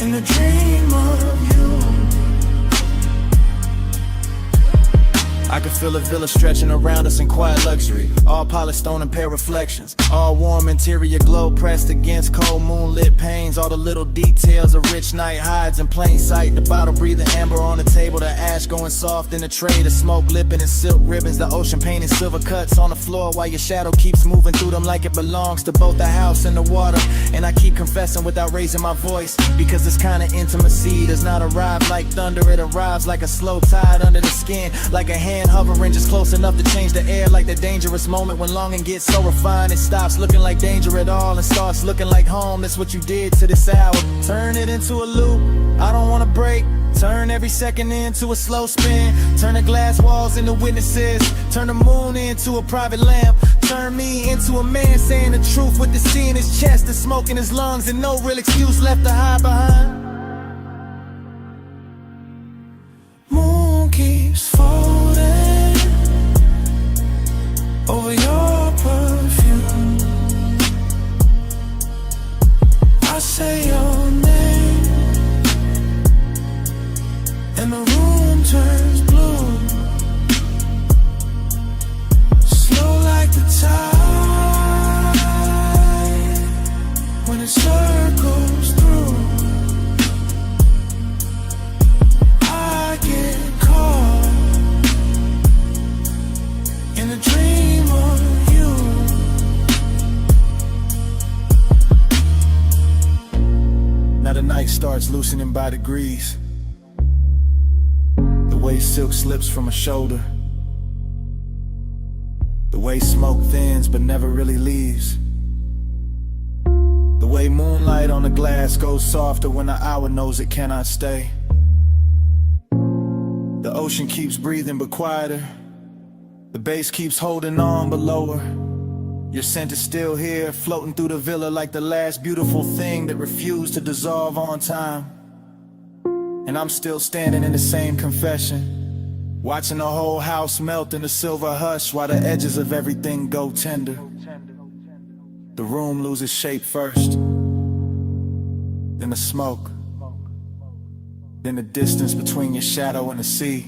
in the dream of you. I can feel a villa stretching around us in quiet luxury. All polished stone and pale reflections. All warm interior glow pressed against cold moonlit panes. All the little details a rich night hides in plain sight. The bottle breathing amber on the table. The ash going soft in the tray. The smoke lipping in silk ribbons. The ocean painting silver cuts on the floor while your shadow keeps moving through them like it belongs to both the house and the water. And I keep confessing without raising my voice, because this kind of intimacy does not arrive like thunder. It arrives like a slow tide under the skin, like a hand hovering just close enough to change the air, like the dangerous moment when longing gets so refined it stops looking like danger at all and starts looking like home. That's what you did to this hour. Turn it into a loop, I don't wanna break. Turn every second into a slow spin. Turn the glass walls into witnesses. Turn the moon into a private lamp. Turn me into a man saying the truth with the sea in his chest, the smoke in his lungs, and no real excuse left to hide behind. Moon keeps folding over your perfume. I say your name and the room turns blue, slow like the tide when it circles through. I get caught in a dream of you. Now the night starts loosening by degrees. The way silk slips from a shoulder. The way smoke thins but never really leaves. The way moonlight on the glass goes softer when the hour knows it cannot stay. The ocean keeps breathing but quieter. The bass keeps holding on but lower. Your scent is still here, floating through the villa like the last beautiful thing that refused to dissolve on time. And I'm still standing in the same confession, watching the whole house melt in a silver hush while the edges of everything go tender. The room loses shape first, then the smoke, then the distance between your shadow and the sea.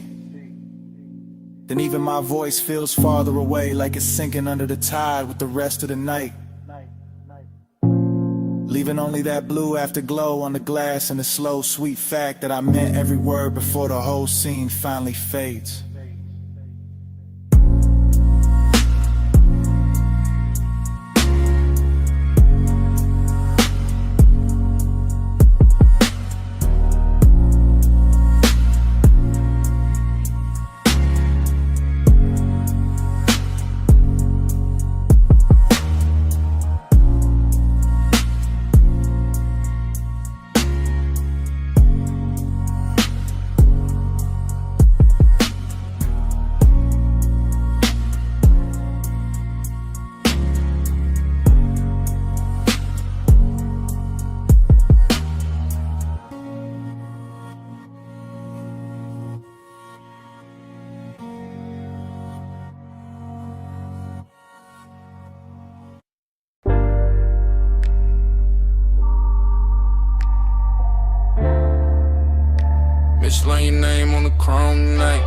Then even my voice feels farther away, like it's sinking under the tide with the rest of the night, leaving only that blue afterglow on the glass and the slow, sweet fact that I meant every word before the whole scene finally fades. Mislaying your name on the chrome tonight.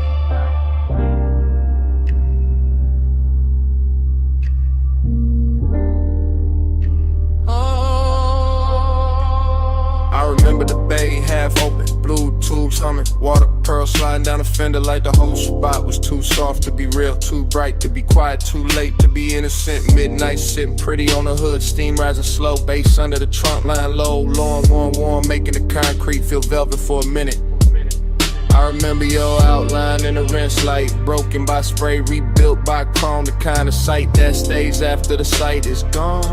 I remember the bay half open, blue tubes humming, water pearls sliding down the fender like the whole spot was too soft to be real, too bright to be quiet, too late to be innocent. Midnight sitting pretty on the hood, steam rising slow, bass under the trunk line low, long, warm, making the concrete feel velvet for a minute. I remember your outline in the rinse light, broken by spray, rebuilt by chrome, the kind of sight that stays after the sight is gone.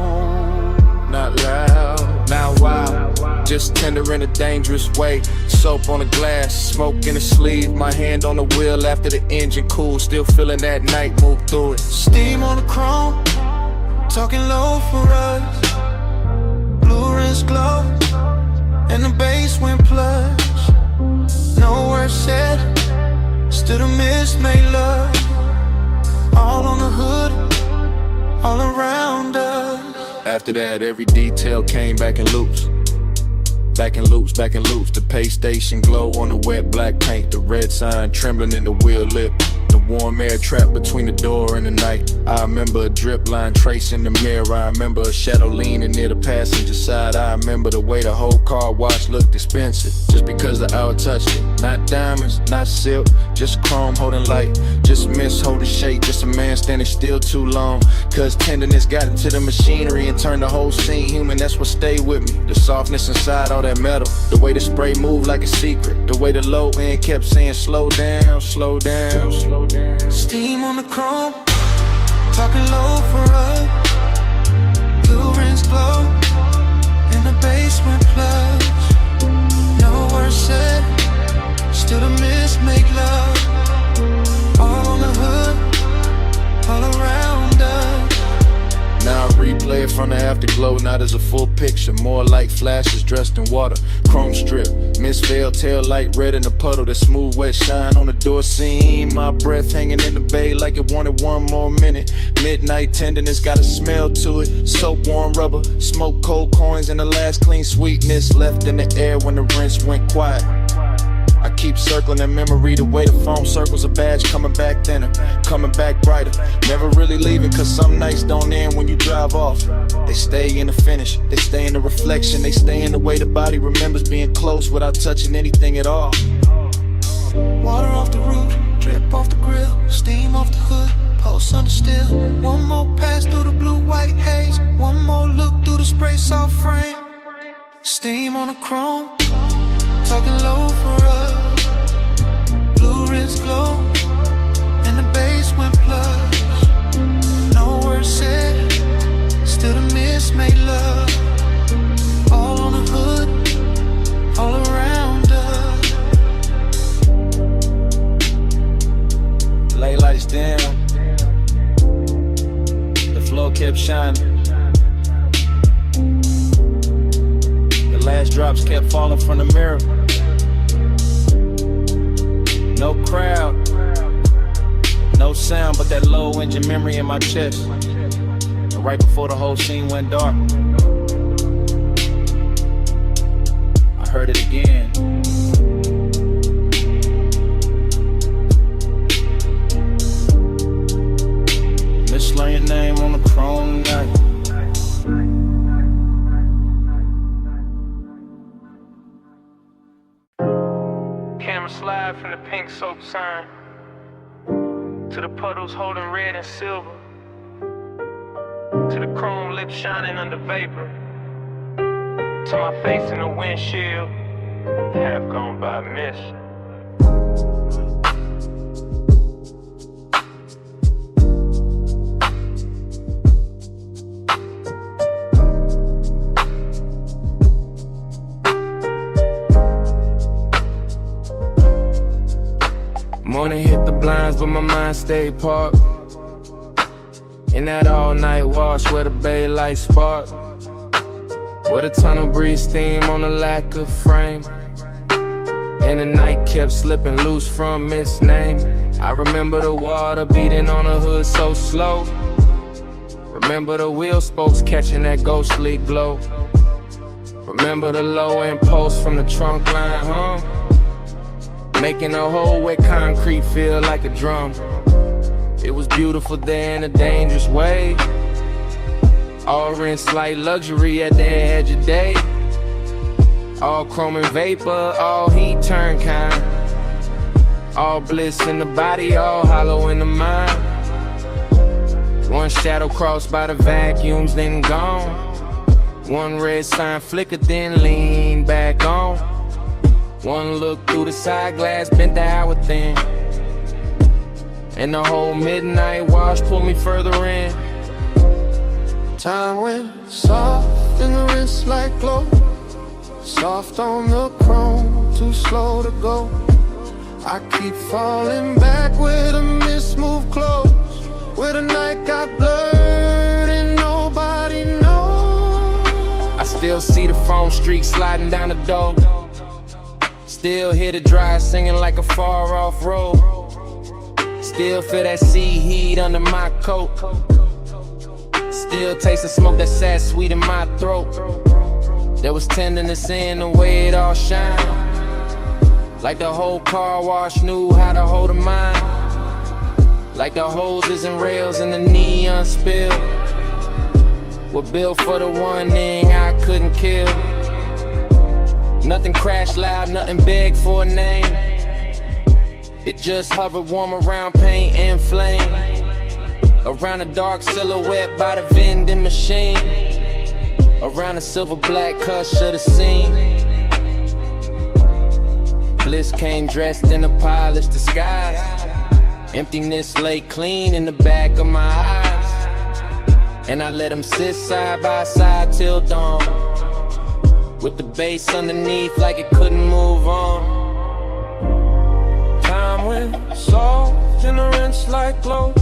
Not loud, not wild, just tender in a dangerous way. Soap on the glass, smoke in the sleeve, my hand on the wheel after the engine cool, still feeling that night move through it. Steam on the chrome, talking low for us. Blue rinse glow, and the bass went plush. No words said, still the mist made love. All on the hood, all around us. After that, every detail came back in loops. Back in loops, back in loops. The pay station glow on the wet black paint. The red sign trembling in the wheel lip. The Warm air trapped between the door and the night. I remember a drip line tracing the mirror. I remember a shadow leaning near the passenger side. I remember the way the whole car wash looked expensive, just because the hour touched it. Not diamonds, not silk, just chrome holding light, just mist holding shape, just a man standing still too long. Cause tenderness got into the machinery and turned the whole scene human. That's what stayed with me. The softness inside all that metal, the way the spray moved like a secret, the way the low end kept saying slow down, slow down, slow down. Steam on the chrome, talking low for us. Blue rings glow in the basement plush. No words said, still the mist make love. All on the hood, all around us. Now I replay it from the afterglow, not as a full picture, more like flashes dressed in water. Chrome strip, mist veil, tail light red in the puddle, that smooth wet shine on the door seam. My breath hanging in the bay like it wanted one more minute. Midnight tenderness got a smell to it, soap warm rubber, smoke cold coins, and the last clean sweetness left in the air when the rinse went quiet. I keep circling in memory the way the foam circles a badge, coming back thinner, coming back brighter. Never really leaving, cause some nights don't end when you drive off. They stay in the finish, they stay in the reflection, they stay in the way the body remembers being close without touching anything at all. Water off the roof, drip off the grill, steam off the hood, post under still. One more pass through the blue-white haze, one more look through the spray soft frame. Steam on the chrome, talking low for us. Blue rims glow in the basement plush. No words said, still the mist made love. All on the hood, all around us. Lay lights down, the floor kept shining. The last drops kept falling from the mirror. No crowd, no sound, but that low engine memory in my chest. And right before the whole scene went dark, I heard it again. Mislearn your name on the chrome night. Camera slide from the pink soap sign to the puddles holding red and silver, to the chrome lips shining under vapor, to my face in the windshield, half gone by mist. Morning hit the blinds, but my mind stayed parked in that all-night wash where the bay lights spark, where the tunnel breeze steam on the lack of frame, and the night kept slipping loose from its name. I remember the water beating on the hood so slow. Remember the wheel spokes catching that ghostly glow. Remember the low impulse from the trunk line hum, making the whole wet concrete feel like a drum. It was beautiful there in a dangerous way, all rinsed like luxury at the edge of day. All chrome and vapor, all heat turn kind, all bliss in the body, all hollow in the mind. One shadow crossed by the vacuums, then gone. One red sign flickered, then leaned back on. One look through the side glass, bent the hour thin, and the whole midnight wash pulled me further in. Time went soft in the wrist like glow, soft on the chrome, too slow to go. I keep falling back where the mist moved close, where the night got blurred and nobody knows. I still see the foam streak sliding down the door, still hear the dry singing like a far off road, still feel that sea heat under my coat, still taste the smoke that sat sweet in my throat. There was tenderness in the way it all shined, like the whole car wash knew how to hold a mind. like the hoses and rails in the neon spill. Were built for the one thing I couldn't kill. Nothing crashed loud, nothing big for a name. It just hovered warm around paint and flame. Around a dark silhouette by the vending machine. Around a silver black cuss of the scene. Bliss came dressed in a polished disguise. Emptiness lay clean in the back of my eyes. And I let them sit side by side till dawn, with the bass underneath like it couldn't move on. Time went soft in the rinse like glow.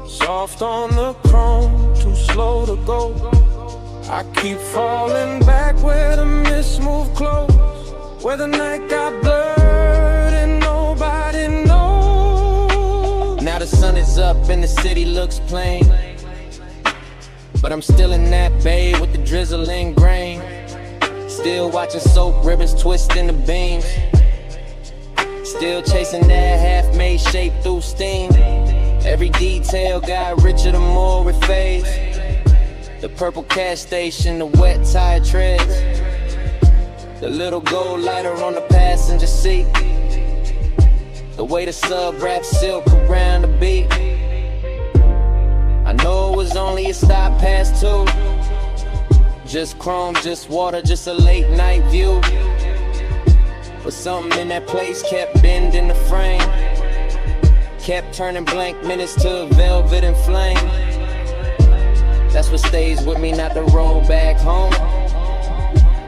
Soft on the chrome, too slow to go. I keep falling back where the mist moved close, where the night got blurred and nobody knows. Now the sun is up and the city looks plain, but I'm still in that bay with the drizzling grain. Still watching soap ribbons twist in the beams. Still chasing that half-made shape through steam. Every detail got richer the more it fades. The purple cash station, the wet tire treads. The little gold lighter on the passenger seat. The way the sub wraps silk around the beat. I know it was only a stop past 2. Just chrome, just water, just a late night view. But something in that place kept bending the frame. Kept turning blank minutes to velvet and flame. That's what stays with me, not the road back home,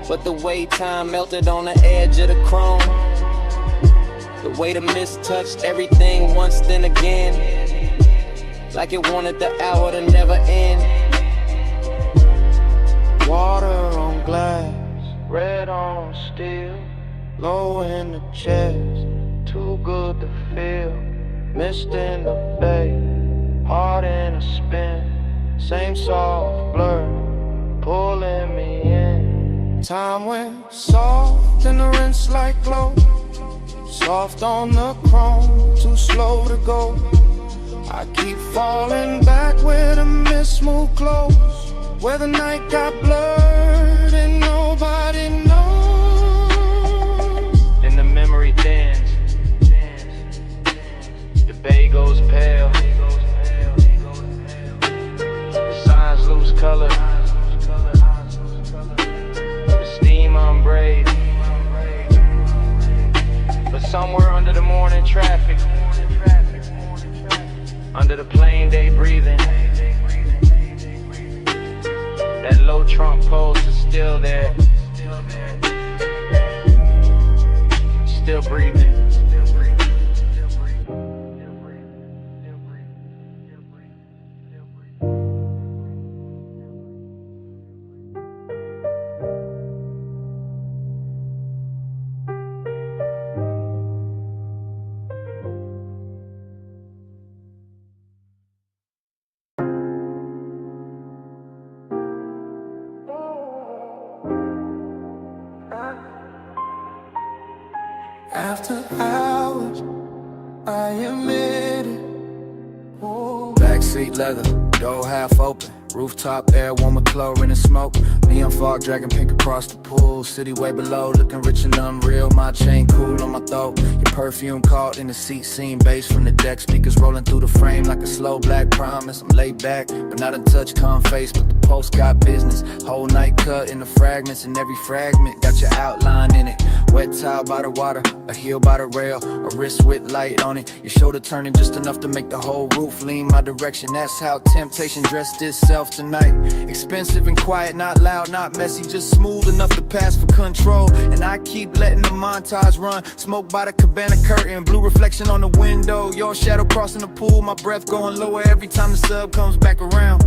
but the way time melted on the edge of the chrome. The way the mist touched everything once then again, like it wanted the hour to never end. Water on glass, red on steel, low in the chest, too good to feel. Mist in the bay, heart in a spin, same soft blur, pulling me in. Time went soft in the rinse like glow. Soft on the chrome, too slow to go. I keep falling back where the mist moved close, where the night got blurred and nobody knows. And the memory thins, the bay goes pale, the signs lose color, the steam unbraid. But somewhere under the morning traffic, under the plain day breathing, that low trunk pulse is still there, still breathing. After hours, I admit it. Oh. Backseat leather, door half open. Rooftop air, warm with chlorine and smoke. Neon fog dragging pink across the pool. City way below, looking rich and unreal. My chain cool on my throat. Your perfume caught in the seat, seeing bass from the deck. Speakers rolling through the frame like a slow black promise. I'm laid back, but not a touch calm face. But the post got business. Whole night cut in the fragments, and every fragment got your outline in it. Wet towel by the water, a heel by the rail, a wrist with light on it. Your shoulder turning just enough to make the whole roof lean my direction. That's how temptation dressed itself tonight. Expensive and quiet, not loud, not messy, just smooth enough to pass for control. And I keep letting the montage run. Smoke by the cabana curtain, blue reflection on the window. Your shadow crossing the pool, my breath going lower every time the sub comes back around.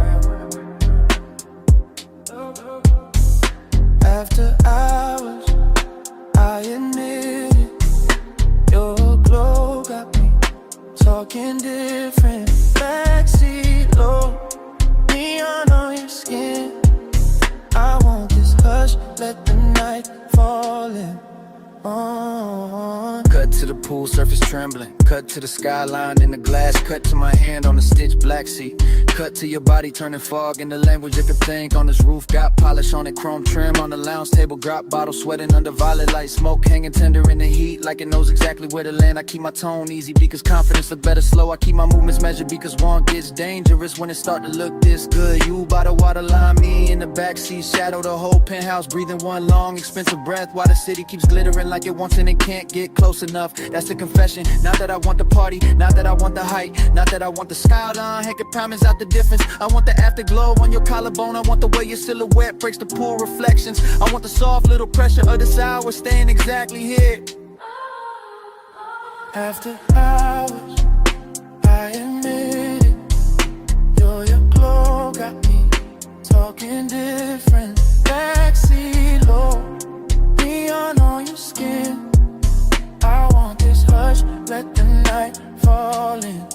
After hours, I admit it. Your glow got me talking different. Backseat low, neon on your skin. I want this hush, let the night fall in on. Cut to the pool, surface trembling. Cut to the skyline in the glass. Cut to my hand on the stitched black seat. Cut to your body turning fog in the language it could think. On this roof, got polish on it, chrome trim. On the lounge table, drop bottle, sweating under violet light. Smoke hanging tender in the heat, like it knows exactly where to land. I keep my tone easy because confidence look better slow. I keep my movements measured because one gets dangerous when it start to look this good. You by the waterline, me in the backseat, shadow the whole penthouse, breathing one long expensive breath while the city keeps glittering like it wants and it can't get close enough. That's the confession. Not that I want the party, not that I want the height, not that I want the skyline. Heck, it promise out the difference. I want the afterglow on your collarbone. I want the way your silhouette breaks the pool reflections. I want the soft little pressure of this hour staying exactly here. After hours, I admit it. Your glow got me talking different. Backseat low, neon on your skin. I want this hush, let the night fall in.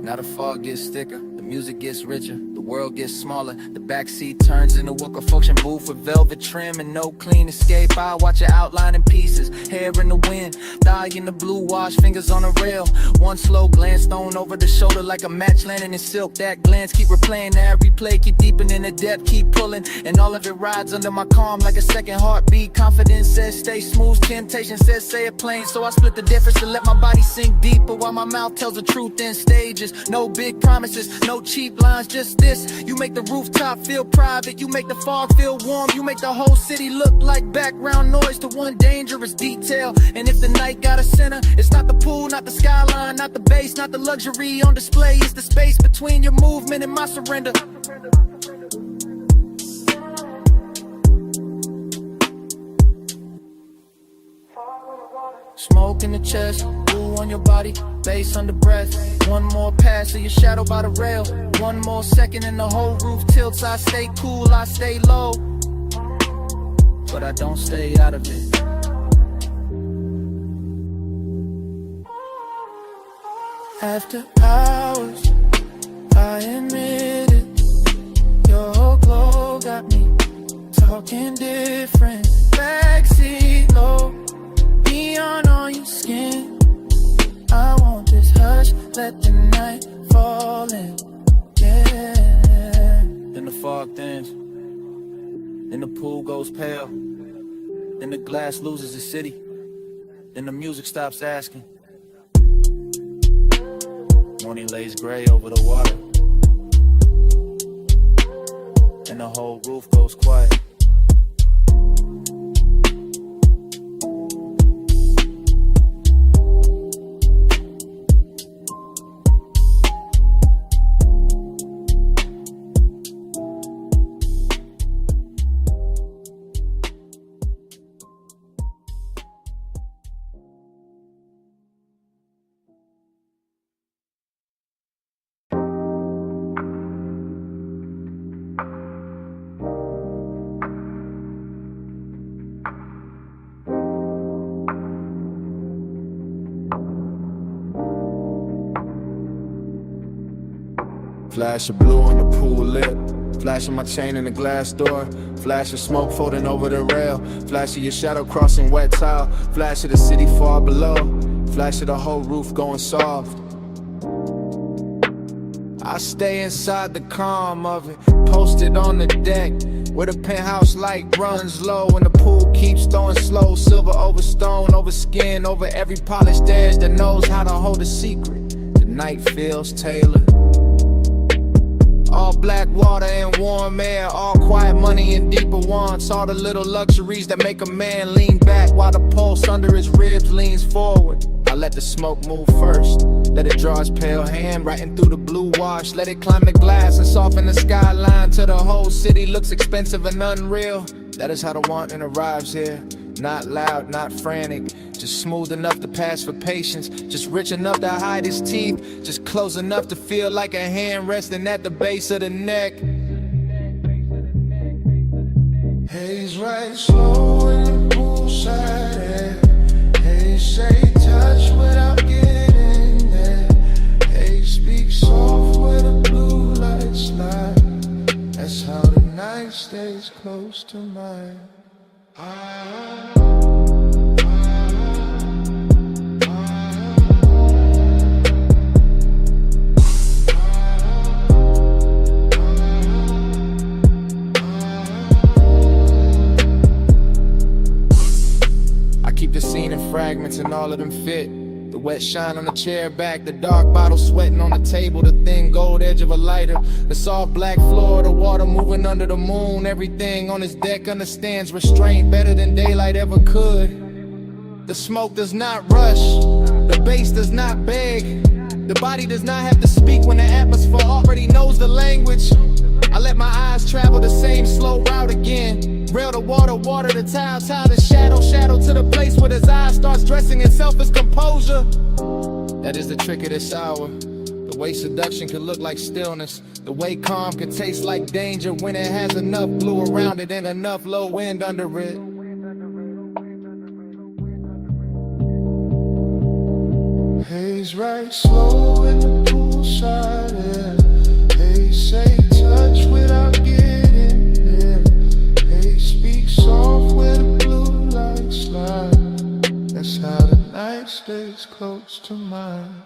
Now the fog gets thicker, the music gets richer, the world gets smaller. The backseat turns into a function booth with velvet trim and no clean escape. I watch it outline in pieces, hair in the wind, thigh in the blue wash, fingers on a rail. One slow glance thrown over the shoulder like a match landing in silk. That glance keep replaying, that replay keep deepening the depth, keep pulling. And all of it rides under my calm like a second heartbeat. Confidence says stay smooth, temptation says say it plain. So I split the difference to let my body sink deeper while my mouth tells the truth in stages. No big promises, no cheap lines, just this. You make the rooftop feel private, you make the fog feel warm, you make the whole city look like background noise to one dangerous detail. And if the night got a center, it's not the pool, not the skyline, not the base, not the luxury on display. It's the space between your movement and my surrender. Smoke in the chest, blue on your body, bass under breath. One more pass of your shadow by the rail. One more second and the whole roof tilts. I stay cool, I stay low, but I don't stay out of it. After hours, I admit it. Your glow got me talking different. Backseat low, neon on your skin. I want this hush, let the night fall in. Yeah. Then the fog thins, then the pool goes pale, then the glass loses its city, then the music stops asking. Morning lays gray over the water, and the whole roof goes quiet. Flash of blue on the pool lip, flash of my chain in the glass door, flash of smoke floating over the rail, flash of your shadow crossing wet tile, flash of the city far below, flash of the whole roof going soft. I stay inside the calm of it, posted on the deck, where the penthouse light runs low and the pool keeps throwing slow. Silver over stone, over skin, over every polished edge that knows how to hold a secret. The night feels tailored. All black water and warm air, all quiet money and deeper wants. All the little luxuries that make a man lean back while the pulse under his ribs leans forward. I let the smoke move first, let it draw its pale hand writing through the blue wash. Let it climb the glass and soften the skyline till the whole city looks expensive and unreal. That is how the wanting arrives here. Not loud, not frantic, just smooth enough to pass for patience, just rich enough to hide his teeth, just close enough to feel like a hand resting at the base of the neck. Haze right slow in the poolside air. Haze say touch without getting there. Haze speak soft where the blue lights lie. That's how the night stays close to mine. fragments and all of them fit. The wet shine on the chair back, the dark bottle sweating on the table, the thin gold edge of a lighter, the soft black floor, the water moving under the moon. Everything on this deck understands restraint better than daylight ever could. The smoke does not rush, the bass does not beg, the body does not have to speak when the atmosphere already knows the language. I let my eyes travel the same slow route again. Rail to water, water to tile, tile to shadow, shadow to the place where his eyes starts dressing itself as composure. That is the trick of this hour. The way seduction can look like stillness, the way calm can taste like danger when it has enough blue around it and enough low wind under it. Haze right slow in the poolside, yeah. Haze say touch without getting there. Haze speak soft where the blue light slide. That's how the night stays close to mine.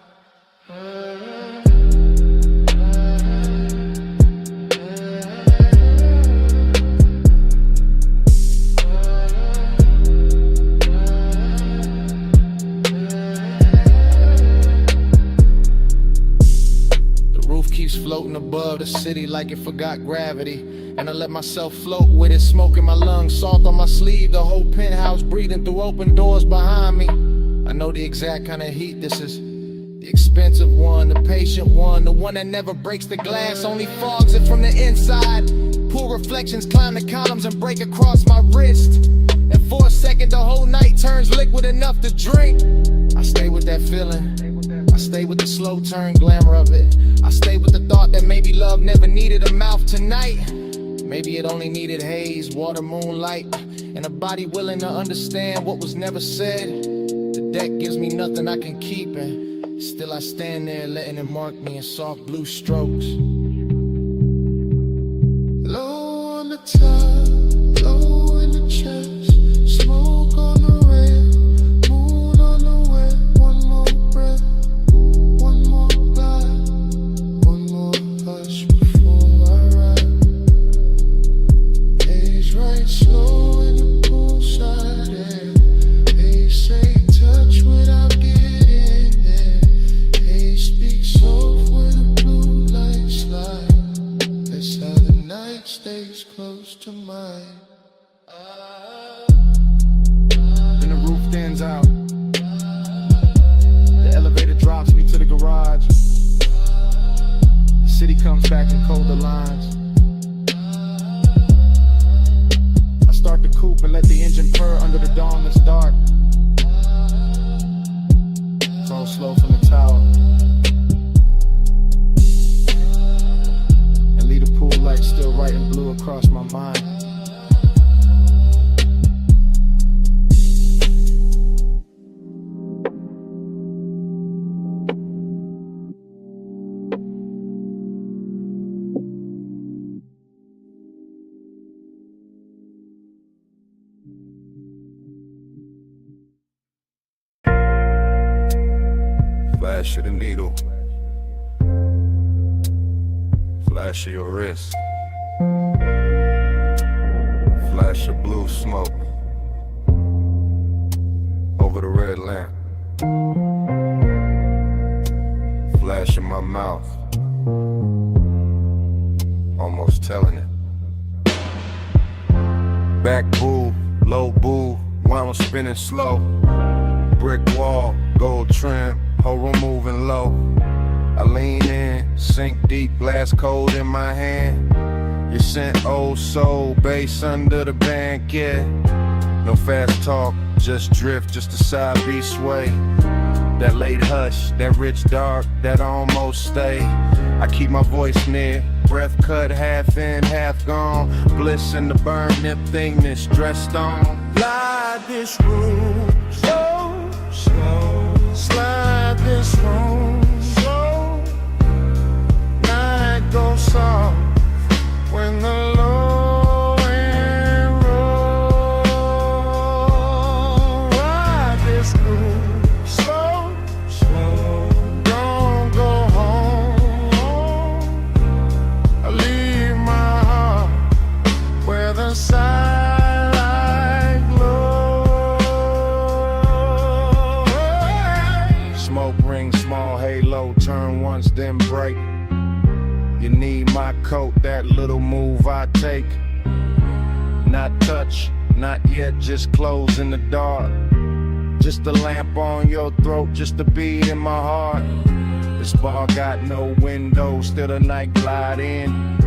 Keeps floating above the city like it forgot gravity, and I let myself float with it, smoke in my lungs, salt on my sleeve, the whole penthouse breathing through open doors behind me. I know the exact kind of heat this is, the expensive one, the patient one, the one that never breaks the glass, only fogs it from the inside. Pool reflections climb the columns and break across my wrist, and for a second the whole night turns liquid enough to drink. I stay with that feeling, I stay with the slow turn glamour of it. I stay with the thought that maybe love never needed a mouth tonight. Maybe it only needed haze, water, moonlight, and a body willing to understand what was never said. The deck gives me nothing I can keep, and still I stand there letting it mark me in soft blue strokes. Low on the top, low in the chest, smoke on the rail, moon on the wet. One more breath, one more glide, one more hush before I ride. Haze right slow in the poolside, yeah. Haze say touch without getting there. Haze speak soft where the blue light slide. That's how the night stays close to mine. Then the roof thins out, the elevator drops me to the garage. The city comes back in colder lines. I start the coupe and let the engine purr under the dawn that's dark. It's all slow from the tower, and leave the pool light still writing blue across my mind. Flash of the needle, flash of your wrist, flash of blue smoke over the red lamp, flash in my mouth, almost telling it. Back boo, low boo, while I'm spinning slow. Brick wall, gold trim, whole room moving low. I lean in, sink deep, glass cold in my hand. You sent old soul, bass under the bank, yeah. No fast talk, just drift, just a side beat sway. That late hush, that rich dark, that almost stay. I keep my voice near, breath cut, half in, half gone. Bliss in the burn, nip thing that's dressed on. Slide this room so slow. Slide this room so. Night goes soft when the low end roll. Ride this room slow, slow. Don't go home. I leave my heart where the side. little move I take. Not touch, not yet, just close in the dark. Just a lamp on your throat, just a beat in my heart. This bar got no windows, still the night glide in.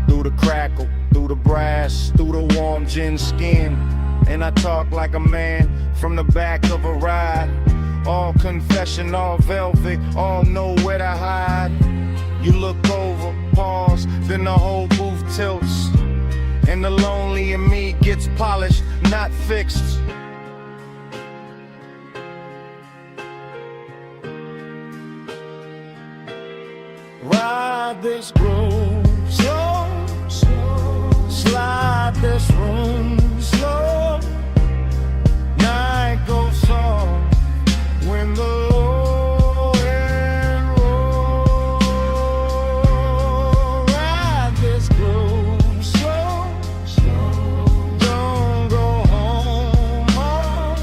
Through the crackle, through the brass, through the warm gin skin. And I talk like a man from the back of a ride. All confession, all velvet, all know where to hide. You look over, pause, then the whole booth tilts. And the lonely in me gets polished, not fixed. Ride this groove slow, slow. Slide this room slow. Night goes soft when the low end roll. Ride this groove slow, slow. Don't go home, oh.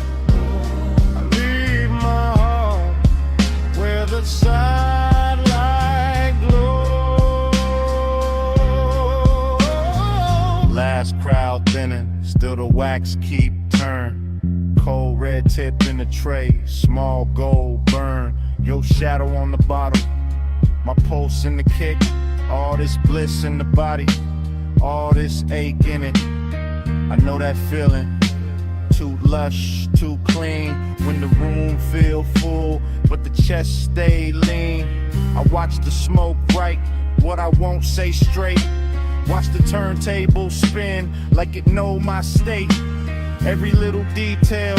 I leave my heart where the side. Last crowd thinning, still the wax keep turn. Cold red tip in the tray, small gold burn. Your shadow on the bottle, my pulse in the kick. All this bliss in the body, all this ache in it. I know that feeling, too lush, too clean. When the room feel full, but the chest stay lean. I watch the smoke bright, what I won't say straight. Watch the turntable spin like it know my state. Every little detail,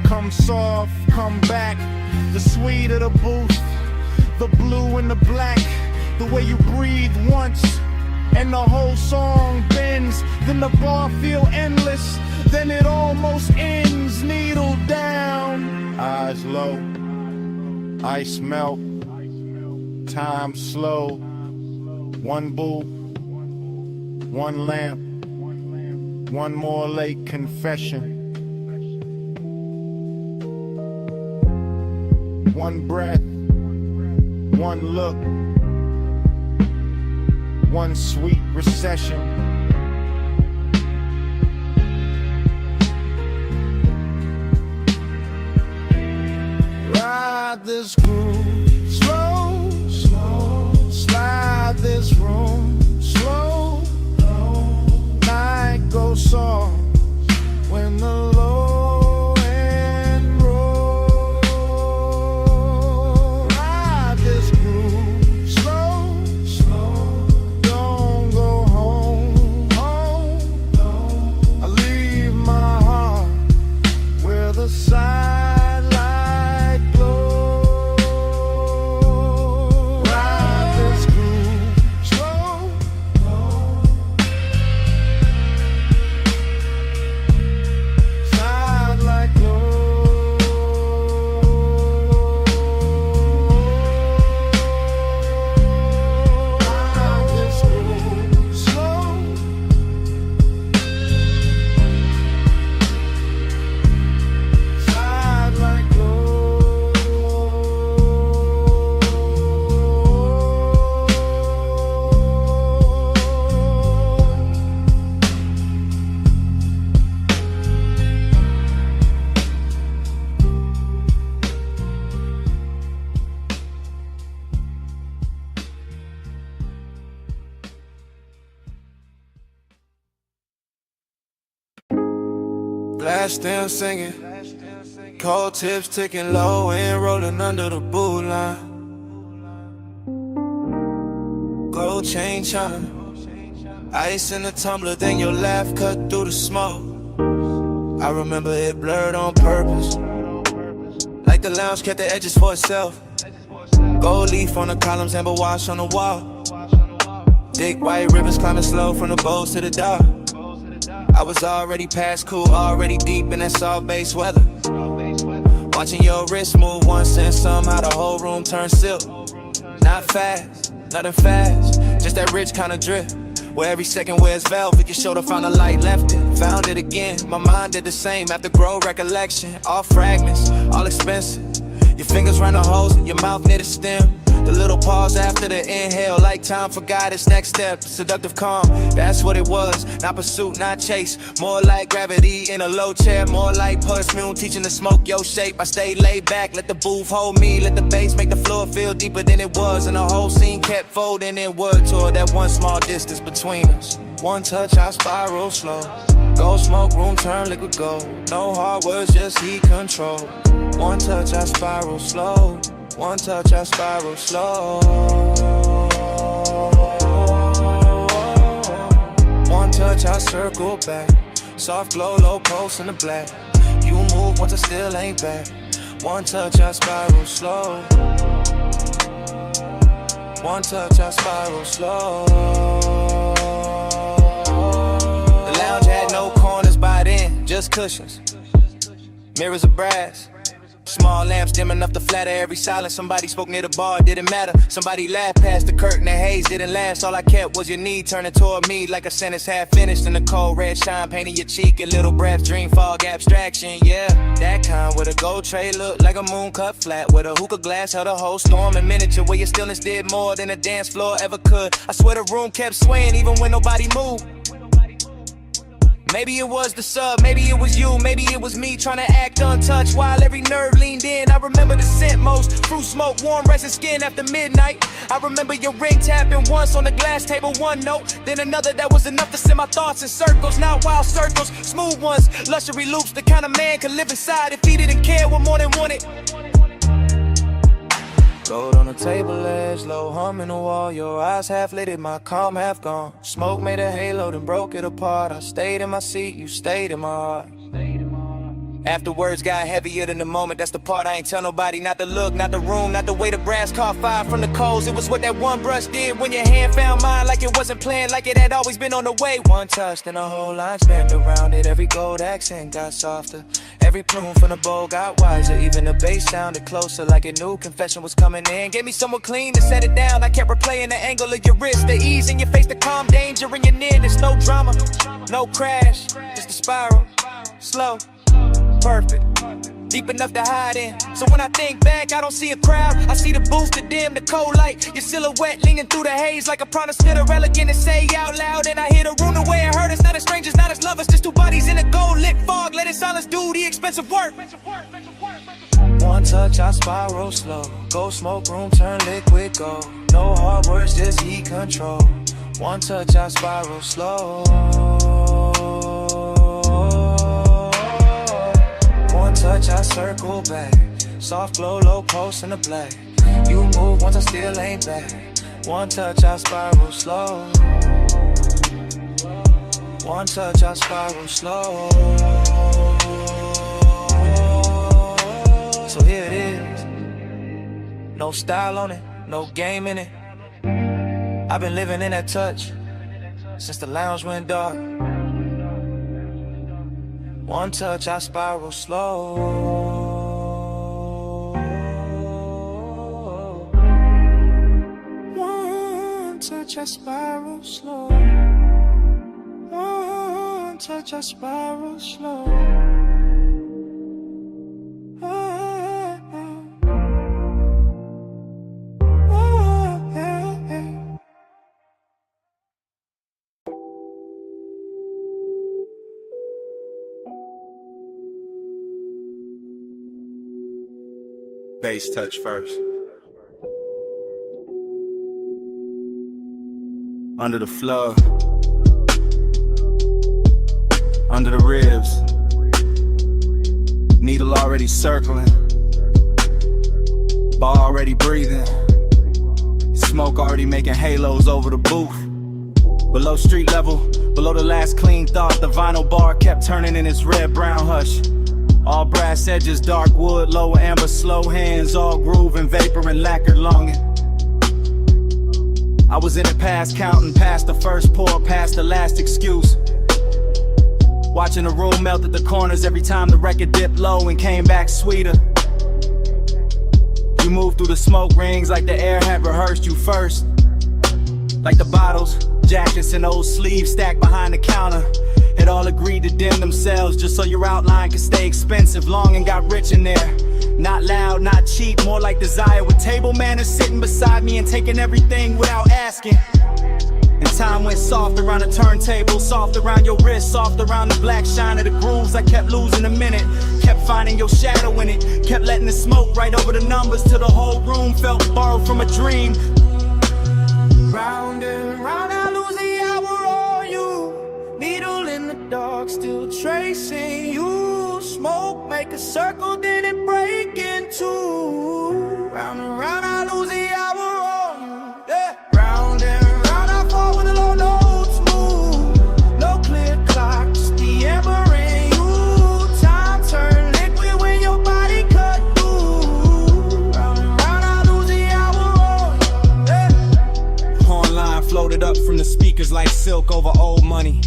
come soft, come back. The sweet of the booth, the blue and the black. The way you breathe once, and the whole song bends. Then the bar feel endless, then it almost ends. Needle down, eyes low, ice melt, time slow. One booth, one lamp, one more late confession. One breath, one look, one sweet recession. Ride this groove slow, slow. Slide this room slow. Night goes soft when the low end roll. Ride this groove slow, slow. Don't go home, home. I leave my heart where the sidelight glows. Ride this groove slow. Glass still singing, cold tips ticking low and rolling under the boot line. Gold chain chime, ice in the tumbler, then your laugh cut through the smoke. I remember it blurred on purpose, like the lounge kept the edges for itself. Gold leaf on the columns, amber wash on the wall. Thick white rivers climbing slow from the bows to the dock. I was already past cool, already deep in that soft base weather. Watching your wrist move once and somehow the whole room turned silk. Not fast, nothing fast, just that rich kind of drip. Where every second wears velvet, your shoulder found a light, left it, found it again. My mind did the same after grow recollection. All fragments, all expensive. Your fingers round the holes, your mouth near the stem. The little pause after the inhale, like time for guidance, next step, seductive calm. That's what it was, not pursuit, not chase. More like gravity in a low chair, more like perfume teaching to smoke your shape. I stayed laid back, let the booth hold me, let the bass make the floor feel deeper than it was. And the whole scene kept folding inward toward that one small distance between us. One touch, I spiral slow. Go smoke room, turn liquid gold. No hard words, just heat control. One touch, I spiral slow. One touch, I spiral slow. One touch, I circle back. Soft glow, low pulse in the black. You move once I still ain't back. One touch, I spiral slow. One touch, I spiral slow. The lounge had no corners by then, just cushions. Mirrors of brass. Small lamps dim enough to flatter every silence. Somebody spoke near the bar, it didn't matter. Somebody laughed past the curtain, the haze didn't last. All I kept was your knee turning toward me like a sentence half finished. And the cold red shine painting your cheek. A little breath, dream fog abstraction, yeah. That kind with a gold tray looked like a moon cut flat. With a hookah glass held a whole storm in miniature. Where your stillness did more than a dance floor ever could. I swear the room kept swaying even when nobody moved. Maybe it was the sub, maybe it was you, maybe it was me trying to act untouched while every nerve leaned in. I remember the scent most, fruit smoke, warm resin skin after midnight. I remember your ring tapping once on the glass table, one note, then another that was enough to send my thoughts in circles, not wild circles, smooth ones, luxury loops, the kind of man could live inside if he didn't care what more than wanted. Gold on the table edge, low hum in the wall. Your eyes half lit, my calm half gone. Smoke made a halo, then broke it apart. I stayed in my seat, you stayed in my heart. After words got heavier than the moment, that's the part I ain't tell nobody. Not the look, not the room, not the way the brass caught fire from the coals. It was what that one brush did when your hand found mine. Like it wasn't planned, like it had always been on the way. One touch, then the whole line spanned around it. Every gold accent got softer. Every plume from the bowl got wiser. Even the bass sounded closer, like it knew confession was coming in. Gave me someone clean to set it down. I kept replaying the angle of your wrist, the ease in your face, the calm danger in your nearness. No drama, no crash, just a spiral, slow, perfect, deep enough to hide in. So when I think back, I don't see a crowd. I see the booth, the dim, the cold light. Your silhouette leaning through the haze like a promise to elegant and say out loud. And I hear the room the way it hurt. It's not as strangers, not as lovers, just two bodies in a gold lit fog. Let it silence do the expensive work. One touch, I spiral slow. Go smoke room, turn liquid gold. No hard words, just heat control. One touch, I spiral slow. One touch, I circle back. Soft glow, low pulse in the black. You move once I still ain't back. One touch, I spiral slow. One touch, I spiral slow. So here it is. No style on it, no game in it. I've been living in that touch since the lounge went dark. One touch, I spiral slow. One touch, I spiral slow. One touch, I spiral slow. Bass touch first. Under the floor, under the ribs, needle already circling, bar already breathing, smoke already making halos over the booth. Below street level, below the last clean thought, the vinyl bar kept turning in its red-brown hush. All brass edges, dark wood, lower amber, slow hands, all groove and vapor and lacquered longing. I was in it past counting, past the first pour, past the last excuse. Watching the room melt at the corners every time the record dipped low and came back sweeter. You moved through the smoke rings like the air had rehearsed you first. Like the bottles, jackets and old sleeves stacked behind the counter. had all agreed to dim themselves just so your outline could stay expensive. Long and got rich in there. Not loud, not cheap, more like desire. With table manners sitting beside me and taking everything without asking. And time went soft around the turntable, soft around your wrist, soft around the black shine of the grooves. I kept losing a minute, kept finding your shadow in it, kept letting the smoke right over the numbers till the whole room felt borrowed from a dream. Round and round, I lose the hour on you. Needle in the dark, still tracing you. Smoke, make a circle, then it break in two. Round and round, I lose the hour on you. Yeah. Round and round, I fall with the low notes move. No clear clock, just the ember in you. Time turn liquid when your body cut through. Round and round, I lose the hour on you. Yeah. Horn floated up from the speakers like silk over old money.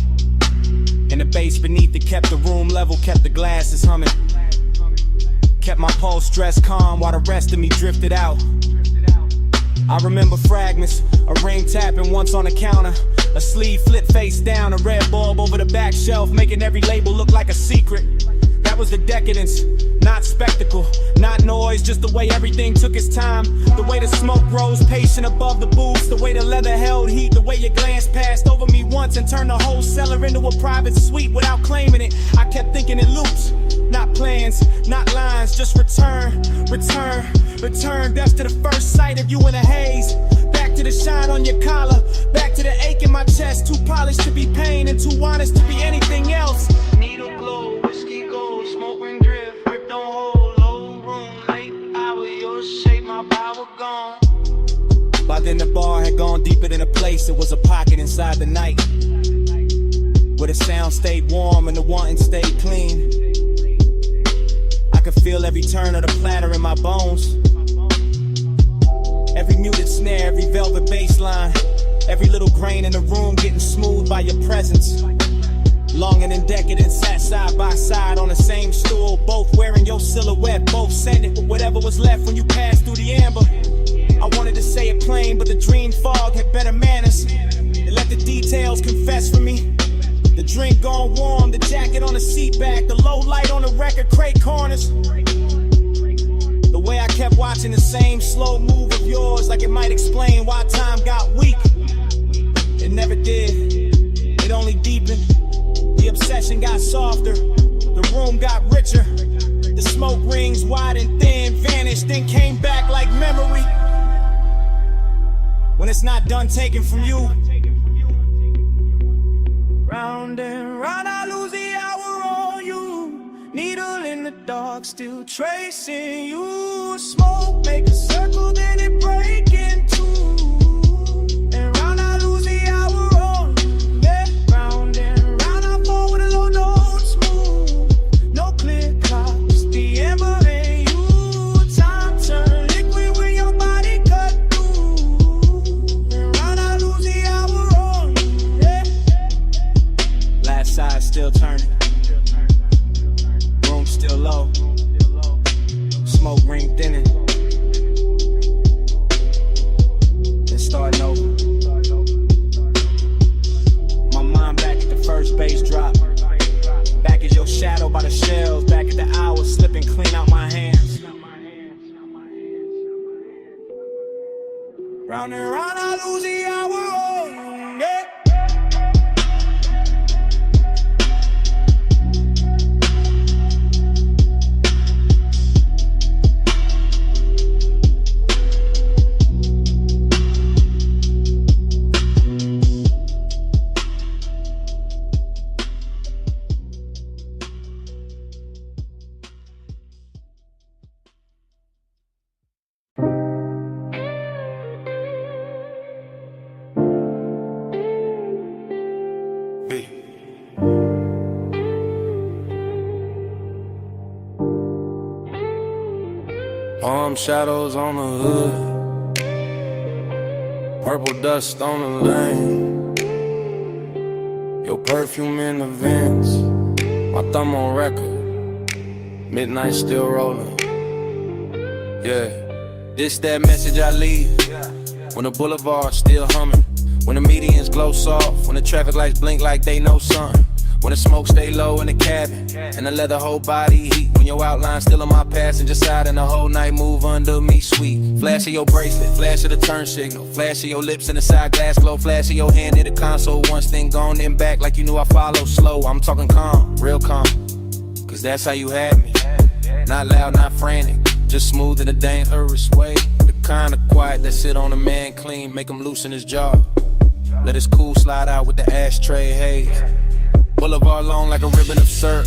And the bass beneath it kept the room level, kept the glasses humming. Kept my pulse stressed calm while the rest of me drifted out. I remember fragments, a ring tapping once on the counter, a sleeve flipped face down, a red bulb over the back shelf, making every label look like a secret. That was the decadence, not spectacle, not noise, just the way everything took its time. The way the smoke rose patient above the booths, the way the leather held heat, the way your glance passed over me once and turned the whole cellar into a private suite without claiming it. I kept thinking in loops, not plans, not lines, just return, return, return. That's to the first sight of you in a haze. Back to the shine on your collar, back to the ache in my chest. Too polished to be pain and too honest to be anything else. Needle glow, whiskey gold, smoke ring drift, grip don't hold, low room, late hour, your shape, my power gone. By then the bar had gone deeper than a place, it was a pocket inside the night, where the sound stayed warm and the wanting stayed clean. I could feel every turn of the platter in my bones, every muted snare, every velvet bass line, every little grain in the room getting smooth by your presence. Longing and decadent sat side by side on the same stool, both wearing your silhouette, both sending with whatever was left when you passed through the amber. I wanted to say it plain, but the dream fog had better manners. It let the details confess for me. The drink gone warm, the jacket on the seat back, the low light on the record crate corners. The way I kept watching the same slow move of yours, like it might explain why time got weak. It never did, it only deepened. The obsession got softer, the room got richer. The smoke rings wide and thin vanished, then came back like memory. When it's not done taken from you. Round and round, I lose the hour on you. Needle in the dark, still tracing you. Smoke, make a circle, then it break in two. And round, I lose the hour on you. Yeah. Round and round, I fall with a low notes move. No clear clock, just the ember in you. Time turn liquid when your body cut through. And round, I lose the hour on you. Yeah. Last side still turning, room still low, smoke ring thinning, then starting over. My mind back at the first bass drop, back as your shadow by the shelves, back at the hours slipping clean out my hands. Round and round, I lose the hour on you. Yeah. Palm shadows on the hood, purple dust on the lane, your perfume in the vents, my thumb on record, midnight still rolling. Yeah, this that message I leave, when the boulevard's still humming, when the medians glow soft, when the traffic lights blink like they know something, When the smoke stay low in the cabin, and the leather whole body heat. When your outline still on my passenger side, and the whole night move under me sweet. Flash of your bracelet, flash of the turn signal, flash of your lips in the side glass glow, flash of your hand in the console. Once thing gone, then back like you knew I follow slow. I'm talking calm, real calm, cause that's how you had me. Not loud, not frantic, just smooth in a dangerous way. The kind of quiet that sit on a man clean, make him loosen his jaw. Let his cool slide out with the ashtray haze. Boulevard long like a ribbon of syrup.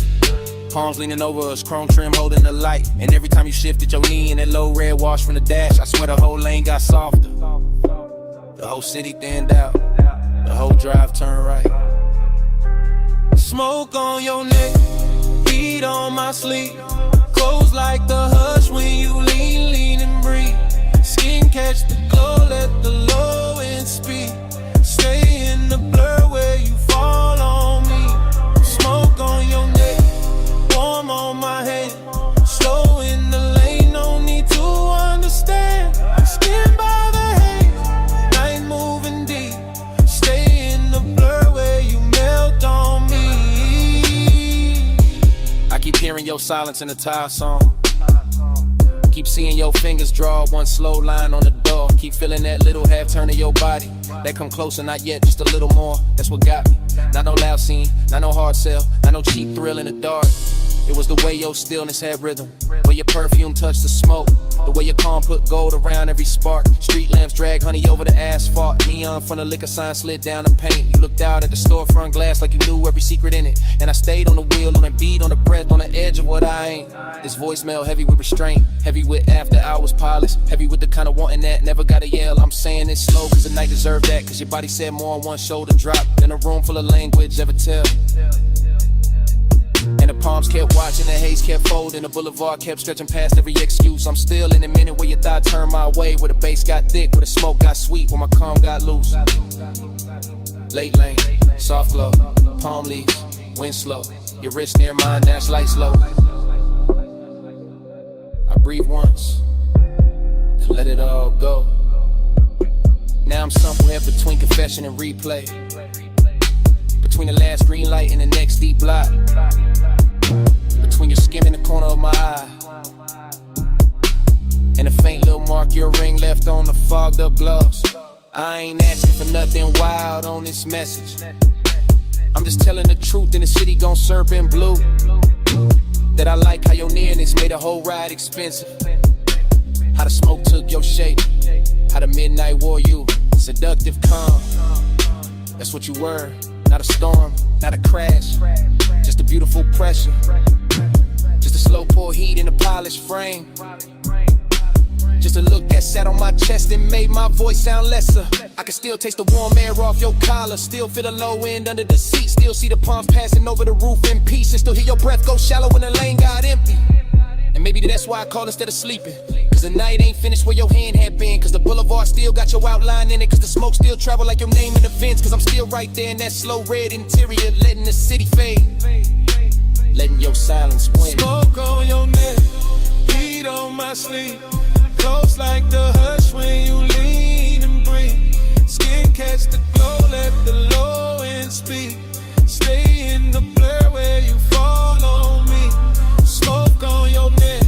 Palms leaning over us, chrome trim holding the light. And every time you shifted your knee in that low red wash from the dash, I swear the whole lane got softer. The whole city thinned out, the whole drive turned right. Smoke on your neck, heat on my sleeve. Close like the hush when you lean, lean and breathe. Skin catch the glow, let the low end speed. Stay in the blur where you fall on me. Smoke on your neck, warm on my hand. Slow in the lane, no need to understand. Skin by the haze, night moving deep. Stay in the blur where you melt on me. I keep hearing your silence in the tire song. Keep seeing your fingers draw one slow line on the door. Keep feeling that little half turn of your body. That come closer, not yet, just a little more. That's what got me. Not no loud scene, not no hard sell, not no cheap thrill in the dark. It was the way your stillness had rhythm, where your perfume touched the smoke, the way your calm put gold around every spark. Street lamps drag honey over the asphalt. Neon from the liquor sign slid down the paint. You looked out at the storefront glass like you knew every secret in it. And I stayed on the wheel, on the beat, on the breath, on the edge of what I ain't. This voicemail heavy with restraint, heavy with after hours pilots, heavy with the kind of wanting that never gotta yell. I'm saying it slow cause the night deserved that, cause your body said more on one shoulder drop than a room full of language ever tell. And the palms kept watching, the haze kept folding, the boulevard kept stretching past every excuse. I'm still in a minute where your thought turned my way, where the bass got thick, where the smoke got sweet, where my calm got loose. Late lane, soft glow, palm leaves, wind slow, your wrist near mine, dash light slow. I breathe once, and let it all go. Now I'm somewhere between confession and replay, between the last green light and the next deep block, between your skin in the corner of my eye and a faint little mark your ring left on the fogged up gloss. I ain't asking for nothing wild on this message. I'm just telling the truth in the city gon' serve in blue. That I like how your nearness made a whole ride expensive. How the smoke took your shape, how the midnight wore you. Seductive calm, that's what you were. Not a storm, not a crash, just a beautiful pressure. Just a slow pour heat in a polished frame. Just a look that sat on my chest and made my voice sound lesser. I can still taste the warm air off your collar, still feel the low end under the seat, still see the palms passing over the roof in peace, and still hear your breath go shallow when the lane got empty. And maybe that's why I call instead of sleeping, cause the night ain't finished where your hand had been, cause the boulevard still got your outline in it, cause the smoke still travel like your name in the vents, cause I'm still right there in that slow red interior, letting the city fade, letting your silence win. Smoke on your neck, heat on my sleeve. Close like the hush when you lean and breathe. Skin catch the glow, let the low end speak. Stay in the blur where you fall on me. Smoke on your neck,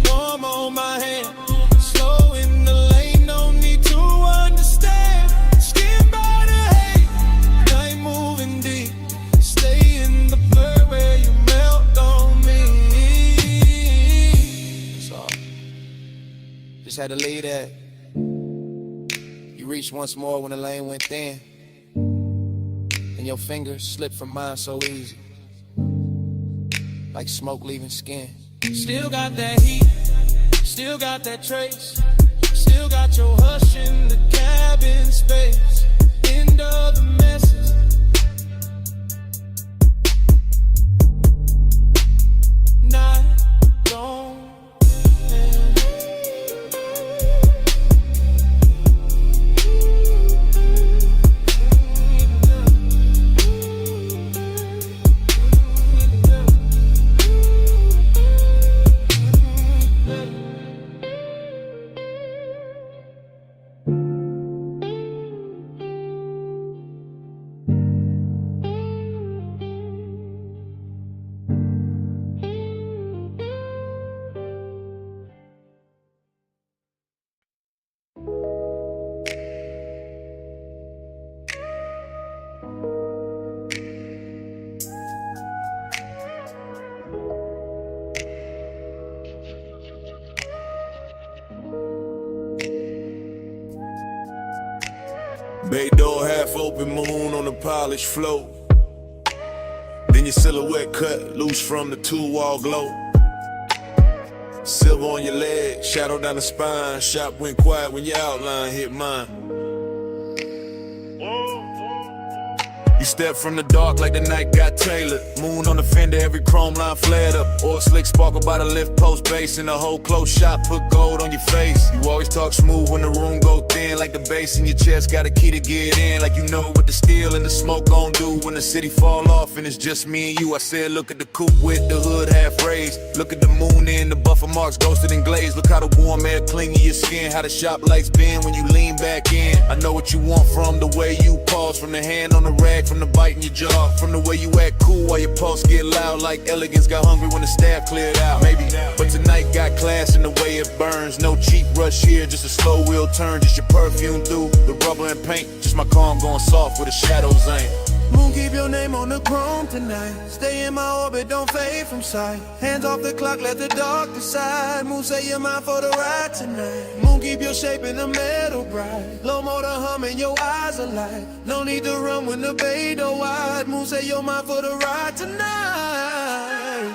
warm on my hand. Slow in the lane, no need to understand. Skin by the haze, night moving deep. Stay in the blur where you melt on me. So, just had to leave that. You reached once more when the lane went thin, and your fingers slipped from mine so easy, like smoke leaving skin. Still got that heat, still got that trace. Still got your hush in the cabin space. End of the message. Night don't end. Bay door half open, moon on the polished floor. Then your silhouette cut loose from the two-wall glow. Silver on your leg, shadow down the spine. Shop went quiet when your outline hit mine. You step from the dark like the night got tailored. Moon on the fender, every chrome line flared up. Oil slick sparkle by the lift post base. In the whole close shot, put gold on your face. You always talk smooth when the room go thin. Like the bass in your chest, got a key to get in. Like you know what the steel and the smoke gon' do when the city fall off and it's just me and you. I said look at the coupe with the hood half raised. Look at the moon in the buffer marks ghosted and glazed. Look how the warm air cling to your skin. How the shop lights bend when you lean back in. I know what you want from the way you pause. From the hand on the rag, from the bite in your jaw, from the way you act cool while your pulse get loud. Like elegance got hungry when the staff cleared out. Maybe, but tonight got class in the way it burns. No cheap rush here, just a slow wheel turn. Just your perfume through the rubber and paint. Just my calm going soft where the shadows ain't. Moon, keep your name on the chrome tonight. Stay in my orbit, don't fade from sight. Hands off the clock, let the dark decide. Moon, say you're mine for the ride tonight. Moon, keep your shape in the metal bright. Low motor humming, your eyes alight. No need to run when the bay door wide. Moon, say you're mine for the ride tonight.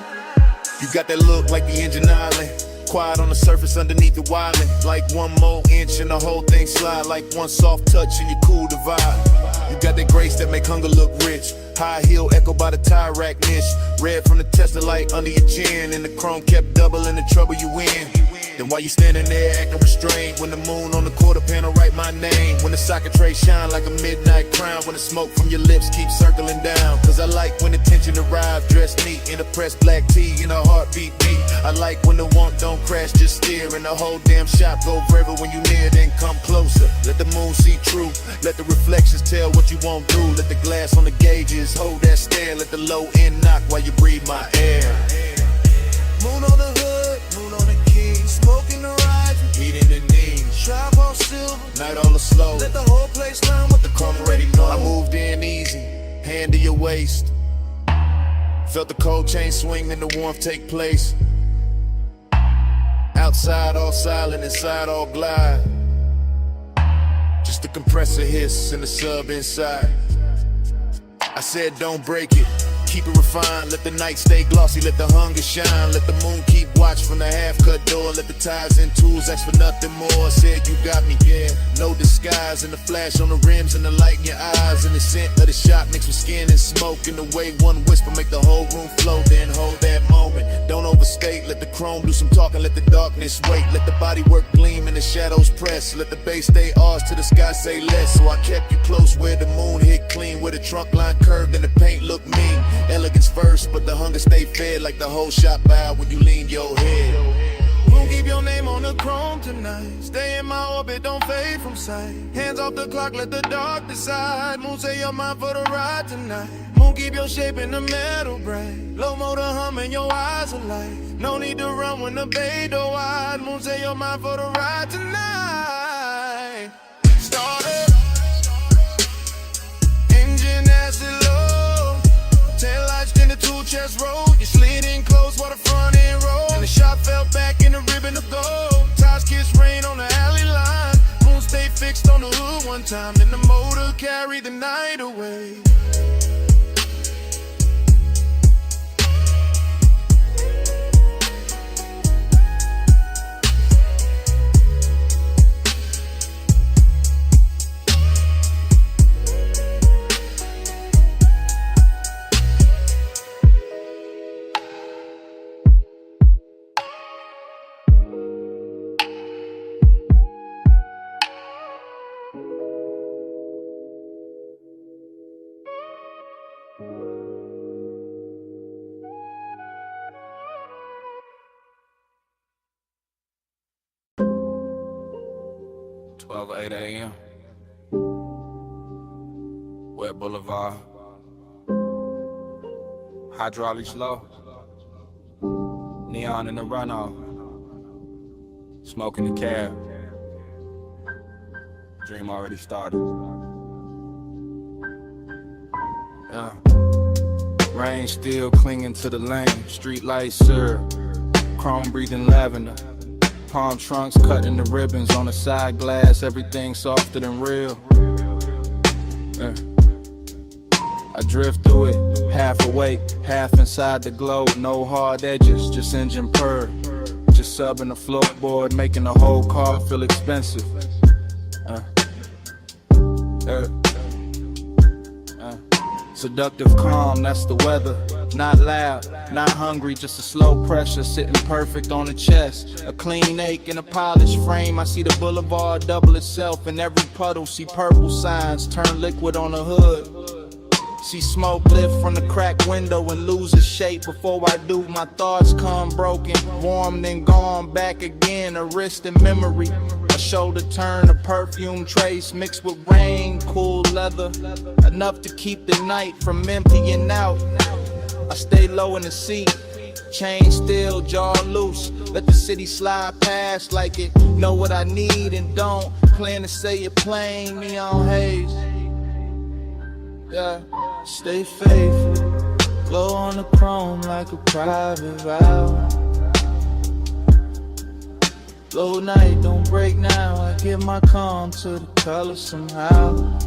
You got that look like the engine island. Quiet on the surface underneath the wildin'. Like one more inch and the whole thing slide. Like one soft touch and you cool the vibe. You got that grace that make hunger look rich. High heel echo by the tire rack niche. Red from the Tesla light under your chin. And the chrome kept doubling the trouble you in. Then while you standing there acting restrained, when the moon on the quarter panel write my name. When the socket tray shine like a midnight crown. When the smoke from your lips keeps circling down. Cause I like when the tension arrives, dressed neat in a pressed black tee and a heartbeat beat. I like when the want don't crash, just steer. And the whole damn shop go forever when you near, then come closer. Let the moon see true, let the reflections tell what you won't do. Let the glass on the gauges hold that stare. Let the low end knock while you breathe my air. Moon on the hood, moon on the key. Smoke in the horizon, heat in the knees. Trap all silver, night all slow. Let the whole place learn what the come already know. I moved in easy, hand to your waist. Felt the cold chain swing and the warmth take place. Outside all silent, inside all glide. Just the compressor hiss and the sub inside. I said don't break it, keep it refined. Let the night stay glossy, let the hunger shine. Let the moon keep watch from the half-cut door. Let the ties and tools ask for nothing more. Said you got me, yeah, no disguise. And the flash on the rims and the light in your eyes. And the scent of the shop mixed with skin and smoke. And the way one whisper make the whole room flow. Then hold that moment, don't overstate. Let the chrome do some talking, let the darkness wait. Let the body work gleam and the shadows press. Let the bass stay ours till the sky say less. So I kept you close where the moon hit clean. Where the trunk line curved and the paint looked mean. Elegance first, but the hunger stay fed. Like the whole shop bowed when you lean your head. Moon, keep your name on the chrome tonight. Stay in my orbit, don't fade from sight. Hands off the clock, let the dark decide. Moon, say you're mine for the ride tonight. Moon, keep your shape in the metal bright. Low motor humming, your eyes alight. No need to run when the bay door wide. Moon, say you're mine for the ride tonight. Start up, engine acid low. Tail lights in the two chest roll. You slid in close while the front end roll. And the shot fell back in the ribbon of gold. Ties kiss rain on the alley line. Moon stay fixed on the hood one time. Then the motor carried the night away. Twelve 8 a.m. Wet Boulevard. Hydraulics low. Neon in the runoff. Smoking the cab. Dream already started. Yeah. Rain still clinging to the lane. Street lights syrup. Chrome breathing lavender. Palm trunks cutting the ribbons on the side glass. Everything softer than real. I drift through it, half awake, half inside the glow. No hard edges, just engine purr. Just subbing the floorboard, making the whole car feel expensive. Seductive calm, that's the weather. Not loud, not hungry, just a slow pressure sitting perfect on the chest. A clean ache in a polished frame. I see the boulevard double itself in every puddle. See purple signs turn liquid on the hood. See smoke lift from the cracked window and lose its shape. Before I do, my thoughts come broken, warm then gone back again. A wrist and memory, a shoulder turn, a perfume trace mixed with rain, cool leather, enough to keep the night from emptying out. I stay low in the seat, chain still, jaw loose. Let the city slide past like it know what I need and don't. Plan to say it plain, neon haze. Yeah, stay faithful, glow on the chrome like a private vow. Low night, don't break now. I give my calm to the color somehow.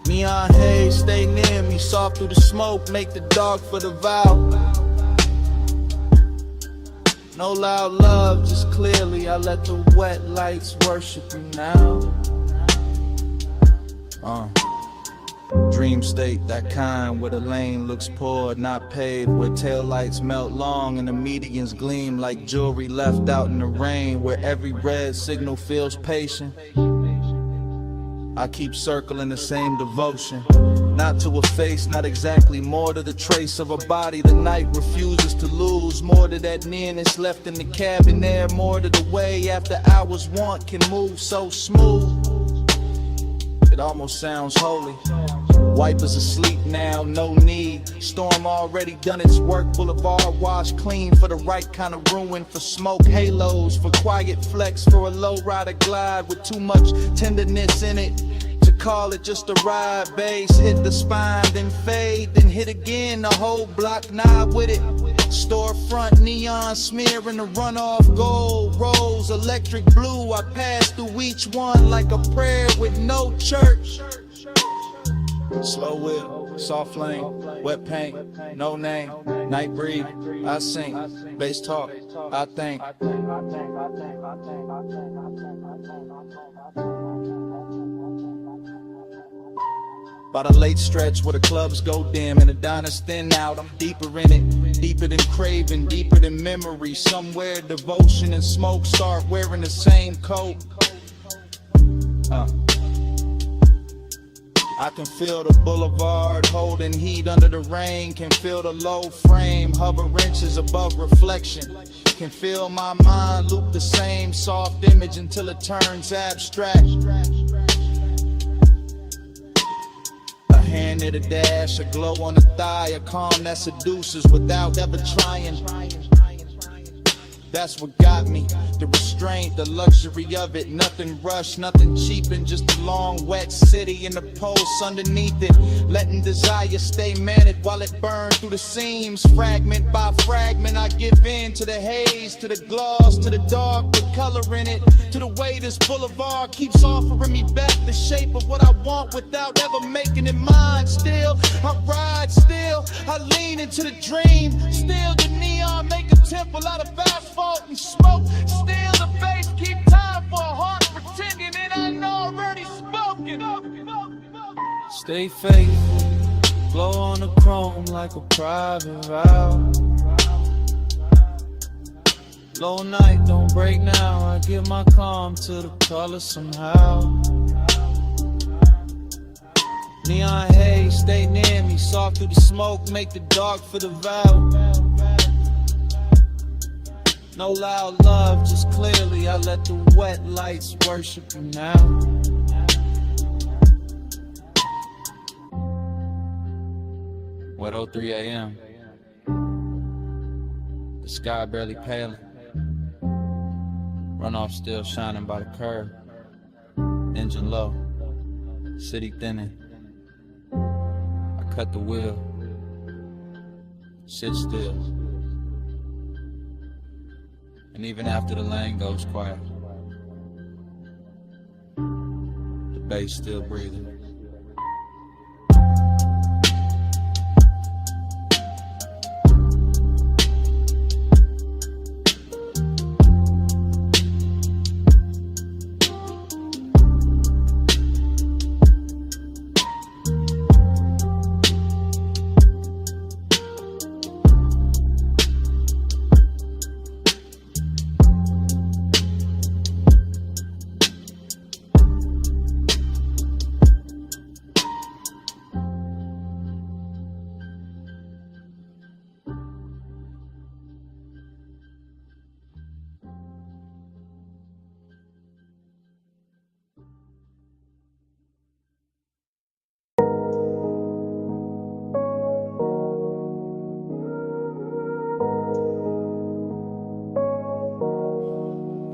Neon haze, stay near me, soft through the smoke, make the dark for the vow. No loud love, just clearly I let the wet lights worship you now. Dream state, that kind where the lane looks poor, not paved, where taillights melt long and the medians gleam like jewelry left out in the rain, where every red signal feels patient. I keep circling the same devotion, not to a face, not exactly, more to the trace of a body the night refuses to lose, more to that nearness left in the cabin air, more to the way after hours want can move so smooth. It almost sounds holy. Wipers asleep now, no need. Storm already done its work. Boulevard washed clean for the right kind of ruin. For smoke halos, for quiet flex, for a low rider glide with too much tenderness in it to call it just a ride. Bass hit the spine, then fade, then hit again. The whole block knob with it. Storefront neon smearing the runoff gold. Rose, electric blue, I pass through each one like a prayer with no church. Slow whip, soft flame, wet paint, no name, night breathe, I sing, bass talk, I think. By the late stretch where the clubs go dim and the diners thin out, I'm deeper in it, deeper than craving, deeper than memory. Somewhere devotion and smoke start wearing the same coat. I can feel the boulevard holding heat under the rain. Can feel the low frame hover inches above reflection. Can feel my mind loop the same soft image until it turns abstract. Hand at a dash, a glow on the thigh, a calm that seduces without ever trying. That's what got me, the restraint, the luxury of it. Nothing rushed, nothing cheap, and just a long wet city and the pulse underneath it. Letting desire stay managed while it burns through the seams. Fragment by fragment, I give in to the haze, to the gloss, to the dark, the color in it, to the way this boulevard keeps offering me back the shape of what I want without ever making it mine. Still, I ride, still, I lean into the dream. Still, the neon make a temple out of asphalt and smoke. Still, the bass keep time for a heart pretending it ain't already spoken. Stay faithful, glow on the chrome like a private vow. Low night, don't break now. I give my calm to the color somehow. Neon haze, stay near me. Soft through the smoke, make the dark for the vow. No loud love, just clearly I let the wet lights worship you now. What 03 a.m. The sky barely paling. Runoff still shining by the curb. Engine low, city thinning. I cut the wheel, sit still. And even after the lane goes quiet, the Bass still breathing.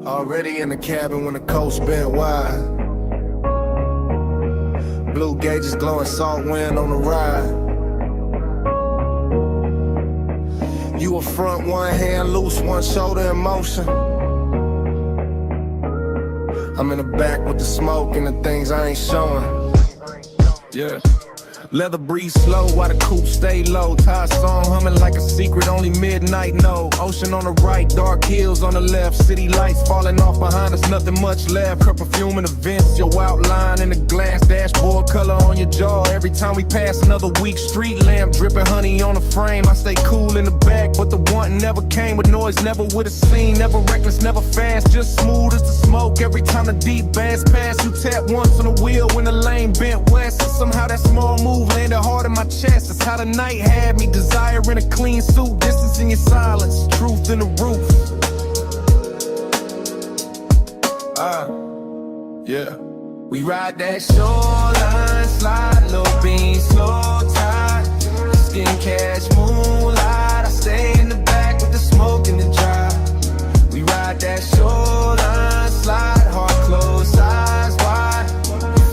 Already in the cabin when the coast bent wide. Blue gauges glowing, salt wind on the ride. You a front, one hand loose, one shoulder in motion. I'm in the back with the smoke and the things I ain't showing. Yeah. Leather breeze slow while the coupe stay low. Ty song humming like a secret only midnight know. Ocean on the right, dark hills on the left. City lights falling off behind us, nothing much left. Her perfume and events, your outline in the glass. Dashboard color on your jaw. Every time we pass another weak street lamp, dripping honey on the frame. I stay cool in the back, but the wanting never came with noise, never with a scene. Never reckless, never fast, just smooth as the smoke. Every time the deep bass pass, you tap once on the wheel when the lane bent west. And somehow that small move landed hard in my chest. That's how the night had me, desiring a clean suit. Distance in your silence, truth in the roof. Yeah. We ride that shoreline, slide, low beam, slow tide. Skin catch moonlight. I stay in the back with the smoke and the drive. We ride that shoreline, slide, heart closed, eyes wide.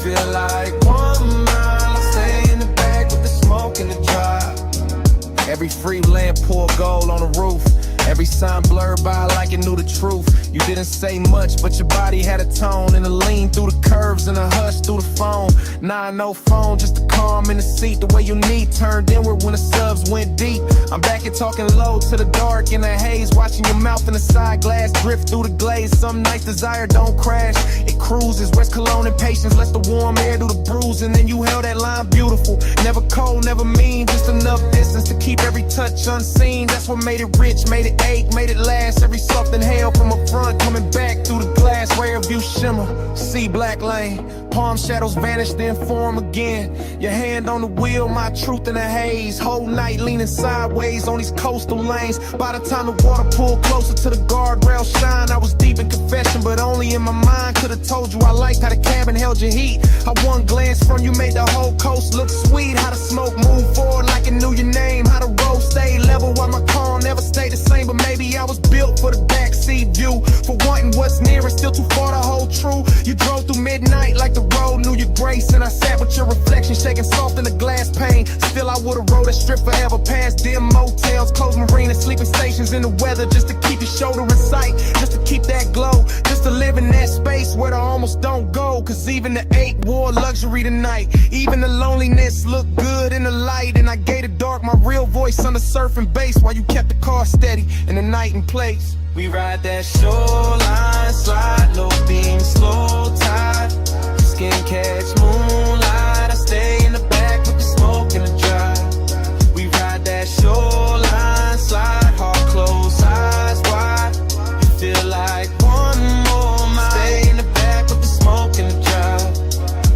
Feel like 1 mile. I stay in the back with the smoke and the drive. Every free lamp pour gold on the roof. Every sign blurred by like it knew the truth. You didn't say much, but your body had a tone. And a lean through the curves and a hush through the phone. Nah, no phone, just a calm in the seat. The way you need turned inward when the subs went deep. I'm back and talking low to the dark in the haze. Watching your mouth in the side glass drift through the glaze. Some nights desire don't crash, it cruises. West Cologne and patience lets the warm air do the bruise. And then you held that line beautiful. Never cold, never mean, just enough distance to keep every touch unseen. That's what made it rich, made it ache, made it last. Every soft inhale from a front, coming back through the glass. Rear view shimmer, see black lane. Palm shadows vanish, then form again. Your hand on the wheel, my truth in the haze. Whole night leaning sideways on these coastal lanes. By the time the water pulled closer to the guardrail shine, I was deep in confession, but only in my mind. Could've told you I liked how the cabin held your heat. How one glance from you made the whole coast look sweet. How the smoke moved forward like it knew your name. How the road stayed level while my car never stayed the same. But maybe I was built for the backseat view. For wanting what's near and still too far to hold true. You drove through midnight like the road knew your grace. And I sat with your reflection shaking soft in the glass pane. Still I would've rode a strip forever past dim motels, closed marinas, sleeping stations in the weather. Just to keep your shoulder in sight, just to keep that glow. Just to live in that space where I almost don't go. Cause even the 8 wore luxury tonight. Even the loneliness looked good in the light. And I gave the dark my real voice on the surfing bass while you kept the car steady in the night and place. We ride that shoreline, slide, low beam, slow tide. Skin catch moonlight. I stay in the back with the smoke and the drive. We ride that shoreline, slide, heart closed, eyes wide. You feel like 1 more mile. Stay in the back with the smoke and the drive.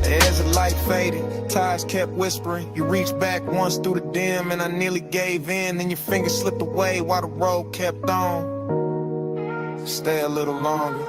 As the light faded, ties kept whispering. You reached back once through the dim and I nearly gave in. Then your fingers slipped away while the road kept on. Stay a little longer.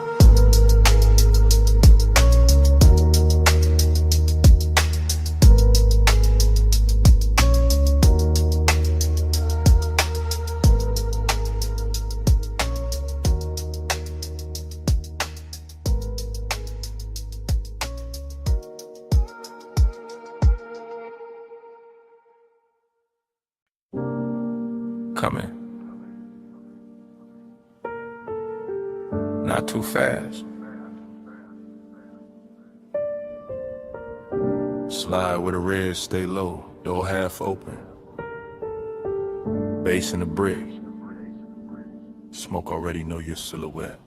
Coming. Not too fast. Slide with a red, stay low, door half open. Bass in the brick. Smoke already know your silhouette.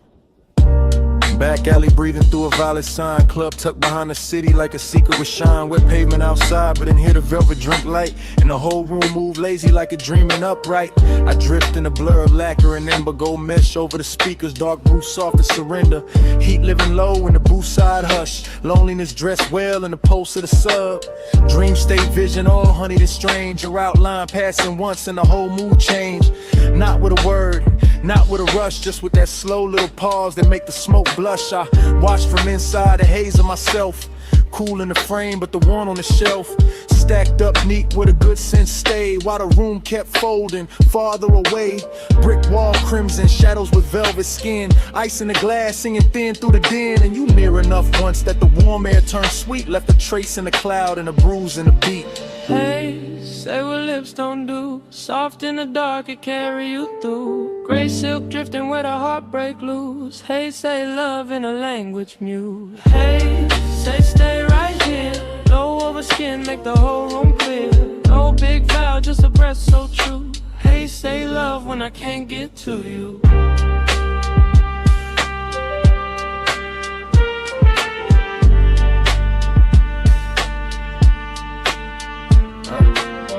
Back alley breathing through a violet sign. Club tucked behind the city like a secret with shine. Wet pavement outside, but in here the velvet drink light. And the whole room move lazy like a dreaming upright. I drift in a blur of lacquer and ember. Gold mesh over the speakers, dark blue soft to surrender. Heat living low in the booth side hush. Loneliness dressed well in the pulse of the sub. Dream state vision, all honeyed and strange. Your outline passing once and the whole mood change. Not with a word, not with a rush, just with that slow little pause that make the smoke blush. I watch from inside the haze of myself. Cool in the frame, but the one on the shelf stacked up neat with a good sense stay. While the room kept folding farther away. Brick wall crimson, shadows with velvet skin. Ice in the glass, singing thin through the den. And you near enough once that the warm air turned sweet. Left a trace in the cloud and a bruise in the beat. Hey, say what lips don't do. Soft in the dark, it carry you through. Gray silk drifting where the heartbreak loose. Hey, say love in a language mute. Hey, say stay right here. Low over skin, make the whole room clear. No big vow, just a breath so true. Hey, say love when I can't get to you.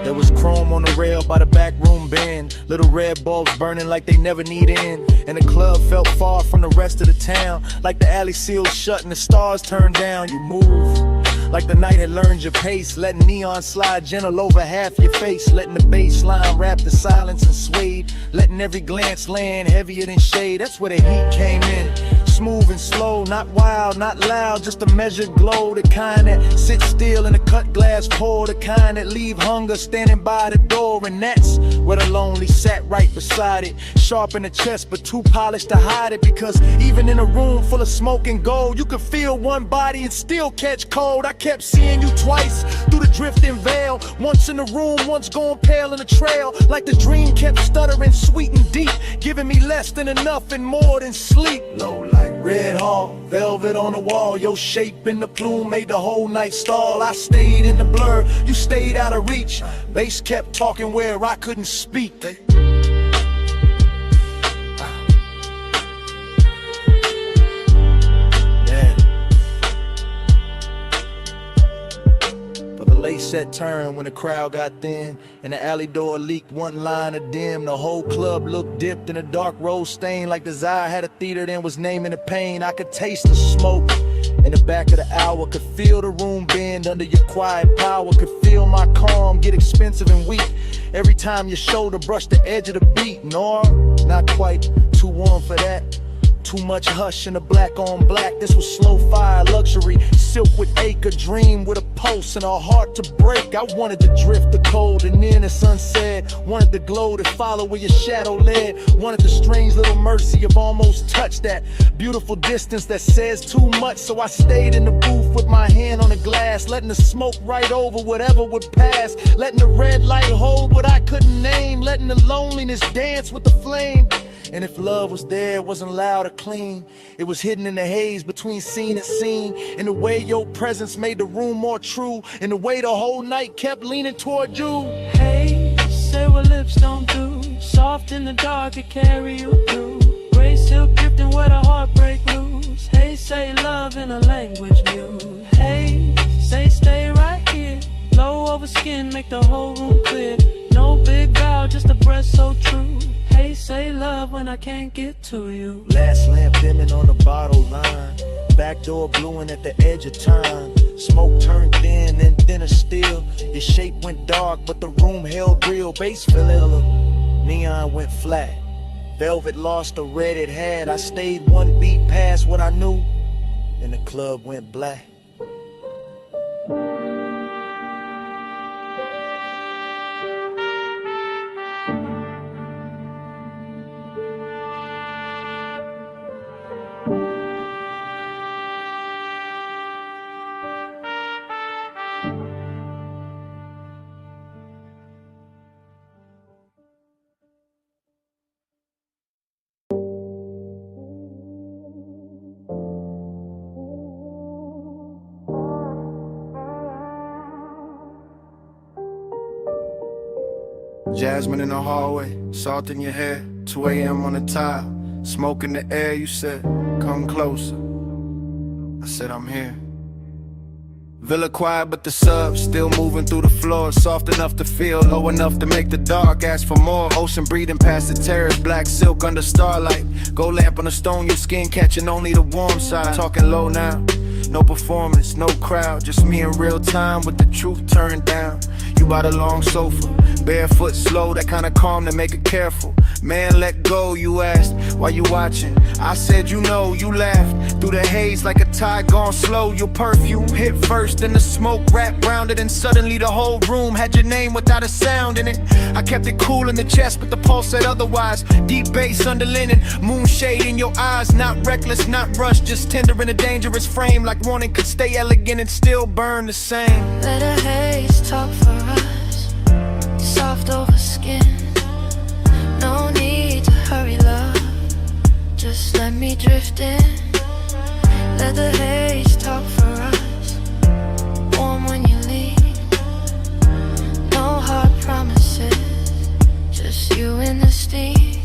There was chrome on the rail by the back room bend. Little red bulbs burning like they never need end. And the club felt far from the rest of the town. Like the alley sealed shut and the stars turned down. You move like the night had learned your pace. Letting neon slide gentle over half your face. Letting the bass line wrap the silence and suede. Letting every glance land heavier than shade. That's where the heat came in. Smooth and slow, not wild, not loud, just a measured glow. The kind that sits still in a cut glass pour. The kind that leave hunger standing by the door. And that's where the lonely sat right beside it. Sharp in the chest, but too polished to hide it. Because even in a room full of smoke and gold, you could feel one body and still catch cold. I kept seeing you twice through the drifting veil. Once in the room, once going pale in the trail. Like the dream kept stuttering sweet and deep, giving me less than enough and more than sleep. Low like red hall, velvet on the wall. Your shape in the plume made the whole night stall. I stayed in the blur, you stayed out of reach. Bass kept talking where I couldn't speak. Lace set turn when the crowd got thin, and the alley door leaked one line of dim. The whole club looked dipped in a dark rose stain, like desire had a theater then was naming the pain. I could taste the smoke in the back of the hour, could feel the room bend under your quiet power, could feel my calm get expensive and weak every time your shoulder brushed the edge of the beat. No, not quite too warm for that. Too much hush in the black on black. This was slow fire luxury, silk with acre, dream with a pulse and a heart to break. I wanted to drift the cold and then the sunset. Wanted the glow to follow where your shadow led. Wanted the strange little mercy of almost touch, that beautiful distance that says too much. So I stayed in the booth with my hand on the glass, letting the smoke right over whatever would pass. Letting the red light hold what I couldn't name. Letting the loneliness dance with the flame. And if love was there, it wasn't loud or clean. It was hidden in the haze between scene and scene. In the way your presence made the room more true. In the way the whole night kept leaning toward you. Hey, say what lips don't do. Soft in the dark, it carry you through. Gray silk drifting where the heartbreak loose. Hey, say love in a language mute. Hey, say stay right here. Low over skin, make the whole room clear. No big vow, just a breath so true. Hey, say love when I can't get to you. Last lamp dimming on the bottle line. Back door bluing at the edge of time. Smoke turned thin and thinner still. Your shape went dark, but the room held real. Bass filling, neon went flat. Velvet lost the red it had. I stayed one beat past what I knew, and the club went black. Jasmine in the hallway, salt in your hair, 2 a.m. on the tile, smoke in the air. You said, come closer. I said, I'm here. Villa quiet, but the subs still moving through the floor. Soft enough to feel, low enough to make the dark ask for more. Ocean breathing past the terrace, black silk under starlight. Gold lamp on the stone, your skin catching only the warm side. Talking low now, no performance, no crowd, just me in real time with the truth turned down. You by the long sofa, barefoot slow, that kind of calm to make it careful. Man, let go, you asked, why you watching? I said, you know, you laughed through the haze like a tide gone slow. Your perfume hit first, then the smoke wrapped round it, and suddenly the whole room had your name without a sound in it. I kept it cool in the chest, but the pulse said otherwise. Deep bass under linen, moonshade in your eyes. Not reckless, not rushed, just tender in a dangerous frame. Like wanting could stay elegant and still burn the same. Let a haze talk for us, soft over skin. No need to hurry, love, just let me drift in. Let the haze talk for us, warm when you leave. No hard promises, just you and the steam.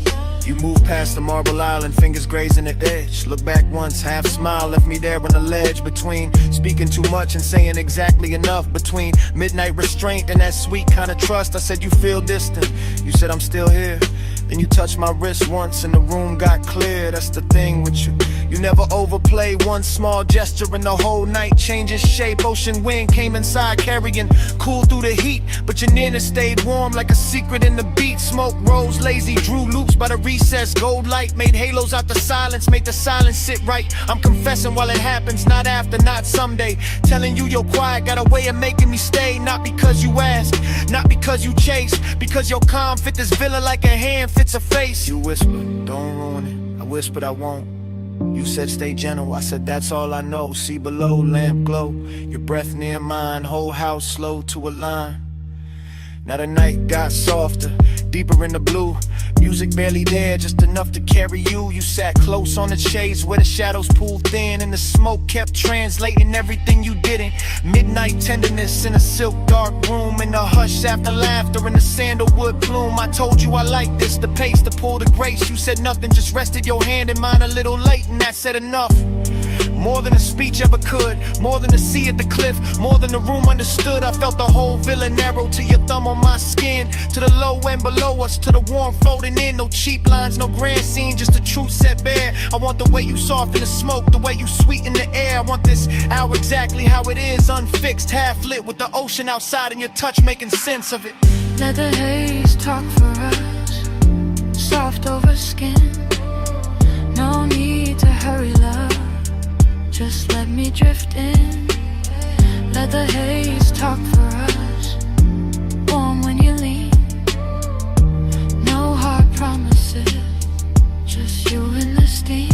You moved past the marble island, fingers grazing the edge. Look back once, half smile, left me there on the ledge. Between speaking too much and saying exactly enough. Between midnight restraint and that sweet kind of trust. I said, you feel distant, you said I'm still here. Then you touched my wrist once and the room got clear. That's the thing with you, you never overplay. One small gesture and the whole night changes shape. Ocean wind came inside carrying cool through the heat, but your nana stayed warm like a secret in the beat. Smoke rose lazy, drew loops by the recess. Gold light made halos out the silence, made the silence sit right. I'm confessing while it happens, not after, not someday. Telling you you're quiet got a way of making me stay. Not because you ask, not because you chase, because your calm fit this villa like a hand fits a face. You whispered, don't ruin it. I whispered, I won't. You said stay gentle, I said that's all I know. See below, lamp glow, your breath near mine. Whole house slow to a line. Now the night got softer, deeper in the blue. Music barely there, just enough to carry you. You sat close on the shades where the shadows pulled thin, and the smoke kept translating everything you didn't. Midnight tenderness in a silk dark room, in the hush after laughter in the sandalwood plume. I told you I like this, the pace, the pull, the grace. You said nothing, just rested your hand in mine a little late, and that said enough. More than a speech ever could, more than a sea at the cliff, more than the room understood. I felt the whole villa narrow to your thumb on my skin, to the low end below us, to the warm folding in. No cheap lines, no grand scene, just the truth set bare. I want the way you soften the smoke, the way you sweeten the air. I want this hour exactly how it is, unfixed, half lit, with the ocean outside and your touch making sense of it. Let the haze talk for us, soft over skin. No need to hurry, love, just let me drift in. Let the haze talk for us, warm when you leave. No hard promises, just you and the steam.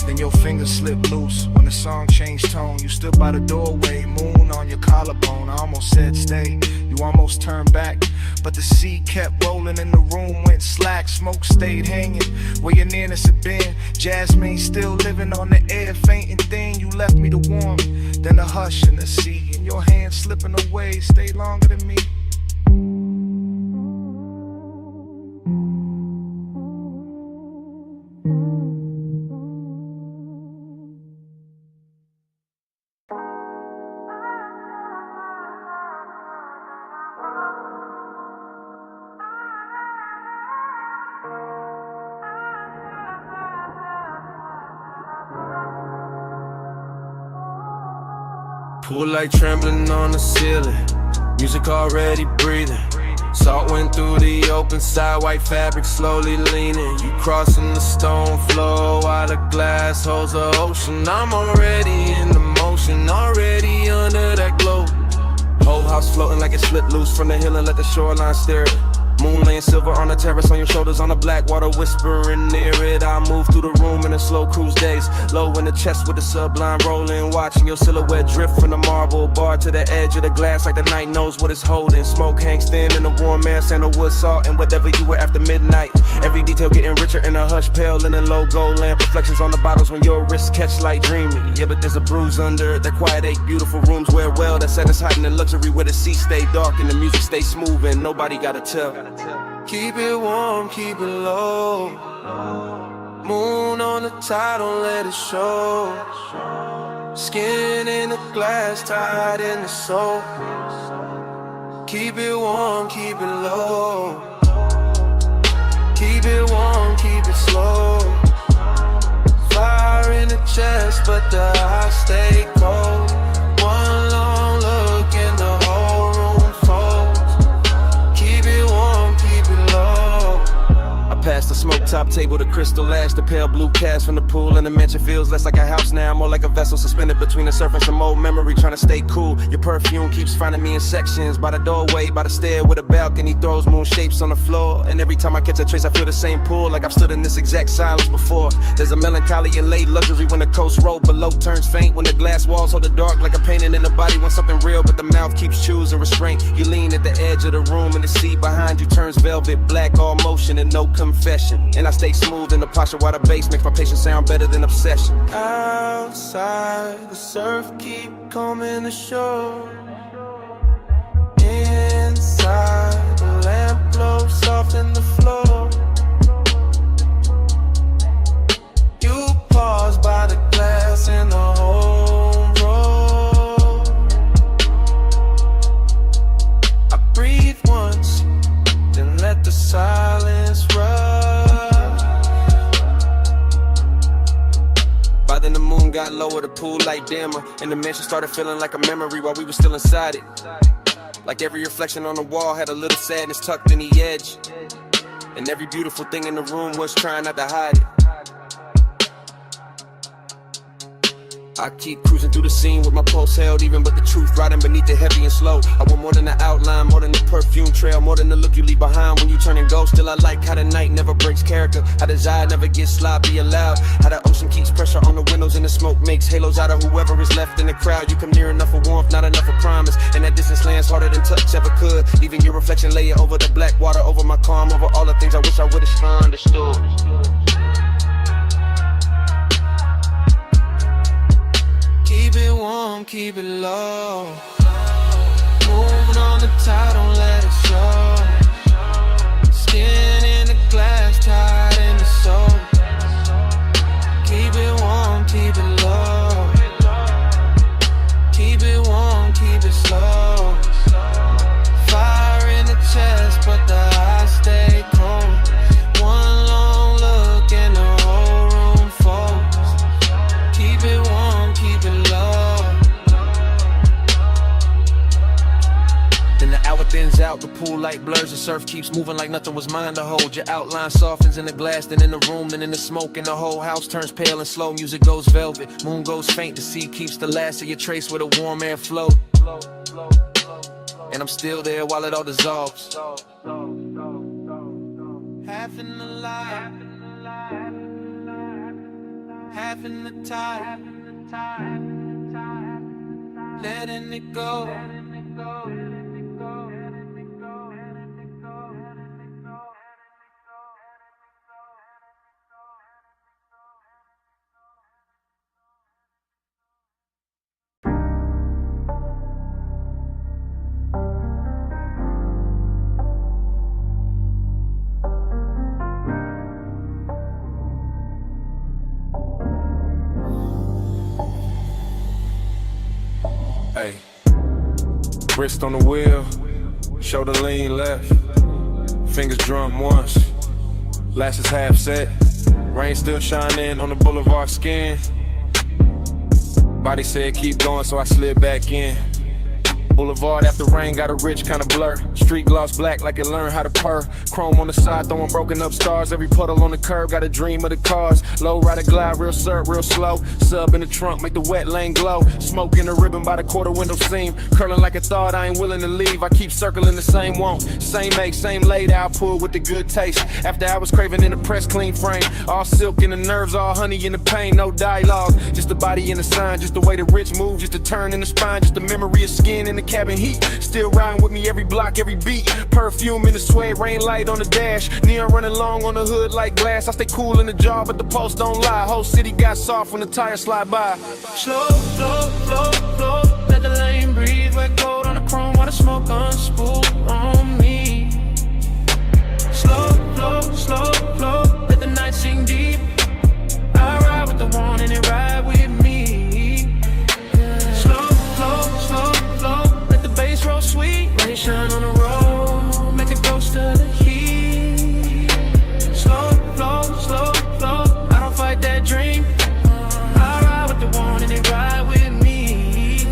Then your fingers slipped loose when the song changed tone. You stood by the doorway, moon on your collarbone. I almost said stay, you almost turned back, but the sea kept rolling and the room went slack. Smoke stayed hanging where your nearness had been. Jasmine still living on the air, fainting thin. You left me the warmth, then the hush in the sea, and your hand slipping away stayed longer than me. Pool light trembling on the ceiling, music already breathing. Salt went through the open side, white fabric slowly leaning. You crossing the stone floor while the glass holds the ocean. I'm already in the motion, already under that glow. Whole house floating like it split loose from the hill and let the shoreline stare it. Moon laying silver on the terrace, on your shoulders, on the black water whispering near it. I move through the room in a slow cruise days, low in the chest with the sublime rolling, watching your silhouette drift from the marble bar to the edge of the glass like the night knows what it's holding. Smoke hangs thin in the warm air, sandalwood salt and whatever you were after midnight. Every detail getting richer in a hush, pale in a low gold lamp. Reflections on the bottles when your wrists catch light dreaming. Yeah, but there's a bruise under it. That quiet eight beautiful rooms wear well. That sadness hiding in luxury where the sea stay dark and the music stay smooth and nobody gotta tell. Keep it warm, keep it low. Moon on the tide, don't let it show. Skin in the glass, tied in the soul. Keep it warm, keep it low. Keep it warm, keep it slow. Fire in the chest, but the eyes stay cold. One long look and the whole room folds. Keep it warm, keep it low. I passed the smoke top table, the crystal ash, the pale blue cast from the pool, and the mansion feels less like a house now, more like a vessel suspended between the surf and some old memory, trying to stay cool. Your perfume keeps finding me in sections, by the doorway, by the stair with a balcony, throws moon shapes on the floor, and every time I catch a trace I feel the same pull, like I've stood in this exact silence before. There's a melancholy and late luxury when the coast road below turns faint, when the glass walls hold the dark like a painting in the body, wants something real but the mouth keeps choosing restraint. You lean at the edge of the room and the sea behind you turns velvet black, all motion and no confession, and I stay smooth in the posture while the bass makes my patience sound better than obsession. Outside, the surf keep coming ashore. Inside, the lamp glows soft in the floor. You pause by the glass in the home row. I breathe once, then let the silence rush. By then the moon got lower, the pool light dimmer, and the mansion started feeling like a memory while we were still inside it. Like every reflection on the wall had a little sadness tucked in the edge, and every beautiful thing in the room was trying not to hide it. I keep cruising through the scene with my pulse held even, but the truth riding beneath it heavy and slow. I want more than the outline, more than the perfume trail, more than the look you leave behind when you turn and go. Still I like how the night never breaks character, how desire never gets sloppy allowed, how the ocean keeps pressure on the windows and the smoke makes halos out of whoever is left in the crowd. You come near enough for warmth, not enough for promise, and that distance lands harder than touch ever could. Even your reflection lay it over the black water, over my calm, over all the things I wish I would've understood. Keep it warm, keep it low. Moon on the tide, don't let it show. Skin in the glass, tied in the soul. Keep it warm, keep it low. Keep it warm, keep it slow. Fire in the chest, but the eyes stay cold. One long look and the whole room folds. Keep it warm, keep it low. Then the hour thins out, the pool light blurs, the surf keeps moving like nothing was mine to hold. Your outline softens in the glass, then in the room, then in the smoke, and the whole house turns pale and slow. Music goes velvet, moon goes faint, the sea keeps the last of your trace where the warm air flow. And I'm still there while it all dissolves. Half in the light, half in the tide, letting it go. Hey, wrist on the wheel, shoulder lean left, fingers drum once, lashes half set, rain still shining on the boulevard skin. Body said keep going, so I slid back in. Boulevard after rain got a rich kind of blur. Street gloss black like it learned how to purr. Chrome on the side throwing broken up stars. Every puddle on the curb got a dream of the cars. Low rider glide real surf real slow. Sub in the trunk make the wet lane glow. Smoke in the ribbon by the quarter window seam. Curling like a thought I ain't willing to leave. I keep circling the same want. Same make, same laid out pull with the good taste. After I was craving in the press clean frame. All silk in the nerves, all honey in the pain. No dialogue, just the body and the sign. Just the way the rich move, just the turn in the spine. Just the memory of skin in the cabin heat. Still riding with me every block, every beat. Perfume in the suede, rain light on the dash. Neon running long on the hood like glass. I stay cool in the jar, but the pulse don't lie. Whole city got soft when the tires slide by. Slow, flow, flow, flow. Let the lane breathe. Wet cold on the chrome while the smoke unspool on me. flow, slow flow. Let the night sink deep. I ride with the one and it ride with me. Slow flow. Let the bass roll sweet. Rain shine on the road. Make it ghost of the heat. Slow flow. I don't fight that dream. I ride with the one and it ride with me.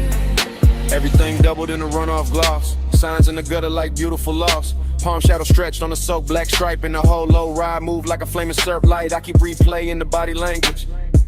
Everything doubled in a runoff gloss. Signs in the gutter like beautiful loss. Palm shadow stretched on the soaked black stripe. And the whole low ride move like a flaming syrup light. I keep replaying the body language.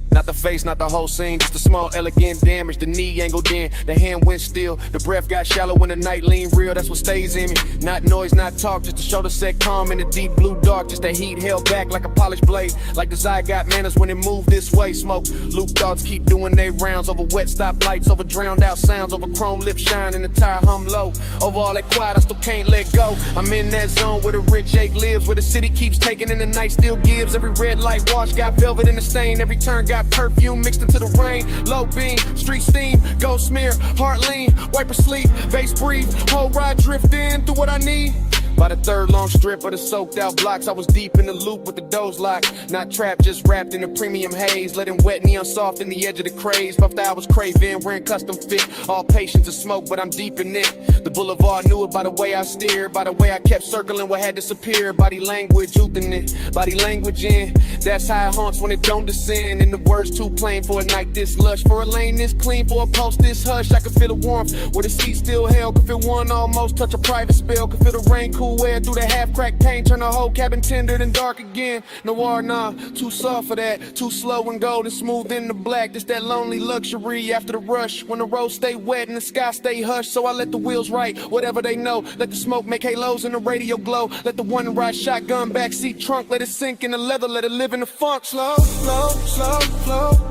Not the face, not the whole scene, just a small elegant damage. The knee angled in, the hand went still. The breath got shallow when the night lean real, that's what stays in me. Not noise, not talk, just a shoulder set calm in the deep blue dark. Just that heat held back like a polished blade. Like desire got manners when it moved this way. Smoke, loop thoughts keep doing their rounds. Over wet stop lights, over drowned out sounds. Over chrome lips shine and the tire hum low. Over all that quiet, I still can't let go. I'm in that zone where the rich ache lives. Where the city keeps taking and the night still gives. Every red light wash got velvet in the stain. Every turn got perfume mixed into the rain. Low beam, street steam, gold smear, heart lean, wiper sleep, bass breathe, whole ride drift in through what I need. By the third long strip of the soaked out blocks, I was deep in the loop with the doors locked. Not trapped, just wrapped in a premium haze. Letting wet neon soft in the edge of the craze. Puffed I was craving, wearing custom fit. All patience to smoke, but I'm deep in it. The boulevard knew it by the way I steered. By the way I kept circling what had disappeared. Body language, youthing it. Body language in. That's how it haunts when it don't descend. And the words too plain for a night this lush. For a lane this clean, for a post this hush. I could feel the warmth where the seat still held. Could feel one almost touch a private spell. Could feel the rain cool air through the half-cracked paint, turn the whole cabin tender and dark again. Noir, nah, too soft for that. Too slow and gold and smooth in the black. Just that lonely luxury after the rush. When the roads stay wet and the sky stay hushed. So I let the wheels write whatever they know. Let the smoke make halos and the radio glow. Let the one ride shotgun backseat trunk. Let it sink in the leather, let it live in the funk. Slow.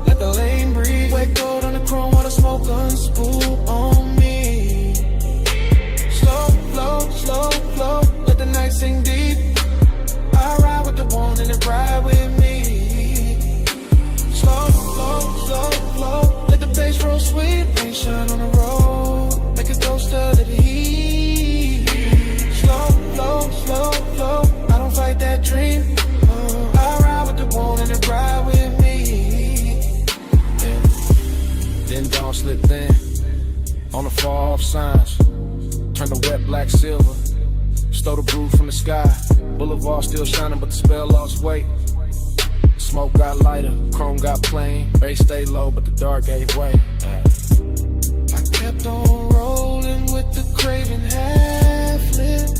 Let the lane breathe. Wet gold on the chrome while the smoke unspool on me. Slow. Let the night sink deep. I ride with the one and it ride with me. Slow. Let the bass roll sweet. Rain shine on the road. Make it go study the heat. Slow. I don't fight that dream. I ride with the one and it ride with me. Yeah. Then dawn slipped in on the far off signs. Turn the wet black silver. Stole the brew from the sky. Boulevard still shining, but the spell lost weight. The smoke got lighter, chrome got plain. Bass stayed low, but the dark gave way. I kept on rolling with the craving half lit.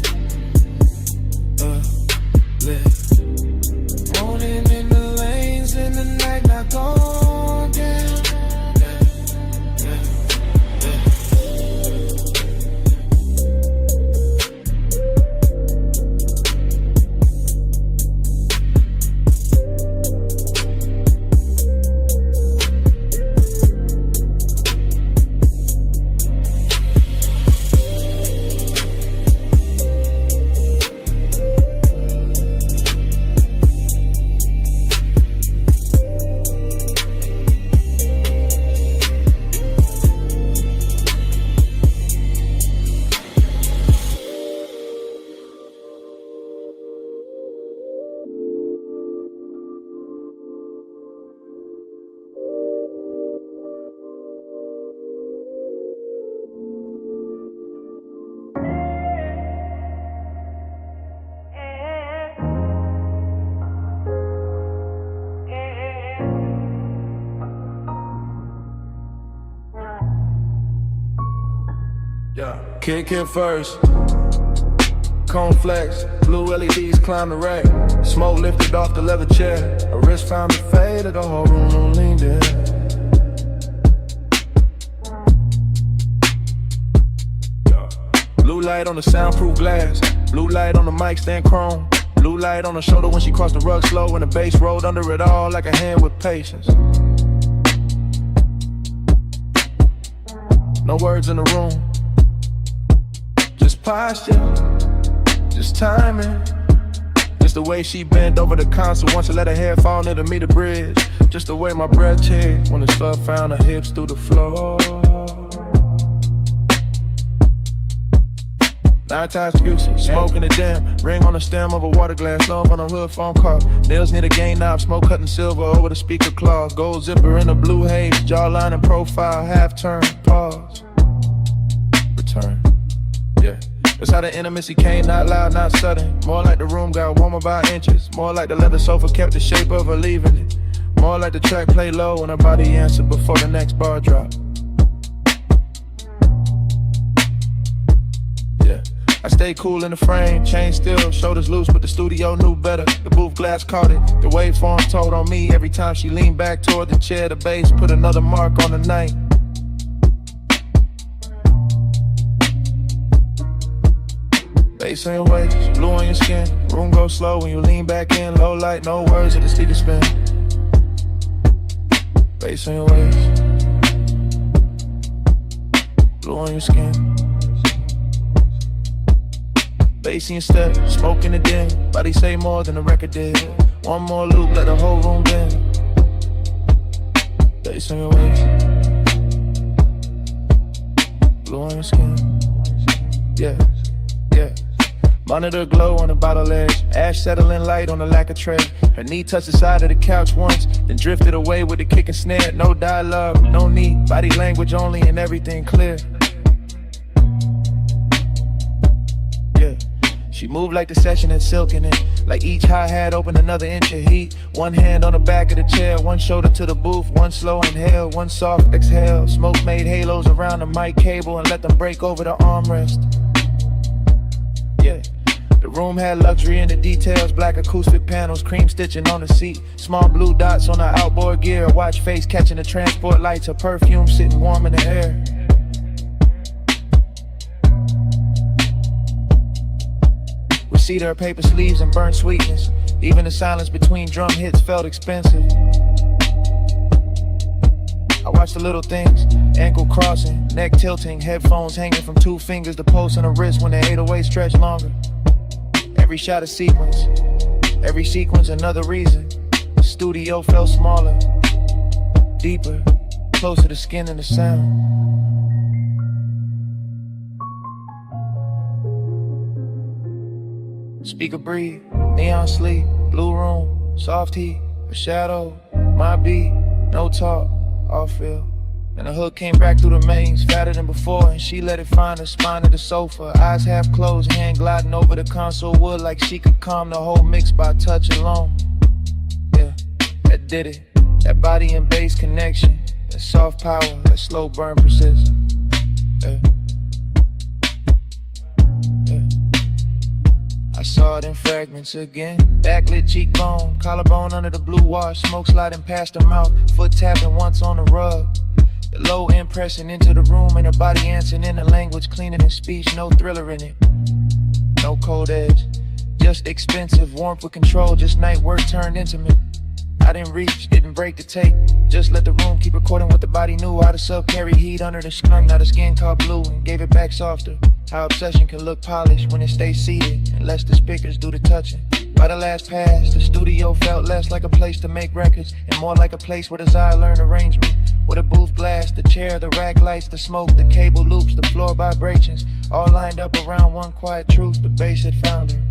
Morning in the lanes and the night not gone down. Kick in first. Cone flex, blue LEDs climb the rack. Smoke lifted off the leather chair. A wrist found the faded, the whole room on leaned in. Blue light on the soundproof glass. Blue light on the mic stand chrome. Blue light on the shoulder when she crossed the rug slow. And the bass rolled under it all like a hand with patience. No words in the room. Just posture, just timing. Just the way she bent over the console once I let her hair fall near to meet the bridge. Just the way my breath checked when the stuff found her hips through the floor. 9 times excuses, smoking a jam, ring on the stem of a water glass, love on a hood phone call. Nails near the game knob, smoke cutting silver over the speaker claws. Gold zipper in a blue haze, jawline and profile, half turn, pause, return. Yeah. That's how the intimacy came, not loud, not sudden. More like the room got warmer by inches. More like the leather sofa kept the shape of her leaving it. More like the track play low when her body answered before the next bar drop. Yeah. I stay cool in the frame, chain still, shoulders loose, but the studio knew better. The booth glass caught it, the waveform told on me. Every time she leaned back toward the chair, the bass put another mark on the night. Bass on your waist, blue on your skin. Room goes slow when you lean back in. Low light, no words at the speaker spin. Bass on your waist, blue on your skin. Bass in your step, smoke in the den. Body say more than the record did. One more loop, let the whole room bend. Bass on your waist, blue on your skin. Yeah, yeah. Monitor glow on the bottle edge. Ash settling light on the lack of tread. Her knee touched the side of the couch once, then drifted away with the kick and snare. No dialogue, no need. Body language only and everything clear. Yeah. She moved like the session had silk in it. Like each hi-hat opened another inch of heat. One hand on the back of the chair, one shoulder to the booth. One slow inhale, one soft exhale. Smoke made halos around the mic cable and let them break over the armrest. Yeah. The room had luxury in the details, black acoustic panels, cream stitching on the seat, small blue dots on the outboard gear, a watch face catching the transport lights, a perfume sitting warm in the air. We see her paper sleeves and burnt sweetness, even the silence between drum hits felt expensive. I watch the little things, ankle crossing, neck tilting, headphones hanging from 2 fingers, the pulse on the wrist when the 808 stretch longer. Every shot a sequence, every sequence another reason. The studio felt smaller, deeper, closer to skin and the sound. Speaker breathe, neon sleep, blue room, soft heat, a shadow, my beat, no talk, all feel. And the hook came back through the mains, fatter than before, and she let it find her spine of the sofa. Eyes half closed, hand gliding over the console wood like she could calm the whole mix by touch alone. Yeah, that did it. That body and bass connection, that soft power, that slow burn persist. Yeah. Yeah. I saw it in fragments again. Backlit cheekbone, collarbone under the blue wash, smoke sliding past her mouth, foot tapping once on the rug. The low end pressing into the room and her body answering in a language cleaner than speech, no thriller in it. No cold edge, just expensive warmth with control, just night work turned intimate. I didn't reach, didn't break the tape, just let the room keep recording what the body knew. How the sub carry heat under the skunk, now the skin caught blue and gave it back softer. How obsession can look polished when it stays seated and lets the speakers do the touching. By the last pass, the studio felt less like a place to make records and more like a place where desire learned arrangement. With a booth glass, the chair, the rack lights, the smoke, the cable loops, the floor vibrations, all lined up around one quiet truth. The bass had found her,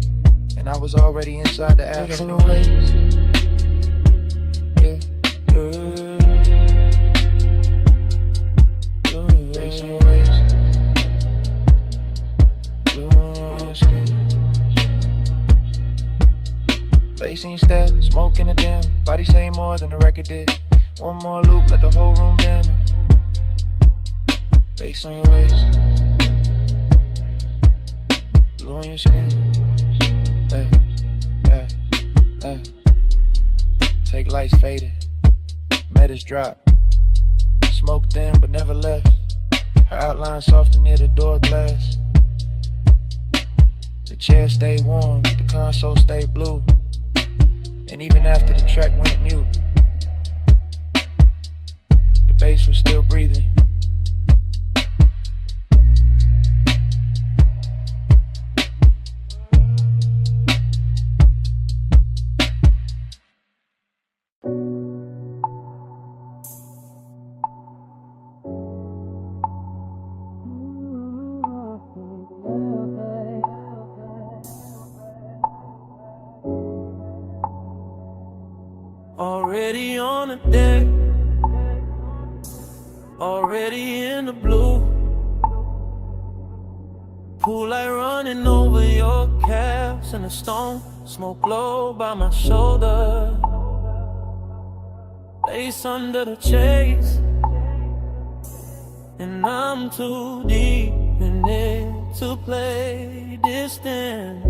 and I was already inside the afternoon. Yeah, bass on the waist. Bass in your step, smoke in the dim, body say more than the record did. One more loop, let the whole room bend. Bass on your waist, blue on your skin. Hey, hey, hey. Take lights faded, meters drop. Smoke thin but never left. Her outline softer near the door glass. The chair stayed warm, the console stayed blue. And even after the track went mute, the bass was still breathing. Already on the deck, already in the blue. Pool light running over your calves and the stone smoke low by my shoulder. Face under the chase, and I'm too deep in it to play distant.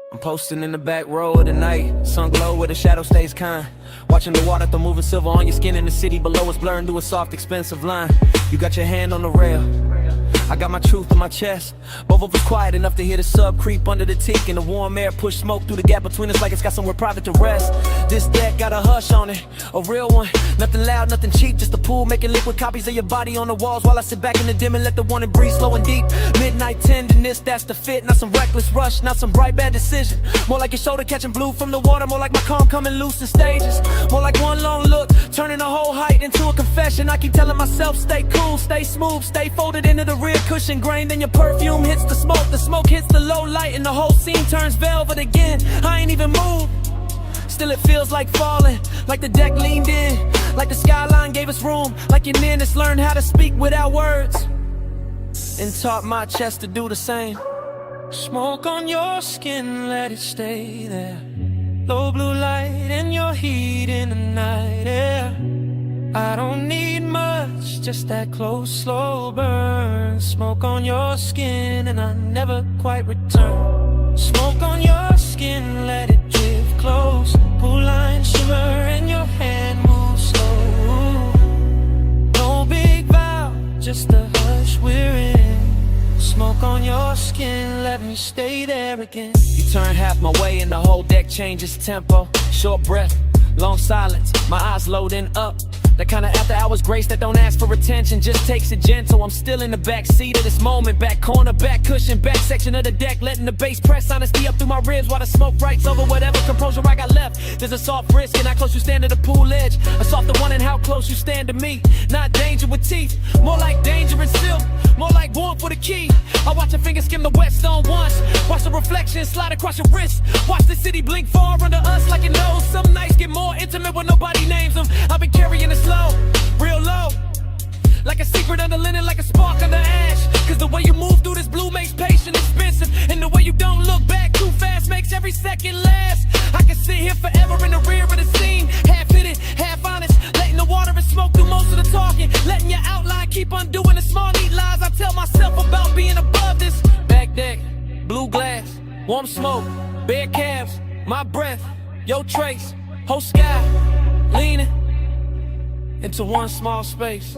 I'm posting in the back row of the night, sun glow where the shadow stays kind. Watching the water throw moving silver on your skin in the city below us, blurring through a soft, expensive line. You got your hand on the rail, I got my truth in my chest. Both of us quiet enough to hear the sub creep under the teak, and the warm air push smoke through the gap between us like it's got somewhere private to rest. This deck got a hush on it, a real one. Nothing loud, nothing cheap, just a pool making liquid copies of your body on the walls while I sit back in the dim and let the warning breathe slow and deep. Midnight tenderness, that's the fit. Not some reckless rush, not some bright bad decision. More like your shoulder catching blue from the water, more like my calm coming loose in stages. More like one long look, turning a whole height into a confession. I keep telling myself, stay cool, stay smooth, stay folded into the rear cushion grain. Then your perfume hits the smoke hits the low light, and the whole scene turns velvet again. I ain't even moved, still it feels like falling, like the deck leaned in, like the skyline gave us room, like your nearness learned how to speak without words, and taught my chest to do the same. Smoke on your skin, let it stay there. Low blue light and your heat in the night air. I don't need much, just that close, slow burn. Smoke on your skin and I never quite return. Smoke on your skin, let it drift close. Pool line shimmer and your hand moves slow. No big vow, just a hush we're in. Smoke on your skin, let me stay there again. You turn half my way and the whole deck changes tempo. Short breath, long silence, my eyes loading up. The kind of after hours grace that don't ask for attention, just takes it gentle. I'm still in the back seat of this moment, back corner, back cushion, back section of the deck, letting the bass press honesty up through my ribs while the smoke writes over whatever composure I got left. There's a soft risk in how close you stand to the pool edge, a softer one in how close you stand to me. Not danger with teeth, more like danger in silk, more like warmth for the key. I watch your fingers skim the wet stone once, watch the reflection slide across your wrist, watch the city blink far under us like it knows. Some nights get more intimate when nobody names them. I've been carrying this low, real low, like a secret under linen, like a spark under ash. Cause the way you move through this blue makes patience expensive, and the way you don't look back too fast makes every second last. I can sit here forever in the rear of the scene, half hidden, half honest, letting the water and smoke do most of the talking, letting your outline keep undoing the small neat lies I tell myself about being above this. Back deck, blue glass, warm smoke, bare calves, my breath, your trace, whole sky, leaning into one small space.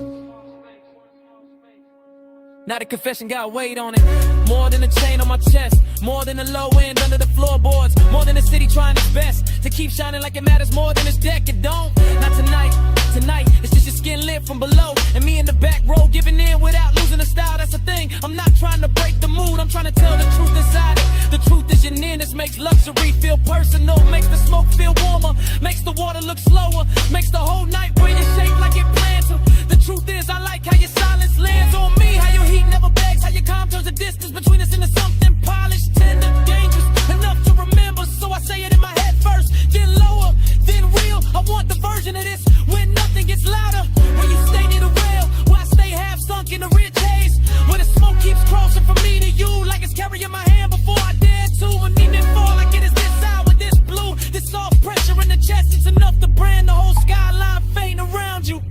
Now the confession got weight on it, more than a chain on my chest, more than the low end under the floorboards, more than the city trying its best to keep shining like it matters more than this deck. It don't, not tonight, tonight it's just your skin lit from below, and me in the back row giving in without losing the style. That's the thing, I'm not trying to break the mood, I'm trying to tell the truth inside it. The truth is your nearness makes luxury feel personal, makes the smoke feel warmer, makes the water look slower, makes the whole night wear your shape like it planned to. The truth is I like how your silence lands on me, how your heat never begs, how your calm turns the distance between us into something polished, tender, dangerous, enough to remember. So I say it in my head first, then lower, then real. I want the version of this when nothing gets louder, where you stay near the rail, where I stay half sunk in the rich haze, where the smoke keeps crossing from me to you like it's carrying my hand before I dare to, and even fall like it is this hour, this blue, this soft pressure in the chest. It's enough to brand the whole skyline fading around you.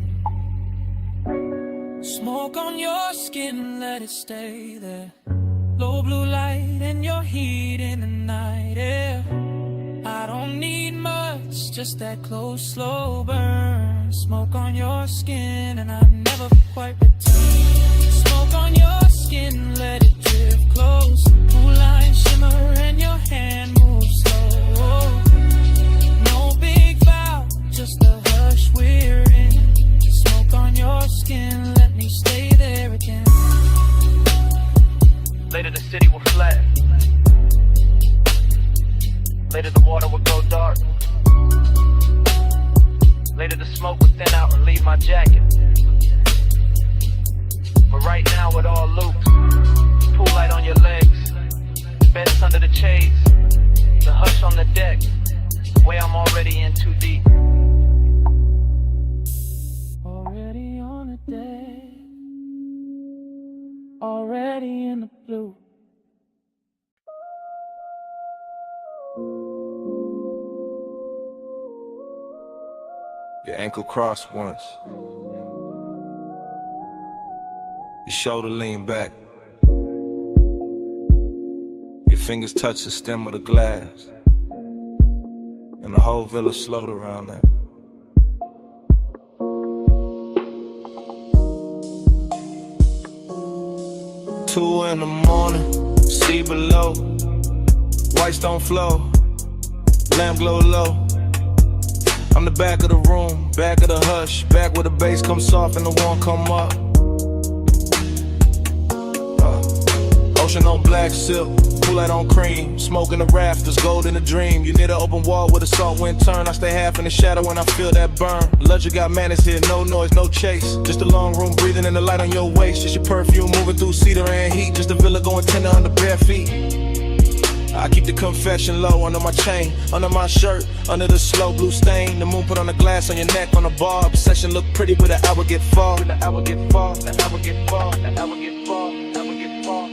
Smoke on your skin, let it stay there. Low blue light and your heat in the night air. I don't need much, just that close, slow burn. Smoke on your skin and I never quite return. Smoke on your skin, let it drift close. Blue line shimmer and your hand moves slow. No big vow, just a hush we're in. Smoke on your skin, let me stay there again. Later the city will flat. Later the water will go dark. Later the smoke will thin out and leave my jacket. But right now it all loops. Pool light on your legs, chase, the hush on the deck, way I'm already in too deep. Already on the deck, already in the blue. Your ankle crossed once. Your shoulder lean back. Your fingers touch the stem of the glass. And the whole villa slowed around that. Two in the morning, see below. White stone flow, lamp glow low. I'm the back of the room, back of the hush, back where the bass comes soft and the warm come up. Ocean on black silk, Kool-Aid on cream, smoke in the rafters, gold in the dream. You near the open wall where the salt wind turn. I stay half in the shadow when I feel that burn. Luxury got manners here, no noise, no chase. Just a long room breathing in the light on your waist. Just your perfume moving through cedar and heat. Just a villa going tender under bare feet. I keep the confession low under my chain, under my shirt, under the slow blue stain. The moon put on the glass on your neck on the bar. Obsession look pretty, but the hour get far. The hour get far, the hour get far, the hour get far, the hour get far.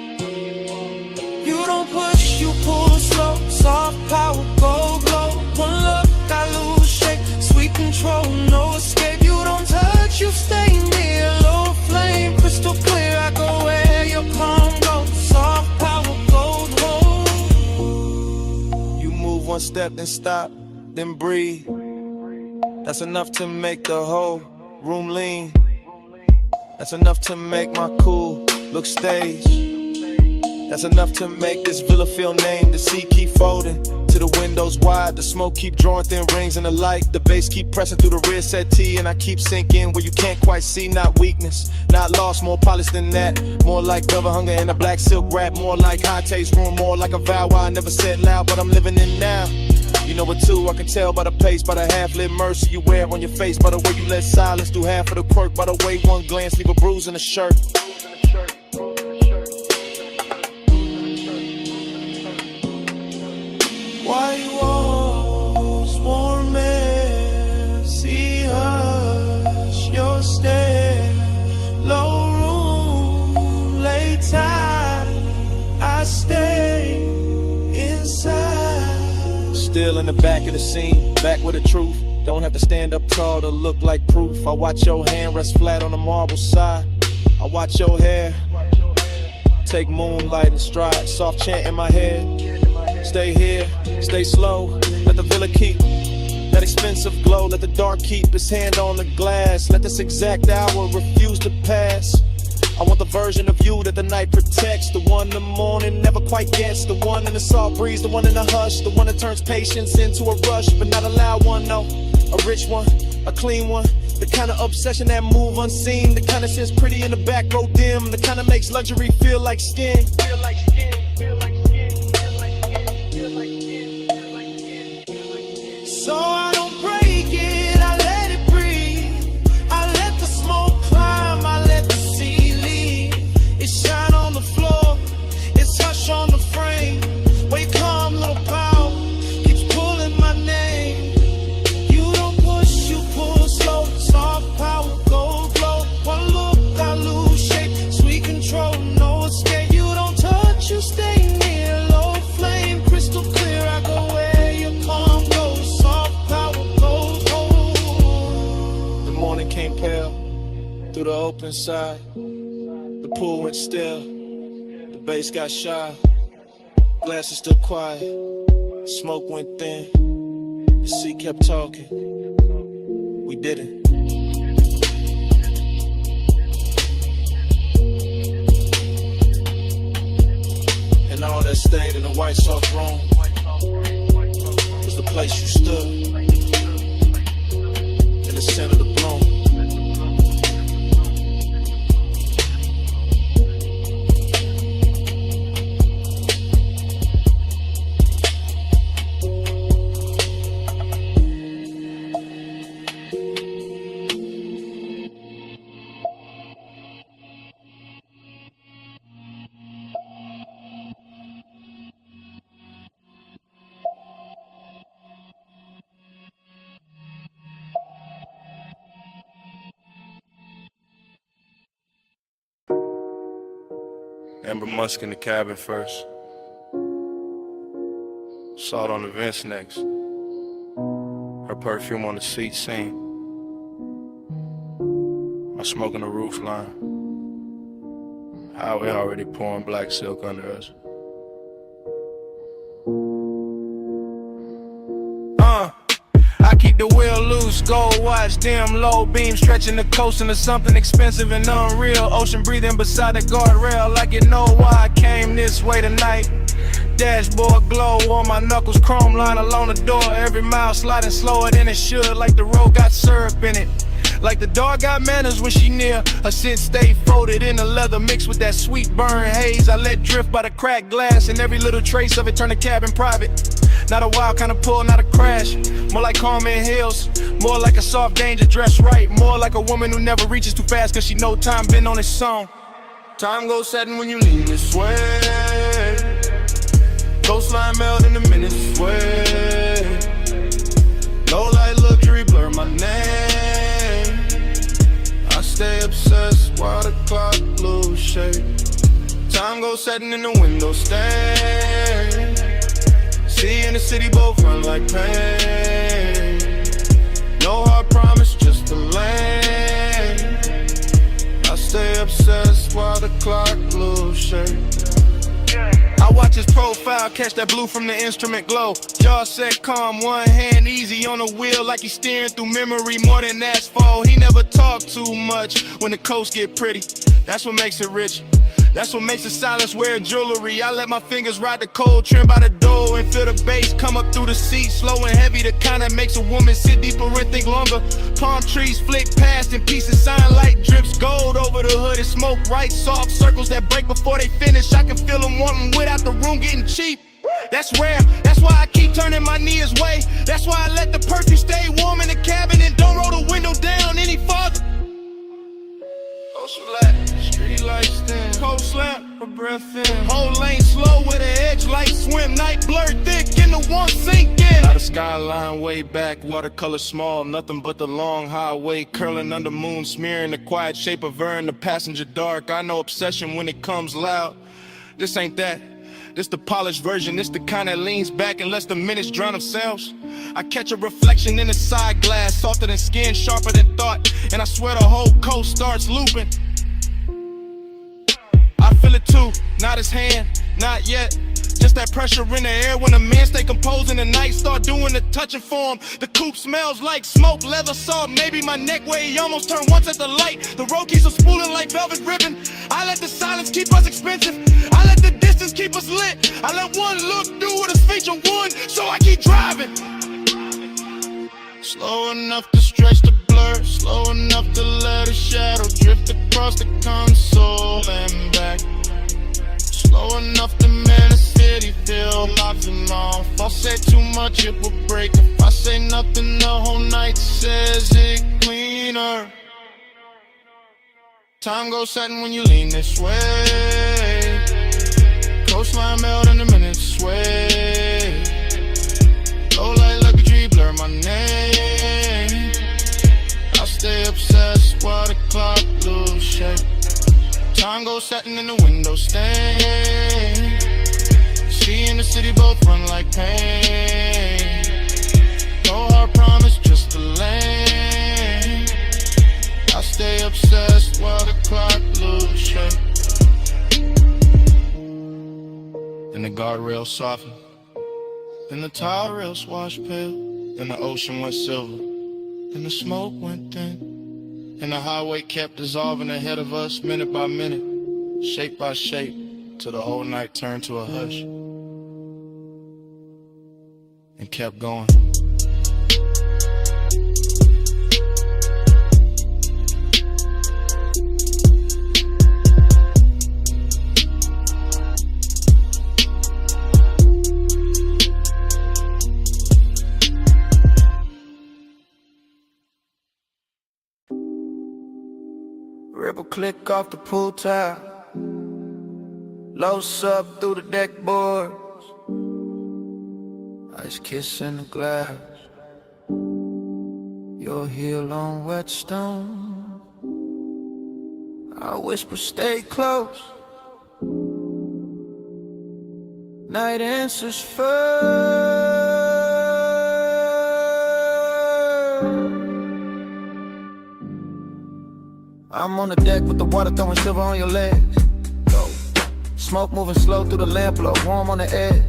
You don't push, you pull slow, soft power, go glow. One look, I lose shape, sweet control, no escape. You don't touch, you stay near, low flame, crystal clear. I go where your palm goes, soft power, gold hold. You move one step, then stop, then breathe. That's enough to make the whole room lean. That's enough to make my cool look staged. That's enough to make this villa feel named. The sea keep folding to the windows wide. The smoke keep drawing thin rings in the light. The bass keep pressing through the rear settee. And I keep sinking where you can't quite see. Not weakness, not lost, more polished than that. More like velvet hunger in a black silk wrap. More like high taste room, more like a vow I never said loud, but I'm living in now. You know it too, I can tell by the pace, by the half-lit mercy you wear on your face, by the way you let silence do half of the quirk, by the way one glance leave a bruise in the shirt. White walls, warm air, sea hush, your stare, low room, late tide, I stay inside. Still in the back of the scene, back with the truth. Don't have to stand up tall to look like proof. I watch your hand rest flat on the marble side. I watch your hair take moonlight and stride. Soft chant in my head. Stay here, stay slow. Let the villa keep that expensive glow. Let the dark keep its hand on the glass. Let this exact hour refuse to pass. I want the version of you that the night protects. The one the morning never quite gets. The one in the soft breeze, the one in the hush. The one that turns patience into a rush. But not a loud one, no. A rich one, a clean one. The kind of obsession that move unseen. The kind that sits pretty in the back row dim. The kind that makes luxury feel like skin. Feel like skin, feel like skin, feel like skin, feel like skin, feel like skin. So I don't break it, I let it breathe. I let the smoke climb, I let the sea leave. It shine on the floor, it's hush on the frame. Where you come, little power, keeps pulling my name. You don't push, you pull slow, soft power, gold glow. One look, I lose shape, sweet control, no escape. You don't touch, you stay near, low flame, crystal clear. I go where your palm goes, soft power, gold hold. The morning came pale through the open side. The pool went still. The bass got shy. Glasses stood quiet. Smoke went thin. The sea kept talking. We did it. And all that stayed in the white soft room was the place you stood. In the center of the bloom. Amber Musk in the cabin first. Salt on the vents next. Her perfume on the seat scene. My smoke on the roof line. Highway already pouring black silk under us. I keep the wheel loose, gold watch, dim low beam, stretching the coast into something expensive and unreal. Ocean breathing beside the guardrail, like you know why I came this way tonight. Dashboard glow on my knuckles, chrome line along the door. Every mile sliding slower than it should, like the road got syrup in it. Like the dog got manners when she near. Her scent stay folded in the leather mixed with that sweet burn haze I let drift by the cracked glass, and every little trace of it turn the cabin private. Not a wild kind of pull, not a crash. More like Carmen Hills, more like a soft danger dressed right. More like a woman who never reaches too fast cause she know time been on its song. Time goes setting when you lean this way. Coastline melt in the minutes way. Low light luxury blur my name. I stay obsessed while the clock lose shape. Time goes setting in the window stain. See in the city both run like pain. No hard promise, just a lane. I stay obsessed while the clock lose shape. I watch his profile, catch that blue from the instrument glow. Jaw set calm, one hand easy on the wheel, like he's steering through memory more than asphalt. He never talk too much when the coast get pretty. That's what makes it rich. That's what makes the silence wear jewelry. I let my fingers ride the cold trim by the door and feel the bass come up through the seat, slow and heavy. The kind that makes a woman sit deeper and think longer. Palm trees flick past in pieces, sign light drips gold over the hood and smoke right. Soft circles that break before they finish. I can feel them wanting without the room getting cheap. That's rare, that's why I keep turning my knee his way. That's why I let the perfume stay warm in the cabin and don't roll the window down any farther. Street lights dim, cold slap, her breath in. Whole lane slow with an edge light swim. Night blurred thick in the one sink in. Out of skyline way back, watercolor small. Nothing but the long highway curling under moon, smearing the quiet shape of her in the passenger dark. I know obsession when it comes loud. This ain't that. This the polished version, this the kind that leans back and lets the minutes drown themselves. I catch a reflection in the side glass, softer than skin, sharper than thought, and I swear the whole coast starts looping. I feel it too, not his hand, not yet. Just that pressure in the air when a man stay composed and the night start doing the touching for him. The coupe smells like smoke, leather soft, maybe my neck where he almost turned once at the light. The road keeps us spooling like velvet ribbon. I let the silence keep us expensive. I let the distance keep us lit. I let one look do with a speech of one, so I keep driving. Slow enough to stretch the blur, slow enough to let a shadow drift across the console and back. Slow enough to man a city, feel lives and off. If I say too much, it will break. If I say nothing, the whole night says it cleaner. Time goes setting when you lean this way. Coastline melt in the minutes sway. Low light luxury blur my name. I stay obsessed while the clock lose shape. Time goes setting in the window stain. See in the city both run like pain. No hard promise, just a lane. I stay obsessed while the clock lose shape. Then the guardrail softened. Then the tire rails washed pale. Then the ocean went silver. Then the smoke went thin. And the highway kept dissolving ahead of us, minute by minute, shape by shape, till the whole night turned to a hush. And kept going. Ripple click off the pool tile. Low sub through the deck boards. Ice kiss in the glass. Your heel on wet stone. I whisper stay close. Night answers first. I'm on the deck with the water throwing silver on your legs. Go. Smoke moving slow through the lamp, blow warm on the edge.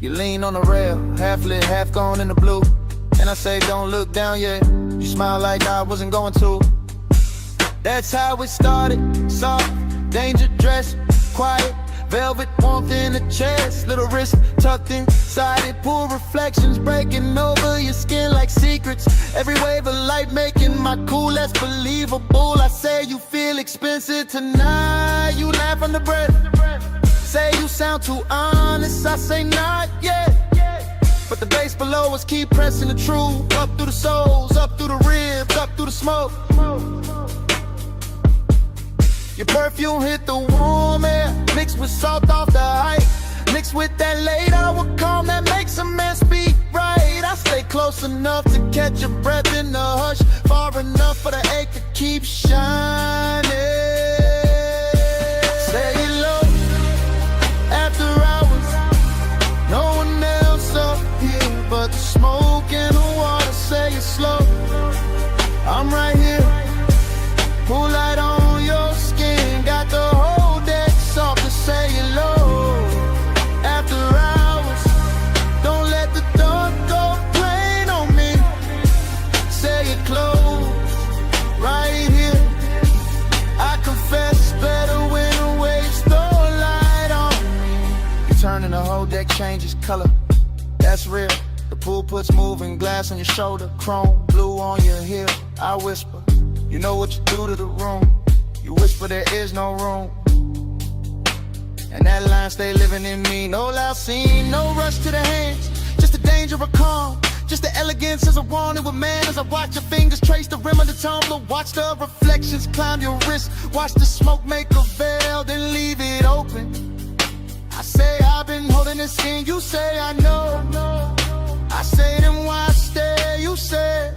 You lean on the rail, half lit, half gone in the blue. And I say don't look down yet. You smile like I wasn't going to. That's how it started. Soft, danger dress, quiet, velvet warmth in the chest. Little wrist tucked inside it, pool reflections breaking over your skin like secrets. Every wave of light making my cool less believable. I say you feel expensive tonight. You laugh under breath. Say you sound too honest. I say not yet. But the bass below us keep pressing the truth. Up through the souls, up through the ribs, up through the smoke. Your perfume hit the warm air, mixed with salt off the height, mixed with that late hour calm that makes a man speak right. I stay close enough to catch your breath in the hush, far enough for the ache to keep shining. Say it low, after hours, no one else up here but the smoke and the water. Say it slow, I'm right here, pull light on your skin, got the whole deck soft to say it low. After hours, don't let the dark go plain on me. Say it close, right here. I confess better when the waves throw light on me. You turn and the whole deck changes color, that's real. The pool puts moving glass on your shoulder, chrome blue on your heel. I whisper, you know what you do to the room. You whisper there is no room. And that line stay living in me. No loud scene, no rush to the hands. Just the danger of calm. Just the elegance as I wanted with man. As I watch your fingers trace the rim of the tumbler. Watch the reflections climb your wrist. Watch the smoke make a veil, then leave it open. I say I've been holding this in. You say I know. I say then why stay? You say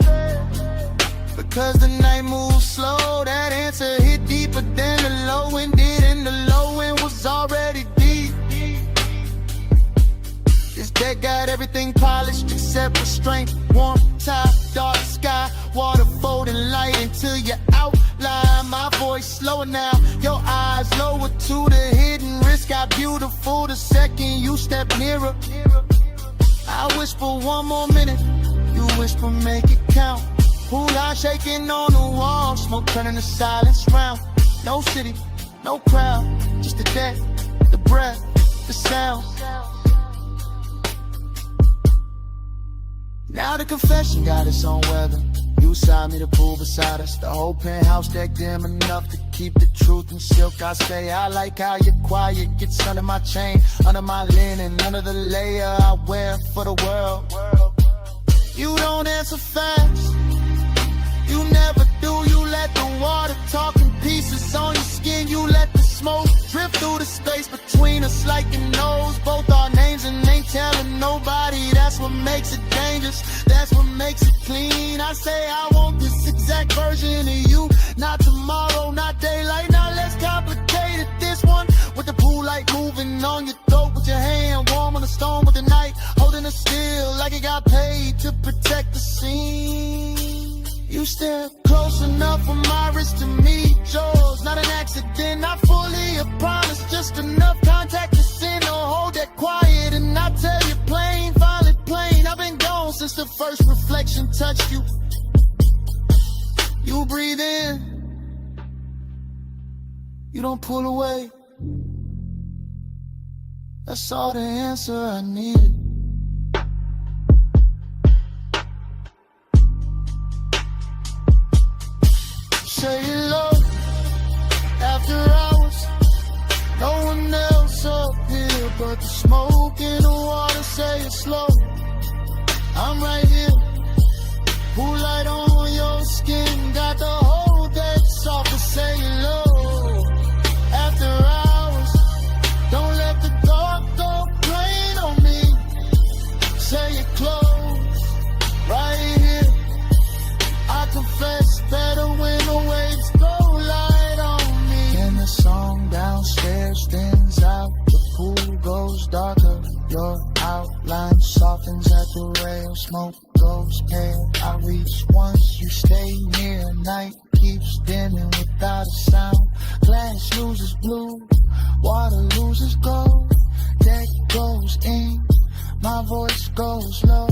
because the night moves slow. That answer hit deeper than the low end did, and the low end was already deep. This deck got everything polished except restraint. Warm top, dark sky, water folding light into your outline. My voice slower now, your eyes lower to the hidden risk. Got beautiful the second you step nearer. I whisper one more minute, you whisper make it count. Pool light shaking on the wall, smoke turning to silence round. No city, no crowd, just the deck, the breath, the sound. Now the confession got its own weather. You side me, the pool beside us. The whole penthouse deck dim enough to keep the truth in silk. I say I like how you're quiet, gets under my chain, under my linen, under the layer I wear for the world. You don't answer fast, you never do. You let the water talk in pieces on your skin. You let the smoke drift through the space between us like your nose. Both our names and ain't telling nobody. That's what makes it dangerous, that's what makes it clean. I say I want this exact version of you. Not tomorrow, not daylight, not less complicated. This one with the pool light moving on your throat, with your hand warm on the stone, with the night holding it still like it got paid to protect the scene. You step close enough for my wrist to meet yours. Not an accident, not fully a promise, just enough contact to send or hold that quiet. And I tell you plain, finally plain, I've been gone since the first reflection touched you. You breathe in, you don't pull away. That's all the answer I needed. Say it low, after hours, no one else up here but the smoke in the water. Say it slow, I'm right here, pool light on your skin, got the whole deck soft to say it low. After hours, don't let the dark go plain on me. Say it close, right here. I confess better when the waves throw light on me. And the song downstairs thins out, the pool goes goes darker, your outline softens at the rail. Smoke goes pale, I reach once, you stay near. Night keeps dimming without a sound. Glass loses blue, water loses gold. Deck goes in, my voice goes low.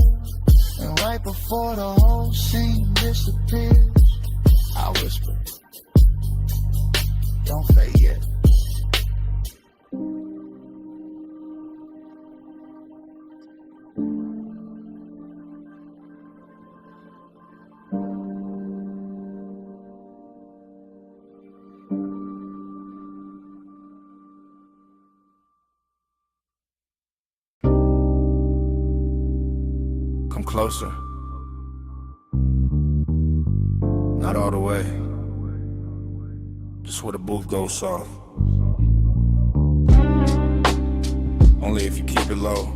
And right before the whole scene disappears, I whisper, don't fade yet. Come closer. Not all the way. Just where the booth goes soft. Only if you keep it low.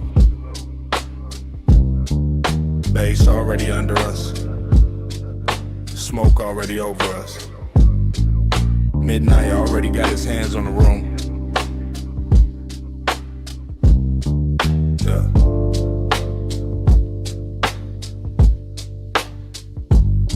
Bass already under us. Smoke already over us. Midnight already got his hands on the room. Yeah.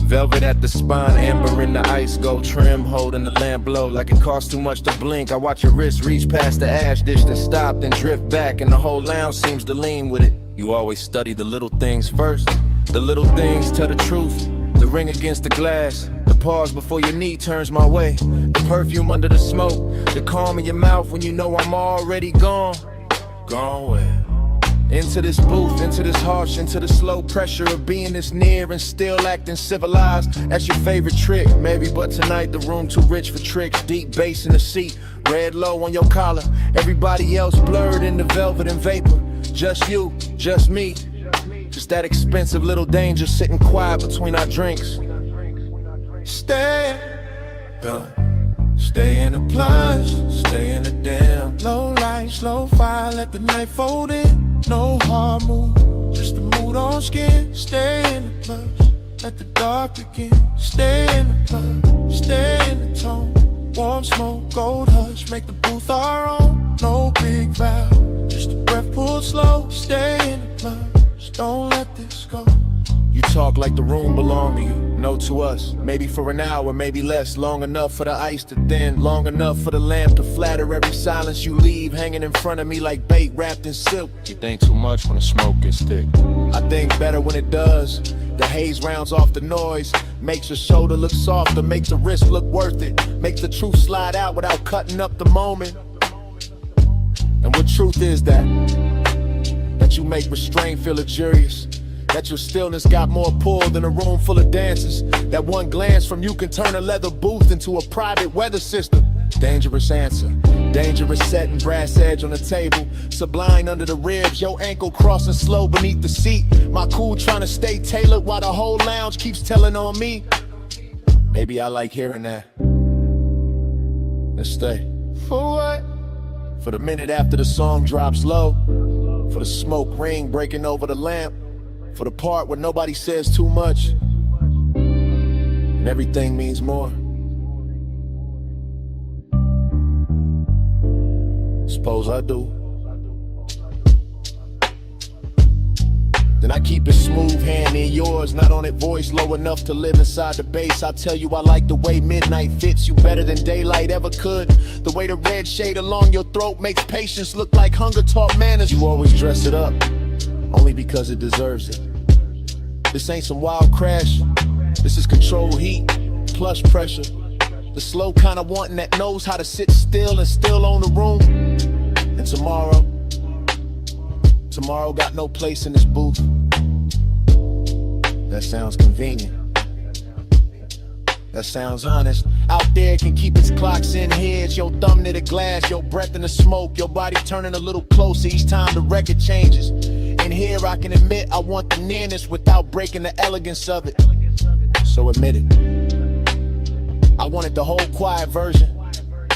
Velvet at the spine, amber in the ice, gold trim, holding the lamp low like it costs too much to blink. I watch your wrist reach past the ash dish, then stop, then drift back, and the whole lounge seems to lean with it. You always study the little things first. The little things tell the truth. The ring against the glass, the pause before your knee turns my way. The perfume under the smoke, the calm in your mouth when you know I'm already gone. Gone where? Into this booth, into this harsh, into the slow pressure of being this near and still acting civilized. That's your favorite trick, maybe, but tonight the room too rich for tricks. Deep bass in the seat, red low on your collar. Everybody else blurred in the velvet and vapor. Just you, just me. Just that expensive little danger sitting quiet between our drinks. Stay, stay in the plush, stay in the damn. Low light, slow fire, let the night fold in. No hard move, just the mood on skin. Stay in the plush, let the dark begin. Stay in the plush, stay in the tone. Warm smoke, gold hush, make the booth our own. No big vow, just a breath pulled slow. Stay in the plush, don't let this go. You talk like the room belonged to you, no to us. Maybe for an hour, maybe less. Long enough for the ice to thin, long enough for the lamp to flatter every silence you leave, hanging in front of me like bait wrapped in silk. You think too much when the smoke gets thick. I think better when it does. The haze rounds off the noise, makes your shoulder look softer, makes the risk look worth it, makes the truth slide out without cutting up the moment. And what truth is that? That you make restraint feel luxurious. That your stillness got more pull than a room full of dancers. That one glance from you can turn a leather booth into a private weather system. Dangerous answer, dangerous setting, brass edge on the table. Sublime under the ribs, your ankle crossing slow beneath the seat. My cool trying to stay tailored while the whole lounge keeps telling on me. Maybe I like hearing that. Let's stay. For what? For the minute after the song drops low. For the smoke ring breaking over the lamp. For the part where nobody says too much and everything means more. Suppose I do. Then I keep it smooth, hand in yours, not on it, voice low enough to live inside the bass. I tell you I like the way midnight fits you better than daylight ever could. The way the red shade along your throat makes patience look like hunger taught manners. You always dress it up, only because it deserves it. This ain't some wild crash, this is controlled heat, plush pressure. The slow kind of wanting that knows how to sit still and still own the room. And tomorrow got no place in this booth. That sounds convenient. That sounds honest. Out there can keep its clocks in heads. Your thumb near the glass, your breath in the smoke. Your body turning a little closer each time the record changes. And here I can admit I want the nearness without breaking the elegance of it. So admit it. I wanted the whole quiet version.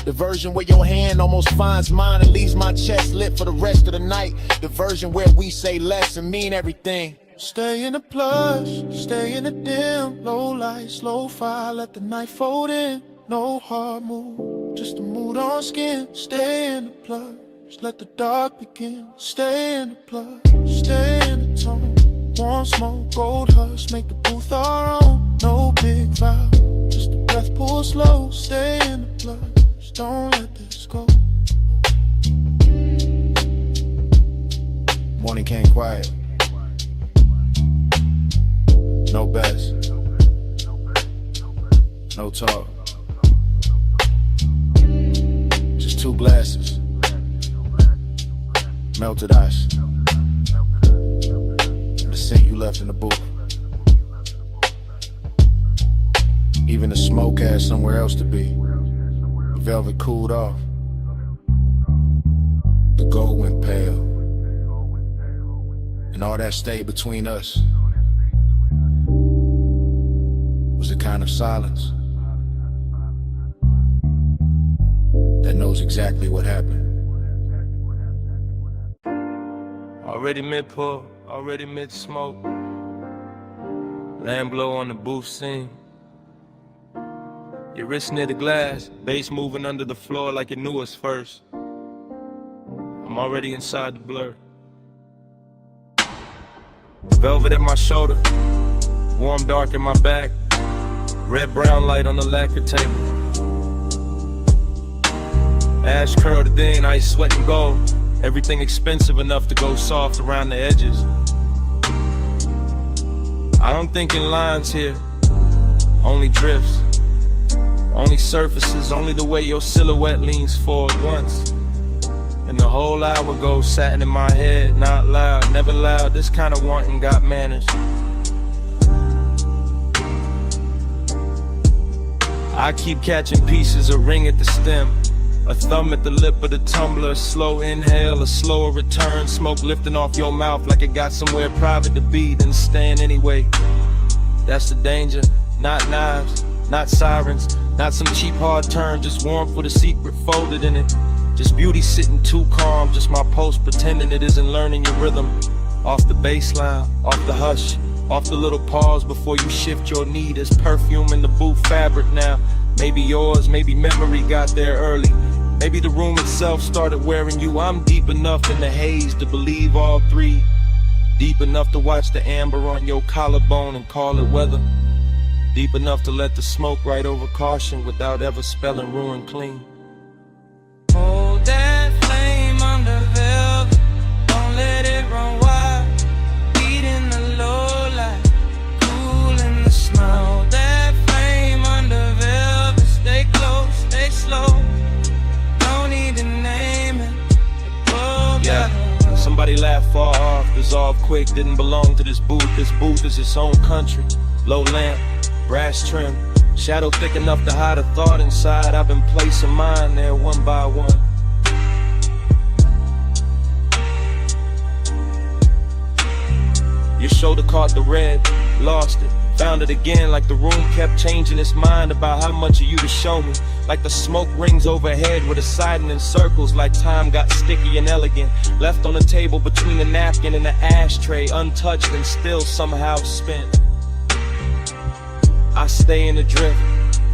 The version where your hand almost finds mine and leaves my chest lit for the rest of the night. The version where we say less and mean everything. Stay in the plush, stay in the dim. Low light, slow fire, let the night fold in. No hard move, just a mood on skin. Stay in the plush, Just let the dark begin. Stay in the plug, stay in the tone. Warm smoke, gold hush, make the booth our own. No big vow, just a breath pull slow. Stay in the plug, just don't let this go. Morning came quiet. No bets. No talk. Just 2 glasses. Melted ice. And the scent you left in the booth. Even the smoke had somewhere else to be. The velvet cooled off. The gold went pale. And all that stayed between us was a kind of silence that knows exactly what happened. Already mid-pull, already mid-smoke. Land blow on the booth scene. Your wrist near the glass, bass moving under the floor like it knew us first. I'm already inside the blur. Velvet at my shoulder, warm dark in my back. Red-brown light on the lacquer table. Ash curled in, ice, sweat, and gold. Everything expensive enough to go soft around the edges. I don't think in lines here, only drifts. Only surfaces, only the way your silhouette leans forward once. And the whole hour goes satin in my head, not loud, never loud. This kind of wanting got manners. I keep catching pieces, a ring at the stem. A thumb at the lip of the tumbler, a slow inhale, a slower return. Smoke lifting off your mouth like it got somewhere private to be, then staying anyway. That's the danger, not knives, not sirens, not some cheap hard turn, just warmth with a secret folded in it. Just beauty sitting too calm, just my pulse pretending it isn't learning your rhythm. Off the baseline, off the hush, off the little pause before you shift your knee. There's perfume in the booth fabric now. Maybe yours, maybe memory got there early. Maybe the room itself started wearing you. I'm deep enough in the haze to believe all three. Deep enough to watch the amber on your collarbone and call it weather. Deep enough to let the smoke right over caution without ever spelling ruin clean. Hold that flame under velvet, don't let it run wild. Beat in the low light, cool in the snow. Hold that flame under velvet, stay close, stay slow. No need to name it. Yeah, somebody laughed far off, dissolved quick, didn't belong to this booth. This booth is its own country. Low lamp, brass trim, shadow thick enough to hide a thought inside. I've been placing mine there one by one. Your shoulder caught the red, lost it, found it again. Like the room kept changing its mind about how much of you to show me. Like the smoke rings overhead with a siding in circles. Like time got sticky and elegant, left on the table between the napkin and the ashtray, untouched and still somehow spent. I stay in the drift,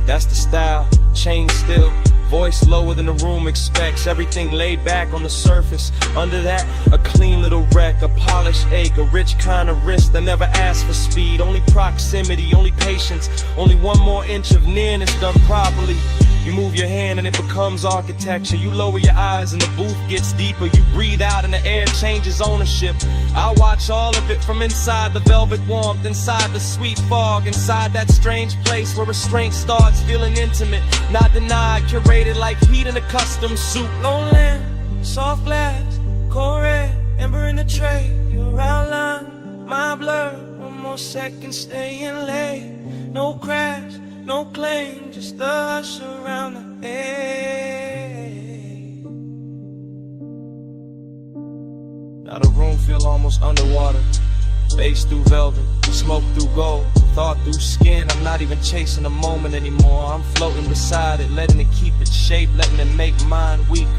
that's the style, chain still. Voice lower than the room expects, everything laid back on the surface. Under that, a clean little wreck, a polished ache, a rich kind of wrist that never asked for speed. Only proximity, only patience, only one more inch of nearness done properly. You move your hand and it becomes architecture. You lower your eyes and the booth gets deeper. You breathe out and the air changes ownership. I watch all of it from inside the velvet warmth, inside the sweet fog, inside that strange place where restraint starts feeling intimate, not denied, curated like heat in a custom suit. Low lamp, soft glass, cold red, ember in the tray. Your outline, my blur. One more second, staying late. No crash, no claim, just the hush around the edge. Now the room feel almost underwater. Bass through velvet, smoke through gold, thought through skin. I'm not even chasing the moment anymore. I'm floating beside it, letting it keep its shape, letting it make mine weaker.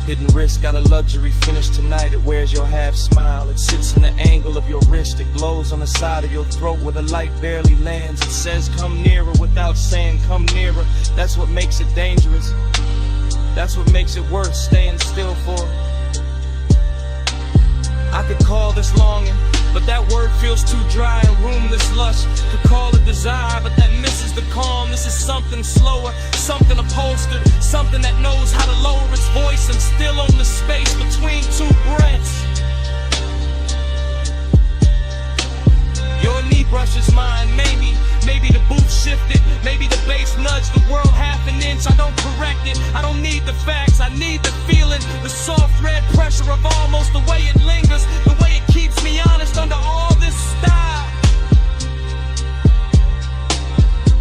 Hidden wrist got a luxury finish tonight. It wears your half smile. It sits in the angle of your wrist. It glows on the side of your throat where the light barely lands. It says come nearer without saying come nearer. That's what makes it dangerous. That's what makes it worth staying still for. I could call this longing, but that word feels too dry and roomless lush. Could call it desire, but that misses the calm. This is something slower, something upholstered, something that knows how to lower its voice and still own the space between two breaths. Your knee brushes mine, maybe the booth shifted, maybe the bass nudged the world half an inch. I don't correct it, I don't need the facts, I need the feeling, the soft red pressure of almost the way it lingers, the way it keeps me honest under all this style.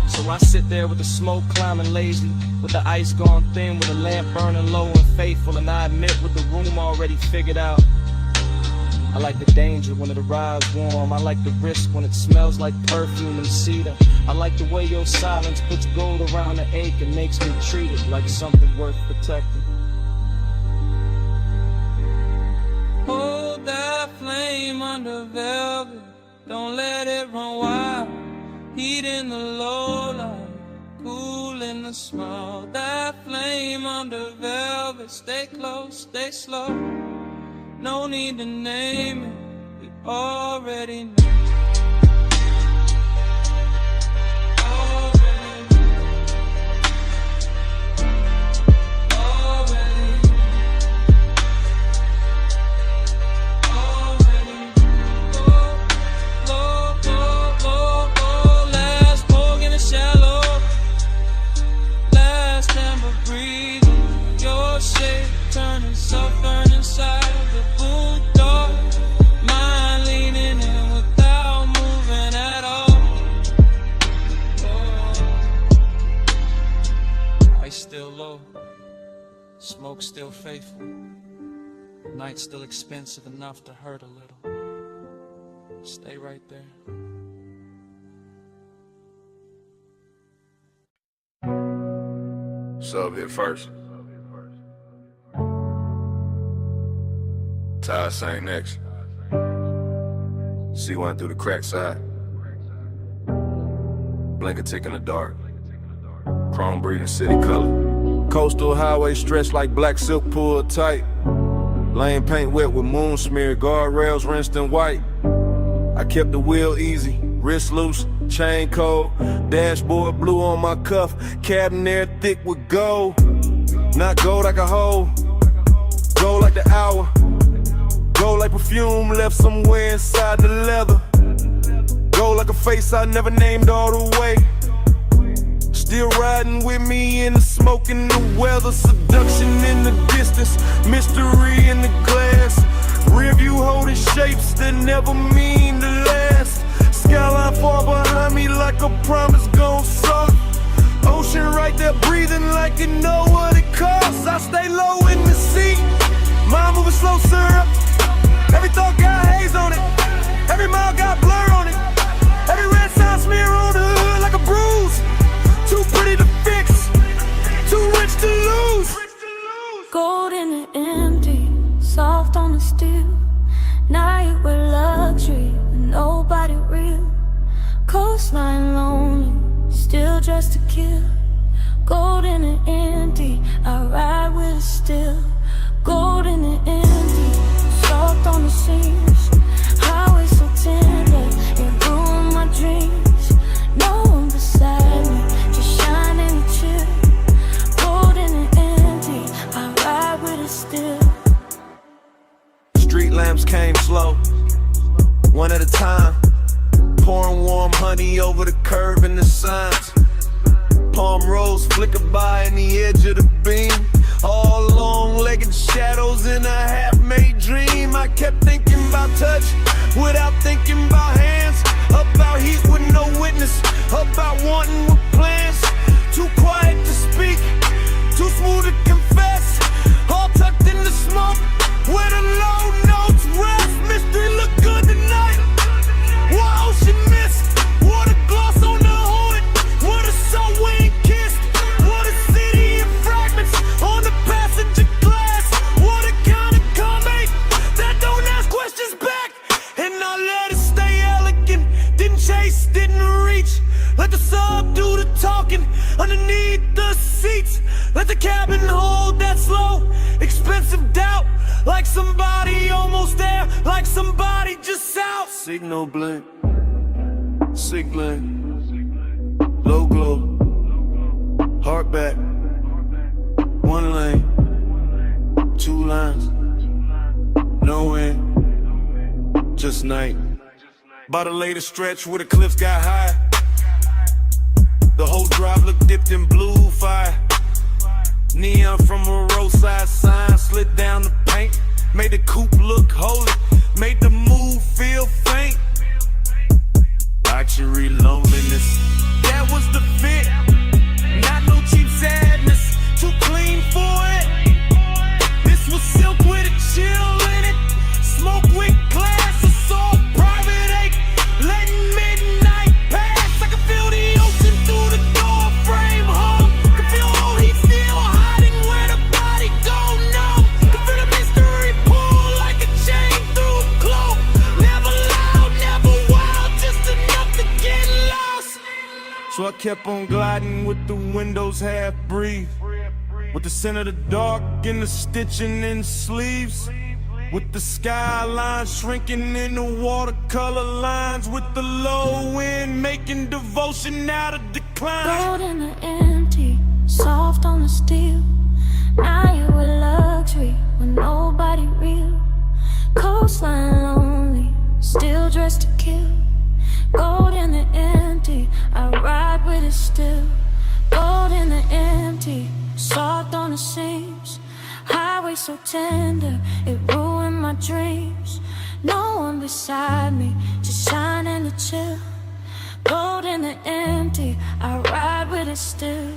So I sit there with the smoke climbing lazy, with the ice gone thin, with the lamp burning low and faithful, and I admit with the room already figured out. I like the danger when it arrives warm. I like the risk when it smells like perfume and cedar. I like the way your silence puts gold around the ache and makes me treat it like something worth protecting. Hold that flame under velvet, don't let it run wild. Heat in the low light, cool in the small. That flame under velvet, stay close, stay slow. No need to name it, we already know. Suffering inside the boot door, mind leaning in without moving at all. Oh. Ice still low, smoke still faithful, night still expensive enough to hurt a little. Stay right there. Sub hit first. Ty sang next. C1 through the crack side. Blink a tick in the dark. Chrome breathing city color. Coastal highway stretched like black silk pulled tight. Lane paint wet with moon smear. Guardrails rinsed in white. I kept the wheel easy. Wrist loose, chain cold. Dashboard blue on my cuff. Cabin air thick with gold. Not gold like a hole. Gold like the hour. Gold like perfume left somewhere inside the leather. Gold like a face I never named all the way. Still riding with me in the smoke and the weather. Seduction in the distance, mystery in the glass. Rear view holding shapes that never mean to last. Skyline far behind me like a promise gon' suck. Ocean right there breathing like you know what it costs. I stay low in the seat, mind moving slow syrup. Every thought got haze on it, every mile got blur on it. Every red sign smear on the hood like a bruise. Too pretty to fix, too rich to lose. Gold in the empty, soft on the steel. Night with luxury, nobody real. Coastline lonely, still dressed to kill. Gold in the empty, I ride with it still. Gold in the empty, soft on the seams. Highway so tender, it ruined my dreams. No one beside me, just shining and chill. Gold in the empty, I ride with it still. Street lamps came slow, one at a time. Pouring warm honey over the curve and the signs. Palm rose flicker by in the edge of the beam. All long-legged shadows in a half-made dream. I kept thinking about touch without thinking about hands. About heat with no witness, about wanting with plans. Too quiet to speak, too smooth to confess. All tucked in the smoke, where the low notes rest. Mystery look good tonight. What ocean mist, water gloss on the hood. What a soul we ain't kissed. What a city in fragments on the passenger glass. Let the cabin hold that slow, expensive doubt. Like somebody almost there, like somebody just out. Signal blink, sig blink, low glow, heart back, one lane, two lines, no end, just night. By the latest stretch where the cliffs got high, the whole drive looked dipped in blue fire. Neon from a roadside sign slid down the paint, made the coupe look holy, made the move feel faint. Luxury loneliness, that was the fit. Not no cheap sadness, too clean for it. This was silk with a chill in it, smoke with glass, assault, private ache, letting midnight pass. I can feel the ocean through the door frame home, can feel all heat still hiding where the body don't know. Can feel the mystery pull like a chain through a cloak. Never loud, never wild, just enough to get lost. So I kept on gliding with the windows half breathed, with the scent of the dark and the stitching in sleeves, with the skyline shrinking into watercolor lines, with the low wind making devotion out of decline. Gold in the empty, soft on the steel. Now you a luxury with nobody real. Coastline lonely, still dressed to kill. Gold in the empty, I ride with it still. Gold in the empty, soft on the seams. Highway so tender, it ruined my dreams. No one beside me, just shining to chill. Gold in the empty, I ride with it still.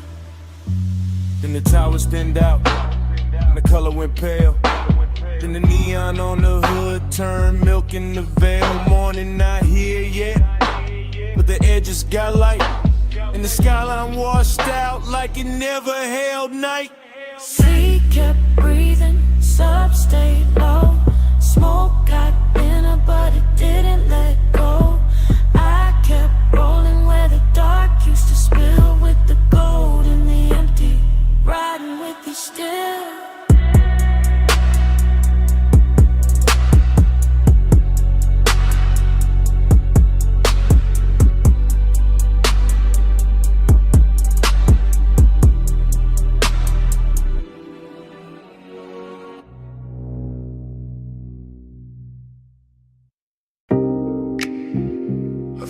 Then the towers thinned out, and the color went pale. Then the neon on the hood turned milk in the veil. Morning not here yet, but the edges got light, and the skyline washed out like it never held night. Sea kept breathing, sub stayed low. Smoke got thinner, but it didn't let go. I kept rolling where the dark used to spill, with the gold in the empty, riding with you still.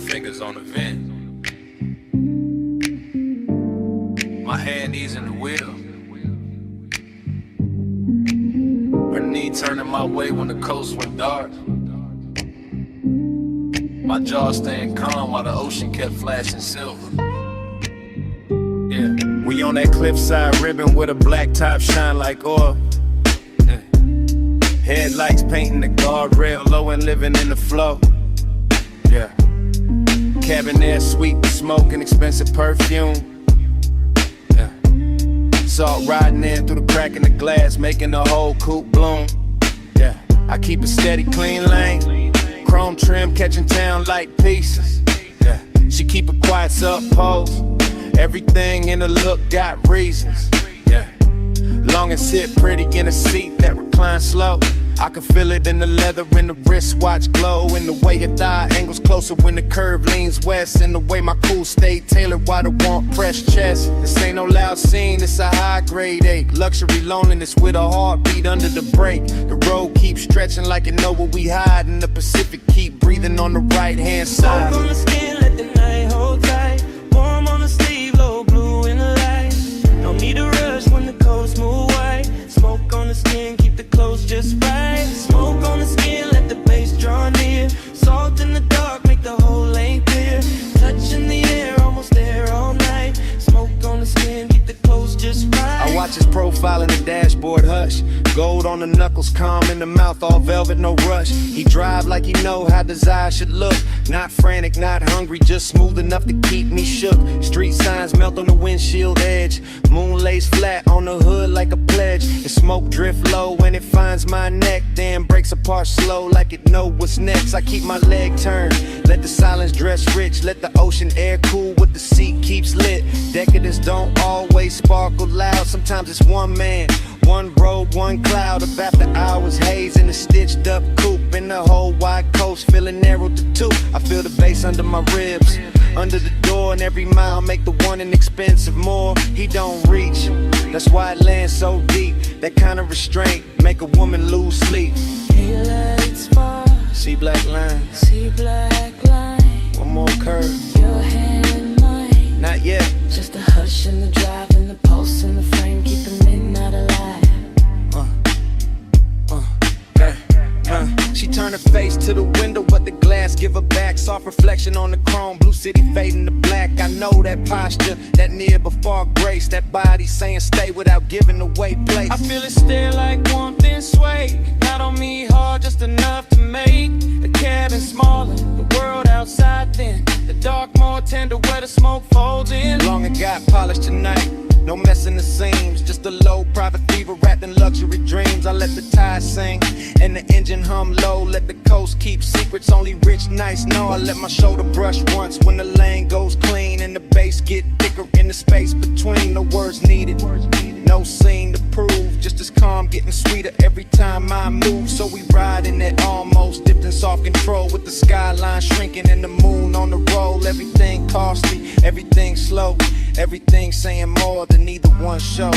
Fingers on the vent, my hand easing the wheel, her knee turning my way when the coast went dark. My jaw staying calm while the ocean kept flashing silver. Yeah, we on that cliffside ribbon with a black top shine like oil. Yeah. Headlights painting the guardrail low and living in the flow. Yeah. Cabin air sweet with smoke and expensive perfume. Yeah. Salt riding in through the crack in the glass, making the whole coupe bloom. Yeah. I keep a steady clean lane, chrome trim catching town like pieces. Yeah. She keep a quiet sub pose, everything in the look got reasons. Yeah. Long and sit pretty in a seat that reclines slow. I can feel it in the leather, in the wristwatch glow, in the way your thigh angles closer when the curve leans west, in the way my cool stay tailored while the warmth pressed chest. This ain't no loud scene, it's a high grade ache. Luxury loneliness with a heartbeat under the brake. The road keeps stretching like it know where we hide, and the Pacific keep breathing on the right hand side. Smoke on the skin, let the night hold tight. Warm on the sleeve, low blue in the light. No need to rush when the coast move white. Smoke on the skin, keep the clothes just right. Smoke on the skin, let the bass draw near. Salt in the dark, make the whole lane clear. Touch in the air, almost there all night. Smoke on the skin, keep the clothes just right. I watch his profile in the dashboard hush. Gold on the knuckles, calm in the mouth, all velvet, no rush. He drive like he know how desire should look. Not frantic, not hungry, just smooth enough to keep me shook. Street signs melt on the windshield edge. Moon lays flat on the hood like a pledge. The smoke drift low when it finds my neck, then breaks apart slow like it know what's next. I keep my leg turned, let the silence dress rich. Let the ocean air cool what the seat keeps lit. Decadence don't always sparkle loud, sometimes Sometimes it's one man, one road, one cloud of after hours haze in a stitched up coupe in the whole wide coast, feeling narrow to two. I feel the bass under my ribs, under the door, and every mile make the one inexpensive more. He don't reach, that's why it lands so deep. That kind of restraint make a woman lose sleep. He lights far, See black lines, see black line. one more curve, Your hand in mine. not yet. Just a hush in the drive and the pulse in the frame, keeping midnight alive. She turned her face to the window, but the glass give her back. Soft reflection on the chrome, blue city fading to black. I know that posture, that near before grace. That body saying stay without giving away place. I feel it stare like warmth and sway. Not on me hard, just enough to make the cabin smaller, the world outside thin, the dark more tender where the smoke folds in. Long it got polished tonight, no messing the seams. Just a low private fever wrapped in luxury dreams. I let the tide sing and the engine hum low. Let the coast keep secrets only rich nights know. I let my shoulder brush once when the lane goes clean and the bass get thicker in the space between. No words needed, no scene to prove. Just as calm, getting sweeter every time I move. So we ride in that almost dipped in soft control, with the skyline shrinking and the moon on the roll. Everything costly, everything slow, everything saying more than either one show.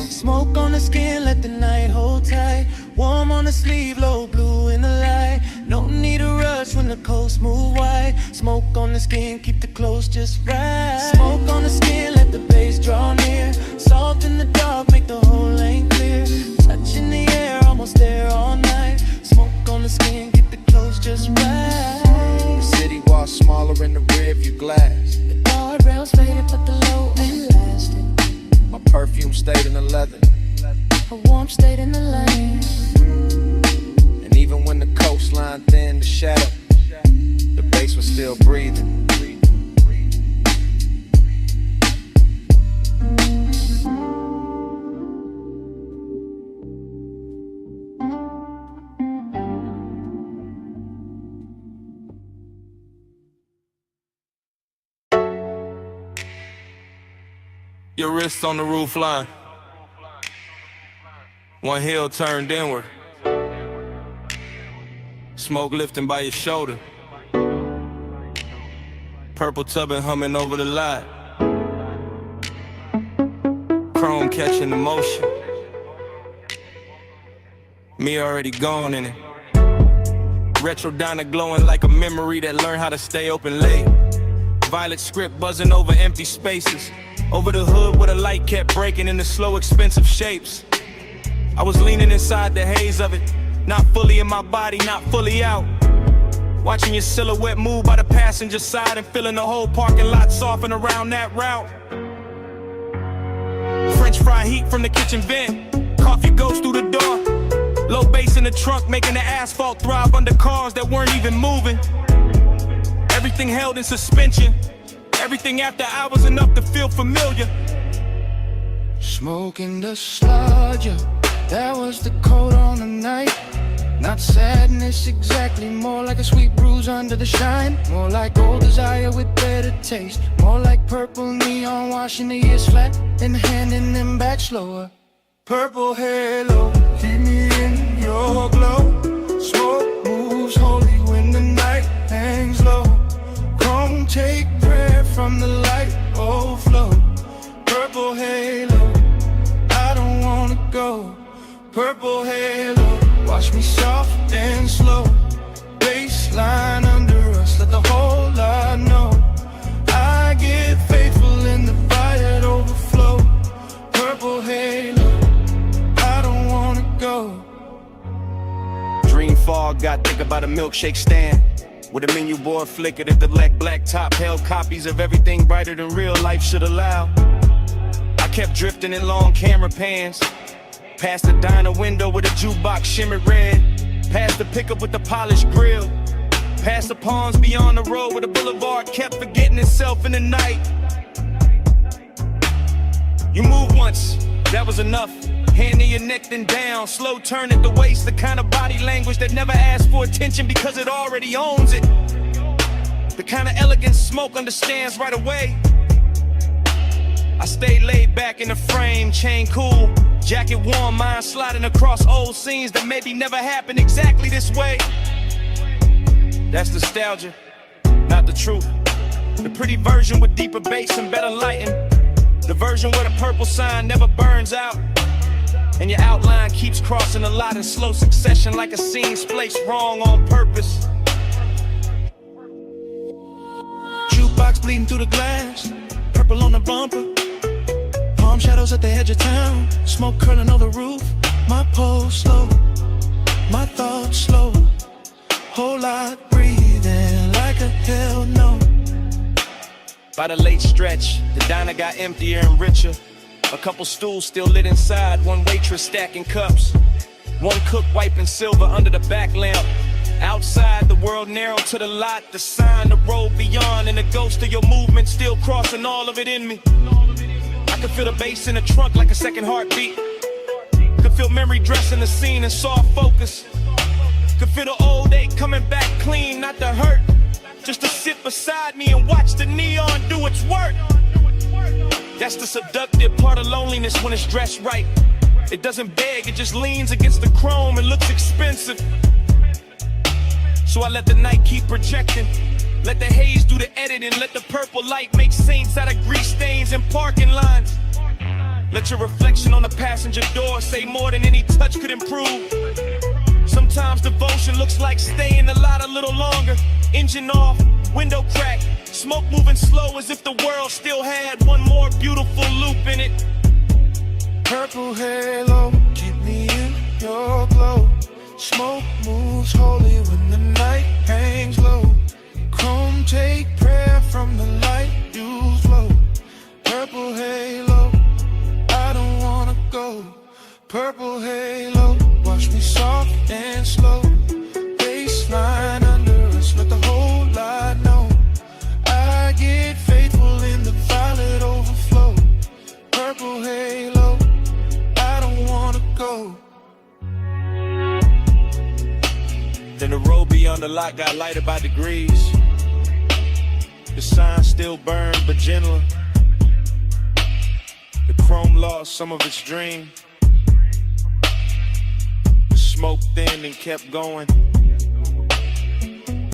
Smoke on the skin, let the night hold tight. Warm on the sleeve, low blue in the light. No need to rush when the coast move wide. Smoke on the skin, keep the clothes just right. Smoke on the skin, let the bass draw near. Soft in the dark, make the whole lane clear. Touch in the air, almost there all night. Smoke on the skin, keep the clothes just right. The city was smaller in the rearview glass. The guardrails faded, but the low end lasted. My perfume stayed in the leather, A warmth stayed in the lane. and even when the coastline thinned the shadow, the bass was still breathing. Your wrists on the roof line, one heel turned inward, smoke lifting by your shoulder, purple tubbing humming over the lot, chrome catching the motion, me already gone in it, retro diner glowing like a memory that learned how to stay open late, violet script buzzing over empty spaces, over the hood where the light kept breaking into slow expensive shapes. I was leaning inside the haze of it, not fully in my body, not fully out, watching your silhouette move by the passenger side and feeling the whole parking lot soften around that route. French fry heat from the kitchen vent, coffee goes through the door, low bass in the trunk making the asphalt throb under cars that weren't even moving. Everything held in suspension, everything after hours enough to feel familiar. Smoking the sludge, that was the coat on the night. Not sadness exactly, more like a sweet bruise under the shine. More like old desire with better taste. More like purple neon washing the years flat and handing them back slower. Purple halo, keep me in your glow. Smoke moves holy when the night hangs low. Come take prayer from the light overflow. Purple halo, I don't wanna go. Purple halo, watch me soft and slow. Baseline under us, let the whole lot know. I get faithful in the fire overflow. Purple halo, I don't wanna go. Dream fog got thick about a milkshake stand, with a menu board flickered if the black top held copies of everything brighter than real life should allow. I kept drifting in long camera pans, past the diner window with a jukebox shimmered red, past the pickup with the polished grill, past the palms beyond the road where the boulevard kept forgetting itself in the night. You moved once, that was enough. Hand in your neck then down, slow turn at the waist, the kind of body language that never asks for attention because it already owns it. The kind of elegance smoke understands right away. I stayed laid back in the frame, chain cool, jacket warm, mind sliding across old scenes that maybe never happened exactly this way. That's nostalgia, not the truth. The pretty version with deeper bass and better lighting. The version where the purple sign never burns out, and your outline keeps crossing a lot in slow succession like a scene spliced wrong on purpose. Jukebox bleeding through the glass, purple on the bumper, palm shadows at the edge of town, smoke curling over the roof. My pulse slow, my thoughts slow, whole lot breathing like a hell no. By the late stretch, the diner got emptier and richer. A couple stools still lit inside, one waitress stacking cups, one cook wiping silver under the back lamp. Outside, the world narrowed to the lot, the sign, the road beyond, and the ghost of your movement still crossing all of it in me. I could feel the bass in the trunk like a second heartbeat. Could feel memory dressing the scene in soft focus. Could feel the old day coming back clean, not the hurt. Just to sit beside me and watch the neon do its work. That's the seductive part of loneliness when it's dressed right. It doesn't beg, it just leans against the chrome and looks expensive. So I let the night keep projecting, let the haze do the editing, let the purple light make saints out of grease stains and parking lines. Let your reflection on the passenger door say more than any touch could improve. Sometimes devotion looks like staying a lot a little longer. Engine off, window crack, smoke moving slow as if the world still had one more beautiful loop in it. Purple halo, keep me in your glow. Smoke moves holy when the night hangs low. Chrome take prayer from the light you flow. Purple halo, I don't wanna go. Purple halo, watch me soft and slow. Baseline under us, let the whole lot know. I get faithful in the violet overflow. Purple halo, I don't wanna go. Then the road beyond the lot got lighter by degrees. The sign still burned but gentler. The chrome lost some of its dream. The smoke thinned and kept going.